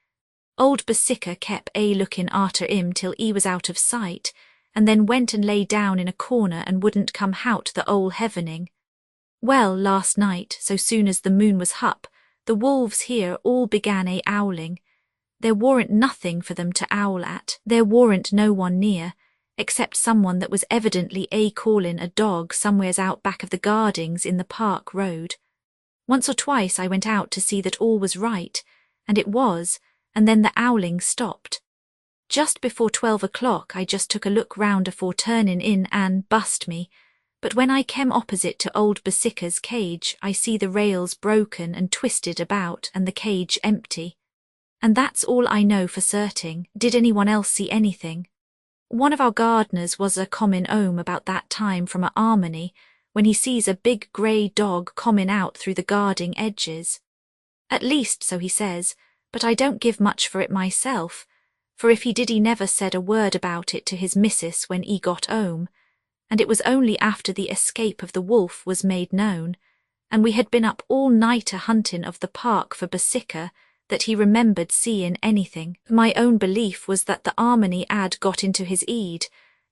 Old Basika kep a-looking arter him till he was out of sight, and then went and lay down in a corner and wouldn't come hout the ole heavening. Well, last night, so soon as the moon was hup, the wolves here all began a-owling. There warn't nothing for them to owl at. There warn't no one near, except someone that was evidently a-calling a dog somewheres out back of the gardings in the park road. Once or twice I went out to see that all was right, and it was, and then the owling stopped. Just before 12 o'clock I just took a look round afore turning in and bust me, but when I kem opposite to old Basika's cage I see the rails broken and twisted about and the cage empty. And that's all I know for certain. Did anyone else see anything? One of our gardeners was a comin' home about that time from a harmony, when he sees a big grey dog comin' out through the guarding edges. At least, so he says, but I don't give much for it myself, for if he did he never said a word about it to his missus when he got home, and it was only after the escape of the wolf was made known, and we had been up all night a-hunting of the park for Basika, that he remembered seeing anything. My own belief was that the harmony had got into his head.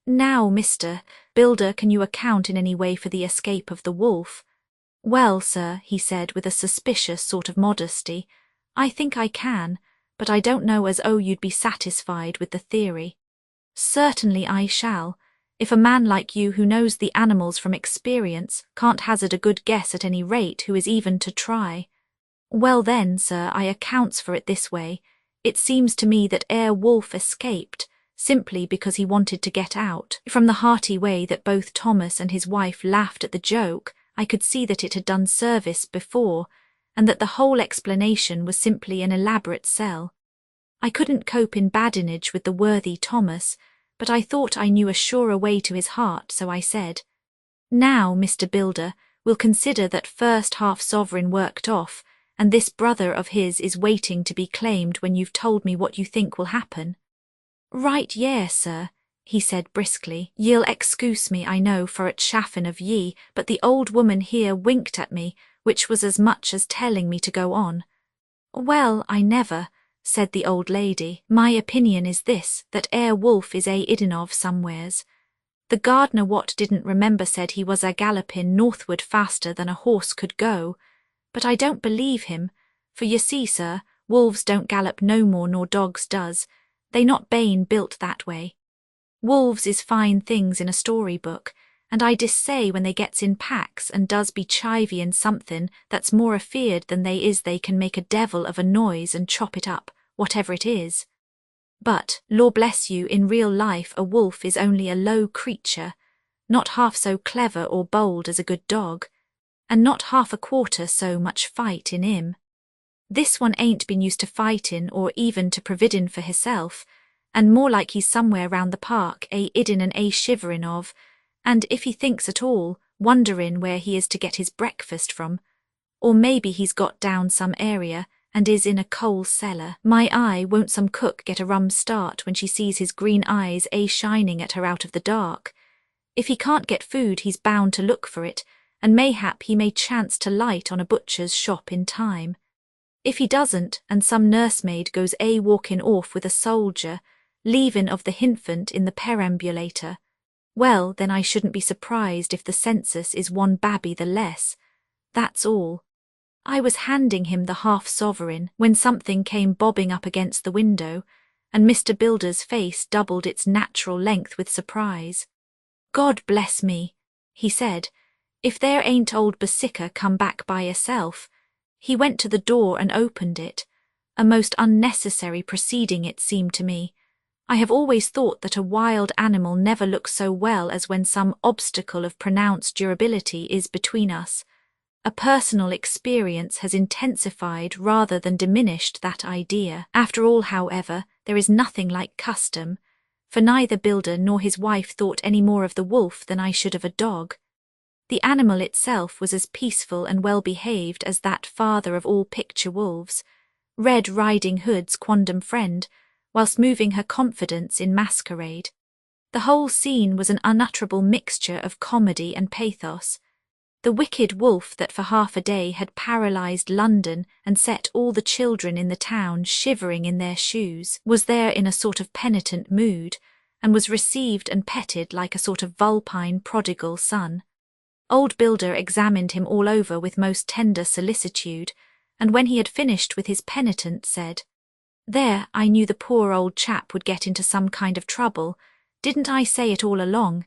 "Now, Mr. Builder, can you account in any way for the escape of the wolf?" "Well, sir," he said with a suspicious sort of modesty, "I think I can, but I don't know as you'd be satisfied with the theory." "Certainly I shall. If a man like you who knows the animals from experience can't hazard a good guess at any rate, who is even to try? Well then, sir, I accounts for it this way. It seems to me that Wolf escaped, simply because he wanted to get out. From the hearty way that both Thomas and his wife laughed at the joke, I could see that it had done service before, and that the whole explanation was simply an elaborate sell. I couldn't cope in badinage with the worthy Thomas, but I thought I knew a surer way to his heart, so I said, "Now, Mr. Builder, we'll consider that first half-sovereign worked off, and this brother of his is waiting to be claimed when you've told me what you think will happen." "Right, yes, sir," he said briskly. "Ye'll excuse me, I know, for it chaffin' of ye, but the old woman here winked at me, which was as much as telling me to go on." "Well, I never," said the old lady. "My opinion is this, that Wolf is idden of somewheres. The gardener what didn't remember said he was gallopin' northward faster than a horse could go, but I don't believe him, for you see, sir, wolves don't gallop no more nor dogs does. They not bane built that way. Wolves is fine things in a storybook, and I dissay when they gets in packs and does be chivy somethin' that's more afeard than they can make a devil of a noise and chop it up, whatever it is. But, law bless you, in real life a wolf is only a low creature, not half so clever or bold as a good dog, and not half a quarter so much fight in him. This one ain't been used to fightin' or even to providin' for hisself, and more like he's somewhere round the park idden and shiverin' of, and if he thinks at all, wonderin' where he is to get his breakfast from, or maybe he's got down some area and is in a coal cellar. My eye, won't some cook get a rum start when she sees his green eyes shining at her out of the dark? If he can't get food he's bound to look for it, and mayhap he may chance to light on a butcher's shop in time. If he doesn't, and some nursemaid goes walking off with a soldier, leavin' of the hinfant in the perambulator, well, then I shouldn't be surprised if the census is one babby the less. That's all. I was handing him the half-sovereign when something came bobbing up against the window, and Mr. Builder's face doubled its natural length with surprise. "God bless me," he said, "if there ain't old Basica come back by herself." He went to the door and opened it, a most unnecessary proceeding it seemed to me. I have always thought that a wild animal never looks so well as when some obstacle of pronounced durability is between us. A personal experience has intensified rather than diminished that idea. After all, however, there is nothing like custom, for neither Builder nor his wife thought any more of the wolf than I should of a dog. The animal itself was as peaceful and well-behaved as that father of all picture wolves, Red Riding Hood's quondam friend, whilst moving her confidence in masquerade. The whole scene was an unutterable mixture of comedy and pathos. The wicked wolf that for half a day had paralysed London and set all the children in the town shivering in their shoes was there in a sort of penitent mood, and was received and petted like a sort of vulpine prodigal son. Old Builder examined him all over with most tender solicitude, and when he had finished with his penitent said, "There, I knew the poor old chap would get into some kind of trouble. Didn't I say it all along?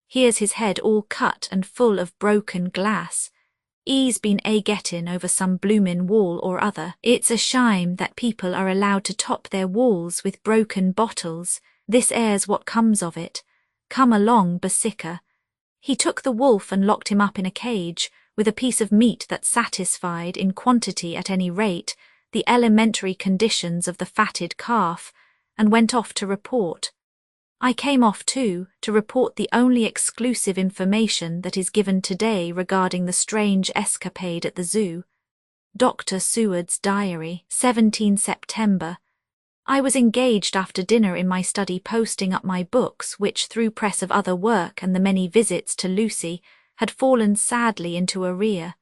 Here's his head all cut and full of broken glass. He's been gettin' over some bloomin' wall or other. It's a shame that people are allowed to top their walls with broken bottles. This air's what comes of it. Come along, Basica." He took the wolf and locked him up in a cage, with a piece of meat that satisfied, in quantity at any rate, the elementary conditions of the fatted calf, and went off to report. I came off too, to report the only exclusive information that is given today regarding the strange escapade at the zoo. Dr. Seward's diary, 17 September. I was engaged after dinner in my study posting up my books, which through press of other work and the many visits to Lucy had fallen sadly into arrear.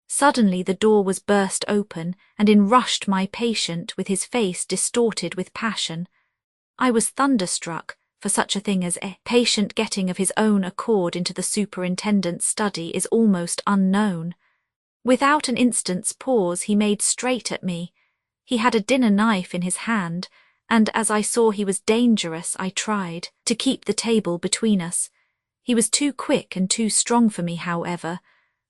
Suddenly the door was burst open, and in rushed my patient with his face distorted with passion. I was thunderstruck, for such a thing as a patient getting of his own accord into the superintendent's study is almost unknown. Without an instant's pause he made straight at me. He had a dinner knife in his hand, and as I saw he was dangerous I tried to keep the table between us. He was too quick and too strong for me, however,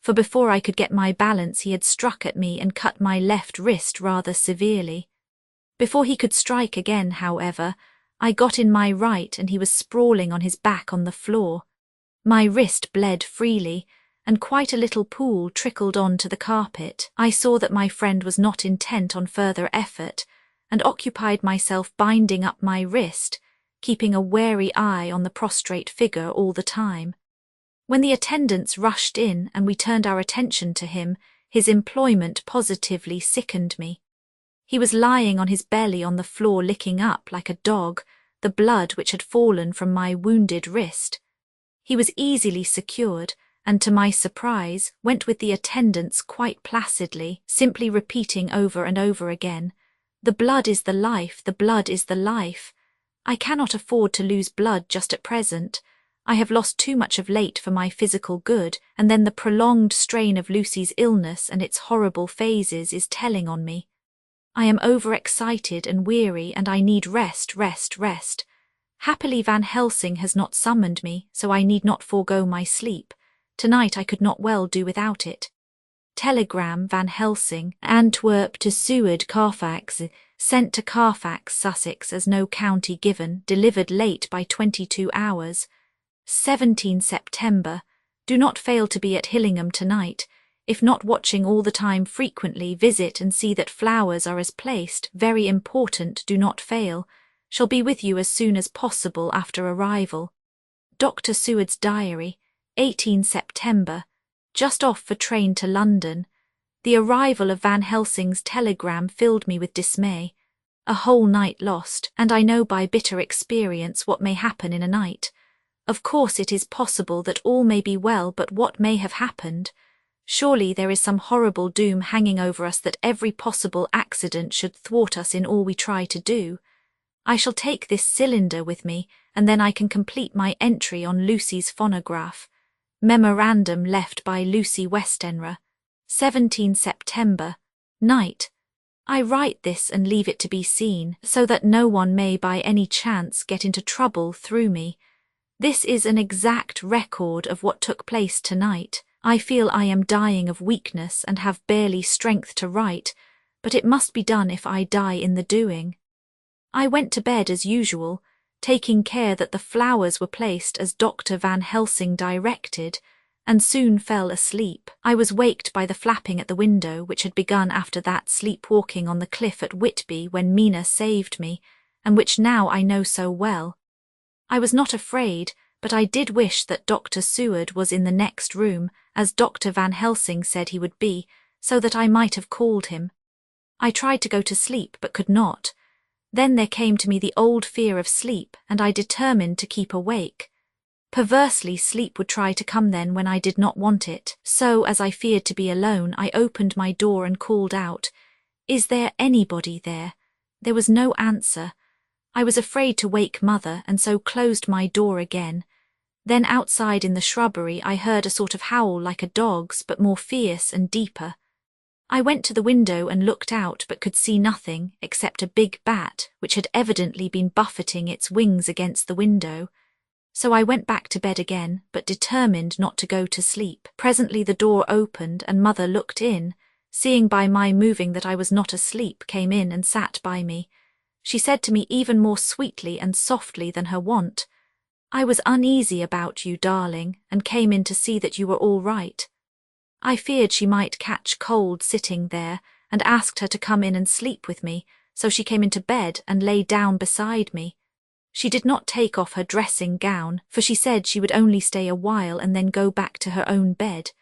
for before I could get my balance he had struck at me and cut my left wrist rather severely. Before he could strike again, however, I got in my right and he was sprawling on his back on the floor. My wrist bled freely, and quite a little pool trickled on to the carpet. I saw that my friend was not intent on further effort, and occupied myself binding up my wrist, keeping a wary eye on the prostrate figure all the time. When the attendants rushed in and we turned our attention to him, his employment positively sickened me. He was lying on his belly on the floor licking up, like a dog, the blood which had fallen from my wounded wrist. He was easily secured, and to my surprise went with the attendants quite placidly, simply repeating over and over again, "The blood is the life, the blood is the life. I cannot afford to lose blood just at present. I have lost too much of late for my physical good, and then the prolonged strain of Lucy's illness and its horrible phases is telling on me. I am overexcited and weary, and I need rest, rest, rest. Happily Van Helsing has not summoned me, so I need not forego my sleep. Tonight I could not well do without it. Telegram Van Helsing, Antwerp to Seward, Carfax, sent to Carfax, Sussex, as no county given, delivered late by 22 hours. 17 September. Do not fail to be at Hillingham tonight. If not watching all the time, frequently visit and see that flowers are as placed. Very important, do not fail. Shall be with you as soon as possible after arrival. Dr. Seward's diary, 18 September. Just off for train to London. The arrival of Van Helsing's telegram filled me with dismay. A whole night lost, and I know by bitter experience what may happen in a night. Of course it is possible that all may be well, but what may have happened? Surely there is some horrible doom hanging over us that every possible accident should thwart us in all we try to do. I shall take this cylinder with me, and then I can complete my entry on Lucy's phonograph. Memorandum left by Lucy Westenra. 17 September. Night. I write this and leave it to be seen, so that no one may by any chance get into trouble through me. This is an exact record of what took place tonight. I feel I am dying of weakness and have barely strength to write, but it must be done if I die in the doing. I went to bed as usual, taking care that the flowers were placed as Dr. Van Helsing directed, and soon fell asleep. I was waked by the flapping at the window, which had begun after that sleepwalking on the cliff at Whitby when Mina saved me, and which now I know so well. I was not afraid, but I did wish that Dr. Seward was in the next room, as Dr. Van Helsing said he would be, so that I might have called him. I tried to go to sleep, but could not. Then there came to me the old fear of sleep, and I determined to keep awake. Perversely, sleep would try to come then when I did not want it, so, as I feared to be alone, I opened my door and called out, "Is there anybody there?" There was no answer. I was afraid to wake Mother, and so closed my door again. Then outside in the shrubbery I heard a sort of howl like a dog's, but more fierce and deeper. I went to the window and looked out, but could see nothing except a big bat, which had evidently been buffeting its wings against the window. So I went back to bed again, but determined not to go to sleep. Presently the door opened, and Mother looked in, seeing by my moving that I was not asleep, came in and sat by me. She said to me even more sweetly and softly than her wont, "I was uneasy about you, darling, and came in to see that you were all right." I feared she might catch cold sitting there, and asked her to come in and sleep with me, so she came into bed and lay down beside me. She did not take off her dressing gown, for she said she would only stay a while and then go back to her own bed.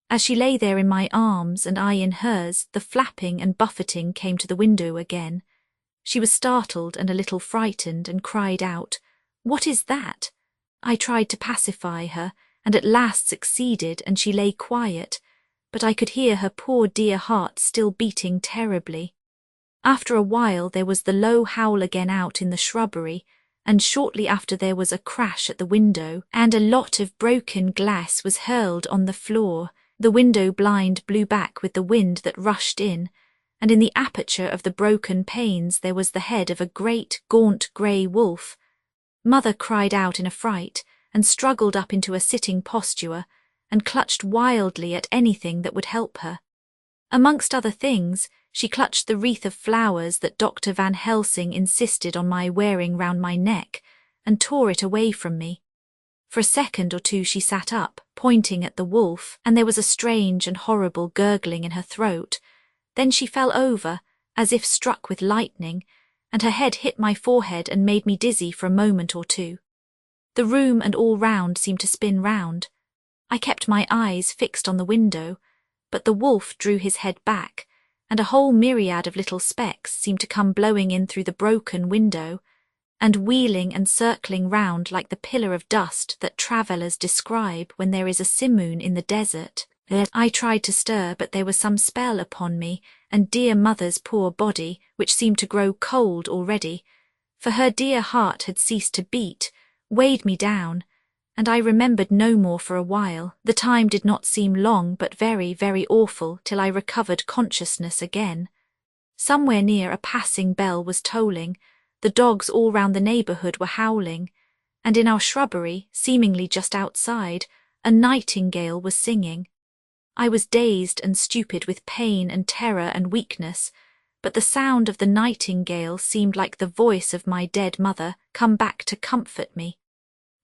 As she lay there in my arms and I in hers, the flapping and buffeting came to the window again. She was startled and a little frightened, and cried out, "What is that?" I tried to pacify her, and at last succeeded, and she lay quiet, but I could hear her poor dear heart still beating terribly. After a while there was the low howl again out in the shrubbery, and shortly after there was a crash at the window, and a lot of broken glass was hurled on the floor. The window blind blew back with the wind that rushed in, and in the aperture of the broken panes there was the head of a great, gaunt grey wolf. Mother cried out in a fright, and struggled up into a sitting posture and clutched wildly at anything that would help her. Amongst other things, she clutched the wreath of flowers that Dr. Van Helsing insisted on my wearing round my neck and tore it away from me. For a second or two she sat up, pointing at the wolf, and there was a strange and horrible gurgling in her throat. Then she fell over, as if struck with lightning, and her head hit my forehead and made me dizzy for a moment or two. The room and all round seemed to spin round. I kept my eyes fixed on the window, but the wolf drew his head back, and a whole myriad of little specks seemed to come blowing in through the broken window, and wheeling and circling round like the pillar of dust that travellers describe when there is a simoon in the desert. I tried to stir, but there was some spell upon me and dear mother's poor body, which seemed to grow cold already, for her dear heart had ceased to beat, weighed me down, and I remembered no more for a while. The time did not seem long, but very, very awful, till I recovered consciousness again. Somewhere near a passing bell was tolling, the dogs all round the neighbourhood were howling, and in our shrubbery, seemingly just outside, a nightingale was singing. I was dazed and stupid with pain and terror and weakness, but the sound of the nightingale seemed like the voice of my dead mother come back to comfort me.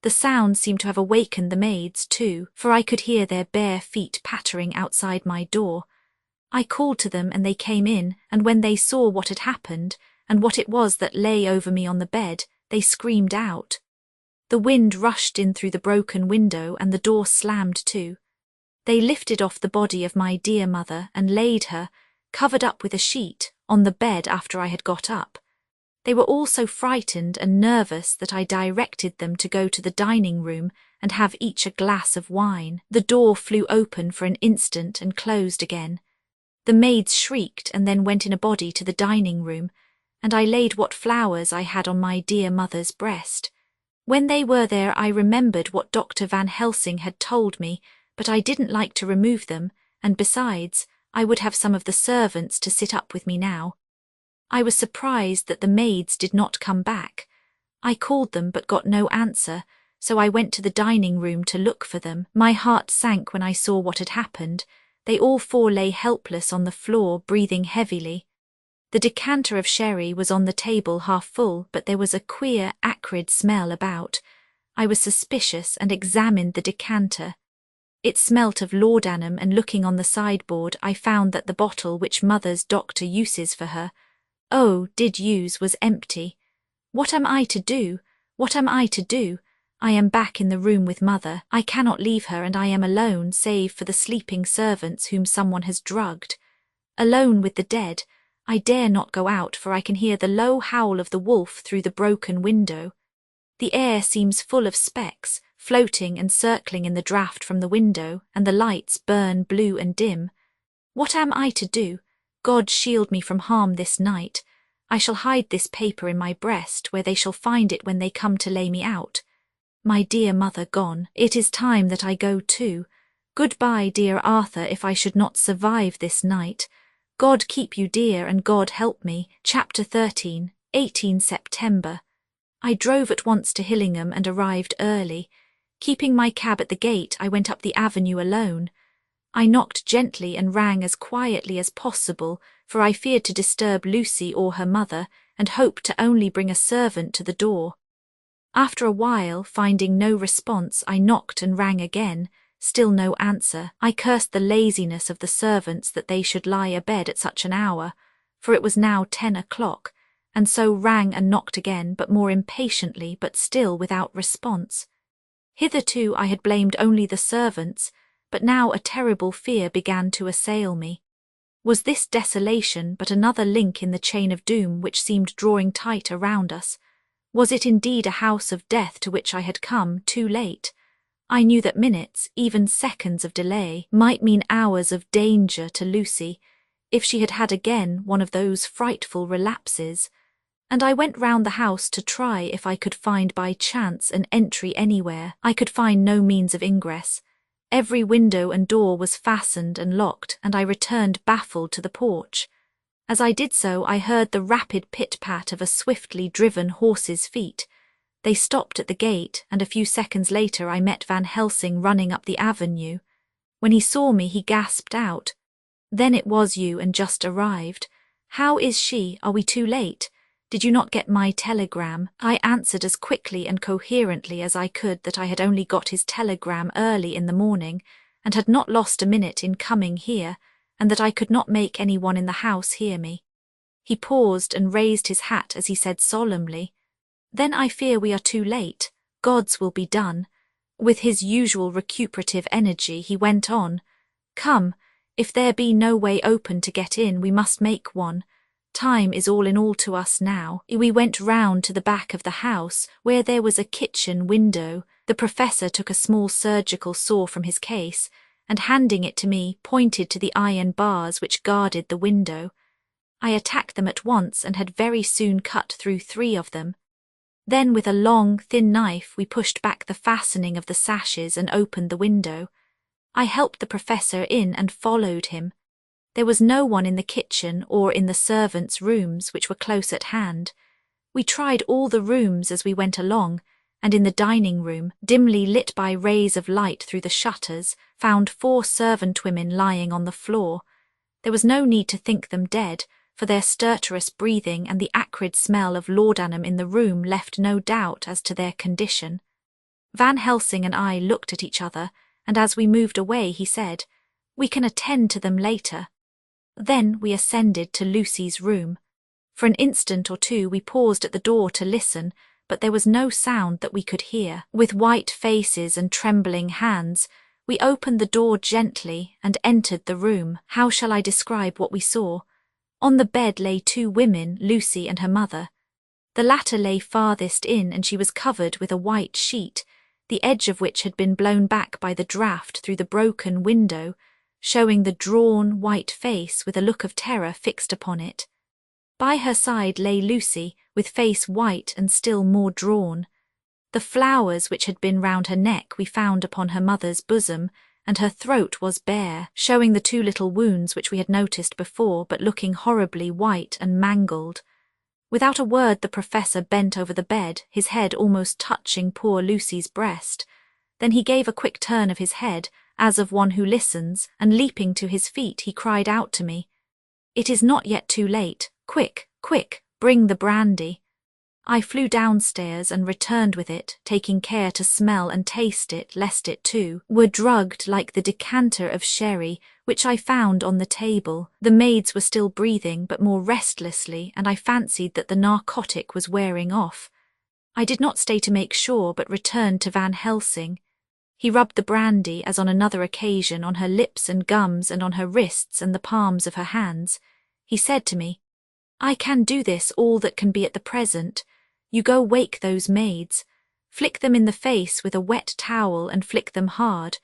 The sound seemed to have awakened the maids too, for I could hear their bare feet pattering outside my door. I called to them and they came in, and when they saw what had happened, and what it was that lay over me on the bed, they screamed out. The wind rushed in through the broken window and the door slammed to. They lifted off the body of my dear mother and laid her, covered up with a sheet, on the bed after I had got up. They were all so frightened and nervous that I directed them to go to the dining room and have each a glass of wine. The door flew open for an instant and closed again. The maids shrieked and then went in a body to the dining room, and I laid what flowers I had on my dear mother's breast. When they were there I remembered what Dr. Van Helsing had told me, but I didn't like to remove them, and besides, I would have some of the servants to sit up with me now. I was surprised that the maids did not come back. I called them but got no answer, so I went to the dining room to look for them. My heart sank when I saw what had happened. They all four lay helpless on the floor, breathing heavily. The decanter of sherry was on the table half full, but there was a queer, acrid smell about. I was suspicious and examined the decanter. It smelt of laudanum, and looking on the sideboard I found that the bottle which mother's doctor uses for her, did use, was empty. What am I to do? What am I to do? I am back in the room with mother. I cannot leave her, and I am alone save for the sleeping servants whom someone has drugged. Alone with the dead. I dare not go out, for I can hear the low howl of the wolf through the broken window. The air seems full of specks, floating and circling in the draught from the window, and the lights burn blue and dim. What am I to do? God shield me from harm this night. I shall hide this paper in my breast, where they shall find it when they come to lay me out. My dear mother gone, it is time that I go too. Goodbye, dear Arthur, if I should not survive this night. God keep you dear, and God help me. Chapter 13, 18 September. I drove at once to Hillingham and arrived early. Keeping my cab at the gate, I went up the avenue alone. I knocked gently and rang as quietly as possible, for I feared to disturb Lucy or her mother, and hoped to only bring a servant to the door. After a while, finding no response, I knocked and rang again. Still no answer. I cursed the laziness of the servants that they should lie abed at such an hour, for it was now 10 o'clock, and so rang and knocked again, but more impatiently, but still without response. Hitherto I had blamed only the servants, but now a terrible fear began to assail me. Was this desolation but another link in the chain of doom which seemed drawing tight around us? Was it indeed a house of death to which I had come too late? I knew that minutes, even seconds of delay, might mean hours of danger to Lucy, if she had had again one of those frightful relapses, and I went round the house to try if I could find by chance an entry anywhere. I could find no means of ingress. Every window and door was fastened and locked, and I returned baffled to the porch. As I did so, I heard the rapid pit-pat of a swiftly driven horse's feet. They stopped at the gate, and a few seconds later I met Van Helsing running up the avenue. When he saw me, he gasped out, "Then it was you and just arrived. How is she? Are we too late? Did you not get my telegram?" I answered as quickly and coherently as I could that I had only got his telegram early in the morning, and had not lost a minute in coming here, and that I could not make anyone in the house hear me. He paused and raised his hat as he said solemnly, "Then I fear we are too late. God's will be done." With his usual recuperative energy, he went on, "Come, if there be no way open to get in, we must make one. Time is all in all to us now." We went round to the back of the house, where there was a kitchen window. The professor took a small surgical saw from his case, and handing it to me, pointed to the iron bars which guarded the window. I attacked them at once and had very soon cut through 3 of them. Then with a long, thin knife we pushed back the fastening of the sashes and opened the window. I helped the professor in and followed him. There was no one in the kitchen or in the servants' rooms, which were close at hand. We tried all the rooms as we went along, and in the dining room, dimly lit by rays of light through the shutters, found 4 servant women lying on the floor. There was no need to think them dead, for their stertorous breathing and the acrid smell of laudanum in the room left no doubt as to their condition. Van Helsing and I looked at each other, and as we moved away he said, "We can attend to them later." Then we ascended to Lucy's room. For an instant or two we paused at the door to listen, but there was no sound that we could hear. With white faces and trembling hands, we opened the door gently and entered the room. How shall I describe what we saw? On the bed lay 2 women, Lucy and her mother. The latter lay farthest in, and she was covered with a white sheet, the edge of which had been blown back by the draught through the broken window, showing the drawn, white face with a look of terror fixed upon it. By her side lay Lucy, with face white and still more drawn. The flowers which had been round her neck we found upon her mother's bosom, and her throat was bare, showing the 2 little wounds which we had noticed before, but looking horribly white and mangled. Without a word the professor bent over the bed, his head almost touching poor Lucy's breast. Then he gave a quick turn of his head, as of one who listens, and leaping to his feet he cried out to me, "It is not yet too late. Quick, quick, bring the brandy." I flew downstairs and returned with it, taking care to smell and taste it, lest it too were drugged like the decanter of sherry which I found on the table. The maids were still breathing, but more restlessly, and I fancied that the narcotic was wearing off. I did not stay to make sure, but returned to Van Helsing. He rubbed the brandy, as on another occasion, on her lips and gums and on her wrists and the palms of her hands. He said to me, "I can do this all that can be at the present. You go wake those maids. Flick them in the face with a wet towel and flick them hard.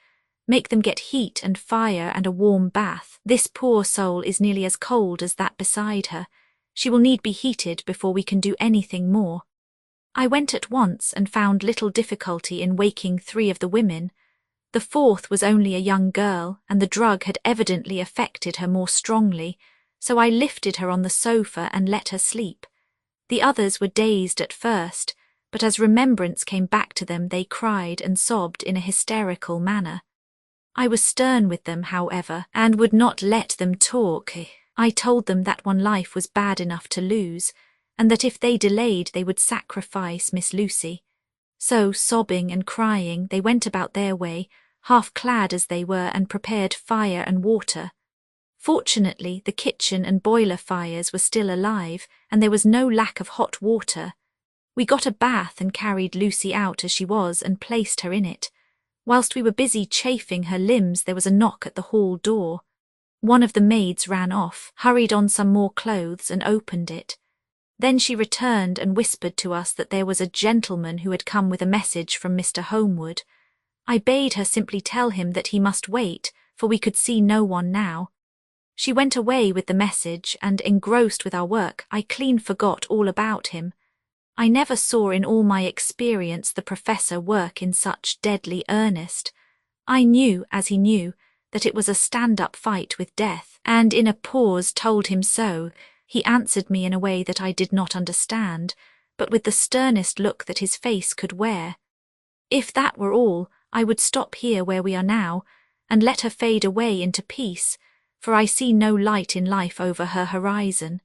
Make them get heat and fire and a warm bath. This poor soul is nearly as cold as that beside her. She will need be heated before we can do anything more." I went at once and found little difficulty in waking 3 of the women. The 4th was only a young girl, and the drug had evidently affected her more strongly, so I lifted her on the sofa and let her sleep. The others were dazed at first, but as remembrance came back to them they cried and sobbed in a hysterical manner. I was stern with them, however, and would not let them talk. I told them that one life was bad enough to lose, and that if they delayed they would sacrifice Miss Lucy. So, sobbing and crying, they went about their way, half clad as they were, and prepared fire and water. Fortunately, the kitchen and boiler fires were still alive, and there was no lack of hot water. We got a bath and carried Lucy out as she was and placed her in it. Whilst we were busy chafing her limbs, there was a knock at the hall door. One of the maids ran off, hurried on some more clothes, and opened it. Then she returned and whispered to us that there was a gentleman who had come with a message from Mr. Homewood. I bade her simply tell him that he must wait, for we could see no one now. She went away with the message, and, engrossed with our work, I clean forgot all about him. I never saw in all my experience the professor work in such deadly earnest. I knew, as he knew, that it was a stand-up fight with death, and in a pause told him so. He answered me in a way that I did not understand, but with the sternest look that his face could wear. If that were all, I would stop here where we are now, and let her fade away into peace, for I see no light in life over her horizon.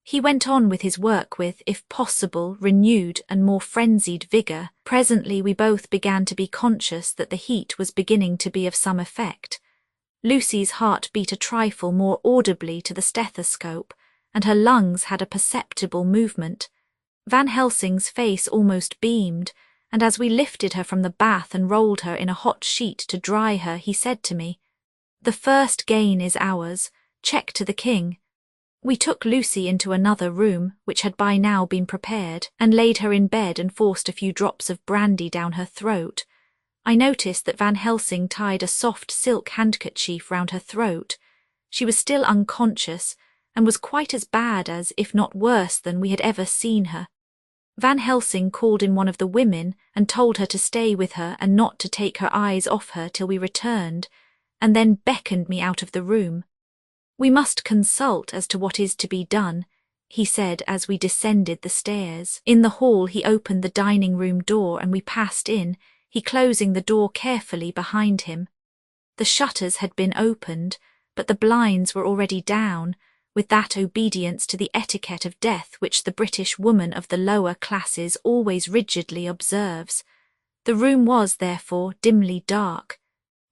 He went on with his work with, if possible, renewed and more frenzied vigour. Presently we both began to be conscious that the heat was beginning to be of some effect. Lucy's heart beat a trifle more audibly to the stethoscope, and her lungs had a perceptible movement. Van Helsing's face almost beamed, and as we lifted her from the bath and rolled her in a hot sheet to dry her, he said to me, "The first gain is ours. Check to the king." We took Lucy into another room, which had by now been prepared, and laid her in bed and forced a few drops of brandy down her throat. I noticed that Van Helsing tied a soft silk handkerchief round her throat. She was still unconscious, and was quite as bad as, if not worse than, we had ever seen her. Van Helsing called in one of the women and told her to stay with her and not to take her eyes off her till we returned, and then beckoned me out of the room. "We must consult as to what is to be done," he said as we descended the stairs. In the hall he opened the dining-room door and we passed in, he closing the door carefully behind him. The shutters had been opened, but the blinds were already down, with that obedience to the etiquette of death which the British woman of the lower classes always rigidly observes. The room was, therefore, dimly dark.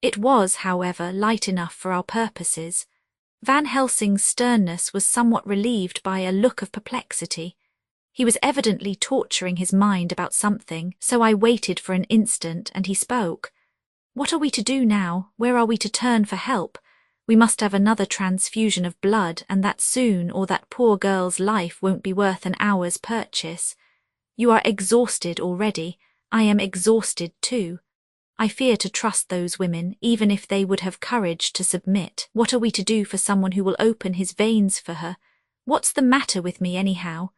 It was, however, light enough for our purposes. Van Helsing's sternness was somewhat relieved by a look of perplexity. He was evidently torturing his mind about something, so I waited for an instant and he spoke. "What are we to do now? Where are we to turn for help? We must have another transfusion of blood, and that soon, or that poor girl's life won't be worth an hour's purchase. You are exhausted already. I am exhausted too. I fear to trust those women, even if they would have courage to submit. What are we to do for someone who will open his veins for her? What's the matter with me, anyhow?"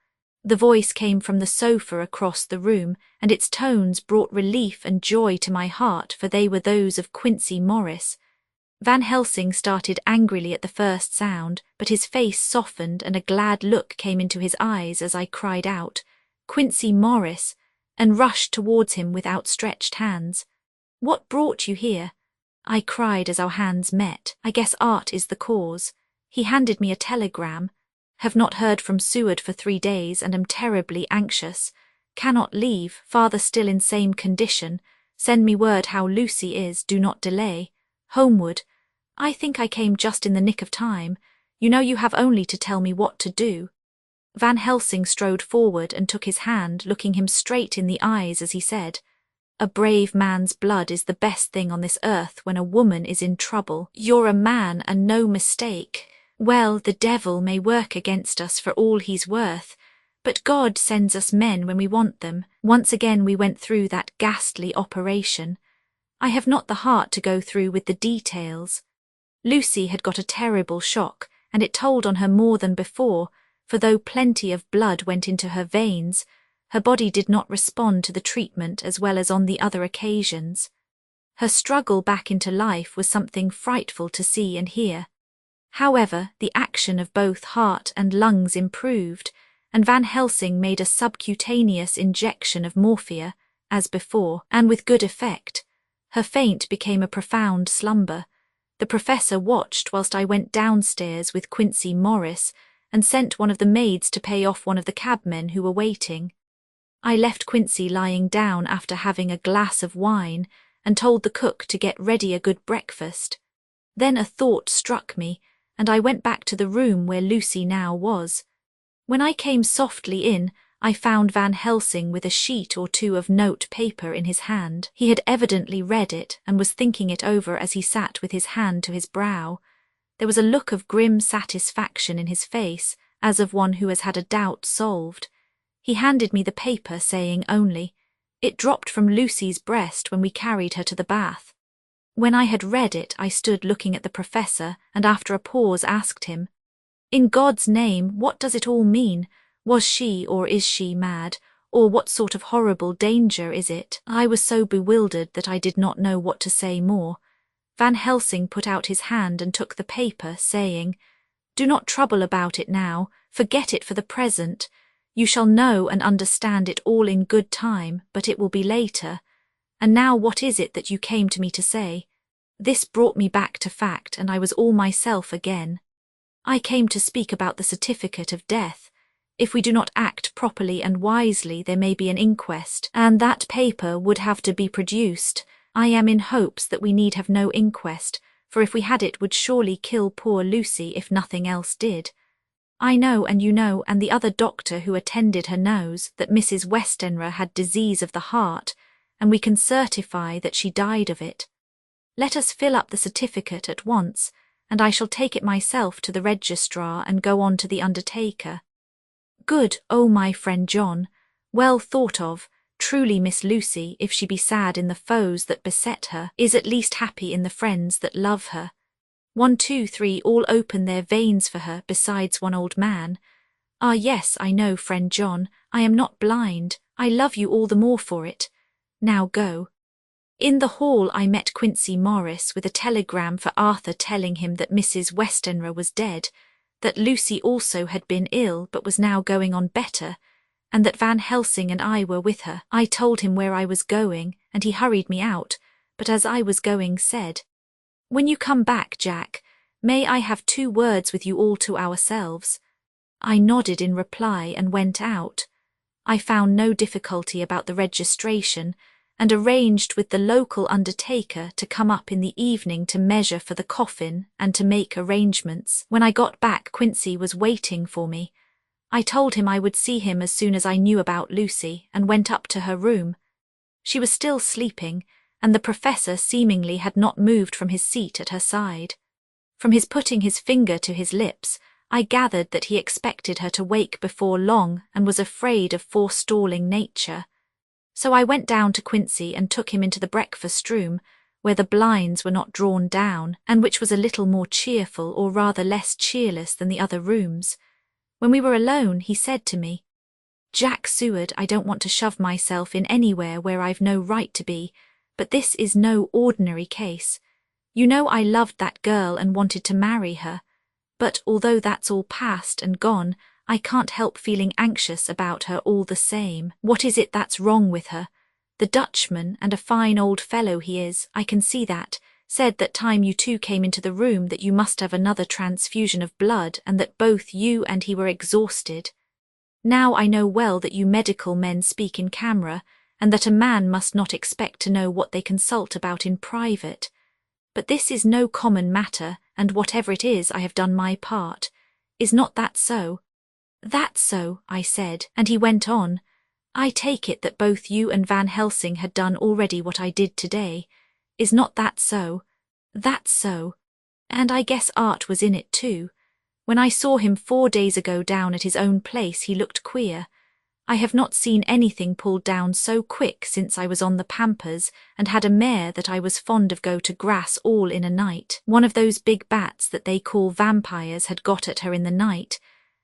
The voice came from the sofa across the room, and its tones brought relief and joy to my heart, for they were those of Quincy Morris. Van Helsing started angrily at the first sound, but his face softened and a glad look came into his eyes as I cried out, "Quincy Morris," and rushed towards him with outstretched hands. "What brought you here?" I cried as our hands met. "I guess art is the cause." He handed me a telegram. "Have not heard from Seward for 3 days and am terribly anxious. Cannot leave, father still in same condition. Send me word how Lucy is, do not delay. Homeward. I think I came just in the nick of time. You know you have only to tell me what to do." Van Helsing strode forward and took his hand, looking him straight in the eyes as he said, "A brave man's blood is the best thing on this earth when a woman is in trouble. You're a man and no mistake. Well, the devil may work against us for all he's worth, but God sends us men when we want them." Once again we went through that ghastly operation. I have not the heart to go through with the details. Lucy had got a terrible shock, and it told on her more than before, for though plenty of blood went into her veins, her body did not respond to the treatment as well as on the other occasions. Her struggle back into life was something frightful to see and hear. However, the action of both heart and lungs improved, and Van Helsing made a subcutaneous injection of morphia, as before, and with good effect. Her faint became a profound slumber. The professor watched whilst I went downstairs with Quincy Morris and sent one of the maids to pay off one of the cabmen who were waiting. I left Quincy lying down after having a glass of wine and told the cook to get ready a good breakfast. Then a thought struck me, and I went back to the room where Lucy now was. When I came softly in, I found Van Helsing with a sheet or two of note paper in his hand. He had evidently read it and was thinking it over as he sat with his hand to his brow. There was a look of grim satisfaction in his face, as of one who has had a doubt solved. He handed me the paper, saying only, "It dropped from Lucy's breast when we carried her to the bath." When I had read it, I stood looking at the professor, and after a pause asked him, "In God's name, what does it all mean? Was she or is she mad? Or what sort of horrible danger is it?" I was so bewildered that I did not know what to say more. Van Helsing put out his hand and took the paper, saying, "Do not trouble about it now. Forget it for the present. You shall know and understand it all in good time, but it will be later. And now what is it that you came to me to say? This brought me back to fact, and I was all myself again. I came to speak about the certificate of death. If we do not act properly and wisely, there may be an inquest, and that paper would have to be produced. I am in hopes that we need have no inquest, for if we had it would surely kill poor Lucy if nothing else did. I know, and you know, and the other doctor who attended her knows, that Mrs. Westenra had disease of the heart, and we can certify that she died of it. Let us fill up the certificate at once, and I shall take it myself to the registrar and go on to the undertaker. Good, oh my friend John, well thought of. Truly Miss Lucy, if she be sad in the foes that beset her, is at least happy in the friends that love her. 1, 2, 3 all open their veins for her, besides one old man. Ah yes, I know, friend John, I am not blind, I love you all the more for it. Now go. In the hall I met Quincy Morris with a telegram for Arthur telling him that Mrs. Westenra was dead, that Lucy also had been ill but was now going on better, and that Van Helsing and I were with her. I told him where I was going, and he hurried me out, but as I was going said, "When you come back, Jack, may I have 2 words with you all to ourselves?" I nodded in reply and went out. I found no difficulty about the registration, and arranged with the local undertaker to come up in the evening to measure for the coffin and to make arrangements. When I got back, Quincy was waiting for me. I told him I would see him as soon as I knew about Lucy, and went up to her room. She was still sleeping, and the professor seemingly had not moved from his seat at her side. From his putting his finger to his lips, I gathered that he expected her to wake before long and was afraid of forestalling nature. So I went down to Quincy and took him into the breakfast room, where the blinds were not drawn down, and which was a little more cheerful, or rather less cheerless than the other rooms. When we were alone, he said to me, "Jack Seward, I don't want to shove myself in anywhere where I've no right to be, but this is no ordinary case. You know I loved that girl and wanted to marry her, but although that's all past and gone, I can't help feeling anxious about her all the same. What is it that's wrong with her? The Dutchman, and a fine old fellow he is, I can see that, said that time you 2 came into the room that you must have another transfusion of blood, and that both you and he were exhausted. Now I know well that you medical men speak in camera, and that a man must not expect to know what they consult about in private. But this is no common matter, and whatever it is, I have done my part. Is not that so?" "That's so," I said, and he went on, "I take it that both you and Van Helsing had done already what I did today. Is not that so?" "That's so. And I guess Art was in it too. When I saw him 4 days ago down at his own place, he looked queer. I have not seen anything pulled down so quick since I was on the Pampers and had a mare that I was fond of go to grass all in a night. One of those big bats that they call vampires had got at her in the night,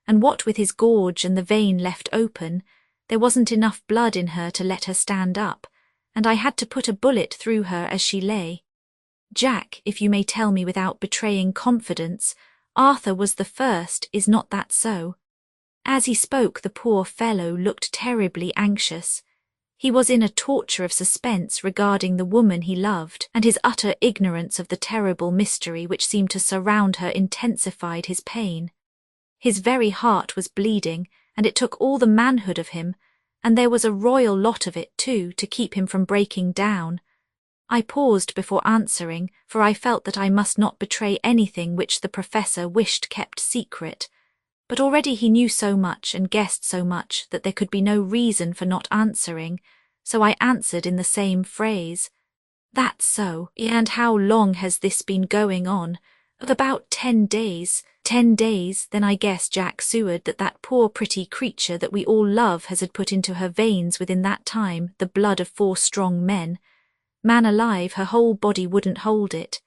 and what with his gorge and the vein left open, there wasn't enough blood in her to let her stand up, and I had to put a bullet through her as she lay. Jack, if you may tell me without betraying confidence, Arthur was the first, is not that so?" As he spoke, the poor fellow looked terribly anxious. He was in a torture of suspense regarding the woman he loved, and his utter ignorance of the terrible mystery which seemed to surround her intensified his pain. His very heart was bleeding, and it took all the manhood of him, and there was a royal lot of it too, to keep him from breaking down. I paused before answering, for I felt that I must not betray anything which the professor wished kept secret. But already he knew so much and guessed so much that there could be no reason for not answering, so I answered in the same phrase. "That's so. And how long has this been going on?" "About 10 days. 10 days, then I guess, Jack Seward, that that poor pretty creature that we all love has had put into her veins within that time the blood of 4 strong men. Man alive, her whole body wouldn't hold it."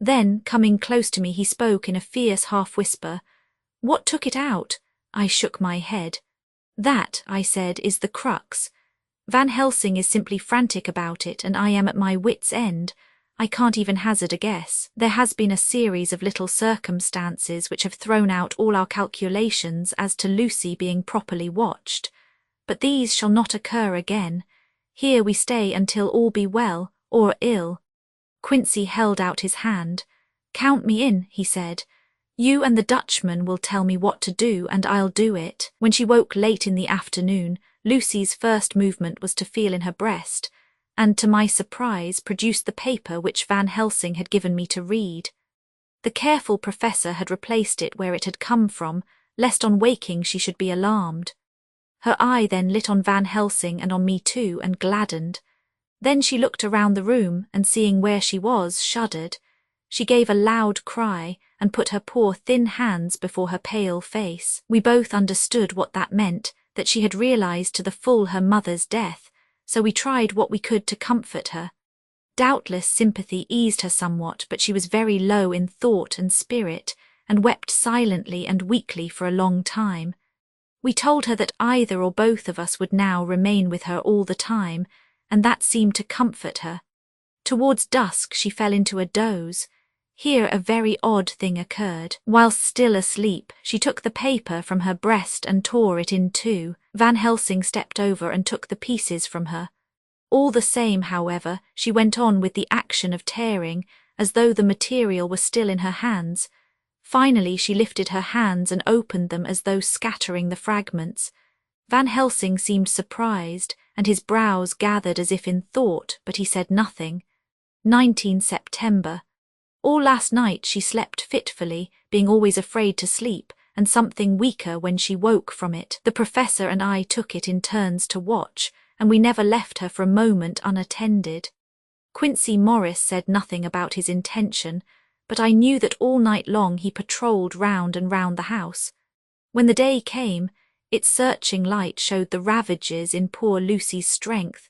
Then, coming close to me, he spoke in a fierce half-whisper. "What took it out?" I shook my head. "That," I said, "is the crux. Van Helsing is simply frantic about it, and I am at my wits' end. I can't even hazard a guess. There has been a series of little circumstances which have thrown out all our calculations as to Lucy being properly watched. But these shall not occur again. Here we stay until all be well, or ill." Quincy held out his hand. "Count me in," he said. "You and the Dutchman will tell me what to do, and I'll do it." When she woke late in the afternoon, Lucy's first movement was to feel in her breast, and to my surprise produced the paper which Van Helsing had given me to read. The careful professor had replaced it where it had come from, lest on waking she should be alarmed. Her eye then lit on Van Helsing and on me too, and gladdened. Then she looked around the room, and seeing where she was, shuddered. She gave a loud cry, and put her poor thin hands before her pale face. We both understood what that meant, that she had realized to the full her mother's death, so we tried what we could to comfort her. Doubtless sympathy eased her somewhat, but she was very low in thought and spirit, and wept silently and weakly for a long time. We told her that either or both of us would now remain with her all the time, and that seemed to comfort her. Towards dusk she fell into a doze. Here a very odd thing occurred. Whilst still asleep, she took the paper from her breast and tore it in two. Van Helsing stepped over and took the pieces from her. All the same, however, she went on with the action of tearing, as though the material were still in her hands. Finally she lifted her hands and opened them as though scattering the fragments. Van Helsing seemed surprised, and his brows gathered as if in thought, but he said nothing. 19 September. All last night she slept fitfully, being always afraid to sleep, and something weaker when she woke from it. The professor and I took it in turns to watch, and we never left her for a moment unattended. Quincy Morris said nothing about his intention, but I knew that all night long he patrolled round and round the house. When the day came, its searching light showed the ravages in poor Lucy's strength.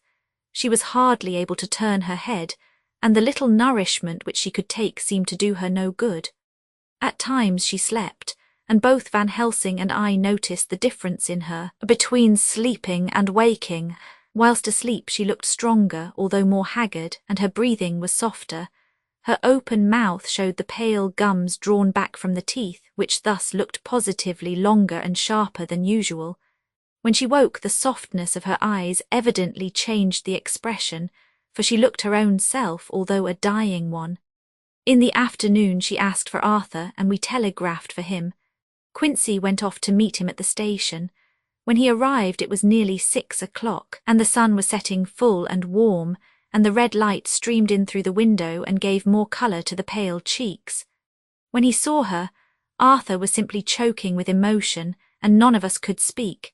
She was hardly able to turn her head, and the little nourishment which she could take seemed to do her no good. At times she slept, and both Van Helsing and I noticed the difference in her between sleeping and waking. Whilst asleep she looked stronger, although more haggard, and her breathing was softer. Her open mouth showed the pale gums drawn back from the teeth, which thus looked positively longer and sharper than usual. When she woke, the softness of her eyes evidently changed the expression, for she looked her own self, although a dying one. In the afternoon she asked for Arthur, and we telegraphed for him. Quincy went off to meet him at the station. When he arrived it was nearly 6 o'clock, and the sun was setting full and warm, and the red light streamed in through the window and gave more colour to the pale cheeks. When he saw her, Arthur was simply choking with emotion, and none of us could speak.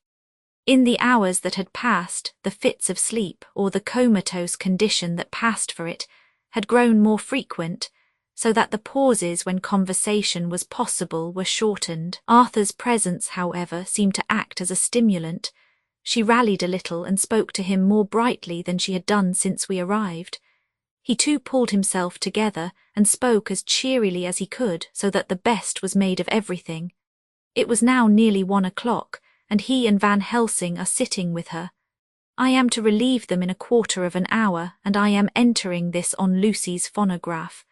In the hours that had passed, the fits of sleep, or the comatose condition that passed for it, had grown more frequent, so that the pauses when conversation was possible were shortened. Arthur's presence, however, seemed to act as a stimulant. She rallied a little and spoke to him more brightly than she had done since we arrived. He too pulled himself together and spoke as cheerily as he could, so that the best was made of everything. It was now nearly 1 o'clock, and he and Van Helsing are sitting with her. I am to relieve them in a quarter of an hour, and I am entering this on Lucy's phonograph.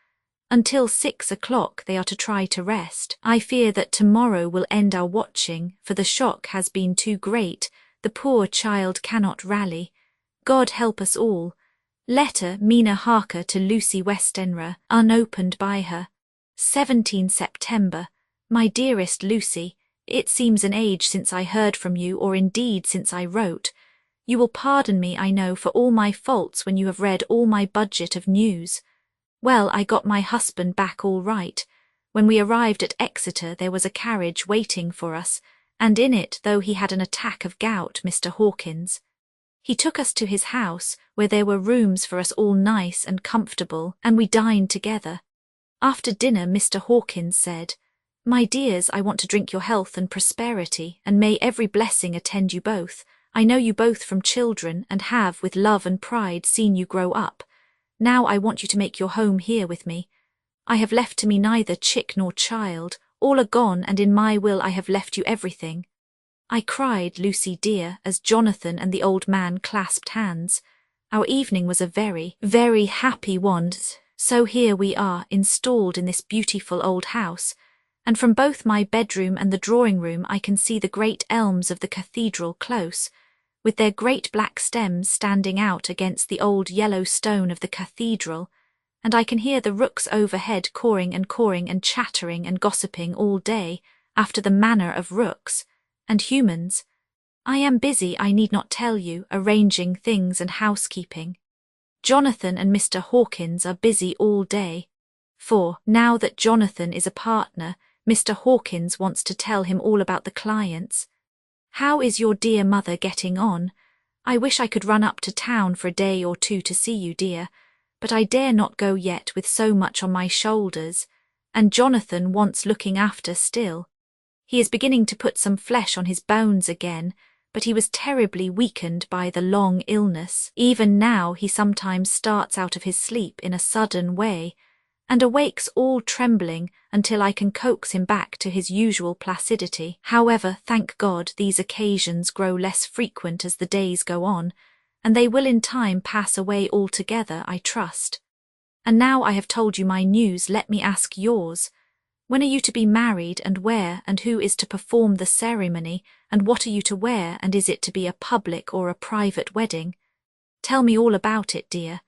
Until 6 o'clock they are to try to rest. I fear that tomorrow will end our watching, for the shock has been too great. The poor child cannot rally. God help us all. Letter Mina Harker to Lucy Westenra, unopened by her. 17 September. My dearest Lucy, it seems an age since I heard from you, or indeed since I wrote. You will pardon me, I know, for all my faults when you have read all my budget of news. Well, I got my husband back all right. When we arrived at Exeter there was a carriage waiting for us, and in it, though he had an attack of gout, Mr. Hawkins. He took us to his house, where there were rooms for us all nice and comfortable, and we dined together. After dinner Mr. Hawkins said, "My dears, I want to drink your health and prosperity, and may every blessing attend you both. I know you both from children, and have, with love and pride, seen you grow up. Now I want you to make your home here with me. I have left to me neither chick nor child. All are gone, and in my will I have left you everything." I cried, Lucy dear, as Jonathan and the old man clasped hands. Our evening was a very, very happy one. So here we are, installed in this beautiful old house, and from both my bedroom and the drawing room I can see the great elms of the cathedral close, with their great black stems standing out against the old yellow stone of the cathedral, and I can hear the rooks overhead cawing and chattering and gossiping all day, after the manner of rooks and humans. I am busy, I need not tell you, arranging things and housekeeping. Jonathan and Mr. Hawkins are busy all day, for, now that Jonathan is a partner, Mr. Hawkins wants to tell him all about the clients. How is your dear mother getting on? I wish I could run up to town for a day or two to see you, dear, but I dare not go yet with so much on my shoulders, and Jonathan wants looking after still. He is beginning to put some flesh on his bones again, but he was terribly weakened by the long illness. Even now he sometimes starts out of his sleep in a sudden way, and awakes all trembling until I can coax him back to his usual placidity. However, thank God, these occasions grow less frequent as the days go on, and they will in time pass away altogether, I trust. And now I have told you my news, let me ask yours. When are you to be married, and where, and who is to perform the ceremony, and what are you to wear, and is it to be a public or a private wedding? Tell me all about it, dear.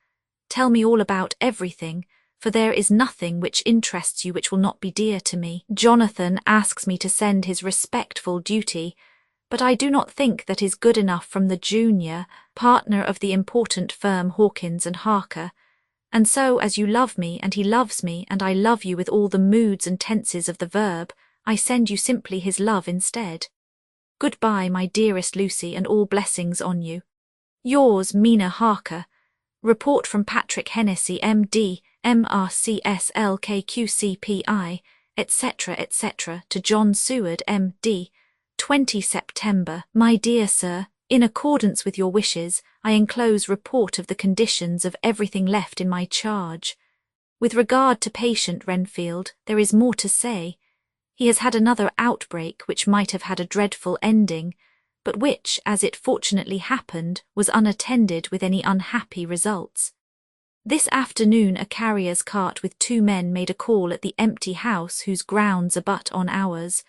Tell me all about everything, for there is nothing which interests you which will not be dear to me. Jonathan asks me to send his respectful duty, but I do not think that is good enough from the junior partner of the important firm Hawkins and Harker, and so as you love me and he loves me and I love you with all the moods and tenses of the verb, I send you simply his love instead. Goodbye, my dearest Lucy, and all blessings on you. Yours, Mina Harker. Report from Patrick Hennessy, M.D., M.R.C.S.L.K.Q.C.P.I., etc., etc., to John Seward, M.D., 20 September. My dear Sir, in accordance with your wishes, I enclose report of the conditions of everything left in my charge. With regard to patient Renfield, there is more to say. He has had another outbreak which might have had a dreadful ending, but which, as it fortunately happened, was unattended with any unhappy results. This afternoon a carrier's cart with 2 men made a call at the empty house whose grounds abut on ours,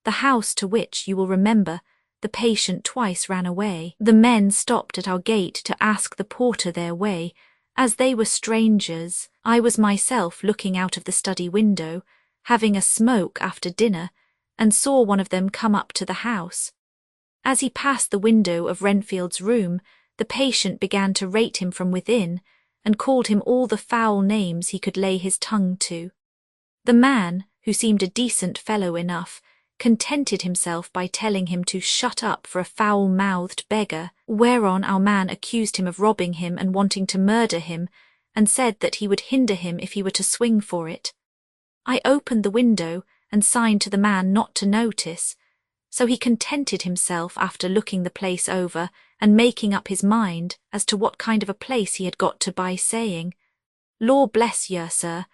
the house to which, you will remember, the patient twice ran away. The men stopped at our gate to ask the porter their way. As they were strangers, I was myself looking out of the study window, having a smoke after dinner, and saw one of them come up to the house. As he passed the window of Renfield's room, the patient began to rate him from within, and called him all the foul names he could lay his tongue to. The man, who seemed a decent fellow enough, contented himself by telling him to shut up for a foul-mouthed beggar, whereon our man accused him of robbing him and wanting to murder him, and said that he would hinder him if he were to swing for it. I opened the window and signed to the man not to notice, so he contented himself after looking the place over and making up his mind as to what kind of a place he had got to by saying, "Law bless ye, sir,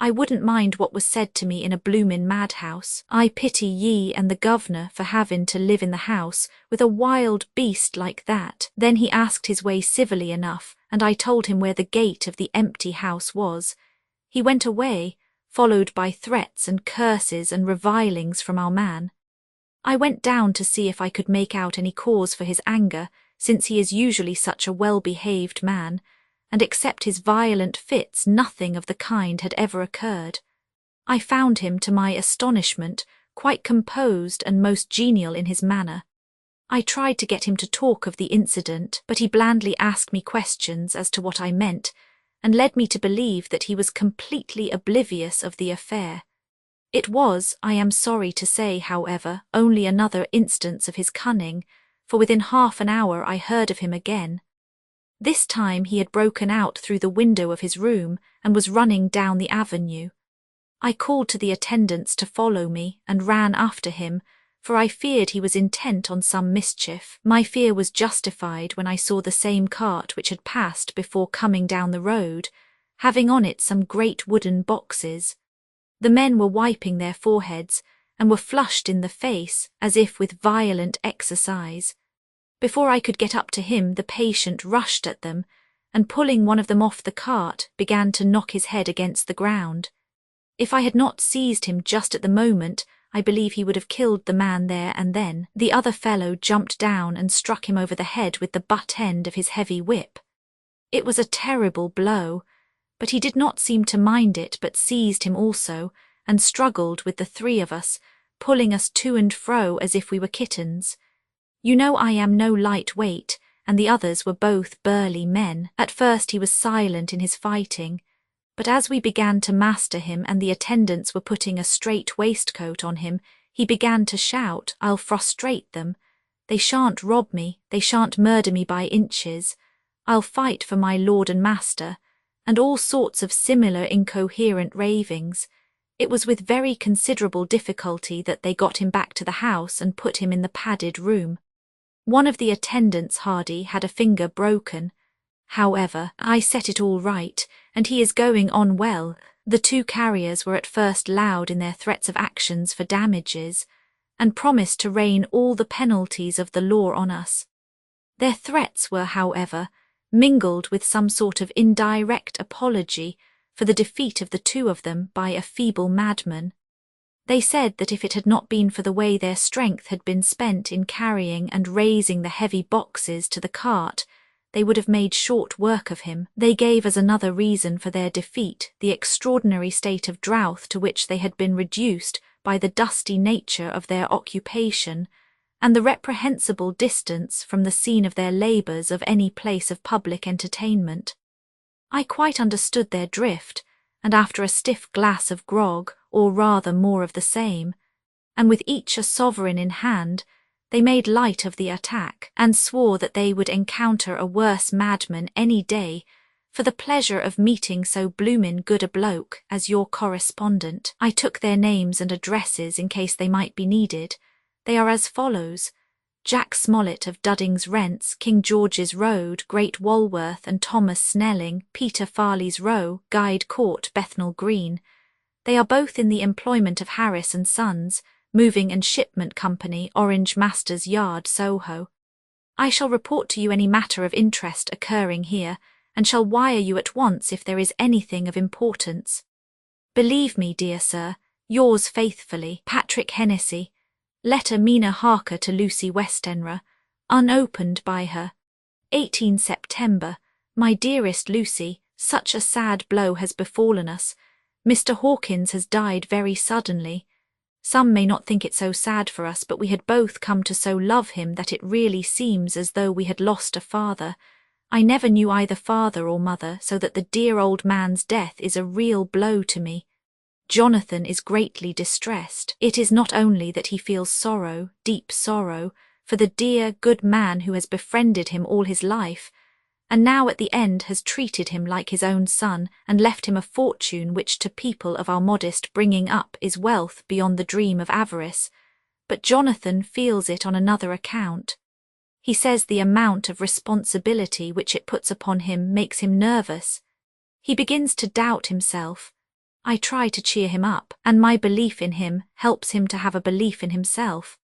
I wouldn't mind what was said to me in a bloomin' madhouse. I pity ye and the governor for having to live in the house with a wild beast like that." Then he asked his way civilly enough, and I told him where the gate of the empty house was. He went away, followed by threats and curses and revilings from our man. I went down to see if I could make out any cause for his anger, since he is usually such a well-behaved man, and except his violent fits nothing of the kind had ever occurred. I found him, to my astonishment, quite composed and most genial in his manner. I tried to get him to talk of the incident, but he blandly asked me questions as to what I meant, and led me to believe that he was completely oblivious of the affair. It was, I am sorry to say, however, only another instance of his cunning, for within half an hour I heard of him again. This time he had broken out through the window of his room and was running down the avenue. I called to the attendants to follow me and ran after him, for I feared he was intent on some mischief. My fear was justified when I saw the same cart which had passed before coming down the road, having on it some great wooden boxes. The men were wiping their foreheads and were flushed in the face as if with violent exercise. Before I could get up to him, the patient rushed at them, and pulling one of them off the cart, began to knock his head against the ground. If I had not seized him just at the moment, I believe he would have killed the man there and then. The other fellow jumped down and struck him over the head with the butt end of his heavy whip. It was a terrible blow, but he did not seem to mind it, but seized him also, and struggled with the three of us, pulling us to and fro as if we were kittens. You know I am no light weight, and the others were both burly men. At first he was silent in his fighting, but as we began to master him and the attendants were putting a strait waistcoat on him, he began to shout, "I'll frustrate them. They shan't rob me, they shan't murder me by inches. I'll fight for my lord and master," and all sorts of similar incoherent ravings. It was with very considerable difficulty that they got him back to the house and put him in the padded room. One of the attendants, Hardy, had a finger broken. However, I set it all right, and he is going on well. The two carriers were at first loud in their threats of actions for damages, and promised to rain all the penalties of the law on us. Their threats were, however, mingled with some sort of indirect apology for the defeat of the two of them by a feeble madman. They said that if it had not been for the way their strength had been spent in carrying and raising the heavy boxes to the cart, they would have made short work of him. They gave as another reason for their defeat the extraordinary state of drought to which they had been reduced by the dusty nature of their occupation, and the reprehensible distance from the scene of their labours of any place of public entertainment. I quite understood their drift, and after a stiff glass of grog, or rather more of the same, and with each a sovereign in hand, they made light of the attack, and swore that they would encounter a worse madman any day for the pleasure of meeting so bloomin' good a bloke as your correspondent. I took their names and addresses in case they might be needed. They are as follows: Jack Smollett of Dudding's Rents, King George's Road, Great Walworth, and Thomas Snelling, Peter Farley's Row, Guide Court, Bethnal Green. They are both in the employment of Harris and Sons, Moving and Shipment Company, Orange Masters Yard, Soho. I shall report to you any matter of interest occurring here, and shall wire you at once if there is anything of importance. Believe me, dear sir, yours faithfully, Patrick Hennessy. Letter Mina Harker to Lucy Westenra, unopened by her. 18 September. My dearest Lucy, such a sad blow has befallen us. Mr. Hawkins has died very suddenly. Some may not think it so sad for us, but we had both come to so love him that it really seems as though we had lost a father. I never knew either father or mother, so that the dear old man's death is a real blow to me. Jonathan is greatly distressed. It is not only that he feels sorrow, deep sorrow, for the dear, good man who has befriended him all his life, and now at the end has treated him like his own son and left him a fortune which to people of our modest bringing up is wealth beyond the dream of avarice, but Jonathan feels it on another account. He says the amount of responsibility which it puts upon him makes him nervous. He begins to doubt himself. I try to cheer him up, and my belief in him helps him to have a belief in himself.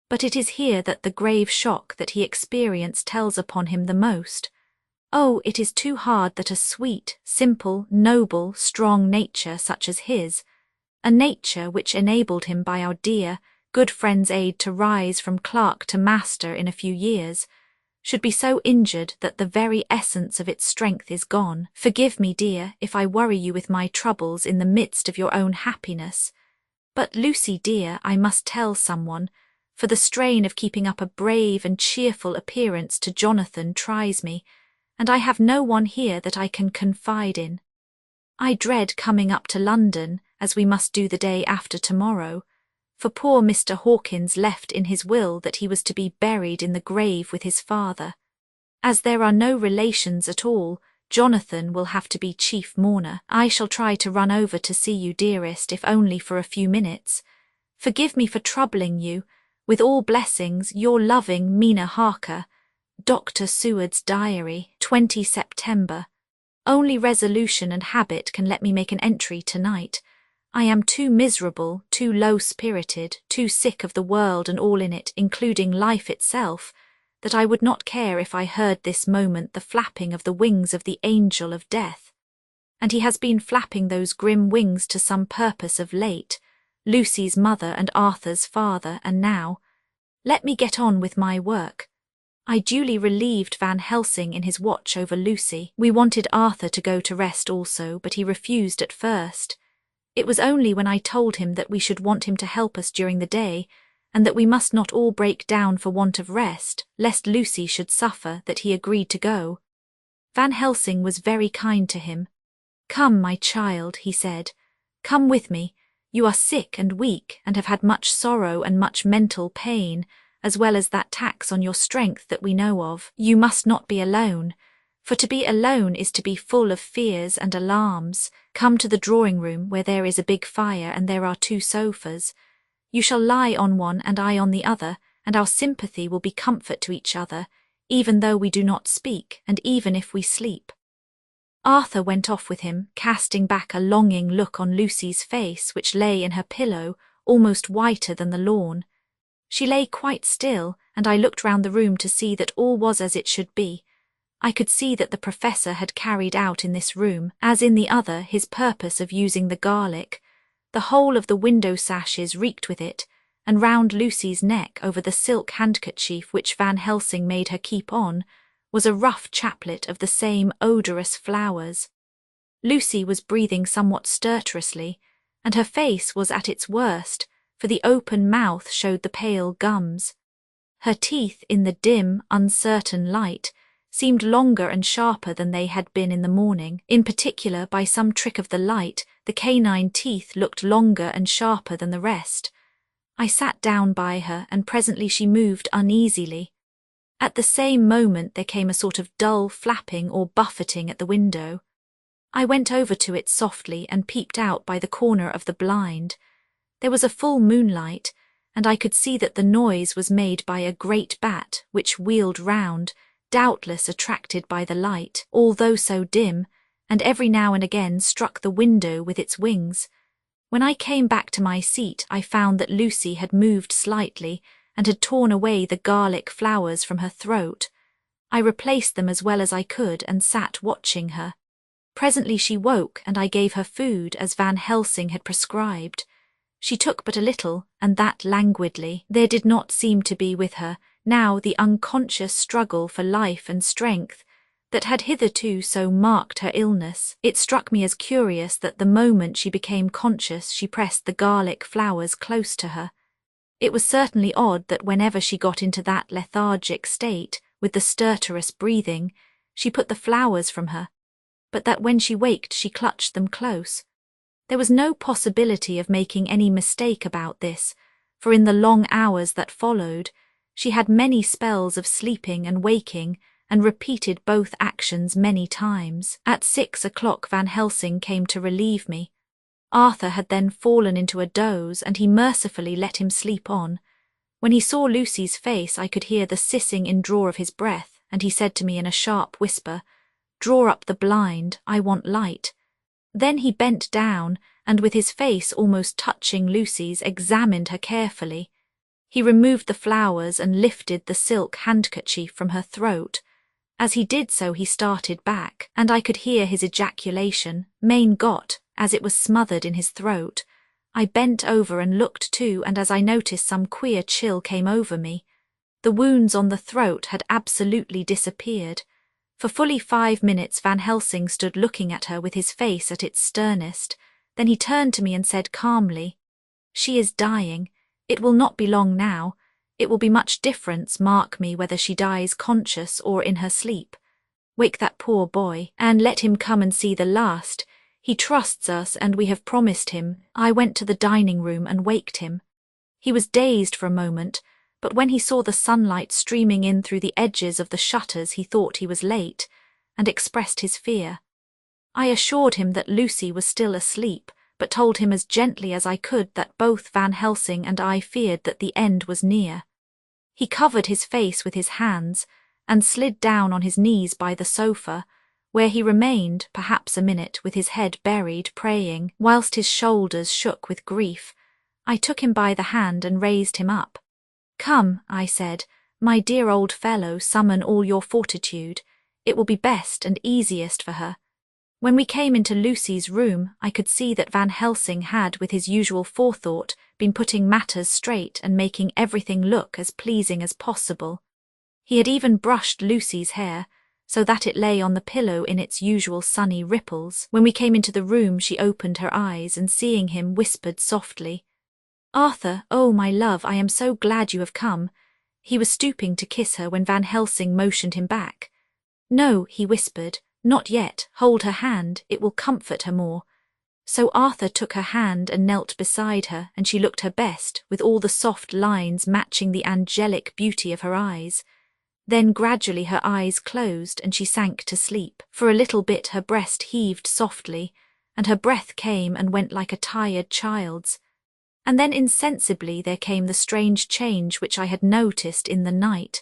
But it is here that the grave shock that he experienced tells upon him the most. Oh, it is too hard that a sweet, simple, noble, strong nature such as his, a nature which enabled him by our dear, good friend's aid to rise from clerk to master in a few years, should be so injured that the very essence of its strength is gone. Forgive me, dear, if I worry you with my troubles in the midst of your own happiness. But, Lucy dear, I must tell someone, for the strain of keeping up a brave and cheerful appearance to Jonathan tries me, and I have no one here that I can confide in. I dread coming up to London, as we must do the day after tomorrow, for poor Mr. Hawkins left in his will that he was to be buried in the grave with his father. As there are no relations at all, Jonathan will have to be chief mourner. I shall try to run over to see you, dearest, if only for a few minutes. Forgive me for troubling you. With all blessings, your loving Mina Harker. Dr. Seward's Diary, 20 September. Only resolution and habit can let me make an entry tonight. I am too miserable, too low-spirited, too sick of the world and all in it, including life itself, that I would not care if I heard this moment the flapping of the wings of the angel of death. And he has been flapping those grim wings to some purpose of late, Lucy's mother and Arthur's father, and now, let me get on with my work. I duly relieved Van Helsing in his watch over Lucy. We wanted Arthur to go to rest also, but he refused at first. It was only when I told him that we should want him to help us during the day, and that we must not all break down for want of rest, lest Lucy should suffer, that he agreed to go. Van Helsing was very kind to him. "Come, my child," he said. "Come with me. You are sick and weak, and have had much sorrow and much mental pain, as well as that tax on your strength that we know of. You must not be alone, for to be alone is to be full of fears and alarms. Come to the drawing-room, where there is a big fire and there are 2 sofas. You shall lie on one and I on the other, and our sympathy will be comfort to each other, even though we do not speak, and even if we sleep." Arthur went off with him, casting back a longing look on Lucy's face, which lay in her pillow, almost whiter than the lawn. She lay quite still, and I looked round the room to see that all was as it should be. I could see that the Professor had carried out in this room, as in the other, his purpose of using the garlic. The whole of the window sashes reeked with it, and round Lucy's neck, over the silk handkerchief which Van Helsing made her keep on, was a rough chaplet of the same odorous flowers. Lucy was breathing somewhat stertorously, and her face was at its worst, for the open mouth showed the pale gums. Her teeth, in the dim, uncertain light, seemed longer and sharper than they had been in the morning. In particular, by some trick of the light, the canine teeth looked longer and sharper than the rest. I sat down by her, and presently she moved uneasily. At the same moment there came a sort of dull flapping or buffeting at the window. I went over to it softly and peeped out by the corner of the blind. There was a full moonlight, and I could see that the noise was made by a great bat which wheeled round, doubtless attracted by the light, although so dim, and every now and again struck the window with its wings. When I came back to my seat, I found that Lucy had moved slightly and had torn away the garlic flowers from her throat. I replaced them as well as I could and sat watching her. Presently she woke, and I gave her food as Van Helsing had prescribed. She took but a little, and that languidly. There did not seem to be with her now the unconscious struggle for life and strength that had hitherto so marked her illness. It struck me as curious that the moment she became conscious she pressed the garlic flowers close to her. It was certainly odd that whenever she got into that lethargic state, with the stertorous breathing, she put the flowers from her, but that when she waked she clutched them close. There was no possibility of making any mistake about this, for in the long hours that followed, she had many spells of sleeping and waking, and repeated both actions many times. At 6 o'clock Van Helsing came to relieve me. Arthur had then fallen into a doze, and he mercifully let him sleep on. When he saw Lucy's face, I could hear the sissing in draw of his breath, and he said to me in a sharp whisper, "Draw up the blind, I want light." Then he bent down, and with his face almost touching Lucy's, examined her carefully. He removed the flowers and lifted the silk handkerchief from her throat. As he did so he started back, and I could hear his ejaculation, "Mein Gott," as it was smothered in his throat. I bent over and looked too, and as I noticed some queer chill came over me. The wounds on the throat had absolutely disappeared. For fully 5 minutes Van Helsing stood looking at her with his face at its sternest. Then he turned to me and said calmly, "She is dying. It will not be long now. It will be much difference, mark me, whether she dies conscious or in her sleep. Wake that poor boy, and let him come and see the last. He trusts us, and we have promised him." I went to the dining room and waked him. He was dazed for a moment, but when he saw the sunlight streaming in through the edges of the shutters he thought he was late, and expressed his fear. I assured him that Lucy was still asleep, but told him as gently as I could that both Van Helsing and I feared that the end was near. He covered his face with his hands, and slid down on his knees by the sofa, where he remained perhaps a minute with his head buried, praying, whilst his shoulders shook with grief. I took him by the hand and raised him up. "Come," I said, My dear old fellow, summon all your fortitude. It will be best and easiest for her. When we came into Lucy's room, I could see that Van Helsing had, with his usual forethought, been putting matters straight and making everything look as pleasing as possible. He had even brushed Lucy's hair, so that it lay on the pillow in its usual sunny ripples. When we came into the room, she opened her eyes and, seeing him, whispered softly, "Arthur, oh my love, I am so glad you have come." He was stooping to kiss her when Van Helsing motioned him back. "No," he whispered, "not yet. Hold her hand, it will comfort her more." So Arthur took her hand and knelt beside her, and she looked her best, with all the soft lines matching the angelic beauty of her eyes. Then gradually her eyes closed and she sank to sleep. For a little bit her breast heaved softly, and her breath came and went like a tired child's. And then insensibly there came the strange change which I had noticed in the night.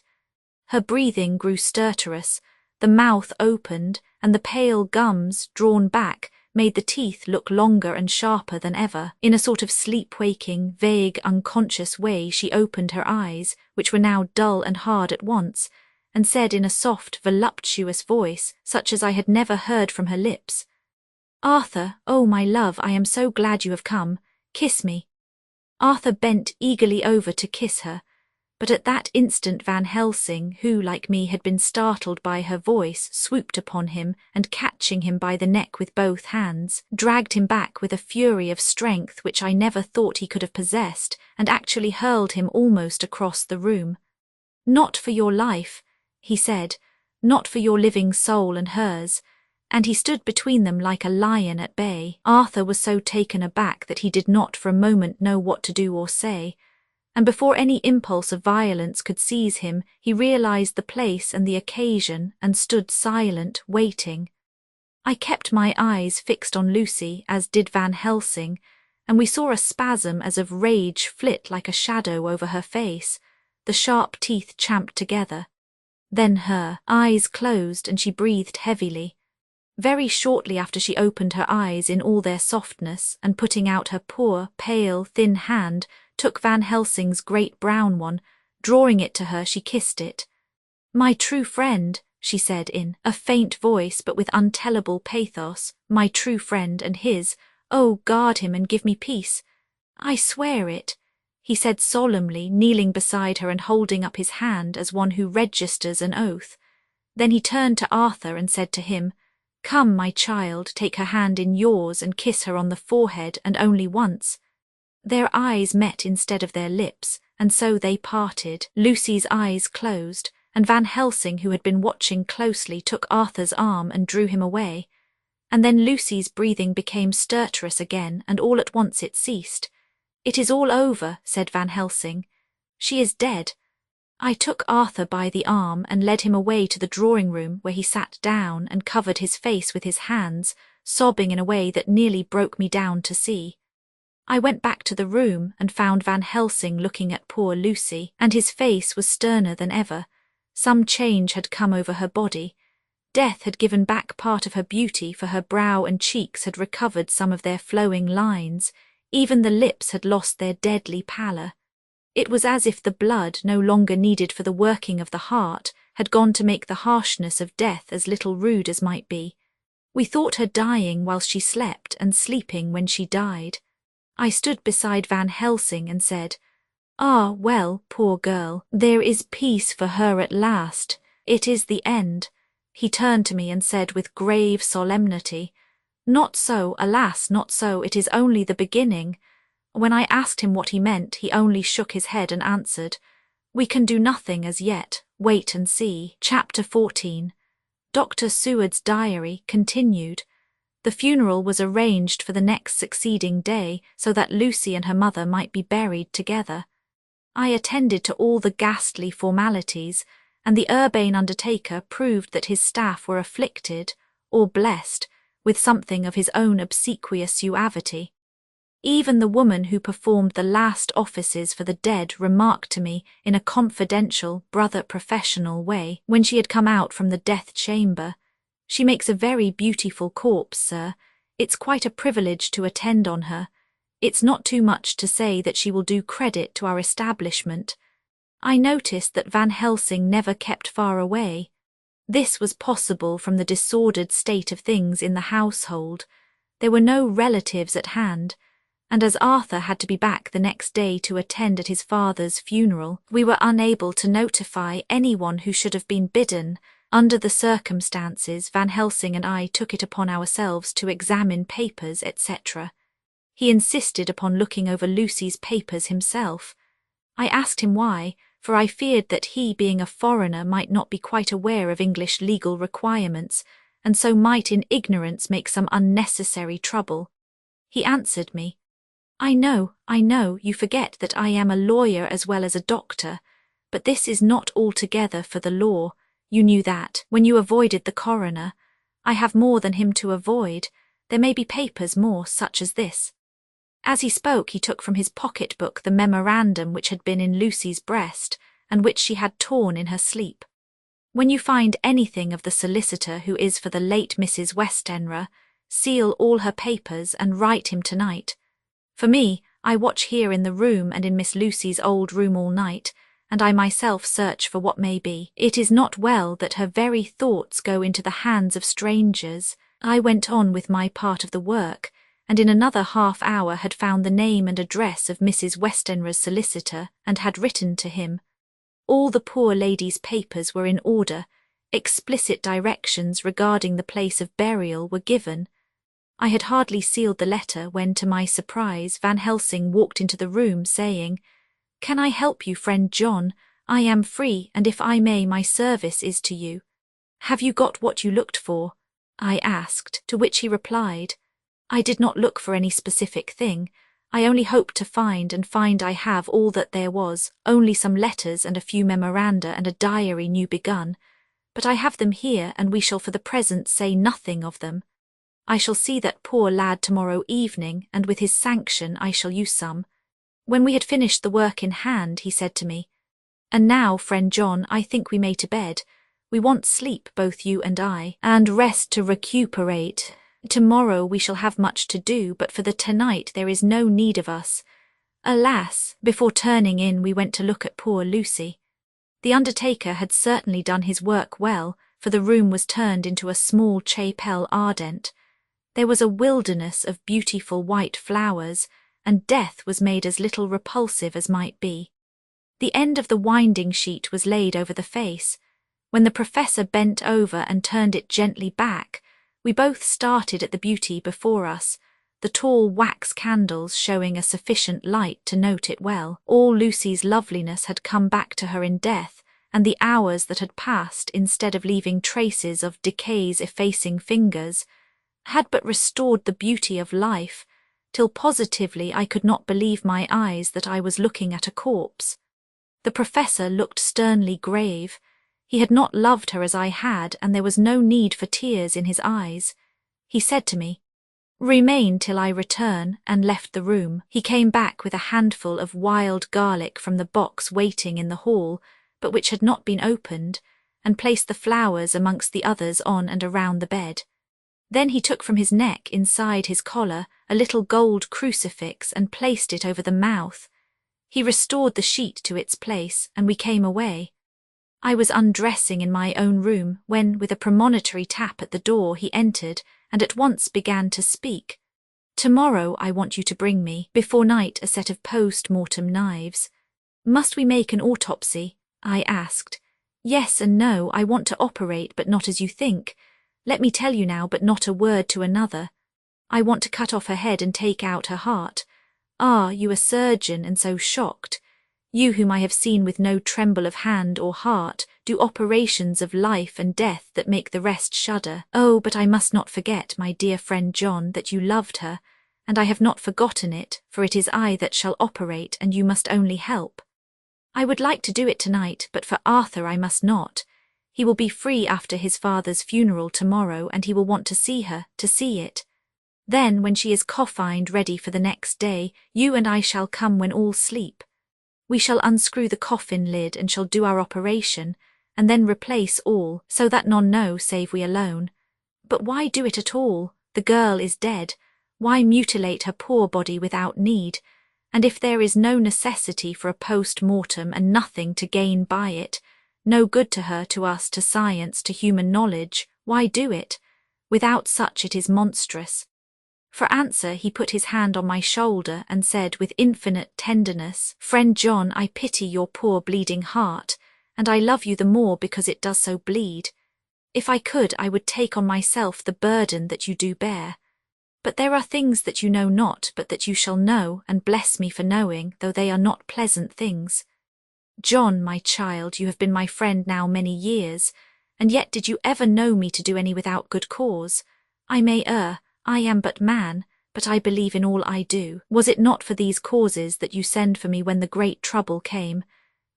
Her breathing grew stertorous, the mouth opened, and the pale gums, drawn back, made the teeth look longer and sharper than ever. In a sort of sleep-waking, vague, unconscious way she opened her eyes, which were now dull and hard at once, and said in a soft, voluptuous voice, such as I had never heard from her lips, "Arthur, oh my love, I am so glad you have come. Kiss me." Arthur bent eagerly over to kiss her, but at that instant Van Helsing, who, like me, had been startled by her voice, swooped upon him and, catching him by the neck with both hands, dragged him back with a fury of strength which I never thought he could have possessed, and actually hurled him almost across the room. "Not for your life," he said, "not for your living soul and hers," and he stood between them like a lion at bay. Arthur was so taken aback that he did not for a moment know what to do or say, and before any impulse of violence could seize him, he realized the place and the occasion and stood silent, waiting. I kept my eyes fixed on Lucy, as did Van Helsing, and we saw a spasm as of rage flit like a shadow over her face, the sharp teeth champed together. Then her eyes closed and she breathed heavily. Very shortly after she opened her eyes in all their softness, and putting out her poor, pale, thin hand, took Van Helsing's great brown one. Drawing it to her, she kissed it. "My true friend," she said in a faint voice but with untellable pathos, "my true friend and his, oh, guard him and give me peace." "I swear it," he said solemnly, kneeling beside her and holding up his hand as one who registers an oath. Then he turned to Arthur and said to him, "Come, my child, take her hand in yours and kiss her on the forehead, and only once." Their eyes met instead of their lips, and so they parted. Lucy's eyes closed, and Van Helsing, who had been watching closely, took Arthur's arm and drew him away. And then Lucy's breathing became stertorous again, and all at once it ceased. "It is all over," said Van Helsing. "She is dead." I took Arthur by the arm and led him away to the drawing-room, where he sat down and covered his face with his hands, sobbing in a way that nearly broke me down to see. I went back to the room and found Van Helsing looking at poor Lucy, and his face was sterner than ever. Some change had come over her body. Death had given back part of her beauty, for her brow and cheeks had recovered some of their flowing lines. Even the lips had lost their deadly pallor. It was as if the blood, no longer needed for the working of the heart, had gone to make the harshness of death as little rude as might be. We thought her dying while she slept and sleeping when she died. I stood beside Van Helsing and said, "Ah, well, poor girl, there is peace for her at last. It is the end." He turned to me and said with grave solemnity, "Not so, alas, not so, it is only the beginning." When I asked him what he meant, he only shook his head and answered, "We can do nothing as yet, wait and see." Chapter 14. Dr. Seward's diary continued. The funeral was arranged for the next succeeding day, so that Lucy and her mother might be buried together. I attended to all the ghastly formalities, and the urbane undertaker proved that his staff were afflicted, or blessed, with something of his own obsequious suavity. Even the woman who performed the last offices for the dead remarked to me, in a confidential, brother-professional way, when she had come out from the death chamber, "She makes a very beautiful corpse, sir. It's quite a privilege to attend on her. It's not too much to say that she will do credit to our establishment." I noticed that Van Helsing never kept far away. This was possible from the disordered state of things in the household. There were no relatives at hand, and as Arthur had to be back the next day to attend at his father's funeral, we were unable to notify anyone who should have been bidden. Under the circumstances, Van Helsing and I took it upon ourselves to examine papers, etc. He insisted upon looking over Lucy's papers himself. I asked him why, for I feared that he, being a foreigner, might not be quite aware of English legal requirements, and so might in ignorance make some unnecessary trouble. He answered me, I know, you forget that I am a lawyer as well as a doctor, but this is not altogether for the law. You knew that, when you avoided the coroner. I have more than him to avoid. There may be papers more such as this. As he spoke, he took from his pocket-book the memorandum which had been in Lucy's breast, and which she had torn in her sleep. When you find anything of the solicitor who is for the late Mrs. Westenra, seal all her papers and write him tonight. For me, I watch here in the room and in Miss Lucy's old room all night, and I myself search for what may be. It is not well that her very thoughts go into the hands of strangers. I went on with my part of the work, and in another half-hour had found the name and address of Mrs. Westenra's solicitor, and had written to him. All the poor lady's papers were in order. Explicit directions regarding the place of burial were given. I had hardly sealed the letter when, to my surprise, Van Helsing walked into the room, saying, Can I help you, friend John? I am free, and if I may, my service is to you. Have you got what you looked for? I asked, to which he replied, I did not look for any specific thing. I only hoped to find I have all that there was, only some letters and a few memoranda and a diary new begun. But I have them here, and we shall for the present say nothing of them. I shall see that poor lad tomorrow evening, and with his sanction I shall use some. When we had finished the work in hand, he said to me, And now, friend John, I think we may to bed. We want sleep, both you and I, and rest to recuperate. Tomorrow we shall have much to do, but for the tonight there is no need of us. Alas, before turning in we went to look at poor Lucy. The undertaker had certainly done his work well, for the room was turned into a small chapel ardent. There was a wilderness of beautiful white flowers, and death was made as little repulsive as might be. The end of the winding sheet was laid over the face. When the professor bent over and turned it gently back, we both started at the beauty before us, the tall wax candles showing a sufficient light to note it well. All Lucy's loveliness had come back to her in death, and the hours that had passed, instead of leaving traces of decay's effacing fingers, had but restored the beauty of life, till positively I could not believe my eyes that I was looking at a corpse. The professor looked sternly grave. He had not loved her as I had, and there was no need for tears in his eyes. He said to me, Remain till I return, and left the room. He came back with a handful of wild garlic from the box waiting in the hall, but which had not been opened, and placed the flowers amongst the others on and around the bed. Then he took from his neck, inside his collar, a little gold crucifix and placed it over the mouth. He restored the sheet to its place, and we came away. I was undressing in my own room when, with a premonitory tap at the door, he entered and at once began to speak. Tomorrow I want you to bring me, before night, a set of post-mortem knives. Must we make an autopsy? I asked. Yes and no, I want to operate, but not as you think. Let me tell you now, but not a word to another. I want to cut off her head and take out her heart. Ah, you a surgeon, and so shocked. You whom I have seen with no tremble of hand or heart, do operations of life and death that make the rest shudder. Oh, but I must not forget, my dear friend John, that you loved her, and I have not forgotten it, for it is I that shall operate, and you must only help. I would like to do it tonight, but for Arthur I must not. He will be free after his father's funeral tomorrow, and he will want to see her, to see it. Then, when she is coffined ready for the next day, you and I shall come when all sleep. We shall unscrew the coffin lid and shall do our operation, and then replace all, so that none know save we alone. But why do it at all? The girl is dead. Why mutilate her poor body without need? And if there is no necessity for a post-mortem and nothing to gain by it, no good to her, to us, to science, to human knowledge, why do it? Without such it is monstrous. For answer he put his hand on my shoulder and said with infinite tenderness, "Friend John, I pity your poor bleeding heart, and I love you the more because it does so bleed. If I could, I would take on myself the burden that you do bear. But there are things that you know not, but that you shall know, and bless me for knowing, though they are not pleasant things. John, my child, you have been my friend now many years, and yet did you ever know me to do any without good cause? I may err, I am but man, but I believe in all I do. Was it not for these causes that you sent for me when the great trouble came?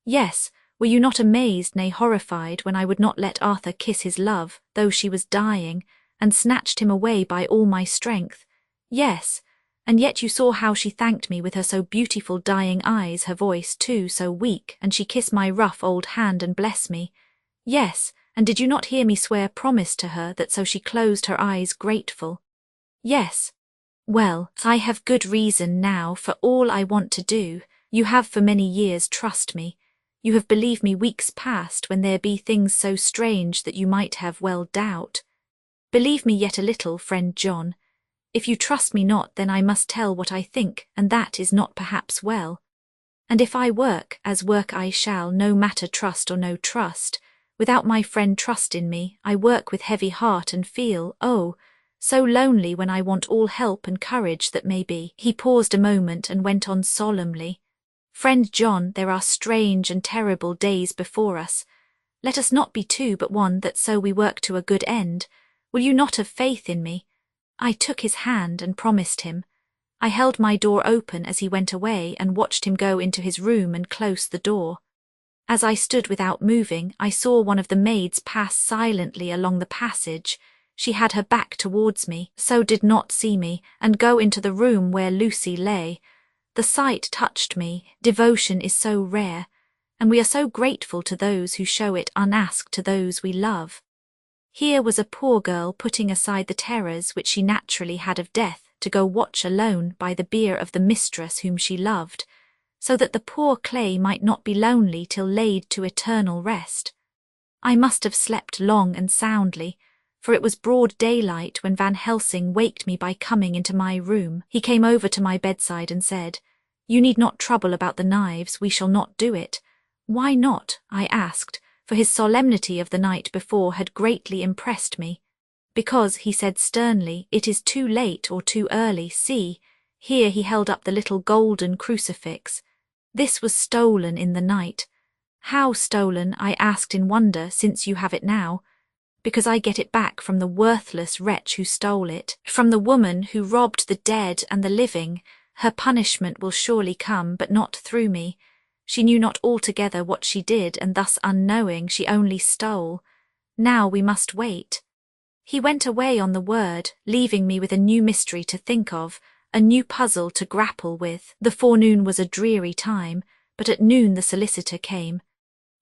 Yes, were you not amazed, nay horrified, when I would not let Arthur kiss his love, though she was dying, and snatched him away by all my strength? Yes, and yet you saw how she thanked me with her so beautiful dying eyes, her voice too so weak, and she kissed my rough old hand and blessed me. Yes, and did you not hear me swear promise to her that so she closed her eyes grateful? Yes. Well, I have good reason now for all I want to do. You have for many years trust me. You have believed me weeks past when there be things so strange that you might have well doubt. Believe me yet a little, friend John. If you trust me not, then I must tell what I think, and that is not perhaps well. And if I work, as work I shall, no matter trust or no trust, without my friend trust in me, I work with heavy heart and feel, oh, so lonely when I want all help and courage that may be. He paused a moment and went on solemnly. Friend John, there are strange and terrible days before us. Let us not be two but one, that so we work to a good end. Will you not have faith in me? I took his hand and promised him. I held my door open as he went away and watched him go into his room and close the door. As I stood without moving, I saw one of the maids pass silently along the passage. She had her back towards me, so did not see me, and go into the room where Lucy lay. The sight touched me. Devotion is so rare, and we are so grateful to those who show it unasked to those we love. Here was a poor girl putting aside the terrors which she naturally had of death to go watch alone by the bier of the mistress whom she loved, so that the poor clay might not be lonely till laid to eternal rest. I must have slept long and soundly, for it was broad daylight when Van Helsing waked me by coming into my room. He came over to my bedside and said, "You need not trouble about the knives, we shall not do it." "Why not?" I asked, for his solemnity of the night before had greatly impressed me. "Because," he said sternly, "it is too late or too early. See," here he held up the little golden crucifix. "This was stolen in the night." "How stolen?" I asked in wonder, "since you have it now." "Because I get it back from the worthless wretch who stole it, from the woman who robbed the dead and the living. Her punishment will surely come, but not through me. She knew not altogether what she did, and thus unknowing she only stole. Now we must wait." He went away on the word, leaving me with a new mystery to think of, a new puzzle to grapple with. The forenoon was a dreary time, but at noon the solicitor came.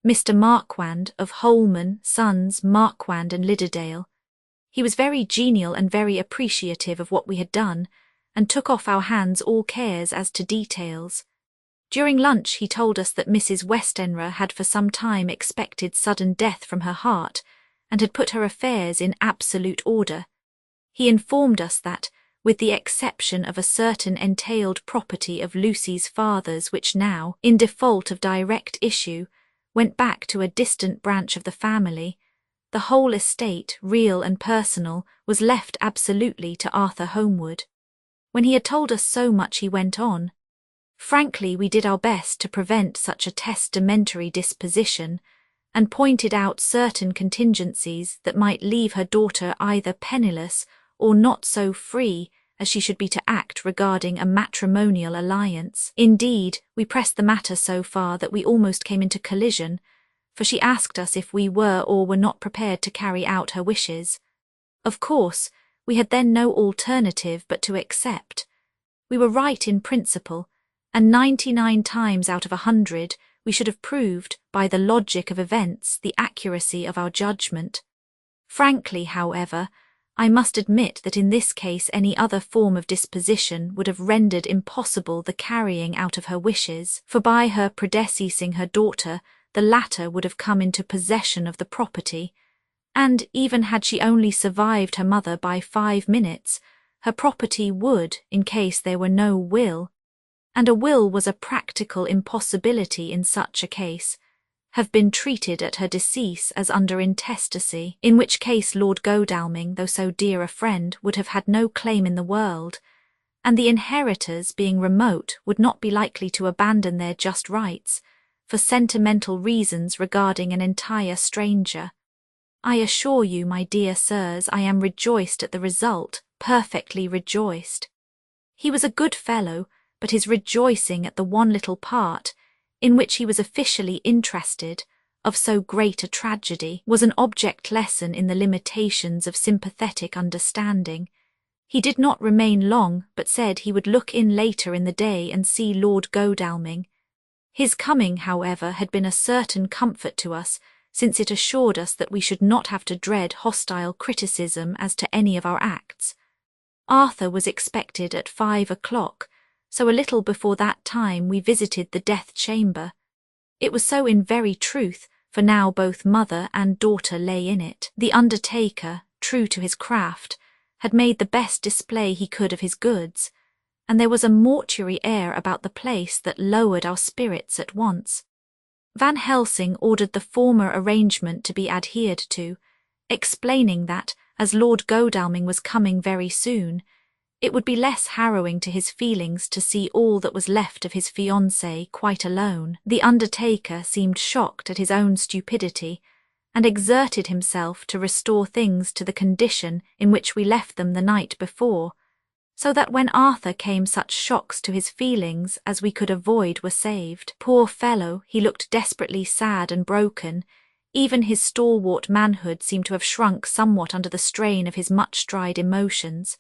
Mr. Marquand, of Holman, Sons, Marquand and Lidderdale. He was very genial and very appreciative of what we had done, and took off our hands all cares as to details. During lunch he told us that Mrs. Westenra had for some time expected sudden death from her heart, and had put her affairs in absolute order. He informed us that, with the exception of a certain entailed property of Lucy's father's which now, in default of direct issue, went back to a distant branch of the family, the whole estate, real and personal, was left absolutely to Arthur Holmwood. When he had told us so much he went on, "Frankly, we did our best to prevent such a testamentary disposition, and pointed out certain contingencies that might leave her daughter either penniless or not so free as she should be to act regarding a matrimonial alliance. Indeed, we pressed the matter so far that we almost came into collision, for she asked us if we were or were not prepared to carry out her wishes. Of course, we had then no alternative but to accept. We were right in principle, and 99 times out of 100 we should have proved, by the logic of events, the accuracy of our judgment. Frankly, however, I must admit that in this case any other form of disposition would have rendered impossible the carrying out of her wishes, for by her predeceasing her daughter, the latter would have come into possession of the property, and even had she only survived her mother by 5 minutes, her property would, in case there were no will, and a will was a practical impossibility in such a case, have been treated at her decease as under intestacy, in which case Lord Godalming, though so dear a friend, would have had no claim in the world, and the inheritors, being remote, would not be likely to abandon their just rights, for sentimental reasons regarding an entire stranger. I assure you, my dear sirs, I am rejoiced at the result, perfectly rejoiced. He was a good fellow, but his rejoicing at the one little part, in which he was officially interested, of so great a tragedy, was an object lesson in the limitations of sympathetic understanding. He did not remain long, but said he would look in later in the day and see Lord Godalming. His coming, however, had been a certain comfort to us, since it assured us that we should not have to dread hostile criticism as to any of our acts. Arthur was expected at 5 o'clock, so a little before that time we visited the death chamber. It was so in very truth, for now both mother and daughter lay in it. The undertaker, true to his craft, had made the best display he could of his goods, and there was a mortuary air about the place that lowered our spirits at once. Van Helsing ordered the former arrangement to be adhered to, explaining that, as Lord Godalming was coming very soon, it would be less harrowing to his feelings to see all that was left of his fiancée quite alone. The undertaker seemed shocked at his own stupidity, and exerted himself to restore things to the condition in which we left them the night before, so that when Arthur came such shocks to his feelings as we could avoid were saved. Poor fellow, he looked desperately sad and broken. Even his stalwart manhood seemed to have shrunk somewhat under the strain of his much-tried emotions.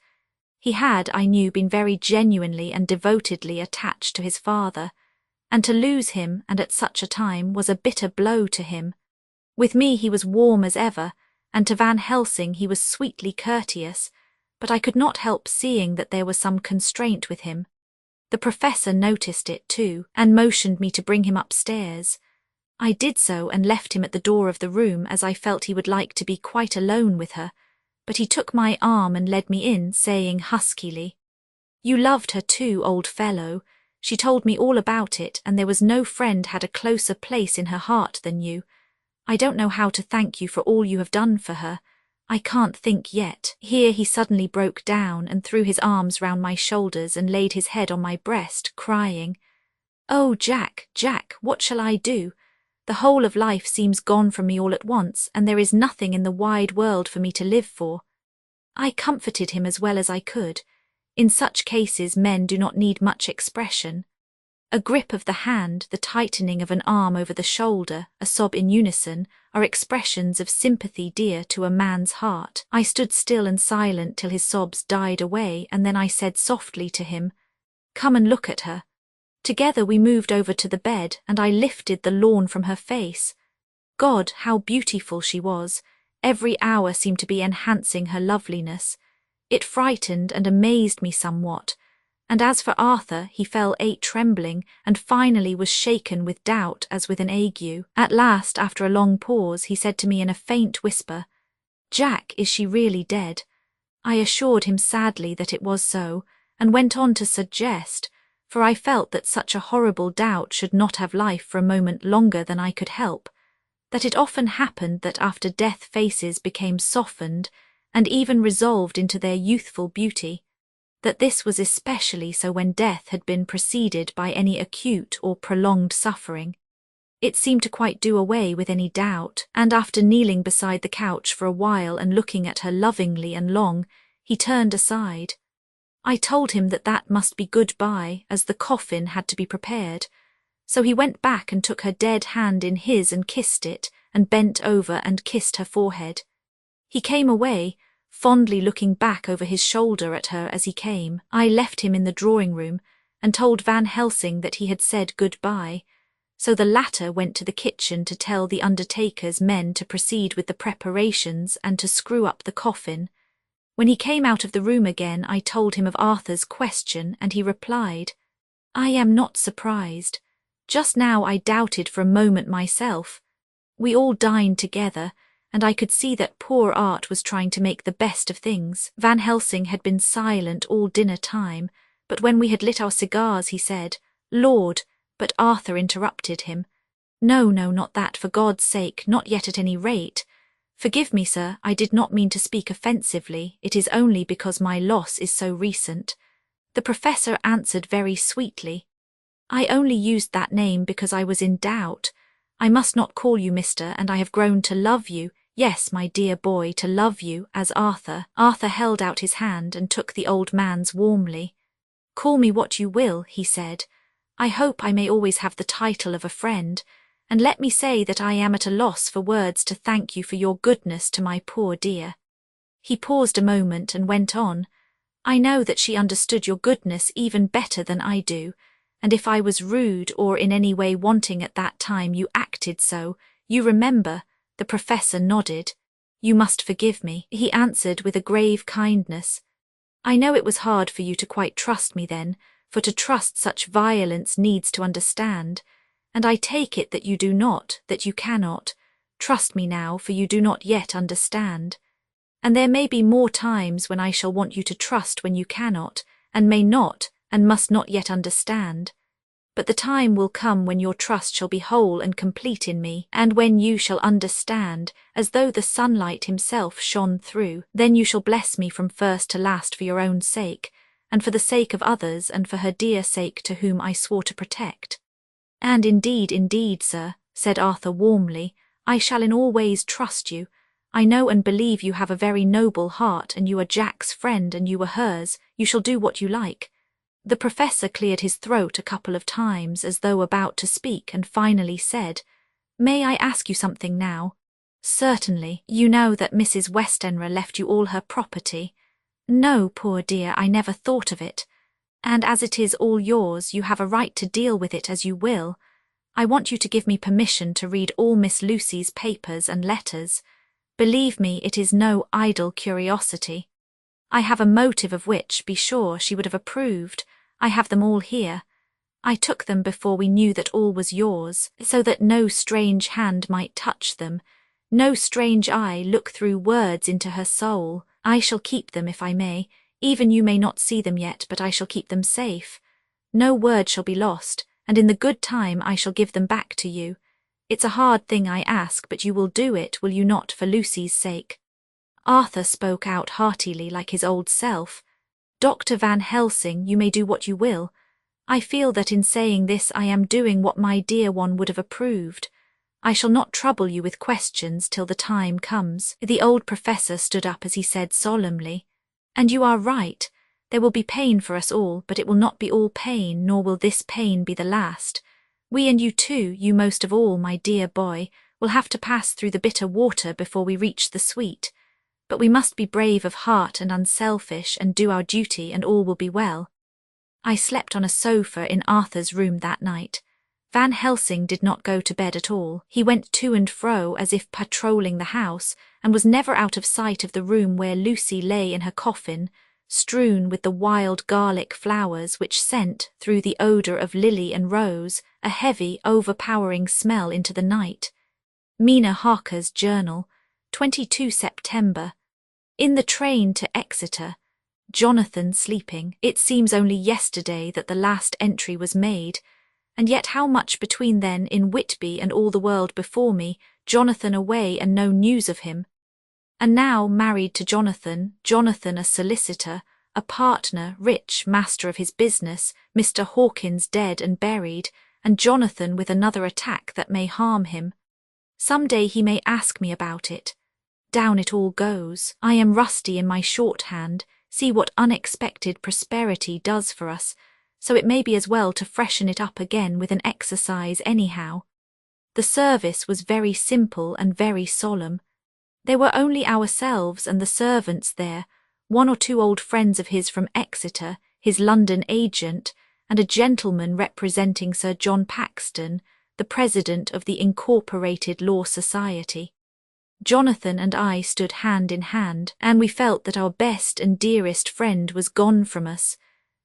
He had, I knew, been very genuinely and devotedly attached to his father, and to lose him, and at such a time, was a bitter blow to him. With me he was warm as ever, and to Van Helsing he was sweetly courteous, but I could not help seeing that there was some constraint with him. The professor noticed it too, and motioned me to bring him upstairs. I did so and left him at the door of the room, as I felt he would like to be quite alone with her, but he took my arm and led me in, saying huskily, "You loved her too, old fellow. She told me all about it, and there was no friend had a closer place in her heart than you. I don't know how to thank you for all you have done for her. I can't think yet." Here he suddenly broke down and threw his arms round my shoulders and laid his head on my breast, crying, "Oh, Jack, Jack, what shall I do? The whole of life seems gone from me all at once, and there is nothing in the wide world for me to live for." I comforted him as well as I could. In such cases men do not need much expression. A grip of the hand, the tightening of an arm over the shoulder, a sob in unison, are expressions of sympathy dear to a man's heart. I stood still and silent till his sobs died away, and then I said softly to him, "Come and look at her." Together we moved over to the bed, and I lifted the lawn from her face. God, how beautiful she was! Every hour seemed to be enhancing her loveliness. It frightened and amazed me somewhat, and as for Arthur, he fell trembling, and finally was shaken with doubt as with an ague. At last, after a long pause, he said to me in a faint whisper, "Jack, is she really dead?" I assured him sadly that it was so, and went on to suggest, for I felt that such a horrible doubt should not have life for a moment longer than I could help, that it often happened that after death faces became softened and even resolved into their youthful beauty, that this was especially so when death had been preceded by any acute or prolonged suffering. It seemed to quite do away with any doubt, and after kneeling beside the couch for a while and looking at her lovingly and long, he turned aside. I told him that that must be good-bye, as the coffin had to be prepared, so he went back and took her dead hand in his and kissed it, and bent over and kissed her forehead. He came away, fondly looking back over his shoulder at her as he came. I left him in the drawing-room, and told Van Helsing that he had said good-bye, so the latter went to the kitchen to tell the undertaker's men to proceed with the preparations and to screw up the coffin. When he came out of the room again, I told him of Arthur's question, and he replied, "I am not surprised. Just now I doubted for a moment myself. We all dined together, and I could see that poor Art was trying to make the best of things." Van Helsing had been silent all dinner time, but when we had lit our cigars he said, "Lord," but Arthur interrupted him. "No, no, not that, for God's sake, not yet at any rate. Forgive me, sir, I did not mean to speak offensively, it is only because my loss is so recent." The professor answered very sweetly, "I only used that name because I was in doubt. I must not call you Mr., and I have grown to love you, yes, my dear boy, to love you, as Arthur." Arthur held out his hand and took the old man's warmly. "Call me what you will," he said. "I hope I may always have the title of a friend, and let me say that I am at a loss for words to thank you for your goodness to my poor dear." He paused a moment and went on, "I know that she understood your goodness even better than I do, and if I was rude or in any way wanting at that time you acted so, you remember." The professor nodded. "You must forgive me," he answered with a grave kindness. "I know it was hard for you to quite trust me then, for to trust such violence needs to understand, and I take it that you do not, that you cannot. Trust me now, for you do not yet understand. And there may be more times when I shall want you to trust when you cannot, and may not, and must not yet understand. But the time will come when your trust shall be whole and complete in me, and when you shall understand, as though the sunlight himself shone through. Then you shall bless me from first to last for your own sake, and for the sake of others, and for her dear sake to whom I swore to protect." "And indeed, sir," said Arthur warmly, "I shall in all ways trust you. I know and believe you have a very noble heart, and you are Jack's friend and you are hers. You shall do what you like." The professor cleared his throat a couple of times as though about to speak, and finally said, "May I ask you something now?" "Certainly. You know that Mrs. Westenra left you all her property?" "No, poor dear, I never thought of it." "And as it is all yours, you have a right to deal with it as you will. I want you to give me permission to read all Miss Lucy's papers and letters. Believe me, it is no idle curiosity. I have a motive of which, be sure, she would have approved. I have them all here. I took them before we knew that all was yours, so that no strange hand might touch them, no strange eye look through words into her soul. I shall keep them if I may. Even you may not see them yet, but I shall keep them safe. No word shall be lost, and in the good time I shall give them back to you. It's a hard thing I ask, but you will do it, will you not, for Lucy's sake?" Arthur spoke out heartily like his old self. "Dr. Van Helsing, you may do what you will. I feel that in saying this I am doing what my dear one would have approved. I shall not trouble you with questions till the time comes." The old professor stood up as he said solemnly, "And you are right. There will be pain for us all, but it will not be all pain, nor will this pain be the last. We and you too, you most of all, my dear boy, will have to pass through the bitter water before we reach the sweet. But we must be brave of heart and unselfish and do our duty, and all will be well." I slept on a sofa in Arthur's room that night. Van Helsing did not go to bed at all. He went to and fro as if patrolling the house, and was never out of sight of the room where Lucy lay in her coffin, strewn with the wild garlic flowers which sent, through the odour of lily and rose, a heavy, overpowering smell into the night. Mina Harker's journal, 22 September. In the train to Exeter. Jonathan sleeping. It seems only yesterday that the last entry was made, and yet how much between then in Whitby and all the world before me, Jonathan away and no news of him. And now married to Jonathan, Jonathan a solicitor, a partner, rich, master of his business, Mr. Hawkins dead and buried, and Jonathan with another attack that may harm him. Some day he may ask me about it. Down it all goes. I am rusty in my shorthand. See what unexpected prosperity does for us, so it may be as well to freshen it up again with an exercise anyhow. The service was very simple and very solemn. There were only ourselves and the servants there, one or two old friends of his from Exeter, his London agent, and a gentleman representing Sir John Paxton, the president of the Incorporated Law Society. Jonathan and I stood hand in hand, and we felt that our best and dearest friend was gone from us.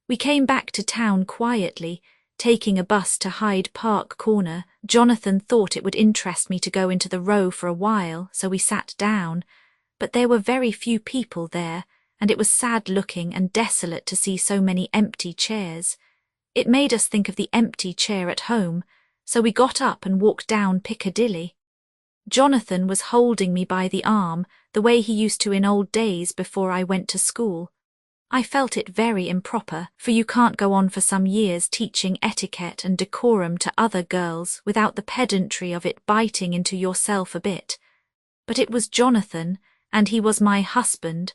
We came back to town quietly, taking a bus to Hyde Park Corner. Jonathan thought it would interest me to go into the Row for a while, so we sat down. But there were very few people there, and it was sad-looking and desolate to see so many empty chairs. It made us think of the empty chair at home, so we got up and walked down Piccadilly. Jonathan was holding me by the arm, the way he used to in old days before I went to school. I felt it very improper, for you can't go on for some years teaching etiquette and decorum to other girls without the pedantry of it biting into yourself a bit. But it was Jonathan, and he was my husband,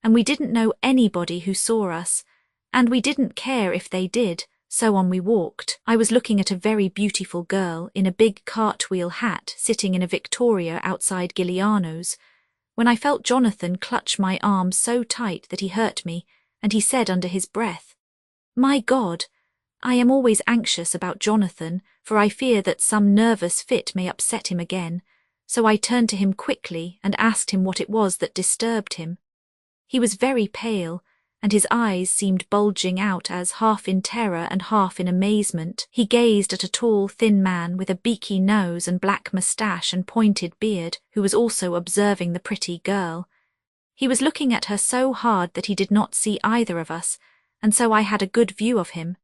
and we didn't know anybody who saw us, and we didn't care if they did, so on we walked. I was looking at a very beautiful girl in a big cartwheel hat sitting in a Victoria outside Giuliano's, when I felt Jonathan clutch my arm so tight that he hurt me, and he said under his breath, "My God, I am always anxious about Jonathan, for I fear that some nervous fit may upset him again," so I turned to him quickly and asked him what it was that disturbed him. He was very pale, and his eyes seemed bulging out as, half in terror and half in amazement, he gazed at a tall, thin man with a beaky nose and black moustache and pointed beard, who was also observing the pretty girl. He was looking at her so hard that he did not see either of us, and so I had a good view of him.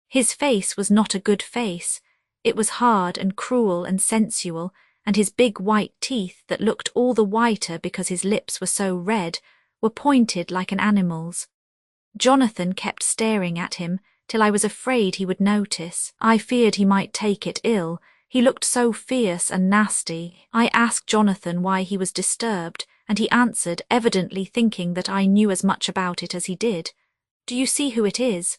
His face was not a good face. It was hard and cruel and sensual, and his big white teeth, that looked all the whiter because his lips were so red, were pointed like an animal's. Jonathan kept staring at him, till I was afraid he would notice. I feared he might take it ill. He looked so fierce and nasty. I asked Jonathan why he was disturbed, and he answered, evidently thinking that I knew as much about it as he did. "Do you see who it is?"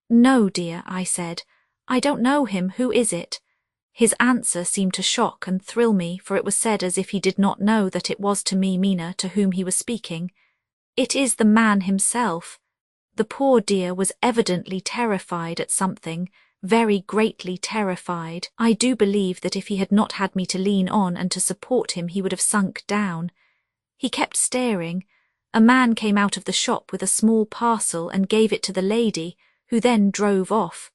"No, dear," I said. "I don't know him. Who is it?" His answer seemed to shock and thrill me, for it was said as if he did not know that it was to me, Mina, to whom he was speaking. "It is the man himself." The poor dear was evidently terrified at something, very greatly terrified. I do believe that if he had not had me to lean on and to support him, he would have sunk down. He kept staring. A man came out of the shop with a small parcel and gave it to the lady, who then drove off.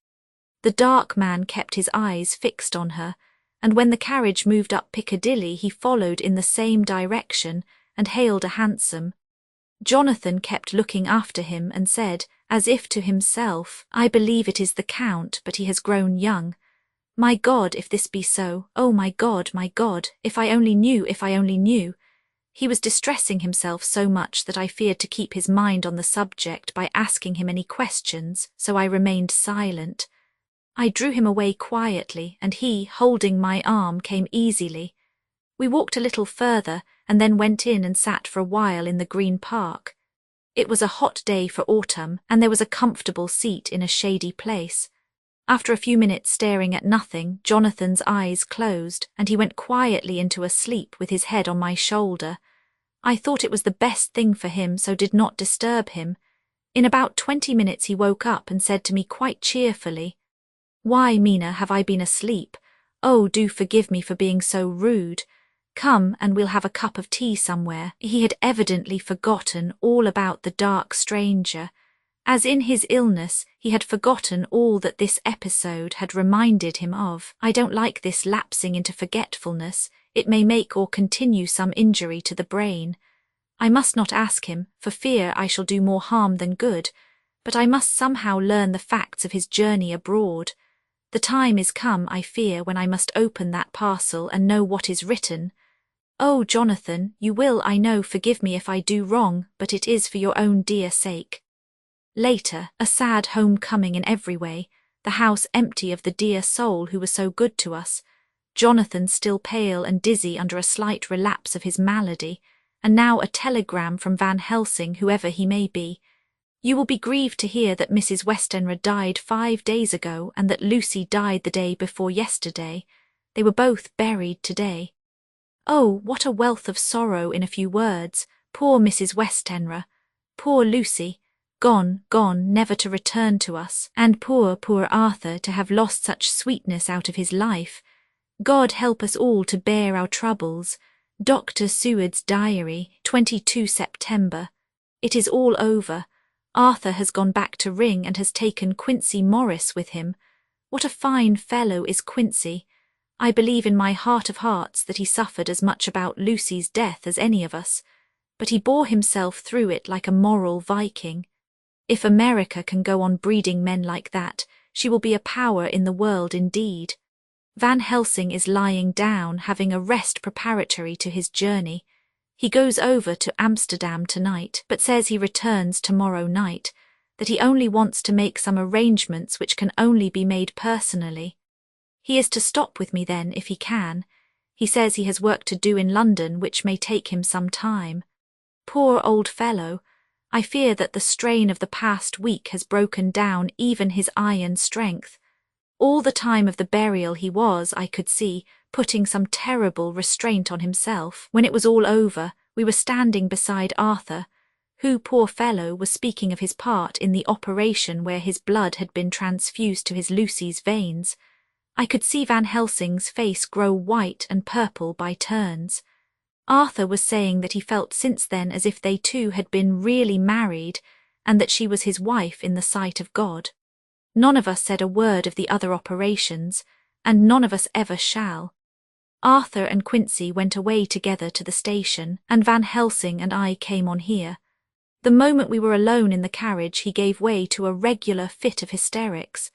The dark man kept his eyes fixed on her, and when the carriage moved up Piccadilly he followed in the same direction and hailed a hansom. Jonathan kept looking after him and said, as if to himself, "I believe it is the Count, but he has grown young. My God, if this be so, oh my God, if I only knew, if I only knew." He was distressing himself so much that I feared to keep his mind on the subject by asking him any questions, so I remained silent. I drew him away quietly, and he, holding my arm, came easily. We walked a little further, and then went in and sat for a while in the Green Park. It was a hot day for autumn, and there was a comfortable seat in a shady place. After a few minutes staring at nothing, Jonathan's eyes closed, and he went quietly into a sleep with his head on my shoulder. I thought it was the best thing for him, so did not disturb him. In about 20 minutes he woke up and said to me quite cheerfully, "Why, Mina, have I been asleep? Oh, do forgive me for being so rude. Come, and we'll have a cup of tea somewhere." He had evidently forgotten all about the dark stranger. As in his illness, he had forgotten all that this episode had reminded him of. I don't like this lapsing into forgetfulness. It may make or continue some injury to the brain. I must not ask him, for fear I shall do more harm than good, but I must somehow learn the facts of his journey abroad. The time is come, I fear, when I must open that parcel and know what is written. Oh, Jonathan, you will, I know, forgive me if I do wrong, but it is for your own dear sake. Later, a sad homecoming in every way, the house empty of the dear soul who was so good to us, Jonathan still pale and dizzy under a slight relapse of his malady, and now a telegram from Van Helsing, whoever he may be. "You will be grieved to hear that Mrs. Westenra died 5 days ago, and that Lucy died the day before yesterday. They were both buried today." Oh, what a wealth of sorrow in a few words. Poor Mrs. Westenra. Poor Lucy. Gone, never to return to us. And poor Arthur, to have lost such sweetness out of his life. God help us all to bear our troubles. Dr. Seward's Diary, 22 September. It is all over. Arthur has gone back to Ring and has taken Quincy Morris with him. What a fine fellow is Quincy. I believe in my heart of hearts that he suffered as much about Lucy's death as any of us, but he bore himself through it like a moral Viking. If America can go on breeding men like that, she will be a power in the world indeed. Van Helsing is lying down, having a rest preparatory to his journey. He goes over to Amsterdam tonight, but says he returns tomorrow night, that he only wants to make some arrangements which can only be made personally. He is to stop with me then, if he can. He says he has work to do in London which may take him some time. Poor old fellow, I fear that the strain of the past week has broken down even his iron strength. All the time of the burial he was, I could see, putting some terrible restraint on himself. When it was all over, we were standing beside Arthur, who, poor fellow, was speaking of his part in the operation where his blood had been transfused to his Lucy's veins. I could see Van Helsing's face grow white and purple by turns. Arthur was saying that he felt since then as if they two had been really married, and that she was his wife in the sight of God. None of us said a word of the other operations, and none of us ever shall. Arthur and Quincy went away together to the station, and Van Helsing and I came on here. The moment we were alone in the carriage, he gave way to a regular fit of hysterics.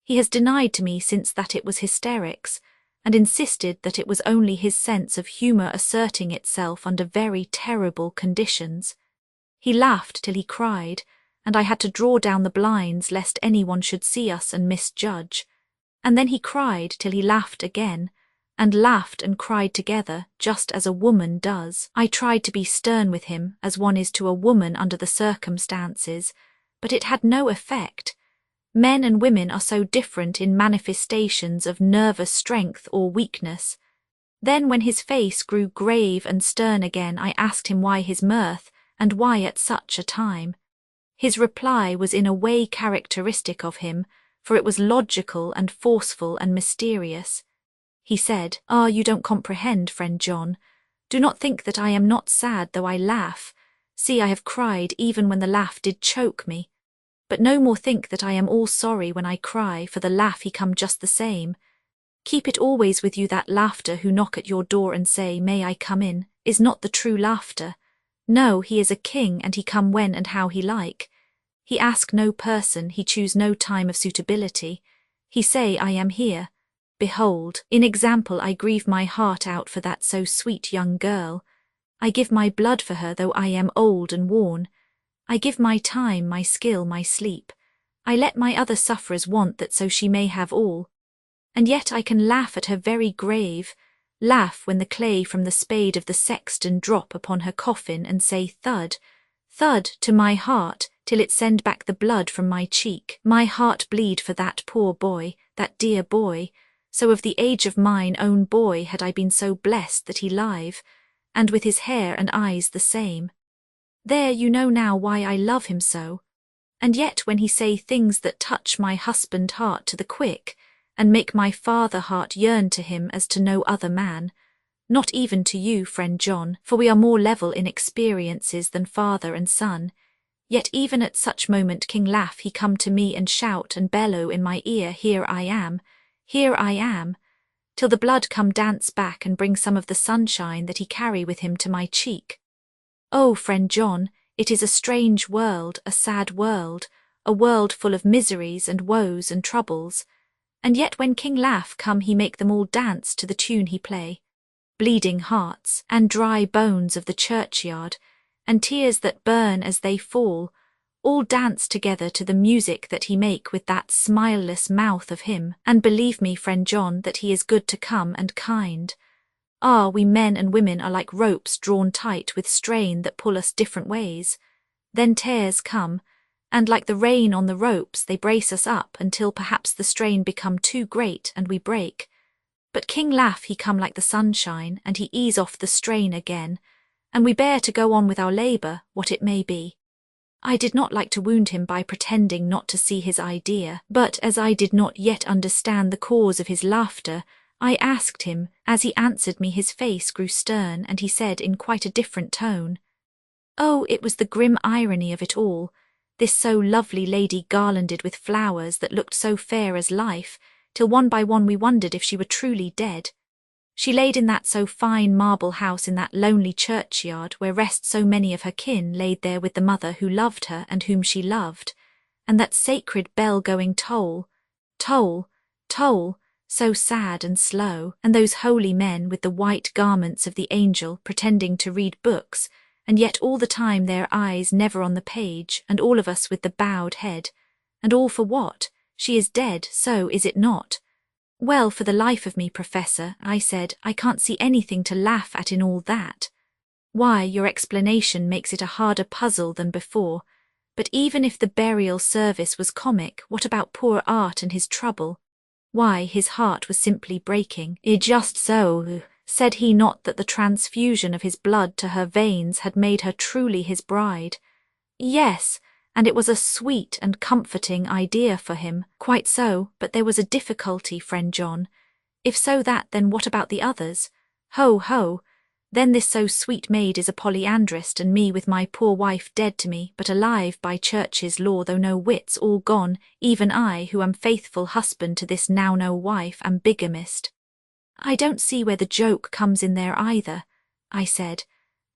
He has denied to me since that it was hysterics, and insisted that it was only his sense of humour asserting itself under very terrible conditions. He laughed till he cried, and I had to draw down the blinds lest anyone should see us and misjudge. And then he cried till he laughed again, and laughed and cried together, just as a woman does. I tried to be stern with him, as one is to a woman under the circumstances, but it had no effect. Men and women are so different in manifestations of nervous strength or weakness. Then when his face grew grave and stern again, I asked him why his mirth, and why at such a time. His reply was in a way characteristic of him, for it was logical and forceful and mysterious. He said, you don't comprehend, friend John. Do not think that I am not sad though I laugh. See, I have cried even when the laugh did choke me. But no more think that I am all sorry when I cry, for the laugh he come just the same. Keep it always with you that laughter who knock at your door and say, may I come in, is not the true laughter. No, he is a king, and he come when and how he like. He ask no person, he choose no time of suitability. He say, I am here. Behold, in example I grieve my heart out for that so sweet young girl. I give my blood for her though I am old and worn. I give my time, my skill, my sleep. I let my other sufferers want that so she may have all. And yet I can laugh at her very grave, laugh when the clay from the spade of the sexton drop upon her coffin and say thud, thud to my heart, till it send back the blood from my cheek. My heart bleed for that poor boy, that dear boy, so of the age of mine own boy had I been so blessed that he live, and with his hair and eyes the same. There you know now why I love him so. And yet when he say things that touch my husband heart to the quick, and make my father heart yearn to him as to no other man, not even to you, friend John, for we are more level in experiences than father and son, yet even at such moment King Laugh he come to me and shout and bellow in my ear, here I am, till the blood come dance back and bring some of the sunshine that he carry with him to my cheek. Oh, friend John, it is a strange world, a sad world, a world full of miseries and woes and troubles, and yet when King Laugh come he make them all dance to the tune he play. Bleeding hearts, and dry bones of the churchyard, and tears that burn as they fall, all dance together to the music that he make with that smileless mouth of him, and believe me, friend John, that he is good to come and kind. We men and women are like ropes drawn tight with strain that pull us different ways. Then tears come, and like the rain on the ropes they brace us up until perhaps the strain become too great and we break. But King Laugh he come like the sunshine, and he ease off the strain again, and we bear to go on with our labour, what it may be. I did not like to wound him by pretending not to see his idea, but as I did not yet understand the cause of his laughter, I asked him. As he answered me, his face grew stern, and he said in quite a different tone, "Oh, it was the grim irony of it all, this so lovely lady garlanded with flowers that looked so fair as life, till one by one we wondered if she were truly dead. She laid in that so fine marble house in that lonely churchyard where rest so many of her kin, laid there with the mother who loved her and whom she loved, and that sacred bell going toll, toll, toll, so sad and slow, and those holy men with the white garments of the angel pretending to read books, and yet all the time their eyes never on the page, and all of us with the bowed head. And all for what? She is dead, so is it not?" "Well, for the life of me, Professor," I said, "I can't see anything to laugh at in all that." "Why, your explanation makes it a harder puzzle than before. But even if the burial service was comic, what about poor Art and his trouble? Why, his heart was simply breaking." "Just so. Said he not that the transfusion of his blood to her veins had made her truly his bride?" "Yes, and it was a sweet and comforting idea for him." "Quite so, but there was a difficulty, friend John. If so that, then what about the others? Ho, ho! Then this so sweet maid is a polyandrist, and me with my poor wife dead to me, but alive by church's law, though no wits, all gone, even I, who am faithful husband to this now no wife, am bigamist." "I don't see where the joke comes in there either," I said,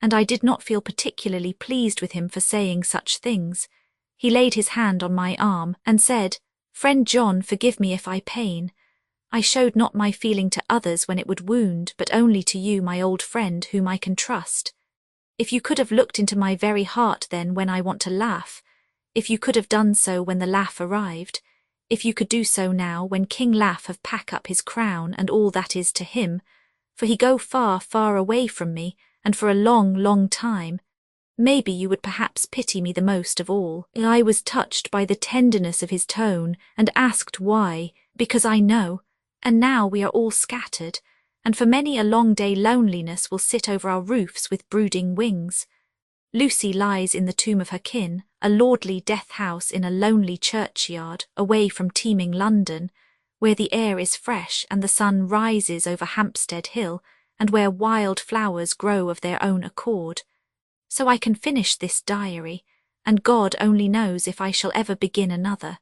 and I did not feel particularly pleased with him for saying such things. He laid his hand on my arm and said, "Friend John, forgive me if I pain. I showed not my feeling to others when it would wound, but only to you, my old friend, whom I can trust. If you could have looked into my very heart then when I want to laugh, if you could have done so when the laugh arrived, if you could do so now when King Laugh have pack up his crown and all that is to him, for he go far, far away from me, and for a long, long time, maybe you would perhaps pity me the most of all." I was touched by the tenderness of his tone, and asked why. "Because I know, and now we are all scattered, and for many a long day loneliness will sit over our roofs with brooding wings. Lucy lies in the tomb of her kin, a lordly death house in a lonely churchyard, away from teeming London, where the air is fresh and the sun rises over Hampstead Hill, and where wild flowers grow of their own accord. So I can finish this diary, and God only knows if I shall ever begin another.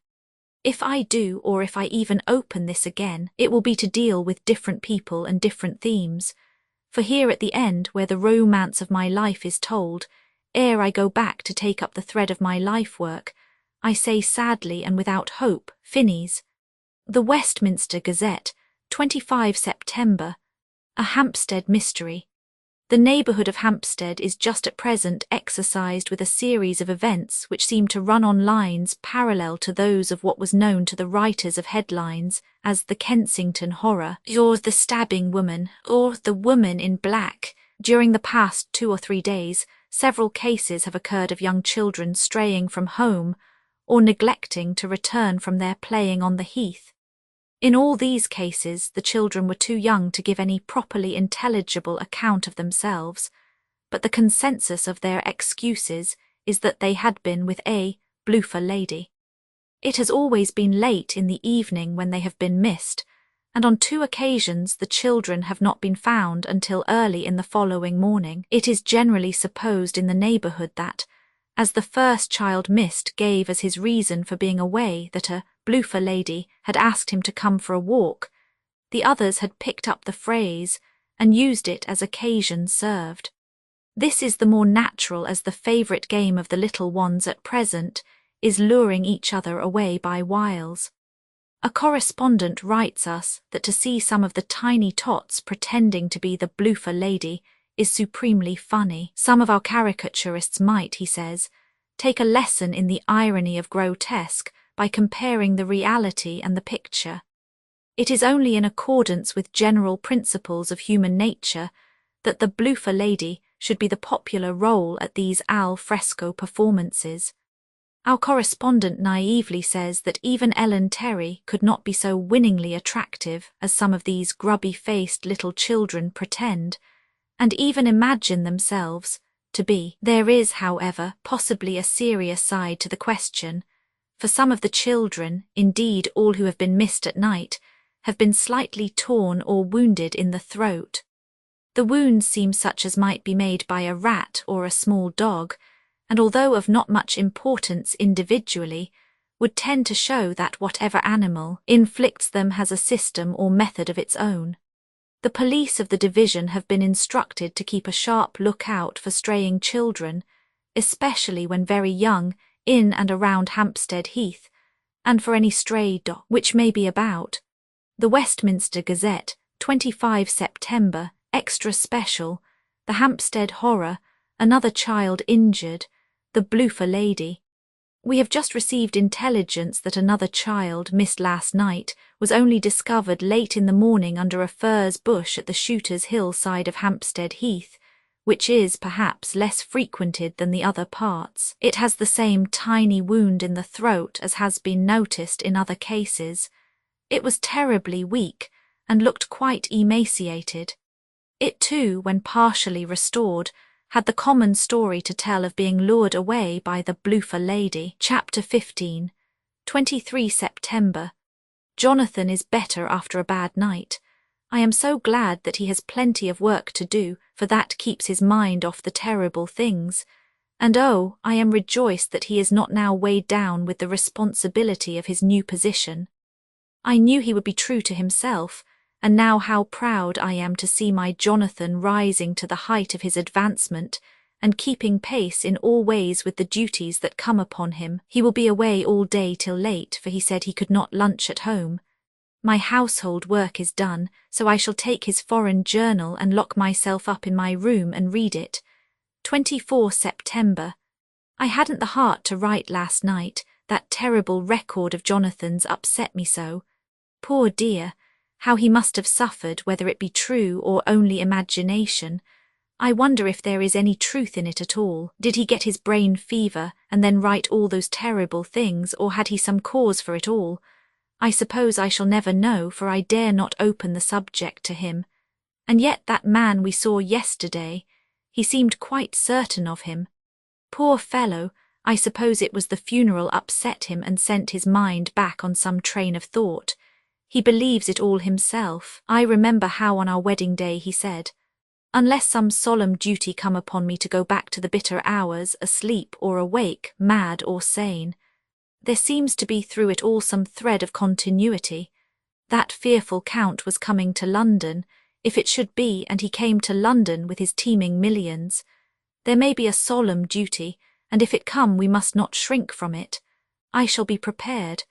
If I do, or if I even open this again, it will be to deal with different people and different themes. For here at the end, where the romance of my life is told, ere I go back to take up the thread of my life work, I say sadly and without hope, Finis. The Westminster Gazette, 25 September. A Hampstead mystery. The neighbourhood of Hampstead is just at present exercised with a series of events which seem to run on lines parallel to those of what was known to the writers of headlines as the Kensington Horror, or the Stabbing Woman, or the Woman in Black. During the past 2 or 3 days, several cases have occurred of young children straying from home or neglecting to return from their playing on the heath. In all these cases, the children were too young to give any properly intelligible account of themselves, but the consensus of their excuses is that they had been with a bloofer lady. It has always been late in the evening when they have been missed, and on 2 occasions the children have not been found until early in the following morning. It is generally supposed in the neighbourhood that, as the first child missed gave as his reason for being away that a bloofer lady had asked him to come for a walk, the others had picked up the phrase and used it as occasion served. This is the more natural as the favourite game of the little ones at present is luring each other away by wiles. A correspondent writes us that to see some of the tiny tots pretending to be the bloofer lady is supremely funny. Some of our caricaturists might, he says, take a lesson in the irony of grotesque by comparing the reality and the picture. It is only in accordance with general principles of human nature that the bloofer lady should be the popular role at these al fresco performances. Our correspondent naively says that even Ellen Terry could not be so winningly attractive as some of these grubby-faced little children pretend, and even imagine themselves to be. There is, however, possibly a serious side to the question. For some of the children, indeed all who have been missed at night, have been slightly torn or wounded in the throat. The wounds seem such as might be made by a rat or a small dog, and although of not much importance individually, would tend to show that whatever animal inflicts them has a system or method of its own. The police of the division have been instructed to keep a sharp lookout for straying children, especially when very young, in and around Hampstead Heath, and for any stray dog which may be about. The Westminster Gazette, 25 September, extra special, the Hampstead Horror, another child injured, the Bloofer lady. We have just received intelligence that another child, missed last night, was only discovered late in the morning under a furze bush at the Shooters' Hill side of Hampstead Heath, which is, perhaps, less frequented than the other parts. It has the same tiny wound in the throat as has been noticed in other cases. It was terribly weak, and looked quite emaciated. It too, when partially restored, had the common story to tell of being lured away by the Bloofer lady. Chapter 15, 23 September. Jonathan is better after a bad night. I am so glad that he has plenty of work to do, for that keeps his mind off the terrible things. And oh, I am rejoiced that he is not now weighed down with the responsibility of his new position. I knew he would be true to himself, and now how proud I am to see my Jonathan rising to the height of his advancement, and keeping pace in all ways with the duties that come upon him. He will be away all day till late, for he said he could not lunch at home. My household work is done, so I shall take his foreign journal and lock myself up in my room and read it. 24 September. I hadn't the heart to write last night. That terrible record of Jonathan's upset me so. Poor dear, how he must have suffered, whether it be true or only imagination. I wonder if there is any truth in it at all. Did he get his brain fever and then write all those terrible things, or had he some cause for it all? I suppose I shall never know, for I dare not open the subject to him. And yet that man we saw yesterday, he seemed quite certain of him. Poor fellow, I suppose it was the funeral upset him and sent his mind back on some train of thought. He believes it all himself. I remember how on our wedding day he said, "Unless some solemn duty come upon me to go back to the bitter hours, asleep or awake, mad or sane." There seems to be through it all some thread of continuity. That fearful Count was coming to London, if it should be, and he came to London with his teeming millions. There may be a solemn duty, and if it come we must not shrink from it. I shall be prepared.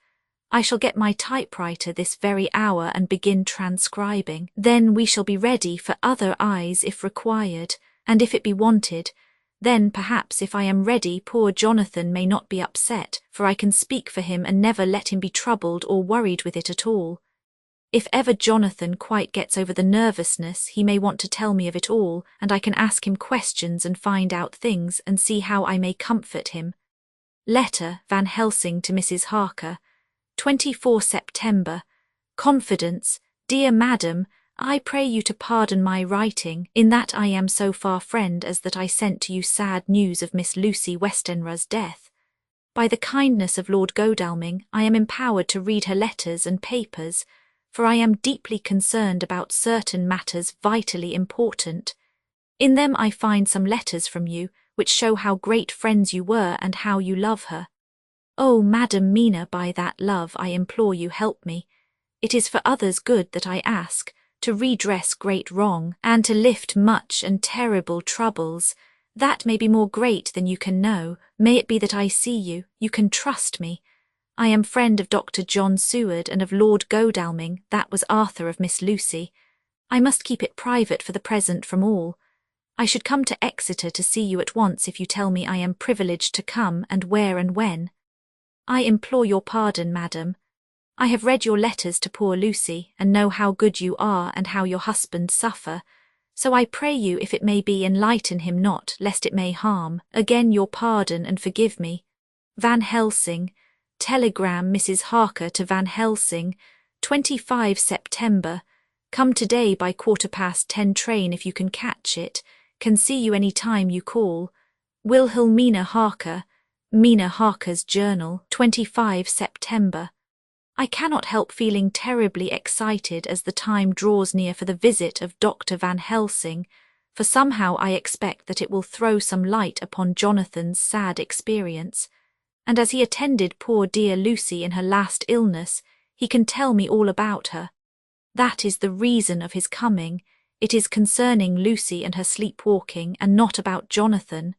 I shall get my typewriter this very hour and begin transcribing. Then we shall be ready for other eyes if required, and if it be wanted, then perhaps if I am ready poor Jonathan may not be upset, for I can speak for him and never let him be troubled or worried with it at all. If ever Jonathan quite gets over the nervousness, he may want to tell me of it all, and I can ask him questions and find out things and see how I may comfort him. Letter Van Helsing to Mrs. Harker, 24 September. Confidence. Dear Madam, I pray you to pardon my writing, in that I am so far friend as that I sent to you sad news of Miss Lucy Westenra's death. By the kindness of Lord Godalming, I am empowered to read her letters and papers, for I am deeply concerned about certain matters vitally important. In them I find some letters from you, which show how great friends you were and how you love her. Oh, Madam Mina, by that love I implore you help me. It is for others' good that I ask, to redress great wrong, and to lift much and terrible troubles. That may be more great than you can know. May it be that I see you, you can trust me. I am friend of Dr. John Seward and of Lord Godalming, that was Arthur of Miss Lucy. I must keep it private for the present from all. I should come to Exeter to see you at once if you tell me I am privileged to come, and where and when. I implore your pardon, madam. I have read your letters to poor Lucy, and know how good you are and how your husband suffer, so I pray you, if it may be, enlighten him not, lest it may harm. Again your pardon and forgive me. Van Helsing. Telegram Mrs. Harker to Van Helsing, 25 September. Come today by 10:15 train if you can catch it. Can see you any time you call. Wilhelmina Harker. Mina Harker's Journal, 25 September. I cannot help feeling terribly excited as the time draws near for the visit of Dr. Van Helsing, for somehow I expect that it will throw some light upon Jonathan's sad experience, and as he attended poor dear Lucy in her last illness, he can tell me all about her. That is the reason of his coming. It is concerning Lucy and her sleepwalking, and not about Jonathan.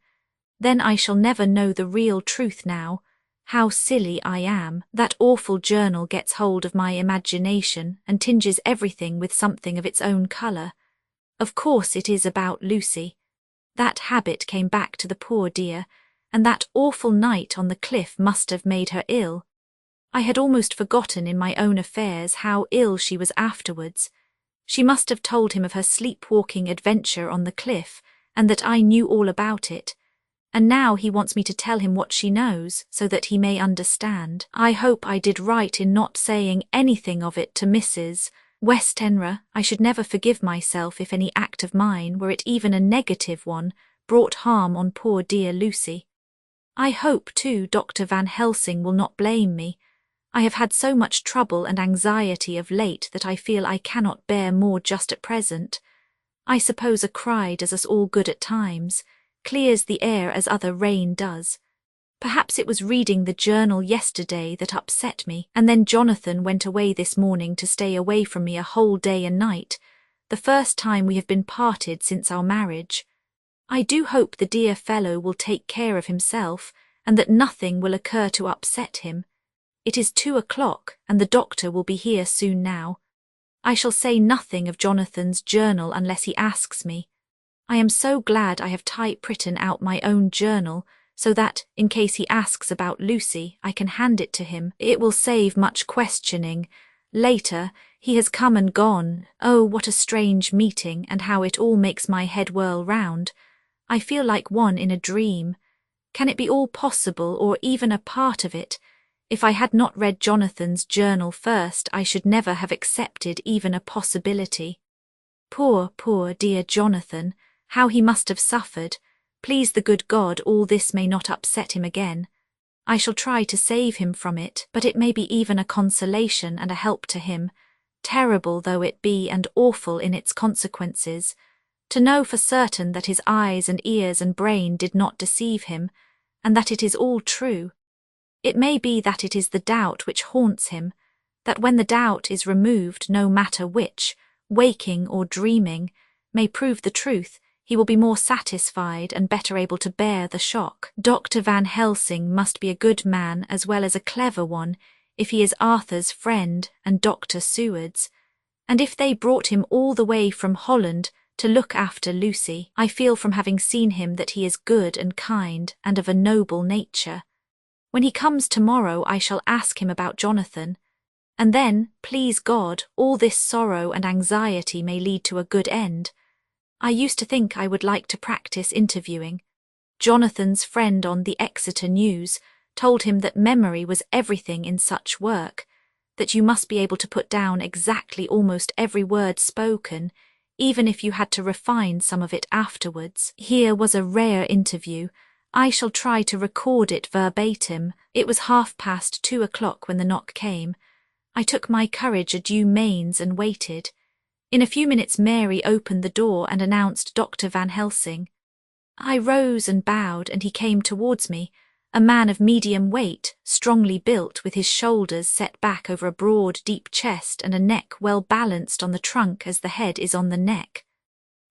Then I shall never know the real truth now. How silly I am. That awful journal gets hold of my imagination and tinges everything with something of its own colour. Of course it is about Lucy. That habit came back to the poor dear, and that awful night on the cliff must have made her ill. I had almost forgotten in my own affairs how ill she was afterwards. She must have told him of her sleepwalking adventure on the cliff, and that I knew all about it. And now he wants me to tell him what she knows, so that he may understand. I hope I did right in not saying anything of it to Mrs. Westenra. I should never forgive myself if any act of mine, were it even a negative one, brought harm on poor dear Lucy. I hope, too, Dr. Van Helsing will not blame me. I have had so much trouble and anxiety of late that I feel I cannot bear more just at present. I suppose a cry does us all good at times, clears the air as other rain does. Perhaps it was reading the journal yesterday that upset me, and then Jonathan went away this morning to stay away from me a whole day and night, the first time we have been parted since our marriage. I do hope the dear fellow will take care of himself, and that nothing will occur to upset him. It is 2 o'clock, and the doctor will be here soon now. I shall say nothing of Jonathan's journal unless he asks me. I am so glad I have typewritten out my own journal, so that, in case he asks about Lucy, I can hand it to him. It will save much questioning. Later, he has come and gone. Oh, what a strange meeting, and how it all makes my head whirl round. I feel like one in a dream. Can it be all possible, or even a part of it? If I had not read Jonathan's journal first, I should never have accepted even a possibility. Poor, poor dear Jonathan, how he must have suffered. Please the good God all this may not upset him again. I shall try to save him from it, but it may be even a consolation and a help to him, terrible though it be and awful in its consequences, to know for certain that his eyes and ears and brain did not deceive him, and that it is all true. It may be that it is the doubt which haunts him, that when the doubt is removed, no matter which, waking or dreaming, may prove the truth, he will be more satisfied and better able to bear the shock. Dr. Van Helsing must be a good man as well as a clever one, if he is Arthur's friend and Dr. Seward's, and if they brought him all the way from Holland to look after Lucy. I feel from having seen him that he is good and kind and of a noble nature. When he comes tomorrow I shall ask him about Jonathan, and then, please God, all this sorrow and anxiety may lead to a good end. I used to think I would like to practice interviewing. Jonathan's friend on the Exeter News told him that memory was everything in such work, that you must be able to put down exactly almost every word spoken, even if you had to refine some of it afterwards. Here was a rare interview. I shall try to record it verbatim. It was 2:30 when the knock came. I took my courage a due mains and waited. In a few minutes Mary opened the door and announced Dr. Van Helsing. I rose and bowed, and he came towards me, a man of medium weight, strongly built, with his shoulders set back over a broad, deep chest and a neck well balanced on the trunk as the head is on the neck.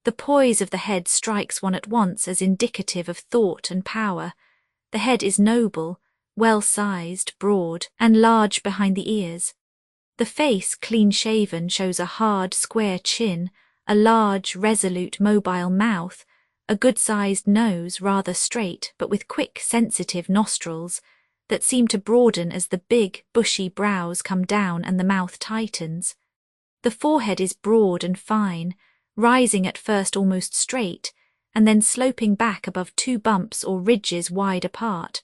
The poise of the head strikes one at once as indicative of thought and power. The head is noble, well-sized, broad, and large behind the ears. The face, clean-shaven, shows a hard, square chin, a large, resolute, mobile mouth, a good-sized nose, rather straight, but with quick, sensitive nostrils that seem to broaden as the big, bushy brows come down and the mouth tightens. The forehead is broad and fine, rising at first almost straight, and then sloping back above 2 bumps or ridges wide apart.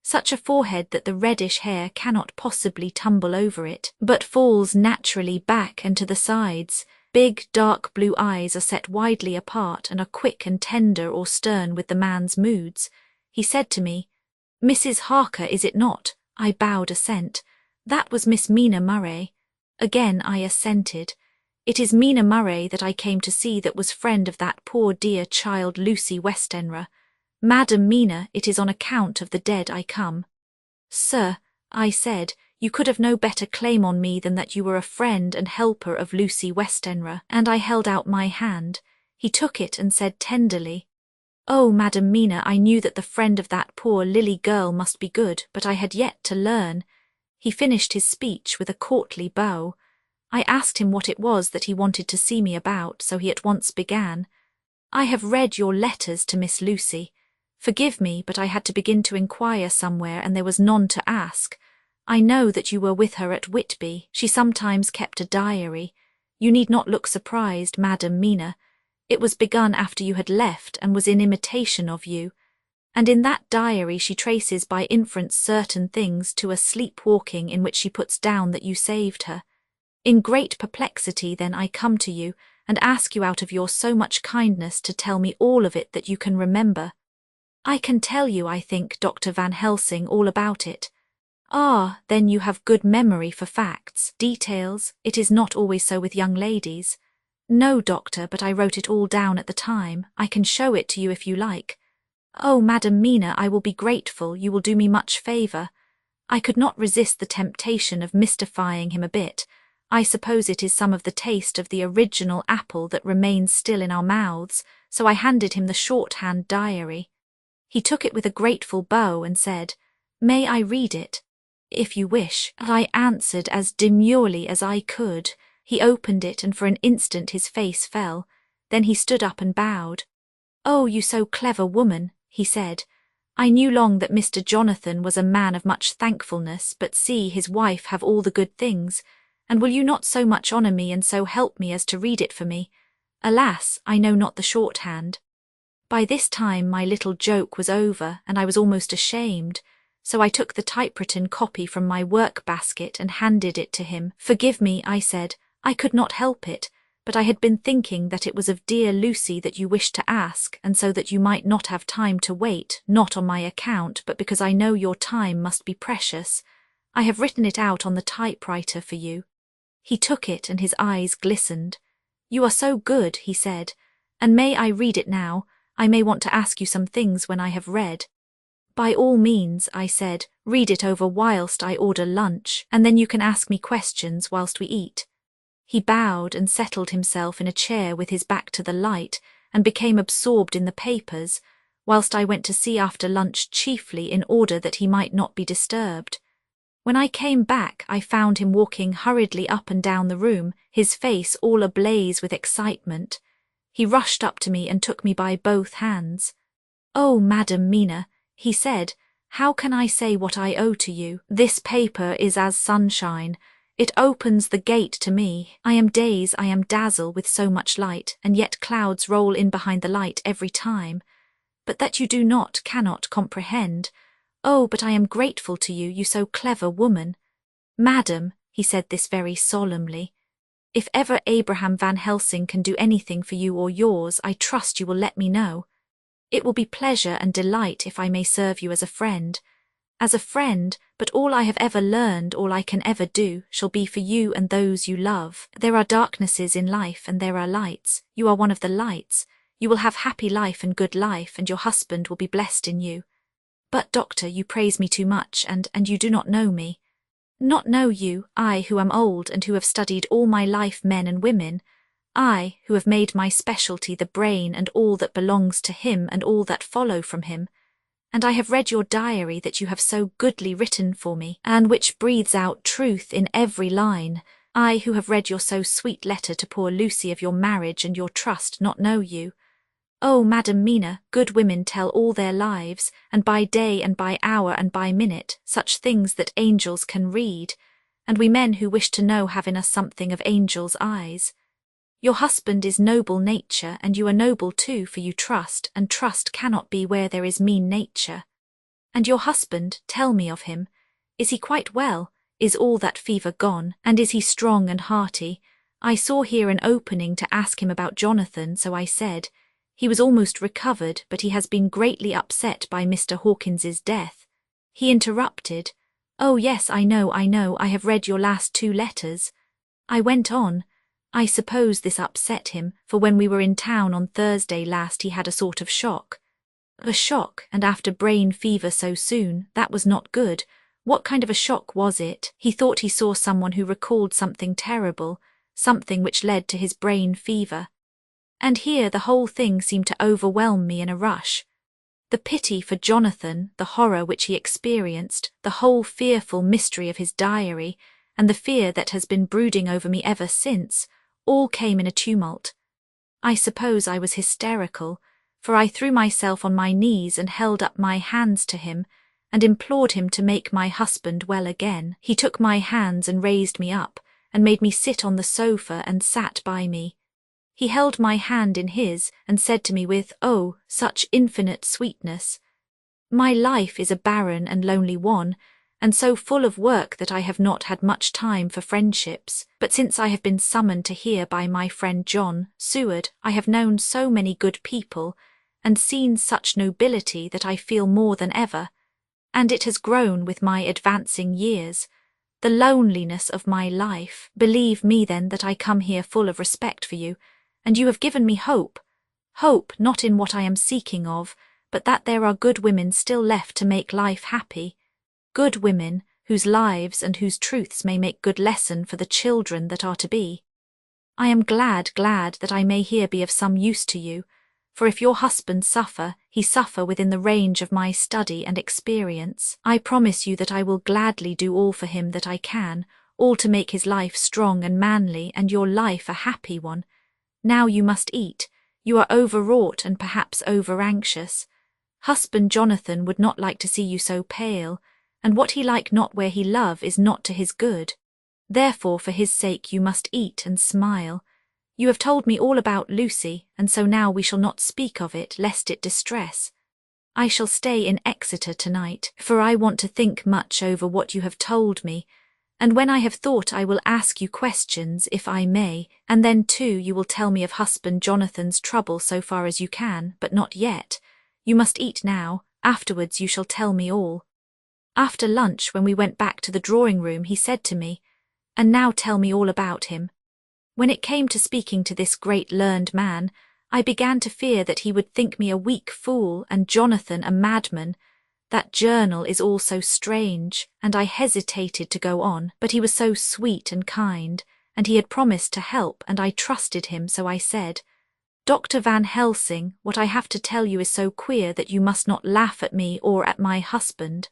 Such a forehead that the reddish hair cannot possibly tumble over it, but falls naturally back and to the sides. Big, dark blue eyes are set widely apart and are quick and tender or stern with the man's moods. He said to me, "Mrs. Harker, is it not?" I bowed assent. That was Miss Mina Murray. Again I assented. It is Mina Murray that I came to see that was friend of that poor dear child Lucy Westenra. Madam Mina, it is on account of the dead I come. Sir, I said, you could have no better claim on me than that you were a friend and helper of Lucy Westenra, and I held out my hand. He took it and said tenderly, Oh, Madam Mina, I knew that the friend of that poor Lily girl must be good, but I had yet to learn. He finished his speech with a courtly bow. I asked him what it was that he wanted to see me about, so he at once began. I have read your letters to Miss Lucy. Forgive me, but I had to begin to inquire somewhere, and there was none to ask. I know that you were with her at Whitby. She sometimes kept a diary. You need not look surprised, Madam Mina. It was begun after you had left, and was in imitation of you. And in that diary she traces by inference certain things to a sleepwalking in which she puts down that you saved her. In great perplexity then I come to you, and ask you out of your so much kindness to tell me all of it that you can remember. I can tell you, I think, Dr. Van Helsing, all about it. Ah, then you have good memory for facts, details. It is not always so with young ladies. No, doctor, but I wrote it all down at the time. I can show it to you if you like. Oh, Madam Mina, I will be grateful. You will do me much favour. I could not resist the temptation of mystifying him a bit. I suppose it is some of the taste of the original apple that remains still in our mouths, so I handed him the shorthand diary. He took it with a grateful bow and said, May I read it? If you wish. I answered as demurely as I could. He opened it, and for an instant his face fell. Then he stood up and bowed. Oh, you so clever woman, he said. I knew long that Mr. Jonathan was a man of much thankfulness, but see, his wife have all the good things. And will you not so much honour me and so help me as to read it for me? Alas, I know not the shorthand. By this time my little joke was over, and I was almost ashamed, so I took the typewritten copy from my work-basket and handed it to him. Forgive me, I said, I could not help it, but I had been thinking that it was of dear Lucy that you wished to ask, and so that you might not have time to wait, not on my account, but because I know your time must be precious. I have written it out on the typewriter for you. He took it, and his eyes glistened. You are so good, he said, and may I read it now? I may want to ask you some things when I have read. By all means, I said, read it over whilst I order lunch, and then you can ask me questions whilst we eat. He bowed and settled himself in a chair with his back to the light, and became absorbed in the papers, whilst I went to see after lunch chiefly in order that he might not be disturbed. When I came back, I found him walking hurriedly up and down the room, his face all ablaze with excitement. He rushed up to me and took me by both hands. Oh, Madam Mina, he said, how can I say what I owe to you? This paper is as sunshine. It opens the gate to me. I am dazzled with so much light, and yet clouds roll in behind the light every time. But that you cannot comprehend. Oh, but I am grateful to you, you so clever woman. Madam, he said this very solemnly, if ever Abraham Van Helsing can do anything for you or yours, I trust you will let me know. It will be pleasure and delight if I may serve you as a friend. As a friend, but all I have ever learned, all I can ever do, shall be for you and those you love. There are darknesses in life, and there are lights. You are one of the lights. You will have happy life and good life, and your husband will be blessed in you. But, doctor, you praise me too much, and you do not know me. Not know you, I who am old and who have studied all my life men and women, I who have made my specialty the brain and all that belongs to him and all that follow from him. And I have read your diary that you have so goodly written for me, and which breathes out truth in every line. I who have read your so sweet letter to poor Lucy of your marriage and your trust, not know you. Oh, Madam Mina, good women tell all their lives, and by day and by hour and by minute, such things that angels can read, and we men who wish to know have in us something of angels' eyes. Your husband is noble nature, and you are noble too, for you trust, and trust cannot be where there is mean nature. And your husband, tell me of him. Is he quite well? Is all that fever gone? And is he strong and hearty? I saw here an opening to ask him about Jonathan, so I said, he was almost recovered, but he has been greatly upset by Mr. Hawkins's death. He interrupted, Oh yes, I know, I have read your last 2 letters. I went on. I suppose this upset him, for when we were in town on Thursday last he had a sort of shock. A shock, and after brain fever so soon, that was not good. What kind of a shock was it? He thought he saw someone who recalled something terrible, something which led to his brain fever. And here the whole thing seemed to overwhelm me in a rush. The pity for Jonathan, the horror which he experienced, the whole fearful mystery of his diary, and the fear that has been brooding over me ever since, all came in a tumult. I suppose I was hysterical, for I threw myself on my knees and held up my hands to him, and implored him to make my husband well again. He took my hands and raised me up, and made me sit on the sofa and sat by me. He held my hand in his and said to me with, oh, such infinite sweetness, "My life is a barren and lonely one, and so full of work that I have not had much time for friendships, but since I have been summoned to here by my friend John Seward, I have known so many good people, and seen such nobility that I feel more than ever, and it has grown with my advancing years, the loneliness of my life. Believe me then that I come here full of respect for you, and you have given me hope not in what I am seeking of, but that there are good women still left to make life happy, good women whose lives and whose truths may make good lesson for the children that are to be. I am glad that I may here be of some use to you, for if your husband suffer, he suffer within the range of my study and experience. I promise you that I will gladly do all for him that I can, all to make his life strong and manly and your life a happy one. Now you must eat. You are overwrought and perhaps over-anxious. Husband Jonathan would not like to see you so pale, and what he like not where he love is not to his good. Therefore for his sake you must eat and smile. You have told me all about Lucy, and so now we shall not speak of it, lest it distress. I shall stay in Exeter tonight, for I want to think much over what you have told me, and when I have thought I will ask you questions, if I may, and then too you will tell me of husband Jonathan's trouble so far as you can, but not yet. You must eat now, afterwards you shall tell me all. After lunch, when we went back to the drawing-room, he said to me, "And now tell me all about him." When it came to speaking to this great learned man, I began to fear that he would think me a weak fool and Jonathan a madman. That journal is all so strange, and I hesitated to go on, but he was so sweet and kind, and he had promised to help, and I trusted him, so I said, "Dr. Van Helsing, what I have to tell you is so queer that you must not laugh at me or at my husband.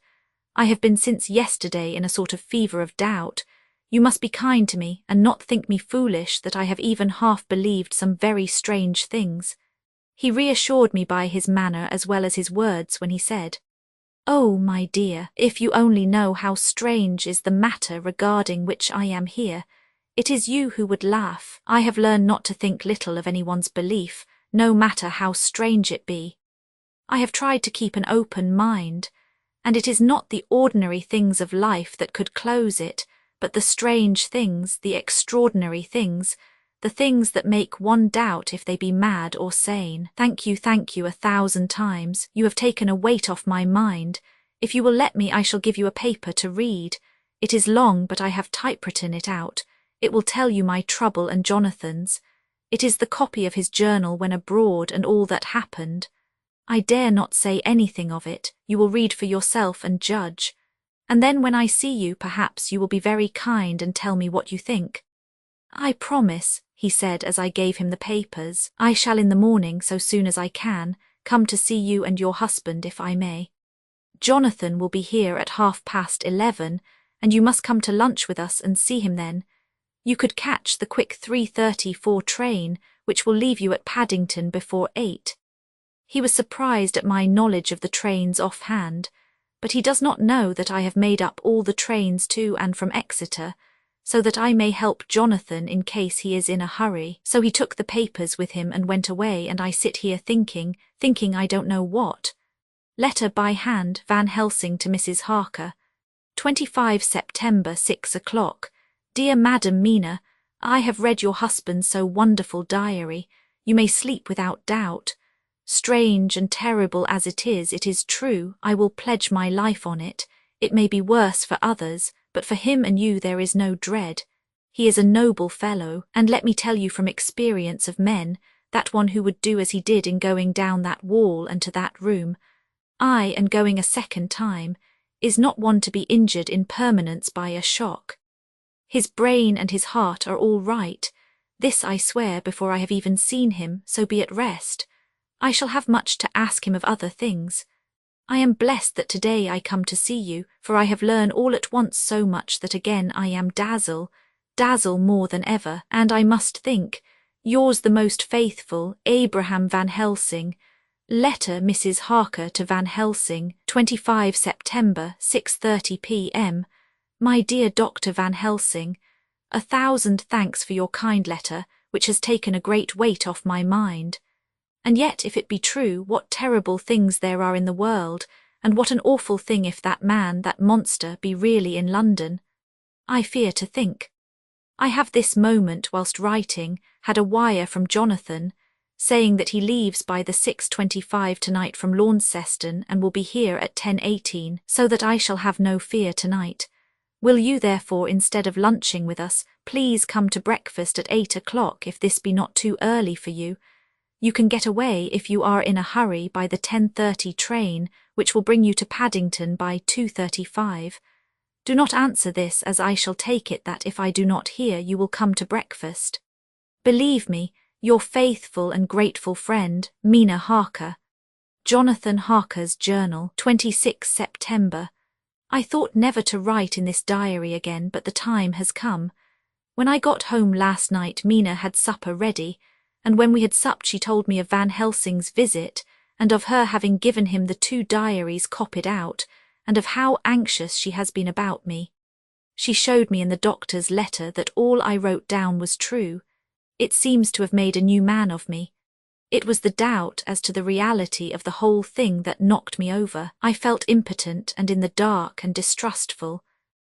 I have been since yesterday in a sort of fever of doubt. You must be kind to me, and not think me foolish that I have even half believed some very strange things." He reassured me by his manner as well as his words when he said, "Oh, my dear, if you only know how strange is the matter regarding which I am here, it is you who would laugh. I have learned not to think little of anyone's belief, no matter how strange it be. I have tried to keep an open mind, and it is not the ordinary things of life that could close it, but the strange things, the extraordinary things, the things that make one doubt if they be mad or sane. Thank you 1,000 times. You have taken a weight off my mind. If you will let me, I shall give you a paper to read. It is long, but I have typewritten it out. It will tell you my trouble and Jonathan's. It is the copy of his journal when abroad and all that happened. I dare not say anything of it. You will read for yourself and judge. And then when I see you, perhaps you will be very kind and tell me what you think." "I promise," he said as I gave him the papers. "I shall in the morning, so soon as I can, come to see you and your husband if I may. Jonathan will be here at 11:30, and you must come to lunch with us and see him then. You could catch the quick 3:34 train, which will leave you at Paddington before 8. He was surprised at my knowledge of the trains offhand, but he does not know that I have made up all the trains to and from Exeter, so that I may help Jonathan in case he is in a hurry. So he took the papers with him and went away, and I sit here thinking I don't know what. Letter by hand, Van Helsing to Mrs. Harker. 25 September, 6 o'clock. Dear Madam Mina, I have read your husband's so wonderful diary. You may sleep without doubt. Strange and terrible as it is true. I will pledge my life on it. It may be worse for others, but for him and you there is no dread. He is a noble fellow, and let me tell you from experience of men, that one who would do as he did in going down that wall and to that room, ay, and going a second time, is not one to be injured in permanence by a shock. His brain and his heart are all right. This I swear before I have even seen him, so be at rest. I shall have much to ask him of other things. I am blessed that today I come to see you, for I have learned all at once so much that again I am dazzle more than ever, and I must think, yours the most faithful, Abraham Van Helsing. Letter Mrs. Harker to Van Helsing, 25 September, 6:30 p.m. My dear Dr. Van Helsing, 1,000 thanks for your kind letter, which has taken a great weight off my mind. And yet, if it be true, what terrible things there are in the world, and what an awful thing if that man, that monster, be really in London. I fear to think. I have this moment, whilst writing, had a wire from Jonathan, saying that he leaves by the 6:25 tonight from Launceston and will be here at 10:18, so that I shall have no fear tonight. Will you therefore, instead of lunching with us, please come to breakfast at 8 o'clock if this be not too early for you? You can get away if you are in a hurry by the 10:30 train, which will bring you to Paddington by 2:35. Do not answer this, as I shall take it that if I do not hear you will come to breakfast. Believe me, your faithful and grateful friend, Mina Harker. Jonathan Harker's Journal, 26 September. I thought never to write in this diary again, but the time has come. When I got home last night, Mina had supper ready, and when we had supped she told me of Van Helsing's visit, and of her having given him the 2 diaries copied out, and of how anxious she has been about me. She showed me in the doctor's letter that all I wrote down was true. It seems to have made a new man of me. It was the doubt as to the reality of the whole thing that knocked me over. I felt impotent and in the dark and distrustful.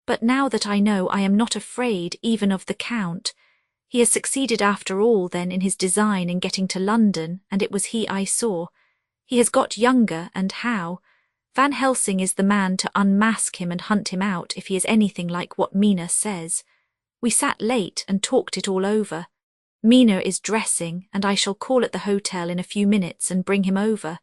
But now that I know, I am not afraid even of the Count. He has succeeded after all then in his design in getting to London, and it was he I saw. He has got younger, and how? Van Helsing is the man to unmask him and hunt him out if he is anything like what Mina says. We sat late and talked it all over. Mina is dressing, and I shall call at the hotel in a few minutes and bring him over.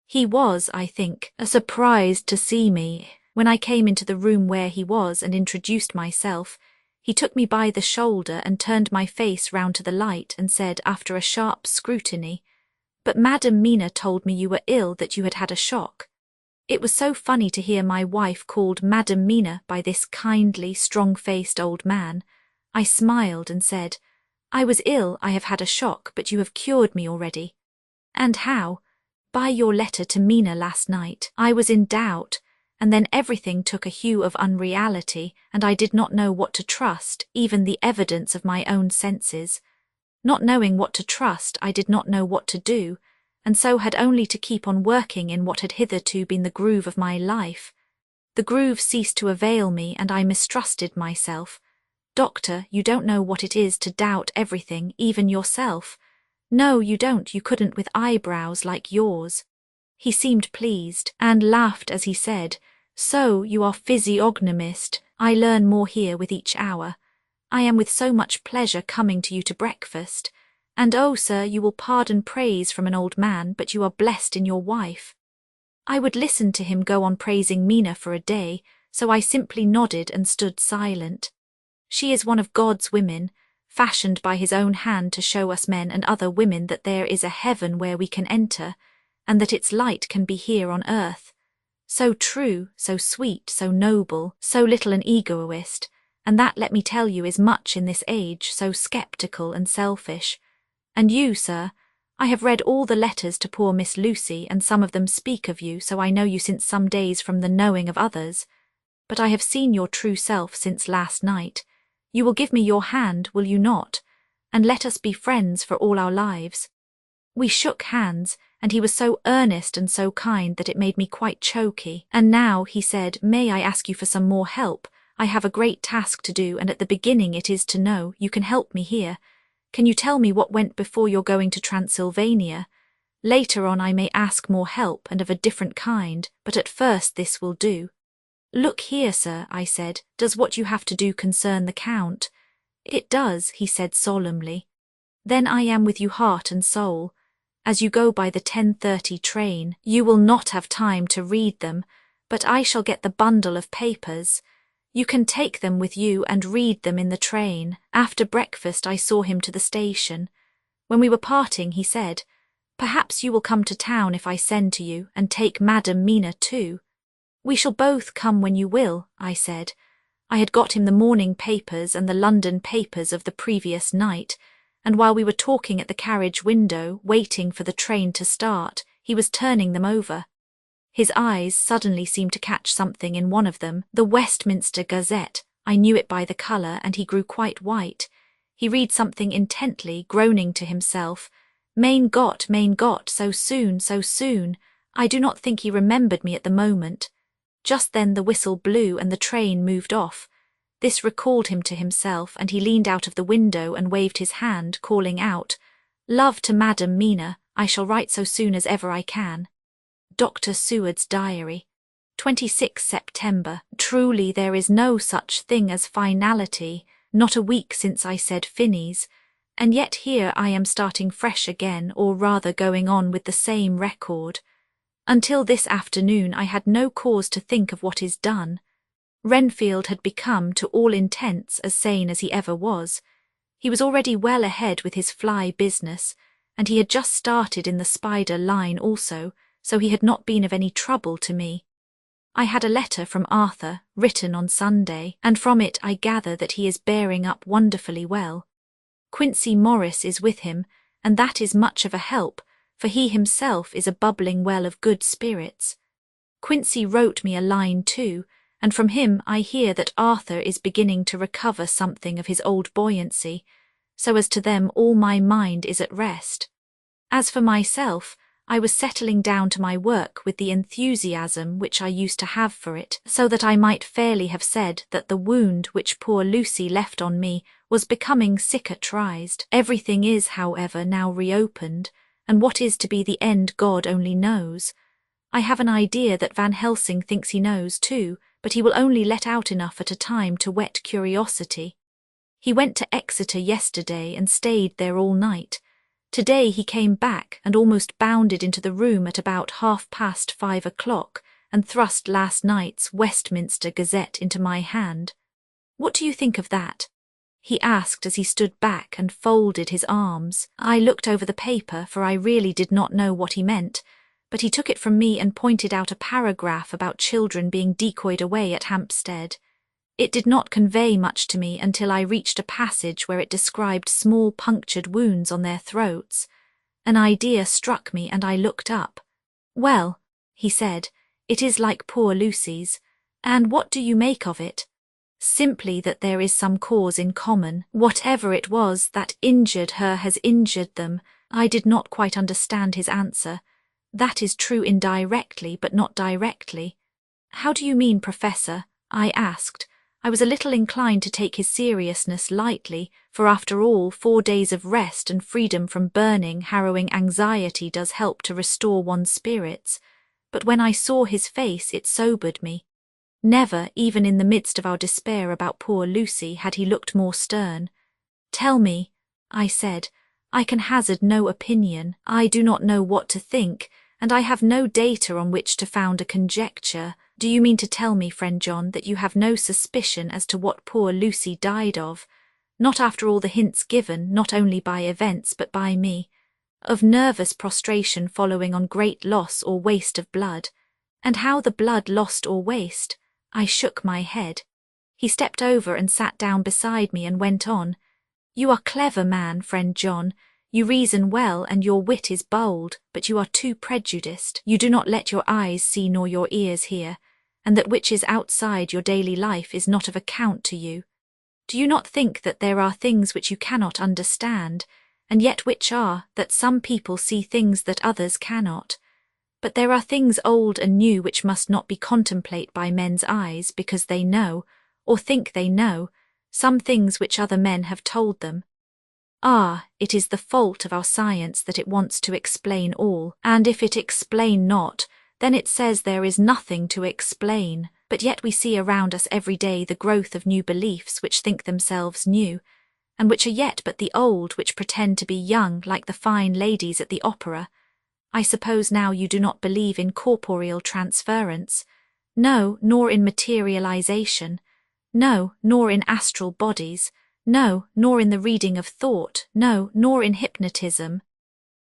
He was, I think, surprised to see me. When I came into the room where he was and introduced myself, he took me by the shoulder and turned my face round to the light and said, after a sharp scrutiny, "But Madam Mina told me you were ill, that you had had a shock." It was so funny to hear my wife called Madam Mina by this kindly, strong-faced old man. I smiled and said, "I was ill, I have had a shock, but you have cured me already." "And how?" "By your letter to Mina last night. I was in doubt, and then everything took a hue of unreality, and I did not know what to trust, even the evidence of my own senses. Not knowing what to trust, I did not know what to do, and so had only to keep on working in what had hitherto been the groove of my life. The groove ceased to avail me, and I mistrusted myself. Doctor, you don't know what it is to doubt everything, even yourself. No, you don't, you couldn't with eyebrows like yours." He seemed pleased, and laughed as he said, "So, you are physiognomist. I learn more here with each hour. I am with so much pleasure coming to you to breakfast. And oh, sir, you will pardon praise from an old man, but you are blessed in your wife." I would listen to him go on praising Mina for a day, so I simply nodded and stood silent. She is one of God's women, fashioned by his own hand to show us men and other women that there is a heaven where we can enter, and that its light can be here on earth. So true, so sweet, so noble, so little an egoist, and that, let me tell you, is much in this age, so sceptical and selfish. And you, sir, I have read all the letters to poor Miss Lucy, and some of them speak of you, so I know you since some days from the knowing of others. But I have seen your true self since last night. You will give me your hand, will you not? And let us be friends for all our lives." We shook hands, and he was so earnest and so kind that it made me quite choky. "And now," he said, "may I ask you for some more help? I have a great task to do, and at the beginning it is to know, you can help me here. Can you tell me what went before your going to Transylvania? Later on I may ask more help and of a different kind, but at first this will do." Look here, sir, I said, does what you have to do concern the Count? It does, he said solemnly. Then I am with you heart and soul. As you go by the 10:30 train, you will not have time to read them, but I shall get the bundle of papers. You can take them with you and read them in the train. After breakfast I saw him to the station. When we were parting he said, perhaps you will come to town if I send to you, and take Madam Mina too. We shall both come when you will, I said. I had got him the morning papers and the London papers of the previous night, and while we were talking at the carriage window, waiting for the train to start, he was turning them over. His eyes suddenly seemed to catch something in one of them, the Westminster Gazette. I knew it by the colour, and he grew quite white. He read something intently, groaning to himself. Mein Gott, so soon, so soon. I do not think he remembered me at the moment. Just then the whistle blew and the train moved off. This recalled him to himself, and he leaned out of the window and waved his hand, calling out, Love to Madam Mina, I shall write so soon as ever I can. Dr. Seward's Diary. 26 September. Truly there is no such thing as finality, not a week since I said Finney's, and yet here I am starting fresh again, or rather going on with the same record. Until this afternoon I had no cause to think of what is done. Renfield had become, to all intents, as sane as he ever was. He was already well ahead with his fly business, and he had just started in the spider line also, so he had not been of any trouble to me. I had a letter from Arthur, written on Sunday, and from it I gather that he is bearing up wonderfully well. Quincy Morris is with him, and that is much of a help, for he himself is a bubbling well of good spirits. Quincy wrote me a line too, and from him I hear that Arthur is beginning to recover something of his old buoyancy, so as to them all my mind is at rest. As for myself, I was settling down to my work with the enthusiasm which I used to have for it, so that I might fairly have said that the wound which poor Lucy left on me was becoming cicatrized. Everything is, however, now reopened, and what is to be the end God only knows. I have an idea that Van Helsing thinks he knows too, but he will only let out enough at a time to whet curiosity. He went to Exeter yesterday and stayed there all night. Today he came back and almost bounded into the room at about 5:30 o'clock and thrust last night's Westminster Gazette into my hand. What do you think of that? He asked as he stood back and folded his arms. I looked over the paper, for I really did not know what he meant, but he took it from me and pointed out a paragraph about children being decoyed away at Hampstead. It did not convey much to me until I reached a passage where it described small punctured wounds on their throats. An idea struck me and I looked up. Well, he said, it is like poor Lucy's. And what do you make of it? Simply that there is some cause in common. Whatever it was that injured her has injured them. I did not quite understand his answer. That is true indirectly, but not directly. How do you mean, Professor? I asked. I was a little inclined to take his seriousness lightly, for after all, 4 days of rest and freedom from burning, harrowing anxiety does help to restore one's spirits. But when I saw his face, it sobered me. Never, even in the midst of our despair about poor Lucy, had he looked more stern. Tell me, I said. I can hazard no opinion. I do not know what to think, and I have no data on which to found a conjecture. Do you mean to tell me, friend John, that you have no suspicion as to what poor Lucy died of? Not after all the hints given, not only by events but by me. Of nervous prostration following on great loss or waste of blood. And how the blood lost or waste? I shook my head. He stepped over and sat down beside me and went on. You are clever man, friend John. You reason well and your wit is bold, but you are too prejudiced. You do not let your eyes see nor your ears hear, and that which is outside your daily life is not of account to you. Do you not think that there are things which you cannot understand, and yet which are, that some people see things that others cannot? But there are things old and new which must not be contemplated by men's eyes because they know, or think they know, some things which other men have told them. Ah, it is the fault of our science that it wants to explain all, and if it explain not, then it says there is nothing to explain. But yet we see around us every day the growth of new beliefs which think themselves new, and which are yet but the old which pretend to be young like the fine ladies at the opera. I suppose now you do not believe in corporeal transference, no, nor in materialization, no, nor in astral bodies, no, nor in the reading of thought, no, nor in hypnotism.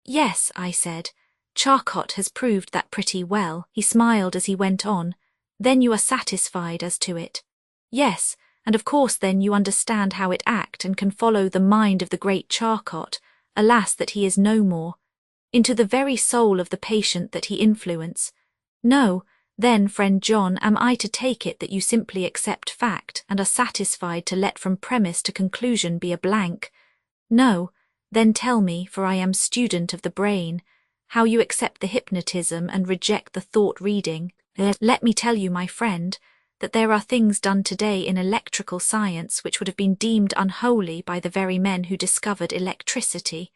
Yes, I said, Charcot has proved that pretty well. He smiled as he went on. Then you are satisfied as to it. Yes, and of course then you understand how it act and can follow the mind of the great Charcot, alas that he is no more, into the very soul of the patient that he influence. No, then, friend John, am I to take it that you simply accept fact and are satisfied to let from premise to conclusion be a blank? No, then tell me, for I am student of the brain, how you accept the hypnotism and reject the thought reading. Let me tell you, my friend, that there are things done today in electrical science which would have been deemed unholy by the very men who discovered electricity,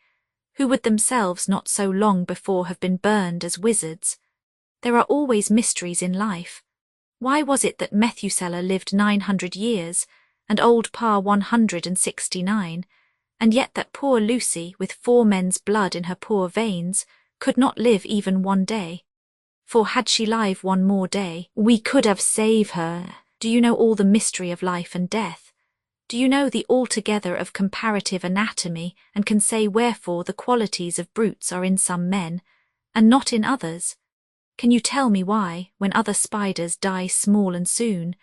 who would themselves not so long before have been burned as wizards. There are always mysteries in life. Why was it that Methuselah lived 900 years, and old Pa 169, and yet that poor Lucy, with 4 men's blood in her poor veins, could not live even 1 day? For had she lived 1 more day, we could have saved her. Do you know all the mystery of life and death? Do you know the altogether of comparative anatomy, and can say wherefore the qualities of brutes are in some men, and not in others? Can you tell me why, when other spiders die small and soon,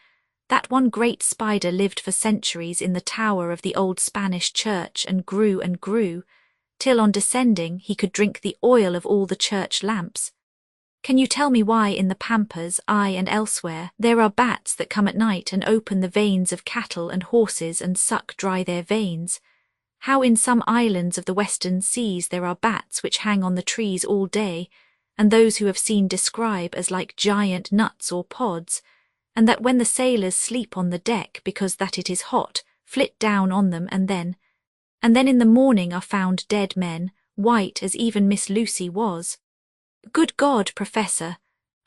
that one great spider lived for centuries in the tower of the old Spanish church and grew, till on descending he could drink the oil of all the church lamps? Can you tell me why in the pampas, aye, and elsewhere, there are bats that come at night and open the veins of cattle and horses and suck dry their veins? How in some islands of the western seas there are bats which hang on the trees all day, and those who have seen describe as like giant nuts or pods, and that when the sailors sleep on the deck because that it is hot, flit down on them and then in the morning are found dead men, white as even Miss Lucy was. Good God, Professor,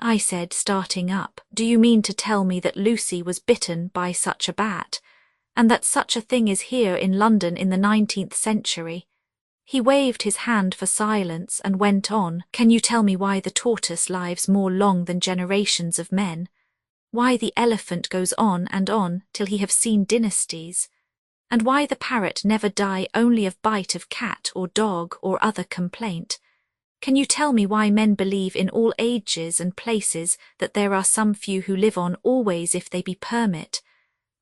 I said, starting up, do you mean to tell me that Lucy was bitten by such a bat, and that such a thing is here in London in the 19th century? He waved his hand for silence and went on. Can you tell me why the tortoise lives more long than generations of men? Why the elephant goes on till he have seen dynasties? And why the parrot never die only of bite of cat or dog or other complaint? Can you tell me why men believe in all ages and places that there are some few who live on always if they be permit,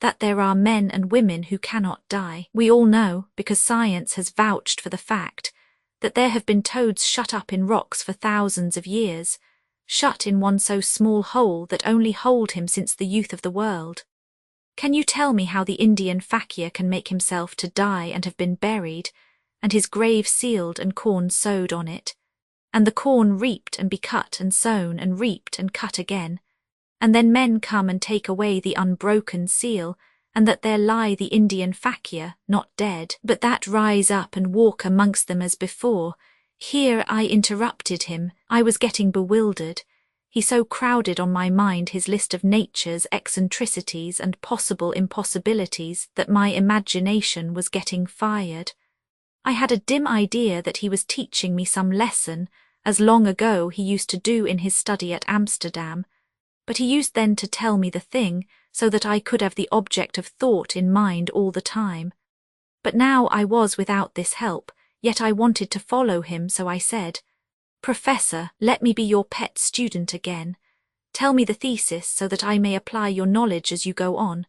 that there are men and women who cannot die? We all know, because science has vouched for the fact, that there have been toads shut up in rocks for thousands of years, shut in one so small hole that only hold him since the youth of the world. Can you tell me how the Indian fakir can make himself to die and have been buried, and his grave sealed and corn sowed on it, and the corn reaped and be cut and sown and reaped and cut again, and then men come and take away the unbroken seal, and that there lie the Indian fakir, not dead, but that rise up and walk amongst them as before? Here I interrupted him. I was getting bewildered. He so crowded on my mind his list of nature's eccentricities and possible impossibilities that my imagination was getting fired. I had a dim idea that he was teaching me some lesson, as long ago he used to do in his study at Amsterdam, but he used then to tell me the thing so that I could have the object of thought in mind all the time. But now I was without this help, yet I wanted to follow him, so I said, Professor, let me be your pet student again. Tell me the thesis so that I may apply your knowledge as you go on.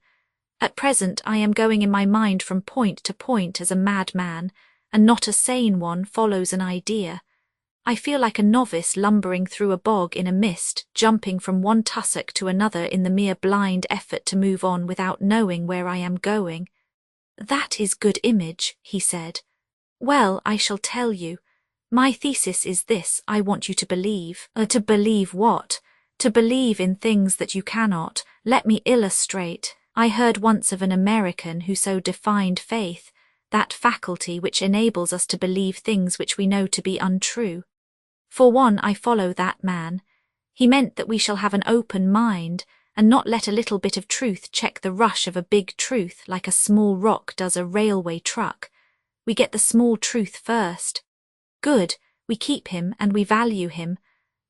At present I am going in my mind from point to point as a madman, and not a sane one follows an idea. I feel like a novice lumbering through a bog in a mist, jumping from one tussock to another in the mere blind effort to move on without knowing where I am going. That is good image, he said. Well, I shall tell you. My thesis is this: I want you to believe. To believe what? To believe in things that you cannot. Let me illustrate. I heard once of an American who so defined faith, that faculty which enables us to believe things which we know to be untrue. For one, I follow that man. He meant that we shall have an open mind, and not let a little bit of truth check the rush of a big truth like a small rock does a railway truck. We get the small truth first. Good, we keep him and we value him,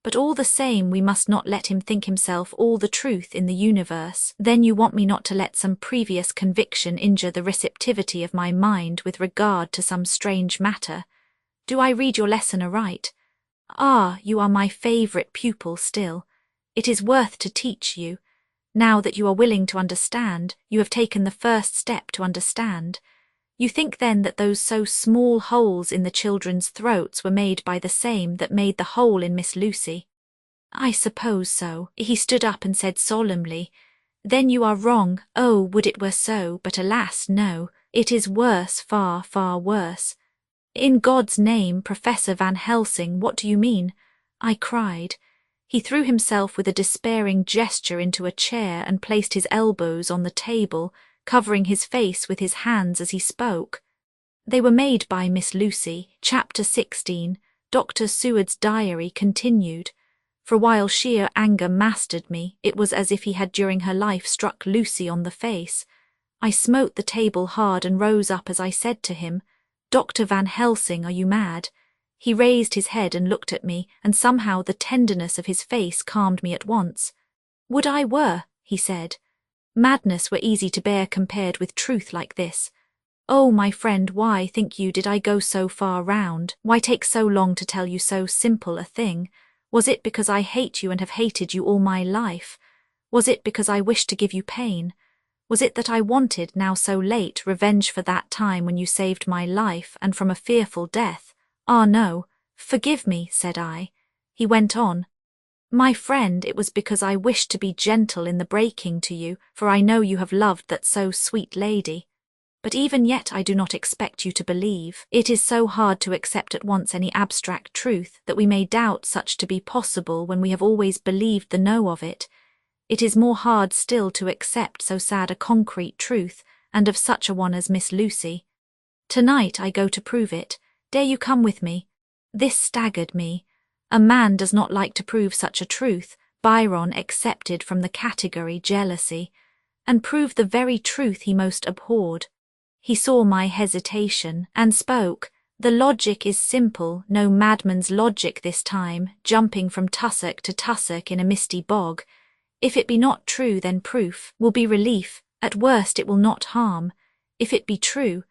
but all the same we must not let him think himself all the truth in the universe. Then you want me not to let some previous conviction injure the receptivity of my mind with regard to some strange matter. Do I read your lesson aright? Ah, you are my favourite pupil still. It is worth to teach you. Now that you are willing to understand, you have taken the first step to understand. You think then that those so small holes in the children's throats were made by the same that made the hole in Miss Lucy? I suppose so. He stood up and said solemnly, Then you are wrong. Oh, would it were so, but alas, no. It is worse, far, far worse. In God's name, Professor Van Helsing, what do you mean? I cried. He threw himself with a despairing gesture into a chair and placed his elbows on the table, covering his face with his hands as he spoke. They were made by Miss Lucy. Chapter 16. Dr. Seward's diary continued. For a while sheer anger mastered me. It was as if he had during her life struck Lucy on the face. I smote the table hard and rose up as I said to him, Dr. Van Helsing, are you mad? He raised his head and looked at me, and somehow the tenderness of his face calmed me at once. Would I were, he said. Madness were easy to bear compared with truth like this. Oh, my friend, why, think you, did I go so far round? Why take so long to tell you so simple a thing? Was it because I hate you and have hated you all my life? Was it because I wished to give you pain? Was it that I wanted, now so late, revenge for that time when you saved my life and from a fearful death? Ah, no. Forgive me, said I. He went on. My friend, it was because I wished to be gentle in the breaking to you, for I know you have loved that so sweet lady. But even yet I do not expect you to believe. It is so hard to accept at once any abstract truth that we may doubt such to be possible when we have always believed the know of it. It is more hard still to accept so sad a concrete truth, and of such a one as Miss Lucy. Tonight I go to prove it. Dare you come with me? This staggered me. A man does not like to prove such a truth, Byron excepted from the category jealousy, and prove the very truth he most abhorred. He saw my hesitation, and spoke. The logic is simple, no madman's logic this time, jumping from tussock to tussock in a misty bog. If it be not true, then proof will be relief. At worst it will not harm. If it be true,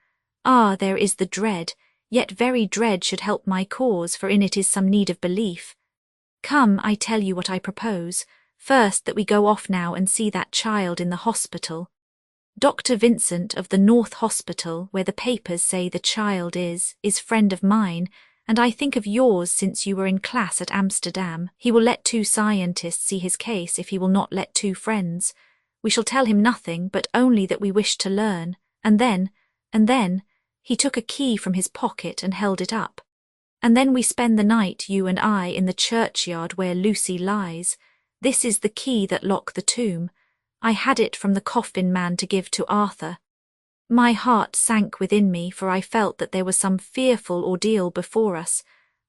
ah, there is the dread. Yet very dread should help my cause, for in it is some need of belief. Come, I tell you what I propose. First, that we go off now and see that child in the hospital. Dr. Vincent of the North Hospital, where the papers say the child is friend of mine, and I think of yours since you were in class at Amsterdam. He will let 2 scientists see his case if he will not let 2 friends. We shall tell him nothing, but only that we wish to learn, and then, he took a key from his pocket and held it up. And then we spend the night, you and I, in the churchyard where Lucy lies. This is the key that lock the tomb. I had it from the coffin man to give to Arthur. My heart sank within me, for I felt that there was some fearful ordeal before us.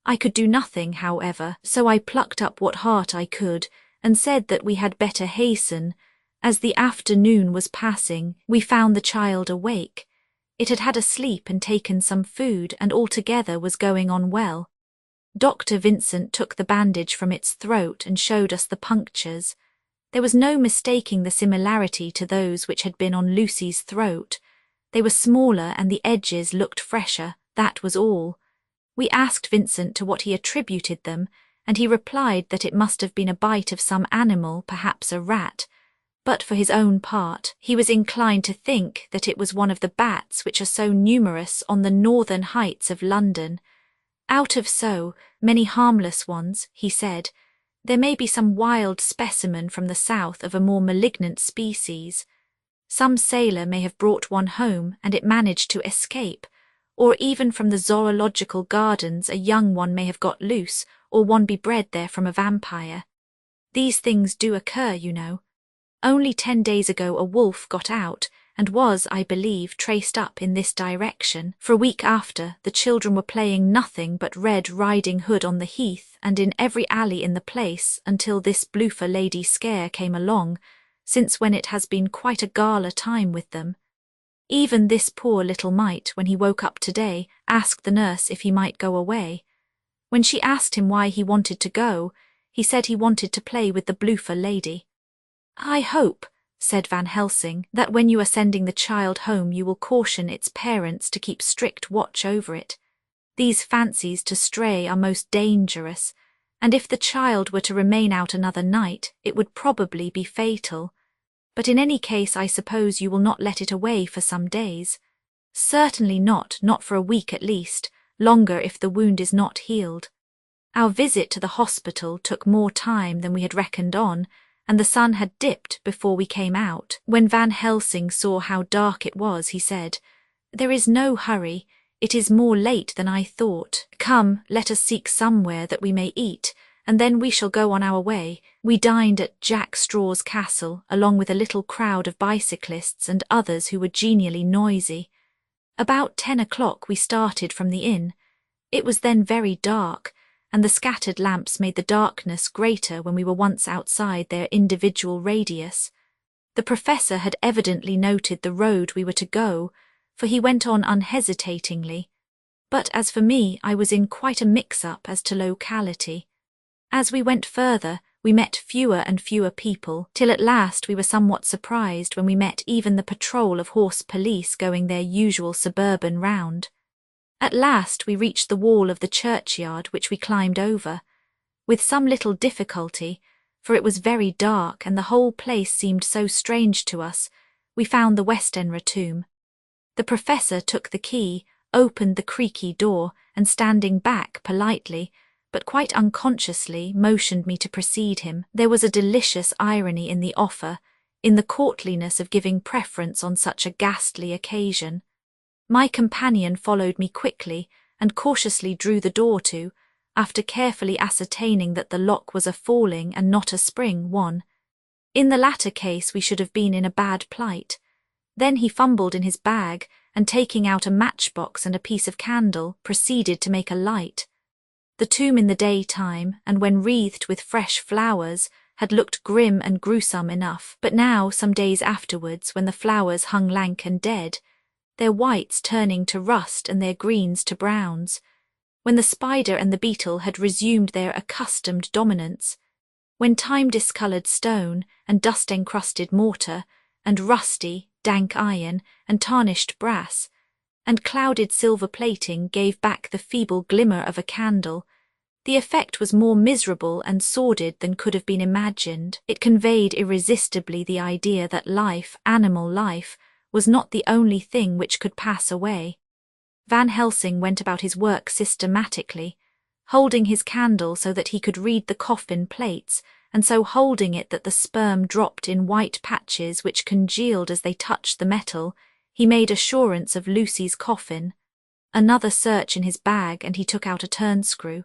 I could do nothing, however, so I plucked up what heart I could, and said that we had better hasten. As the afternoon was passing, we found the child awake. It had had a sleep and taken some food, and altogether was going on well. Dr. Vincent took the bandage from its throat and showed us the punctures. There was no mistaking the similarity to those which had been on Lucy's throat. They were smaller and the edges looked fresher, that was all. We asked Vincent to what he attributed them, and he replied that it must have been a bite of some animal, perhaps a rat. But for his own part, he was inclined to think that it was one of the bats which are so numerous on the northern heights of London. Out of so many harmless ones, he said, there may be some wild specimen from the south of a more malignant species. Some sailor may have brought one home and it managed to escape, or even from the zoological gardens a young one may have got loose, or one be bred there from a vampire. These things do occur, you know. Only 10 days ago a wolf got out, and was, I believe, traced up in this direction. For a week after, the children were playing nothing but Red Riding Hood on the heath and in every alley in the place, until this Bloofer lady scare came along. since when it has been quite a gala time with them. Even this poor little mite, when he woke up today, asked the nurse if he might go away. When she asked him why he wanted to go, he said he wanted to play with the Bloofer lady. "I hope," said Van Helsing, "that when you are sending the child home you will caution its parents to keep strict watch over it. These fancies to stray are most dangerous, and if the child were to remain out another night, it would probably be fatal. But in any case I suppose you will not let it away for some days." "Certainly not for a week at least, longer if the wound is not healed." Our visit to the hospital took more time than we had reckoned on, and the sun had dipped before we came out. When Van Helsing saw how dark it was, he said, "There is no hurry. It is more late than I thought. Come, let us seek somewhere that we may eat, and then we shall go on our way." We dined at Jack Straw's castle, along with a little crowd of bicyclists and others who were genially noisy. About 10 o'clock we started from the inn. It was then very dark, and the scattered lamps made the darkness greater when we were once outside their individual radius. The professor had evidently noted the road we were to go, for he went on unhesitatingly. But as for me, I was in quite a mix-up as to locality. As we went further, we met fewer and fewer people, till at last we were somewhat surprised when we met even the patrol of horse police going their usual suburban round. At last we reached the wall of the churchyard, which we climbed over, with some little difficulty, for it was very dark and the whole place seemed so strange to us. We found the Westenra tomb. The professor took the key, opened the creaky door, and standing back politely, but quite unconsciously, motioned me to precede him. There was a delicious irony in the offer, in the courtliness of giving preference on such a ghastly occasion. My companion followed me quickly and cautiously drew the door to, after carefully ascertaining that the lock was a falling and not a spring one. In the latter case we should have been in a bad plight. Then he fumbled in his bag, and taking out a matchbox and a piece of candle, proceeded to make a light. The tomb in the daytime, and when wreathed with fresh flowers, had looked grim and gruesome enough, but now, some days afterwards, when the flowers hung lank and dead, their whites turning to rust and their greens to browns, when the spider and the beetle had resumed their accustomed dominance, when time-discoloured stone and dust-encrusted mortar, and rusty, dank iron and tarnished brass, and clouded silver plating gave back the feeble glimmer of a candle, the effect was more miserable and sordid than could have been imagined. It conveyed irresistibly the idea that life, animal life, was not the only thing which could pass away. Van Helsing went about his work systematically, holding his candle so that he could read the coffin plates, and so holding it that the sperm dropped in white patches which congealed as they touched the metal. He made assurance of Lucy's coffin. Another search in his bag, and he took out a turnscrew.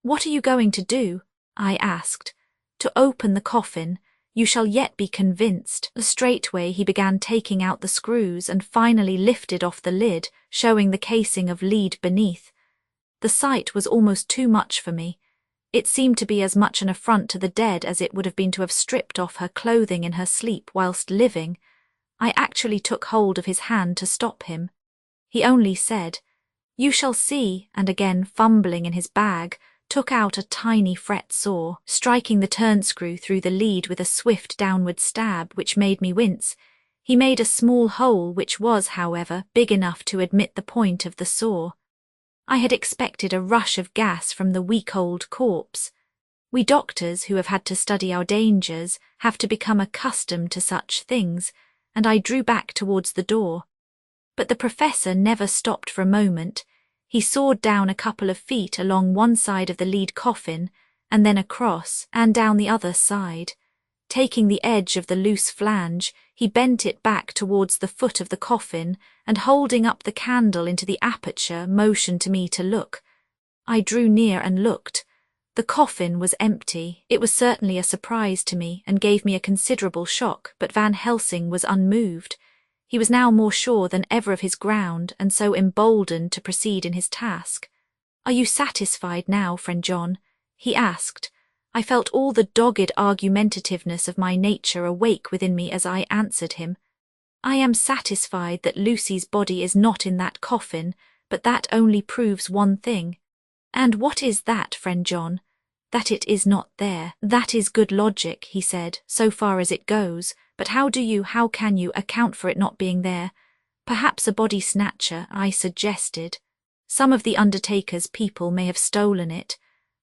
"What are you going to do?" I asked. "To open the coffin. You shall yet be convinced." Straightway he began taking out the screws and finally lifted off the lid, showing the casing of lead beneath. The sight was almost too much for me. It seemed to be as much an affront to the dead as it would have been to have stripped off her clothing in her sleep whilst living. I actually took hold of his hand to stop him. He only said, "You shall see," and again fumbling in his bag, took out a tiny fret saw, striking the turnscrew through the lead with a swift downward stab which made me wince. He made a small hole which was, however, big enough to admit the point of the saw. I had expected a rush of gas from the weak old corpse. We doctors, who have had to study our dangers, have to become accustomed to such things, and I drew back towards the door. But the professor never stopped for a moment. He sawed down a couple of feet along one side of the lead coffin, and then across, and down the other side. Taking the edge of the loose flange, he bent it back towards the foot of the coffin, and holding up the candle into the aperture, motioned to me to look. I drew near and looked. The coffin was empty. It was certainly a surprise to me, and gave me a considerable shock, but Van Helsing was unmoved. He was now more sure than ever of his ground, and so emboldened to proceed in his task. "Are you satisfied now, friend John?" he asked. I felt all the dogged argumentativeness of my nature awake within me as I answered him. I am satisfied that Lucy's body is not in that coffin, but that only proves one thing. And what is that, friend John? That it is not there. That is good logic, he said, so far as it goes, but how can you account for it not being there? Perhaps a body snatcher, I suggested. Some of the undertaker's people may have stolen it.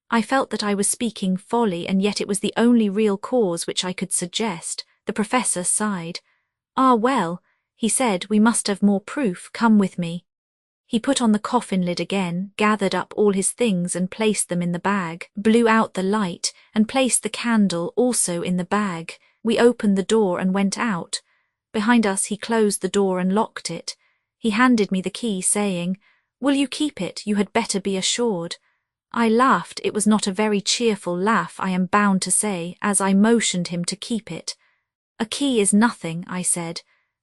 I felt that I was speaking folly, and yet it was the only real cause which I could suggest. The professor sighed. Ah, well, he said, we must have more proof. Come with me. He put on the coffin lid again, gathered up all his things and placed them in the bag, blew out the light, and placed the candle also in the bag. We opened the door and went out. Behind us he closed the door and locked it. He handed me the key, saying, "Will you keep it? You had better be assured." I laughed. It was not a very cheerful laugh, I am bound to say, as I motioned him to keep it. "A key is nothing," I said.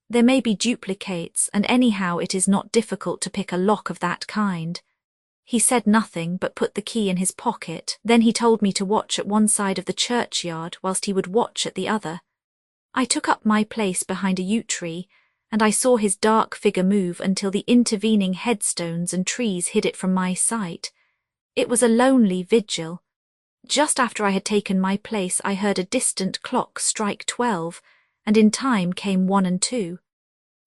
"There may be duplicates, and anyhow it is not difficult to pick a lock of that kind." He said nothing, but put the key in his pocket. Then he told me to watch at one side of the churchyard, whilst he would watch at the other. I took up my place behind a yew tree, and I saw his dark figure move until the intervening headstones and trees hid it from my sight. It was a lonely vigil. Just after I had taken my place, I heard a distant clock strike 12, and in time came 1 and 2.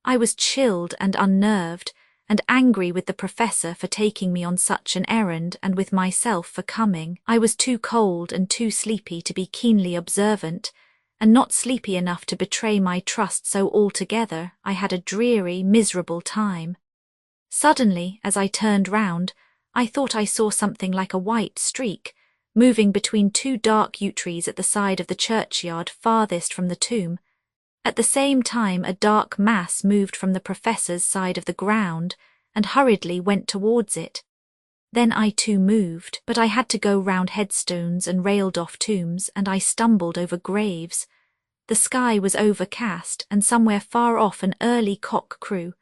I was chilled and unnerved, and angry with the professor for taking me on such an errand, and with myself for coming. I was too cold and too sleepy to be keenly observant, and not sleepy enough to betray my trust so altogether. I had a dreary, miserable time. Suddenly, as I turned round, I thought I saw something like a white streak, moving between 2 dark yew trees at the side of the churchyard farthest from the tomb. At the same time a dark mass moved from the professor's side of the ground and hurriedly went towards it. Then I too moved, but I had to go round headstones and railed-off tombs, and I stumbled over graves. The sky was overcast, and somewhere far off an early cock crew.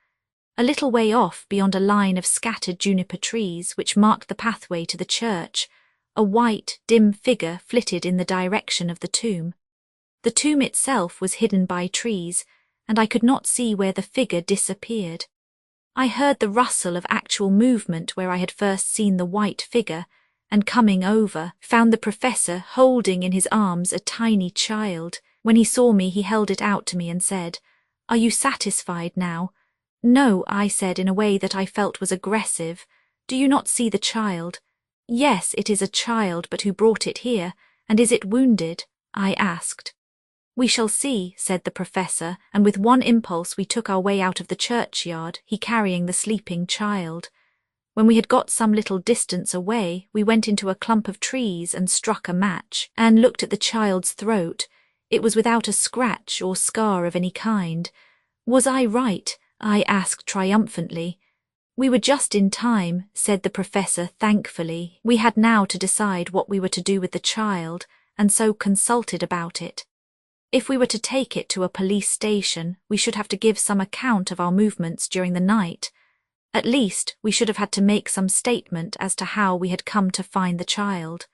A little way off, beyond a line of scattered juniper trees which marked the pathway to the church, a white, dim figure flitted in the direction of the tomb. The tomb itself was hidden by trees, and I could not see where the figure disappeared. I heard the rustle of actual movement where I had first seen the white figure, and coming over, found the professor holding in his arms a tiny child. When he saw me, he held it out to me and said, "Are you satisfied now?" "No," I said in a way that I felt was aggressive. "Do you not see the child?" "Yes, it is a child, but who brought it here, and is it wounded?" I asked. "We shall see," said the professor, and with one impulse we took our way out of the churchyard, he carrying the sleeping child. When we had got some little distance away, we went into a clump of trees and struck a match, and looked at the child's throat. It was without a scratch or scar of any kind. "Was I right?" I asked triumphantly. "We were just in time," said the professor thankfully. We had now to decide what we were to do with the child, and so consulted about it. If we were to take it to a police station, we should have to give some account of our movements during the night. At least, we should have had to make some statement as to how we had come to find the child.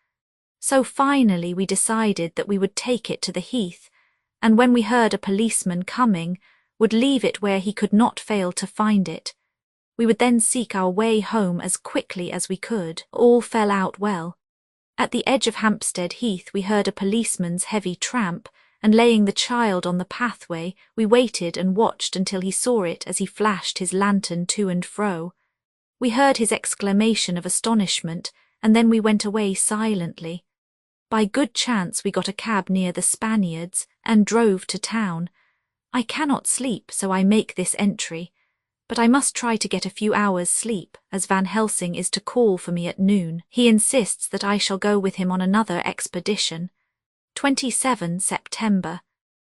So finally we decided that we would take it to the heath, and when we heard a policeman coming, would leave it where he could not fail to find it. We would then seek our way home as quickly as we could. All fell out well. At the edge of Hampstead Heath we heard a policeman's heavy tramp, and laying the child on the pathway, we waited and watched until he saw it as he flashed his lantern to and fro. We heard his exclamation of astonishment, and then we went away silently. By good chance we got a cab near the Spaniards, and drove to town. I cannot sleep, so I make this entry, but I must try to get a few hours' sleep, as Van Helsing is to call for me at noon. He insists that I shall go with him on another expedition. 27 September.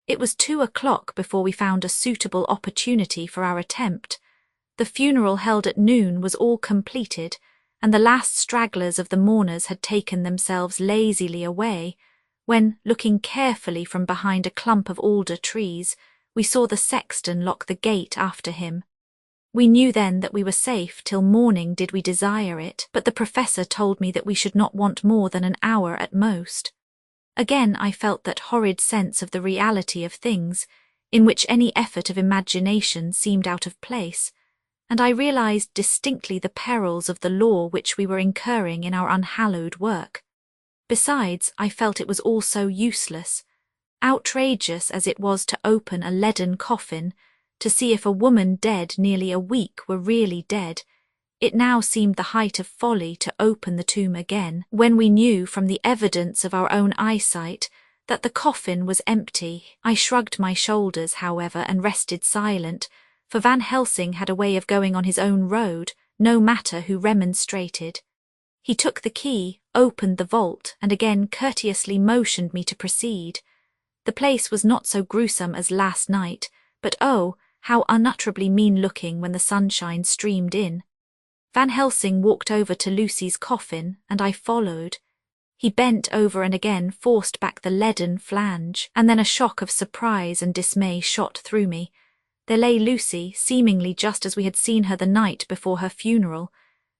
It was 2 o'clock before we found a suitable opportunity for our attempt. The funeral held at noon was all completed, and the last stragglers of the mourners had taken themselves lazily away, when, looking carefully from behind a clump of alder trees, we saw the sexton lock the gate after him. We knew then that we were safe till morning did we desire it, but the professor told me that we should not want more than an hour at most. Again I felt that horrid sense of the reality of things, in which any effort of imagination seemed out of place, and I realized distinctly the perils of the law which we were incurring in our unhallowed work. Besides, I felt it was all so useless, outrageous as it was to open a leaden coffin, to see if a woman dead nearly a week were really dead. It now seemed the height of folly to open the tomb again, when we knew from the evidence of our own eyesight that the coffin was empty. I shrugged my shoulders, however, and rested silent, for Van Helsing had a way of going on his own road, no matter who remonstrated. He took the key, opened the vault, and again courteously motioned me to proceed. The place was not so gruesome as last night, but oh, how unutterably mean-looking when the sunshine streamed in. Van Helsing walked over to Lucy's coffin, and I followed. He bent over and again forced back the leaden flange, and then a shock of surprise and dismay shot through me. There lay Lucy, seemingly just as we had seen her the night before her funeral.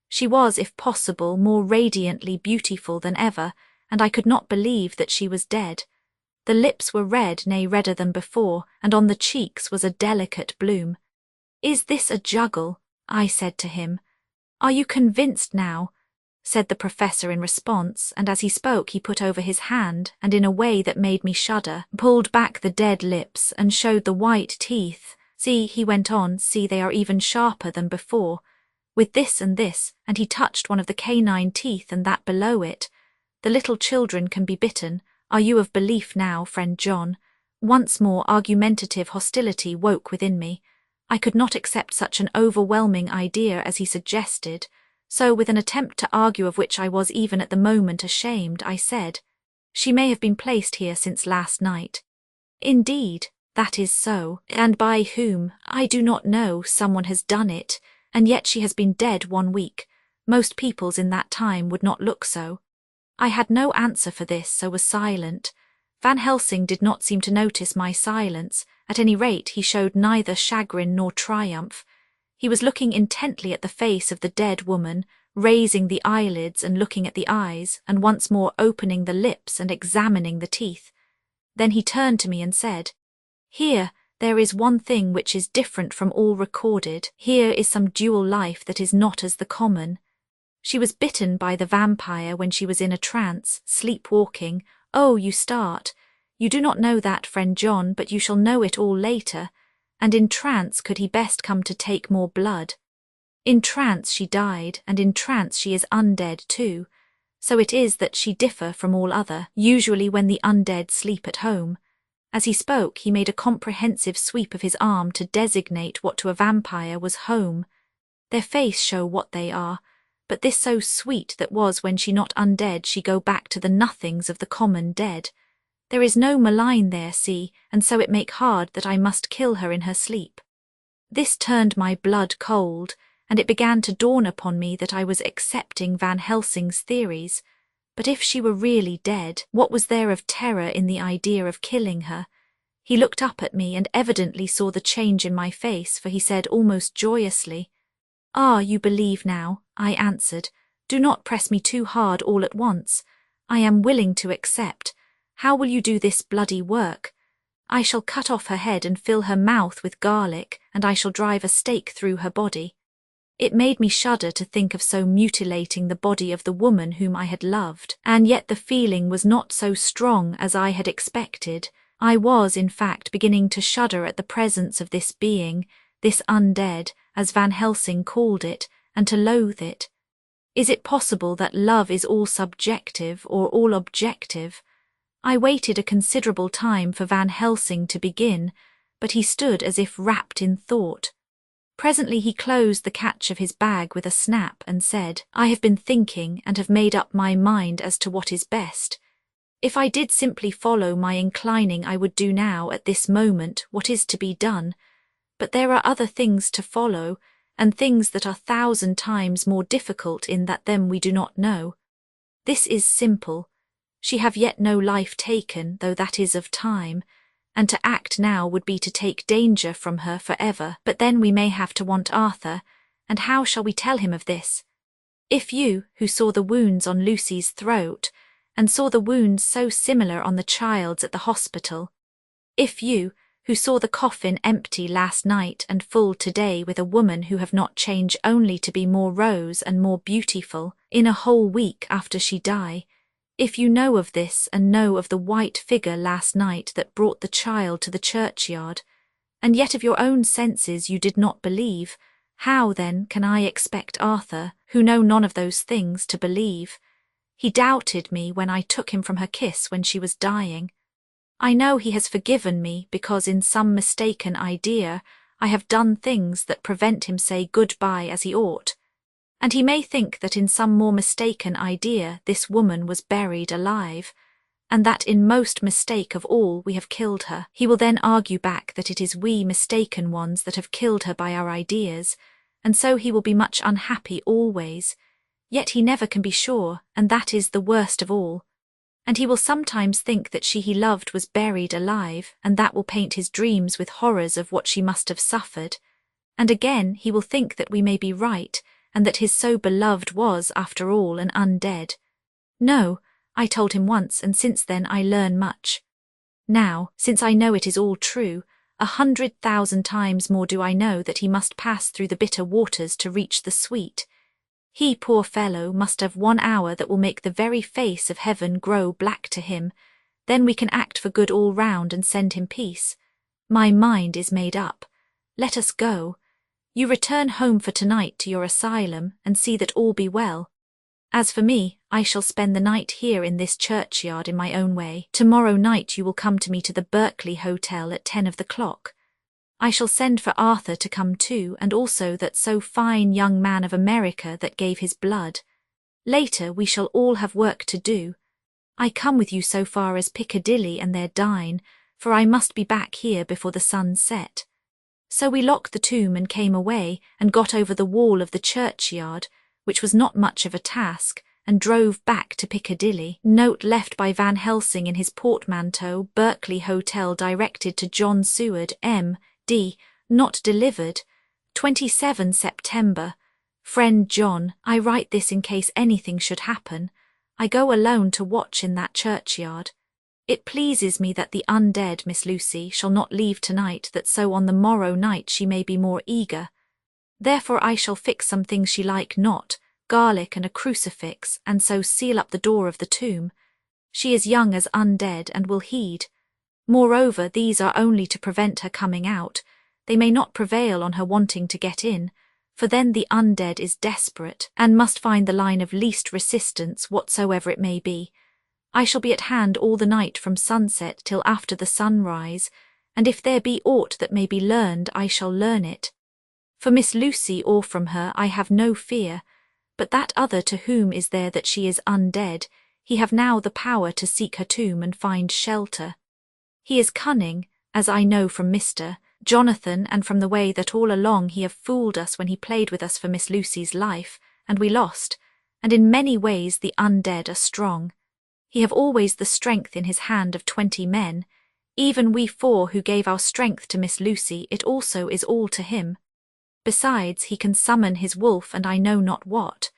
She was, if possible, more radiantly beautiful than ever, and I could not believe that she was dead. The lips were red, nay, redder than before, and on the cheeks was a delicate bloom. "Is this a juggle?" I said to him. "Are you convinced now?" said the professor in response, and as he spoke he put over his hand, and in a way that made me shudder, pulled back the dead lips and showed the white teeth. "See," he went on, "see, they are even sharper than before. With this and this," and he touched one of the canine teeth and that below it. "The little children can be bitten. Are you of belief now, friend John?" Once more argumentative hostility woke within me. I could not accept such an overwhelming idea as he suggested, so with an attempt to argue of which I was even at the moment ashamed, I said, "She may have been placed here since last night." "Indeed, that is so, and by whom, I do not know. Someone has done it, and yet she has been dead 1 week. Most peoples in that time would not look so." I had no answer for this, so was silent. Van Helsing did not seem to notice my silence. At any rate, he showed neither chagrin nor triumph. He was looking intently at the face of the dead woman, raising the eyelids and looking at the eyes, and once more opening the lips and examining the teeth. Then he turned to me and said, "Here, there is one thing which is different from all recorded. Here is some dual life that is not as the common. She was bitten by the vampire when she was in a trance, sleepwalking. Oh, you start. You do not know that, friend John, but you shall know it all later. And in trance could he best come to take more blood. In trance she died, and in trance she is undead too. So it is that she differ from all other, usually when the undead sleep at home." As he spoke, he made a comprehensive sweep of his arm to designate what to a vampire was home. "Their face show what they are, but this so sweet that was when she not undead she go back to the nothings of the common dead. There is no malign there, see, and so it make hard that I must kill her in her sleep." This turned my blood cold, and it began to dawn upon me that I was accepting Van Helsing's theories. But if she were really dead, what was there of terror in the idea of killing her? He looked up at me and evidently saw the change in my face, for he said almost joyously, "Ah, you believe now," I answered. "Do not press me too hard all at once. I am willing to accept. How will you do this bloody work?" "I shall cut off her head and fill her mouth with garlic, and I shall drive a stake through her body." It made me shudder to think of so mutilating the body of the woman whom I had loved, and yet the feeling was not so strong as I had expected. I was, in fact, beginning to shudder at the presence of this being, this undead, as Van Helsing called it, and to loathe it. Is it possible that love is all subjective or all objective? I waited a considerable time for Van Helsing to begin, but he stood as if wrapped in thought. Presently he closed the catch of his bag with a snap and said, "I have been thinking and have made up my mind as to what is best. If I did simply follow my inclining, I would do now, at this moment, what is to be done. But there are other things to follow, and things that are 1,000 times more difficult in that them we do not know. This is simple. She have yet no life taken, though that is of time, and to act now would be to take danger from her for ever. But then we may have to want Arthur, and how shall we tell him of this? If you, who saw the wounds on Lucy's throat, and saw the wounds so similar on the child's at the hospital. If you, who saw the coffin empty last night and full today with a woman who have not changed only to be more rose and more beautiful in a whole week after she die, if you know of this and know of the white figure last night that brought the child to the churchyard, and yet of your own senses you did not believe, how then can I expect Arthur, who know none of those things, to believe? He doubted me when I took him from her kiss when she was dying. I know he has forgiven me because in some mistaken idea I have done things that prevent him say goodbye as he ought, and he may think that in some more mistaken idea this woman was buried alive, and that in most mistake of all we have killed her. He will then argue back that it is we mistaken ones that have killed her by our ideas, and so he will be much unhappy always, yet he never can be sure, and that is the worst of all. And he will sometimes think that she he loved was buried alive, and that will paint his dreams with horrors of what she must have suffered. And again he will think that we may be right, and that his so beloved was, after all, an undead. No, I told him once, and since then I learn much. Now, since I know it is all true, 100,000 times more do I know that he must pass through the bitter waters to reach the sweet. He, poor fellow, must have 1 hour that will make the very face of heaven grow black to him. Then we can act for good all round and send him peace. My mind is made up. Let us go. You return home for tonight to your asylum and see that all be well. As for me, I shall spend the night here in this churchyard in my own way. Tomorrow night you will come to me to the Berkeley Hotel at 10 of the clock. I shall send for Arthur to come too, and also that so fine young man of America that gave his blood. Later we shall all have work to do. I come with you so far as Piccadilly and there dine, for I must be back here before the sun set. So we locked the tomb and came away, and got over the wall of the churchyard, which was not much of a task, and drove back to Piccadilly. Note left by Van Helsing in his portmanteau, Berkeley Hotel, directed to John Seward, M.D., not delivered. 27 September. Friend John, I write this in case anything should happen. I go alone to watch in that churchyard. It pleases me that the undead Miss Lucy shall not leave tonight, that so on the morrow night she may be more eager. Therefore I shall fix some things she like not, garlic and a crucifix, and so seal up the door of the tomb. She is young as undead, and will heed. Moreover, these are only to prevent her coming out. They may not prevail on her wanting to get in, for then the undead is desperate, and must find the line of least resistance whatsoever it may be. I shall be at hand all the night from sunset till after the sunrise, and if there be aught that may be learned, I shall learn it. For Miss Lucy or from her I have no fear, but that other to whom is there that she is undead, he have now the power to seek her tomb and find shelter. He is cunning, as I know from Mr. Jonathan, and from the way that all along he have fooled us when he played with us for Miss Lucy's life, and we lost, and in many ways the undead are strong. He have always the strength in his hand of 20 men. Even we 4 who gave our strength to Miss Lucy, it also is all to him. Besides, he can summon his wolf and I know not what.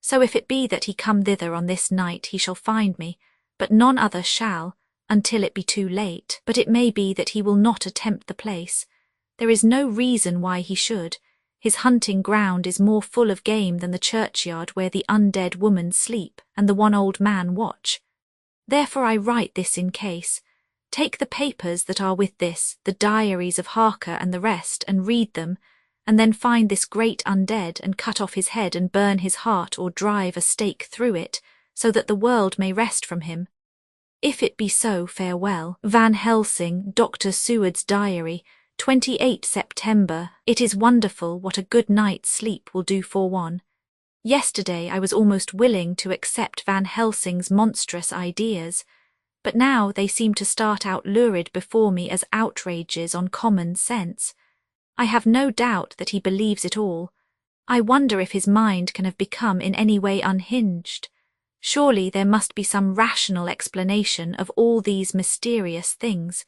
So if it be that he come thither on this night, he shall find me, but none other shall, until it be too late. But it may be that he will not attempt the place. There is no reason why he should. His hunting ground is more full of game than the churchyard where the undead woman sleep and the one old man watch. Therefore I write this in case. Take the papers that are with this, the diaries of Harker and the rest, and read them, and then find this great undead, and cut off his head and burn his heart or drive a stake through it, so that the world may rest from him. If it be so, farewell. Van Helsing, Dr. Seward's Diary, 28 September. It is wonderful what a good night's sleep will do for one. Yesterday I was almost willing to accept Van Helsing's monstrous ideas, but now they seem to start out lurid before me as outrages on common sense. I have no doubt that he believes it all. I wonder if his mind can have become in any way unhinged. Surely there must be some rational explanation of all these mysterious things.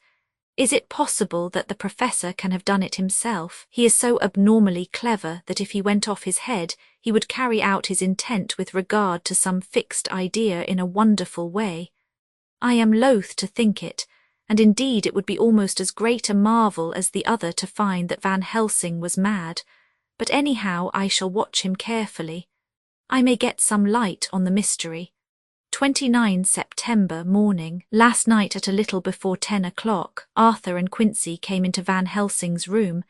Is it possible that the professor can have done it himself? He is so abnormally clever that if he went off his head, he would carry out his intent with regard to some fixed idea in a wonderful way. I am loath to think it, and indeed it would be almost as great a marvel as the other to find that Van Helsing was mad, but anyhow I shall watch him carefully. I may get some light on the mystery. 29 September morning. Last night at a little before 10 o'clock, Arthur and Quincy came into Van Helsing's room.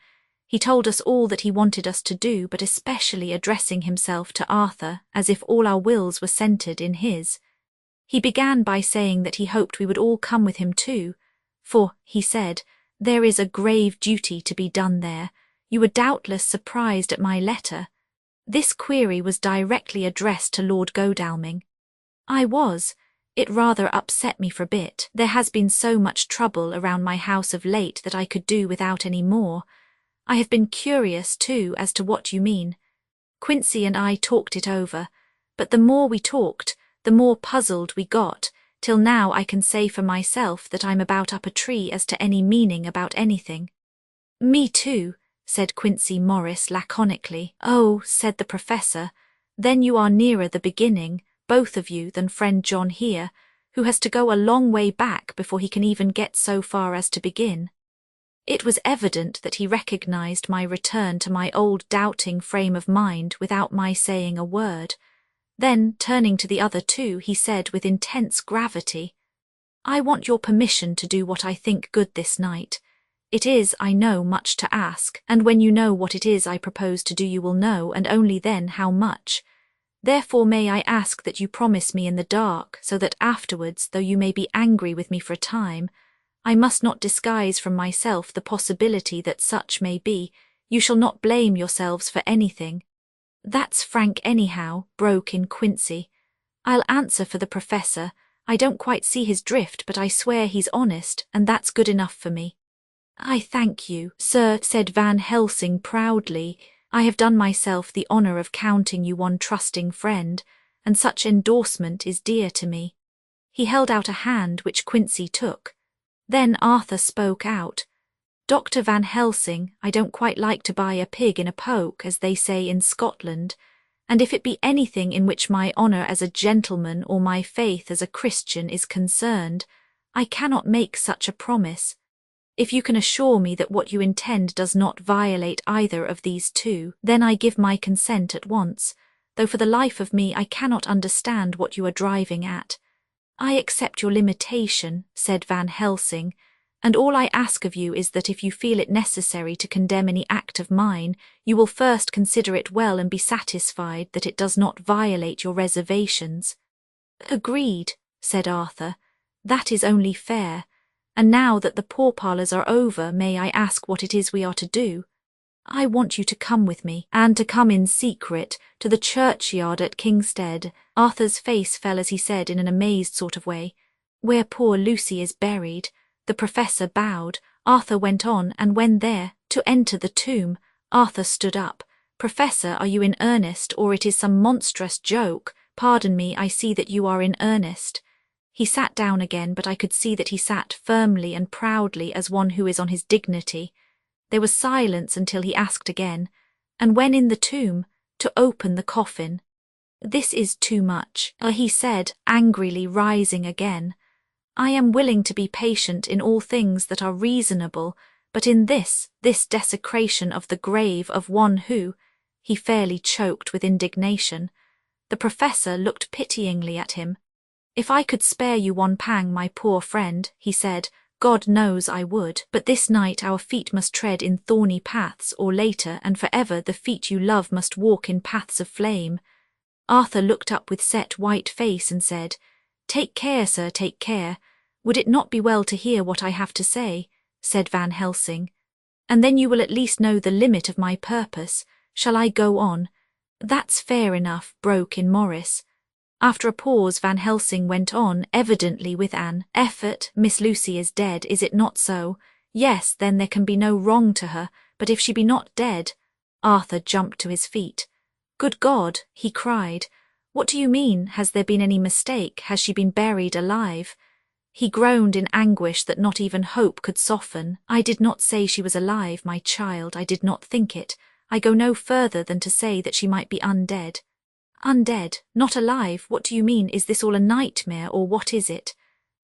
He told us all that he wanted us to do, but especially addressing himself to Arthur, as if all our wills were centred in his. He began by saying that he hoped we would all come with him too, for, he said, there is a grave duty to be done there. You were doubtless surprised at my letter. This query was directly addressed to Lord Godalming. I was. It rather upset me for a bit. There has been so much trouble around my house of late that I could do without any more. I have been curious, too, as to what you mean. Quincy and I talked it over, but the more we talked, the more puzzled we got, till now I can say for myself that I'm about up a tree as to any meaning about anything. Me too, said Quincy Morris laconically. Oh, said the professor, then you are nearer the beginning, both of you, than friend John here, who has to go a long way back before he can even get so far as to begin. It was evident that he recognized my return to my old doubting frame of mind without my saying a word. Then, turning to the other two, he said with intense gravity, I want your permission to do what I think good this night. It is, I know, much to ask, and when you know what it is I propose to do you will know, and only then, how much. Therefore may I ask that you promise me in the dark, so that afterwards, though you may be angry with me for a time, I must not disguise from myself the possibility that such may be. You shall not blame yourselves for anything. That's frank anyhow, broke in Quincy. I'll answer for the professor. I don't quite see his drift, but I swear he's honest, and that's good enough for me. I thank you, sir, said Van Helsing proudly. I have done myself the honour of counting you one trusting friend, and such endorsement is dear to me. He held out a hand which Quincy took. Then Arthur spoke out. Dr. Van Helsing, I don't quite like to buy a pig in a poke, as they say in Scotland, and if it be anything in which my honour as a gentleman or my faith as a Christian is concerned, I cannot make such a promise. If you can assure me that what you intend does not violate either of these two, then I give my consent at once, though for the life of me I cannot understand what you are driving at. I accept your limitation, said Van Helsing, and all I ask of you is that if you feel it necessary to condemn any act of mine, you will first consider it well and be satisfied that it does not violate your reservations. Agreed, said Arthur. That is only fair. And now that the pourparlers are over, may I ask what it is we are to do? I want you to come with me, and to come in secret, to the churchyard at Kingstead. Arthur's face fell as he said in an amazed sort of way, where poor Lucy is buried. The professor bowed. Arthur went on, and when there, to enter the tomb. Arthur stood up. Professor, are you in earnest, or it is some monstrous joke? Pardon me, I see that you are in earnest. He sat down again, but I could see that he sat firmly and proudly as one who is on his dignity. There was silence until he asked again, and when in the tomb, to open the coffin. This is too much, he said, angrily rising again. I am willing to be patient in all things that are reasonable, but in this desecration of the grave of one who, he fairly choked with indignation. The professor looked pityingly at him. If I could spare you one pang, my poor friend, he said, God knows I would, but this night our feet must tread in thorny paths, or later and for ever the feet you love must walk in paths of flame. Arthur looked up with set white face and said, Take care, sir, take care. Would it not be well to hear what I have to say? Said Van Helsing. And then you will at least know the limit of my purpose. Shall I go on? That's fair enough, broke in Morris. After a pause Van Helsing went on, evidently with an effort. Miss Lucy is dead, is it not so? Yes, then there can be no wrong to her, but if she be not dead— Arthur jumped to his feet. Good God, he cried. What do you mean? Has there been any mistake? Has she been buried alive? He groaned in anguish that not even hope could soften. I did not say she was alive, my child, I did not think it. I go no further than to say that she might be undead. Undead, not alive, what do you mean? Is this all a nightmare, or what is it?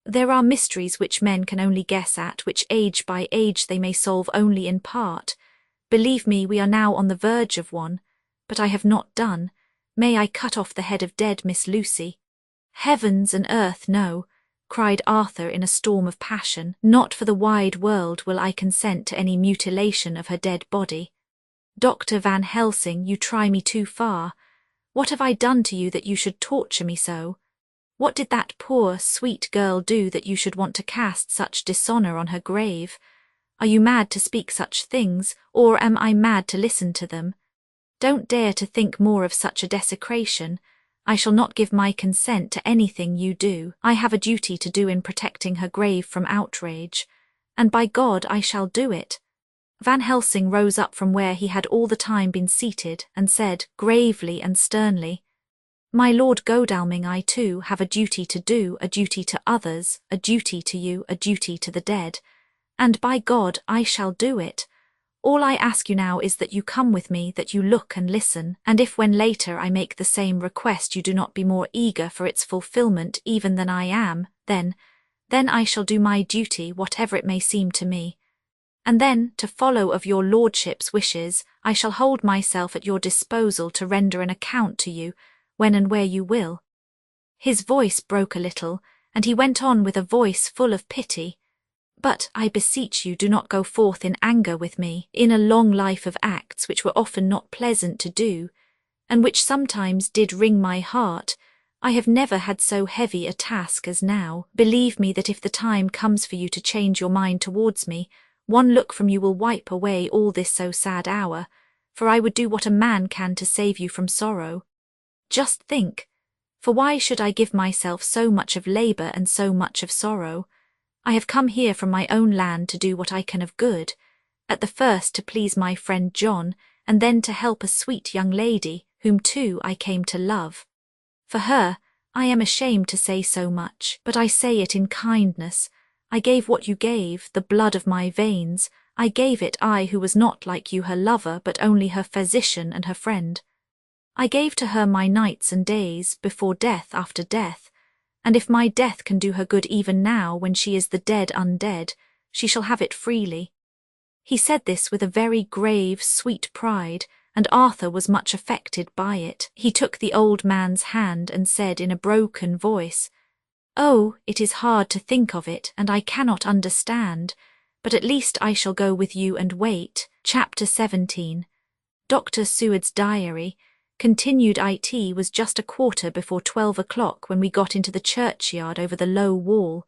There are mysteries which men can only guess at, which age by age they may solve only in part. Believe me, we are now on the verge of one. But I have not done. May I cut off the head of dead Miss Lucy? Heavens and earth, no, cried Arthur in a storm of passion. Not for the wide world will I consent to any mutilation of her dead body. Dr. Van Helsing, you try me too far. What have I done to you that you should torture me so? What did that poor, sweet girl do that you should want to cast such dishonour on her grave? Are you mad to speak such things, or am I mad to listen to them? Don't dare to think more of such a desecration. I shall not give my consent to anything you do. I have a duty to do in protecting her grave from outrage, and by God I shall do it. Van Helsing rose up from where he had all the time been seated and said, gravely and sternly, My Lord Godalming, I too have a duty to do, a duty to others, a duty to you, a duty to the dead, and by God I shall do it. All I ask you now is that you come with me, that you look and listen, and if when later I make the same request you do not be more eager for its fulfilment even than I am, then I shall do my duty, whatever it may seem to me. And then, to follow of your lordship's wishes, I shall hold myself at your disposal to render an account to you, when and where you will. His voice broke a little, and he went on with a voice full of pity. But, I beseech you, do not go forth in anger with me, in a long life of acts which were often not pleasant to do, and which sometimes did wring my heart. I have never had so heavy a task as now. Believe me that if the time comes for you to change your mind towards me, one look from you will wipe away all this so sad hour, for I would do what a man can to save you from sorrow. Just think, for why should I give myself so much of labour and so much of sorrow? I have come here from my own land to do what I can of good, at the first to please my friend John, and then to help a sweet young lady, whom too I came to love. For her, I am ashamed to say so much, but I say it in kindness. I gave what you gave, the blood of my veins. I gave it, I who was not like you her lover, but only her physician and her friend. I gave to her my nights and days, before death, after death, and if my death can do her good even now, when she is the dead undead, she shall have it freely. He said this with a very grave, sweet pride, and Arthur was much affected by it. He took the old man's hand and said in a broken voice, Oh, it is hard to think of it, and I cannot understand, but at least I shall go with you and wait. Chapter 17. Dr. Seward's Diary. Continued. It was just 12:15 when we got into the churchyard over the low wall.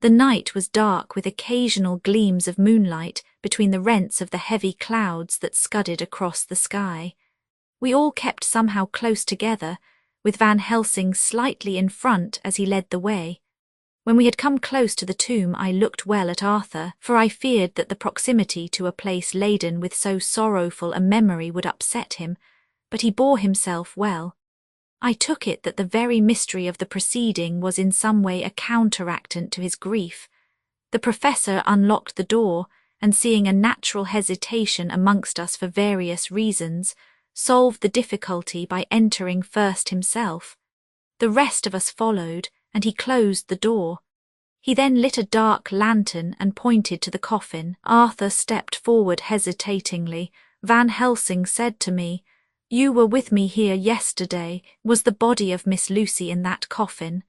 The night was dark with occasional gleams of moonlight between the rents of the heavy clouds that scudded across the sky. We all kept somehow close together, with Van Helsing slightly in front as he led the way. When we had come close to the tomb I looked well at Arthur, for I feared that the proximity to a place laden with so sorrowful a memory would upset him, but he bore himself well. I took it that the very mystery of the proceeding was in some way a counteractant to his grief. The professor unlocked the door, and seeing a natural hesitation amongst us for various reasons, solved the difficulty by entering first himself. The rest of us followed, and he closed the door. He then lit a dark lantern and pointed to the coffin. Arthur stepped forward hesitatingly. Van Helsing said to me, You were with me here yesterday. Was the body of Miss Lucy in that coffin?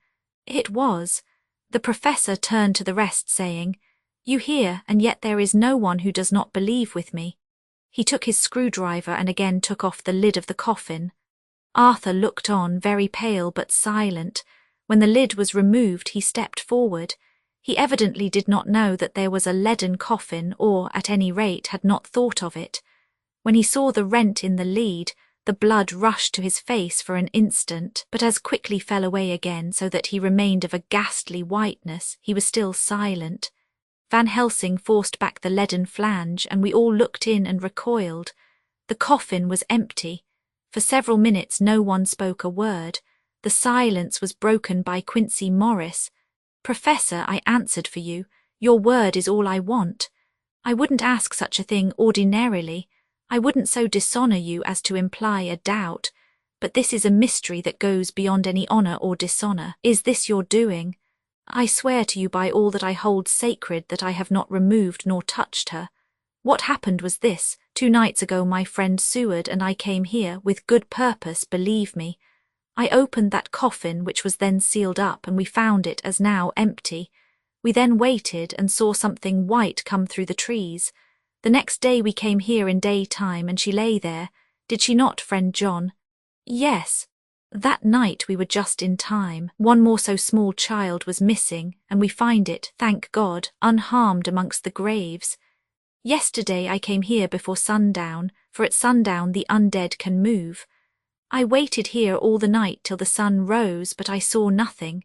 It was. The professor turned to the rest, saying, You hear, and yet there is no one who does not believe with me. He took his screwdriver and again took off the lid of the coffin. Arthur looked on, very pale but silent. When the lid was removed, he stepped forward. He evidently did not know that there was a leaden coffin, or, at any rate, had not thought of it. When he saw the rent in the lid, the blood rushed to his face for an instant, but as quickly fell away again, so that he remained of a ghastly whiteness. He was still silent. Van Helsing forced back the leaden flange, and we all looked in and recoiled. The coffin was empty. For several minutes no one spoke a word. The silence was broken by Quincy Morris. "Professor," I answered for you. "Your word is all I want. I wouldn't ask such a thing ordinarily. I wouldn't so dishonor you as to imply a doubt. But this is a mystery that goes beyond any honor or dishonor. Is this your doing? I swear to you by all that I hold sacred that I have not removed nor touched her. What happened was this: 2 nights ago my friend Seward and I came here, with good purpose, believe me. I opened that coffin which was then sealed up, and we found it as now empty. We then waited and saw something white come through the trees. The next day we came here in daytime, and she lay there. Did she not, friend John? Yes. That night we were just in time. One more so small child was missing, and we find it, thank God, unharmed amongst the graves. Yesterday I came here before sundown, for at sundown the undead can move. I waited here all the night till the sun rose, but I saw nothing.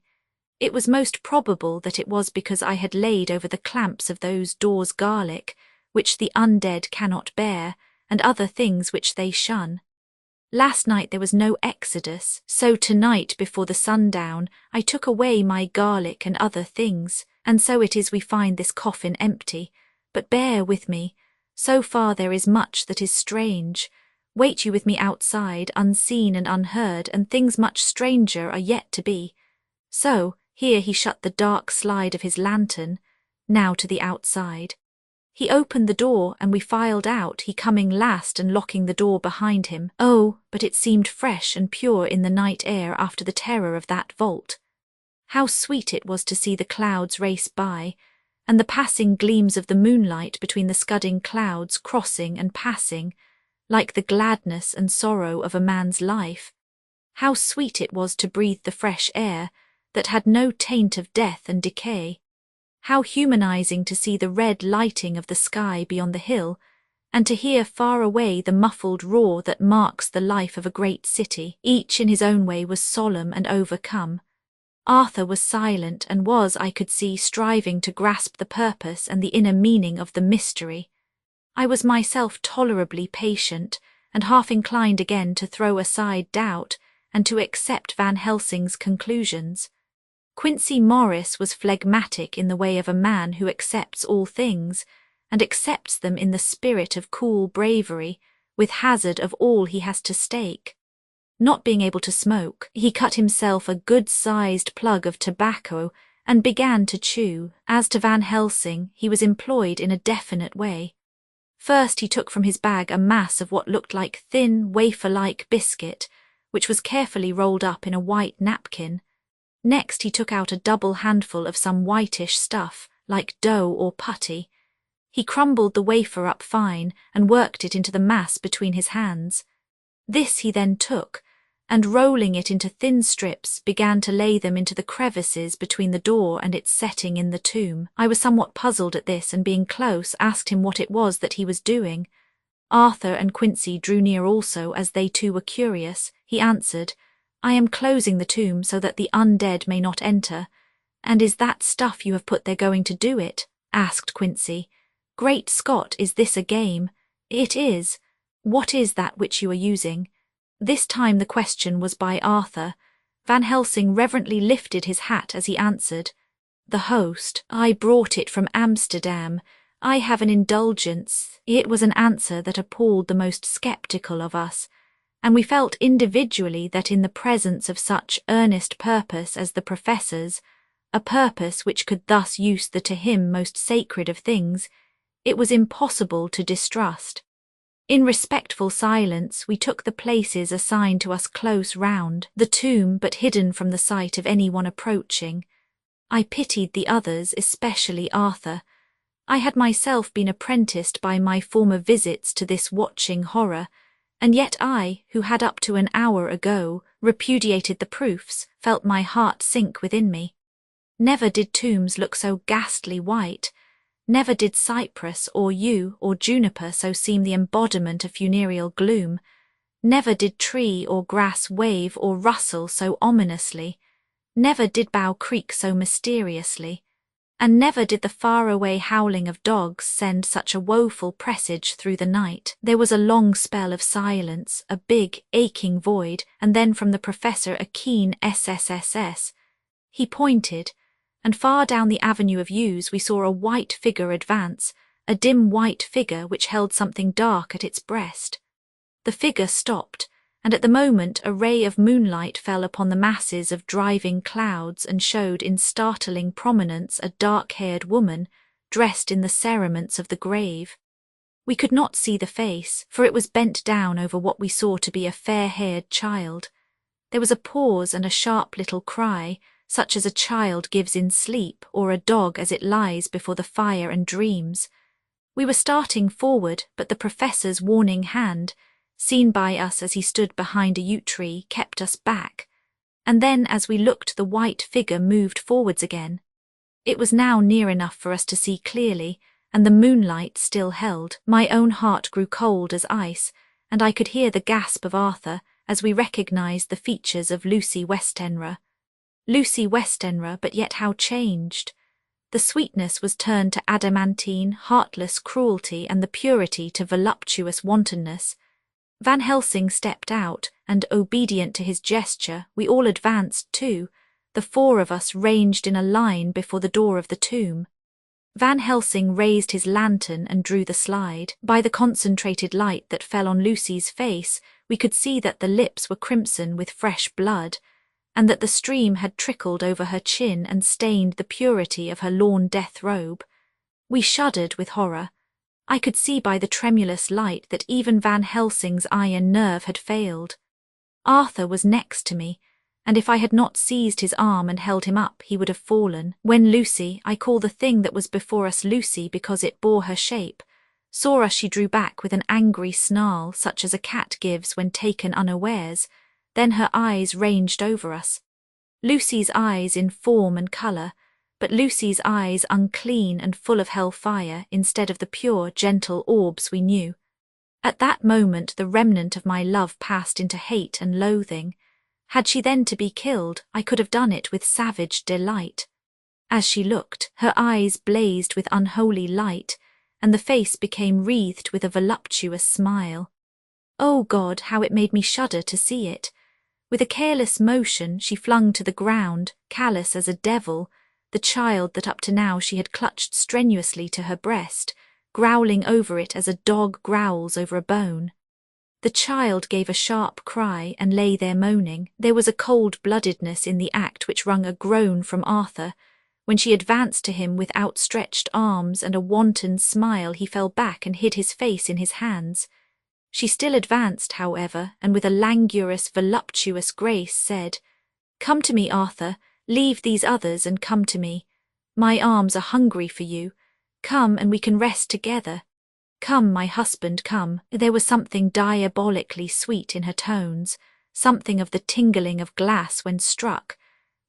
It was most probable that it was because I had laid over the clamps of those doors garlic, which the undead cannot bear, and other things which they shun. Last night there was no exodus, so tonight before the sundown I took away my garlic and other things, and so it is we find this coffin empty. But bear with me. So far there is much that is strange. Wait you with me outside, unseen and unheard, and things much stranger are yet to be. So, here he shut the dark slide of his lantern, now to the outside. He opened the door, and we filed out, he coming last and locking the door behind him. Oh, but it seemed fresh and pure in the night air after the terror of that vault. How sweet it was to see the clouds race by, and the passing gleams of the moonlight between the scudding clouds crossing and passing, like the gladness and sorrow of a man's life. How sweet it was to breathe the fresh air, that had no taint of death and decay. How humanizing to see the red lighting of the sky beyond the hill, and to hear far away the muffled roar that marks the life of a great city. Each in his own way was solemn and overcome. Arthur was silent and was, I could see, striving to grasp the purpose and the inner meaning of the mystery. I was myself tolerably patient, and half inclined again to throw aside doubt and to accept Van Helsing's conclusions. Quincy Morris was phlegmatic in the way of a man who accepts all things, and accepts them in the spirit of cool bravery, with hazard of all he has to stake. Not being able to smoke, he cut himself a good-sized plug of tobacco and began to chew. As to Van Helsing, he was employed in a definite way. First he took from his bag a mass of what looked like thin, wafer-like biscuit, which was carefully rolled up in a white napkin. Next he took out a double handful of some whitish stuff, like dough or putty. He crumbled the wafer up fine and worked it into the mass between his hands. This he then took, and rolling it into thin strips, began to lay them into the crevices between the door and its setting in the tomb. I was somewhat puzzled at this, and being close, asked him what it was that he was doing. Arthur and Quincy drew near also, as they too were curious. He answered, "I am closing the tomb so that the undead may not enter." "And is that stuff you have put there going to do it?" asked Quincy. "Great Scott, is this a game?" "It is." "What is that which you are using?" This time the question was by Arthur. Van Helsing reverently lifted his hat as he answered, "The host. I brought it from Amsterdam. I have an indulgence." It was an answer that appalled the most sceptical of us, and we felt individually that in the presence of such earnest purpose as the Professor's, a purpose which could thus use the to him most sacred of things, it was impossible to distrust. In respectful silence we took the places assigned to us close round the tomb, but hidden from the sight of any one approaching. I pitied the others, especially Arthur. I had myself been apprenticed by my former visits to this watching horror, and yet I, who had up to an hour ago repudiated the proofs, felt my heart sink within me. Never did tombs look so ghastly white. Never did cypress or yew or juniper so seem the embodiment of funereal gloom. Never did tree or grass wave or rustle so ominously. Never did bough creak so mysteriously. And never did the far-away howling of dogs send such a woeful presage through the night. There was a long spell of silence, a big, aching void, and then from the Professor a keen SSSS. He pointed, and far down the avenue of yews we saw a white figure advance, a dim white figure which held something dark at its breast. The figure stopped, and at the moment a ray of moonlight fell upon the masses of driving clouds and showed in startling prominence a dark-haired woman dressed in the cerements of the grave. We could not see the face, for it was bent down over what we saw to be a fair-haired child. There was a pause and a sharp little cry, such as a child gives in sleep or a dog as it lies before the fire and dreams. We were starting forward, but the professor's warning hand, seen by us as he stood behind a yew tree, kept us back, and then as we looked the white figure moved forwards again. It was now near enough for us to see clearly, and the moonlight still held. My own heart grew cold as ice, and I could hear the gasp of Arthur as we recognised the features of Lucy Westenra. Lucy Westenra, but yet how changed! The sweetness was turned to adamantine, heartless cruelty, and the purity to voluptuous wantonness. Van Helsing stepped out, and, obedient to his gesture, we all advanced too. The four of us ranged in a line before the door of the tomb. Van Helsing raised his lantern and drew the slide. By the concentrated light that fell on Lucy's face, we could see that the lips were crimson with fresh blood, and that the stream had trickled over her chin and stained the purity of her lawn death robe. We shuddered with horror. I could see by the tremulous light that even Van Helsing's iron nerve had failed. Arthur was next to me, and if I had not seized his arm and held him up, he would have fallen. When Lucy, I call the thing that was before us Lucy because it bore her shape, saw us, she drew back with an angry snarl such as a cat gives when taken unawares. Then her eyes ranged over us. Lucy's eyes in form and colour, but Lucy's eyes unclean and full of hell-fire instead of the pure, gentle orbs we knew. At that moment the remnant of my love passed into hate and loathing. Had she then to be killed, I could have done it with savage delight. As she looked, her eyes blazed with unholy light, and the face became wreathed with a voluptuous smile. Oh God, how it made me shudder to see it! With a careless motion she flung to the ground, callous as a devil, the child that up to now she had clutched strenuously to her breast, growling over it as a dog growls over a bone. The child gave a sharp cry and lay there moaning. There was a cold-bloodedness in the act which wrung a groan from Arthur. When she advanced to him with outstretched arms and a wanton smile, he fell back and hid his face in his hands. She still advanced, however, and with a languorous, voluptuous grace said, "Come to me, Arthur, leave these others and come to me. My arms are hungry for you. Come and we can rest together. Come, my husband, come." There was something diabolically sweet in her tones, something of the tingling of glass when struck,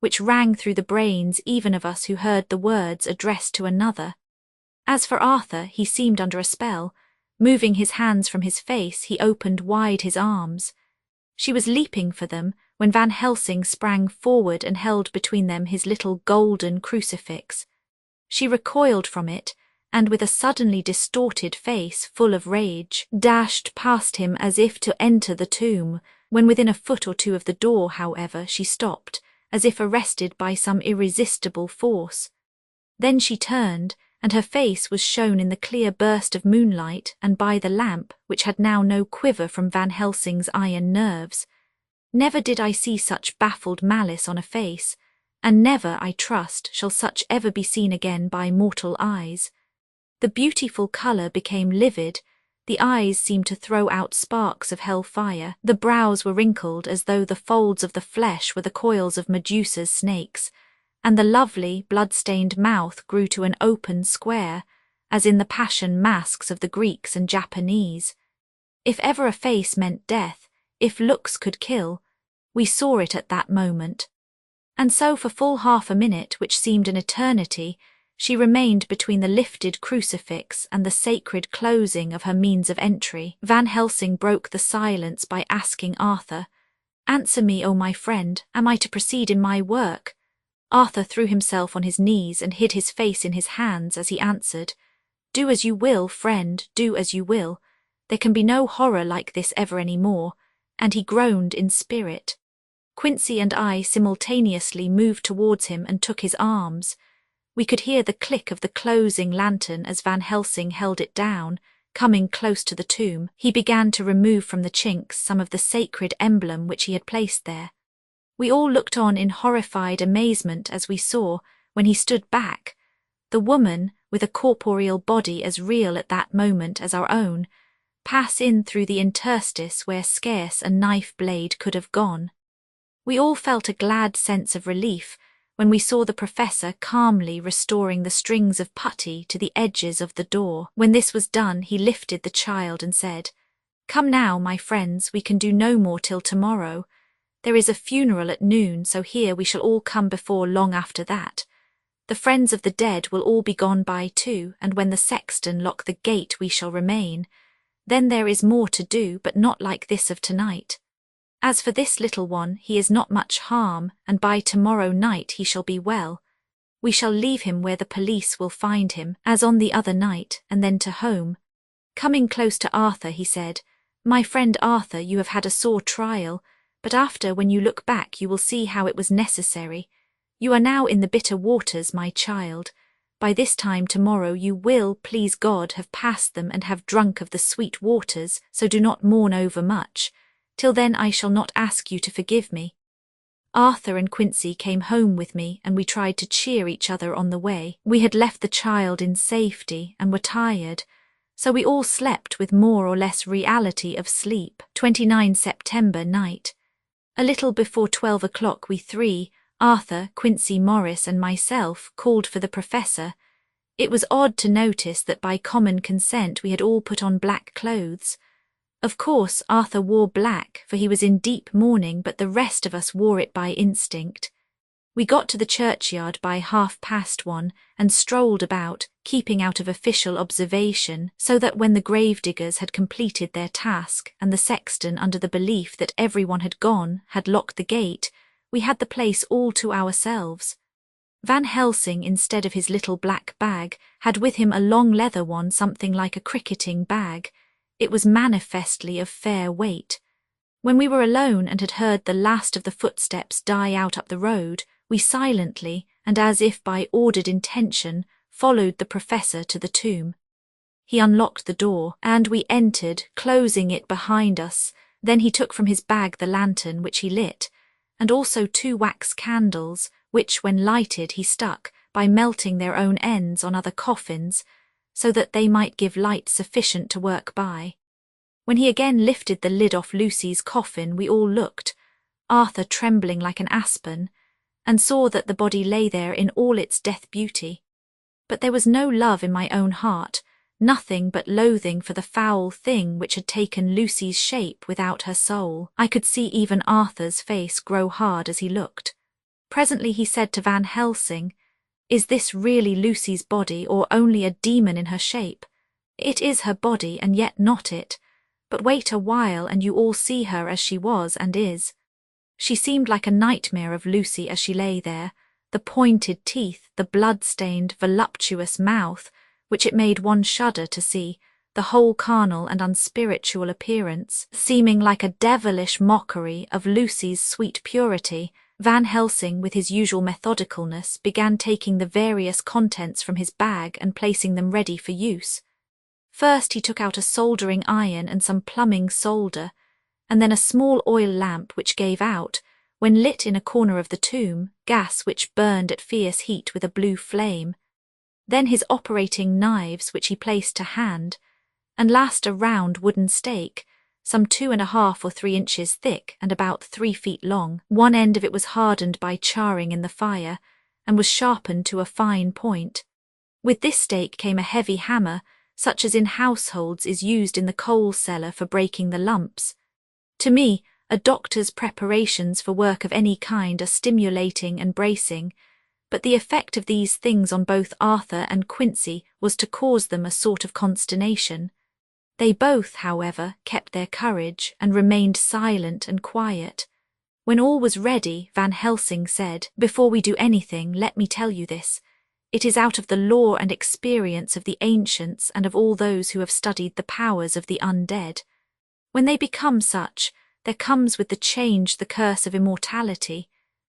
which rang through the brains even of us who heard the words addressed to another. As for Arthur, he seemed under a spell. Moving his hands from his face, he opened wide his arms. She was leaping for them when Van Helsing sprang forward and held between them his little golden crucifix. She recoiled from it, and with a suddenly distorted face full of rage, dashed past him as if to enter the tomb. When within a foot or two of the door, however, she stopped, as if arrested by some irresistible force. Then she turned, and her face was shown in the clear burst of moonlight and by the lamp, which had now no quiver from Van Helsing's iron nerves. Never did I see such baffled malice on a face, and never, I trust, shall such ever be seen again by mortal eyes. The beautiful colour became livid, the eyes seemed to throw out sparks of hell-fire, the brows were wrinkled as though the folds of the flesh were the coils of Medusa's snakes, and the lovely, blood-stained mouth grew to an open square, as in the passion masks of the Greeks and Japanese. If ever a face meant death, if looks could kill, we saw it at that moment. And so for full half a minute, which seemed an eternity, she remained between the lifted crucifix and the sacred closing of her means of entry. Van Helsing broke the silence by asking Arthur, "Answer me, O my friend, am I to proceed in my work?" Arthur threw himself on his knees and hid his face in his hands as he answered, "Do as you will, friend, do as you will. There can be no horror like this ever any more," and he groaned in spirit. Quincy and I simultaneously moved towards him and took his arms. We could hear the click of the closing lantern as Van Helsing held it down. Coming close to the tomb, he began to remove from the chinks some of the sacred emblem which he had placed there. We all looked on in horrified amazement as we saw, when he stood back, the woman, with a corporeal body as real at that moment as our own, pass in through the interstice where scarce a knife blade could have gone. We all felt a glad sense of relief when we saw the professor calmly restoring the strings of putty to the edges of the door. When this was done, he lifted the child and said, "Come now, my friends, we can do no more till tomorrow. There is a funeral at noon, so here we shall all come before long after that. The friends of the dead will all be gone by too, and when the sexton lock the gate we shall remain. Then there is more to do, but not like this of tonight. As for this little one, he is not much harm, and by tomorrow night he shall be well. We shall leave him where the police will find him, as on the other night, and then to home." Coming close to Arthur, he said, "My friend Arthur, you have had a sore trial, but after, when you look back, you will see how it was necessary. You are now in the bitter waters, my child. By this time tomorrow you will, please God, have passed them and have drunk of the sweet waters, so do not mourn over much. Till then I shall not ask you to forgive me." Arthur and Quincy came home with me, and we tried to cheer each other on the way. We had left the child in safety and were tired, so we all slept with more or less reality of sleep. 29 September night. A little before 12 o'clock we three, Arthur, Quincy Morris and myself, called for the professor. It was odd to notice that by common consent we had all put on black clothes. Of course Arthur wore black, for he was in deep mourning, but the rest of us wore it by instinct. We got to the churchyard by 1:30 and strolled about, keeping out of official observation, so that when the gravediggers had completed their task and the sexton, under the belief that everyone had gone, had locked the gate, we had the place all to ourselves. Van Helsing, instead of his little black bag, had with him a long leather one, something like a cricketing bag. It was manifestly of fair weight. When we were alone and had heard the last of the footsteps die out up the road, we silently, and as if by ordered intention, followed the professor to the tomb. He unlocked the door, and we entered, closing it behind us. Then he took from his bag the lantern, which he lit, and also 2 wax candles, which, when lighted, he stuck, by melting their own ends on other coffins, so that they might give light sufficient to work by. When he again lifted the lid off Lucy's coffin, we all looked, Arthur trembling like an aspen, and saw that the body lay there in all its death beauty. But there was no love in my own heart, nothing but loathing for the foul thing which had taken Lucy's shape without her soul. I could see even Arthur's face grow hard as he looked. Presently he said to Van Helsing, "Is this really Lucy's body, or only a demon in her shape? It is her body, and yet not it. But wait a while, and you all see her as she was and is." She seemed like a nightmare of Lucy as she lay there, the pointed teeth, the blood-stained, voluptuous mouth, which it made one shudder to see, the whole carnal and unspiritual appearance, seeming like a devilish mockery of Lucy's sweet purity. Van Helsing, with his usual methodicalness, began taking the various contents from his bag and placing them ready for use. First he took out a soldering iron and some plumbing solder, and then a small oil lamp which gave out, when lit in a corner of the tomb, gas which burned at fierce heat with a blue flame. Then his operating knives, which he placed to hand, and last a round wooden stake, some 2½ or 3 inches thick and about 3 feet long. One end of it was hardened by charring in the fire, and was sharpened to a fine point. With this stake came a heavy hammer, such as in households is used in the coal cellar for breaking the lumps. To me, a doctor's preparations for work of any kind are stimulating and bracing, but the effect of these things on both Arthur and Quincy was to cause them a sort of consternation. They both, however, kept their courage and remained silent and quiet. When all was ready, Van Helsing said, "Before we do anything, let me tell you this. It is out of the lore and experience of the ancients and of all those who have studied the powers of the undead. When they become such, there comes with the change the curse of immortality.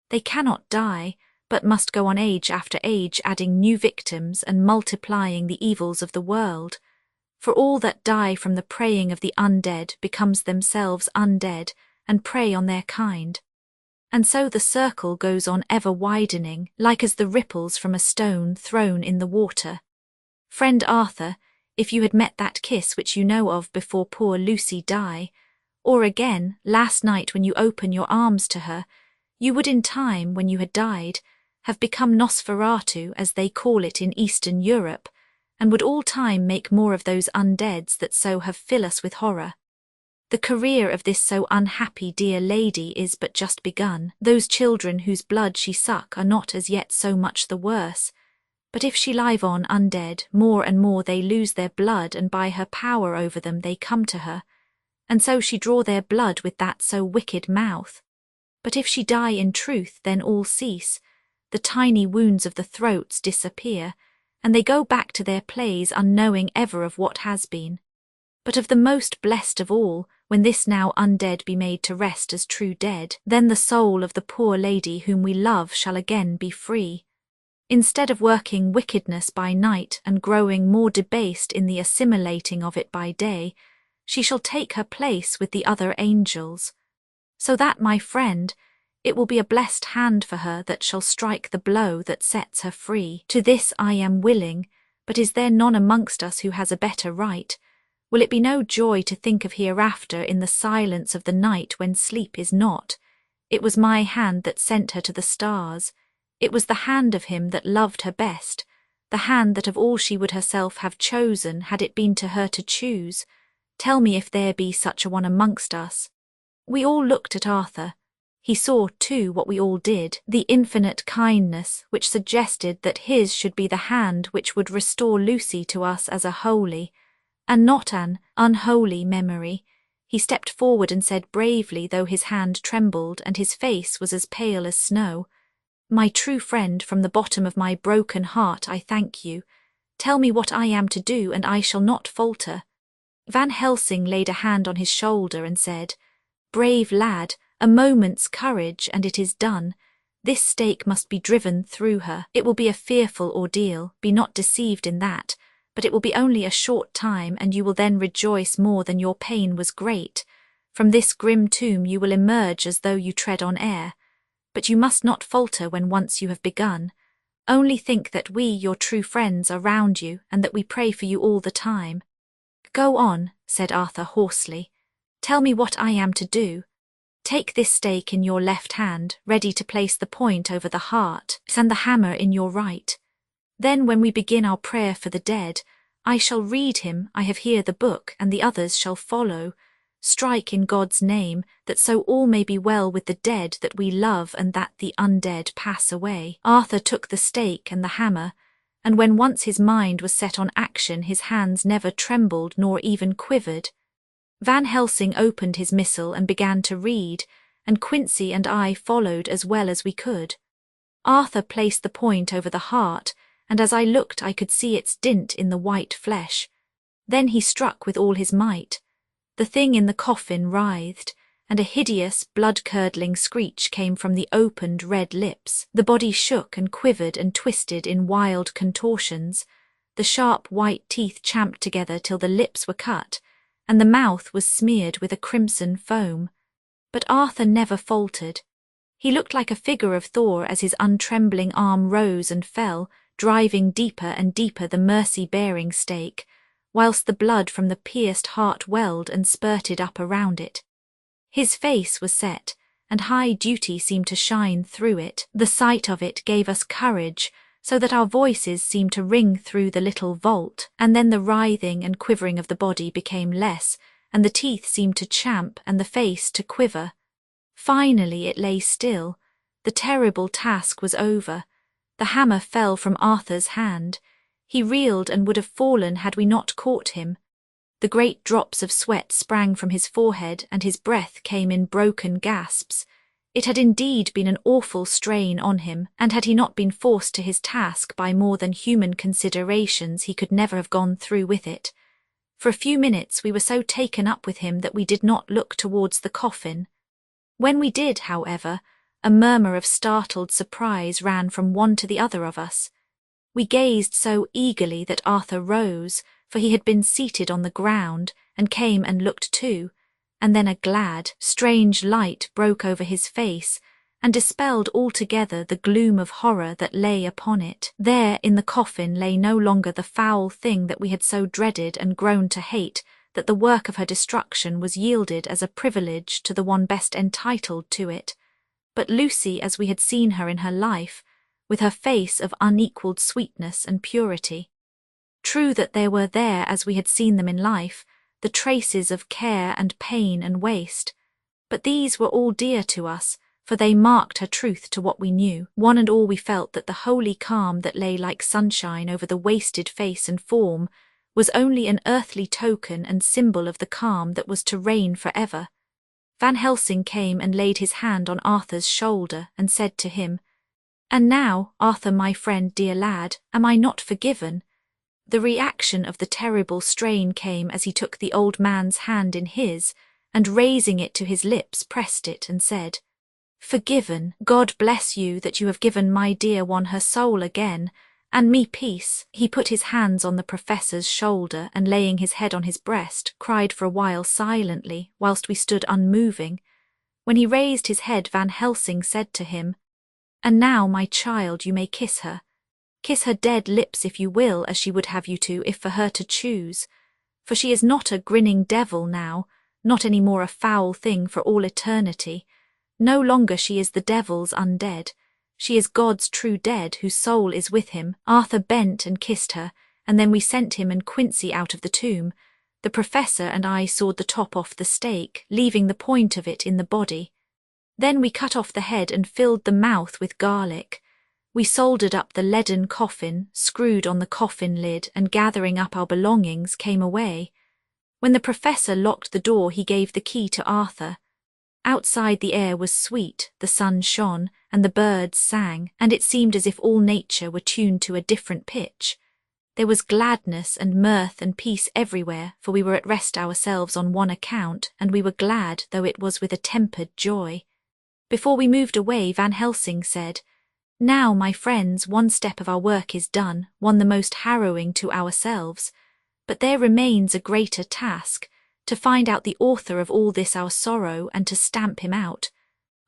They cannot die, but must go on age after age, adding new victims and multiplying the evils of the world. For all that die from the preying of the undead becomes themselves undead and prey on their kind. And so the circle goes on ever widening, like as the ripples from a stone thrown in the water. Friend Arthur, if you had met that kiss which you know of before poor Lucy die, or again, last night when you open your arms to her, you would in time, when you had died, have become Nosferatu, as they call it in Eastern Europe, and would all time make more of those undeads that so have fill us with horror. The career of this so unhappy dear lady is but just begun. Those children whose blood she suck are not as yet so much the worse, but if she live on undead, more and more they lose their blood, and by her power over them they come to her, and so she draw their blood with that so wicked mouth. But if she die in truth, then all cease, the tiny wounds of the throats disappear, and they go back to their plays unknowing ever of what has been. But of the most blessed of all, when this now undead be made to rest as true dead, then the soul of the poor lady whom we love shall again be free. Instead of working wickedness by night and growing more debased in the assimilating of it by day, she shall take her place with the other angels. So that, my friend, it will be a blessed hand for her that shall strike the blow that sets her free. To this I am willing, but is there none amongst us who has a better right? Will it be no joy to think of hereafter in the silence of the night when sleep is not? It was my hand that sent her to the stars. It was the hand of him that loved her best, the hand that of all she would herself have chosen had it been to her to choose. Tell me if there be such a one amongst us. We all looked at Arthur. He saw, too, what we all did, the infinite kindness which suggested that his should be the hand which would restore Lucy to us as a holy, and not an unholy memory. He stepped forward and said bravely, though his hand trembled and his face was as pale as snow, "My true friend, from the bottom of my broken heart I thank you. Tell me what I am to do, and I shall not falter." Van Helsing laid a hand on his shoulder and said, "Brave lad, a moment's courage and it is done. This stake must be driven through her. It will be a fearful ordeal, be not deceived in that, but it will be only a short time, and you will then rejoice more than your pain was great. From this grim tomb you will emerge as though you tread on air. But you must not falter when once you have begun. Only think that we, your true friends, are round you, and that we pray for you all the time." "Go on," said Arthur hoarsely. "Tell me what I am to do. Take this stake in your left hand, ready to place the point over the heart, and the hammer in your right. Then when we begin our prayer for the dead, I shall read him, I have here the book, and the others shall follow. Strike in God's name, that so all may be well with the dead that we love, and that the undead pass away." Arthur took the stake and the hammer, and when once his mind was set on action, his hands never trembled nor even quivered. Van Helsing opened his missal and began to read, and Quincy and I followed as well as we could. Arthur placed the point over the heart, and as I looked I could see its dint in the white flesh. Then he struck with all his might. The thing in the coffin writhed, and a hideous, blood-curdling screech came from the opened red lips. The body shook and quivered and twisted in wild contortions. The sharp white teeth champed together till the lips were cut, and the mouth was smeared with a crimson foam. But Arthur never faltered. He looked like a figure of Thor as his untrembling arm rose and fell, driving deeper and deeper the mercy-bearing stake, whilst the blood from the pierced heart welled and spurted up around it. His face was set, and high duty seemed to shine through it. The sight of it gave us courage, so that our voices seemed to ring through the little vault, and then the writhing and quivering of the body became less, and the teeth seemed to champ and the face to quiver. Finally it lay still. The terrible task was over. The hammer fell from Arthur's hand. He reeled and would have fallen had we not caught him. The great drops of sweat sprang from his forehead, and his breath came in broken gasps. It had indeed been an awful strain on him, and had he not been forced to his task by more than human considerations, he could never have gone through with it. For a few minutes we were so taken up with him that we did not look towards the coffin. When we did, however, A murmur of startled surprise ran from one to the other of us. We gazed so eagerly that Arthur rose, for he had been seated on the ground, and came and looked too, and then a glad, strange light broke over his face, and dispelled altogether the gloom of horror that lay upon it. There in the coffin lay no longer the foul thing that we had so dreaded and grown to hate, that the work of her destruction was yielded as a privilege to the one best entitled to it, but Lucy as we had seen her in her life, with her face of unequalled sweetness and purity. True that there were there, as we had seen them in life, the traces of care and pain and waste, but these were all dear to us, for they marked her truth to what we knew. One and all we felt that the holy calm that lay like sunshine over the wasted face and form was only an earthly token and symbol of the calm that was to reign forever. Van Helsing came and laid his hand on Arthur's shoulder and said to him, "And now, Arthur, my friend, dear lad, am I not forgiven?" The reaction of the terrible strain came as he took the old man's hand in his, and raising it to his lips pressed it and said, "Forgiven, God bless you that you have given my dear one her soul again, and me peace." He put his hands on the professor's shoulder and laying his head on his breast, cried for a while silently, whilst we stood unmoving. When he raised his head, Van Helsing said to him, "And now, my child, you may kiss her. Kiss her dead lips if you will, as she would have you to, if for her to choose. For she is not a grinning devil now, not any more a foul thing for all eternity. No longer she is the devil's undead. She is God's true dead, whose soul is with him." Arthur bent and kissed her, and then we sent him and Quincy out of the tomb. The professor and I sawed the top off the stake, leaving the point of it in the body. Then we cut off the head and filled the mouth with garlic. We soldered up the leaden coffin, screwed on the coffin lid, and gathering up our belongings, came away. When the professor locked the door, he gave the key to Arthur. Outside the air was sweet, the sun shone, and the birds sang, and it seemed as if all nature were tuned to a different pitch. There was gladness and mirth and peace everywhere, for we were at rest ourselves on one account, and we were glad, though it was with a tempered joy. Before we moved away, Van Helsing said, "Now, my friends, one step of our work is done, one the most harrowing to ourselves. But there remains a greater task, to find out the author of all this our sorrow and to stamp him out.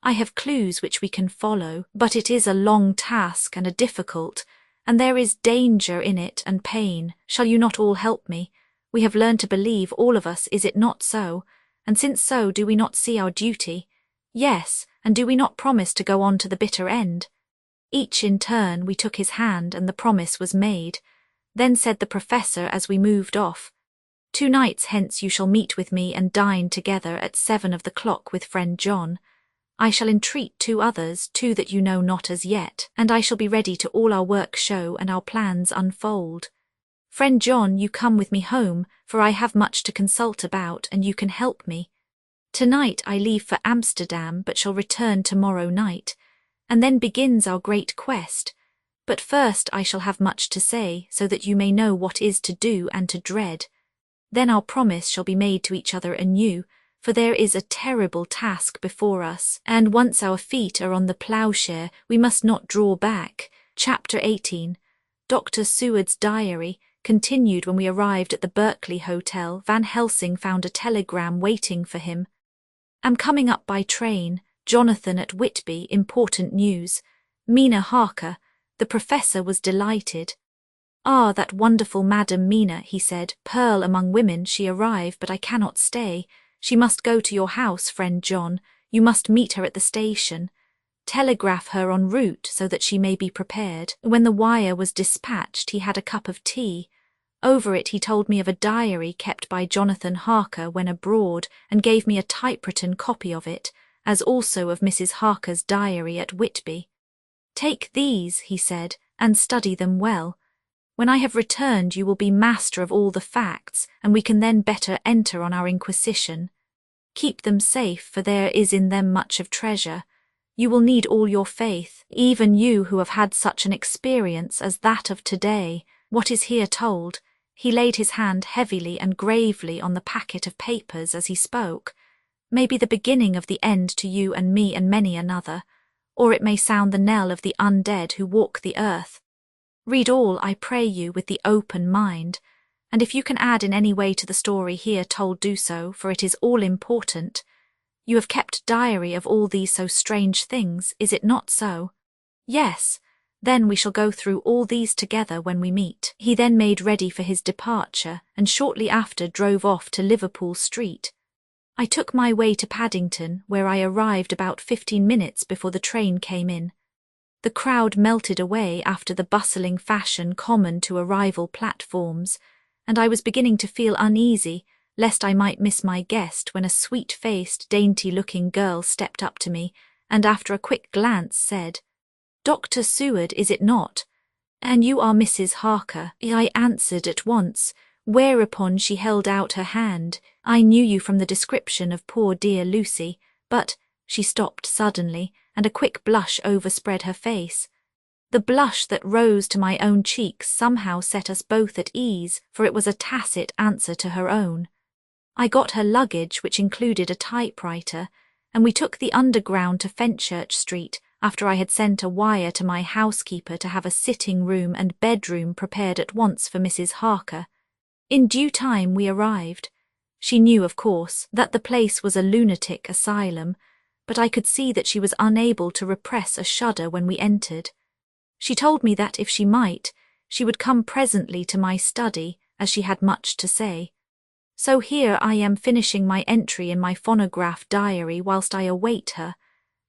I have clues which we can follow, but it is a long task and a difficult, and there is danger in it and pain. Shall you not all help me? We have learned to believe, all of us, is it not so? And since so, do we not see our duty? Yes, and do we not promise to go on to the bitter end?" Each in turn we took his hand, and the promise was made. Then said the professor as we moved off, "2 nights hence you shall meet with me and dine together at 7 of the clock with friend John. I shall entreat 2 others, 2 that you know not as yet, and I shall be ready to all our work show and our plans unfold. Friend John, you come with me home, for I have much to consult about, and you can help me. Tonight I leave for Amsterdam, but shall return tomorrow night, and then begins our great quest. But first I shall have much to say, so that you may know what is to do and to dread. Then our promise shall be made to each other anew, for there is a terrible task before us, and once our feet are on the ploughshare, we must not draw back." Chapter 18. Dr. Seward's Diary continued. When we arrived at the Berkeley Hotel, Van Helsing found a telegram waiting for him. "Am coming up by train. Jonathan at Whitby, important news. Mina Harker." The professor was delighted. "Ah, that wonderful Madam Mina," he said, "pearl among women, she arrive, but I cannot stay. She must go to your house, friend John. You must meet her at the station. Telegraph her en route so that she may be prepared." When the wire was dispatched, he had a cup of tea. Over it he told me of a diary kept by Jonathan Harker when abroad, and gave me a typewritten copy of it, as also of Mrs. Harker's diary at Whitby. "Take these," he said, "and study them well. When I have returned you will be master of all the facts, and we can then better enter on our inquisition. Keep them safe, for there is in them much of treasure. You will need all your faith, even you who have had such an experience as that of today. What is here told," he laid his hand heavily and gravely on the packet of papers as he spoke, "may be the beginning of the end to you and me and many another. or it may sound the knell of the undead who walk the earth. Read all, I pray you, with the open mind, and if you can add in any way to the story here told, do so, for it is all important. You have kept diary of all these so strange things, is it not so? Yes. Then we shall go through all these together when we meet. He then made ready for his departure, and shortly after drove off to Liverpool Street. I took my way to Paddington, where I arrived about 15 minutes before the train came in. The crowd melted away after the bustling fashion common to arrival platforms, and I was beginning to feel uneasy lest I might miss my guest when a sweet-faced, dainty-looking girl stepped up to me, and after a quick glance said, "Dr. Seward, is it not? And you are Mrs. Harker." I answered at once, whereupon she held out her hand. "I knew you from the description of poor dear Lucy, but—" She stopped suddenly, and a quick blush overspread her face. The blush that rose to my own cheeks somehow set us both at ease, for it was a tacit answer to her own. I got her luggage, which included a typewriter, and we took the Underground to Fenchurch Street, after I had sent a wire to my housekeeper to have a sitting room and bedroom prepared at once for Mrs. Harker. In due time we arrived. She knew, of course, that the place was a lunatic asylum, but I could see that she was unable to repress a shudder when we entered. She told me that if she might, she would come presently to my study, as she had much to say. So here I am finishing my entry in my phonograph diary whilst I await her.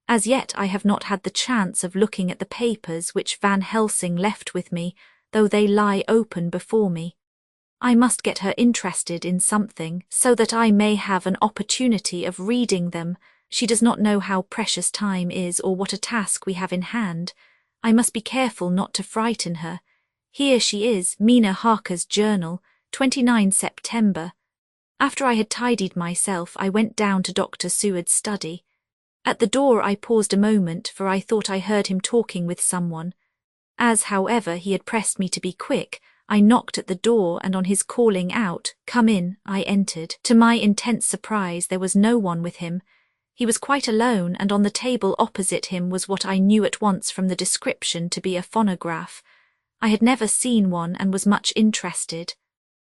As yet I have not had the chance of looking at the papers which Van Helsing left with me, though they lie open before me. I must get her interested in something, so that I may have an opportunity of reading them. She does not know how precious time is or what a task we have in hand. I must be careful not to frighten her. Here she is, Mina Harker's journal, 29 September. After I had tidied myself, I went down to Dr. Seward's study. At the door I paused a moment, for I thought I heard him talking with someone. As, however, he had pressed me to be quick, I knocked at the door, and on his calling out, "Come in," I entered. To my intense surprise, there was no one with him. He was quite alone, and on the table opposite him was what I knew at once from the description to be a phonograph. I had never seen one and was much interested.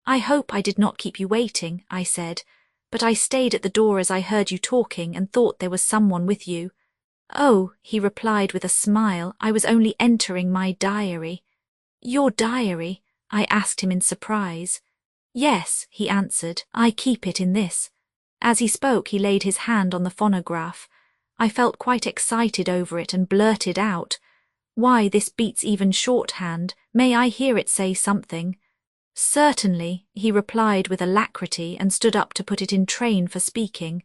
"I hope I did not keep you waiting," I said, "but I stayed at the door as I heard you talking and thought there was someone with you." "Oh," he replied with a smile, "I was only entering my diary." "Your diary?" I asked him in surprise. "Yes," he answered, "I keep it in this." As he spoke, he laid his hand on the phonograph. I felt quite excited over it and blurted out, "Why, this beats even shorthand. May I hear it say something?" "Certainly," he replied with alacrity and stood up to put it in train for speaking.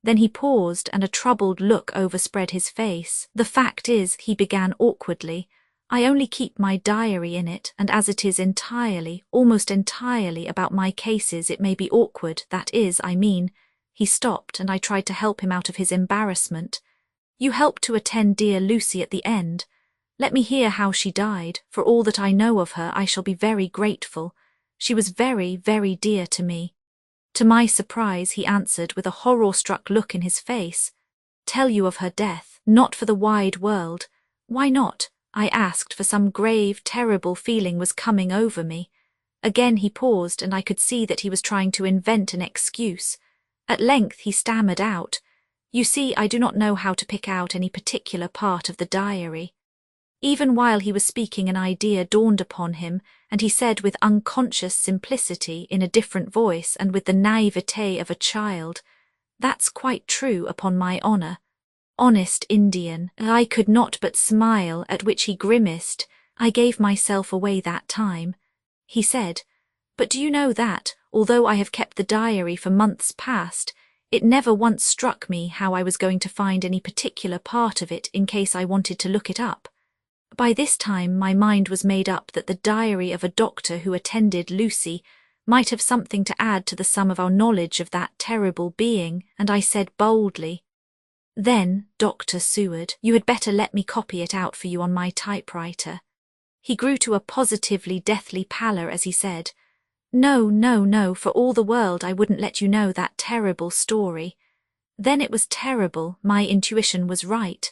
Then he paused and a troubled look overspread his face. "The fact is," he began awkwardly, "I only keep my diary in it, and as it is entirely, almost entirely about my cases, it may be awkward, that is, I mean." He stopped, and I tried to help him out of his embarrassment. "You helped to attend dear Lucy at the end. Let me hear how she died. For all that I know of her, I shall be very grateful. She was very, very dear to me." To my surprise, he answered with a horror-struck look in his face, "Tell you of her death? Not for the wide world." "Why not?" I asked, for some grave, terrible feeling was coming over me. Again he paused, and I could see that he was trying to invent an excuse. At length he stammered out, "You see, I do not know how to pick out any particular part of the diary." Even while he was speaking, an idea dawned upon him, and he said with unconscious simplicity, in a different voice and with the naivete of a child, "That's quite true, upon my honour." Honest Indian, I could not but smile, at which he grimaced. "I gave myself away that time," he said. "But do you know that, although I have kept the diary for months past, it never once struck me how I was going to find any particular part of it in case I wanted to look it up. By this time my mind was made up that the diary of a doctor who attended Lucy might have something to add to the sum of our knowledge of that terrible being, and I said boldly, "Then, Dr. Seward, you had better let me copy it out for you on my typewriter." He grew to a positively deathly pallor as he said, "No, no, no, for all the world I wouldn't let you know that terrible story." Then it was terrible, my intuition was right.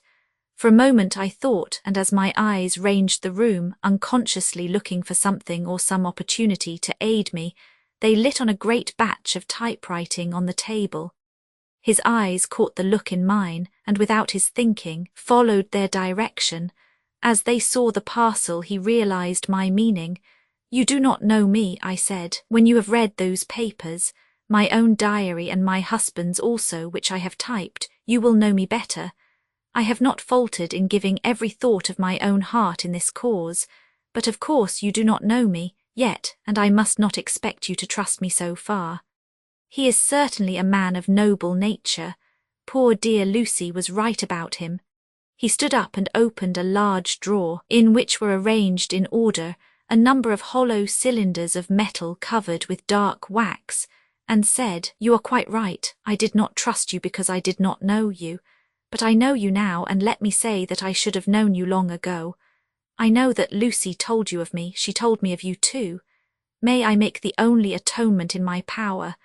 For a moment I thought, and as my eyes ranged the room, unconsciously looking for something or some opportunity to aid me, they lit on a great batch of typewriting on the table. His eyes caught the look in mine, and without his thinking, followed their direction. As they saw the parcel, he realized my meaning. "You do not know me," I said. "When you have read those papers, my own diary and my husband's also, which I have typed, you will know me better. I have not faltered in giving every thought of my own heart in this cause, but of course you do not know me yet, and I must not expect you to trust me so far. He is certainly a man of noble nature. Poor dear Lucy was right about him." He stood up and opened a large drawer, in which were arranged in order a number of hollow cylinders of metal covered with dark wax, and said, "You are quite right. I did not trust you because I did not know you. But I know you now, and let me say that I should have known you long ago. I know that Lucy told you of me. She told me of you too. May I make the only atonement in my power?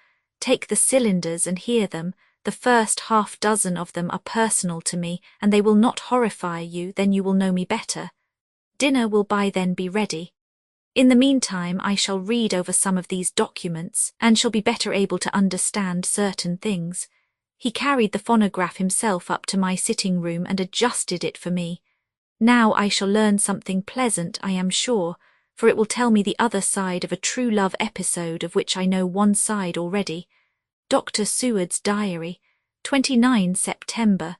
Take the cylinders and hear them. The first half-dozen of them are personal to me, and they will not horrify you, then you will know me better. Dinner will by then be ready. In the meantime I shall read over some of these documents, and shall be better able to understand certain things." He carried the phonograph himself up to my sitting room and adjusted it for me. "Now I shall learn something pleasant, I am sure, for it will tell me the other side of a true love episode of which I know one side already. Dr. Seward's diary, 29 September.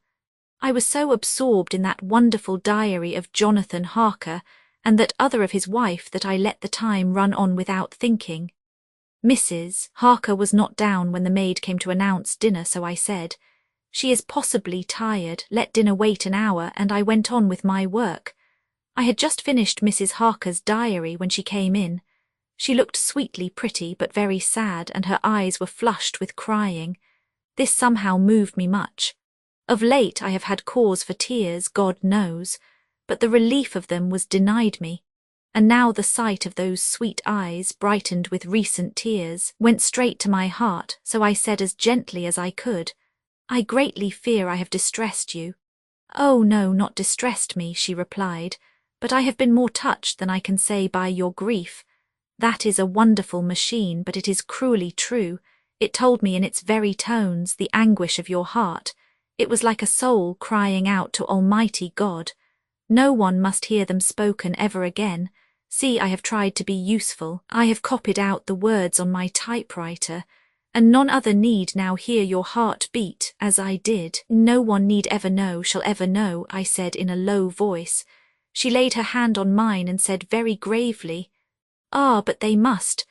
I was so absorbed in that wonderful diary of Jonathan Harker and that other of his wife that I let the time run on without thinking. Mrs. Harker was not down when the maid came to announce dinner, so I said, "She is possibly tired, let dinner wait an hour," and I went on with my work. I had just finished Mrs. Harker's diary when she came in. She looked sweetly pretty but very sad, and her eyes were flushed with crying. This somehow moved me much. Of late I have had cause for tears, God knows, but the relief of them was denied me. And now the sight of those sweet eyes, brightened with recent tears, went straight to my heart, so I said as gently as I could, "I greatly fear I have distressed you." "Oh no, not distressed me," she replied, "but I have been more touched than I can say by your grief. That is a wonderful machine, but it is cruelly true. It told me in its very tones the anguish of your heart. It was like a soul crying out to Almighty God. No one must hear them spoken ever again. See, I have tried to be useful. I have copied out the words on my typewriter, and none other need now hear your heart beat as I did. No one need ever know, shall ever know," I said in a low voice. She laid her hand on mine and said very gravely, "Ah, but they must,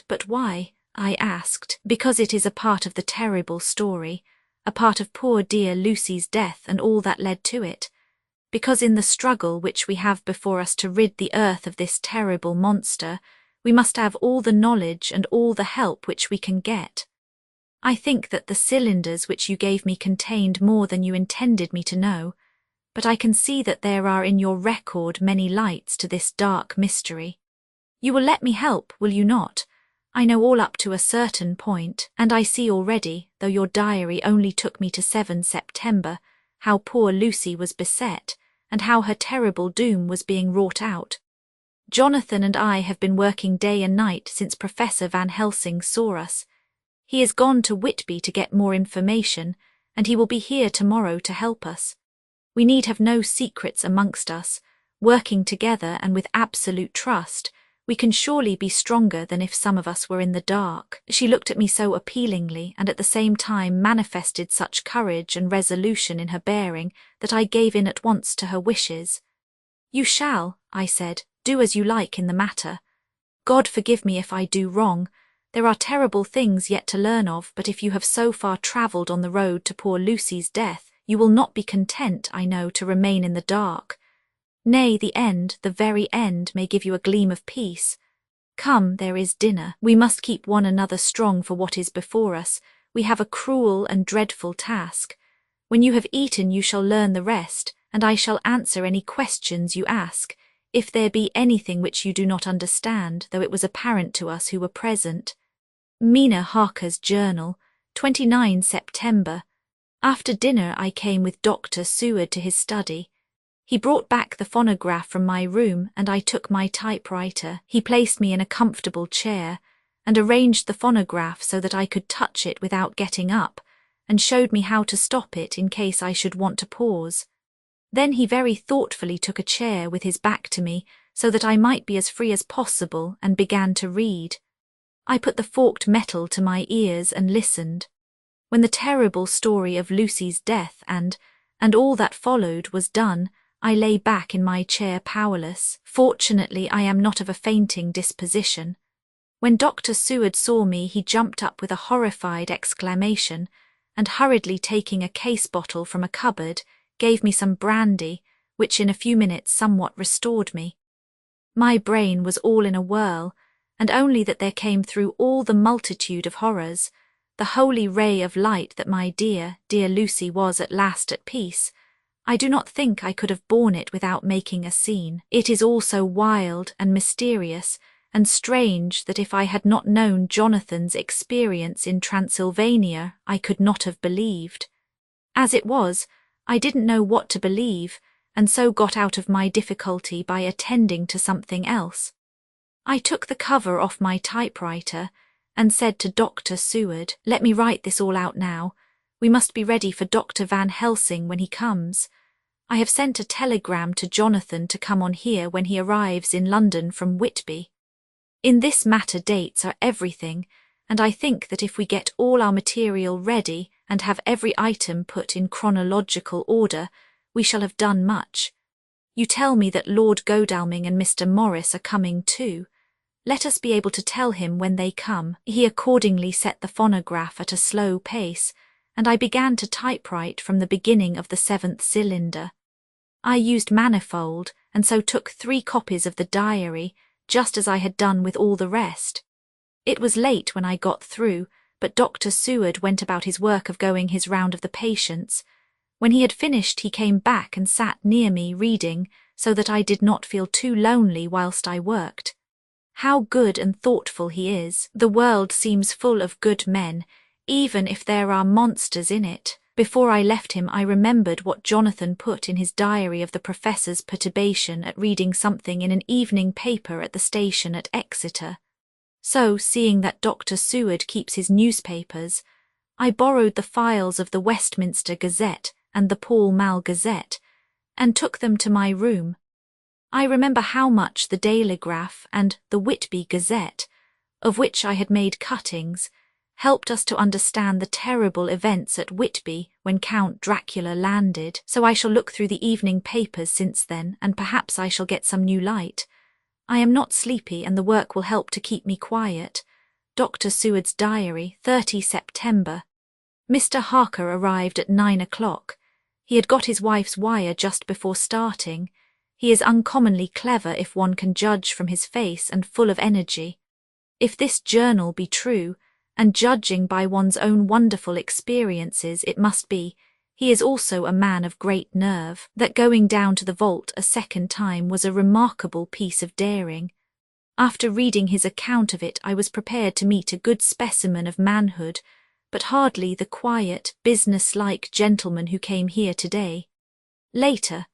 but why?" I asked. "Because it is a part of the terrible story, a part of poor dear Lucy's death and all that led to it. Because in the struggle which we have before us to rid the earth of this terrible monster, we must have all the knowledge and all the help which we can get. I think that the cylinders which you gave me contained more than you intended me to know, but I can see that there are in your record many lights to this dark mystery. You will let me help, will you not? I know all up to a certain point, and I see already, though your diary only took me to 7 September, how poor Lucy was beset, and how her terrible doom was being wrought out. Jonathan and I have been working day and night since Professor Van Helsing saw us. He is gone to Whitby to get more information, and he will be here tomorrow to help us. We need have no secrets amongst us. Working together and with absolute trust, we can surely be stronger than if some of us were in the dark." She looked at me so appealingly, and at the same time manifested such courage and resolution in her bearing, that I gave in at once to her wishes. "You shall," I said, "do as you like in the matter. God forgive me if I do wrong. There are terrible things yet to learn of, but if you have so far travelled on the road to poor Lucy's death, you will not be content, I know, to remain in the dark. Nay, the end, the very end, may give you a gleam of peace. Come, there is dinner. We must keep one another strong for what is before us. We have a cruel and dreadful task. When you have eaten you shall learn the rest, and I shall answer any questions you ask, if there be anything which you do not understand, though it was apparent to us who were present." Mina Harker's journal, 29 September. After dinner I came with Dr. Seward to his study. He brought back the phonograph from my room and I took my typewriter. He placed me in a comfortable chair and arranged the phonograph so that I could touch it without getting up, and showed me how to stop it in case I should want to pause. Then he very thoughtfully took a chair with his back to me so that I might be as free as possible and began to read. I put the forked metal to my ears and listened. When the terrible story of Lucy's death and all that followed was done, I lay back in my chair powerless. Fortunately, I am not of a fainting disposition. When Dr. Seward saw me, he jumped up with a horrified exclamation, and hurriedly taking a case bottle from a cupboard, gave me some brandy, which in a few minutes somewhat restored me. My brain was all in a whirl, and only that there came through all the multitude of horrors, the holy ray of light that my dear, dear Lucy was at last at peace. I do not think I could have borne it without making a scene. It is all so wild and mysterious and strange that if I had not known Jonathan's experience in Transylvania, I could not have believed. As it was, I didn't know what to believe, and so got out of my difficulty by attending to something else. I took the cover off my typewriter and said to Dr. Seward, "Let me write this all out now. We must be ready for Dr. Van Helsing when he comes. I have sent a telegram to Jonathan to come on here when he arrives in London from Whitby. In this matter dates are everything, and I think that if we get all our material ready and have every item put in chronological order, we shall have done much. You tell me that Lord Godalming and Mr. Morris are coming too. Let us be able to tell him when they come." He accordingly set the phonograph at a slow pace, and I began to typewrite from the beginning of the 7th cylinder. I used manifold, and so took 3 copies of the diary, just as I had done with all the rest. It was late when I got through, but Dr. Seward went about his work of going his round of the patients. When he had finished, he came back and sat near me reading, so that I did not feel too lonely whilst I worked. How good and thoughtful he is. The world seems full of good men, even if there are monsters in it. Before I left him, I remembered what Jonathan put in his diary of the professor's perturbation at reading something in an evening paper at the station at Exeter. So, seeing that Dr. Seward keeps his newspapers, I borrowed the files of the Westminster Gazette and the Pall Mall Gazette, and took them to my room. I remember how much the Dailygraph and the Whitby Gazette, of which I had made cuttings, helped us to understand the terrible events at Whitby when Count Dracula landed. So I shall look through the evening papers since then, and perhaps I shall get some new light. I am not sleepy, and the work will help to keep me quiet. Dr. Seward's diary, 30 September. Mr. Harker arrived at 9 o'clock. He had got his wife's wire just before starting. He is uncommonly clever if one can judge from his face, and full of energy. If this journal be true, and judging by one's own wonderful experiences it must be, he is also a man of great nerve. That going down to the vault a second time was a remarkable piece of daring. After reading his account of it, I was prepared to meet a good specimen of manhood, but hardly the quiet, business-like gentleman who came here today. Later,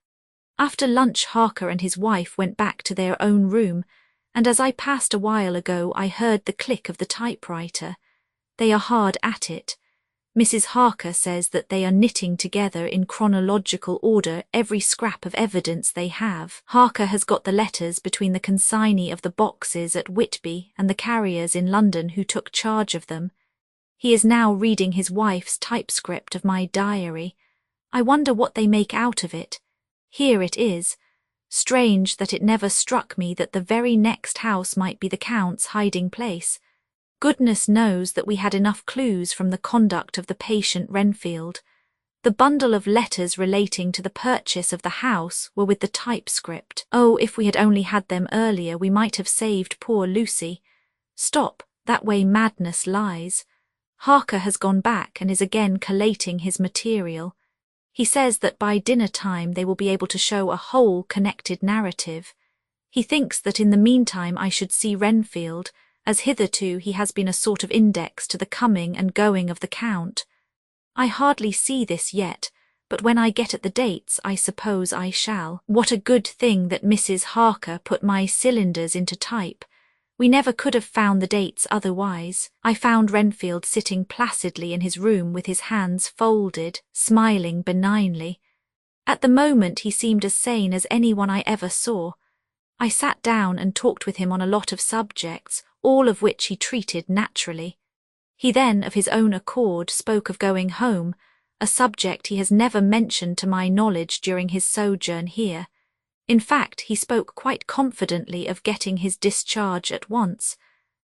after lunch, Harker and his wife went back to their own room, and as I passed a while ago I heard the click of the typewriter. They are hard at it. Mrs. Harker says that they are knitting together in chronological order every scrap of evidence they have. Harker has got the letters between the consignee of the boxes at Whitby and the carriers in London who took charge of them. He is now reading his wife's typescript of my diary. I wonder what they make out of it. Here it is. Strange that it never struck me that the very next house might be the Count's hiding place. Goodness knows that we had enough clues from the conduct of the patient Renfield. The bundle of letters relating to the purchase of the house were with the typescript. Oh, if we had only had them earlier, we might have saved poor Lucy. Stop, that way madness lies. Harker has gone back and is again collating his material. He says that by dinner time they will be able to show a whole connected narrative. He thinks that in the meantime I should see Renfield, as hitherto he has been a sort of index to the coming and going of the Count. I hardly see this yet, but when I get at the dates I suppose I shall. What a good thing that Mrs. Harker put my cylinders into type. We never could have found the dates otherwise. I found Renfield sitting placidly in his room with his hands folded, smiling benignly. At the moment he seemed as sane as anyone I ever saw. I sat down and talked with him on a lot of subjects, all of which he treated naturally. He then, of his own accord, spoke of going home, a subject he has never mentioned to my knowledge during his sojourn here. In fact, he spoke quite confidently of getting his discharge at once.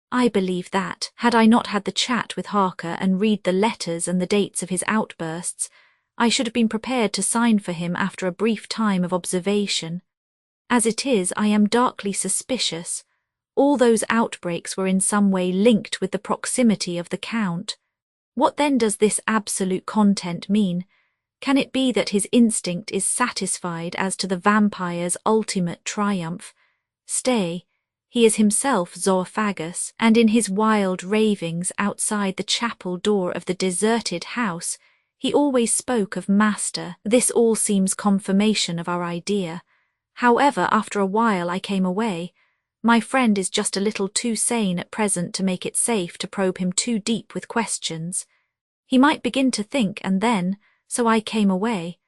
I believe that, had I not had the chat with Harker and read the letters and the dates of his outbursts, I should have been prepared to sign for him after a brief time of observation. As it is, I am darkly suspicious. All those outbreaks were in some way linked with the proximity of the Count. What then does this absolute content mean? Can it be that his instinct is satisfied as to the vampire's ultimate triumph? Stay, he is himself zoophagus, and in his wild ravings outside the chapel door of the deserted house, he always spoke of master. This all seems confirmation of our idea. However, after a while I came away. My friend is just a little too sane at present to make it safe to probe him too deep with questions. He might begin to think, and then, so I came away.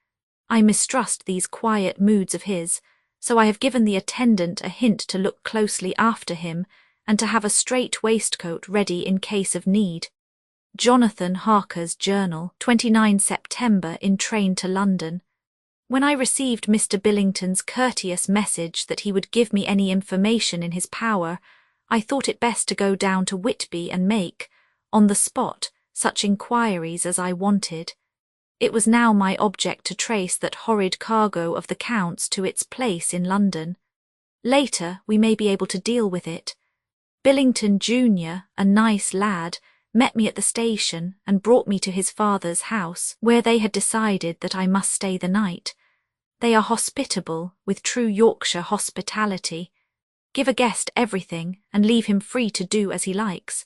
I mistrust these quiet moods of his, so I have given the attendant a hint to look closely after him and to have a strait waistcoat ready in case of need. Jonathan Harker's Journal, 29 September, in train to London. When I received Mr. Billington's courteous message that he would give me any information in his power, I thought it best to go down to Whitby and make, on the spot, such inquiries as I wanted. It was now my object to trace that horrid cargo of the Count's to its place in London. Later, we may be able to deal with it. Billington Jr., a nice lad, met me at the station and brought me to his father's house, where they had decided that I must stay the night. They are hospitable, with true Yorkshire hospitality. Give a guest everything and leave him free to do as he likes.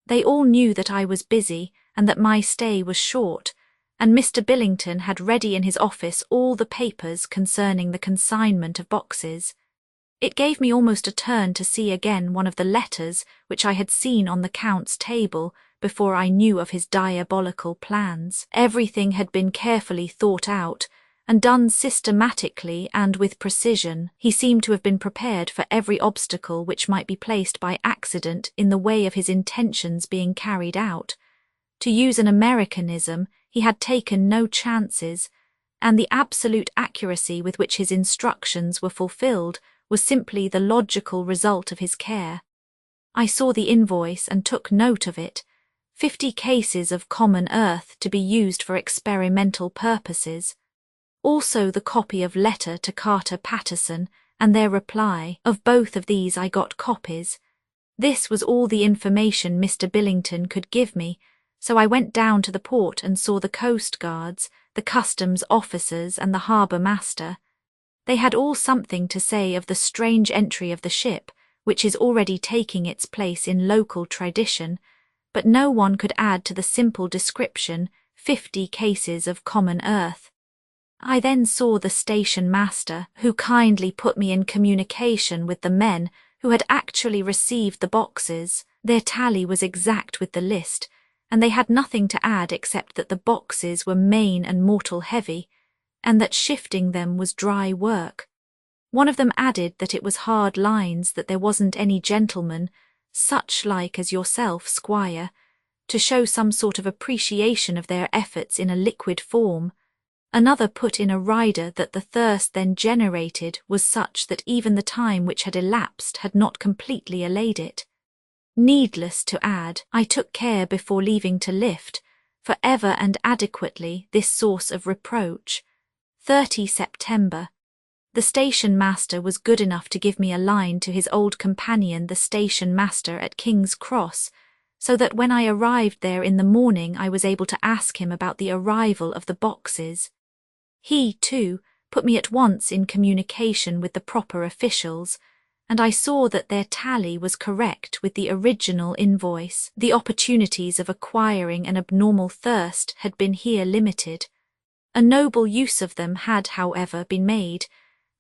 They all knew that I was busy and that my stay was short, and Mr. Billington had ready in his office all the papers concerning the consignment of boxes. It gave me almost a turn to see again one of the letters which I had seen on the Count's table before I knew of his diabolical plans. Everything had been carefully thought out and done systematically and with precision. He seemed to have been prepared for every obstacle which might be placed by accident in the way of his intentions being carried out. To use an Americanism, he had taken no chances, and the absolute accuracy with which his instructions were fulfilled was simply the logical result of his care. I saw the invoice and took note of it. 50 cases of common earth to be used for experimental purposes. Also the copy of letter to Carter Patterson and their reply. Of both of these I got copies. This was all the information Mr. Billington could give me, so I went down to the port and saw the coast guards, the customs officers and the harbour master. They had all something to say of the strange entry of the ship, which is already taking its place in local tradition, but no one could add to the simple description 50 cases of common earth. I then saw the station master, who kindly put me in communication with the men who had actually received the boxes. Their tally was exact with the list, and they had nothing to add except that the boxes were main and mortal heavy, and that shifting them was dry work. One of them added that it was hard lines, that there wasn't any gentleman, such like as yourself, squire, to show some sort of appreciation of their efforts in a liquid form. Another put in a rider that the thirst then generated was such that even the time which had elapsed had not completely allayed it. Needless to add, I took care before leaving to lift, for ever and adequately, this source of reproach. 30 September. The station master was good enough to give me a line to his old companion, the station master at King's Cross, so that when I arrived there in the morning I was able to ask him about the arrival of the boxes. He, too, put me at once in communication with the proper officials, and I saw that their tally was correct with the original invoice. The opportunities of acquiring an abnormal thirst had been here limited. A noble use of them had, however, been made,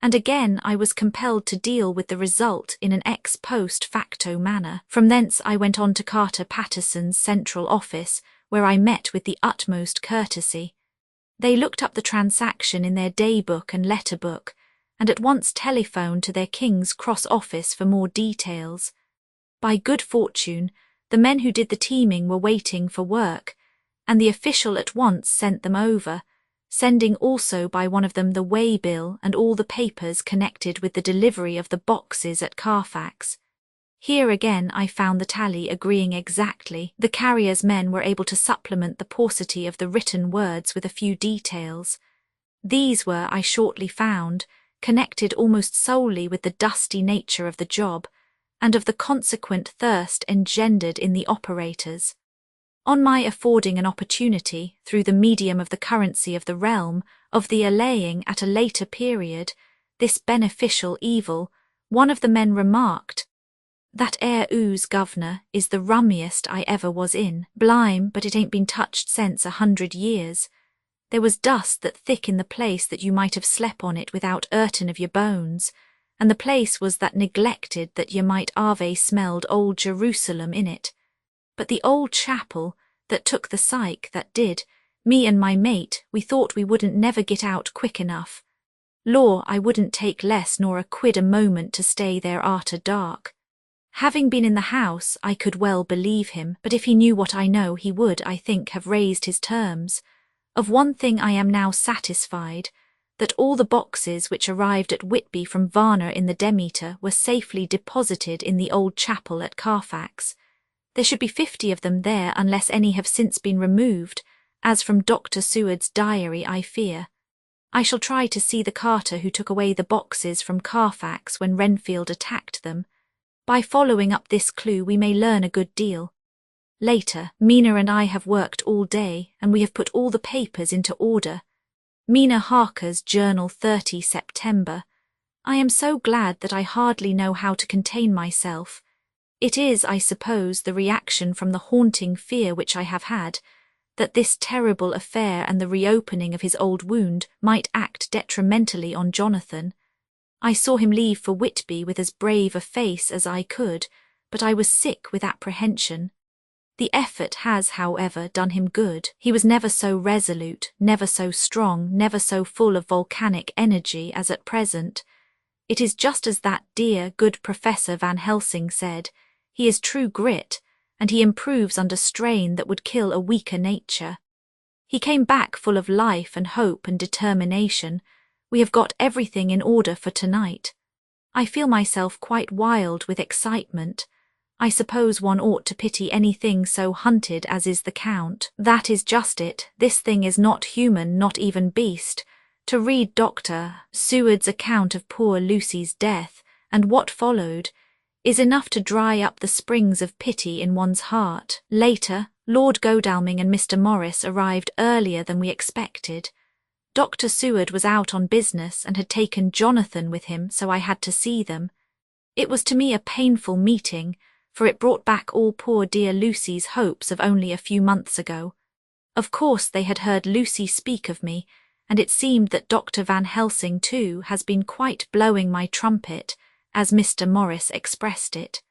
and again I was compelled to deal with the result in an ex post facto manner. From thence I went on to Carter Patterson's central office, where I met with the utmost courtesy. They looked up the transaction in their day-book and letter-book, and at once telephoned to their King's Cross office for more details. By good fortune, the men who did the teaming were waiting for work, and the official at once sent them over, sending also by one of them the way-bill and all the papers connected with the delivery of the boxes at Carfax. Here again I found the tally agreeing exactly. The carrier's men were able to supplement the paucity of the written words with a few details. These were, I shortly found, connected almost solely with the dusty nature of the job, and of the consequent thirst engendered in the operators. On my affording an opportunity, through the medium of the currency of the realm, of the allaying at a later period this beneficial evil, one of the men remarked, "That air ooze, governor, is the rummiest I ever was in. Blime, but it ain't been touched since 100 years. There was dust that thick in the place that you might have slep on it without hurtin' of your bones, and the place was that neglected that you might ave smelled old Jerusalem in it. But the old chapel, that took the psyche, that did, me and my mate, we thought we wouldn't never get out quick enough. Law, I wouldn't take less nor a quid a moment to stay there arter dark." Having been in the house, I could well believe him, but if he knew what I know, he would, I think, have raised his terms. Of one thing I am now satisfied, that all the boxes which arrived at Whitby from Varna in the Demeter were safely deposited in the old chapel at Carfax. There should be 50 of them there unless any have since been removed, as from Dr. Seward's diary I fear. I shall try to see the carter who took away the boxes from Carfax when Renfield attacked them. By following up this clue we may learn a good deal. Later, Mina and I have worked all day, and we have put all the papers into order. Mina Harker's Journal 30 September. I am so glad that I hardly know how to contain myself. It is, I suppose, the reaction from the haunting fear which I have had, that this terrible affair and the reopening of his old wound might act detrimentally on Jonathan. I saw him leave for Whitby with as brave a face as I could, but I was sick with apprehension. The effort has, however, done him good. He was never so resolute, never so strong, never so full of volcanic energy as at present. It is just as that dear, good Professor Van Helsing said, he is true grit, and he improves under strain that would kill a weaker nature. He came back full of life and hope and determination. We have got everything in order for tonight. I feel myself quite wild with excitement. I suppose one ought to pity anything so hunted as is the Count. That is just it. This thing is not human, not even beast. To read Dr. Seward's account of poor Lucy's death, and what followed, is enough to dry up the springs of pity in one's heart. Later, Lord Godalming and Mr. Morris arrived earlier than we expected. Dr. Seward was out on business and had taken Jonathan with him, so I had to see them. It was to me a painful meeting, for it brought back all poor dear Lucy's hopes of only a few months ago. Of course they had heard Lucy speak of me, and it seemed that Dr. Van Helsing too has been quite blowing my trumpet, as Mr. Morris expressed it.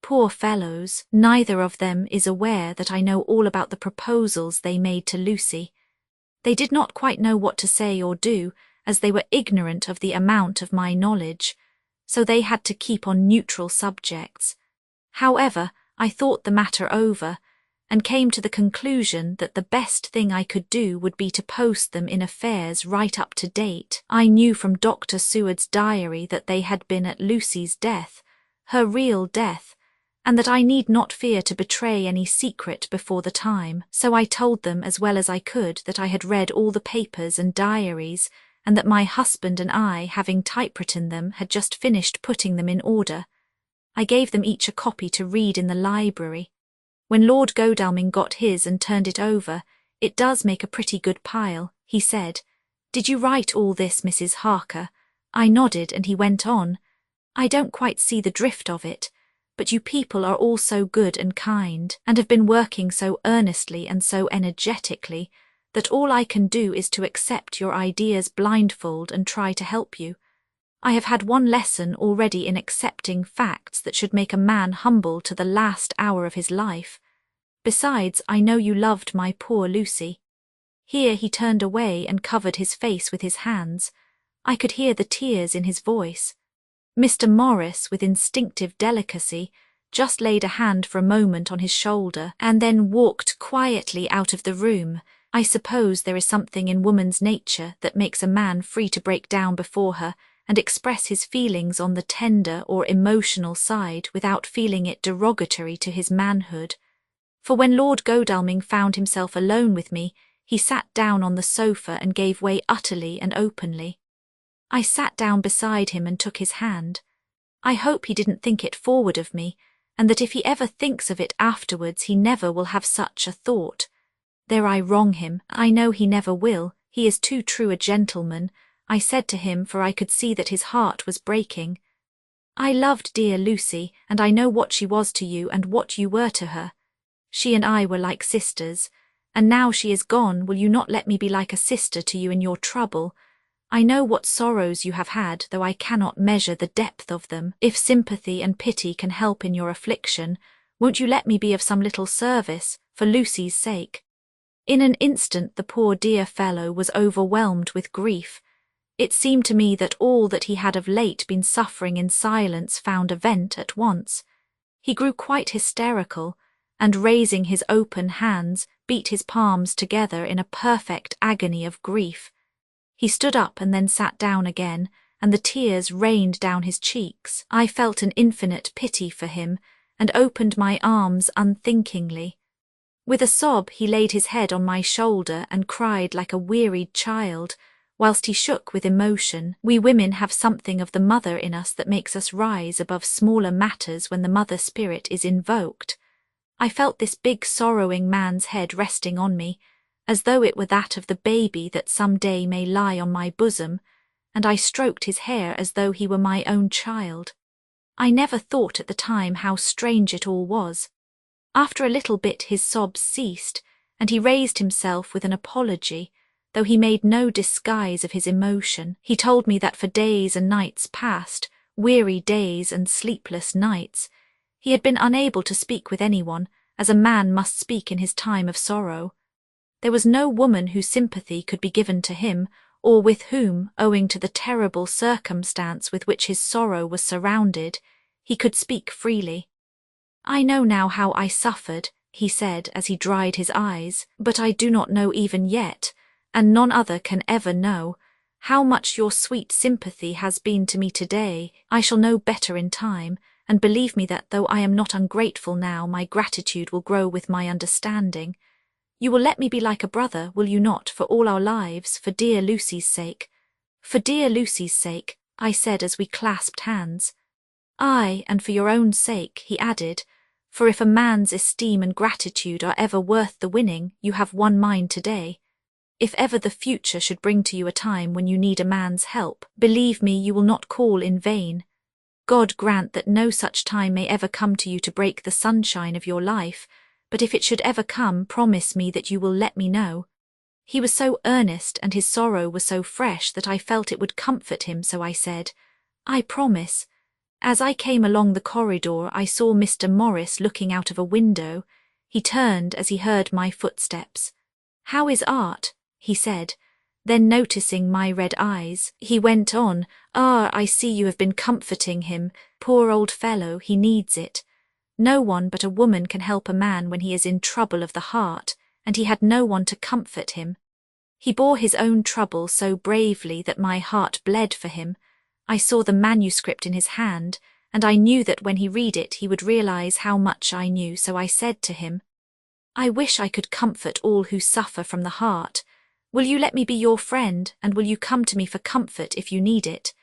Poor fellows, neither of them is aware that I know all about the proposals they made to Lucy. They did not quite know what to say or do, as they were ignorant of the amount of my knowledge, so they had to keep on neutral subjects. However, I thought the matter over, and came to the conclusion that the best thing I could do would be to post them in affairs right up to date. I knew from Dr. Seward's diary that they had been at Lucy's death, her real death, and that I need not fear to betray any secret before the time, so I told them as well as I could that I had read all the papers and diaries, and that my husband and I, having typewritten them, had just finished putting them in order. I gave them each a copy to read in the library. When Lord Godalming got his and turned it over, "It does make a pretty good pile," he said. "Did you write all this, Mrs. Harker?" I nodded, and he went on, I don't quite see the drift of it, but you people are all so good and kind, and have been working so earnestly and so energetically, that all I can do is to accept your ideas blindfold and try to help you. I have had one lesson already in accepting facts that should make a man humble to the last hour of his life. Besides, I know you loved my poor Lucy. Here he turned away and covered his face with his hands. I could hear the tears in his voice. Mr. Morris, with instinctive delicacy, just laid a hand for a moment on his shoulder and then walked quietly out of the room. I suppose there is something in woman's nature that makes a man free to break down before her and express his feelings on the tender or emotional side without feeling it derogatory to his manhood. For when Lord Godalming found himself alone with me, he sat down on the sofa and gave way utterly and openly. I sat down beside him and took his hand. I hope he didn't think it forward of me, and that if he ever thinks of it afterwards he never will have such a thought. There I wrong him, I know he never will, he is too true a gentleman, I said to him, for I could see that his heart was breaking. I loved dear Lucy, and I know what she was to you and what you were to her. She and I were like sisters, and now she is gone, will you not let me be like a sister to you in your trouble? I know what sorrows you have had, though I cannot measure the depth of them. If sympathy and pity can help in your affliction, won't you let me be of some little service, for Lucy's sake? In an instant the poor dear fellow was overwhelmed with grief. It seemed to me that all that he had of late been suffering in silence found a vent at once. He grew quite hysterical, and raising his open hands, beat his palms together in a perfect agony of grief. He stood up and then sat down again, and the tears rained down his cheeks. I felt an infinite pity for him, and opened my arms unthinkingly. With a sob he laid his head on my shoulder and cried like a wearied child, whilst he shook with emotion. We women have something of the mother in us that makes us rise above smaller matters when the mother spirit is invoked. I felt this big sorrowing man's head resting on me, as though it were that of the baby that some day may lie on my bosom, and I stroked his hair as though he were my own child. I never thought at the time how strange it all was. After a little bit his sobs ceased, and he raised himself with an apology, though he made no disguise of his emotion. He told me that for days and nights past, weary days and sleepless nights, he had been unable to speak with anyone, as a man must speak in his time of sorrow. There was no woman whose sympathy could be given to him, or with whom, owing to the terrible circumstance with which his sorrow was surrounded, he could speak freely. I know now how I suffered, he said as he dried his eyes, but I do not know even yet, and none other can ever know, how much your sweet sympathy has been to me today. I shall know better in time, and believe me that though I am not ungrateful now, my gratitude will grow with my understanding. You will let me be like a brother, will you not, for all our lives, for dear Lucy's sake? For dear Lucy's sake, I said as we clasped hands. Aye, and for your own sake, he added, for if a man's esteem and gratitude are ever worth the winning, you have won mine today. If ever the future should bring to you a time when you need a man's help, believe me, you will not call in vain. God grant that no such time may ever come to you to break the sunshine of your life, but if it should ever come, promise me that you will let me know. He was so earnest and his sorrow was so fresh that I felt it would comfort him, so I said, I promise. As I came along the corridor, I saw Mr. Morris looking out of a window. He turned as he heard my footsteps. How is Art? He said. Then noticing my red eyes, he went on, I see you have been comforting him. Poor old fellow, he needs it. No one but a woman can help a man when he is in trouble of the heart, and he had no one to comfort him. He bore his own trouble so bravely that my heart bled for him. I saw the manuscript in his hand, and I knew that when he read it he would realize how much I knew, so I said to him, I wish I could comfort all who suffer from the heart. Will you let me be your friend, and will you come to me for comfort if you need it?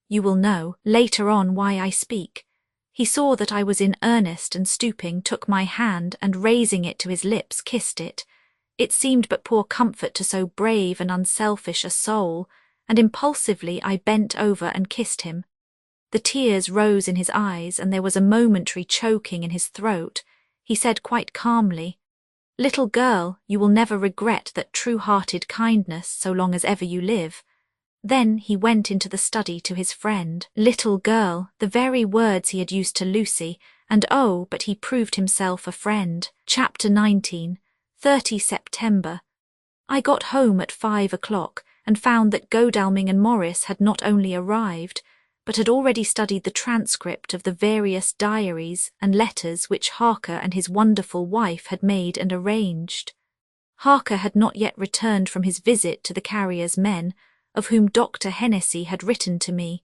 You will know, later on, why I speak. He saw that I was in earnest and stooping took my hand and raising it to his lips kissed it. It seemed but poor comfort to so brave and unselfish a soul, and impulsively I bent over and kissed him. The tears rose in his eyes and there was a momentary choking in his throat. He said quite calmly, "Little girl, you will never regret that true-hearted kindness so long as ever you live." Then he went into the study to his friend. Little girl, the very words he had used to Lucy, and oh, but he proved himself a friend. Chapter 19, 30 September. I got home at 5 o'clock and found that Godalming and Morris had not only arrived, but had already studied the transcript of the various diaries and letters which Harker and his wonderful wife had made and arranged. Harker had not yet returned from his visit to the carrier's men, of whom Dr. Hennessy had written to me.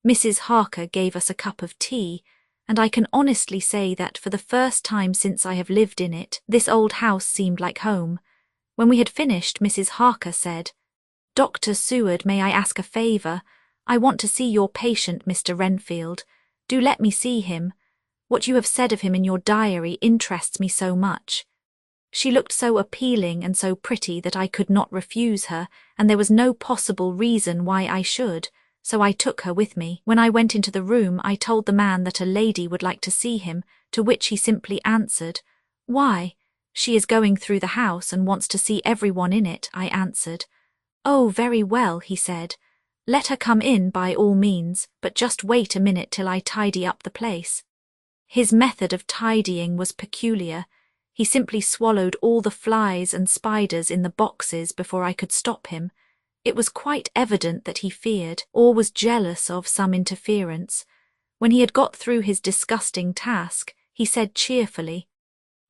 Mrs. Harker gave us a cup of tea, and I can honestly say that for the first time since I have lived in it, this old house seemed like home. When we had finished, Mrs. Harker said, "Dr. Seward, may I ask a favour? I want to see your patient, Mr. Renfield. Do let me see him. What you have said of him in your diary interests me so much." She looked so appealing and so pretty that I could not refuse her, and there was no possible reason why I should, so I took her with me. When I went into the room, I told the man that a lady would like to see him, to which he simply answered, "Why? She is going through the house and wants to see everyone in it," I answered. "Oh, very well," he said. "Let her come in by all means, but just wait a minute till I tidy up the place." His method of tidying was peculiar. He simply swallowed all the flies and spiders in the boxes before I could stop him. It was quite evident that he feared, or was jealous of, some interference. When he had got through his disgusting task, he said cheerfully,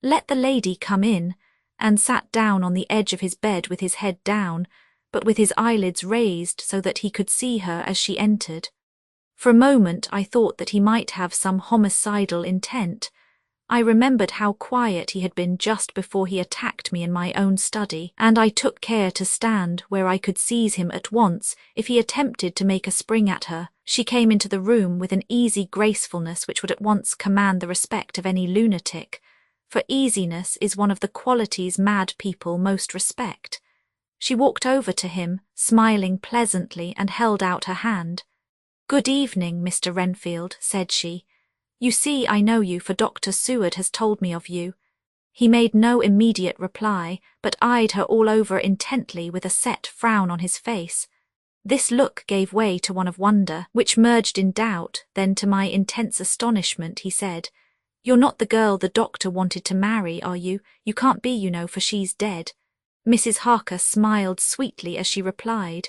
"Let the lady come in," and sat down on the edge of his bed with his head down, but with his eyelids raised so that he could see her as she entered. For a moment I thought that he might have some homicidal intent. I remembered how quiet he had been just before he attacked me in my own study, and I took care to stand where I could seize him at once if he attempted to make a spring at her. She came into the room with an easy gracefulness which would at once command the respect of any lunatic, for easiness is one of the qualities mad people most respect. She walked over to him, smiling pleasantly, and held out her hand. "Good evening, Mr. Renfield," said she. "You see I know you, for Dr. Seward has told me of you." He made no immediate reply, but eyed her all over intently with a set frown on his face. This look gave way to one of wonder, which merged in doubt, then to my intense astonishment he said, "You're not the girl the doctor wanted to marry, are you? You can't be, you know, for she's dead." Mrs. Harker smiled sweetly as she replied,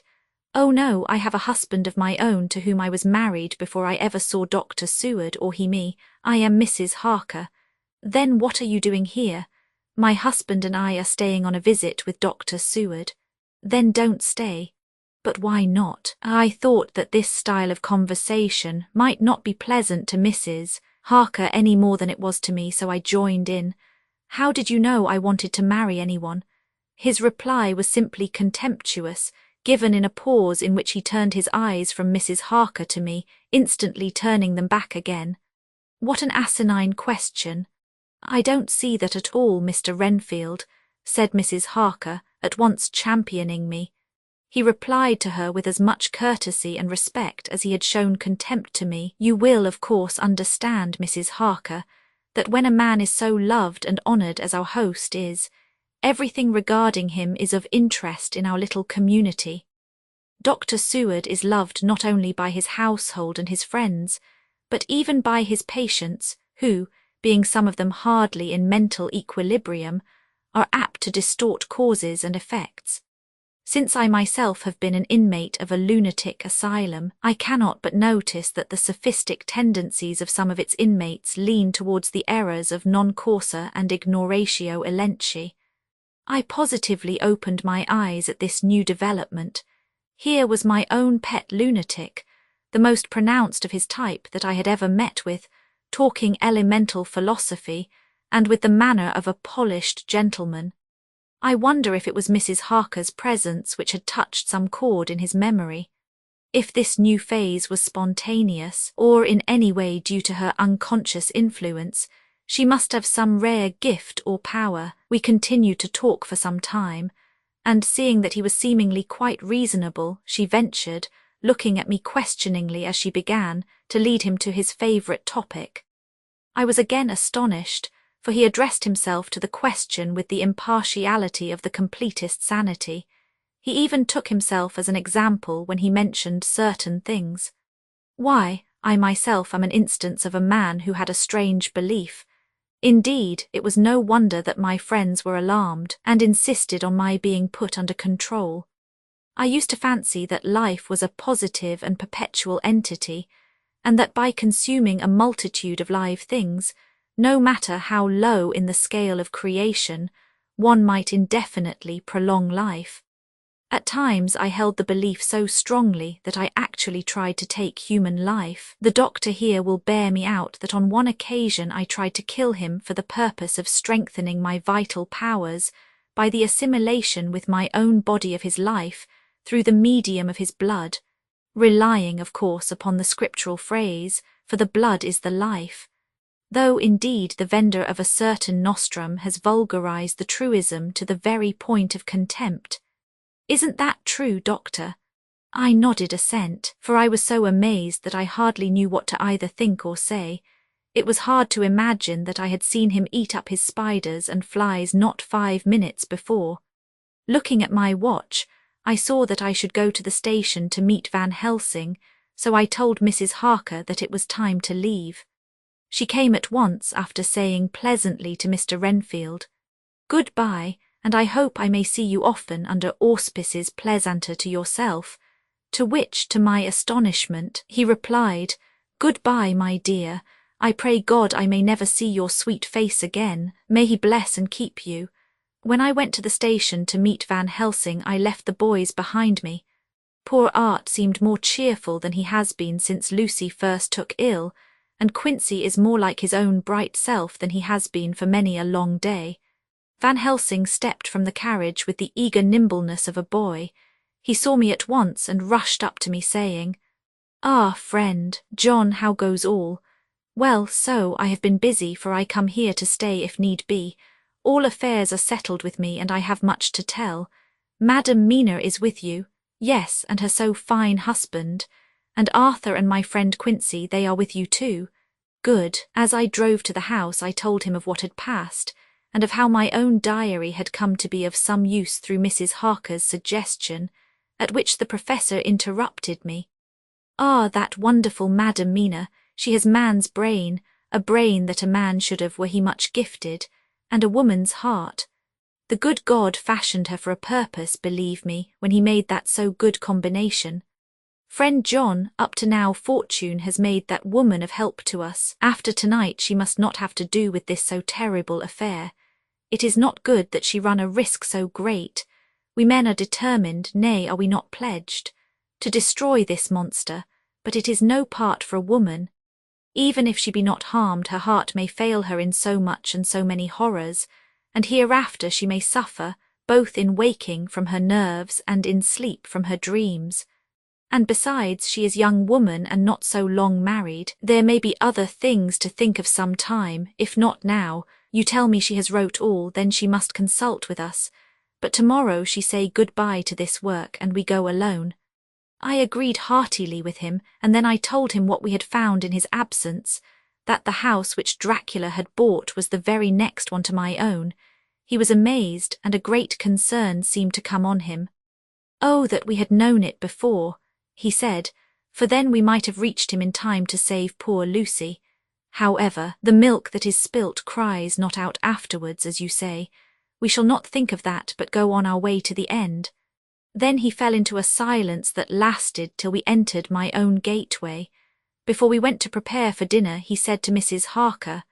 "Oh no, I have a husband of my own to whom I was married before I ever saw Dr. Seward or he me. I am Mrs. Harker." "Then what are you doing here?" "My husband and I are staying on a visit with Dr. Seward." "Then don't stay." "But why not?" I thought that this style of conversation might not be pleasant to Mrs. Harker any more than it was to me, so I joined in. "How did you know I wanted to marry anyone?" His reply was simply contemptuous, given in a pause in which he turned his eyes from Mrs. Harker to me, instantly turning them back again. "What an asinine question." "I don't see that at all, Mr. Renfield," said Mrs. Harker, at once championing me. He replied to her with as much courtesy and respect as he had shown contempt to me. "You will, of course, understand, Mrs. Harker, that when a man is so loved and honoured as our host is, everything regarding him is of interest in our little community. Dr. Seward is loved not only by his household and his friends, but even by his patients, who, being some of them hardly in mental equilibrium, are apt to distort causes and effects. Since I myself have been an inmate of a lunatic asylum, I cannot but notice that the sophistic tendencies of some of its inmates lean towards the errors of non causa and ignoratio elenchi. I positively opened my eyes at this new development. Here was my own pet lunatic, the most pronounced of his type that I had ever met with, talking elemental philosophy, and with the manner of a polished gentleman. I wonder if it was Mrs. Harker's presence which had touched some chord in his memory. If this new phase was spontaneous, or in any way due to her unconscious influence, she must have some rare gift or power. We continued to talk for some time, and seeing that he was seemingly quite reasonable, she ventured, looking at me questioningly as she began to lead him to his favourite topic. I was again astonished, for he addressed himself to the question with the impartiality of the completest sanity. He even took himself as an example when he mentioned certain things. Why, I myself am an instance of a man who had a strange belief. Indeed, it was no wonder that my friends were alarmed and insisted on my being put under control. I used to fancy that life was a positive and perpetual entity, and that by consuming a multitude of live things, no matter how low in the scale of creation, one might indefinitely prolong life. At times I held the belief so strongly that I actually tried to take human life. The doctor here will bear me out that on one occasion I tried to kill him for the purpose of strengthening my vital powers by the assimilation with my own body of his life through the medium of his blood, relying, of course, upon the scriptural phrase, "For the blood is the life," though indeed the vendor of a certain nostrum has vulgarized the truism to the very point of contempt. Isn't that true, doctor? I nodded assent, for I was so amazed that I hardly knew what to either think or say. It was hard to imagine that I had seen him eat up his spiders and flies not 5 minutes before. Looking at my watch, I saw that I should go to the station to meet Van Helsing, so I told Mrs. Harker that it was time to leave. She came at once after saying pleasantly to Mr. Renfield, "Good-bye, and I hope I may see you often under auspices pleasanter to yourself," to which, to my astonishment, he replied, "Good-bye, my dear. I pray God I may never see your sweet face again. May he bless and keep you." When I went to the station to meet Van Helsing, I left the boys behind me. Poor Art seemed more cheerful than he has been since Lucy first took ill, and Quincy is more like his own bright self than he has been for many a long day. Van Helsing stepped from the carriage with the eager nimbleness of a boy. He saw me at once and rushed up to me saying, "Ah, friend, John, how goes all?" "Well, so, I have been busy, for I come here to stay if need be. All affairs are settled with me and I have much to tell. Madam Mina is with you. Yes, and her so fine husband. And Arthur and my friend Quincy, they are with you too. Good." As I drove to the house I told him of what had passed, and of how my own diary had come to be of some use through Mrs. Harker's suggestion, at which the professor interrupted me. "Ah, that wonderful Madam Mina, she has man's brain, a brain that a man should have were he much gifted, and a woman's heart. The good God fashioned her for a purpose, believe me, when he made that so good combination. Friend John, up to now fortune has made that woman of help to us. After tonight she must not have to do with this so terrible affair. It is not good that she run a risk so great. We men are determined, nay, are we not pledged, to destroy this monster, but it is no part for a woman. Even if she be not harmed, her heart may fail her in so much and so many horrors, and hereafter she may suffer, both in waking from her nerves and in sleep from her dreams. And besides, she is young woman and not so long married. There may be other things to think of some time, if not now. You tell me she has wrote all, then she must consult with us. But tomorrow she say good-bye to this work, and we go alone." I agreed heartily with him, and then I told him what we had found in his absence, that the house which Dracula had bought was the very next one to my own. He was amazed, and a great concern seemed to come on him. "Oh, that we had known it before," he said, "for then we might have reached him in time to save poor Lucy. However, the milk that is spilt cries not out afterwards, as you say. We shall not think of that, but go on our way to the end." Then he fell into a silence that lasted till we entered my own gateway. Before we went to prepare for dinner, he said to Mrs. Harker,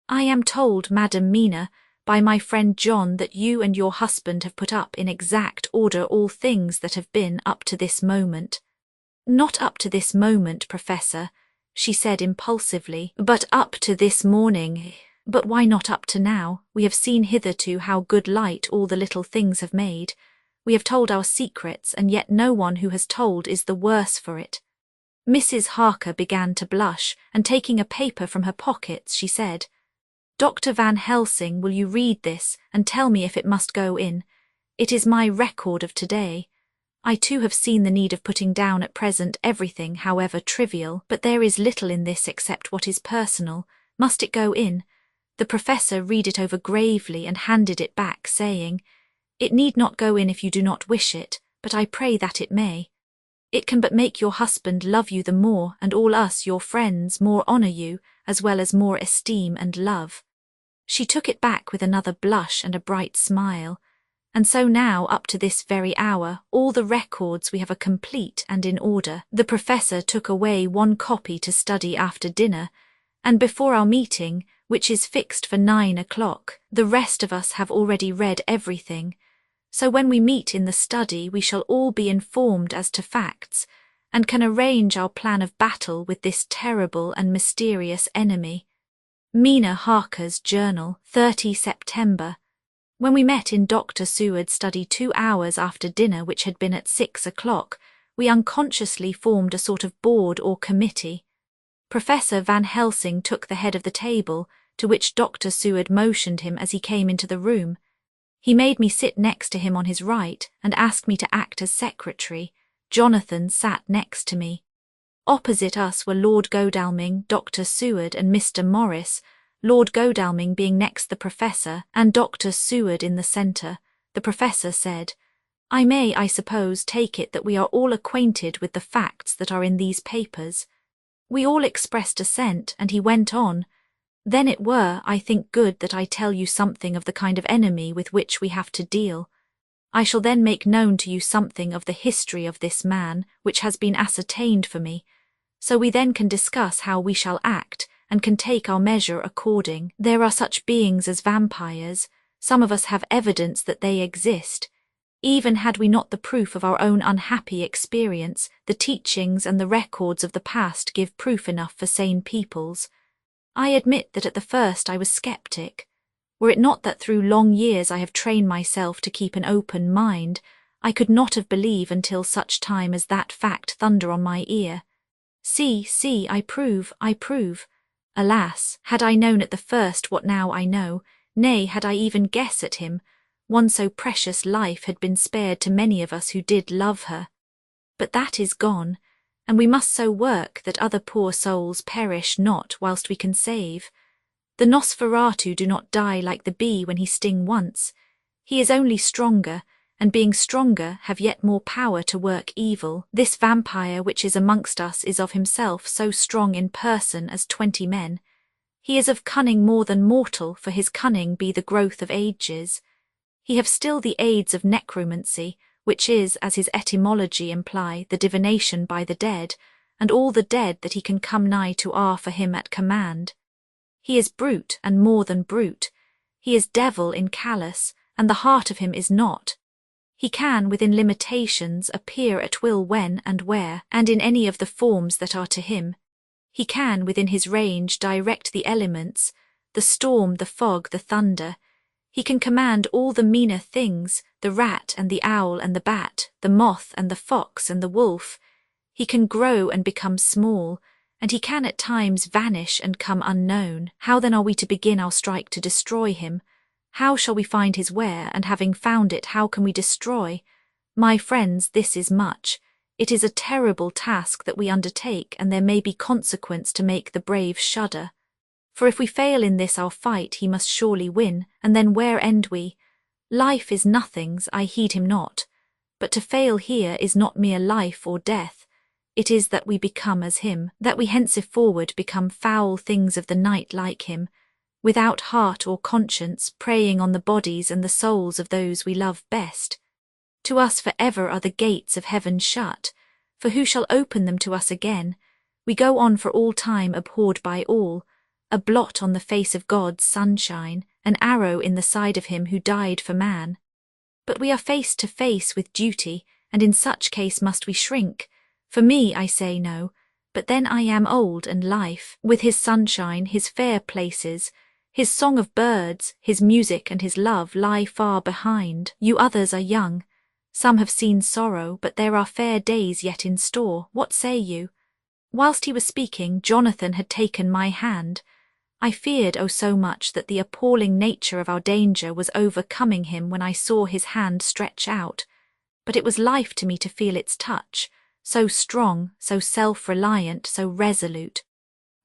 "I am told, Madam Mina, by my friend John that you and your husband have put up in exact order all things that have been up to this moment." "Not up to this moment, Professor," she said impulsively, "but up to this morning." "But why not up to now? We have seen hitherto how good light all the little things have made. We have told our secrets, and yet no one who has told is the worse for it." Mrs. Harker began to blush, and taking a paper from her pockets, she said, "Dr. Van Helsing, will you read this, and tell me if it must go in? It is my record of today. I too have seen the need of putting down at present everything, however trivial, but there is little in this except what is personal. Must it go in? The professor read it over gravely and handed it back, saying, "It need not go in if you do not wish it, but I pray that it may. It can but make your husband love you the more, and all us, your friends, more honour you, as well as more esteem and love." She took it back with another blush and a bright smile. And so now, up to this very hour, all the records we have are complete and in order. The professor took away one copy to study after dinner, and before our meeting, which is fixed for 9 o'clock, the rest of us have already read everything. So when we meet in the study, we shall all be informed as to facts, and can arrange our plan of battle with this terrible and mysterious enemy. Mina Harker's Journal, 30 September. When we met in Dr. Seward's study 2 hours after dinner, which had been at 6 o'clock, we unconsciously formed a sort of board or committee. Professor Van Helsing took the head of the table, to which Dr. Seward motioned him as he came into the room. He made me sit next to him on his right and asked me to act as secretary. Jonathan sat next to me. Opposite us were Lord Godalming, Dr. Seward and Mr. Morris, Lord Godalming being next the professor, and Dr. Seward in the centre. The professor said, "I may, I suppose, take it that we are all acquainted with the facts that are in these papers." We all expressed assent, and he went on, "Then it were, I think, good that I tell you something of the kind of enemy with which we have to deal. I shall then make known to you something of the history of this man, which has been ascertained for me, so we then can discuss how we shall act, and can take our measure according. There are such beings as vampires. Some of us have evidence that they exist. Even had we not the proof of our own unhappy experience, the teachings and the records of the past give proof enough for sane peoples. I admit that at the first I was sceptic. Were it not that through long years I have trained myself to keep an open mind, I could not have believed until such time as that fact thunder on my ear. See, I prove. Alas, had I known at the first what now I know, nay, had I even guessed at him, one so precious life had been spared to many of us who did love her. But that is gone, and we must so work that other poor souls perish not whilst we can save. The Nosferatu do not die like the bee when he sting once. He is only stronger, and being stronger have yet more power to work evil. This vampire which is amongst us is of himself so strong in person as 20 men. He is of cunning more than mortal, for his cunning be the growth of ages. He have still the aids of necromancy, which is, as his etymology imply, the divination by the dead, and all the dead that he can come nigh to are for him at command. He is brute, and more than brute. He is devil in callous, and the heart of him is not. He can, within limitations, appear at will when and where, and in any of the forms that are to him. He can, within his range, direct the elements, the storm, the fog, the thunder. He can command all the meaner things, the rat and the owl and the bat, the moth and the fox and the wolf. He can grow and become small, and he can at times vanish and come unknown. How then are we to begin our strike to destroy him? How shall we find his where, and having found it, how can we destroy? My friends, this is much. It is a terrible task that we undertake, and there may be consequence to make the brave shudder. For if we fail in this our fight, he must surely win, and then where end we? Life is nothing's, I heed him not. But to fail here is not mere life or death. It is that we become as him, that we henceforward become foul things of the night like him, without heart or conscience, preying on the bodies and the souls of those we love best. To us for ever are the gates of heaven shut, for who shall open them to us again? We go on for all time abhorred by all, a blot on the face of God's sunshine, an arrow in the side of him who died for man. But we are face to face with duty, and in such case must we shrink. For me, I say no, but then I am old, and life, with his sunshine, his fair places, his song of birds, his music and his love lie far behind. You others are young. Some have seen sorrow, but there are fair days yet in store. What say you? Whilst he was speaking, Jonathan had taken my hand. I feared, oh so much, that the appalling nature of our danger was overcoming him when I saw his hand stretch out. but it was life to me to feel its touch, so strong, so self-reliant, so resolute.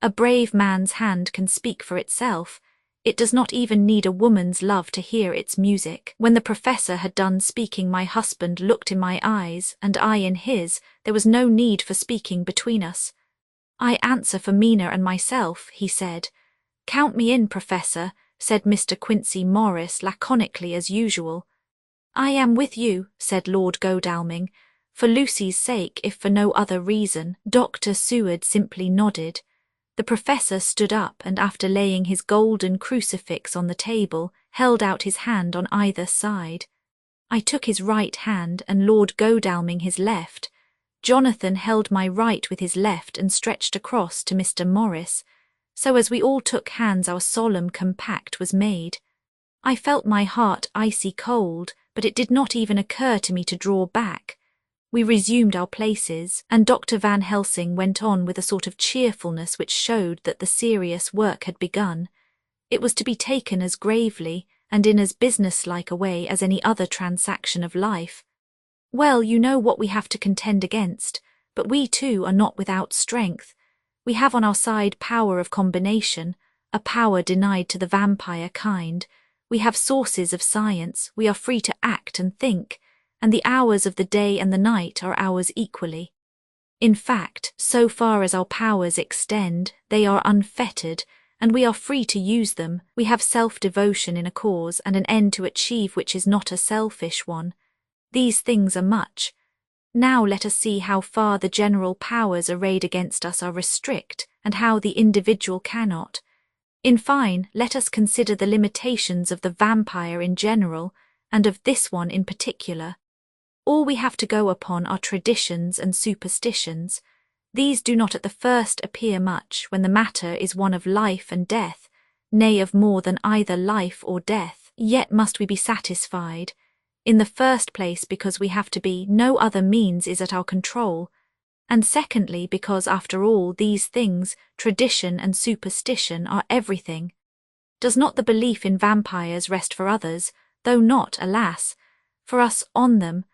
A brave man's hand can speak for itself. It does not even need a woman's love to hear its music. When the professor had done speaking, my husband looked in my eyes, and I in his. There was no need for speaking between us. "I answer for Mina and myself," he said. "Count me in, Professor," said Mr. Quincy Morris laconically as usual. "I am with you," said Lord Godalming, "for Lucy's sake, if for no other reason." Dr. Seward simply nodded. The professor stood up and, after laying his golden crucifix on the table, held out his hand on either side. I took his right hand and Lord Godalming his left. Jonathan held my right with his left and stretched across to Mr. Morris. So as we all took hands, our solemn compact was made. I felt my heart icy cold, but it did not even occur to me to draw back. We resumed our places, and Dr. Van Helsing went on with a sort of cheerfulness which showed that the serious work had begun. It was to be taken as gravely and in as businesslike a way as any other transaction of life. "Well, you know what we have to contend against, but we too are not without strength. We have on our side power of combination, a power denied to the vampire kind. We have sources of science, we are free to act and think, and the hours of the day and the night are ours equally. In fact, so far as our powers extend, they are unfettered, and we are free to use them. We have self-devotion in a cause and an end to achieve which is not a selfish one. These things are much. Now let us see how far the general powers arrayed against us are restrict, and how the individual cannot. In fine, let us consider the limitations of the vampire in general, and of this one in particular. All we have to go upon are traditions and superstitions. These do not at the first appear much when the matter is one of life and death, nay, of more than either life or death. Yet must we be satisfied. In the first place, because we have to be, no other means is at our control, and secondly, because after all these things, tradition and superstition are everything. Does not the belief in vampires rest for others, though not, alas, for us on them?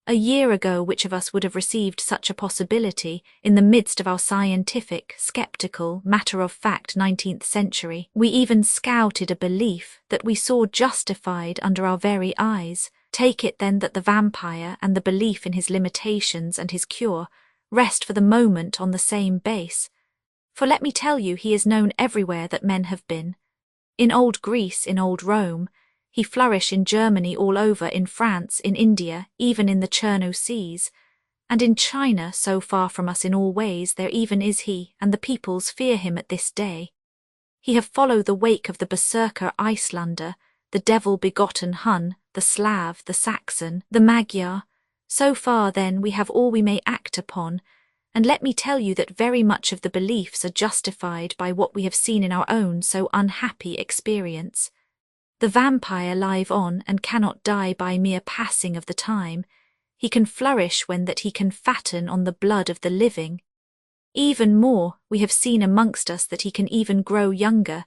A year ago, which of us would have received such a possibility in the midst of our scientific, sceptical, matter-of-fact 19th century? We even scouted a belief that we saw justified under our very eyes. Take it then that the vampire and the belief in his limitations and his cure rest for the moment on the same base. For let me tell you, he is known everywhere that men have been. In old Greece, in old Rome, he flourished in Germany, all over, in France, in India, even in the Cherno seas. And in China, so far from us in all ways, there even is he, and the peoples fear him at this day. He have followed the wake of the berserker Icelander, the devil-begotten Hun, the Slav, the Saxon, the Magyar. So far, then, we have all we may act upon, and let me tell you that very much of the beliefs are justified by what we have seen in our own so unhappy experience. The vampire live on and cannot die by mere passing of the time. He can flourish when that he can fatten on the blood of the living. Even more, we have seen amongst us that he can even grow younger,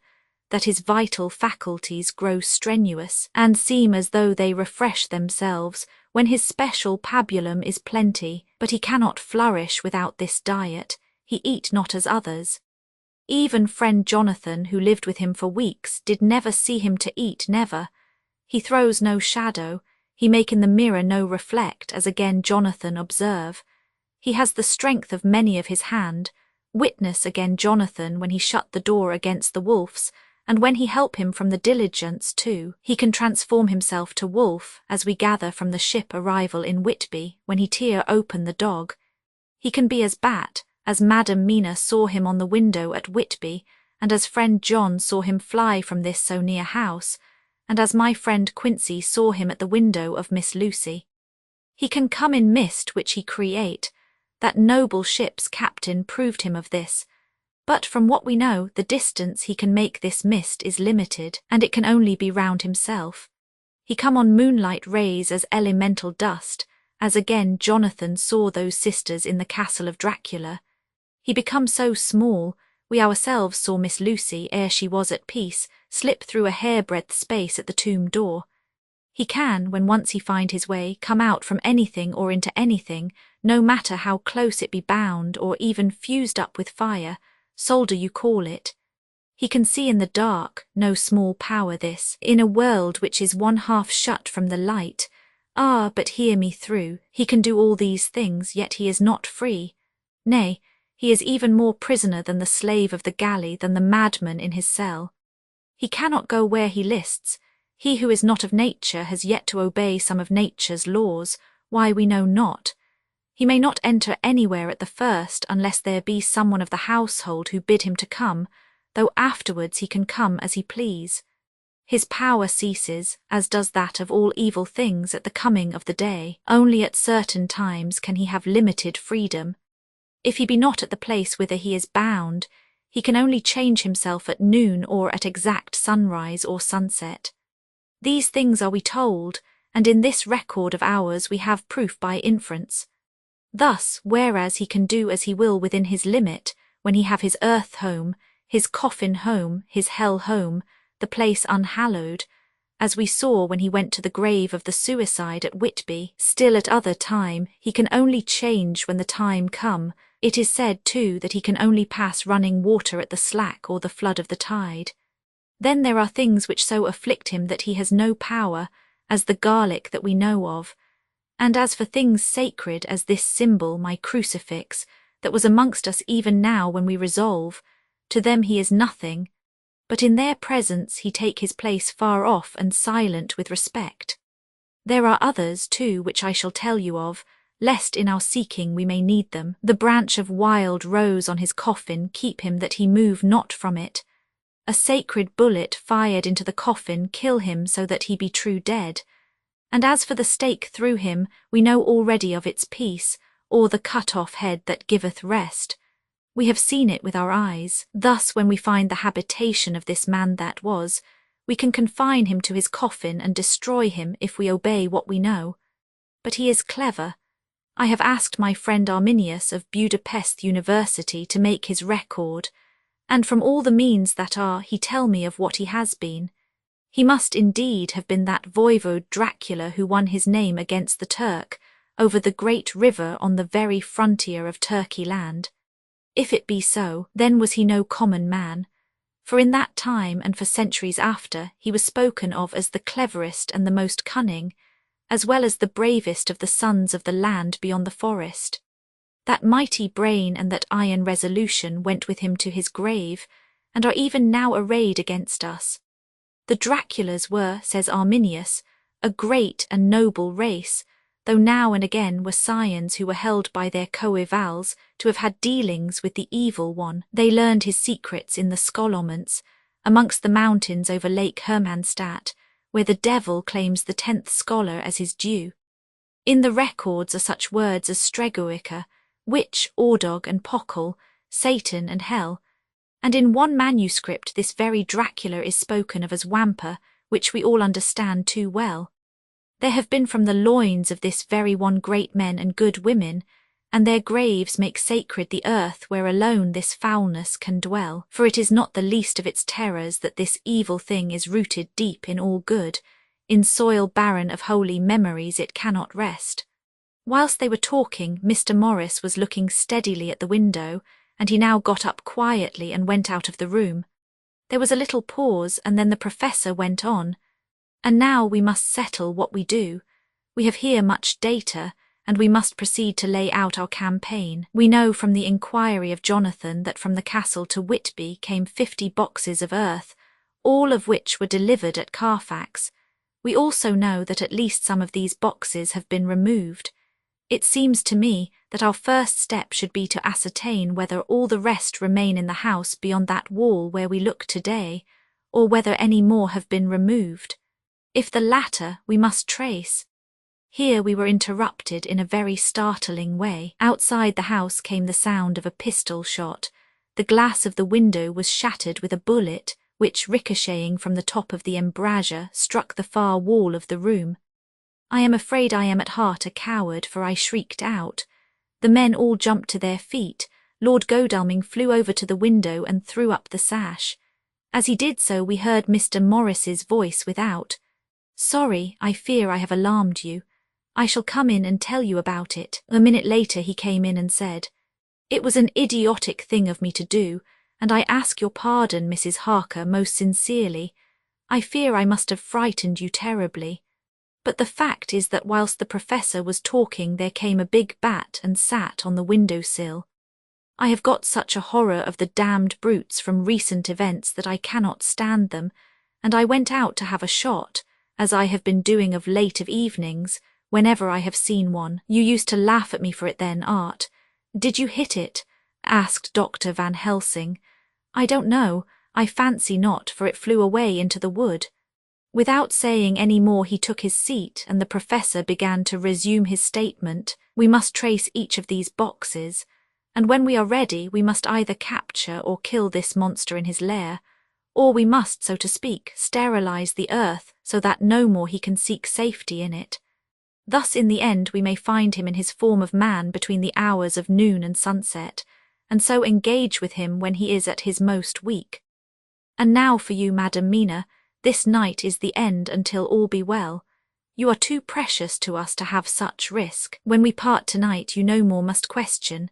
that his vital faculties grow strenuous and seem as though they refresh themselves when his special pabulum is plenty, but he cannot flourish without this diet, he eat not as others. Even friend Jonathan, who lived with him for weeks, did never see him to eat, never. He throws no shadow, he make in the mirror no reflect, as again Jonathan observe. He has the strength of many of his hand, witness again Jonathan when he shut the door against the wolves, and when he help him from the diligence too, he can transform himself to wolf, as we gather from the ship arrival in Whitby, when he tear open the dog. He can be as bat, as Madam Mina saw him on the window at Whitby, and as friend John saw him fly from this so near house, and as my friend Quincy saw him at the window of Miss Lucy. He can come in mist which he create. That noble ship's captain proved him of this. But from what we know, the distance he can make this mist is limited, and it can only be round himself. He come on moonlight rays as elemental dust, as again Jonathan saw those sisters in the castle of Dracula. He become so small, we ourselves saw Miss Lucy, ere she was at peace, slip through a hairbreadth space at the tomb door. He can, when once he find his way, come out from anything or into anything, no matter how close it be bound or even fused up with fire, solder you call it. He can see in the dark, no small power this, in a world which is one half shut from the light. Ah, but hear me through, he can do all these things, yet he is not free. Nay, he is even more prisoner than the slave of the galley, than the madman in his cell. He cannot go where he lists. He who is not of nature has yet to obey some of nature's laws, why we know not. He may not enter anywhere at the first unless there be someone of the household who bid him to come, though afterwards he can come as he please. His power ceases, as does that of all evil things at the coming of the day. Only at certain times can he have limited freedom. If he be not at the place whither he is bound, he can only change himself at noon or at exact sunrise or sunset. These things are we told, and in this record of ours we have proof by inference. Thus, whereas he can do as he will within his limit, when he have his earth home, his coffin home, his hell home, the place unhallowed, as we saw when he went to the grave of the suicide at Whitby, still at other time he can only change when the time come. It is said, too, that he can only pass running water at the slack or the flood of the tide. Then there are things which so afflict him that he has no power, as the garlic that we know of. And as for things sacred as this symbol, my crucifix, that was amongst us even now when we resolve, to them he is nothing, but in their presence he take his place far off and silent with respect. There are others, too, which I shall tell you of, lest in our seeking we may need them. The branch of wild rose on his coffin keep him that he move not from it. A sacred bullet fired into the coffin kill him so that he be true dead. And as for the stake through him, we know already of its peace, or the cut-off head that giveth rest. We have seen it with our eyes. Thus when we find the habitation of this man that was, we can confine him to his coffin and destroy him if we obey what we know. But he is clever. I have asked my friend Arminius of Budapest University to make his record, and from all the means that are, he tell me of what he has been. He must indeed have been that voivode Dracula who won his name against the Turk, over the great river on the very frontier of Turkey land. If it be so, then was he no common man, for in that time and for centuries after he was spoken of as the cleverest and the most cunning, as well as the bravest of the sons of the land beyond the forest. That mighty brain and that iron resolution went with him to his grave, and are even now arrayed against us. The Draculas were, says Arminius, a great and noble race, though now and again were scions who were held by their coevals to have had dealings with the evil one. They learned his secrets in the Scholomance, amongst the mountains over Lake Hermannstadt, where the devil claims the 10th scholar as his due. In the records are such words as Stregoica, witch, Ordog and Pockle, Satan and hell, and in one manuscript this very Dracula is spoken of as Wampa, which we all understand too well. There have been from the loins of this very one great men and good women, and their graves make sacred the earth where alone this foulness can dwell, for it is not the least of its terrors that this evil thing is rooted deep in all good, in soil barren of holy memories it cannot rest. Whilst they were talking, Mr. Morris was looking steadily at the window, and he now got up quietly and went out of the room. There was a little pause, and then the professor went on. And now we must settle what we do. We have here much data, and we must proceed to lay out our campaign. We know from the inquiry of Jonathan that from the castle to Whitby came 50 boxes of earth, all of which were delivered at Carfax. We also know that at least some of these boxes have been removed. It seems to me that our first step should be to ascertain whether all the rest remain in the house beyond that wall where we look today, or whether any more have been removed. If the latter, we must trace. Here we were interrupted in a very startling way. Outside the house came the sound of a pistol shot. The glass of the window was shattered with a bullet, which, ricocheting from the top of the embrasure, struck the far wall of the room. I am afraid I am at heart a coward, for I shrieked out. The men all jumped to their feet. Lord Godalming flew over to the window and threw up the sash. As he did so, we heard Mr. Morris's voice without. Sorry, I fear I have alarmed you. I shall come in and tell you about it. A minute later he came in and said, It was an idiotic thing of me to do, and I ask your pardon, Mrs. Harker, most sincerely. I fear I must have frightened you terribly. But the fact is that whilst the professor was talking there came a big bat and sat on the window-sill. I have got such a horror of the damned brutes from recent events that I cannot stand them, and I went out to have a shot, as I have been doing of late of evenings, whenever I have seen one. You used to laugh at me for it then, Art. Did you hit it? Asked Dr. Van Helsing. I don't know, I fancy not, for it flew away into the wood. Without saying any more he took his seat and the professor began to resume his statement. We must trace each of these boxes, and when we are ready we must either capture or kill this monster in his lair, or we must, so to speak, sterilize the earth so that no more he can seek safety in it. Thus in the end we may find him in his form of man between the hours of noon and sunset, and so engage with him when he is at his most weak. And now for you, Madam Mina, this night is the end until all be well. You are too precious to us to have such risk. When we part tonight you no more must question.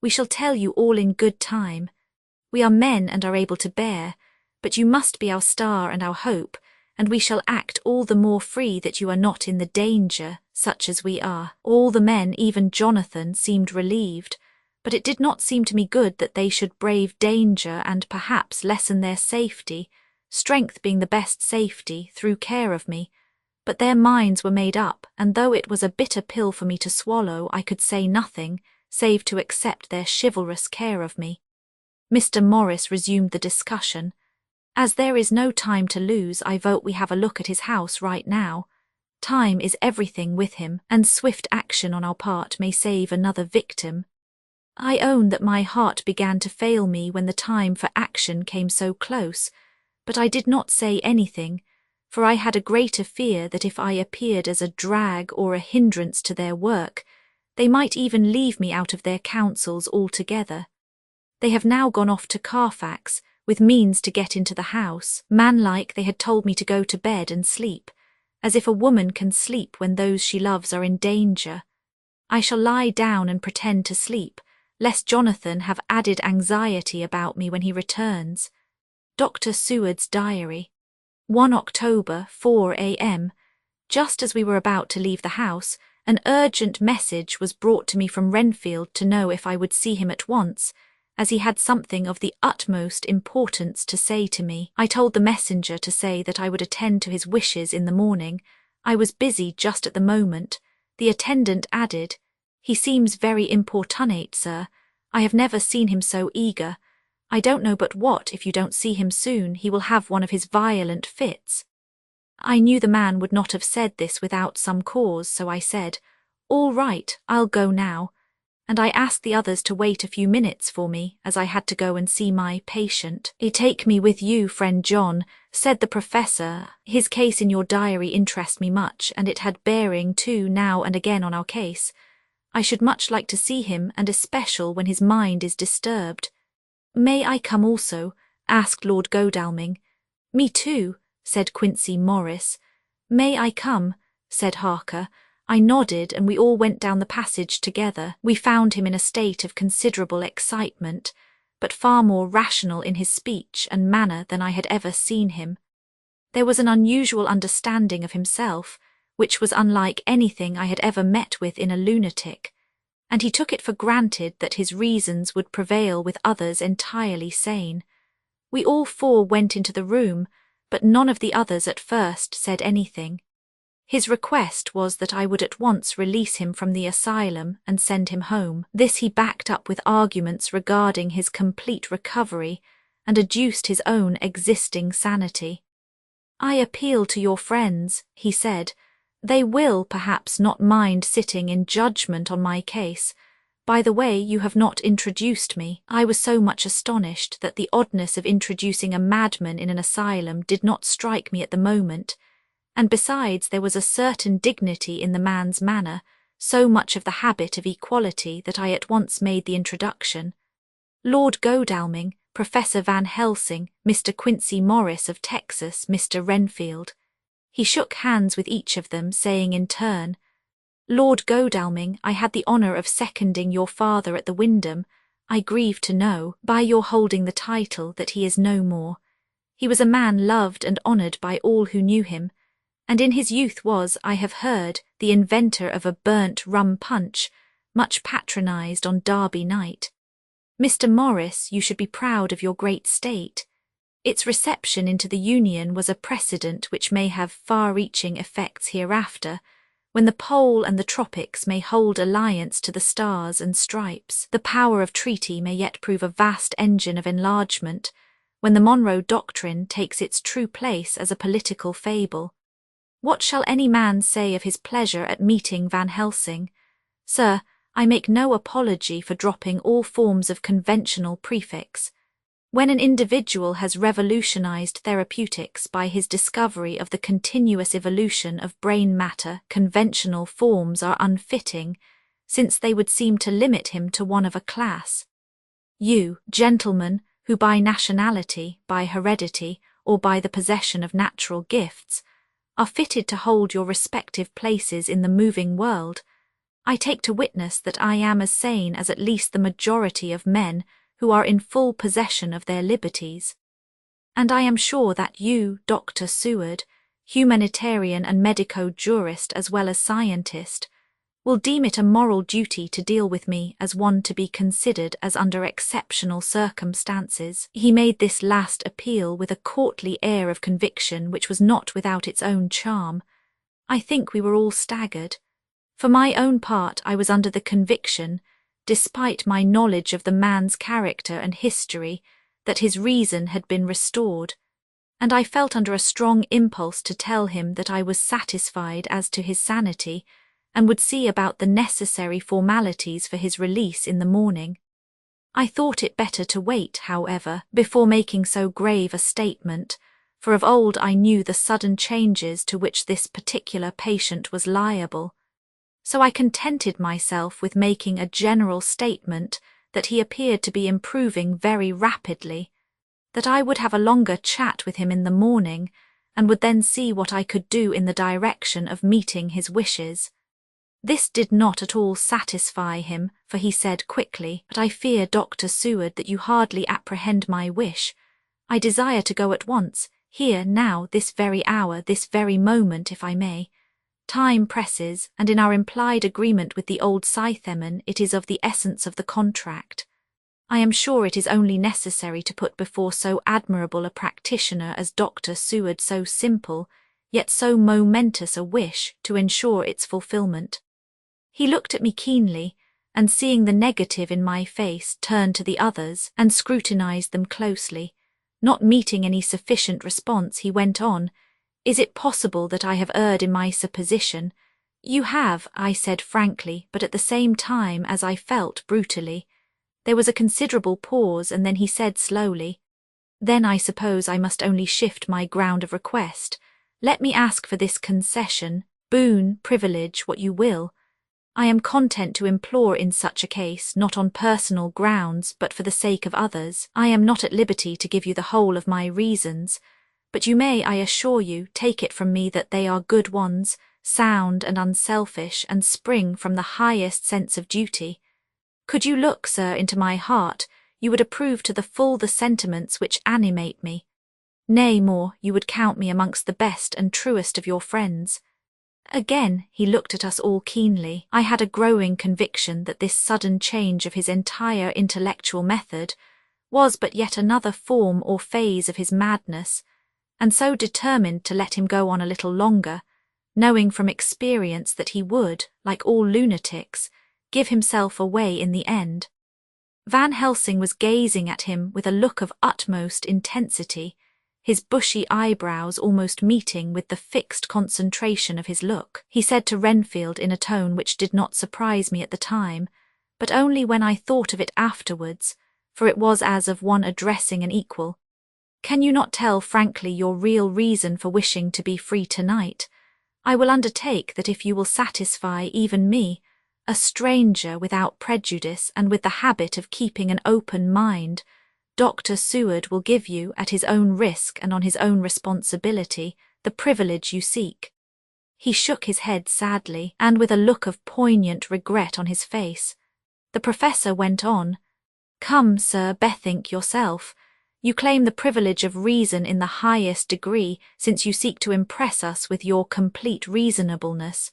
We shall tell you all in good time. We are men and are able to bear, but you must be our star and our hope, and we shall act all the more free that you are not in the danger, such as we are. All the men, even Jonathan, seemed relieved, but it did not seem to me good that they should brave danger and perhaps lessen their safety, strength being the best safety, through care of me. But their minds were made up, and though it was a bitter pill for me to swallow, I could say nothing, save to accept their chivalrous care of me. Mr. Morris resumed the discussion. As there is no time to lose, I vote we have a look at his house right now. Time is everything with him, and swift action on our part may save another victim. I own that my heart began to fail me when the time for action came so close, but I did not say anything, for I had a greater fear that if I appeared as a drag or a hindrance to their work, they might even leave me out of their counsels altogether. They have now gone off to Carfax, with means to get into the house. Manlike, they had told me to go to bed and sleep, as if a woman can sleep when those she loves are in danger. I shall lie down and pretend to sleep, lest Jonathan have added anxiety about me when he returns. Dr. Seward's diary. 1 October, 4 a.m. Just as we were about to leave the house, an urgent message was brought to me from Renfield to know if I would see him at once, as he had something of the utmost importance to say to me. I told the messenger to say that I would attend to his wishes in the morning. I was busy just at the moment. The attendant added, He seems very importunate, sir. I have never seen him so eager. I don't know but what, if you don't see him soon, he will have one of his violent fits. I knew the man would not have said this without some cause, so I said, All right, I'll go now. And I asked the others to wait a few minutes for me, as I had to go and see my patient. Take me with you, friend John, said the professor. His case in your diary interests me much, and it had bearing too now and again on our case. I should much like to see him, and especial when his mind is disturbed. May I come also? Asked Lord Godalming. Me too, said Quincy Morris. May I come? Said Harker. I nodded, and we all went down the passage together. We found him in a state of considerable excitement, but far more rational in his speech and manner than I had ever seen him. There was an unusual understanding of himself, which was unlike anything I had ever met with in a lunatic, and he took it for granted that his reasons would prevail with others entirely sane. We all four went into the room, but none of the others at first said anything. His request was that I would at once release him from the asylum and send him home. This he backed up with arguments regarding his complete recovery and adduced his own existing sanity. I appeal to your friends, he said. They will, perhaps, not mind sitting in judgment on my case. By the way, you have not introduced me. I was so much astonished that the oddness of introducing a madman in an asylum did not strike me at the moment, and besides there was a certain dignity in the man's manner, so much of the habit of equality that I at once made the introduction. Lord Godalming, Professor Van Helsing, Mr. Quincy Morris of Texas, Mr. Renfield. He shook hands with each of them, saying in turn, "Lord Godalming, I had the honour of seconding your father at the Wyndham. I grieve to know, by your holding the title, that he is no more. He was a man loved and honoured by all who knew him, and in his youth was, I have heard, the inventor of a burnt rum punch, much patronised on Derby night. Mr. Morris, you should be proud of your great state. Its reception into the Union was a precedent which may have far-reaching effects hereafter, when the pole and the tropics may hold alliance to the stars and stripes. The power of treaty may yet prove a vast engine of enlargement, when the Monroe Doctrine takes its true place as a political fable. What shall any man say of his pleasure at meeting Van Helsing? Sir, I make no apology for dropping all forms of conventional prefix. When an individual has revolutionized therapeutics by his discovery of the continuous evolution of brain matter, conventional forms are unfitting, since they would seem to limit him to one of a class. You, gentlemen, who by nationality, by heredity, or by the possession of natural gifts, are fitted to hold your respective places in the moving world, I take to witness that I am as sane as at least the majority of men who are in full possession of their liberties. And I am sure that you, Dr. Seward, humanitarian and medico-jurist as well as scientist, will deem it a moral duty to deal with me as one to be considered as under exceptional circumstances. He made this last appeal with a courtly air of conviction which was not without its own charm. I think we were all staggered. For my own part, I was under the conviction, despite my knowledge of the man's character and history, that his reason had been restored, and I felt under a strong impulse to tell him that I was satisfied as to his sanity, and would see about the necessary formalities for his release in the morning. I thought it better to wait, however, before making so grave a statement, for of old I knew the sudden changes to which this particular patient was liable. So I contented myself with making a general statement that he appeared to be improving very rapidly, that I would have a longer chat with him in the morning, and would then see what I could do in the direction of meeting his wishes. This did not at all satisfy him, for he said quickly, "But I fear, Dr. Seward, that you hardly apprehend my wish. I desire to go at once, here, now, this very hour, this very moment, if I may. Time presses, and in our implied agreement with the old Scytheman it is of the essence of the contract. I am sure it is only necessary to put before so admirable a practitioner as Dr. Seward so simple, yet so momentous a wish to ensure its fulfilment." He looked at me keenly, and seeing the negative in my face, turned to the others and scrutinized them closely. Not meeting any sufficient response, he went on, "Is it possible that I have erred in my supposition?" "You have," I said frankly, but at the same time, as I felt, brutally. There was a considerable pause, and then he said slowly, "Then I suppose I must only shift my ground of request. Let me ask for this concession, boon, privilege, what you will. I am content to implore in such a case, not on personal grounds, but for the sake of others. I am not at liberty to give you the whole of my reasons, but you may, I assure you, take it from me that they are good ones, sound and unselfish, and spring from the highest sense of duty. Could you look, sir, into my heart, you would approve to the full the sentiments which animate me. Nay, more, you would count me amongst the best and truest of your friends." Again he looked at us all keenly. I had a growing conviction that this sudden change of his entire intellectual method was but yet another form or phase of his madness, and so determined to let him go on a little longer, knowing from experience that he would, like all lunatics, give himself away in the end. Van Helsing was gazing at him with a look of utmost intensity, his bushy eyebrows almost meeting with the fixed concentration of his look. He said to Renfield in a tone which did not surprise me at the time, but only when I thought of it afterwards, for it was as of one addressing an equal, "Can you not tell frankly your real reason for wishing to be free tonight? I will undertake that if you will satisfy even me, a stranger without prejudice and with the habit of keeping an open mind, Dr. Seward will give you, at his own risk and on his own responsibility, the privilege you seek." He shook his head sadly, and with a look of poignant regret on his face. The professor went on, "Come, Sir, bethink yourself. You claim the privilege of reason in the highest degree, since you seek to impress us with your complete reasonableness.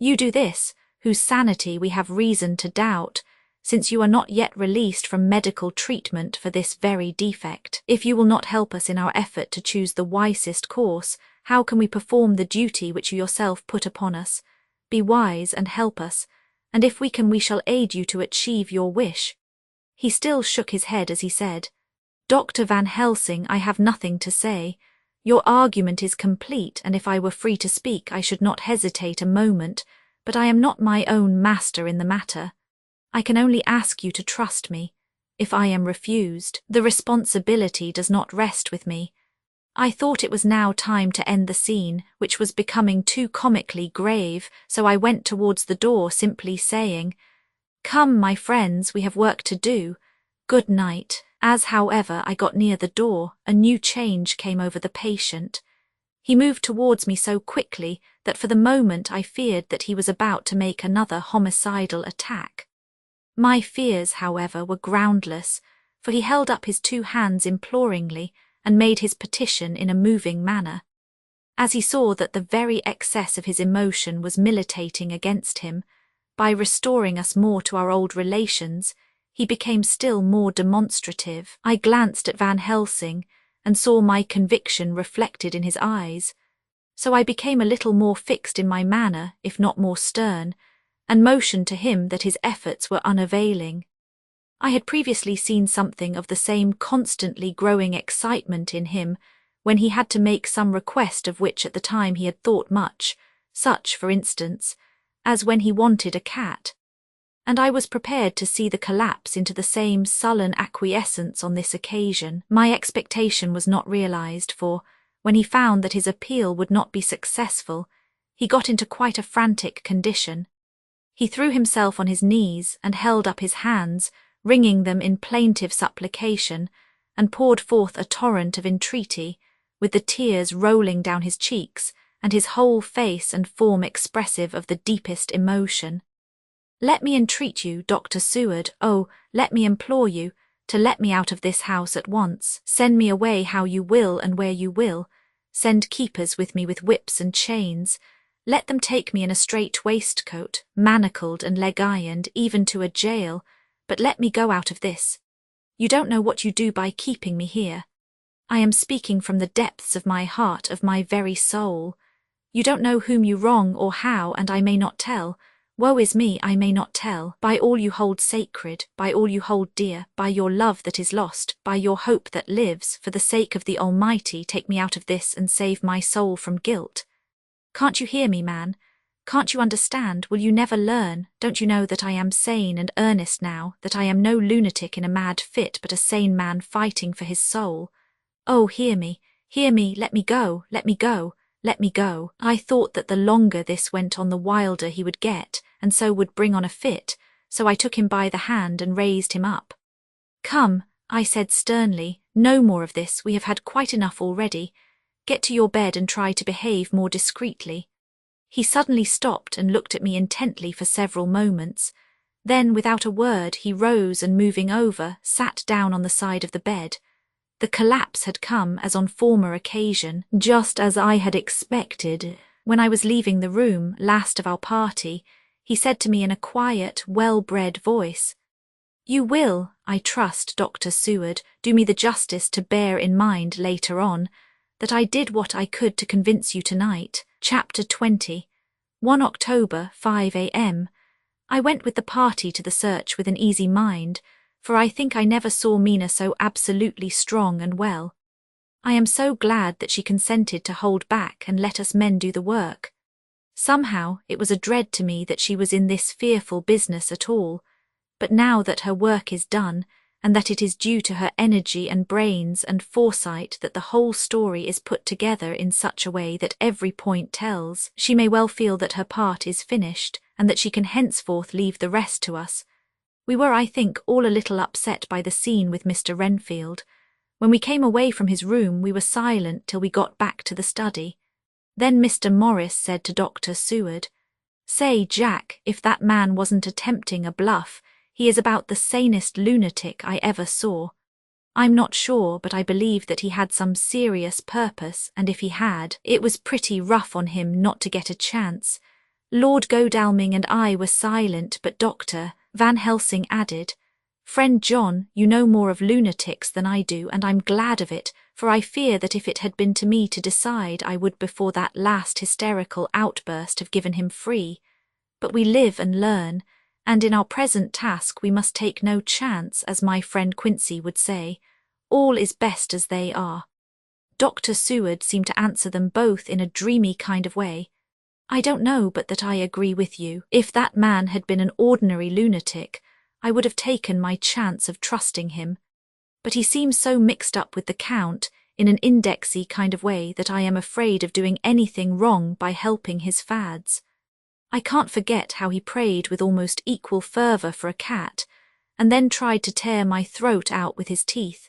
You do this, whose sanity we have reason to doubt, since you are not yet released from medical treatment for this very defect. If you will not help us in our effort to choose the wisest course, how can we perform the duty which you yourself put upon us? Be wise and help us, and if we can we shall aid you to achieve your wish." He still shook his head as he said, "Dr. Van Helsing, I have nothing to say. Your argument is complete, and if I were free to speak I should not hesitate a moment, but I am not my own master in the matter. I can only ask you to trust me. If I am refused, the responsibility does not rest with me." I thought it was now time to end the scene, which was becoming too comically grave, so I went towards the door simply saying, "Come, my friends, we have work to do. Good night." As, however, I got near the door, a new change came over the patient. He moved towards me so quickly that for the moment I feared that he was about to make another homicidal attack. My fears, however, were groundless, for he held up his two hands imploringly and made his petition in a moving manner. As he saw that the very excess of his emotion was militating against him, by restoring us more to our old relations, he became still more demonstrative. I glanced at Van Helsing and saw my conviction reflected in his eyes, so I became a little more fixed in my manner, if not more stern, and motioned to him that his efforts were unavailing. I had previously seen something of the same constantly growing excitement in him when he had to make some request of which at the time he had thought much, such, for instance, as when he wanted a cat. And I was prepared to see the collapse into the same sullen acquiescence on this occasion. My expectation was not realized, for, when he found that his appeal would not be successful, he got into quite a frantic condition. He threw himself on his knees and held up his hands, wringing them in plaintive supplication, and poured forth a torrent of entreaty, with the tears rolling down his cheeks, and his whole face and form expressive of the deepest emotion. "Let me entreat you, Dr. Seward, oh, let me implore you, to let me out of this house at once. Send me away how you will and where you will. Send keepers with me with whips and chains. Let them take me in a strait waistcoat, manacled and leg-ironed, even to a jail, but let me go out of this. You don't know what you do by keeping me here. I am speaking from the depths of my heart, of my very soul. You don't know whom you wrong or how, and I may not tell. Woe is me, I may not tell. By all you hold sacred, by all you hold dear, by your love that is lost, by your hope that lives, for the sake of the Almighty, take me out of this and save my soul from guilt. Can't you hear me, man? Can't you understand? Will you never learn? Don't you know that I am sane and earnest now, that I am no lunatic in a mad fit, but a sane man fighting for his soul? Oh, hear me, let me go, let me go, let me go." I thought that the longer this went on the wilder he would get, and so would bring on a fit, so I took him by the hand and raised him up. "Come," I said sternly, "no more of this, we have had quite enough already. Get to your bed and try to behave more discreetly." He suddenly stopped and looked at me intently for several moments. Then, without a word, he rose and moving over, sat down on the side of the bed. The collapse had come, as on former occasion, just as I had expected. When I was leaving the room, last of our party, he said to me in a quiet, well-bred voice, "You will, I trust, Dr. Seward, do me the justice to bear in mind later on that I did what I could to convince you tonight." Chapter 20. 1 October, 5 a.m. I went with the party to the search with an easy mind, for I think I never saw Mina so absolutely strong and well. I am so glad that she consented to hold back and let us men do the work. Somehow it was a dread to me that she was in this fearful business at all, but now that her work is done, and that it is due to her energy and brains and foresight that the whole story is put together in such a way that every point tells, she may well feel that her part is finished, and that she can henceforth leave the rest to us. We were, I think, all a little upset by the scene with Mr. Renfield. When we came away from his room we were silent till we got back to the study. Then Mr. Morris said to Dr. Seward, "Say, Jack, if that man wasn't attempting a bluff, he is about the sanest lunatic I ever saw. I'm not sure, but I believe that he had some serious purpose, and if he had, it was pretty rough on him not to get a chance." Lord Godalming and I were silent, but Dr. Van Helsing added, "Friend John, you know more of lunatics than I do, and I'm glad of it, for I fear that if it had been to me to decide, I would before that last hysterical outburst have given him free. But we live and learn, and in our present task we must take no chance, as my friend Quincy would say. All is best as they are." Dr. Seward seemed to answer them both in a dreamy kind of way. "I don't know but that I agree with you. If that man had been an ordinary lunatic, I would have taken my chance of trusting him. But he seems so mixed up with the Count in an indexy kind of way that I am afraid of doing anything wrong by helping his fads. I can't forget how he prayed with almost equal fervour for a cat, and then tried to tear my throat out with his teeth.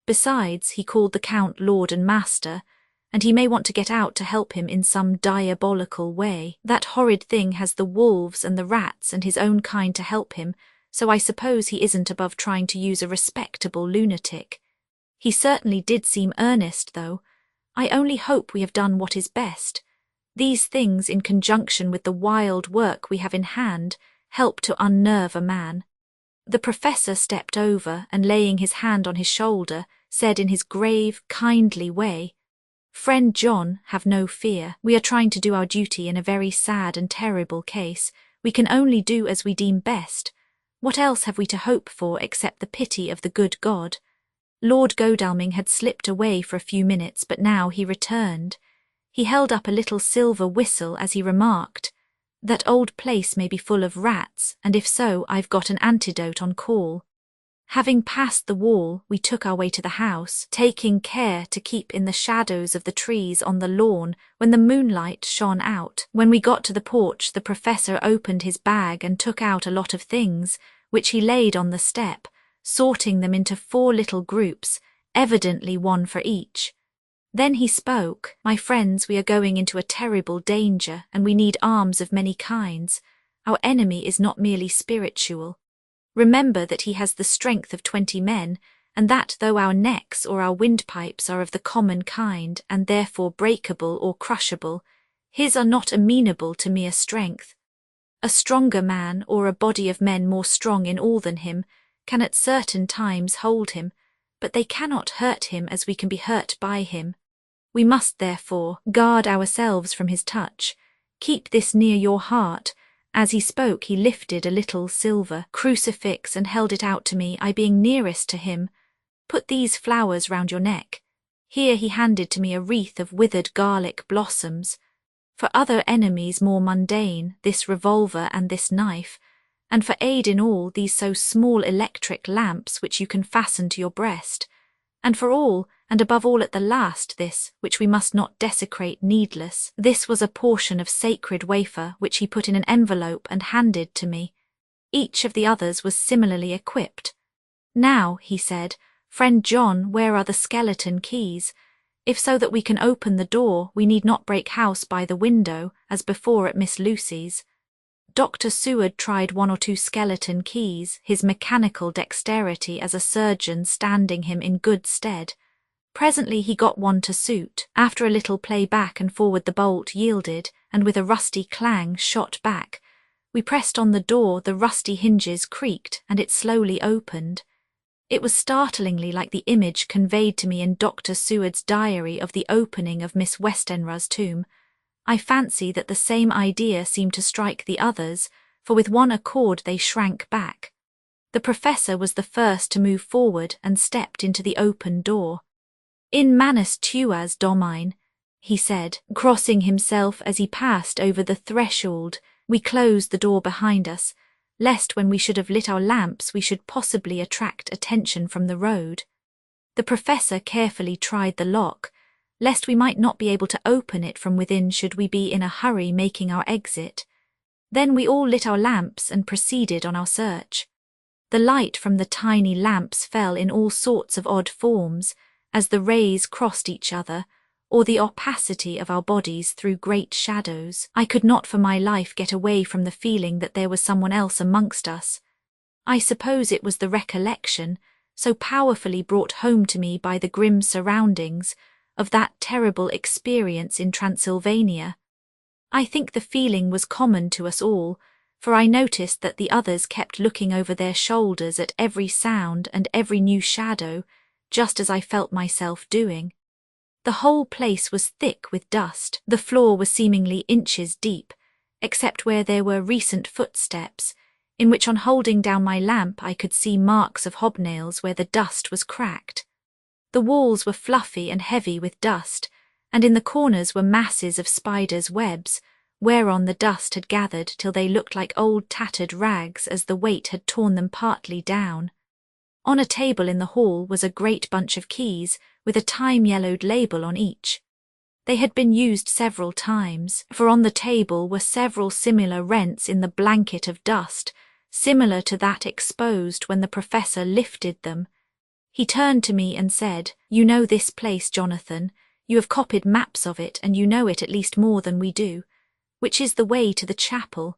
Besides, he called the Count Lord and Master, and he may want to get out to help him in some diabolical way. That horrid thing has the wolves and the rats and his own kind to help him, so I suppose he isn't above trying to use a respectable lunatic. He certainly did seem earnest, though. I only hope we have done what is best. These things, in conjunction with the wild work we have in hand, help to unnerve a man." The professor stepped over and, laying his hand on his shoulder, said in his grave, kindly way, "Friend John, have no fear. We are trying to do our duty in a very sad and terrible case. We can only do as we deem best. What else have we to hope for except the pity of the good God?" Lord Godalming had slipped away for a few minutes, but now he returned. He held up a little silver whistle as he remarked, "That old place may be full of rats, and if so, I've got an antidote on call." Having passed the wall, we took our way to the house, taking care to keep in the shadows of the trees on the lawn when the moonlight shone out. When we got to the porch, the professor opened his bag and took out a lot of things, which he laid on the step, sorting them into 4 little groups, evidently one for each. Then he spoke, "My friends, we are going into a terrible danger, and we need arms of many kinds. Our enemy is not merely spiritual. Remember that he has the strength of 20 men, and that though our necks or our windpipes are of the common kind, and therefore breakable or crushable, his are not amenable to mere strength. A stronger man, or a body of men more strong in all than him, can at certain times hold him, but they cannot hurt him as we can be hurt by him. We must, therefore, guard ourselves from his touch. Keep this near your heart." As he spoke, he lifted a little silver crucifix and held it out to me, I being nearest to him. "Put these flowers round your neck." Here he handed to me a wreath of withered garlic blossoms. For other enemies more mundane, this revolver and this knife, and for aid in all, these so small electric lamps which you can fasten to your breast. And for all, and above all at the last, this, which we must not desecrate needless. This was a portion of sacred wafer which he put in an envelope and handed to me. Each of the others was similarly equipped. "Now," he said, "Friend John, where are the skeleton keys? If so that we can open the door, we need not break house by the window, as before at Miss Lucy's." Dr. Seward tried 1 or 2 skeleton keys, his mechanical dexterity as a surgeon standing him in good stead. Presently he got one to suit. After a little play back and forward, the bolt yielded, and with a rusty clang shot back. We pressed on the door, the rusty hinges creaked, and it slowly opened. It was startlingly like the image conveyed to me in Dr. Seward's diary of the opening of Miss Westenra's tomb. I fancy that the same idea seemed to strike the others, for with one accord they shrank back. The professor was the first to move forward and stepped into the open door. "In manus tuas, Domine," he said, crossing himself as he passed over the threshold. We closed the door behind us, lest when we should have lit our lamps we should possibly attract attention from the road. The professor carefully tried the lock, lest we might not be able to open it from within should we be in a hurry making our exit. Then we all lit our lamps and proceeded on our search. The light from the tiny lamps fell in all sorts of odd forms, as the rays crossed each other, or the opacity of our bodies through great shadows. I could not for my life get away from the feeling that there was someone else amongst us. I suppose it was the recollection, so powerfully brought home to me by the grim surroundings, of that terrible experience in Transylvania. I think the feeling was common to us all, for I noticed that the others kept looking over their shoulders at every sound and every new shadow, just as I felt myself doing. The whole place was thick with dust. The floor was seemingly inches deep, except where there were recent footsteps, in which on holding down my lamp I could see marks of hobnails where the dust was cracked. The walls were fluffy and heavy with dust, and in the corners were masses of spiders' webs, whereon the dust had gathered till they looked like old tattered rags as the weight had torn them partly down. On a table in the hall was a great bunch of keys, with a time-yellowed label on each. They had been used several times, for on the table were several similar rents in the blanket of dust, similar to that exposed when the professor lifted them. He turned to me and said, "You know this place, Jonathan. You have copied maps of it, and you know it at least more than we do. Which is the way to the chapel?"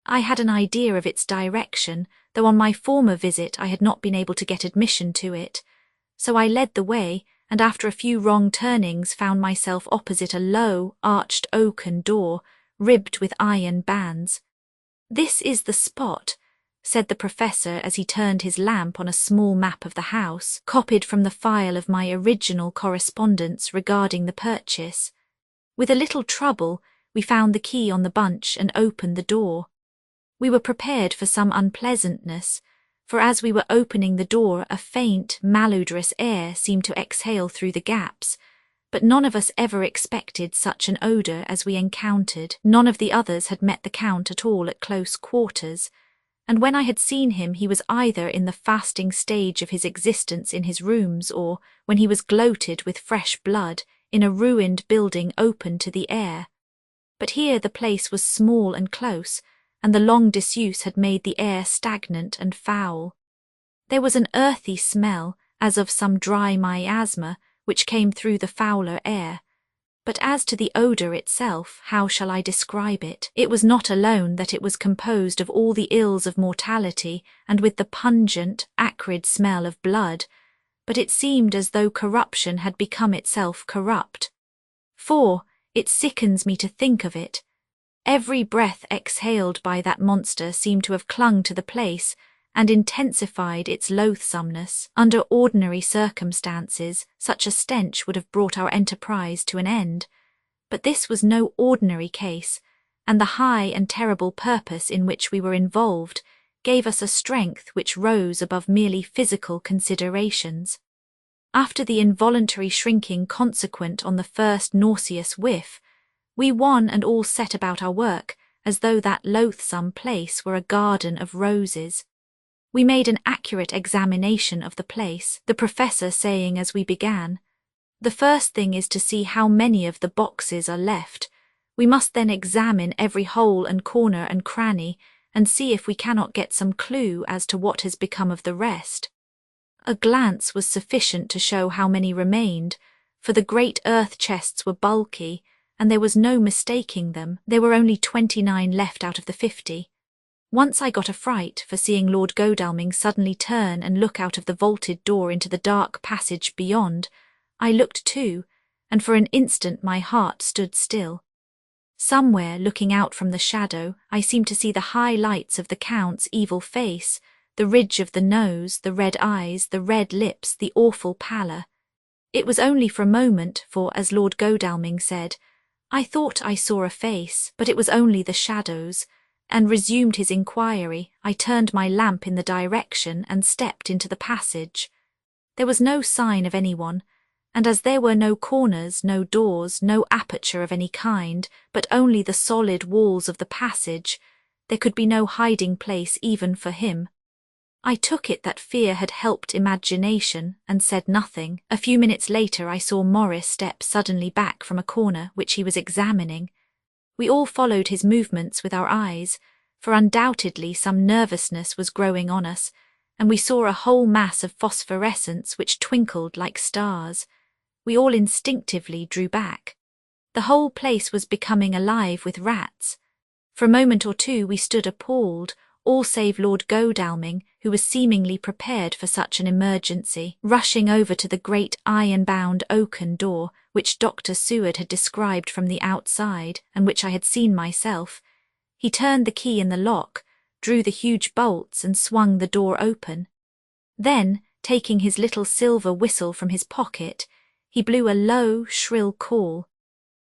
I had an idea of its direction, though on my former visit I had not been able to get admission to it. So I led the way, and after a few wrong turnings found myself opposite a low, arched oaken door, ribbed with iron bands. "This is the spot," said the professor as he turned his lamp on a small map of the house, copied from the file of my original correspondence regarding the purchase. With a little trouble, we found the key on the bunch and opened the door. We were prepared for some unpleasantness, for as we were opening the door a faint, malodorous air seemed to exhale through the gaps, but none of us ever expected such an odour as we encountered. None of the others had met the Count at all at close quarters, and when I had seen him he was either in the fasting stage of his existence in his rooms or, when he was gloated with fresh blood, in a ruined building open to the air. But here the place was small and close, and the long disuse had made the air stagnant and foul. There was an earthy smell, as of some dry miasma, which came through the fouler air. But as to the odour itself, how shall I describe it? It was not alone that it was composed of all the ills of mortality and with the pungent, acrid smell of blood, but it seemed as though corruption had become itself corrupt. For, it sickens me to think of it, every breath exhaled by that monster seemed to have clung to the place and intensified its loathsomeness. Under ordinary circumstances, such a stench would have brought our enterprise to an end, but this was no ordinary case, and the high and terrible purpose in which we were involved gave us a strength which rose above merely physical considerations. After the involuntary shrinking consequent on the first nauseous whiff, we one and all set about our work as though that loathsome place were a garden of roses. We made an accurate examination of the place, the professor saying as we began, "The first thing is to see how many of the boxes are left. We must then examine every hole and corner and cranny and see if we cannot get some clue as to what has become of the rest." A glance was sufficient to show how many remained, for the great earth chests were bulky, and there was no mistaking them. There were only 29 left out of the 50. Once I got a fright for seeing Lord Godalming suddenly turn and look out of the vaulted door into the dark passage beyond. I looked too, and for an instant my heart stood still. Somewhere, looking out from the shadow, I seemed to see the high lights of the Count's evil face, the ridge of the nose, the red eyes, the red lips, the awful pallor. It was only for a moment, for, as Lord Godalming said, "I thought I saw a face, but it was only the shadows," and resumed his inquiry. I turned my lamp in the direction and stepped into the passage. There was no sign of anyone, and as there were no corners, no doors, no aperture of any kind, but only the solid walls of the passage, there could be no hiding place even for him. I took it that fear had helped imagination, and said nothing. A few minutes later I saw Morris step suddenly back from a corner which he was examining. We all followed his movements with our eyes, for undoubtedly some nervousness was growing on us, and we saw a whole mass of phosphorescence which twinkled like stars. we all instinctively drew back. The whole place was becoming alive with rats. For a moment or two we stood appalled, all save Lord Godalming, who was seemingly prepared for such an emergency. Rushing over to the great iron-bound oaken door, which Dr. Seward had described from the outside, and which I had seen myself, he turned the key in the lock, drew the huge bolts and swung the door open. Then, taking his little silver whistle from his pocket, he blew a low, shrill call.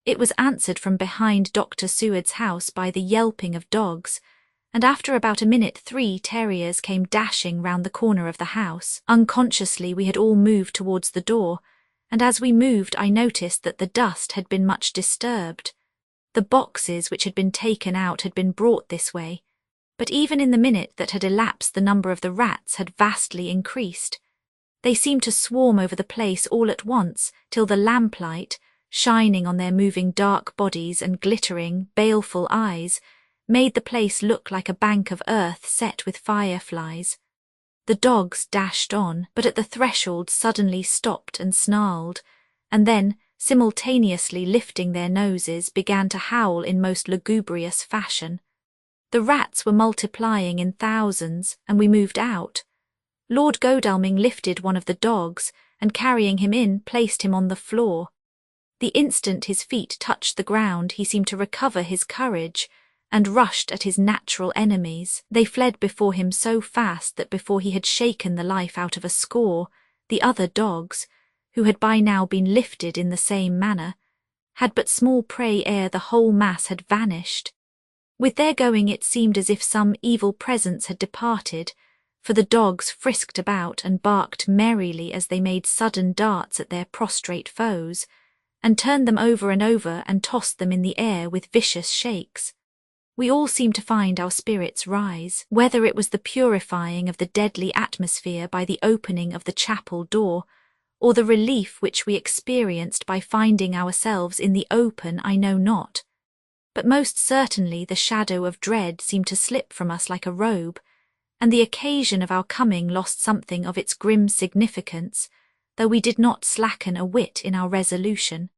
It was answered from behind Dr. Seward's house by the yelping of dogs, and after about a minute 3 terriers came dashing round the corner of the house. Unconsciously we had all moved towards the door, and as we moved I noticed that the dust had been much disturbed. The boxes which had been taken out had been brought this way, but even in the minute that had elapsed the number of the rats had vastly increased. They seemed to swarm over the place all at once, till the lamplight, shining on their moving dark bodies and glittering, baleful eyes, made the place look like a bank of earth set with fireflies. The dogs dashed on, but at the threshold suddenly stopped and snarled, and then, simultaneously lifting their noses, began to howl in most lugubrious fashion. The rats were multiplying in thousands, and we moved out. Lord Godalming lifted one of the dogs, and carrying him in, placed him on the floor. The instant his feet touched the ground he seemed to recover his courage, and rushed at his natural enemies. They fled before him so fast that before he had shaken the life out of a score, the other dogs, who had by now been lifted in the same manner, had but small prey ere the whole mass had vanished. With their going it seemed as if some evil presence had departed, for the dogs frisked about and barked merrily as they made sudden darts at their prostrate foes, and turned them over and over and tossed them in the air with vicious shakes. We all seemed to find our spirits rise, whether it was the purifying of the deadly atmosphere by the opening of the chapel door, or the relief which we experienced by finding ourselves in the open, I know not. But most certainly the shadow of dread seemed to slip from us like a robe, and the occasion of our coming lost something of its grim significance, though we did not slacken a whit in our resolution.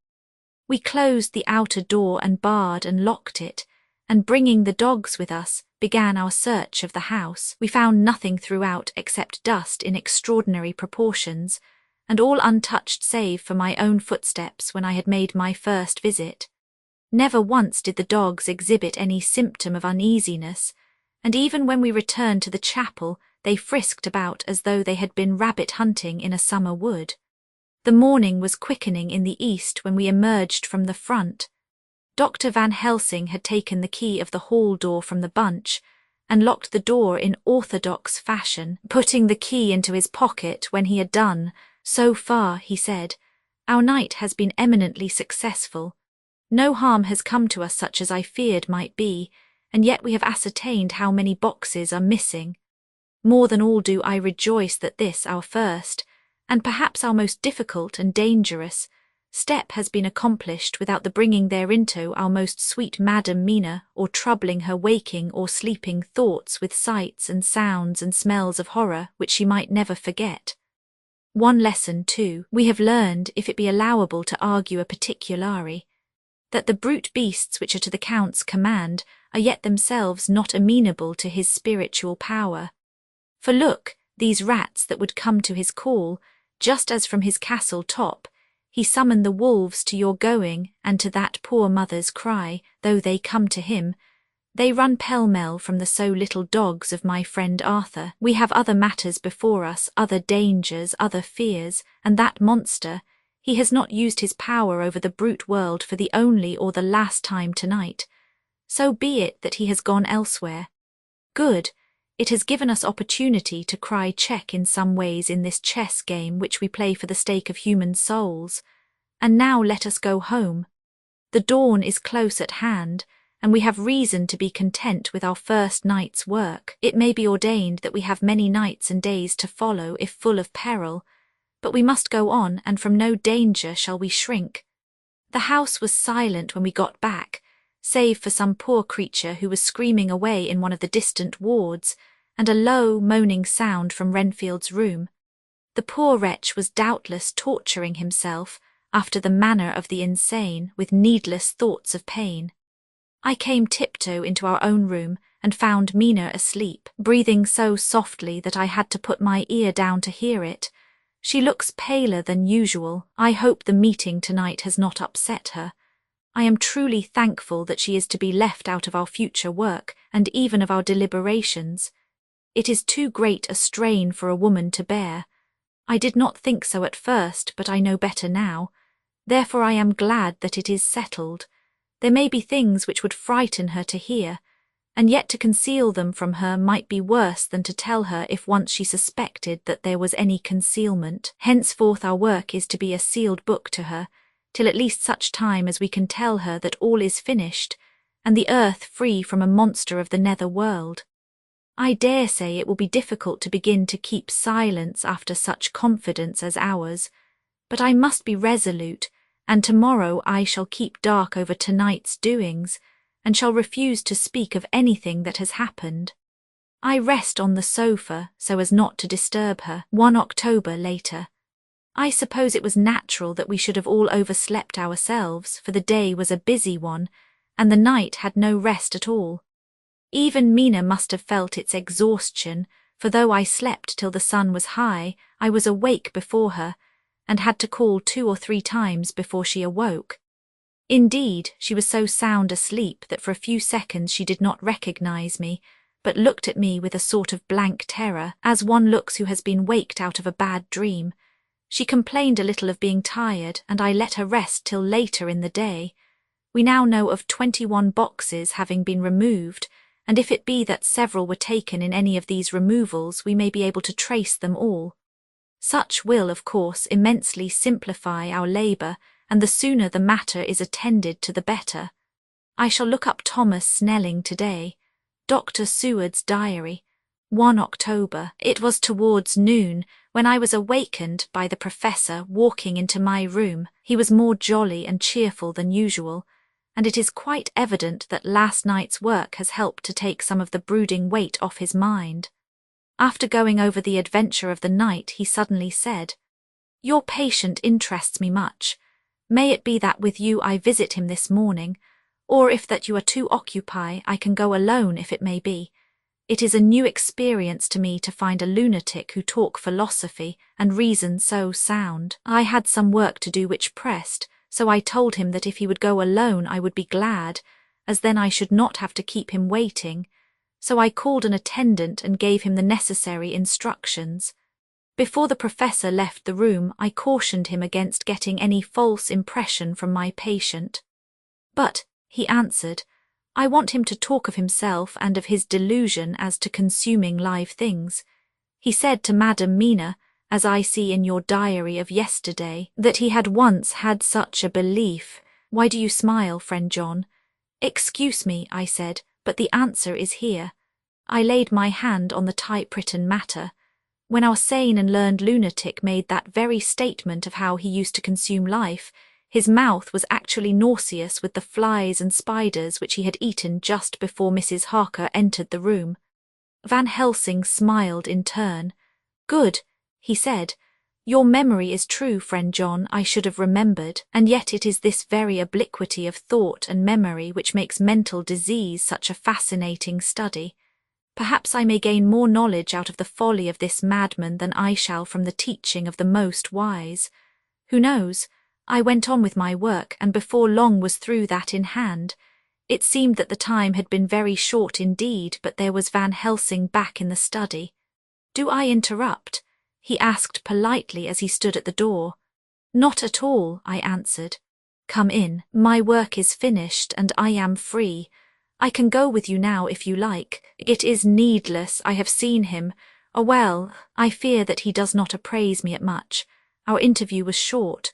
We closed the outer door and barred and locked it, and bringing the dogs with us, began our search of the house. We found nothing throughout except dust in extraordinary proportions, and all untouched save for my own footsteps when I had made my first visit. Never once did the dogs exhibit any symptom of uneasiness, and even when we returned to the chapel they frisked about as though they had been rabbit hunting in a summer wood. The morning was quickening in the east when we emerged from the front. Dr. Van Helsing had taken the key of the hall door from the bunch, and locked the door in orthodox fashion, putting the key into his pocket when he had done. So far, he said, our night has been eminently successful. No harm has come to us such as I feared might be, and yet we have ascertained how many boxes are missing. More than all do I rejoice that this, our first, and perhaps our most difficult and dangerous, step has been accomplished without the bringing thereinto our most sweet Madam Mina, or troubling her waking or sleeping thoughts with sights and sounds and smells of horror which she might never forget. One lesson, too, we have learned, if it be allowable to argue a particulari, that the brute beasts which are to the Count's command are yet themselves not amenable to his spiritual power. For look, these rats that would come to his call, just as from his castle top, he summoned the wolves to your going and to that poor mother's cry, though they come to him, they run pell-mell from the so little dogs of my friend Arthur. We have other matters before us, other dangers, other fears, and that monster, he has not used his power over the brute world for the only or the last time tonight. So be it that he has gone elsewhere. Good. It has given us opportunity to cry check in some ways in this chess game which we play for the stake of human souls. And now let us go home. The dawn is close at hand, and we have reason to be content with our first night's work. It may be ordained that we have many nights and days to follow if full of peril, but we must go on, and from no danger shall we shrink. The house was silent when we got back, save for some poor creature who was screaming away in one of the distant wards, and a low, moaning sound from Renfield's room. The poor wretch was doubtless torturing himself, after the manner of the insane, with needless thoughts of pain. I came tiptoe into our own room and found Mina asleep, breathing so softly that I had to put my ear down to hear it. She looks paler than usual. I hope the meeting tonight has not upset her. I am truly thankful that she is to be left out of our future work and even of our deliberations. It is too great a strain for a woman to bear. I did not think so at first, but I know better now. Therefore I am glad that it is settled. There may be things which would frighten her to hear, and yet to conceal them from her might be worse than to tell her if once she suspected that there was any concealment. Henceforth our work is to be a sealed book to her, till at least such time as we can tell her that all is finished, and the earth free from a monster of the nether world. I dare say it will be difficult to begin to keep silence after such confidence as ours, but I must be resolute, and tomorrow I shall keep dark over tonight's doings, and shall refuse to speak of anything that has happened. I rest on the sofa so as not to disturb her. 1 October later. I suppose it was natural that we should have all overslept ourselves, for the day was a busy one, and the night had no rest at all. Even Mina must have felt its exhaustion, for though I slept till the sun was high, I was awake before her, and had to call 2 or 3 times before she awoke. Indeed, she was so sound asleep that for a few seconds she did not recognize me, but looked at me with a sort of blank terror, as one looks who has been waked out of a bad dream. She complained a little of being tired, and I let her rest till later in the day. We now know of 21 boxes having been removed, and if it be that several were taken in any of these removals, we may be able to trace them all. Such will, of course, immensely simplify our labour, and the sooner the matter is attended to the better. I shall look up Thomas Snelling today. Dr. Seward's diary. 1 October. It was towards noon when I was awakened by the professor walking into my room. He was more jolly and cheerful than usual, and it is quite evident that last night's work has helped to take some of the brooding weight off his mind. After going over the adventure of the night, he suddenly said, "Your patient interests me much. May it be that with you I visit him this morning, or if that you are too occupied, I can go alone if it may be. It is a new experience to me to find a lunatic who talk philosophy and reason so sound. I had some work to do which pressed, so I told him that if he would go alone I would be glad, as then I should not have to keep him waiting. So I called an attendant and gave him the necessary instructions. Before the professor left the room, I cautioned him against getting any false impression from my patient. But, he answered, I want him to talk of himself and of his delusion as to consuming live things. He said to Madam Mina, as I see in your diary of yesterday, that he had once had such a belief. Why do you smile, friend John? Excuse me, I said, but the answer is here. I laid my hand on the typewritten matter. When our sane and learned lunatic made that very statement of how he used to consume life, his mouth was actually nauseous with the flies and spiders which he had eaten just before Mrs. Harker entered the room. Van Helsing smiled in turn. Good, he said. Your memory is true, friend John, I should have remembered, and yet it is this very obliquity of thought and memory which makes mental disease such a fascinating study. Perhaps I may gain more knowledge out of the folly of this madman than I shall from the teaching of the most wise. Who knows? I went on with my work, and before long was through that in hand. It seemed that the time had been very short indeed, but there was Van Helsing back in the study. Do I interrupt? He asked politely as he stood at the door. Not at all, I answered. Come in. My work is finished, and I am free. I can go with you now if you like. It is needless, I have seen him. Oh well, I fear that he does not appraise me at much. Our interview was short.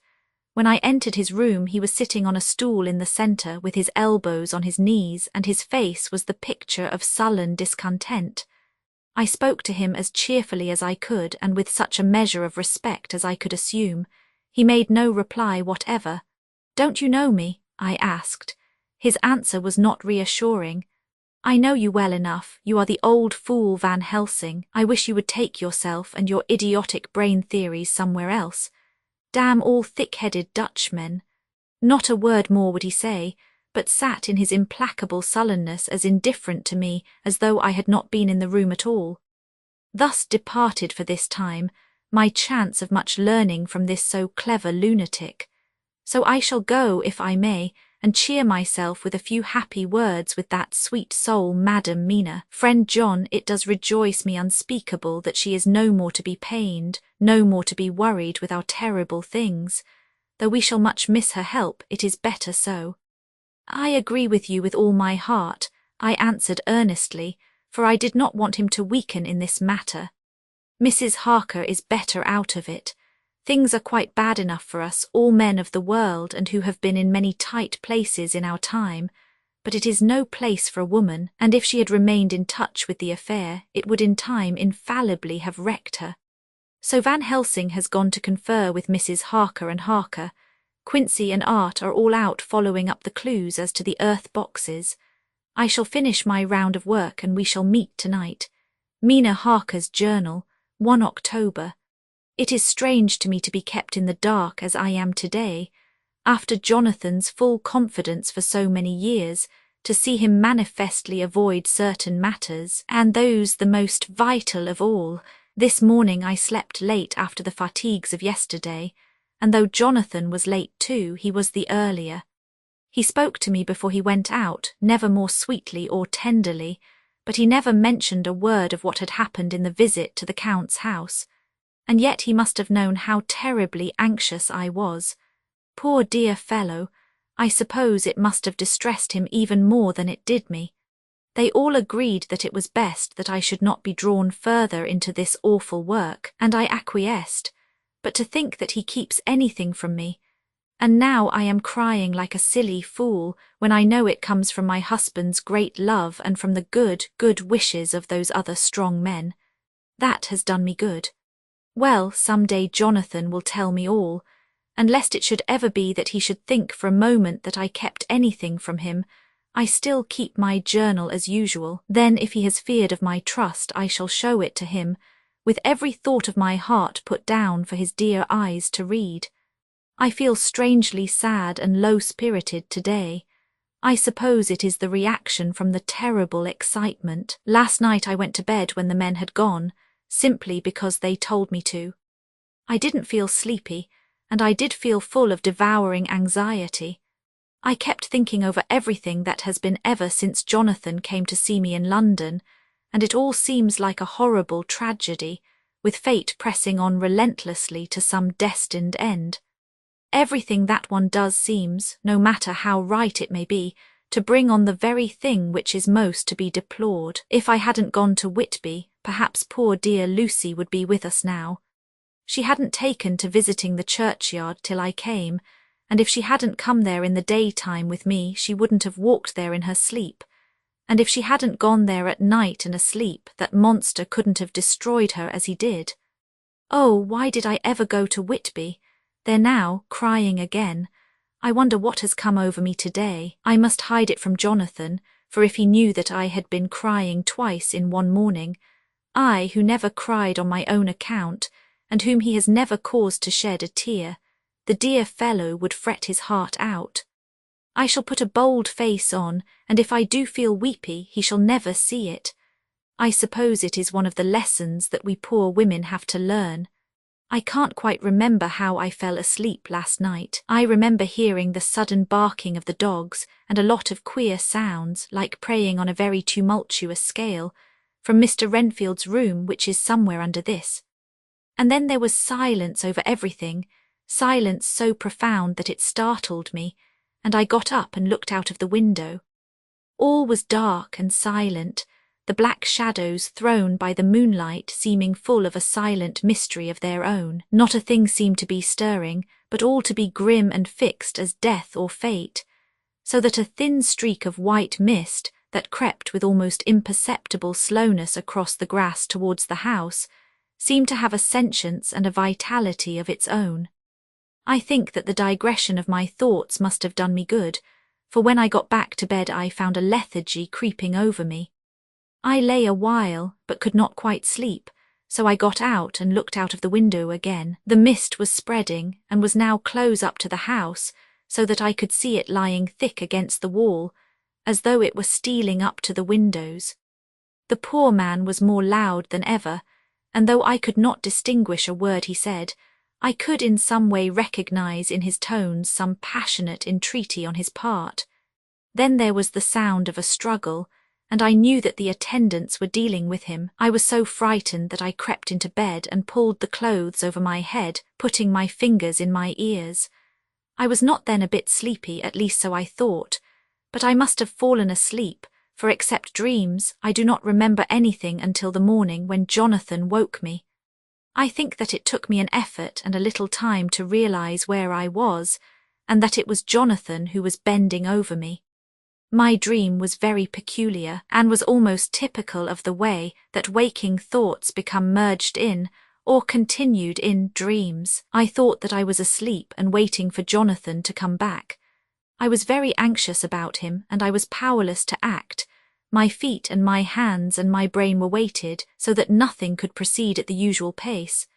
When I entered his room he was sitting on a stool in the centre with his elbows on his knees, and his face was the picture of sullen discontent. I spoke to him as cheerfully as I could and with such a measure of respect as I could assume. He made no reply whatever. Don't you know me? I asked. His answer was not reassuring. I know you well enough. You are the old fool Van Helsing. I wish you would take yourself and your idiotic brain theories somewhere else. Damn all thick-headed Dutchmen. Not a word more would he say, but sat in his implacable sullenness as indifferent to me as though I had not been in the room at all. Thus departed for this time my chance of much learning from this so clever lunatic. So I shall go, if I may, and cheer myself with a few happy words with that sweet soul Madam Mina. Friend John, it does rejoice me unspeakable that she is no more to be pained, no more to be worried with our terrible things. Though we shall much miss her help, it is better so. I agree with you with all my heart, I answered earnestly, for I did not want him to weaken in this matter. Mrs. Harker is better out of it. Things are quite bad enough for us, all men of the world and who have been in many tight places in our time, but it is no place for a woman, and if she had remained in touch with the affair, it would in time infallibly have wrecked her. So Van Helsing has gone to confer with Mrs. Harker and Harker. Quincy and Art are all out following up the clues as to the earth boxes. I shall finish my round of work and we shall meet tonight. Mina Harker's journal, 1 October. It is strange to me to be kept in the dark as I am today, after Jonathan's full confidence for so many years, to see him manifestly avoid certain matters, and those the most vital of all. This morning I slept late after the fatigues of yesterday, and though Jonathan was late too, he was the earlier. He spoke to me before he went out, never more sweetly or tenderly, but he never mentioned a word of what had happened in the visit to the Count's house. And yet he must have known how terribly anxious I was. Poor dear fellow, I suppose it must have distressed him even more than it did me. They all agreed that it was best that I should not be drawn further into this awful work, and I acquiesced, but to think that he keeps anything from me. And now I am crying like a silly fool when I know it comes from my husband's great love and from the good wishes of those other strong men. That has done me good. Well, some day Jonathan will tell me all, and lest it should ever be that he should think for a moment that I kept anything from him, I still keep my journal as usual. Then if he has feared of my trust, I shall show it to him, with every thought of my heart put down for his dear eyes to read. I feel strangely sad and low-spirited today. I suppose it is the reaction from the terrible excitement. Last night I went to bed when the men had gone, simply because they told me to. I didn't feel sleepy, and I did feel full of devouring anxiety. I kept thinking over everything that has been ever since Jonathan came to see me in London, and it all seems like a horrible tragedy, with fate pressing on relentlessly to some destined end. Everything that one does seems, no matter how right it may be, to bring on the very thing which is most to be deplored. If I hadn't gone to Whitby, perhaps poor dear Lucy would be with us now. She hadn't taken to visiting the churchyard till I came, and if she hadn't come there in the daytime with me, she wouldn't have walked there in her sleep. And if she hadn't gone there at night and asleep, that monster couldn't have destroyed her as he did. Oh, why did I ever go to Whitby? They're now crying again. I wonder what has come over me today. I must hide it from Jonathan, for if he knew that I had been crying twice in one morning, I, who never cried on my own account, and whom he has never caused to shed a tear, the dear fellow would fret his heart out. I shall put a bold face on, and if I do feel weepy, he shall never see it. I suppose it is one of the lessons that we poor women have to learn. I can't quite remember how I fell asleep last night. I remember hearing the sudden barking of the dogs and a lot of queer sounds, like praying on a very tumultuous scale, from Mr. Renfield's room, which is somewhere under this. And then there was silence over everything, silence so profound that it startled me, and I got up and looked out of the window. All was dark and silent, the black shadows thrown by the moonlight seeming full of a silent mystery of their own. Not a thing seemed to be stirring, but all to be grim and fixed as death or fate, so that a thin streak of white mist that crept with almost imperceptible slowness across the grass towards the house seemed to have a sentience and a vitality of its own. I think that the digression of my thoughts must have done me good, for when I got back to bed I found a lethargy creeping over me. I lay a while, but could not quite sleep, so I got out and looked out of the window again. The mist was spreading and was now close up to the house, so that I could see it lying thick against the wall, as though it were stealing up to the windows. The poor man was more loud than ever, and though I could not distinguish a word he said, I could in some way recognize in his tones some passionate entreaty on his part. Then there was the sound of a struggle, and I knew that the attendants were dealing with him. I was so frightened that I crept into bed and pulled the clothes over my head, putting my fingers in my ears. I was not then a bit sleepy, at least so I thought, but I must have fallen asleep, for except dreams, I do not remember anything until the morning when Jonathan woke me. I think that it took me an effort and a little time to realize where I was, and that it was Jonathan who was bending over me. My dream was very peculiar, and was almost typical of the way that waking thoughts become merged in, or continued in, dreams. I thought that I was asleep and waiting for Jonathan to come back. I was very anxious about him, and I was powerless to act. My feet and my hands and my brain were weighted, so that nothing could proceed at the usual pace.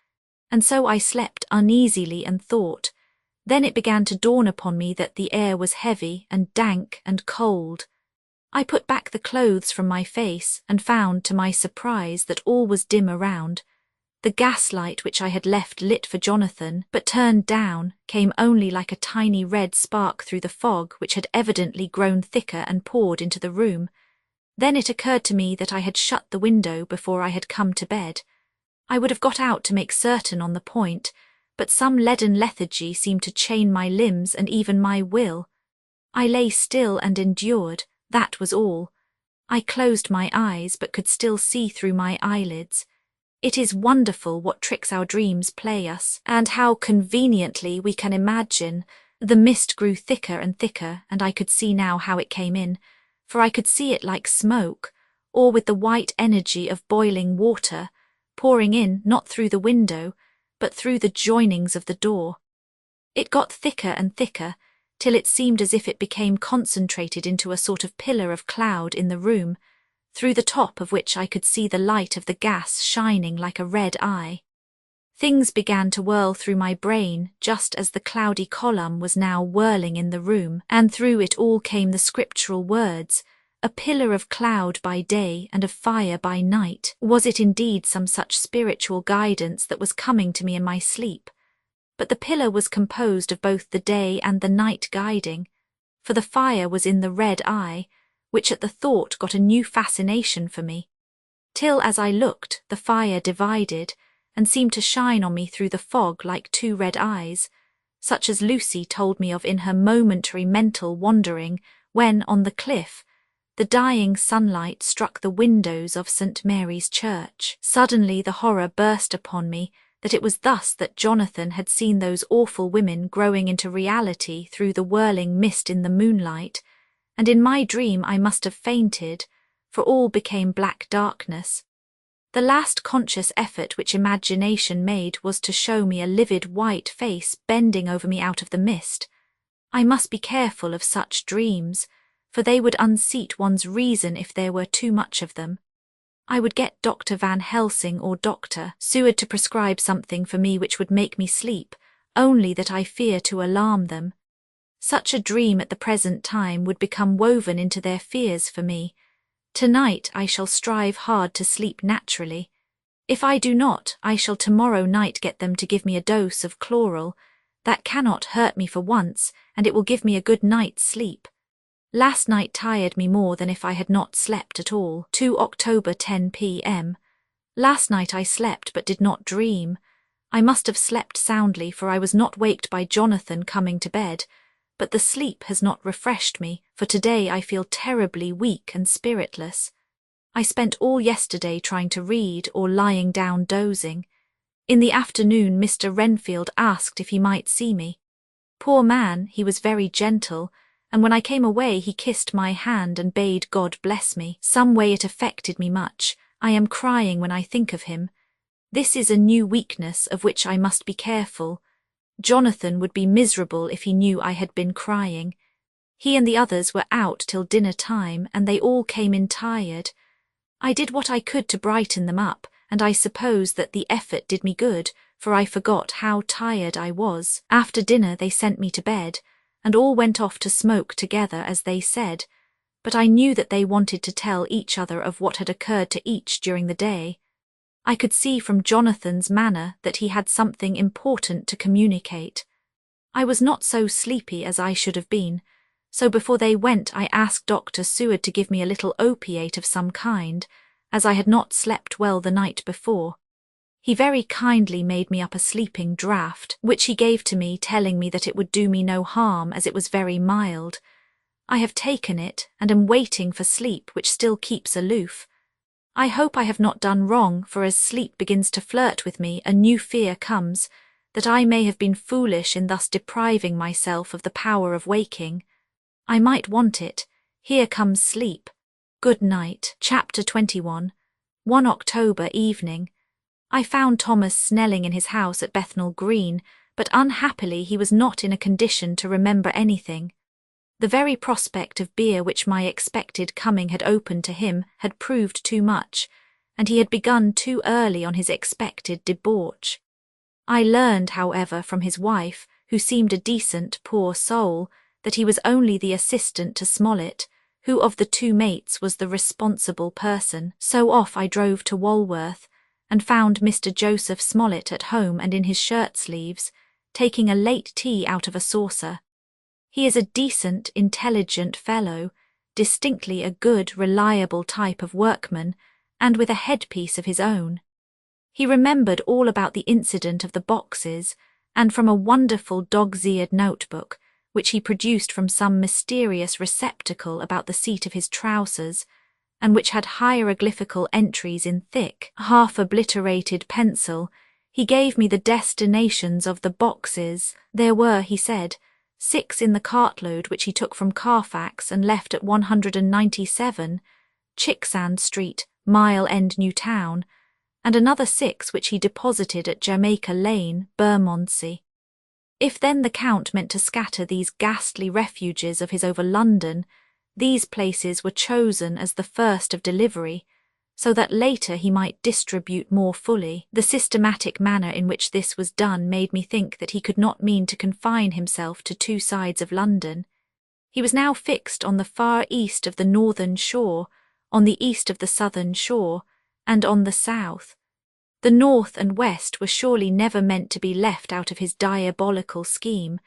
And so I slept uneasily and thought. Then it began to dawn upon me that the air was heavy and dank and cold. I put back the clothes from my face and found, to my surprise, that all was dim around. The gaslight which I had left lit for Jonathan, but turned down, came only like a tiny red spark through the fog which had evidently grown thicker and poured into the room. Then it occurred to me that I had shut the window before I had come to bed. I would have got out to make certain on the point, but some leaden lethargy seemed to chain my limbs and even my will. I lay still and endured, that was all. I closed my eyes but could still see through my eyelids. It is wonderful what tricks our dreams play us, and how conveniently we can imagine. The mist grew thicker and thicker, and I could see now how it came in, for I could see it like smoke, or with the white energy of boiling water, pouring in not through the window, but through the joinings of the door. It got thicker and thicker, till it seemed as if it became concentrated into a sort of pillar of cloud in the room, through the top of which I could see the light of the gas shining like a red eye. Things began to whirl through my brain just as the cloudy column was now whirling in the room, and through it all came the scriptural words, a pillar of cloud by day and of fire by night. Was it indeed some such spiritual guidance that was coming to me in my sleep? But the pillar was composed of both the day and the night guiding, for the fire was in the red eye, which at the thought got a new fascination for me, till as I looked the fire divided, and seemed to shine on me through the fog like two red eyes, such as Lucy told me of in her momentary mental wandering when, on the cliff, the dying sunlight struck the windows of St. Mary's Church. Suddenly the horror burst upon me that it was thus that Jonathan had seen those awful women growing into reality through the whirling mist in the moonlight, and in my dream I must have fainted, for all became black darkness. The last conscious effort which imagination made was to show me a livid white face bending over me out of the mist. I must be careful of such dreams, for they would unseat one's reason if there were too much of them. I would get Dr. Van Helsing or Dr. Seward to prescribe something for me which would make me sleep, only that I fear to alarm them. Such a dream at the present time would become woven into their fears for me. Tonight I shall strive hard to sleep naturally. If I do not, I shall tomorrow night get them to give me a dose of chloral. That cannot hurt me for once, and it will give me a good night's sleep. Last night tired me more than if I had not slept at all. 2 October 10 p.m. Last night I slept but did not dream. I must have slept soundly, for I was not waked by Jonathan coming to bed, but the sleep has not refreshed me, for today I feel terribly weak and spiritless. I spent all yesterday trying to read or lying down dozing. In the afternoon Mr. Renfield asked if he might see me. Poor man, he was very gentle, and when I came away he kissed my hand and bade God bless me. Some way it affected me much. I am crying when I think of him. This is a new weakness of which I must be careful. Jonathan would be miserable if he knew I had been crying. He and the others were out till dinner time, and they all came in tired. I did what I could to brighten them up, and I suppose that the effort did me good, for I forgot how tired I was. After dinner they sent me to bed, and all went off to smoke together as they said, but I knew that they wanted to tell each other of what had occurred to each during the day. I could see from Jonathan's manner that he had something important to communicate. I was not so sleepy as I should have been, so before they went I asked Dr. Seward to give me a little opiate of some kind, as I had not slept well the night before. He very kindly made me up a sleeping draught, which he gave to me, telling me that it would do me no harm as it was very mild. I have taken it and am waiting for sleep, which still keeps aloof. I hope I have not done wrong, for as sleep begins to flirt with me, a new fear comes, that I may have been foolish in thus depriving myself of the power of waking. I might want it. Here comes sleep. Good night. Chapter 21. 1 October evening. I found Thomas Snelling in his house at Bethnal Green, but unhappily he was not in a condition to remember anything. The very prospect of beer which my expected coming had opened to him had proved too much, and he had begun too early on his expected debauch. I learned, however, from his wife, who seemed a decent, poor soul, that he was only the assistant to Smollett, who of the two mates was the responsible person. So off I drove to Walworth, and found Mr. Joseph Smollett at home and in his shirt-sleeves, taking a late tea out of a saucer. He is a decent, intelligent fellow, distinctly a good, reliable type of workman, and with a headpiece of his own. He remembered all about the incident of the boxes, and from a wonderful dog's-eared notebook, which he produced from some mysterious receptacle about the seat of his trousers, and which had hieroglyphical entries in thick, half-obliterated pencil, he gave me the destinations of the boxes. There were, he said, 6 in the cartload which he took from Carfax and left at 197, Chicksand Street, Mile End New Town, and another 6 which he deposited at Jamaica Lane, Bermondsey. If then the Count meant to scatter these ghastly refuges of his over London, these places were chosen as the first of delivery, so that later he might distribute more fully. The systematic manner in which this was done made me think that he could not mean to confine himself to 2 sides of London. He was now fixed on the far east of the northern shore, on the east of the southern shore, and on the south. The north and west were surely never meant to be left out of his diabolical scheme,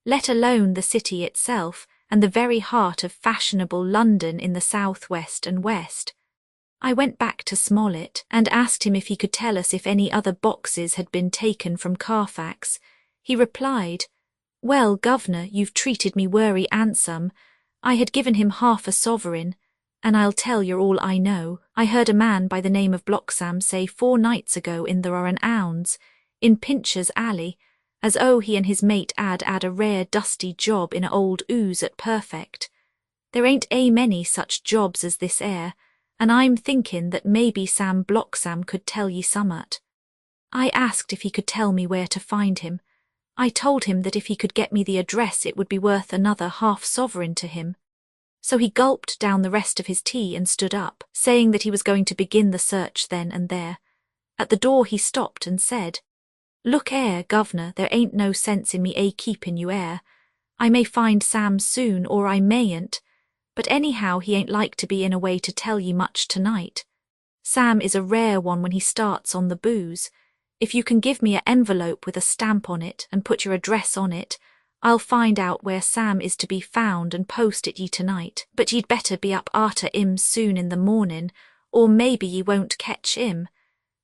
let alone the city itself and the very heart of fashionable London in the south-west and west. I went back to Smollett and asked him if he could tell us if any other boxes had been taken from Carfax. He replied, "Well, governor, you've treated me werry handsome. I had given him half a sovereign, and I'll tell you're all I know. I heard a man by the name of Bloxham say 4 nights ago in the Rowan Ounds, in Pincher's Alley, as he and his mate 'ad a rare dusty job in a old ooze at Perfect. There ain't many such jobs as this 'ere, and I'm thinking that maybe Sam Bloxham could tell ye summat." I asked if he could tell me where to find him. I told him that if he could get me the address it would be worth another half-sovereign to him. So he gulped down the rest of his tea and stood up, saying that he was going to begin the search then and there. At the door he stopped and said, "Look 'ere, governor, there ain't no sense in me keeping you 'ere. I may find Sam soon, or I mayn't, but anyhow he ain't like to be in a way to tell ye much tonight. Sam is a rare one when he starts on the booze. If you can give me an envelope with a stamp on it and put your address on it, I'll find out where Sam is to be found and post it ye tonight. But ye'd better be up arter 'im soon in the morning, or maybe ye won't ketch 'im.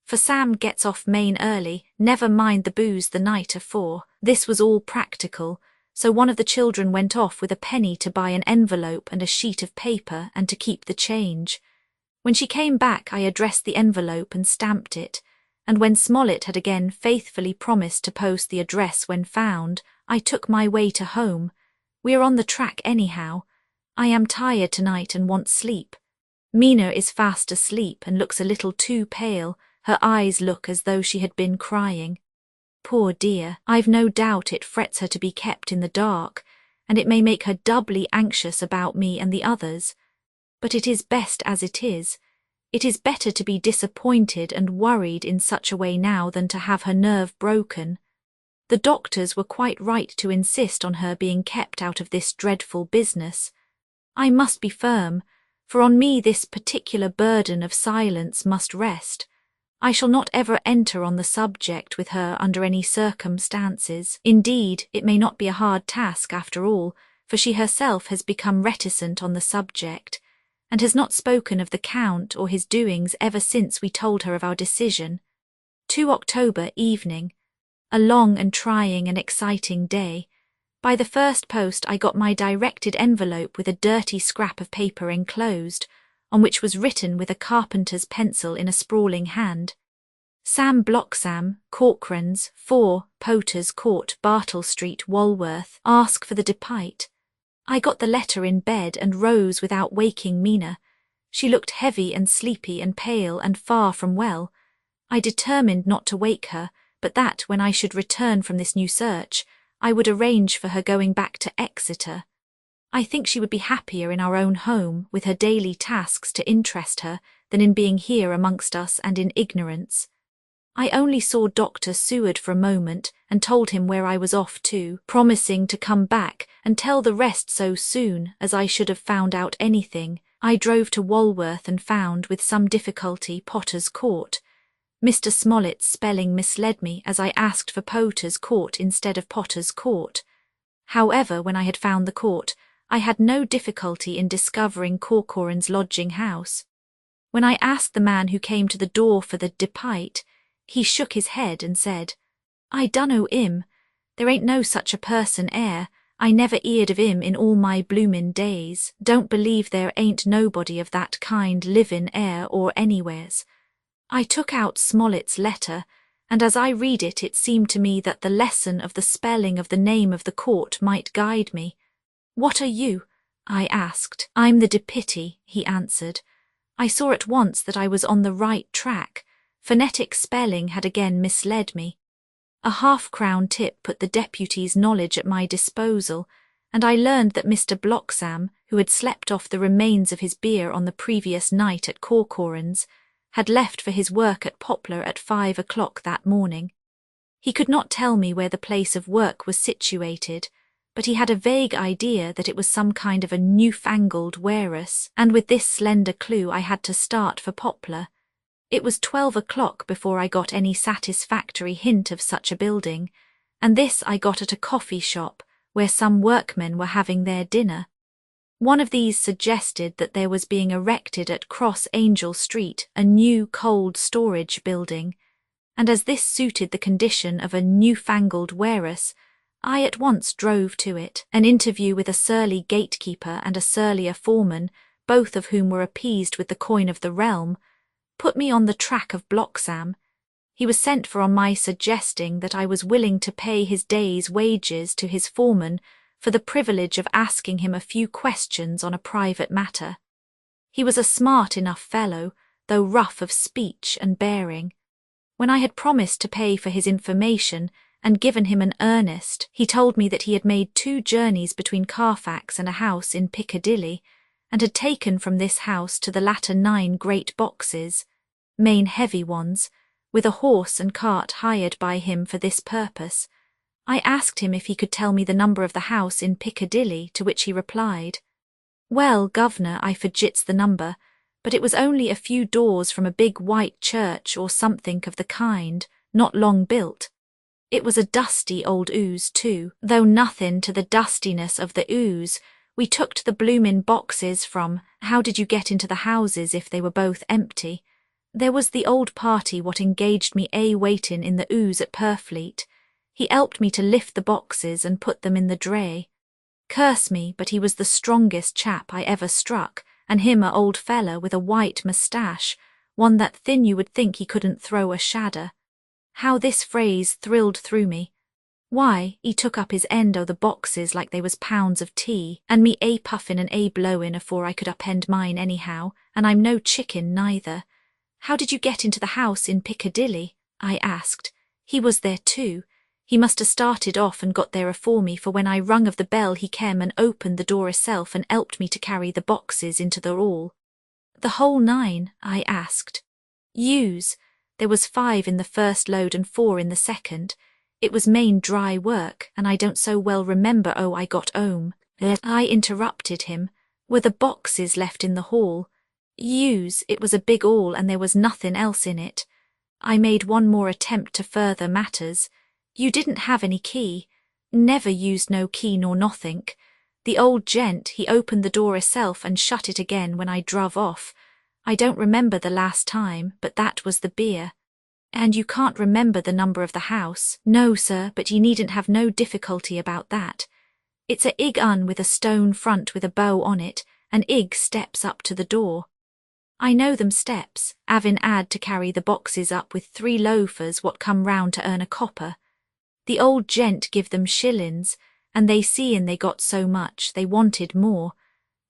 For Sam gets off main early, never mind the booze the night afore." This was all practical, so one of the children went off with a penny to buy an envelope and a sheet of paper and to keep the change. When she came back I addressed the envelope and stamped it, and when Smollett had again faithfully promised to post the address when found, I took my way to home. We are on the track anyhow. I am tired tonight and want sleep. Mina is fast asleep and looks a little too pale. Her eyes look as though she had been crying. Poor dear, I've no doubt it frets her to be kept in the dark, and it may make her doubly anxious about me and the others. But it is best as it is. It is better to be disappointed and worried in such a way now than to have her nerve broken. The doctors were quite right to insist on her being kept out of this dreadful business. I must be firm, for on me this particular burden of silence must rest. I shall not ever enter on the subject with her under any circumstances. Indeed, it may not be a hard task after all, for she herself has become reticent on the subject, and has not spoken of the Count or his doings ever since we told her of our decision. 2 October evening. A long and trying and exciting day. By the first post I got my directed envelope with a dirty scrap of paper enclosed, on which was written with a carpenter's pencil in a sprawling hand, Sam Bloxam, Corcoran's, 4, Poter's Court, Bartle Street, Walworth, ask for the Depite. I got the letter in bed and rose without waking Mina. She looked heavy and sleepy and pale and far from well. I determined not to wake her, but that when I should return from this new search, I would arrange for her going back to Exeter. I think she would be happier in our own home, with her daily tasks to interest her, than in being here amongst us and in ignorance. I only saw Dr. Seward for a moment and told him where I was off to, promising to come back and tell the rest so soon as I should have found out anything. I drove to Walworth and found, with some difficulty, Potter's Court. Mr. Smollett's spelling misled me, as I asked for Poter's Court instead of Potter's Court. However, when I had found the court, I had no difficulty in discovering Corcoran's lodging house. When I asked the man who came to the door for the Depite, he shook his head and said, "I dunno 'im. There ain't no such a person 'ere. I never 'eard of 'im in all my bloomin' days. Don't believe there ain't nobody of that kind livin' 'ere or anywheres." I took out Smollett's letter, and as I read it, it seemed to me that the lesson of the spelling of the name of the court might guide me. "What are you?" I asked. "I'm the Deputy," he answered. I saw at once that I was on the right track. Phonetic spelling had again misled me. A half-crown tip put the deputy's knowledge at my disposal, and I learned that Mr. Bloxam, who had slept off the remains of his beer on the previous night at Corcoran's, had left for his work at Poplar at 5 o'clock that morning. He could not tell me where the place of work was situated, but he had a vague idea that it was some kind of a newfangled warehouse, and with this slender clue I had to start for Poplar. It was 12 o'clock before I got any satisfactory hint of such a building, and this I got at a coffee shop where some workmen were having their dinner. One of these suggested that there was being erected at Cross Angel Street a new cold storage building, and as this suited the condition of a newfangled warehouse, I at once drove to it. An interview with a surly gatekeeper and a surlier foreman, both of whom were appeased with the coin of the realm, put me on the track of Bloxam. He was sent for on my suggesting that I was willing to pay his day's wages to his foreman for the privilege of asking him a few questions on a private matter. He was a smart enough fellow, though rough of speech and bearing. When I had promised to pay for his information and given him an earnest, he told me that he had made 2 journeys between Carfax and a house in Piccadilly, and had taken from this house to the latter 9 great boxes, main heavy ones, with a horse and cart hired by him for this purpose. I asked him if he could tell me the number of the house in Piccadilly, to which he replied, "Well, governor, I forgets the number, but it was only a few doors from a big white church or something of the kind, not long built. It was a dusty old ooze too, though nothin' to the dustiness of the ooze. We took to the bloomin' boxes from. How did you get into the houses if they were both empty? There was the old party what engaged me waitin' in the ooze at Purfleet. He helped me to lift the boxes and put them in the dray. Curse me, but he was the strongest chap I ever struck, and him a old feller with a white moustache, one that thin you would think he couldn't throw a shadder." How this phrase thrilled through me. Why, he took up his end o' the boxes like they was pounds of tea, and me puffin' and blowin' afore I could upend mine anyhow, and I'm no chicken neither. "How did you get into the house in Piccadilly?" I asked. He was there too. He must have started off and got there afore me, for when I rung of the bell he came and opened the door hisself and helped me to carry the boxes into the hall. The whole 9, I asked. Use. There was 5 in the first load and 4 in the second. It was main dry work, and I don't so well remember. Oh, I got 'ome. I interrupted him. Were the boxes left in the hall? Use. It was a big hall and there was nothing else in it. I made one more attempt to further matters. You didn't have any key. Never used no key nor nothink. The old gent, he opened the door hisself and shut it again when I druv off. I don't remember the last time, but that was the beer. And you can't remember the number of the house? No, sir, but ye needn't have no difficulty about that. It's a 'ig 'un with a stone front with a bow on it, and 'ig steps up to the door. I know them steps, 'avin' 'ad to carry the boxes up with 3 loafers what come round to earn a copper. The old gent give them shillin's, and they seein' they got so much, they wanted more.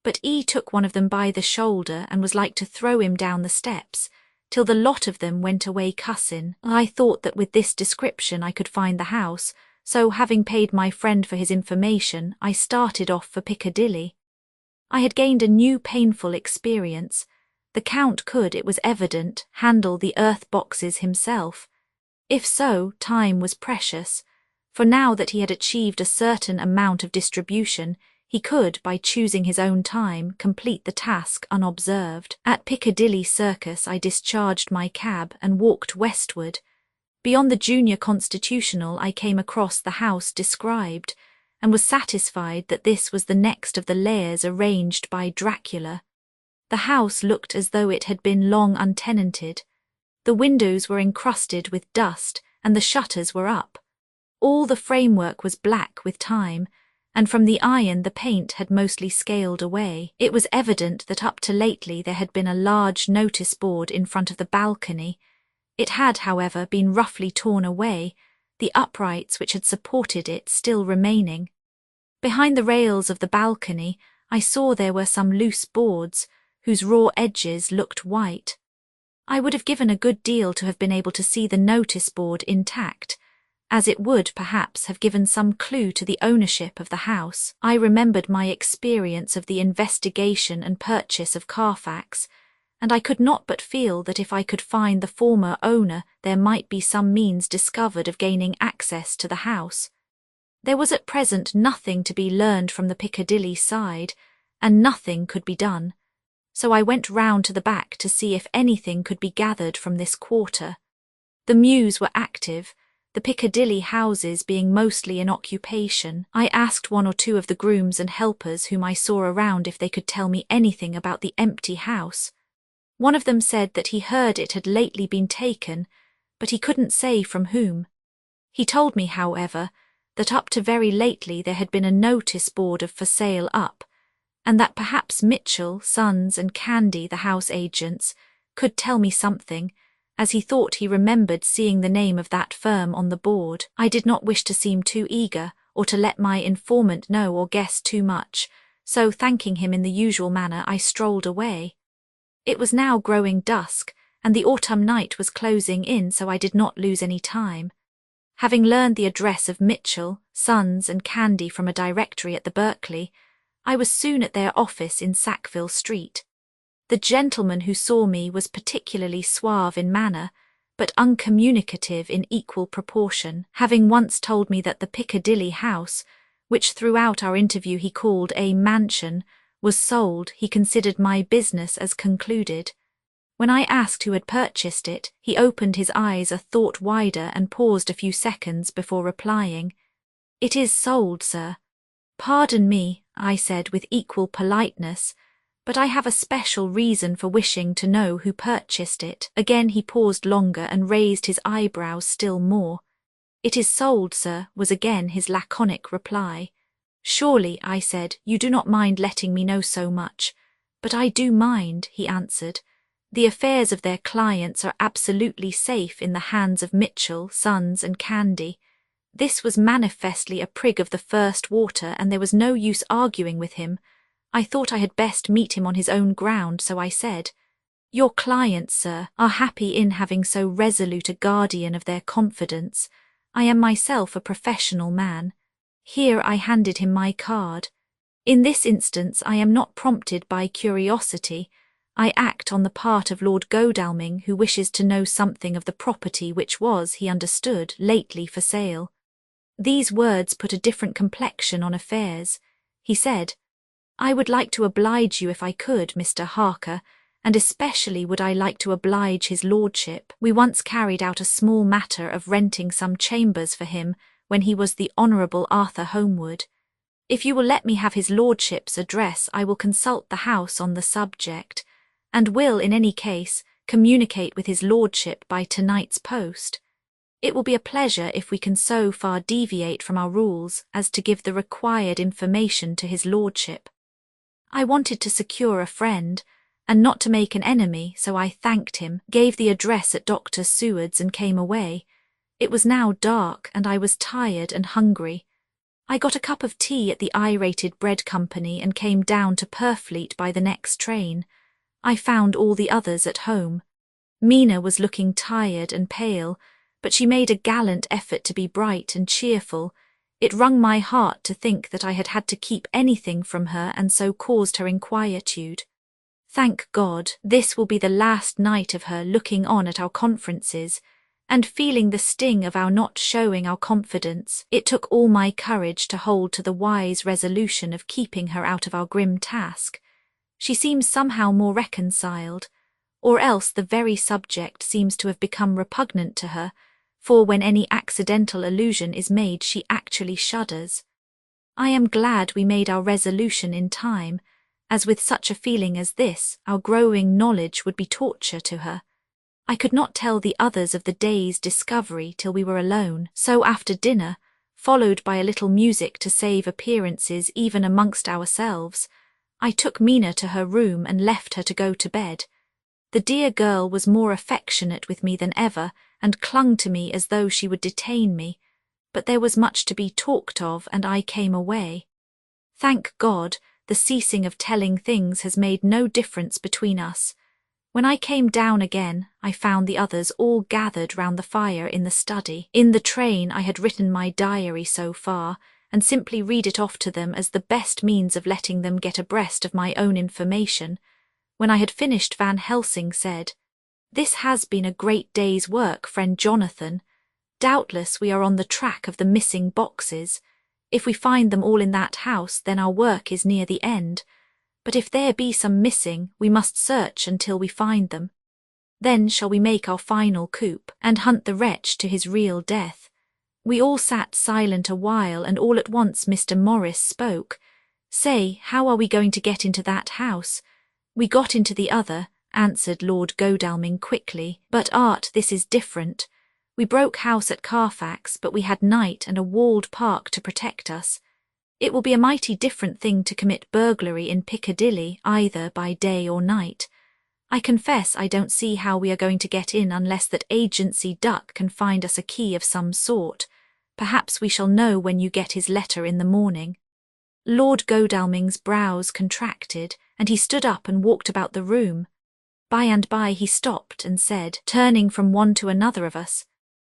But he took one of them by the shoulder and was like to throw him down the steps, till the lot of them went away cussin'. I thought that with this description I could find the house, so having paid my friend for his information, I started off for Piccadilly. I had gained a new painful experience. The Count could, it was evident, handle the earth boxes himself. If so, time was precious, for now that he had achieved a certain amount of distribution, he could, by choosing his own time, complete the task unobserved. At Piccadilly Circus I discharged my cab and walked westward. Beyond the Junior Constitutional I came across the house described, and was satisfied that this was the next of the layers arranged by Dracula. The house looked as though it had been long untenanted. The windows were encrusted with dust, and the shutters were up. All the framework was black with time, and from the iron the paint had mostly scaled away. It was evident that up to lately there had been a large notice board in front of the balcony. It had, however, been roughly torn away, the uprights which had supported it still remaining. Behind the rails of the balcony I saw there were some loose boards, whose raw edges looked white. I would have given a good deal to have been able to see the notice board intact, as it would, perhaps, have given some clue to the ownership of the house. I remembered my experience of the investigation and purchase of Carfax, and I could not but feel that if I could find the former owner there might be some means discovered of gaining access to the house. There was at present nothing to be learned from the Piccadilly side, and nothing could be done, so I went round to the back to see if anything could be gathered from this quarter. The mews were active, the Piccadilly houses being mostly in occupation. I asked 1 or 2 of the grooms and helpers whom I saw around if they could tell me anything about the empty house. One of them said that he heard it had lately been taken, but he couldn't say from whom. He told me, however, that up to very lately there had been a notice board of for sale up, and that perhaps Mitchell, Sons and Candy, the house agents, could tell me something, as he thought he remembered seeing the name of that firm on the board. I did not wish to seem too eager, or to let my informant know or guess too much, so thanking him in the usual manner I strolled away. It was now growing dusk, and the autumn night was closing in, so I did not lose any time. Having learned the address of Mitchell, Sons and Candy from a directory at the Berkeley, I was soon at their office in Sackville Street. The gentleman who saw me was particularly suave in manner, but uncommunicative in equal proportion, having once told me that the Piccadilly house, which throughout our interview he called a mansion, was sold. He considered my business as concluded. When I asked who had purchased it, he opened his eyes a thought wider and paused a few seconds before replying. "It is sold, sir." "Pardon me," I said with equal politeness, "but I have a special reason for wishing to know who purchased it." Again he paused longer and raised his eyebrows still more. "It is sold, sir," was again his laconic reply. "Surely," I said, "you do not mind letting me know so much." "But I do mind," he answered. "The affairs of their clients are absolutely safe in the hands of Mitchell, Sons and Candy." This was manifestly a prig of the first water, and there was no use arguing with him. I thought I had best meet him on his own ground, so I said, "Your clients, sir, are happy in having so resolute a guardian of their confidence. I am myself a professional man." Here I handed him my card. In this instance I am not prompted by curiosity. I act on the part of Lord Godalming, who wishes to know something of the property which was, he understood, lately for sale. These words put a different complexion on affairs. He said, I would like to oblige you if I could, Mr. Harker, and especially would I like to oblige his lordship. We once carried out a small matter of renting some chambers for him when he was the Honourable Arthur Homewood. If you will let me have his lordship's address, I will consult the house on the subject, and will, in any case, communicate with his lordship by tonight's post. It will be a pleasure if we can so far deviate from our rules as to give the required information to his lordship. I wanted to secure a friend, and not to make an enemy, so I thanked him, gave the address at Dr. Seward's and came away. It was now dark, and I was tired and hungry. I got a cup of tea at the I-rated bread company and came down to Purfleet by the next train. I found all the others at home. Mina was looking tired and pale, but she made a gallant effort to be bright and cheerful. It wrung my heart to think that I had had to keep anything from her and so caused her inquietude. Thank God, this will be the last night of her looking on at our conferences, and feeling the sting of our not showing our confidence. It took all my courage to hold to the wise resolution of keeping her out of our grim task. She seems somehow more reconciled, or else the very subject seems to have become repugnant to her, for when any accidental allusion is made she actually shudders. I am glad we made our resolution in time, as with such a feeling as this, our growing knowledge would be torture to her. I could not tell the others of the day's discovery till we were alone, so after dinner, followed by a little music to save appearances even amongst ourselves, I took Mina to her room and left her to go to bed. The dear girl was more affectionate with me than ever, and clung to me as though she would detain me, but there was much to be talked of, and I came away. Thank God, the ceasing of telling things has made no difference between us. When I came down again, I found the others all gathered round the fire in the study. In the train I had written my diary so far, and simply read it off to them as the best means of letting them get abreast of my own information. When I had finished, Van Helsing said, This has been a great day's work, friend Jonathan. Doubtless we are on the track of the missing boxes. If we find them all in that house, then our work is near the end. But if there be some missing, we must search until we find them. Then shall we make our final coup, and hunt the wretch to his real death. We all sat silent a while, and all at once Mr. Morris spoke. Say, how are we going to get into that house? We got into the other, answered Lord Godalming quickly. But Art, this is different. We broke house at Carfax, but we had night and a walled park to protect us. It will be a mighty different thing to commit burglary in Piccadilly, either by day or night. I confess I don't see how we are going to get in unless that agency Duck can find us a key of some sort. Perhaps we shall know when you get his letter in the morning. Lord Godalming's brows contracted, and he stood up and walked about the room. By and by he stopped and said, turning from one to another of us,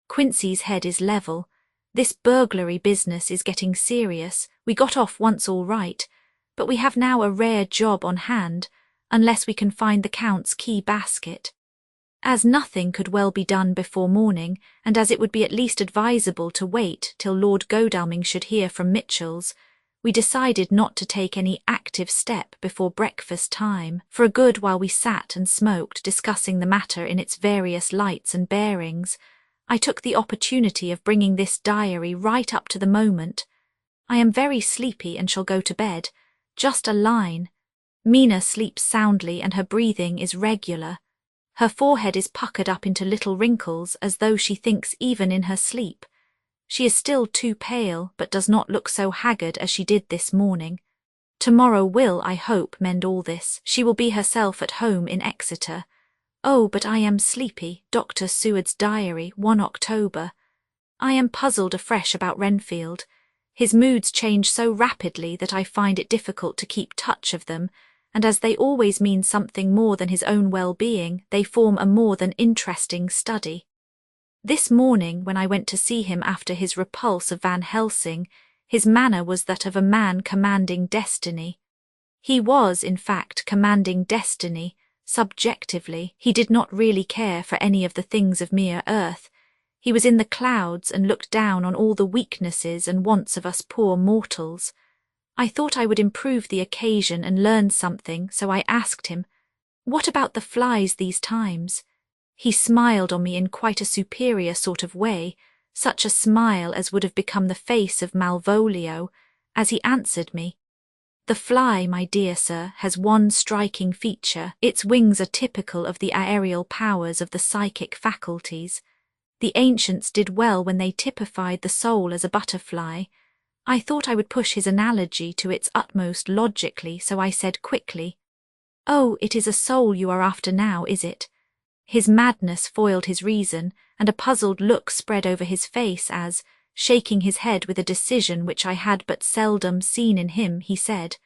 Quincy's head is level. This burglary business is getting serious. We got off once all right, but we have now a rare job on hand, unless we can find the Count's key basket. As nothing could well be done before morning, and as it would be at least advisable to wait till Lord Godalming should hear from Mitchell's, we decided not to take any active step before breakfast time. For a good while we sat and smoked, discussing the matter in its various lights and bearings. I took the opportunity of bringing this diary right up to the moment. I am very sleepy and shall go to bed. Just a line. Mina sleeps soundly and her breathing is regular. Her forehead is puckered up into little wrinkles as though she thinks even in her sleep. She is still too pale, but does not look so haggard as she did this morning. Tomorrow will, I hope, mend all this. She will be herself at home in Exeter. Oh, but I am sleepy. Dr. Seward's diary, 1 October. I am puzzled afresh about Renfield. His moods change so rapidly that I find it difficult to keep touch of them, and as they always mean something more than his own well-being, they form a more than interesting study. This morning, when I went to see him after his repulse of Van Helsing, his manner was that of a man commanding destiny. He was, in fact, commanding destiny, Subjectively, he did not really care for any of the things of mere earth. He was in the clouds and looked down on all the weaknesses and wants of us poor mortals. I thought I would improve the occasion and learn something, so I asked him, "What about the flies these times?" He smiled on me in quite a superior sort of way, such a smile as would have become the face of Malvolio, as he answered me, "The fly, my dear sir, has one striking feature. Its wings are typical of the aerial powers of the psychic faculties. The ancients did well when they typified the soul as a butterfly." I thought I would push his analogy to its utmost logically, so I said quickly, "Oh, it is a soul you are after now, is it?" His madness foiled his reason, and a puzzled look spread over his face as, shaking his head with a decision which I had but seldom seen in him, he said,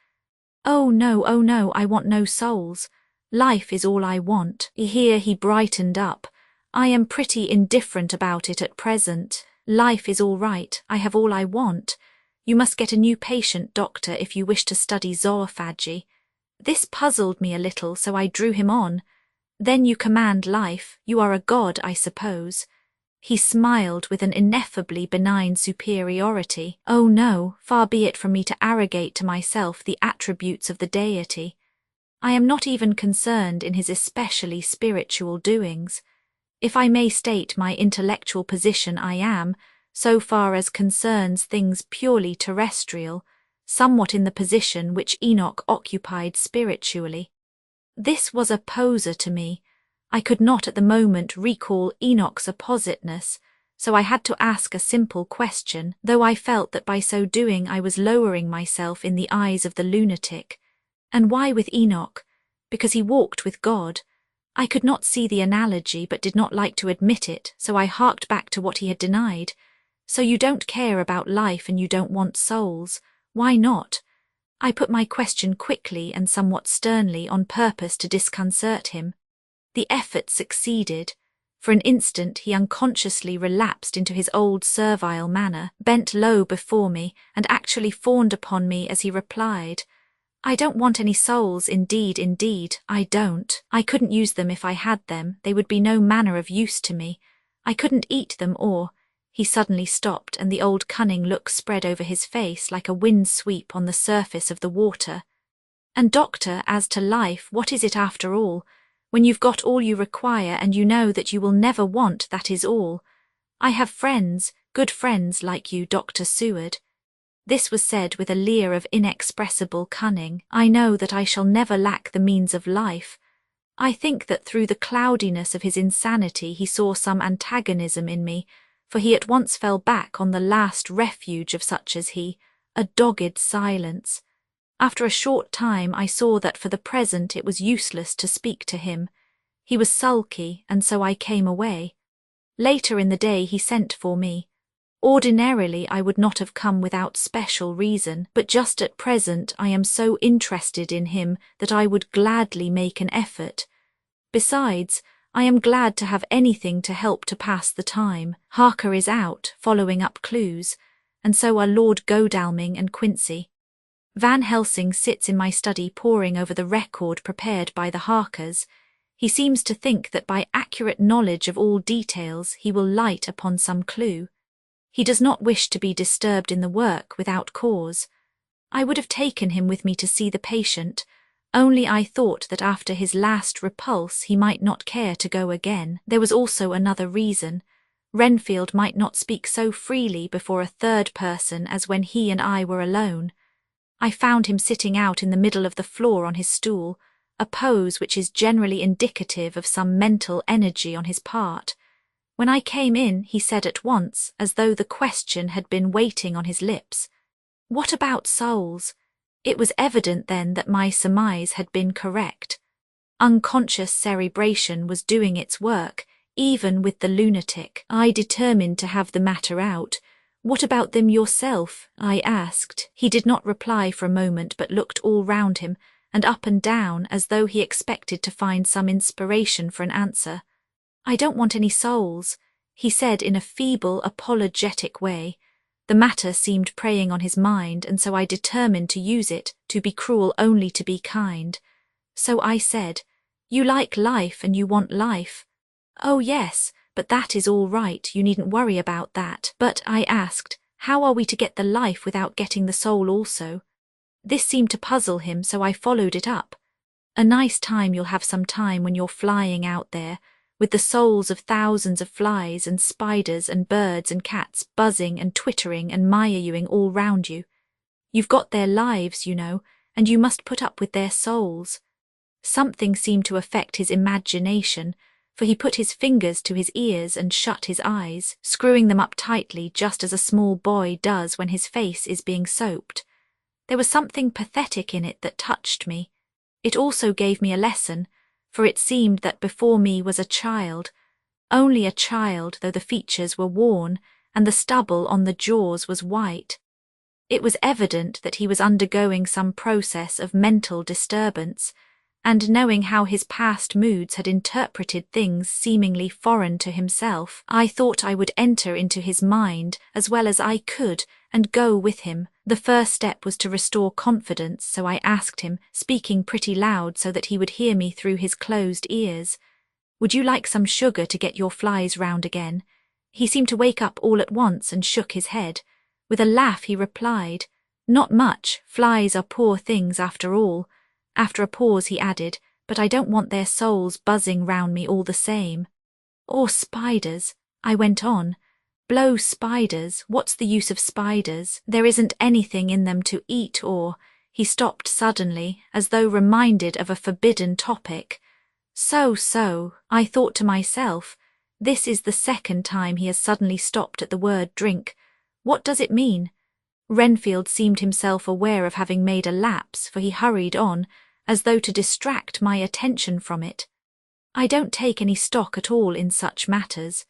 oh no, I want no souls. Life is all I want." Here he brightened up. "I am pretty indifferent about it at present. Life is all right, I have all I want. You must get a new patient, doctor, if you wish to study zoophagy." This puzzled me a little, so I drew him on. "Then you command life, you are a god, I suppose." He smiled with an ineffably benign superiority. "Oh no, far be it from me to arrogate to myself the attributes of the deity. I am not even concerned in his especially spiritual doings. If I may state my intellectual position, I am, so far as concerns things purely terrestrial, somewhat in the position which Enoch occupied spiritually." This was a poser to me. I could not at the moment recall Enoch's appositeness, so I had to ask a simple question, though I felt that by so doing I was lowering myself in the eyes of the lunatic. And why with Enoch? Because he walked with God. I could not see the analogy, but did not like to admit it, so I harked back to what he had denied. "So you don't care about life and you don't want souls. Why not?" I put my question quickly and somewhat sternly on purpose to disconcert him. The effort succeeded. For an instant he unconsciously relapsed into his old servile manner, bent low before me, and actually fawned upon me as he replied, "I don't want any souls, indeed, I don't. I couldn't use them if I had them, they would be no manner of use to me. I couldn't eat them or—" He suddenly stopped, and the old cunning look spread over his face like a wind sweep on the surface of the water. "And doctor, as to life, what is it after all? When you've got all you require and you know that you will never want, that is all. I have friends, good friends like you, Dr. Seward." This was said with a leer of inexpressible cunning. I know that I shall never lack the means of life. I think that through the cloudiness of his insanity he saw some antagonism in me, for he at once fell back on the last refuge of such as he, a dogged silence. After a short time I saw that for the present it was useless to speak to him. He was sulky, and so I came away. Later in the day he sent for me. Ordinarily I would not have come without special reason, but just at present I am so interested in him that I would gladly make an effort. Besides, I am glad to have anything to help to pass the time. Harker is out, following up clues, and so are Lord Godalming and Quincy. Van Helsing sits in my study poring over the record prepared by the Harkers. He seems to think that by accurate knowledge of all details he will light upon some clue. He does not wish to be disturbed in the work without cause. I would have taken him with me to see the patient, only I thought that after his last repulse he might not care to go again. There was also another reason. Renfield might not speak so freely before a third person as when he and I were alone. I found him sitting out in the middle of the floor on his stool, a pose which is generally indicative of some mental energy on his part. When I came in, he said at once, as though the question had been waiting on his lips, "What about souls?" It was evident then that my surmise had been correct. Unconscious cerebration was doing its work, even with the lunatic. I determined to have the matter out. "What about them yourself?" I asked. He did not reply for a moment, but looked all round him, and up and down, as though he expected to find some inspiration for an answer. "I don't want any souls," he said in a feeble, apologetic way. The matter seemed preying on his mind, and so I determined to use it, to be cruel only to be kind. So I said, You like life and you want life. Oh yes, but that is all right, you needn't worry about that. But, I asked, how are we to get the life without getting the soul also? This seemed to puzzle him, so I followed it up. A nice time you'll have some time when you're flying out there, with the souls of thousands of flies and spiders and birds and cats buzzing and twittering and mia-ewing all round you. You've got their lives, you know, and you must put up with their souls. Something seemed to affect his imagination, for he put his fingers to his ears and shut his eyes, screwing them up tightly just as a small boy does when his face is being soaped. There was something pathetic in it that touched me. It also gave me a lesson, for it seemed that before me was a child, only a child though the features were worn and the stubble on the jaws was white. It was evident that he was undergoing some process of mental disturbance, and knowing how his past moods had interpreted things seemingly foreign to himself, I thought I would enter into his mind as well as I could and go with him. The first step was to restore confidence, so I asked him, speaking pretty loud so that he would hear me through his closed ears, "Would you like some sugar to get your flies round again?" He seemed to wake up all at once and shook his head. With a laugh he replied, "Not much, flies are poor things after all." After a pause he added, "But I don't want their souls buzzing round me all the same." "Or spiders," I went on. "Blow spiders, what's the use of spiders? There isn't anything in them to eat or—" He stopped suddenly, as though reminded of a forbidden topic. So, I thought to myself, this is the second time he has suddenly stopped at the word drink. What does it mean? Renfield seemed himself aware of having made a lapse, for he hurried on, as though to distract my attention from it. "I don't take any stock at all in such matters.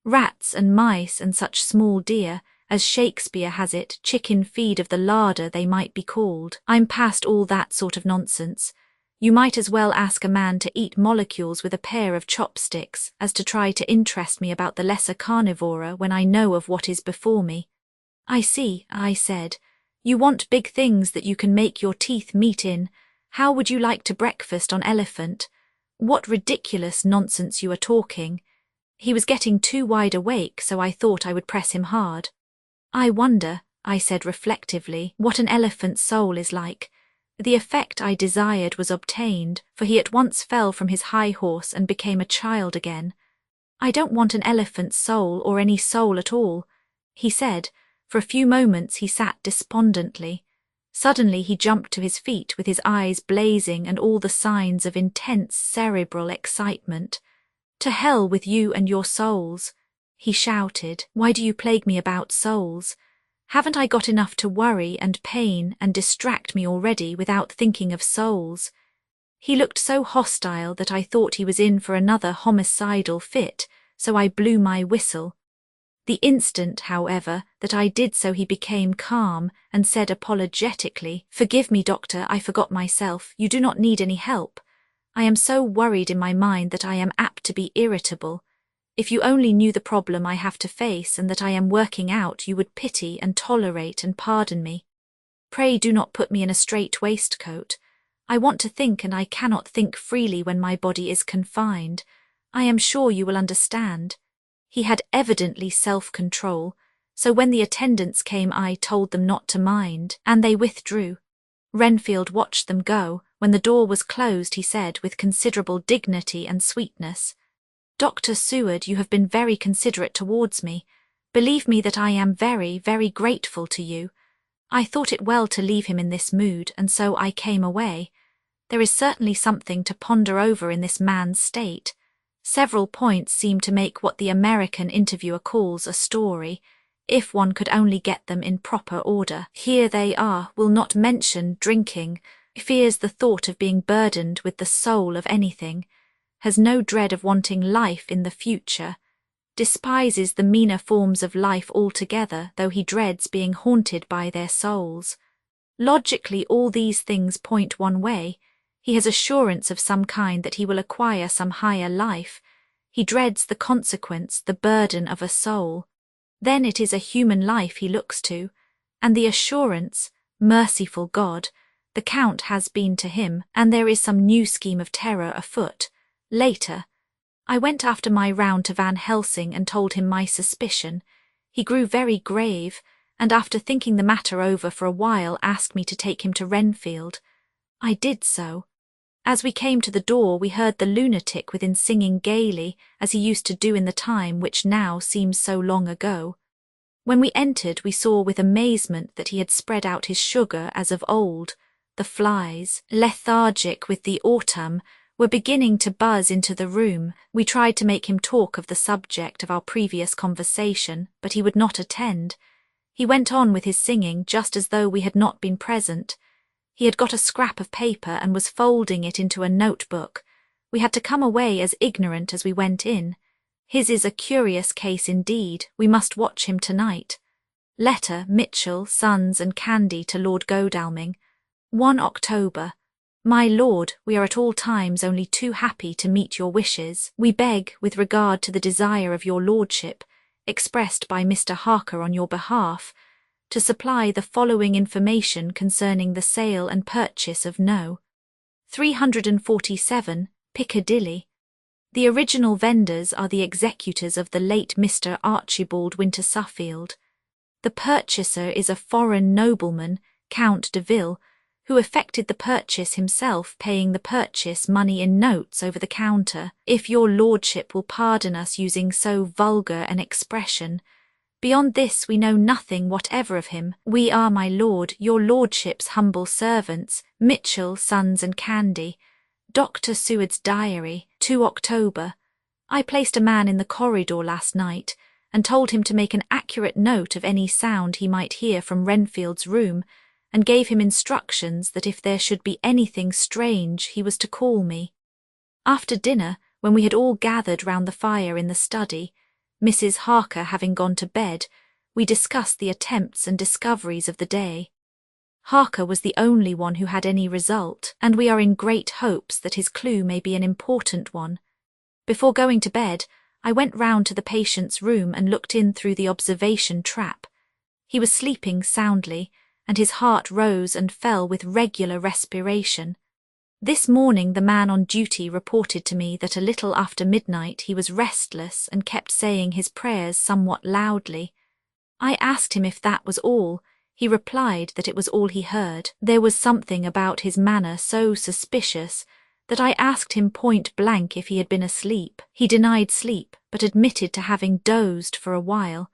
Rats and mice and such small deer, as Shakespeare has it, chicken feed of the larder they might be called. I'm past all that sort of nonsense. You might as well ask a man to eat molecules with a pair of chopsticks as to try to interest me about the lesser carnivora when I know of what is before me." "I see," I said. "You want big things that you can make your teeth meet in. How would you like to breakfast on elephant? What ridiculous nonsense you are talking." He was getting too wide awake, so I thought I would press him hard. "I wonder," I said reflectively, "what an elephant's soul is like." The effect I desired was obtained, for he at once fell from his high horse and became a child again. "I don't want an elephant's soul or any soul at all," he said. For a few moments he sat despondently. Suddenly he jumped to his feet with his eyes blazing and all the signs of intense cerebral excitement. "To hell with you and your souls," he shouted. "Why do you plague me about souls? Haven't I got enough to worry and pain and distract me already without thinking of souls?" He looked so hostile that I thought he was in for another homicidal fit, so I blew my whistle. The instant, however, that I did so he became calm and said apologetically, "Forgive me, doctor, I forgot myself. You do not need any help. I am so worried in my mind that I am apt to be irritable. If you only knew the problem I have to face and that I am working out, you would pity and tolerate and pardon me. Pray do not put me in a strait waistcoat. I want to think and I cannot think freely when my body is confined. I am sure you will understand." He had evidently self-control, so when the attendants came I told them not to mind, and they withdrew. Renfield watched them go. When the door was closed he said with considerable dignity and sweetness, "Dr. Seward, you have been very considerate towards me. Believe me that I am very, very grateful to you. I thought it well to leave him in this mood, and so I came away. There is certainly something to ponder over in this man's state. Several points seem to make what the American interviewer calls a story, if one could only get them in proper order. Here they are, will not mention drinking, fears the thought of being burdened with the soul of anything, has no dread of wanting life in the future, despises the meaner forms of life altogether, though he dreads being haunted by their souls. Logically all these things point one way. He has assurance of some kind that he will acquire some higher life. He dreads the consequence, the burden of a soul. Then it is a human life he looks to, and the assurance, merciful God, The Count has been to him, and there is some new scheme of terror afoot. Later, I went after my round to Van Helsing and told him my suspicion. He grew very grave, and after thinking the matter over for a while asked me to take him to Renfield. I did so. As we came to the door we heard the lunatic within singing gaily, as he used to do in the time which now seems so long ago. When we entered we saw with amazement that he had spread out his sugar as of old. The flies, lethargic with the autumn, were beginning to buzz into the room. We tried to make him talk of the subject of our previous conversation, but he would not attend. He went on with his singing just as though we had not been present. He had got a scrap of paper and was folding it into a notebook. We had to come away as ignorant as we went in. His is a curious case indeed. We must watch him tonight. Letter, Mitchell, Sons and Candy to Lord Godalming. 1 October. My lord, we are at all times only too happy to meet your wishes. We beg, with regard to the desire of your lordship, expressed by Mr. Harker on your behalf, to supply the following information concerning the sale and purchase of No. 347, Piccadilly. The original vendors are the executors of the late Mr. Archibald Winter Suffield. The purchaser is a foreign nobleman, Count de Ville, who effected the purchase himself, paying the purchase money in notes over the counter. If your lordship will pardon us using so vulgar an expression. Beyond this we know nothing whatever of him. We are, my lord, your lordship's humble servants, Mitchell, Sons and Candy. Dr. Seward's diary, 2 October. I placed a man in the corridor last night, and told him to make an accurate note of any sound he might hear from Renfield's room, and gave him instructions that if there should be anything strange he was to call me. After dinner, when we had all gathered round the fire in the study, Mrs. Harker having gone to bed, we discussed the attempts and discoveries of the day. Harker was the only one who had any result, and we are in great hopes that his clue may be an important one. Before going to bed, I went round to the patient's room and looked in through the observation trap. He was sleeping soundly, and his heart rose and fell with regular respiration. This morning the man on duty reported to me that a little after midnight he was restless and kept saying his prayers somewhat loudly. I asked him if that was all. He replied that it was all he heard. There was something about his manner so suspicious that I asked him point blank if he had been asleep. He denied sleep, but admitted to having dozed for a while.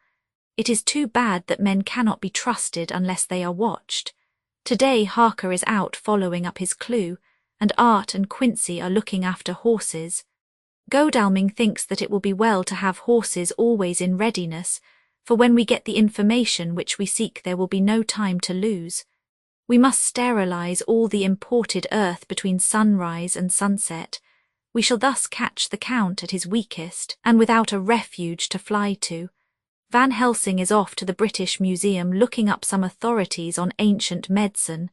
It is too bad that men cannot be trusted unless they are watched. Today Harker is out following up his clue, and Art and Quincy are looking after horses. Godalming thinks that it will be well to have horses always in readiness, for when we get the information which we seek there will be no time to lose. We must sterilize all the imported earth between sunrise and sunset. We shall thus catch the Count at his weakest, and without a refuge to fly to. Van Helsing is off to the British Museum looking up some authorities on ancient medicine.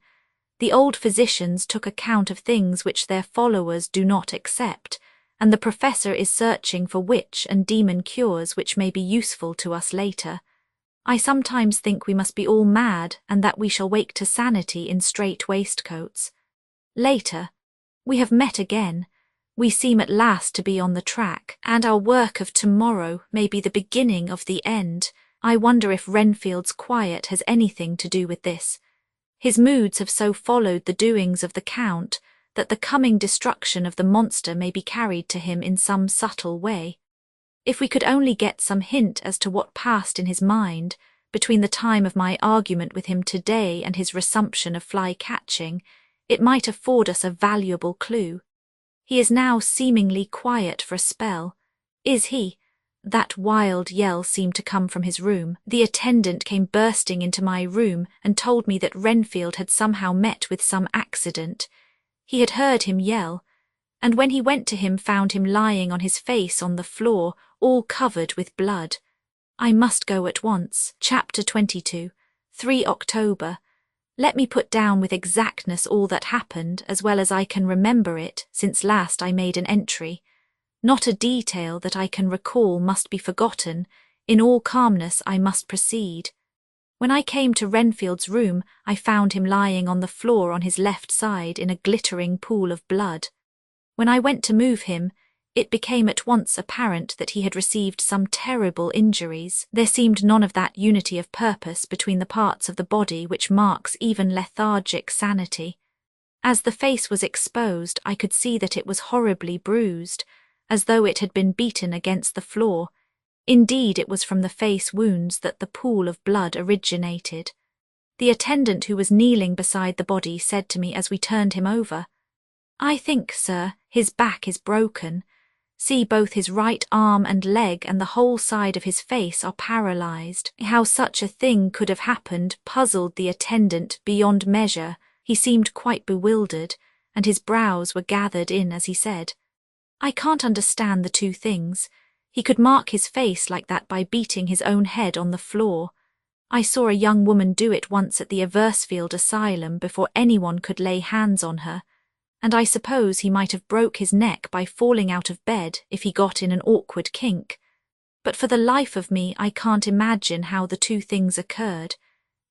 The old physicians took account of things which their followers do not accept, and the professor is searching for witch and demon cures which may be useful to us later. I sometimes think we must be all mad and that we shall wake to sanity in strait waistcoats. Later, we have met again. We seem at last to be on the track, and our work of tomorrow may be the beginning of the end. I wonder if Renfield's quiet has anything to do with this. His moods have so followed the doings of the Count that the coming destruction of the monster may be carried to him in some subtle way. If we could only get some hint as to what passed in his mind between the time of my argument with him today and his resumption of fly-catching, it might afford us a valuable clue. He is now seemingly quiet for a spell. Is he? That wild yell seemed to come from his room. The attendant came bursting into my room and told me that Renfield had somehow met with some accident. He had heard him yell, and when he went to him found him lying on his face on the floor, all covered with blood. I must go at once. Chapter 22, 3 October. Let me put down with exactness all that happened, as well as I can remember it, since last I made an entry. Not a detail that I can recall must be forgotten. In all calmness I must proceed. When I came to Renfield's room, I found him lying on the floor on his left side in a glittering pool of blood. When I went to move him, it became at once apparent that he had received some terrible injuries. There seemed none of that unity of purpose between the parts of the body which marks even lethargic sanity. As the face was exposed, I could see that it was horribly bruised, as though it had been beaten against the floor. Indeed, it was from the face wounds that the pool of blood originated. The attendant who was kneeling beside the body said to me as we turned him over, "I think, sir, his back is broken. See, both his right arm and leg and the whole side of his face are paralyzed." How such a thing could have happened puzzled the attendant beyond measure. He seemed quite bewildered, and his brows were gathered in as he said, "I can't understand the two things. He could mark his face like that by beating his own head on the floor. I saw a young woman do it once at the Eversfield Asylum before anyone could lay hands on her, and I suppose he might have broke his neck by falling out of bed if he got in an awkward kink. But for the life of me, I can't imagine how the two things occurred.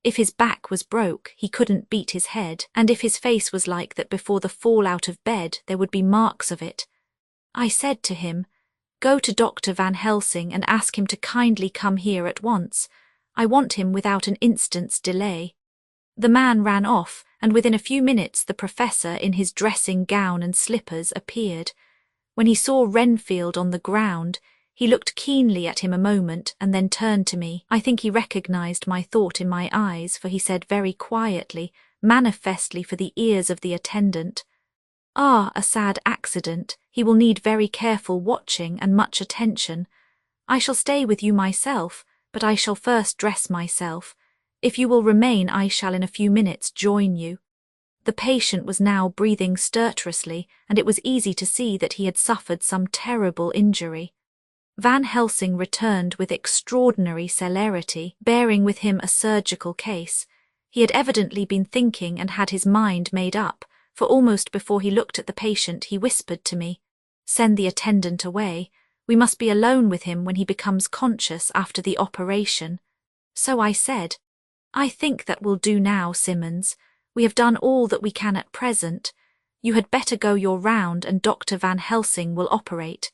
If his back was broke, he couldn't beat his head, and if his face was like that before the fall out of bed, there would be marks of it. I said to him, 'Go to Dr. Van Helsing and ask him to kindly come here at once. I want him without an instant's delay.' The man ran off, and within a few minutes the professor in his dressing gown and slippers appeared. When he saw Renfield on the ground, he looked keenly at him a moment and then turned to me. I think he recognized my thought in my eyes, for he said very quietly, manifestly for the ears of the attendant, "Ah, a sad accident. He will need very careful watching and much attention. I shall stay with you myself, but I shall first dress myself. If you will remain, I shall in a few minutes join you." The patient was now breathing stertorously, and it was easy to see that he had suffered some terrible injury. Van Helsing returned with extraordinary celerity, bearing with him a surgical case. He had evidently been thinking and had his mind made up, for almost before he looked at the patient he whispered to me, "Send the attendant away. We must be alone with him when he becomes conscious after the operation." So I said, "I think that will do now, Simmons. We have done all that we can at present. You had better go your round and Dr. Van Helsing will operate.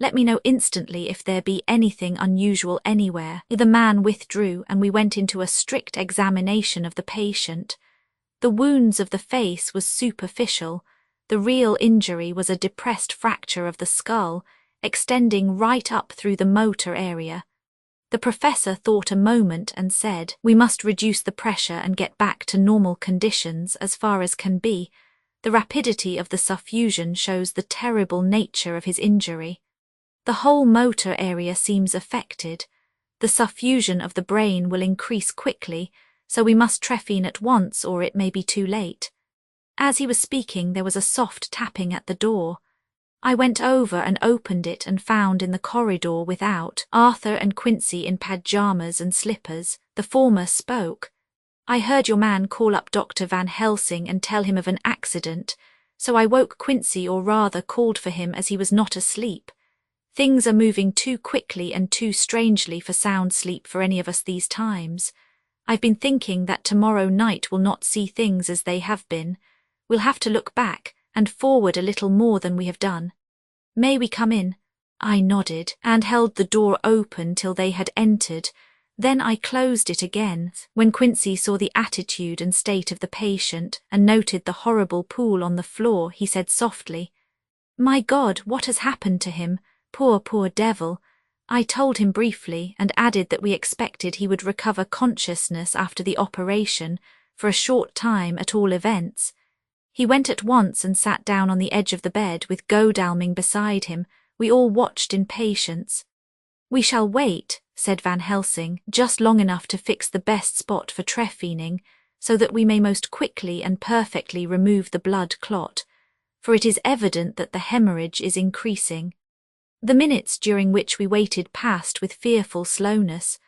Let me know instantly if there be anything unusual anywhere." The man withdrew and we went into a strict examination of the patient. The wounds of the face was superficial. The real injury was a depressed fracture of the skull, extending right up through the motor area. The professor thought a moment and said, "We must reduce the pressure and get back to normal conditions as far as can be. The rapidity of the suffusion shows the terrible nature of his injury. The whole motor area seems affected. The suffusion of the brain will increase quickly, so we must trephine at once or it may be too late." As he was speaking, there was a soft tapping at the door. I went over and opened it and found in the corridor without Arthur and Quincy in pajamas and slippers. The former spoke. "I heard your man call up Dr. Van Helsing and tell him of an accident, so I woke Quincy, or rather called for him as he was not asleep. Things are moving too quickly and too strangely for sound sleep for any of us these times. I've been thinking that tomorrow night will not see things as they have been. We'll have to look back and forward a little more than we have done. May we come in?" I nodded and held the door open till they had entered. Then I closed it again. When Quincy saw the attitude and state of the patient and noted the horrible pool on the floor, he said softly, "My God, what has happened to him? Poor devil." I told him briefly and added that we expected he would recover consciousness after the operation, for a short time at all events. He went at once and sat down on the edge of the bed with Godalming beside him. We all watched in patience. "We shall wait," said Van Helsing, "just long enough to fix the best spot for trephining, so that we may most quickly and perfectly remove the blood clot, for it is evident that the hemorrhage is increasing." The minutes during which we waited passed with fearful slowness.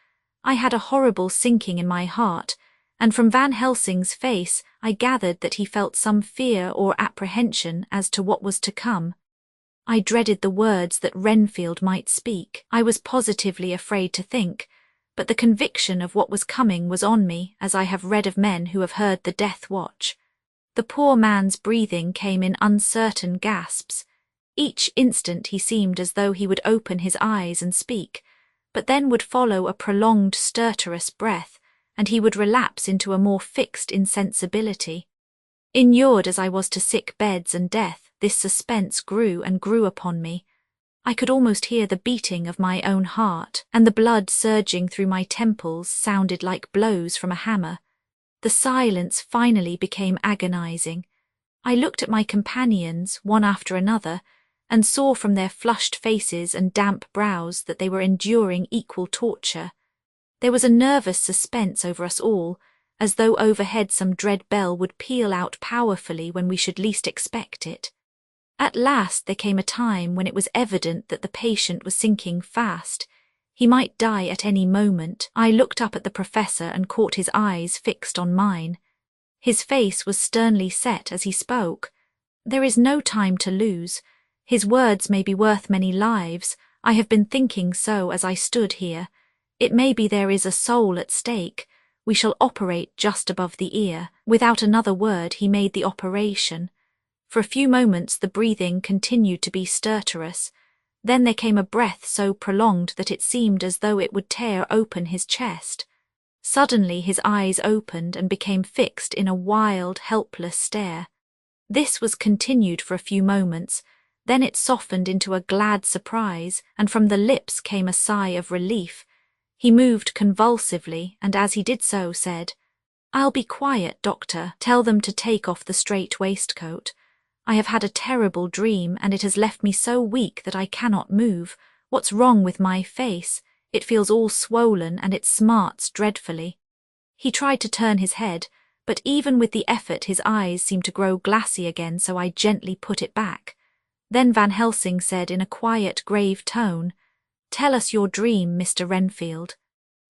I had a horrible sinking in my heart, and from Van Helsing's face I gathered that he felt some fear or apprehension as to what was to come. I dreaded the words that Renfield might speak. I was positively afraid to think, but the conviction of what was coming was on me, as I have read of men who have heard the death watch. The poor man's breathing came in uncertain gasps. Each instant he seemed as though he would open his eyes and speak, but then would follow a prolonged stertorous breath, and he would relapse into a more fixed insensibility. Inured as I was to sick beds and death, this suspense grew and grew upon me. I could almost hear the beating of my own heart, and the blood surging through my temples sounded like blows from a hammer. The silence finally became agonizing. I looked at my companions, one after another, and saw from their flushed faces and damp brows that they were enduring equal torture. There was a nervous suspense over us all, as though overhead some dread bell would peal out powerfully when we should least expect it. At last there came a time when it was evident that the patient was sinking fast. He might die at any moment. I looked up at the professor and caught his eyes fixed on mine. His face was sternly set as he spoke. "There is no time to lose. His words may be worth many lives. I have been thinking so as I stood here. It may be there is a soul at stake. We shall operate just above the ear." Without another word he made the operation. For a few moments the breathing continued to be stertorous. Then there came a breath so prolonged that it seemed as though it would tear open his chest. Suddenly his eyes opened and became fixed in a wild, helpless stare. This was continued for a few moments. Then it softened into a glad surprise, and from the lips came a sigh of relief. He moved convulsively, and as he did so said, "I'll be quiet, doctor. Tell them to take off the strait waistcoat. I have had a terrible dream, and it has left me so weak that I cannot move. What's wrong with my face? It feels all swollen, and it smarts dreadfully." He tried to turn his head, but even with the effort his eyes seemed to grow glassy again, so I gently put it back. Then Van Helsing said in a quiet, grave tone, "Tell us your dream, Mr. Renfield."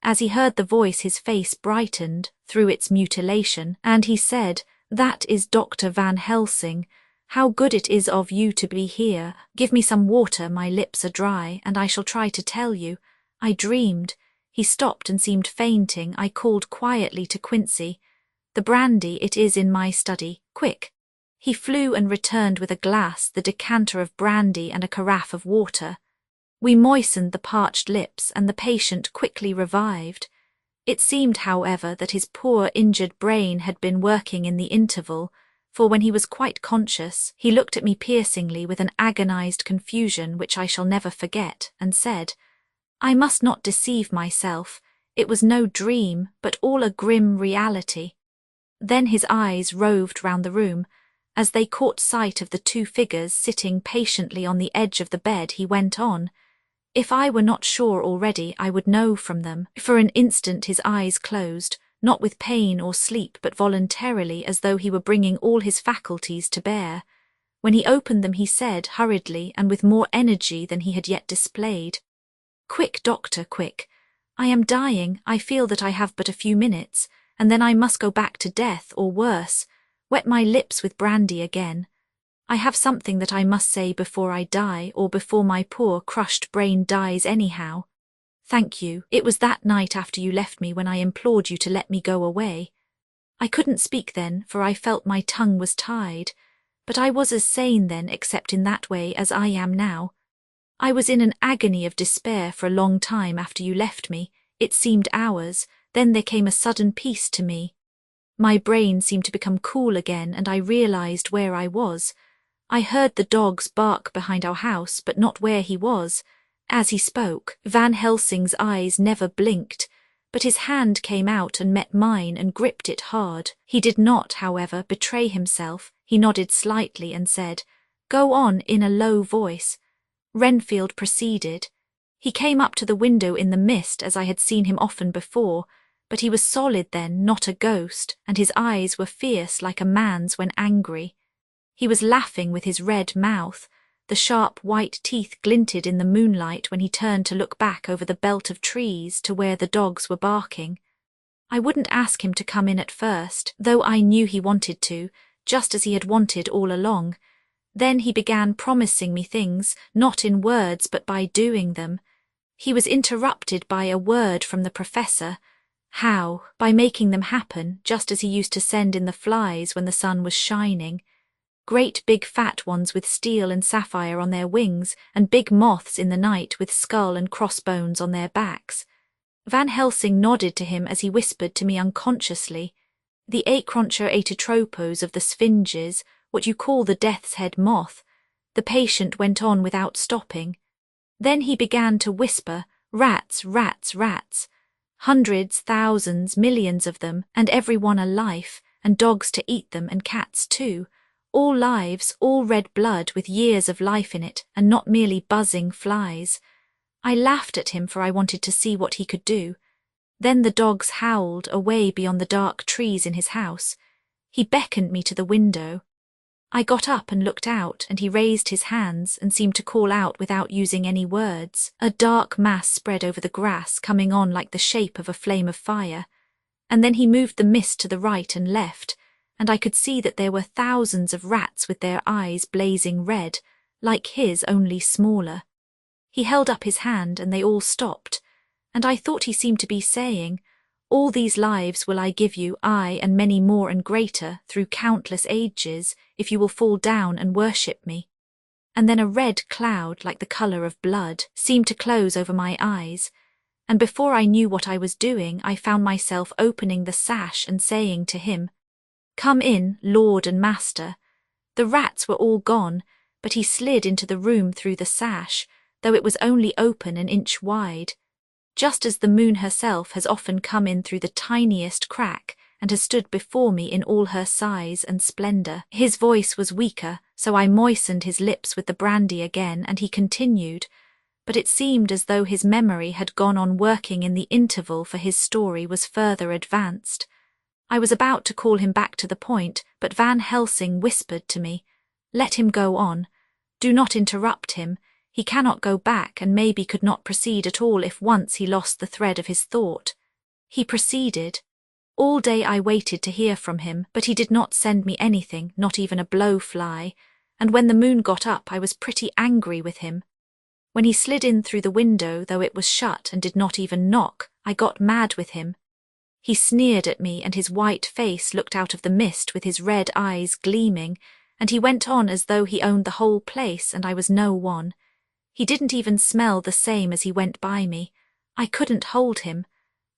As he heard the voice his face brightened through its mutilation, and he said, "That is Dr. Van Helsing. How good it is of you to be here. Give me some water, my lips are dry, and I shall try to tell you. I dreamed." He stopped and seemed fainting. I called quietly to Quincy, "The brandy, it is in my study. Quick." He flew and returned with a glass, the decanter of brandy and a carafe of water. We moistened the parched lips, and the patient quickly revived. It seemed, however, that his poor injured brain had been working in the interval, for when he was quite conscious, he looked at me piercingly with an agonized confusion which I shall never forget, and said, "I must not deceive myself. It was no dream, but all a grim reality." Then his eyes roved round the room. As they caught sight of the two figures sitting patiently on the edge of the bed, he went on, "If I were not sure already, I would know from them." For an instant his eyes closed, not with pain or sleep, but voluntarily, as though he were bringing all his faculties to bear. When he opened them he said, hurriedly, and with more energy than he had yet displayed, "Quick, doctor, quick. I am dying. I feel that I have but a few minutes, and then I must go back to death, or worse. Wet my lips with brandy again. I have something that I must say before I die, or before my poor crushed brain dies anyhow. Thank you. It was that night after you left me when I implored you to let me go away. I couldn't speak then, for I felt my tongue was tied, but I was as sane then, except in that way, as I am now. I was in an agony of despair for a long time after you left me. It seemed hours. Then there came a sudden peace to me. My brain seemed to become cool again, and I realized where I was. I heard the dogs bark behind our house, but not where he was. As he spoke, Van Helsing's eyes never blinked, but his hand came out and met mine and gripped it hard. He did not, however, betray himself. He nodded slightly and said, "Go on," in a low voice. Renfield proceeded. He came up to the window in the mist as I had seen him often before, but he was solid then, not a ghost, and his eyes were fierce like a man's when angry. He was laughing with his red mouth. The sharp white teeth glinted in the moonlight when he turned to look back over the belt of trees to where the dogs were barking. I wouldn't ask him to come in at first, though I knew he wanted to, just as he had wanted all along. Then he began promising me things, not in words but by doing them. He was interrupted by a word from the professor. How? By making them happen, just as he used to send in the flies when the sun was shining. Great big fat ones with steel and sapphire on their wings, and big moths in the night with skull and crossbones on their backs. Van Helsing nodded to him as he whispered to me unconsciously, "The Acrontia atitropos of the sphinges, what you call the death's head moth." The patient went on without stopping. Then he began to whisper, "Rats, rats, rats. Hundreds, thousands, millions of them, and every one a life, and dogs to eat them, and cats too. All lives, all red blood with years of life in it, and not merely buzzing flies." I laughed at him, for I wanted to see what he could do. Then the dogs howled away beyond the dark trees in his house. He beckoned me to the window. I got up and looked out, and he raised his hands and seemed to call out without using any words. A dark mass spread over the grass, coming on like the shape of a flame of fire. And then he moved the mist to the right and left, and I could see that there were thousands of rats with their eyes blazing red, like his, only smaller. He held up his hand, and they all stopped, and I thought he seemed to be saying, "All these lives will I give you, I and many more and greater, through countless ages, if you will fall down and worship me." And then a red cloud, like the colour of blood, seemed to close over my eyes, and before I knew what I was doing, I found myself opening the sash and saying to him, "Come in, Lord and Master." The rats were all gone, but he slid into the room through the sash, though it was only open an inch wide, just as the moon herself has often come in through the tiniest crack and has stood before me in all her size and splendour. His voice was weaker, so I moistened his lips with the brandy again, and he continued, but it seemed as though his memory had gone on working in the interval, for his story was further advanced. I was about to call him back to the point, but Van Helsing whispered to me, "Let him go on. Do not interrupt him. He cannot go back, and maybe could not proceed at all if once he lost the thread of his thought." He proceeded. All day I waited to hear from him, but he did not send me anything, not even a blowfly, and when the moon got up I was pretty angry with him. When he slid in through the window, though it was shut and did not even knock, I got mad with him. He sneered at me, and his white face looked out of the mist with his red eyes gleaming, and he went on as though he owned the whole place and I was no one. He didn't even smell the same as he went by me. I couldn't hold him.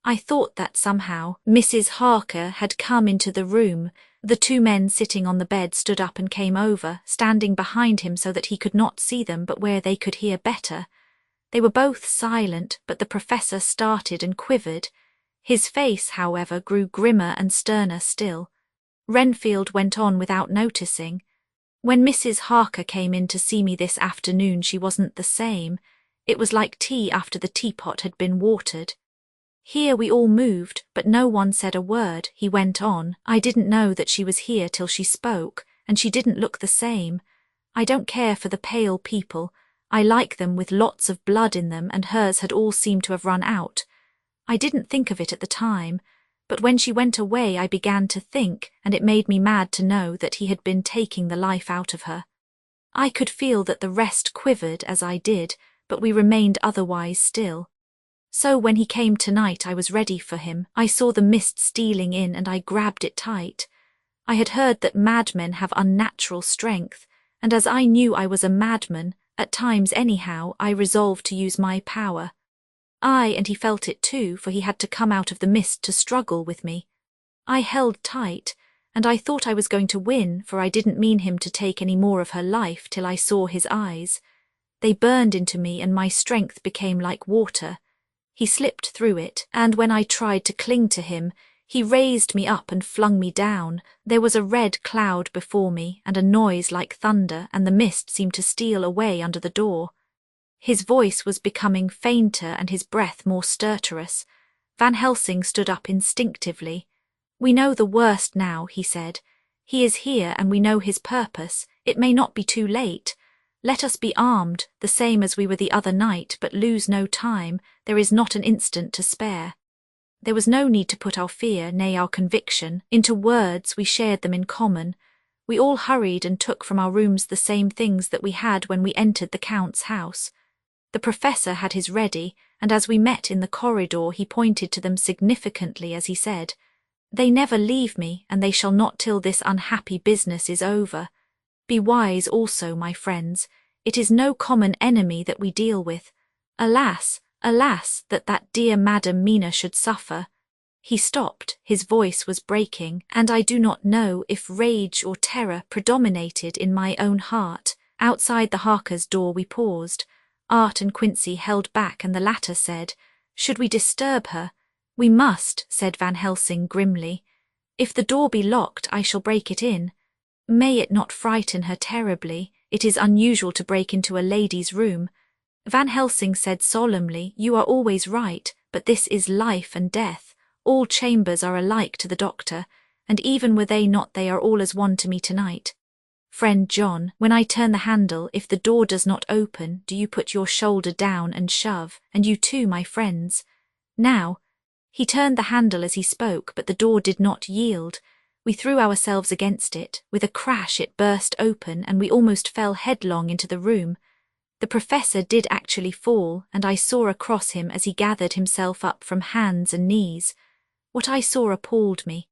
I thought that somehow Mrs. Harker had come into the room. The two men sitting on the bed stood up and came over, standing behind him so that he could not see them but where they could hear better. They were both silent, but the professor started and quivered. His face, however, grew grimmer and sterner still. Renfield went on without noticing. "When Mrs. Harker came in to see me this afternoon, she wasn't the same. It was like tea after the teapot had been watered. Here we all moved, but no one said a word," he went on. "I didn't know that she was here till she spoke, and she didn't look the same. I don't care for the pale people. I like them with lots of blood in them, and hers had all seemed to have run out. I didn't think of it at the time, but when she went away I began to think, and it made me mad to know that he had been taking the life out of her. I could feel that the rest quivered as I did, but we remained otherwise still. So when he came tonight I was ready for him. I saw the mist stealing in and I grabbed it tight. I had heard that madmen have unnatural strength, and as I knew I was a madman, at times anyhow, I resolved to use my power. And he felt it too, for he had to come out of the mist to struggle with me. I held tight, and I thought I was going to win, for I didn't mean him to take any more of her life till I saw his eyes. They burned into me and my strength became like water. He slipped through it, and when I tried to cling to him, he raised me up and flung me down. There was a red cloud before me, and a noise like thunder, and the mist seemed to steal away under the door. His voice was becoming fainter and his breath more stertorous. Van Helsing stood up instinctively. "We know the worst now," he said. "He is here and we know his purpose. It may not be too late. Let us be armed, the same as we were the other night, but lose no time. There is not an instant to spare." There was no need to put our fear, nay our conviction, into words. We shared them in common. We all hurried and took from our rooms the same things that we had when we entered the Count's house. The professor had his ready, and as we met in the corridor he pointed to them significantly as he said, "They never leave me, and they shall not till this unhappy business is over. Be wise also, my friends, it is no common enemy that we deal with. Alas, alas, that that dear Madam Mina should suffer." He stopped, his voice was breaking, and I do not know if rage or terror predominated in my own heart. Outside the Harker's door we paused. Art and Quincy held back, and the latter said, "Should we disturb her?" "We must," said Van Helsing grimly. "If the door be locked, I shall break it in. May it not frighten her terribly. It is unusual to break into a lady's room." Van Helsing said solemnly, "You are always right, but this is life and death. All chambers are alike to the doctor, and even were they not, they are all as one to me tonight. Friend John, when I turn the handle, if the door does not open, do you put your shoulder down and shove, and you too, my friends. Now." He turned the handle as he spoke, but the door did not yield. We threw ourselves against it. With a crash it burst open, and we almost fell headlong into the room. The professor did actually fall, and I saw across him as he gathered himself up from hands and knees. What I saw appalled me.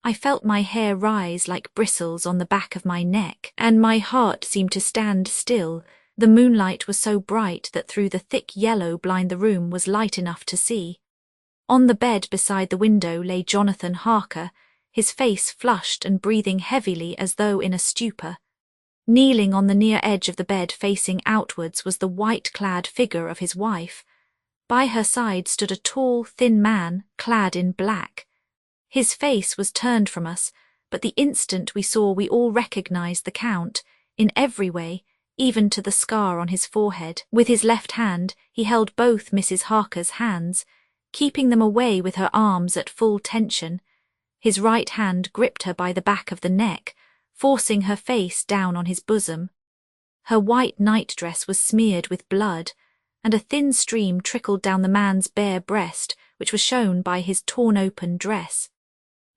I felt my hair rise like bristles on the back of my neck, and my heart seemed to stand still. The moonlight was so bright that through the thick yellow blind the room was light enough to see. On the bed beside the window lay Jonathan Harker, his face flushed and breathing heavily as though in a stupor. Kneeling on the near edge of the bed facing outwards was the white-clad figure of his wife. By her side stood a tall, thin man, clad in black. His face was turned from us, but the instant we saw we all recognized the Count, in every way, even to the scar on his forehead. With his left hand, he held both Mrs. Harker's hands, keeping them away with her arms at full tension. His right hand gripped her by the back of the neck, forcing her face down on his bosom. Her white nightdress was smeared with blood, and a thin stream trickled down the man's bare breast, which was shown by his torn-open dress.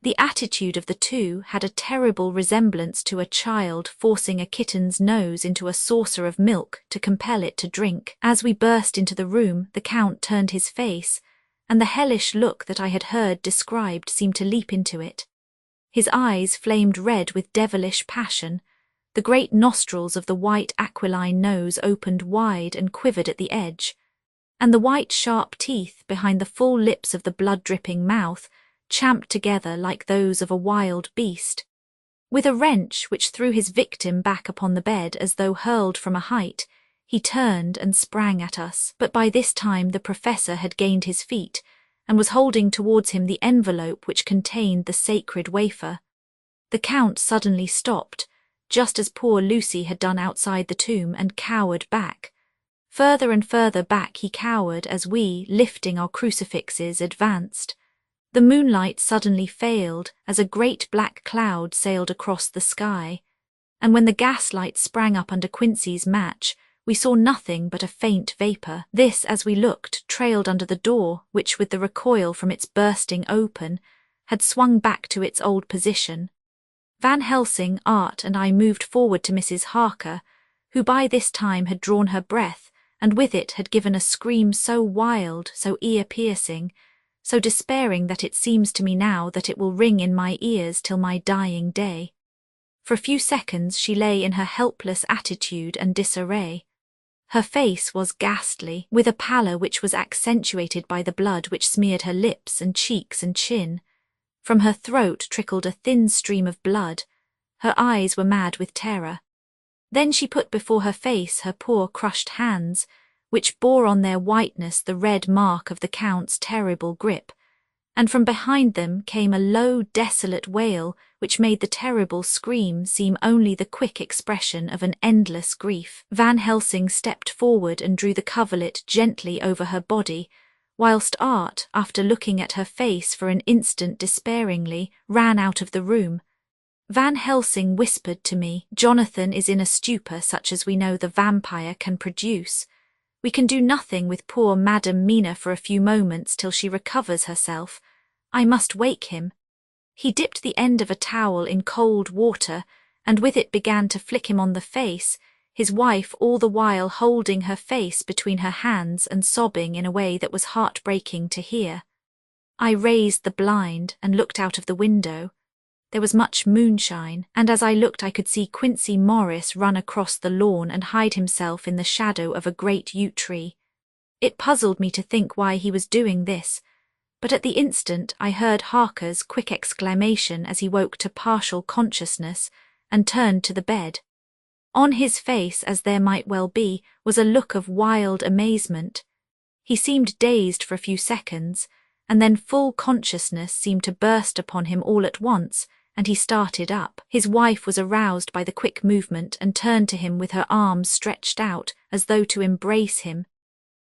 The attitude of the two had a terrible resemblance to a child forcing a kitten's nose into a saucer of milk to compel it to drink. As we burst into the room, the Count turned his face, and the hellish look that I had heard described seemed to leap into it. His eyes flamed red with devilish passion. The great nostrils of the white aquiline nose opened wide and quivered at the edge, and the white sharp teeth behind the full lips of the blood-dripping mouth champed together like those of a wild beast. With a wrench which threw his victim back upon the bed as though hurled from a height, he turned and sprang at us, but by this time the professor had gained his feet and was holding towards him the envelope which contained the sacred wafer. The Count suddenly stopped, just as poor Lucy had done outside the tomb, and cowered back. Further and further back he cowered as we, lifting our crucifixes, advanced. The moonlight suddenly failed as a great black cloud sailed across the sky, and when the gaslight sprang up under Quincy's match, we saw nothing but a faint vapour. This, as we looked, trailed under the door, which, with the recoil from its bursting open, had swung back to its old position. Van Helsing, Art, and I moved forward to Mrs. Harker, who by this time had drawn her breath, and with it had given a scream so wild, so ear-piercing, so despairing that it seems to me now that it will ring in my ears till my dying day. For a few seconds she lay in her helpless attitude and disarray. Her face was ghastly, with a pallor which was accentuated by the blood which smeared her lips and cheeks and chin. From her throat trickled a thin stream of blood. Her eyes were mad with terror. Then she put before her face her poor crushed hands, which bore on their whiteness the red mark of the Count's terrible grip, and from behind them came a low, desolate wail which made the terrible scream seem only the quick expression of an endless grief. Van Helsing stepped forward and drew the coverlet gently over her body, whilst Art, after looking at her face for an instant despairingly, ran out of the room. Van Helsing whispered to me, "Jonathan is in a stupor such as we know the vampire can produce. We can do nothing with poor Madam Mina for a few moments till she recovers herself. I must wake him." He dipped the end of a towel in cold water, and with it began to flick him on the face, his wife all the while holding her face between her hands and sobbing in a way that was heartbreaking to hear. I raised the blind and looked out of the window. There was much moonshine, and as I looked I could see Quincy Morris run across the lawn and hide himself in the shadow of a great yew tree. It puzzled me to think why he was doing this, but at the instant I heard Harker's quick exclamation as he woke to partial consciousness and turned to the bed. On his face, as there might well be, was a look of wild amazement. He seemed dazed for a few seconds, and then full consciousness seemed to burst upon him all at once, and he started up. His wife was aroused by the quick movement and turned to him with her arms stretched out, as though to embrace him.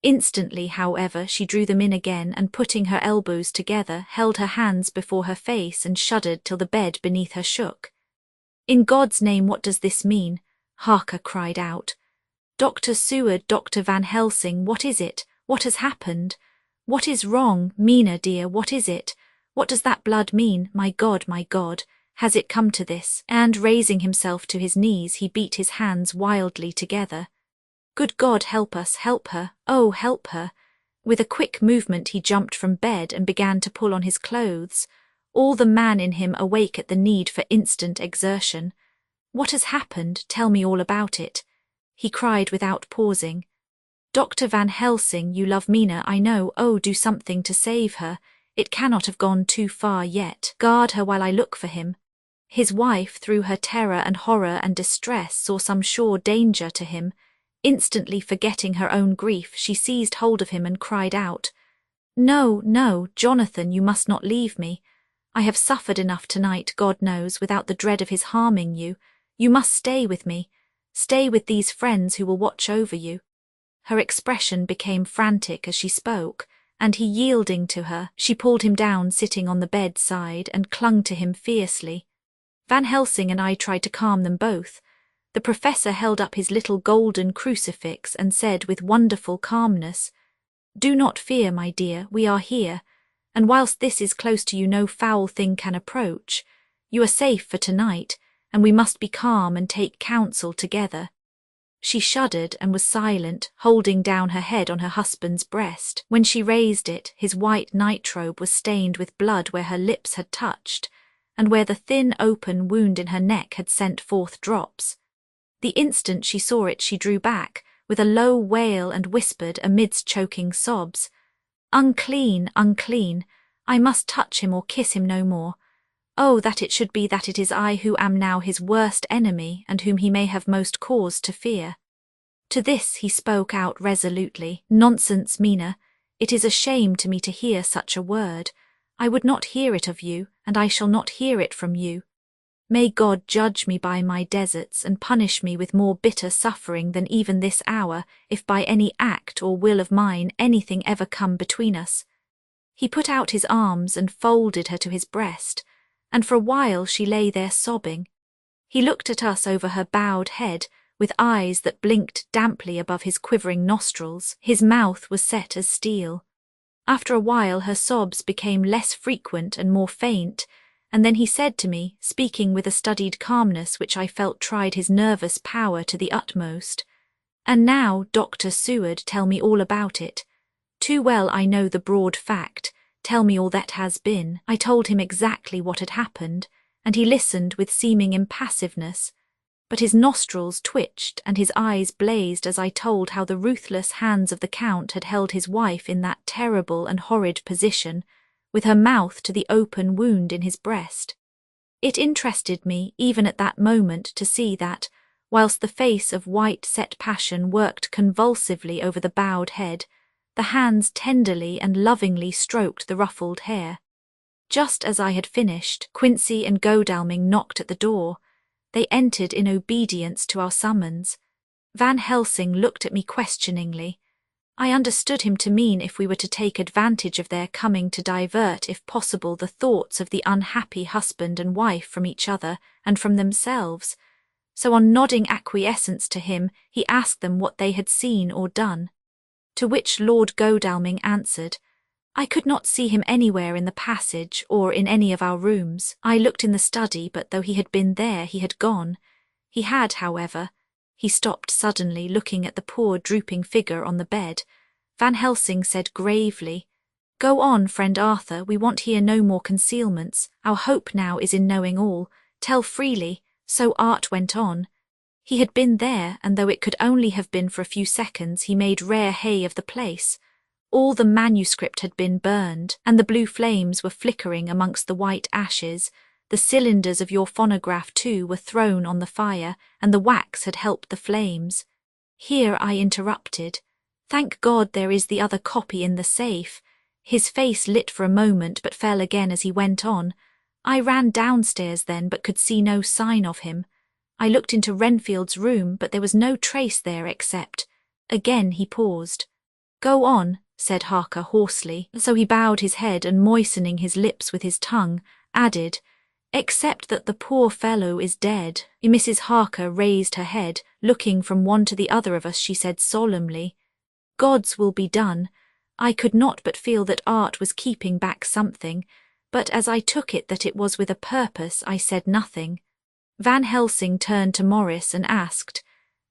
Instantly, however, she drew them in again and, putting her elbows together, held her hands before her face and shuddered till the bed beneath her shook. "In God's name, what does this mean?" Harker cried out. "Dr. Seward, Dr. Van Helsing, what is it? What has happened? What is wrong? Mina, dear, what is it? What does that blood mean? My God, has it come to this?" And raising himself to his knees, he beat his hands wildly together. "Good God, help us, help her, oh, help her." With a quick movement he jumped from bed and began to pull on his clothes, all the man in him awake at the need for instant exertion. "What has happened? Tell me all about it," he cried without pausing. "Dr. Van Helsing, you love Mina, I know. Oh, do something to save her. It cannot have gone too far yet. Guard her while I look for him." His wife, through her terror and horror and distress, saw some sure danger to him. Instantly forgetting her own grief, she seized hold of him and cried out, "No, no, Jonathan, you must not leave me. I have suffered enough tonight, God knows, without the dread of his harming you. You must stay with me. Stay with these friends who will watch over you." Her expression became frantic as she spoke, and he yielding to her, she pulled him down sitting on the bedside and clung to him fiercely. Van Helsing and I tried to calm them both. The professor held up his little golden crucifix and said with wonderful calmness, "Do not fear, my dear, we are here, and whilst this is close to you no foul thing can approach. You are safe for tonight, and we must be calm and take counsel together." She shuddered and was silent, holding down her head on her husband's breast. When she raised it, his white nightrobe was stained with blood where her lips had touched, and where the thin open wound in her neck had sent forth drops. The instant she saw it, she drew back, with a low wail, and whispered amidst choking sobs, "Unclean, unclean, I must touch him or kiss him no more. Oh, that it should be that it is I who am now his worst enemy, and whom he may have most cause to fear." To this he spoke out resolutely, "Nonsense, Mina, it is a shame to me to hear such a word. I would not hear it of you, and I shall not hear it from you. May God judge me by my deserts and punish me with more bitter suffering than even this hour, if by any act or will of mine anything ever come between us." He put out his arms and folded her to his breast, and for a while she lay there sobbing. He looked at us over her bowed head, with eyes that blinked damply above his quivering nostrils. His mouth was set as steel. After a while her sobs became less frequent and more faint, and then he said to me, speaking with a studied calmness which I felt tried his nervous power to the utmost, "And now, Dr. Seward, tell me all about it. Too well I know the broad fact. Tell me all that has been." I told him exactly what had happened, and he listened with seeming impassiveness, but his nostrils twitched and his eyes blazed as I told how the ruthless hands of the Count had held his wife in that terrible and horrid position, with her mouth to the open wound in his breast. It interested me, even at that moment, to see that, whilst the face of white-set passion worked convulsively over the bowed head, the hands tenderly and lovingly stroked the ruffled hair. Just as I had finished, Quincy and Godalming knocked at the door. They entered in obedience to our summons. Van Helsing looked at me questioningly. I understood him to mean if we were to take advantage of their coming to divert, if possible, the thoughts of the unhappy husband and wife from each other and from themselves. So on nodding acquiescence to him, he asked them what they had seen or done. To which Lord Godalming answered, "I could not see him anywhere in the passage or in any of our rooms. I looked in the study, but though he had been there, he had gone. He had, however," He stopped suddenly, looking at the poor drooping figure on the bed. Van Helsing said gravely, "Go on, friend Arthur, we want here no more concealments. Our hope now is in knowing all. Tell freely." So Art went on. He had been there, and though it could only have been for a few seconds, he made rare hay of the place. All the manuscript had been burned, and the blue flames were flickering amongst the white ashes. The cylinders of your phonograph, too, were thrown on the fire, and the wax had helped the flames. Here I interrupted. "Thank God there is the other copy in the safe." His face lit for a moment but fell again as he went on. "I ran downstairs then but could see no sign of him. I looked into Renfield's room but there was no trace there except—" Again he paused. "Go on," said Harker hoarsely, so he bowed his head and moistening his lips with his tongue, added, "Except that the poor fellow is dead." Mrs. Harker raised her head, looking from one to the other of us. She said solemnly, "God's will be done." I could not but feel that Art was keeping back something, but as I took it that it was with a purpose, I said nothing. Van Helsing turned to Morris and asked,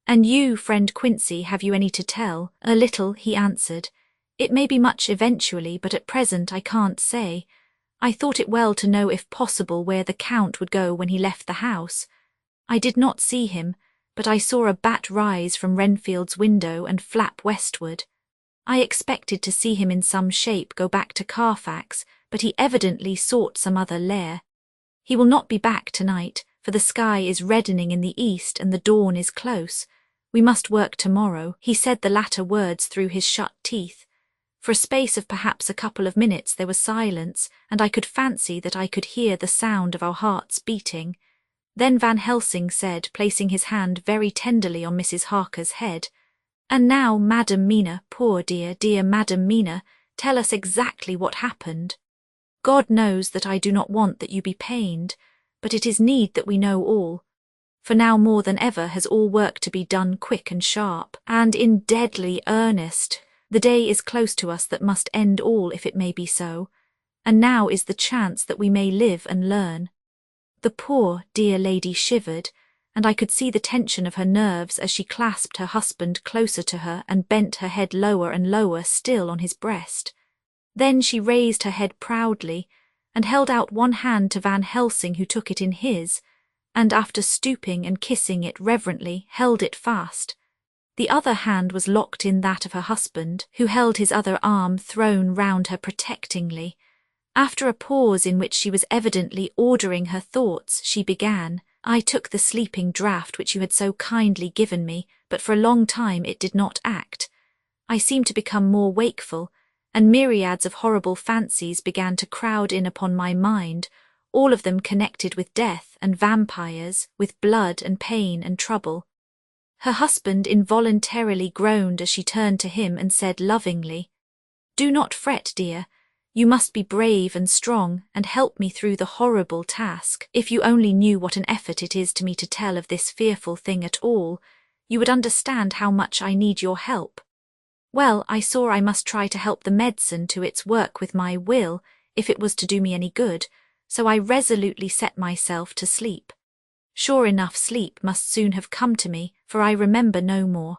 "And you, friend Quincy, have you any to tell?" "A little," he answered. "It may be much eventually, but at present I can't say. I thought it well to know if possible where the Count would go when he left the house. I did not see him, but I saw a bat rise from Renfield's window and flap westward. I expected to see him in some shape go back to Carfax, but he evidently sought some other lair. He will not be back tonight, for the sky is reddening in the east and the dawn is close. We must work tomorrow." He said the latter words through his shut teeth. For a space of perhaps a couple of minutes there was silence, and I could fancy that I could hear the sound of our hearts beating. Then Van Helsing said, placing his hand very tenderly on Mrs. Harker's head, "And now, Madam Mina, poor dear, dear Madam Mina, tell us exactly what happened. God knows that I do not want that you be pained, but it is need that we know all. For now more than ever has all work to be done quick and sharp, and in deadly earnest. The day is close to us that must end all if it may be so, and now is the chance that we may live and learn." The poor, dear lady shivered, and I could see the tension of her nerves as she clasped her husband closer to her and bent her head lower and lower still on his breast. Then she raised her head proudly and held out one hand to Van Helsing, who took it in his, and after stooping and kissing it reverently, held it fast. The other hand was locked in that of her husband, who held his other arm thrown round her protectingly. After a pause in which she was evidently ordering her thoughts, she began, "I took the sleeping draught which you had so kindly given me, but for a long time it did not act. I seemed to become more wakeful, and myriads of horrible fancies began to crowd in upon my mind, all of them connected with death and vampires, with blood and pain and trouble." Her husband involuntarily groaned as she turned to him and said lovingly, "Do not fret, dear. You must be brave and strong and help me through the horrible task. If you only knew what an effort it is to me to tell of this fearful thing at all, you would understand how much I need your help." Well, I saw I must try to help the medicine to its work with my will, if it was to do me any good, so I resolutely set myself to sleep. Sure enough, sleep must soon have come to me, for I remember no more.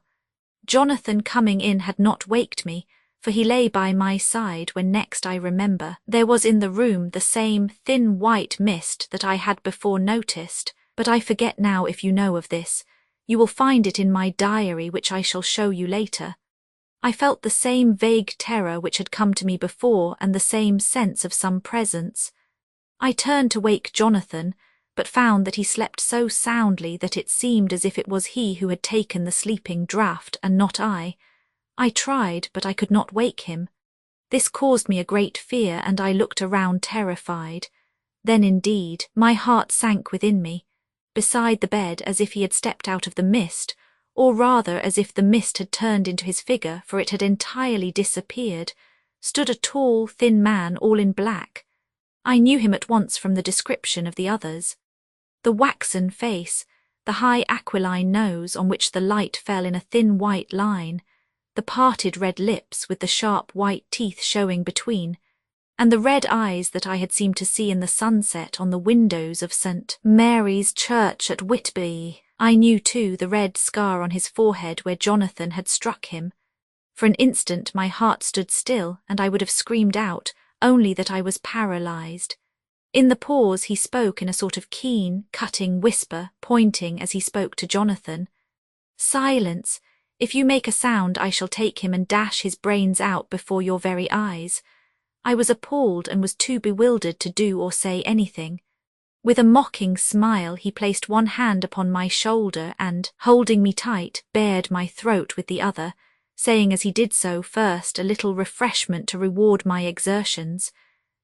Jonathan coming in had not waked me, for he lay by my side when next I remember. There was in the room the same thin white mist that I had before noticed, but I forget now if you know of this. You will find it in my diary, which I shall show you later. I felt the same vague terror which had come to me before and the same sense of some presence. I turned to wake Jonathan, but found that he slept so soundly that it seemed as if it was he who had taken the sleeping draught and not I. I tried, but I could not wake him. This caused me a great fear, and I looked around terrified. Then indeed my heart sank within me. Beside the bed, as if he had stepped out of the mist, or rather as if the mist had turned into his figure, for it had entirely disappeared, stood a tall, thin man all in black. I knew him at once from the description of the others. The waxen face, the high aquiline nose on which the light fell in a thin white line, the parted red lips with the sharp white teeth showing between, and the red eyes that I had seemed to see in the sunset on the windows of St. Mary's Church at Whitby. I knew too the red scar on his forehead where Jonathan had struck him. For an instant my heart stood still, and I would have screamed out, only that I was paralyzed. In the pause he spoke in a sort of keen, cutting whisper, pointing as he spoke to Jonathan. "Silence! If you make a sound I shall take him and dash his brains out before your very eyes." I was appalled and was too bewildered to do or say anything. With a mocking smile he placed one hand upon my shoulder and, holding me tight, bared my throat with the other, saying as he did so, first a little refreshment to reward my exertions.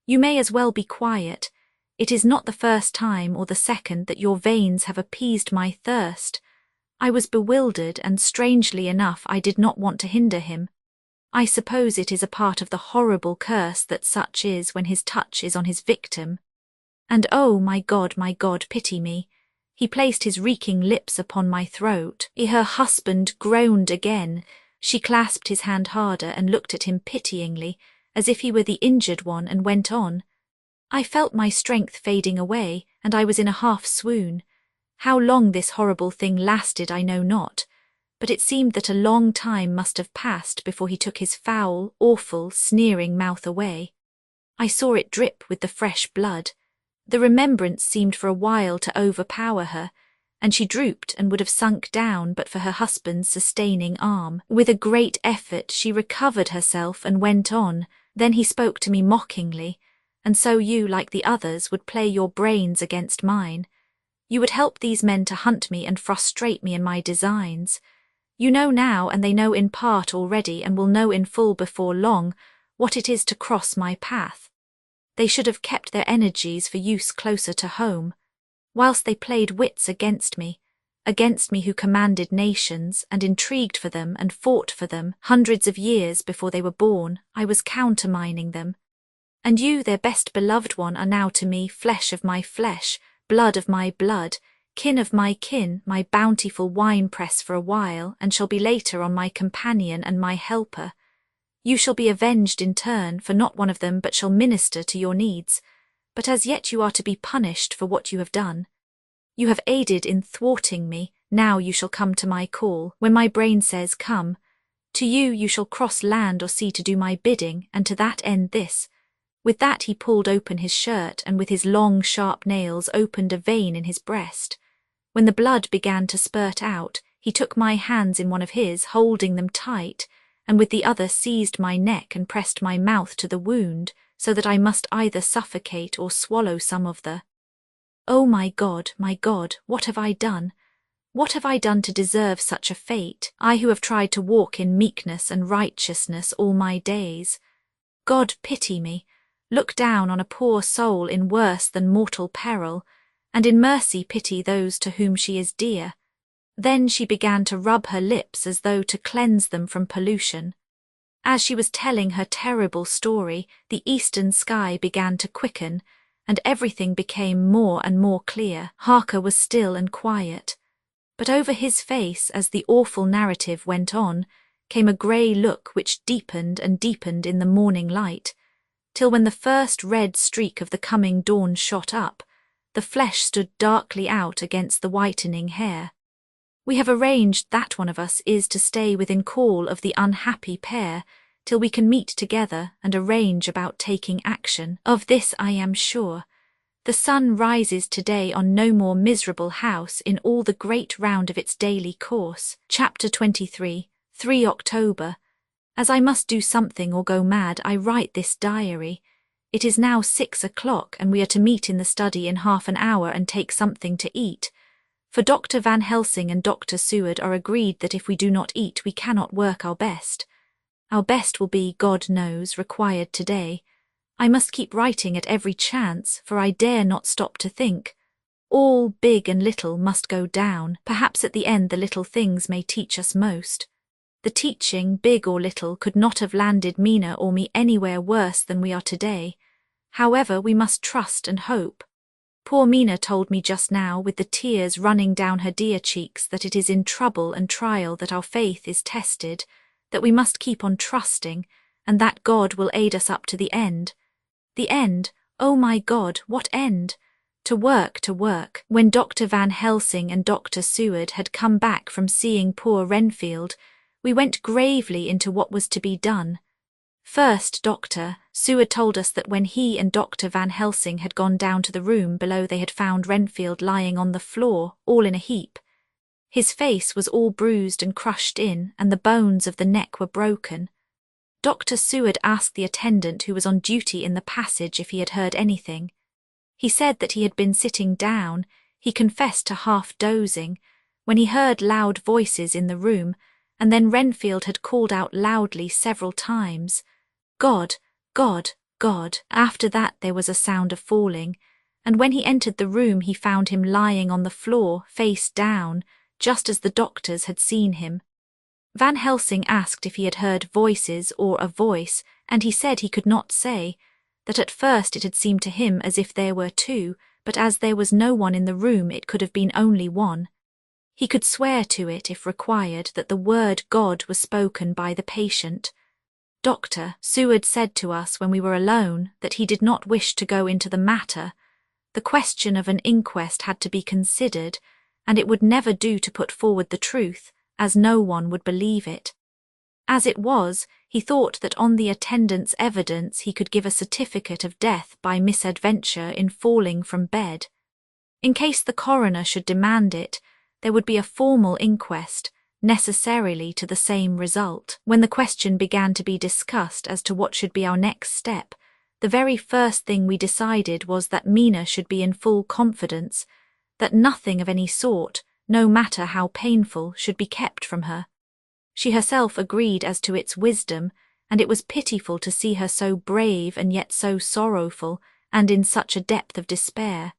"You may as well be quiet. It is not the first time or the second that your veins have appeased my thirst." I was bewildered, and strangely enough I did not want to hinder him. I suppose it is a part of the horrible curse that such is when his touch is on his victim. And oh, my God, pity me. He placed his reeking lips upon my throat. Her husband groaned again. She clasped his hand harder and looked at him pityingly, as if he were the injured one, and went on. I felt my strength fading away, and I was in a half swoon. How long this horrible thing lasted I know not, but it seemed that a long time must have passed before he took his foul, awful, sneering mouth away. I saw it drip with the fresh blood. The remembrance seemed for a while to overpower her, and she drooped and would have sunk down but for her husband's sustaining arm. With a great effort she recovered herself and went on. Then he spoke to me mockingly. "And so you, like the others, would play your brains against mine. You would help these men to hunt me and frustrate me in my designs. You know now, and they know in part already and will know in full before long, what it is to cross my path. They should have kept their energies for use closer to home. Whilst they played wits against me who commanded nations and intrigued for them and fought for them hundreds of years before they were born, I was countermining them. And you, their best beloved one, are now to me flesh of my flesh, blood of my blood, kin of my kin, my bountiful winepress for a while, and shall be later on my companion and my helper. You shall be avenged in turn, for not one of them but shall minister to your needs. But as yet you are to be punished for what you have done. You have aided in thwarting me, now you shall come to my call, when my brain says come. To you shall cross land or sea to do my bidding, and to that end this." With that he pulled open his shirt, and with his long sharp nails opened a vein in his breast. When the blood began to spurt out, he took my hands in one of his, holding them tight, and with the other seized my neck and pressed my mouth to the wound, so that I must either suffocate or swallow some of the— Oh my God, what have I done? What have I done to deserve such a fate, I who have tried to walk in meekness and righteousness all my days? God pity me. Look down on a poor soul in worse than mortal peril, and in mercy pity those to whom she is dear. Then she began to rub her lips as though to cleanse them from pollution. As she was telling her terrible story, the eastern sky began to quicken, and everything became more and more clear. Harker was still and quiet. But over his face, as the awful narrative went on, came a grey look which deepened and deepened in the morning light, till when the first red streak of the coming dawn shot up, the flesh stood darkly out against the whitening hair. We have arranged that one of us is to stay within call of the unhappy pair till we can meet together and arrange about taking action. Of this I am sure. The sun rises today on no more miserable house in all the great round of its daily course. Chapter 23, 3 October. As I must do something or go mad, I write this diary. It is now 6 o'clock, and we are to meet in the study in half an hour and take something to eat. For Dr. Van Helsing and Dr. Seward are agreed that if we do not eat, we cannot work our best. Our best will be, God knows, required today. I must keep writing at every chance, for I dare not stop to think. All, big and little, must go down. Perhaps at the end the little things may teach us most. The teaching, big or little, could not have landed Mina or me anywhere worse than we are today. However, we must trust and hope. Poor Mina told me just now, with the tears running down her dear cheeks, that it is in trouble and trial that our faith is tested, that we must keep on trusting, and that God will aid us up to the end. The end? Oh my God, what end? To work, to work. When Dr. Van Helsing and Dr. Seward had come back from seeing poor Renfield, we went gravely into what was to be done. First, Dr. Seward told us that when he and Dr. Van Helsing had gone down to the room below, they had found Renfield lying on the floor, all in a heap. His face was all bruised and crushed in, and the bones of the neck were broken. Dr. Seward asked the attendant who was on duty in the passage if he had heard anything. He said that he had been sitting down, he confessed to half dozing, when he heard loud voices in the room, and then Renfield had called out loudly several times, "God, God, God." After that there was a sound of falling, and when he entered the room he found him lying on the floor, face down, just as the doctors had seen him. Van Helsing asked if he had heard voices or a voice, and he said he could not say, that at first it had seemed to him as if there were two, but as there was no one in the room it could have been only one. He could swear to it, if required, that the word God was spoken by the patient. Dr. Seward said to us when we were alone that he did not wish to go into the matter. The question of an inquest had to be considered, and it would never do to put forward the truth, as no one would believe it. As it was, he thought that on the attendant's evidence he could give a certificate of death by misadventure in falling from bed. In case the coroner should demand it, there would be a formal inquest, necessarily to the same result. When the question began to be discussed as to what should be our next step, the very first thing we decided was that Mina should be in full confidence, that nothing of any sort, no matter how painful, should be kept from her. She herself agreed as to its wisdom, and it was pitiful to see her so brave and yet so sorrowful, and in such a depth of despair.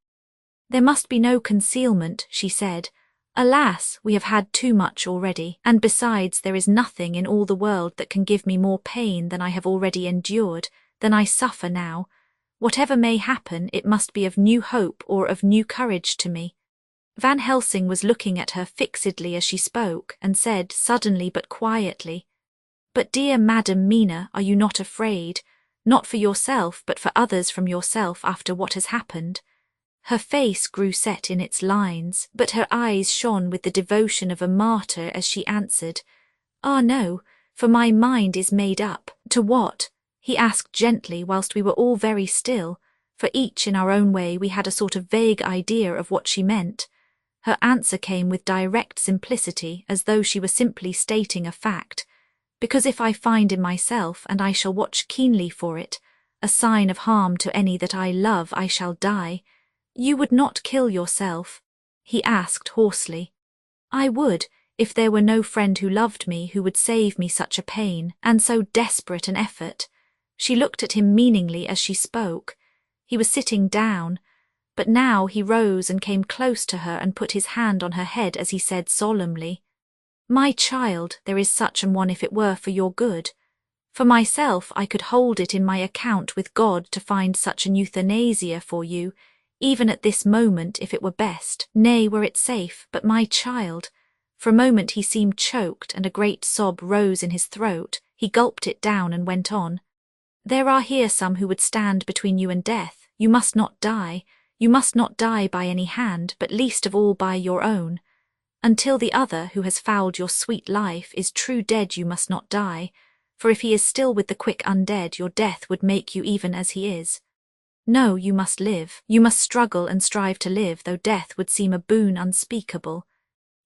There must be no concealment, she said. Alas, we have had too much already, and besides there is nothing in all the world that can give me more pain than I have already endured, than I suffer now. Whatever may happen, it must be of new hope or of new courage to me. Van Helsing was looking at her fixedly as she spoke, and said suddenly but quietly, "But dear Madam Mina, are you not afraid, not for yourself but for others from yourself after what has happened?" Her face grew set in its lines, but her eyes shone with the devotion of a martyr as she answered, "Ah, no, for my mind is made up." "To what?" he asked gently, whilst we were all very still, for each in our own way we had a sort of vague idea of what she meant. Her answer came with direct simplicity, as though she were simply stating a fact. "Because if I find in myself, and I shall watch keenly for it, a sign of harm to any that I love, I shall die." "You would not kill yourself?" he asked hoarsely. "I would, if there were no friend who loved me who would save me such a pain, and so desperate an effort." She looked at him meaningly as she spoke. He was sitting down, but now he rose and came close to her and put his hand on her head as he said solemnly, "My child, there is such an one if it were for your good. For myself, I could hold it in my account with God to find such an euthanasia for you, even at this moment if it were best, nay, were it safe, but my child—" For a moment he seemed choked, and a great sob rose in his throat. He gulped it down and went on, "There are here some who would stand between you and death. You must not die. You must not die by any hand, but least of all by your own. Until the other, who has fouled your sweet life, is true dead, you must not die, for if he is still with the quick undead, your death would make you even as he is. No, you must live. You must struggle and strive to live, though death would seem a boon unspeakable.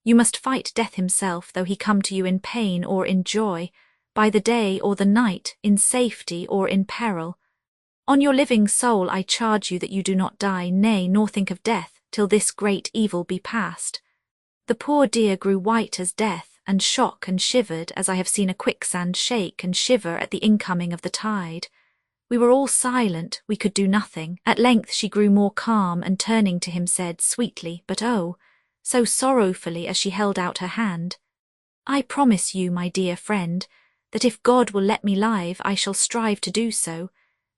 You must fight death himself, though he come to you in pain or in joy, by the day or the night, in safety or in peril. On your living soul I charge you that you do not die, nay, nor think of death, till this great evil be past." The poor dear grew white as death, and shook and shivered as I have seen a quicksand shake and shiver at the incoming of the tide. We were all silent, we could do nothing. At length she grew more calm, and turning to him said, sweetly, but oh, so sorrowfully as she held out her hand, "I promise you, my dear friend, that if God will let me live, I shall strive to do so,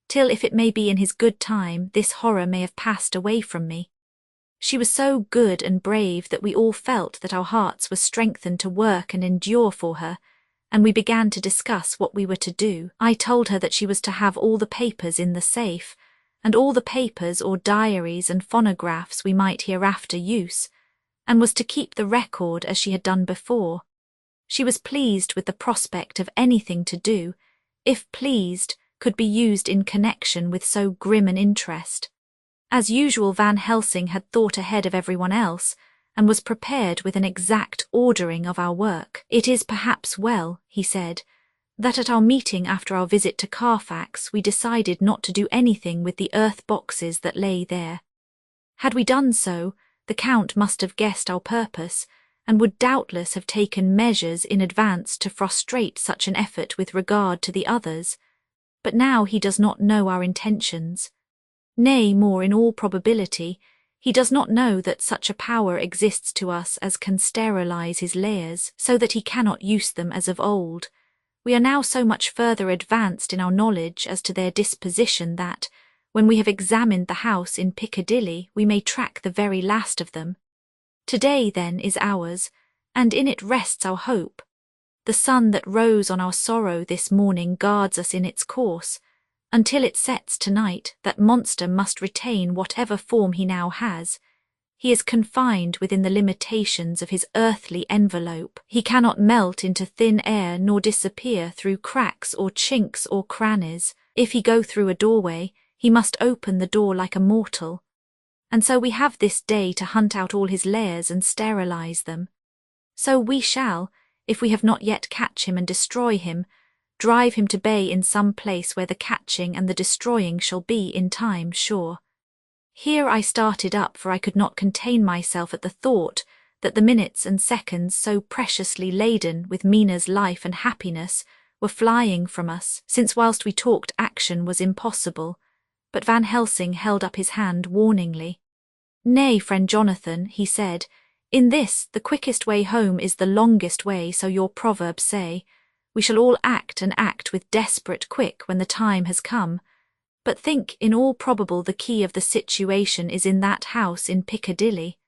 till, if it may be in his good time, this horror may have passed away from me." She was so good and brave that we all felt that our hearts were strengthened to work and endure for her, and we began to discuss what we were to do. I told her that she was to have all the papers in the safe, and all the papers or diaries and phonographs we might hereafter use, and was to keep the record as she had done before. She was pleased with the prospect of anything to do, if pleased, could be used in connection with so grim an interest. As usual, Van Helsing had thought ahead of everyone else, and was prepared with an exact ordering of our work. "It is perhaps well," he said, "that at our meeting after our visit to Carfax we decided not to do anything with the earth boxes that lay there. Had we done so, the Count must have guessed our purpose, and would doubtless have taken measures in advance to frustrate such an effort with regard to the others. But now he does not know our intentions. Nay, more, in all probability, he does not know that such a power exists to us as can sterilize his layers, so that he cannot use them as of old. We are now so much further advanced in our knowledge as to their disposition that, when we have examined the house in Piccadilly, we may track the very last of them. Today, then, is ours, and in it rests our hope. The sun that rose on our sorrow this morning guards us in its course. Until it sets tonight, that monster must retain whatever form he now has. He is confined within the limitations of his earthly envelope. He cannot melt into thin air nor disappear through cracks or chinks or crannies. If he go through a doorway, he must open the door like a mortal. And so we have this day to hunt out all his layers and sterilize them. So we shall, if we have not yet catch him and destroy him, drive him to bay in some place where the catching and the destroying shall be in time sure." Here I started up, for I could not contain myself at the thought that the minutes and seconds so preciously laden with Mina's life and happiness were flying from us, since whilst we talked action was impossible. But Van Helsing held up his hand warningly. "Nay, friend Jonathan," he said, "in this the quickest way home is the longest way, so your proverbs say. We shall all act and act with desperate quick when the time has come. But think, in all probable the key of the situation is in that house in Piccadilly.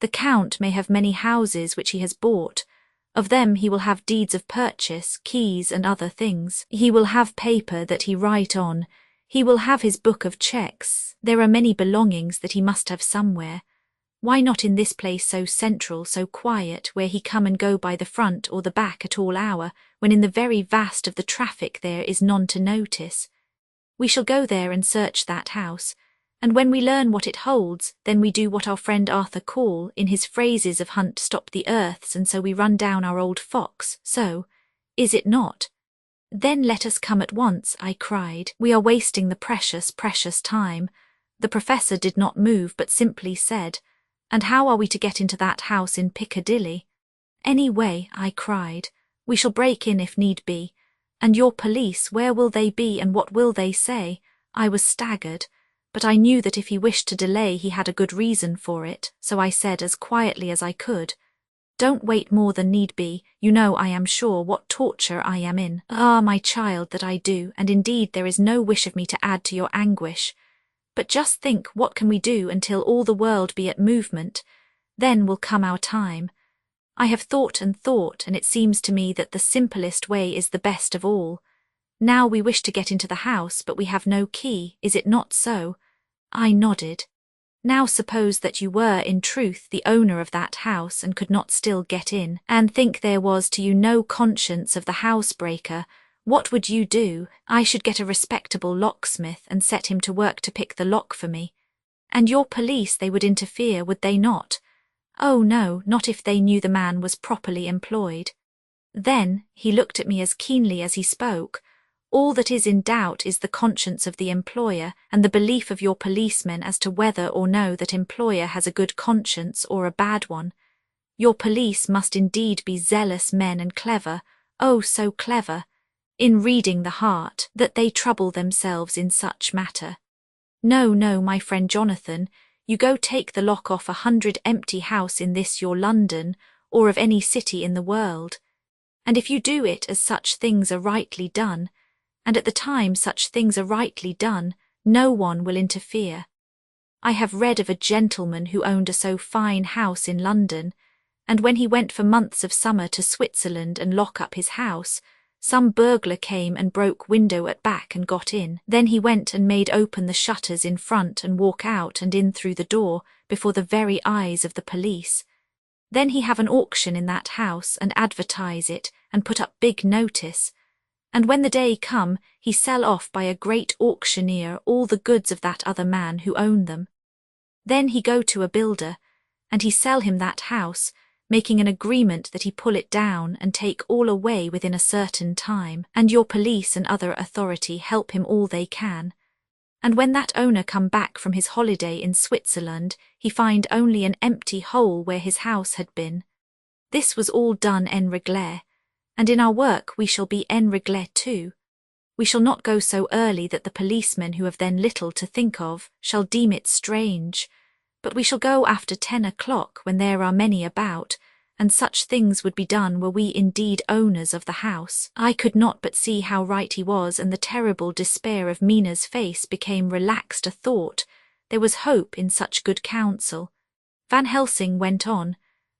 The Count may have many houses which he has bought. Of them he will have deeds of purchase, keys and other things. He will have paper that he write on. He will have his book of cheques. There are many belongings that he must have somewhere. Why not in this place so central, so quiet, where he come and go by the front or the back at all hour, when in the very vast of the traffic there is none to notice? We shall go there and search that house, and when we learn what it holds, then we do what our friend Arthur Call, in his phrases of hunt, stop the earths, and so we run down our old fox. So, is it not?" "Then let us come at once," I cried. "We are wasting the precious, precious time." The professor did not move, but simply said, "And how are we to get into that house in Piccadilly?" "Any way," I cried. "We shall break in if need be. And your police, where will they be and what will they say?" I was staggered, but I knew that if he wished to delay he had a good reason for it, so I said as quietly as I could, "Don't wait more than need be. You know, I am sure, what torture I am in." "Ah, my child, that I do, and indeed there is no wish of me to add to your anguish. But just think, what can we do until all the world be at movement? Then will come our time. I have thought, and it seems to me that the simplest way is the best of all. Now we wish to get into the house, but we have no key, is it not so?" I nodded. "Now suppose that you were, in truth, the owner of that house and could not still get in, and think there was to you no conscience of the housebreaker, what would you do?" "I should get a respectable locksmith and set him to work to pick the lock for me." "And your police, they would interfere, would they not?" "Oh no, not if they knew the man was properly employed." Then he looked at me as keenly as he spoke. "All that is in doubt is the conscience of the employer and the belief of your policemen as to whether or no that employer has a good conscience or a bad one. Your police must indeed be zealous men and clever, oh so clever, in reading the heart, that they trouble themselves in such matter. No, no, my friend Jonathan, you go take the lock off 100 empty house in this your London, or of any city in the world. And if you do it as such things are rightly done, and at the time such things are rightly done, no one will interfere. I have read of a gentleman who owned a so fine house in London, and when he went for months of summer to Switzerland and lock up his house, Some burglar came and broke window at back and got in. Then he went and made open the shutters in front and walk out and in through the door before the very eyes of the police. Then he have an auction in that house and advertise it and put up big notice. And when the day come, he sell off by a great auctioneer all the goods of that other man who owned them. Then he go to a builder, and he sell him that house, making an agreement that he pull it down and take all away within a certain time, and your police and other authority help him all they can. And when that owner come back from his holiday in Switzerland, he find only an empty hole where his house had been. This was all done en règle, and in our work we shall be en règle too. We shall not go so early that the policemen who have then little to think of shall deem it strange, but we shall go after 10 o'clock when there are many about, and such things would be done were we indeed owners of the house. I could not but see how right he was, and the terrible despair of Mina's face became relaxed a thought. There was hope in such good counsel. Van Helsing went on,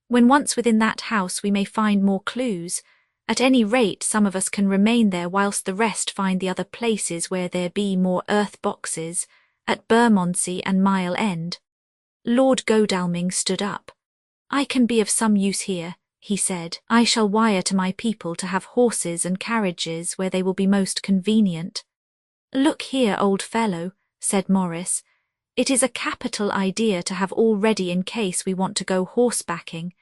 when once within that house we may find more clues. At any rate some of us can remain there whilst the rest find the other places where there be more earth boxes, at Bermondsey and Mile End. Lord Godalming stood up. I can be of some use here, he said. I shall wire to my people to have horses and carriages where they will be most convenient. Look here, old fellow, said Morris. It is a capital idea to have all ready in case we want to go horsebacking.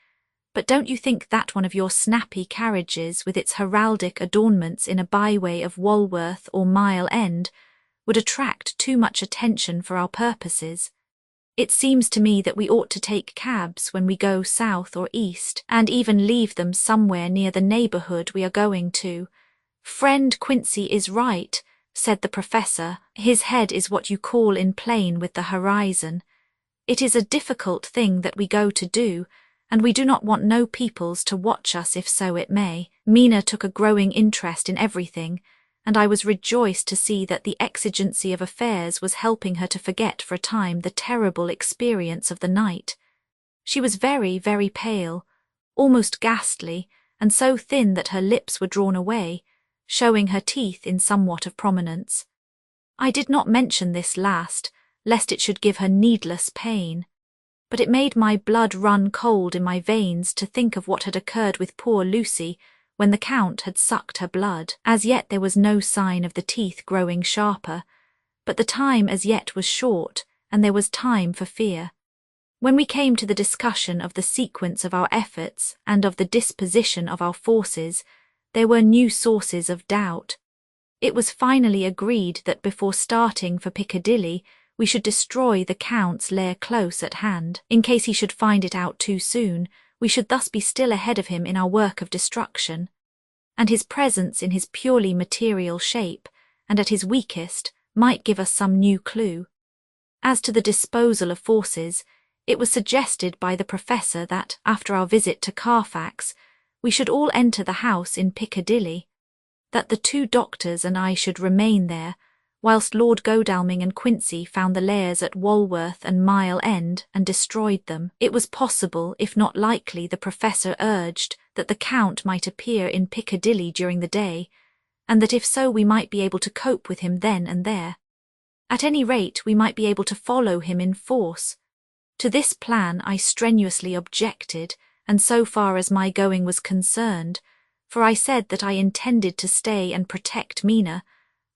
But don't you think that one of your snappy carriages with its heraldic adornments in a byway of Walworth or Mile End would attract too much attention for our purposes? It seems to me that we ought to take cabs when we go south or east, and even leave them somewhere near the neighbourhood we are going to. Friend Quincy is right, said the professor. His head is what you call in plane with the horizon. It is a difficult thing that we go to do, and we do not want no peoples to watch us if so it may. Mina took a growing interest in everything, and I was rejoiced to see that the exigency of affairs was helping her to forget for a time the terrible experience of the night. She was very, very pale, almost ghastly, and so thin that her lips were drawn away, showing her teeth in somewhat of prominence. I did not mention this last, lest it should give her needless pain, but it made my blood run cold in my veins to think of what had occurred with poor Lucy when the Count had sucked her blood. As yet there was no sign of the teeth growing sharper, but the time as yet was short, and there was time for fear. When we came to the discussion of the sequence of our efforts and of the disposition of our forces, there were new sources of doubt. It was finally agreed that before starting for Piccadilly, we should destroy the Count's lair close at hand. In case he should find it out too soon, we should thus be still ahead of him in our work of destruction, and his presence in his purely material shape, and at his weakest, might give us some new clue. As to the disposal of forces, it was suggested by the professor that, after our visit to Carfax, we should all enter the house in Piccadilly, that the 2 doctors and I should remain there, whilst Lord Godalming and Quincy found the lairs at Walworth and Mile End and destroyed them. It was possible, if not likely, the professor urged, that the Count might appear in Piccadilly during the day, and that if so we might be able to cope with him then and there. At any rate, we might be able to follow him in force. To this plan I strenuously objected, and so far as my going was concerned, for I said that I intended to stay and protect Mina,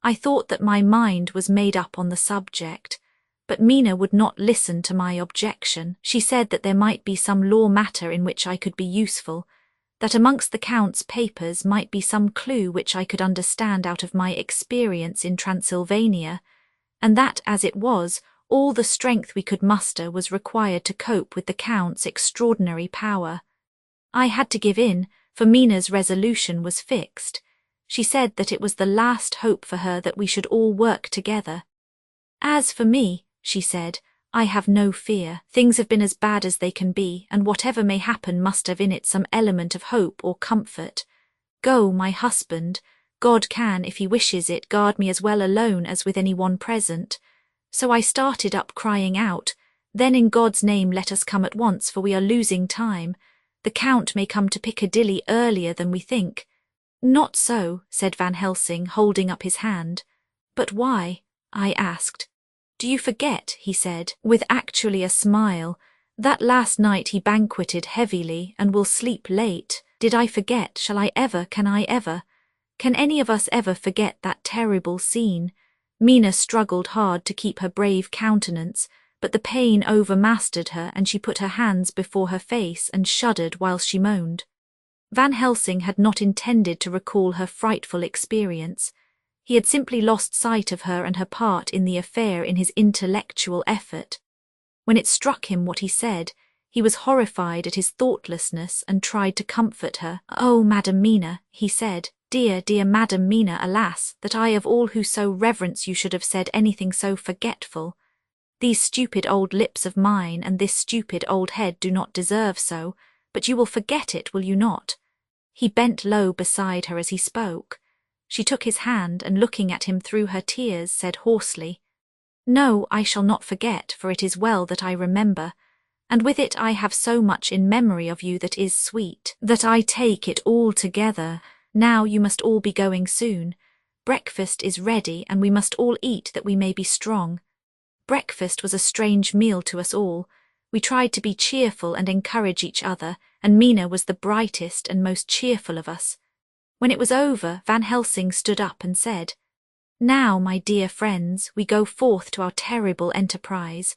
I thought that my mind was made up on the subject, but Mina would not listen to my objection. She said that there might be some law matter in which I could be useful, that amongst the Count's papers might be some clue which I could understand out of my experience in Transylvania, and that, as it was, all the strength we could muster was required to cope with the Count's extraordinary power. I had to give in, for Mina's resolution was fixed. She said that it was the last hope for her that we should all work together. As for me, she said, I have no fear. Things have been as bad as they can be, and whatever may happen must have in it some element of hope or comfort. Go, my husband. God can, if he wishes it, guard me as well alone as with any one present. So I started up crying out, Then in God's name let us come at once, for we are losing time. The Count may come to Piccadilly earlier than we think. Not so, said Van Helsing, holding up his hand. But why? I asked. Do you forget, he said, with actually a smile, that last night he banqueted heavily and will sleep late? Did I forget? Shall I ever? Can I ever? Can any of us ever forget that terrible scene? Mina struggled hard to keep her brave countenance, but the pain overmastered her and she put her hands before her face and shuddered while she moaned. Van Helsing had not intended to recall her frightful experience. He had simply lost sight of her and her part in the affair in his intellectual effort. When it struck him what he said, he was horrified at his thoughtlessness and tried to comfort her. Oh, Madam Mina, he said, dear, dear Madam Mina, alas, that I of all who so reverence you should have said anything so forgetful. These stupid old lips of mine and this stupid old head do not deserve so, but you will forget it, will you not? He bent low beside her as he spoke. She took his hand and looking at him through her tears said hoarsely, No, I shall not forget, for it is well that I remember, and with it I have so much in memory of you that is sweet, that I take it all together. Now you must all be going soon. Breakfast is ready and we must all eat that we may be strong. Breakfast was a strange meal to us all. We tried to be cheerful and encourage each other, and Mina was the brightest and most cheerful of us. When it was over, Van Helsing stood up and said, Now, my dear friends, we go forth to our terrible enterprise.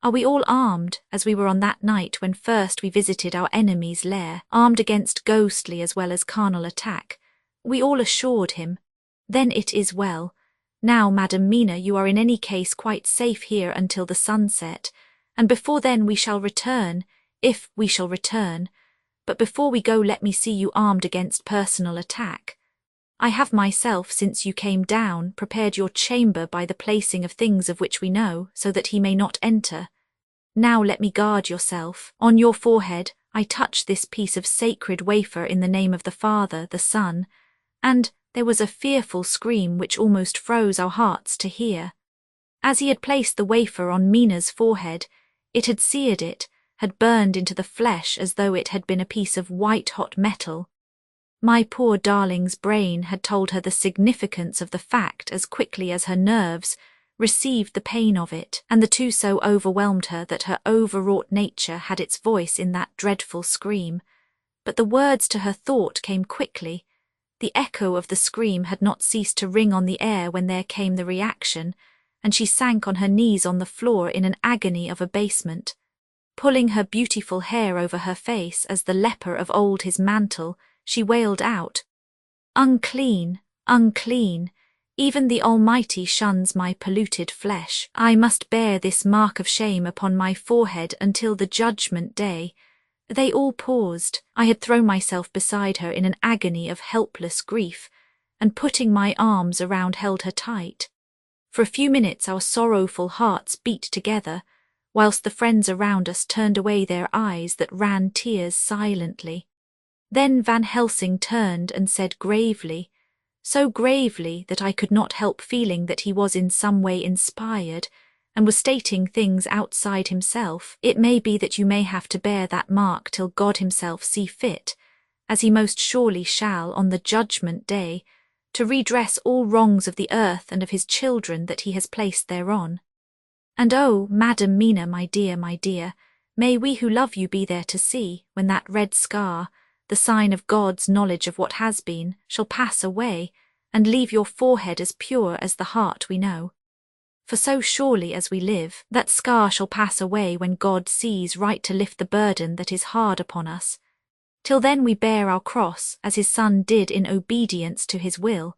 Are we all armed, as we were on that night when first we visited our enemy's lair, armed against ghostly as well as carnal attack? We all assured him. Then it is well. Now, Madam Mina, you are in any case quite safe here until the sunset, and before then we shall return, if we shall return. But before we go let me see you armed against personal attack. I have myself, since you came down, prepared your chamber by the placing of things of which we know, so that he may not enter. Now let me guard yourself. On your forehead I touch this piece of sacred wafer in the name of the Father, the Son, and there was a fearful scream which almost froze our hearts to hear. As he had placed the wafer on Mina's forehead, it had seared it, had burned into the flesh as though it had been a piece of white-hot metal. My poor darling's brain had told her the significance of the fact as quickly as her nerves received the pain of it, and the two so overwhelmed her that her overwrought nature had its voice in that dreadful scream. But the words to her thought came quickly. The echo of the scream had not ceased to ring on the air when there came the reaction, and she sank on her knees on the floor in an agony of abasement. Pulling her beautiful hair over her face as the leper of old his mantle, she wailed out, Unclean, unclean, even the Almighty shuns my polluted flesh. I must bear this mark of shame upon my forehead until the judgment day. They all paused. I had thrown myself beside her in an agony of helpless grief, and putting my arms around held her tight. For a few minutes our sorrowful hearts beat together, whilst the friends around us turned away their eyes that ran tears silently. Then Van Helsing turned and said gravely, so gravely that I could not help feeling that he was in some way inspired, and was stating things outside himself, It may be that you may have to bear that mark till God himself see fit, as he most surely shall on the judgment day, to redress all wrongs of the earth and of his children that he has placed thereon. And oh, Madam Mina, my dear, may we who love you be there to see, when that red scar, the sign of God's knowledge of what has been, shall pass away, and leave your forehead as pure as the heart we know. For so surely as we live, that scar shall pass away when God sees right to lift the burden that is hard upon us. Till then we bear our cross, as his Son did in obedience to his will.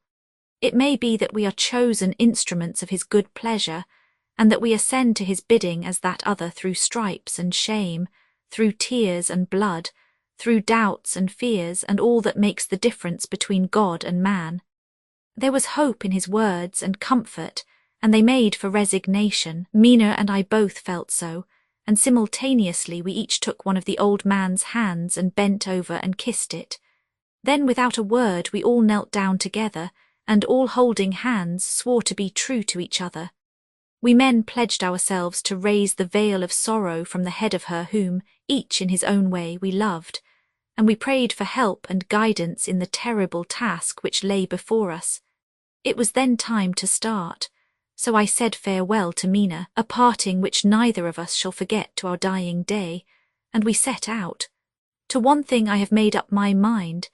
It may be that we are chosen instruments of his good pleasure, and that we ascend to his bidding as that other through stripes and shame, through tears and blood, through doubts and fears and all that makes the difference between God and man. There was hope in his words and comfort, and they made for resignation. Mina and I both felt so, and simultaneously we each took one of the old man's hands and bent over and kissed it. Then without a word we all knelt down together, and all holding hands swore to be true to each other. We men pledged ourselves to raise the veil of sorrow from the head of her whom, each in his own way, we loved. and we prayed for help and guidance in the terrible task which lay before us. It was then time to start, so I said farewell to Mina, a parting which neither of us shall forget to our dying day, and we set out. To one thing I have made up my mind: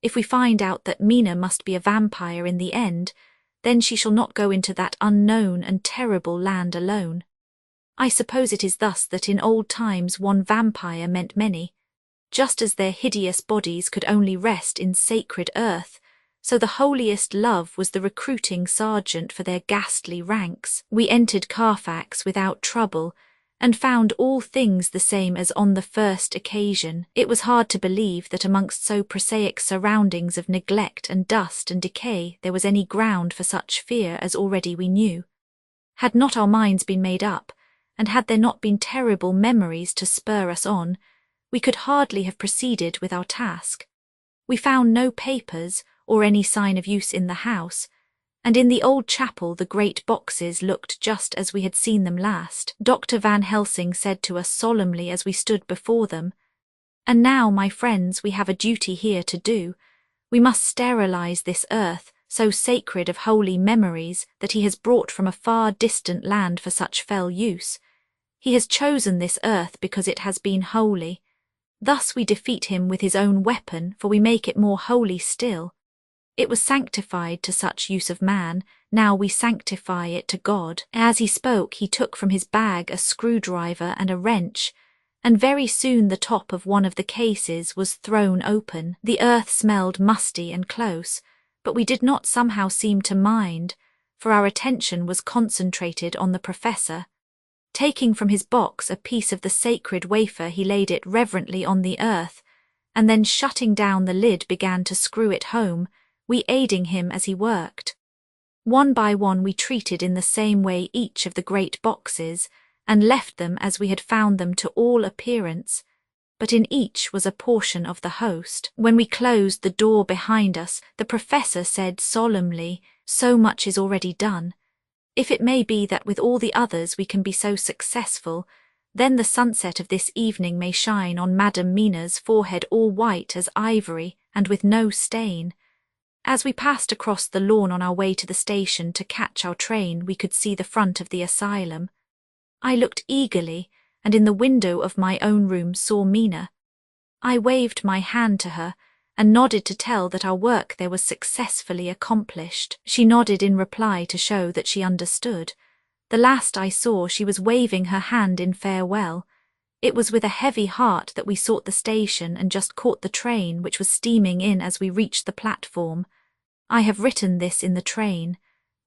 if we find out that Mina must be a vampire in the end, then she shall not go into that unknown and terrible land alone. I suppose it is thus that in old times one vampire meant many. Just as their hideous bodies could only rest in sacred earth, so the holiest love was the recruiting sergeant for their ghastly ranks. We entered Carfax without trouble, and found all things the same as on the first occasion. It was hard to believe that amongst so prosaic surroundings of neglect and dust and decay there was any ground for such fear as already we knew. Had not our minds been made up, and had there not been terrible memories to spur us on, we could hardly have proceeded with our task. We found no papers or any sign of use in the house, and in the old chapel the great boxes looked just as we had seen them last. Dr. Van Helsing said to us solemnly as we stood before them, "And now, my friends, we have a duty here to do. We must sterilize this earth, so sacred of holy memories, that he has brought from a far distant land for such fell use. He has chosen this earth because it has been holy. Thus we defeat him with his own weapon, for we make it more holy still. It was sanctified to such use of man, now we sanctify it to God." As he spoke, he took from his bag a screwdriver and a wrench, and very soon the top of one of the cases was thrown open. The earth smelled musty and close, but we did not somehow seem to mind, for our attention was concentrated on the professor. Taking from his box a piece of the sacred wafer, he laid it reverently on the earth, and then shutting down the lid began to screw it home, we aiding him as he worked. One by one we treated in the same way each of the great boxes, and left them as we had found them to all appearance, but in each was a portion of the host. When we closed the door behind us, the professor said solemnly, "So much is already done. If it may be that with all the others we can be so successful, then the sunset of this evening may shine on Madam Mina's forehead all white as ivory and with no stain." As we passed across the lawn on our way to the station to catch our train, we could see the front of the asylum. I looked eagerly, and in the window of my own room saw Mina. I waved my hand to her, and nodded to tell that our work there was successfully accomplished. She nodded in reply to show that she understood. The last I saw, she was waving her hand in farewell. It was with a heavy heart that we sought the station and just caught the train, which was steaming in as we reached the platform. I have written this in the train.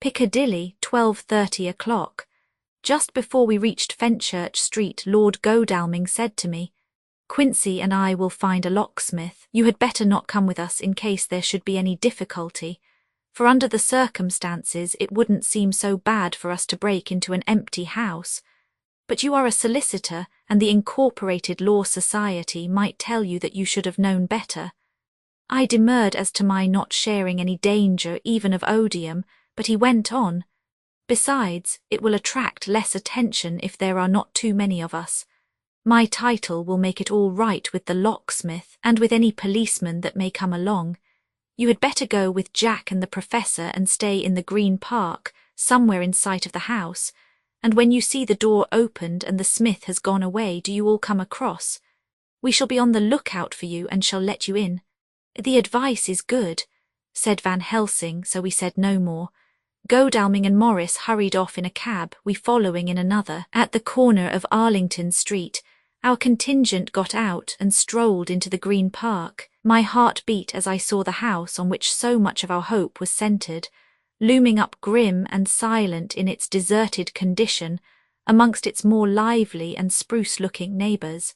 Piccadilly, 12:30 o'clock. Just before we reached Fenchurch Street, Lord Godalming said to me, "Quincy and I will find a locksmith. You had better not come with us in case there should be any difficulty, for under the circumstances it wouldn't seem so bad for us to break into an empty house. But you are a solicitor, and the Incorporated Law Society might tell you that you should have known better." I demurred as to my not sharing any danger even of odium, but he went on, "Besides, it will attract less attention if there are not too many of us. My title will make it all right with the locksmith and with any policeman that may come along. You had better go with Jack and the professor and stay in the Green Park, somewhere in sight of the house, and when you see the door opened and the smith has gone away, do you all come across. We shall be on the lookout for you and shall let you in." "The advice is good," said Van Helsing, so we said no more. Godalming and Morris hurried off in a cab, we following in another. At the corner of Arlington Street, our contingent got out and strolled into the Green Park. My heart beat as I saw the house on which so much of our hope was centred, looming up grim and silent in its deserted condition amongst its more lively and spruce-looking neighbours.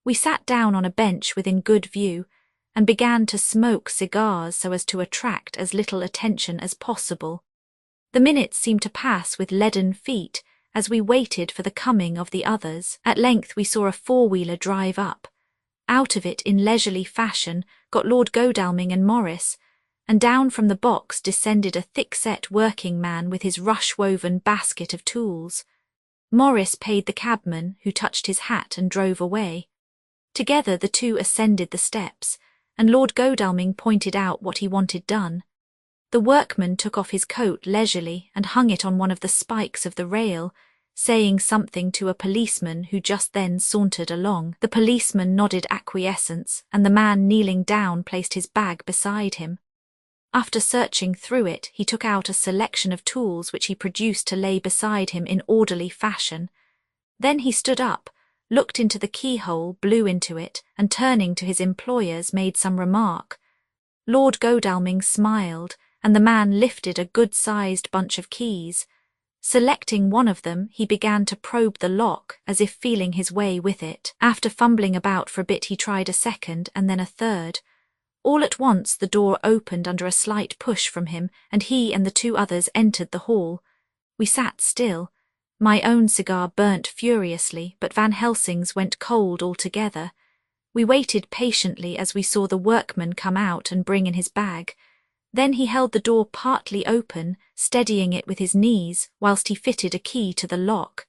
We sat down on a bench within good view, and began to smoke cigars so as to attract as little attention as possible. The minutes seemed to pass with leaden feet as we waited for the coming of the others. At length we saw a four-wheeler drive up. Out of it in leisurely fashion got Lord Godalming and Morris, and down from the box descended a thick-set working man with his rush-woven basket of tools. Morris paid the cabman, who touched his hat and drove away. Together the two ascended the steps, and Lord Godalming pointed out what he wanted done. The workman took off his coat leisurely and hung it on one of the spikes of the rail, saying something to a policeman who just then sauntered along. The policeman nodded acquiescence, and the man kneeling down placed his bag beside him. After searching through it, he took out a selection of tools which he produced to lay beside him in orderly fashion. Then he stood up, looked into the keyhole, blew into it, and turning to his employers made some remark. Lord Godalming smiled, and the man lifted a good-sized bunch of keys. Selecting one of them, he began to probe the lock as if feeling his way with it. After fumbling about for a bit, he tried a second and then a third. All at once the door opened under a slight push from him, and he and the two others entered the hall. We sat still. My own cigar burnt furiously, but Van Helsing's went cold altogether. We waited patiently as we saw the workman come out and bring in his bag. Then he held the door partly open, steadying it with his knees, whilst he fitted a key to the lock.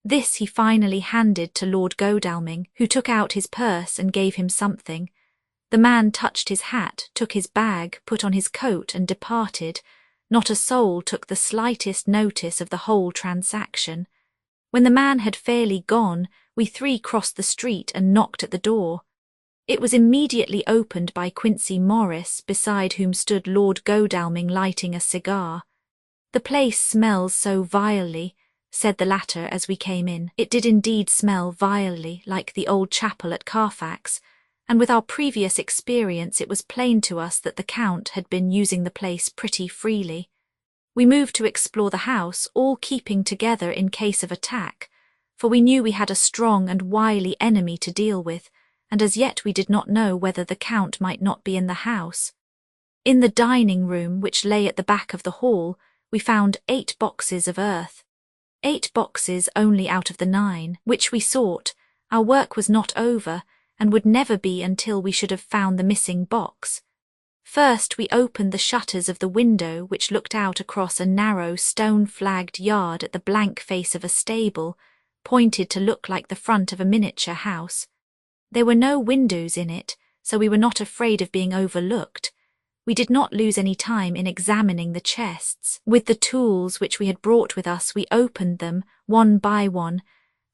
This he finally handed to Lord Godalming, who took out his purse and gave him something. The man touched his hat, took his bag, put on his coat, and departed. Not a soul took the slightest notice of the whole transaction. When the man had fairly gone, we three crossed the street and knocked at the door. It was immediately opened by Quincy Morris, beside whom stood Lord Godalming lighting a cigar. "The place smells so vilely," said the latter as we came in. It did indeed smell vilely, like the old chapel at Carfax, and with our previous experience it was plain to us that the Count had been using the place pretty freely. We moved to explore the house, all keeping together in case of attack, for we knew we had a strong and wily enemy to deal with, and as yet we did not know whether the Count might not be in the house. In the dining room, which lay at the back of the hall, we found 8 boxes of earth. 8 boxes only out of the 9, which we sought. Our work was not over, and would never be until we should have found the missing box. First we opened the shutters of the window which looked out across a narrow stone-flagged yard at the blank face of a stable, pointed to look like the front of a miniature house. There were no windows in it, so we were not afraid of being overlooked. We did not lose any time in examining the chests. With the tools which we had brought with us, we opened them, one by one,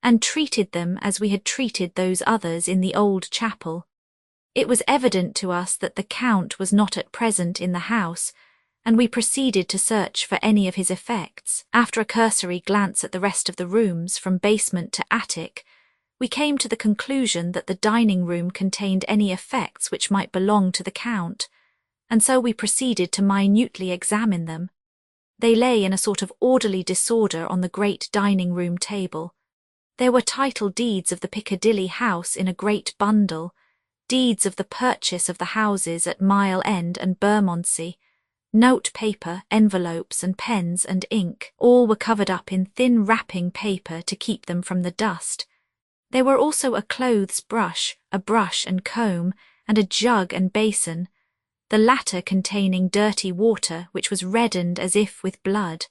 and treated them as we had treated those others in the old chapel. It was evident to us that the Count was not at present in the house, and we proceeded to search for any of his effects. After a cursory glance at the rest of the rooms, from basement to attic, we came to the conclusion that the dining room contained any effects which might belong to the Count, and so we proceeded to minutely examine them. They lay in a sort of orderly disorder on the great dining room table. There were title deeds of the Piccadilly house in a great bundle, deeds of the purchase of the houses at Mile End and Bermondsey, note paper, envelopes and pens and ink. All were covered up in thin wrapping paper to keep them from the dust. There were also a clothes brush, a brush and comb, and a jug and basin, the latter containing dirty water which was reddened as if with blood.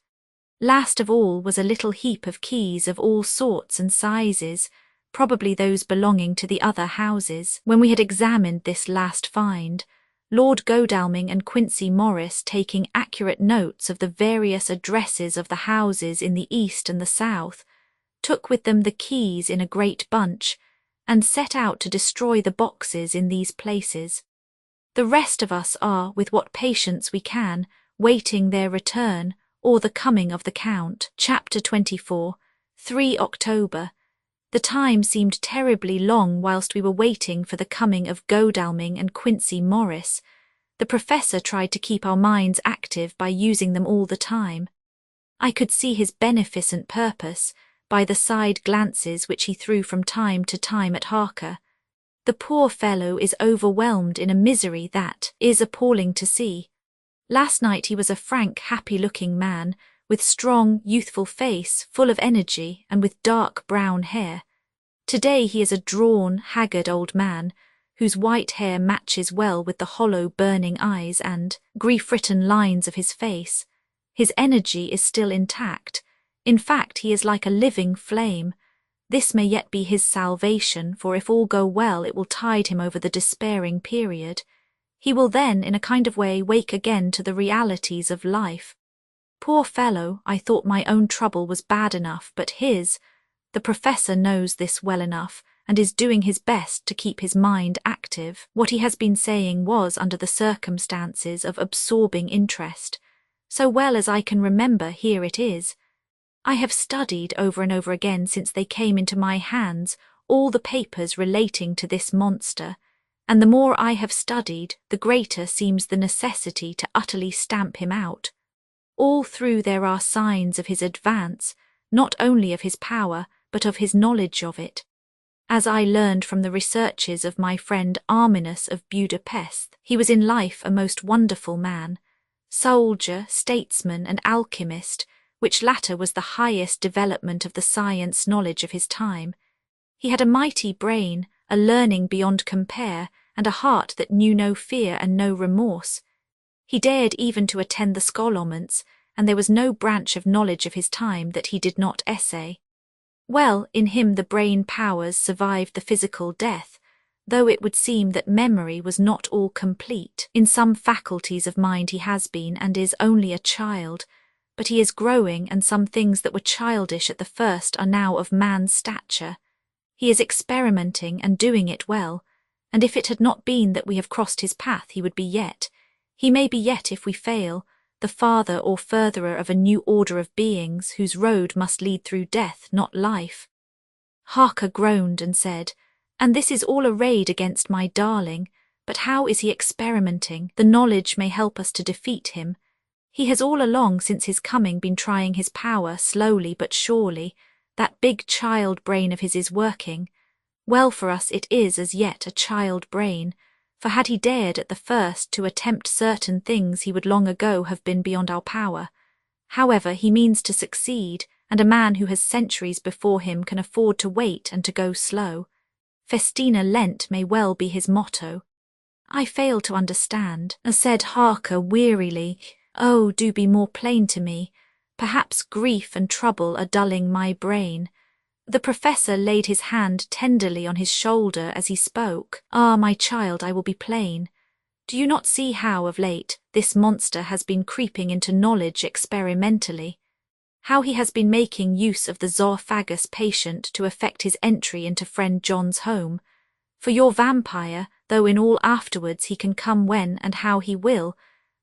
Last of all was a little heap of keys of all sorts and sizes, probably those belonging to the other houses. When we had examined this last find, Lord Godalming and Quincy Morris, taking accurate notes of the various addresses of the houses in the east and the south, took with them the keys in a great bunch, and set out to destroy the boxes in these places. The rest of us are, with what patience we can, waiting their return, or the coming of the Count. Chapter 24, 3 October. The time seemed terribly long whilst we were waiting for the coming of Godalming and Quincy Morris. The Professor tried to keep our minds active by using them all the time. I could see his beneficent purpose by the side glances which he threw from time to time at Harker. The poor fellow is overwhelmed in a misery that is appalling to see. Last night he was a frank, happy-looking man, with strong, youthful face, full of energy, and with dark brown hair. Today he is a drawn, haggard old man, whose white hair matches well with the hollow, burning eyes and grief-written lines of his face. His energy is still intact. In fact, he is like a living flame. This may yet be his salvation, for if all go well it will tide him over the despairing period. He will then, in a kind of way, wake again to the realities of life. Poor fellow, I thought my own trouble was bad enough, but the professor knows this well enough, and is doing his best to keep his mind active. What he has been saying was, under the circumstances, of absorbing interest. So well as I can remember, here it is. I have studied over and over again since they came into my hands all the papers relating to this monster, and the more I have studied, the greater seems the necessity to utterly stamp him out. All through there are signs of his advance, not only of his power, but of his knowledge of it. As I learned from the researches of my friend Arminus of Budapest, he was in life a most wonderful man, soldier, statesman, and alchemist, which latter was the highest development of the science knowledge of his time. He had a mighty brain, a learning beyond compare, and a heart that knew no fear and no remorse. He dared even to attend the scholomance, and there was no branch of knowledge of his time that he did not essay. Well, in him the brain powers survived the physical death, though it would seem that memory was not all complete. In some faculties of mind he has been and is only a child, but he is growing, and some things that were childish at the first are now of man's stature. He is experimenting and doing it well, and if it had not been that we have crossed his path he would be yet, he may be yet if we fail, the father or furtherer of a new order of beings whose road must lead through death, not life. Harker groaned and said, "And this is all a raid against my darling, but how is he experimenting? The knowledge may help us to defeat him. He has all along since his coming been trying his power slowly but surely. That big child brain of his is working. Well for us it is as yet a child brain, for had he dared at the first to attempt certain things he would long ago have been beyond our power. However, he means to succeed, and a man who has centuries before him can afford to wait and to go slow. Festina lent may well be his motto." "I fail to understand," said Harker wearily. "Oh, do be more plain to me. Perhaps grief and trouble are dulling my brain." The professor laid his hand tenderly on his shoulder as he spoke. "Ah, my child, I will be plain. Do you not see how, of late, this monster has been creeping into knowledge experimentally? How he has been making use of the zoophagus patient to effect his entry into friend John's home? For your vampire, though in all afterwards he can come when and how he will,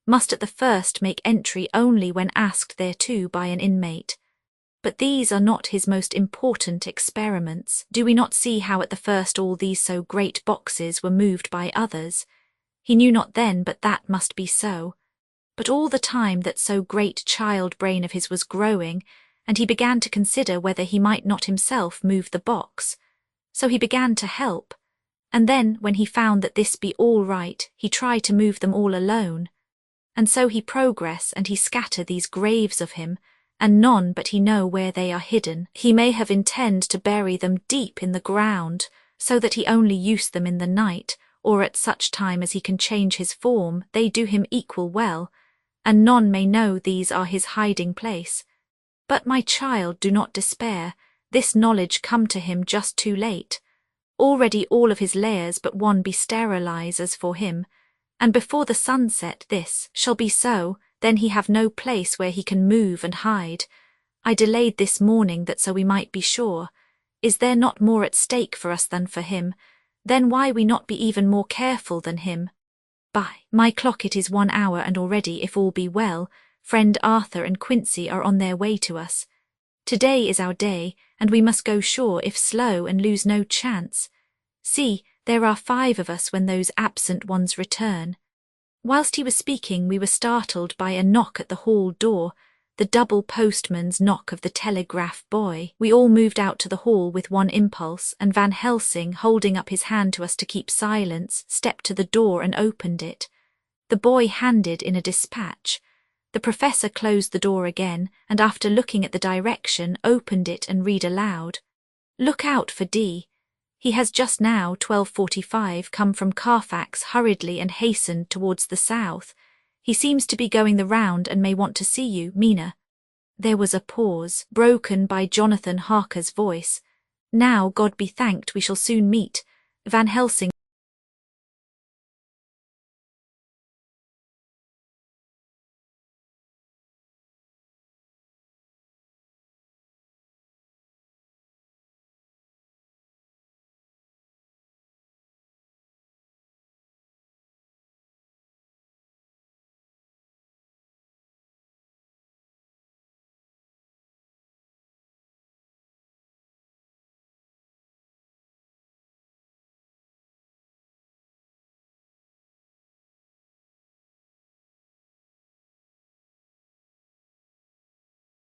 must at the first make entry only when asked thereto by an inmate. But these are not his most important experiments. Do we not see how at the first all these so great boxes were moved by others? He knew not then but that must be so. But all the time that so great child brain of his was growing, and he began to consider whether he might not himself move the box. So he began to help, and then when he found that this be all right, he tried to move them all alone. And so he progress, and he scatter these graves of him, and none but he know where they are hidden. He may have intend to bury them deep in the ground, so that he only use them in the night, or at such time as he can change his form, they do him equal well, and none may know these are his hiding place. But my child, do not despair, this knowledge come to him just too late. Already all of his layers but one be sterilized as for him, and before the sunset this shall be so, then he have no place where he can move and hide. I delayed this morning that so we might be sure. Is there not more at stake for us than for him? Then why we not be even more careful than him? By my clock it is 1 hour, and already, if all be well, friend Arthur and Quincy are on their way to us. Today is our day, and we must go sure if slow and lose no chance. See, there are 5 of us when those absent ones return." Whilst he was speaking we were startled by a knock at the hall door, the double postman's knock of the telegraph boy. We all moved out to the hall with one impulse, and Van Helsing, holding up his hand to us to keep silence, stepped to the door and opened it. The boy handed in a dispatch. The professor closed the door again, and after looking at the direction, opened it and read aloud. "Look out for D. He has just now, 12:45, come from Carfax hurriedly and hastened towards the south. He seems to be going the round and may want to see you, Mina." There was a pause, broken by Jonathan Harker's voice. Now, God be thanked, we shall soon meet. Van Helsing.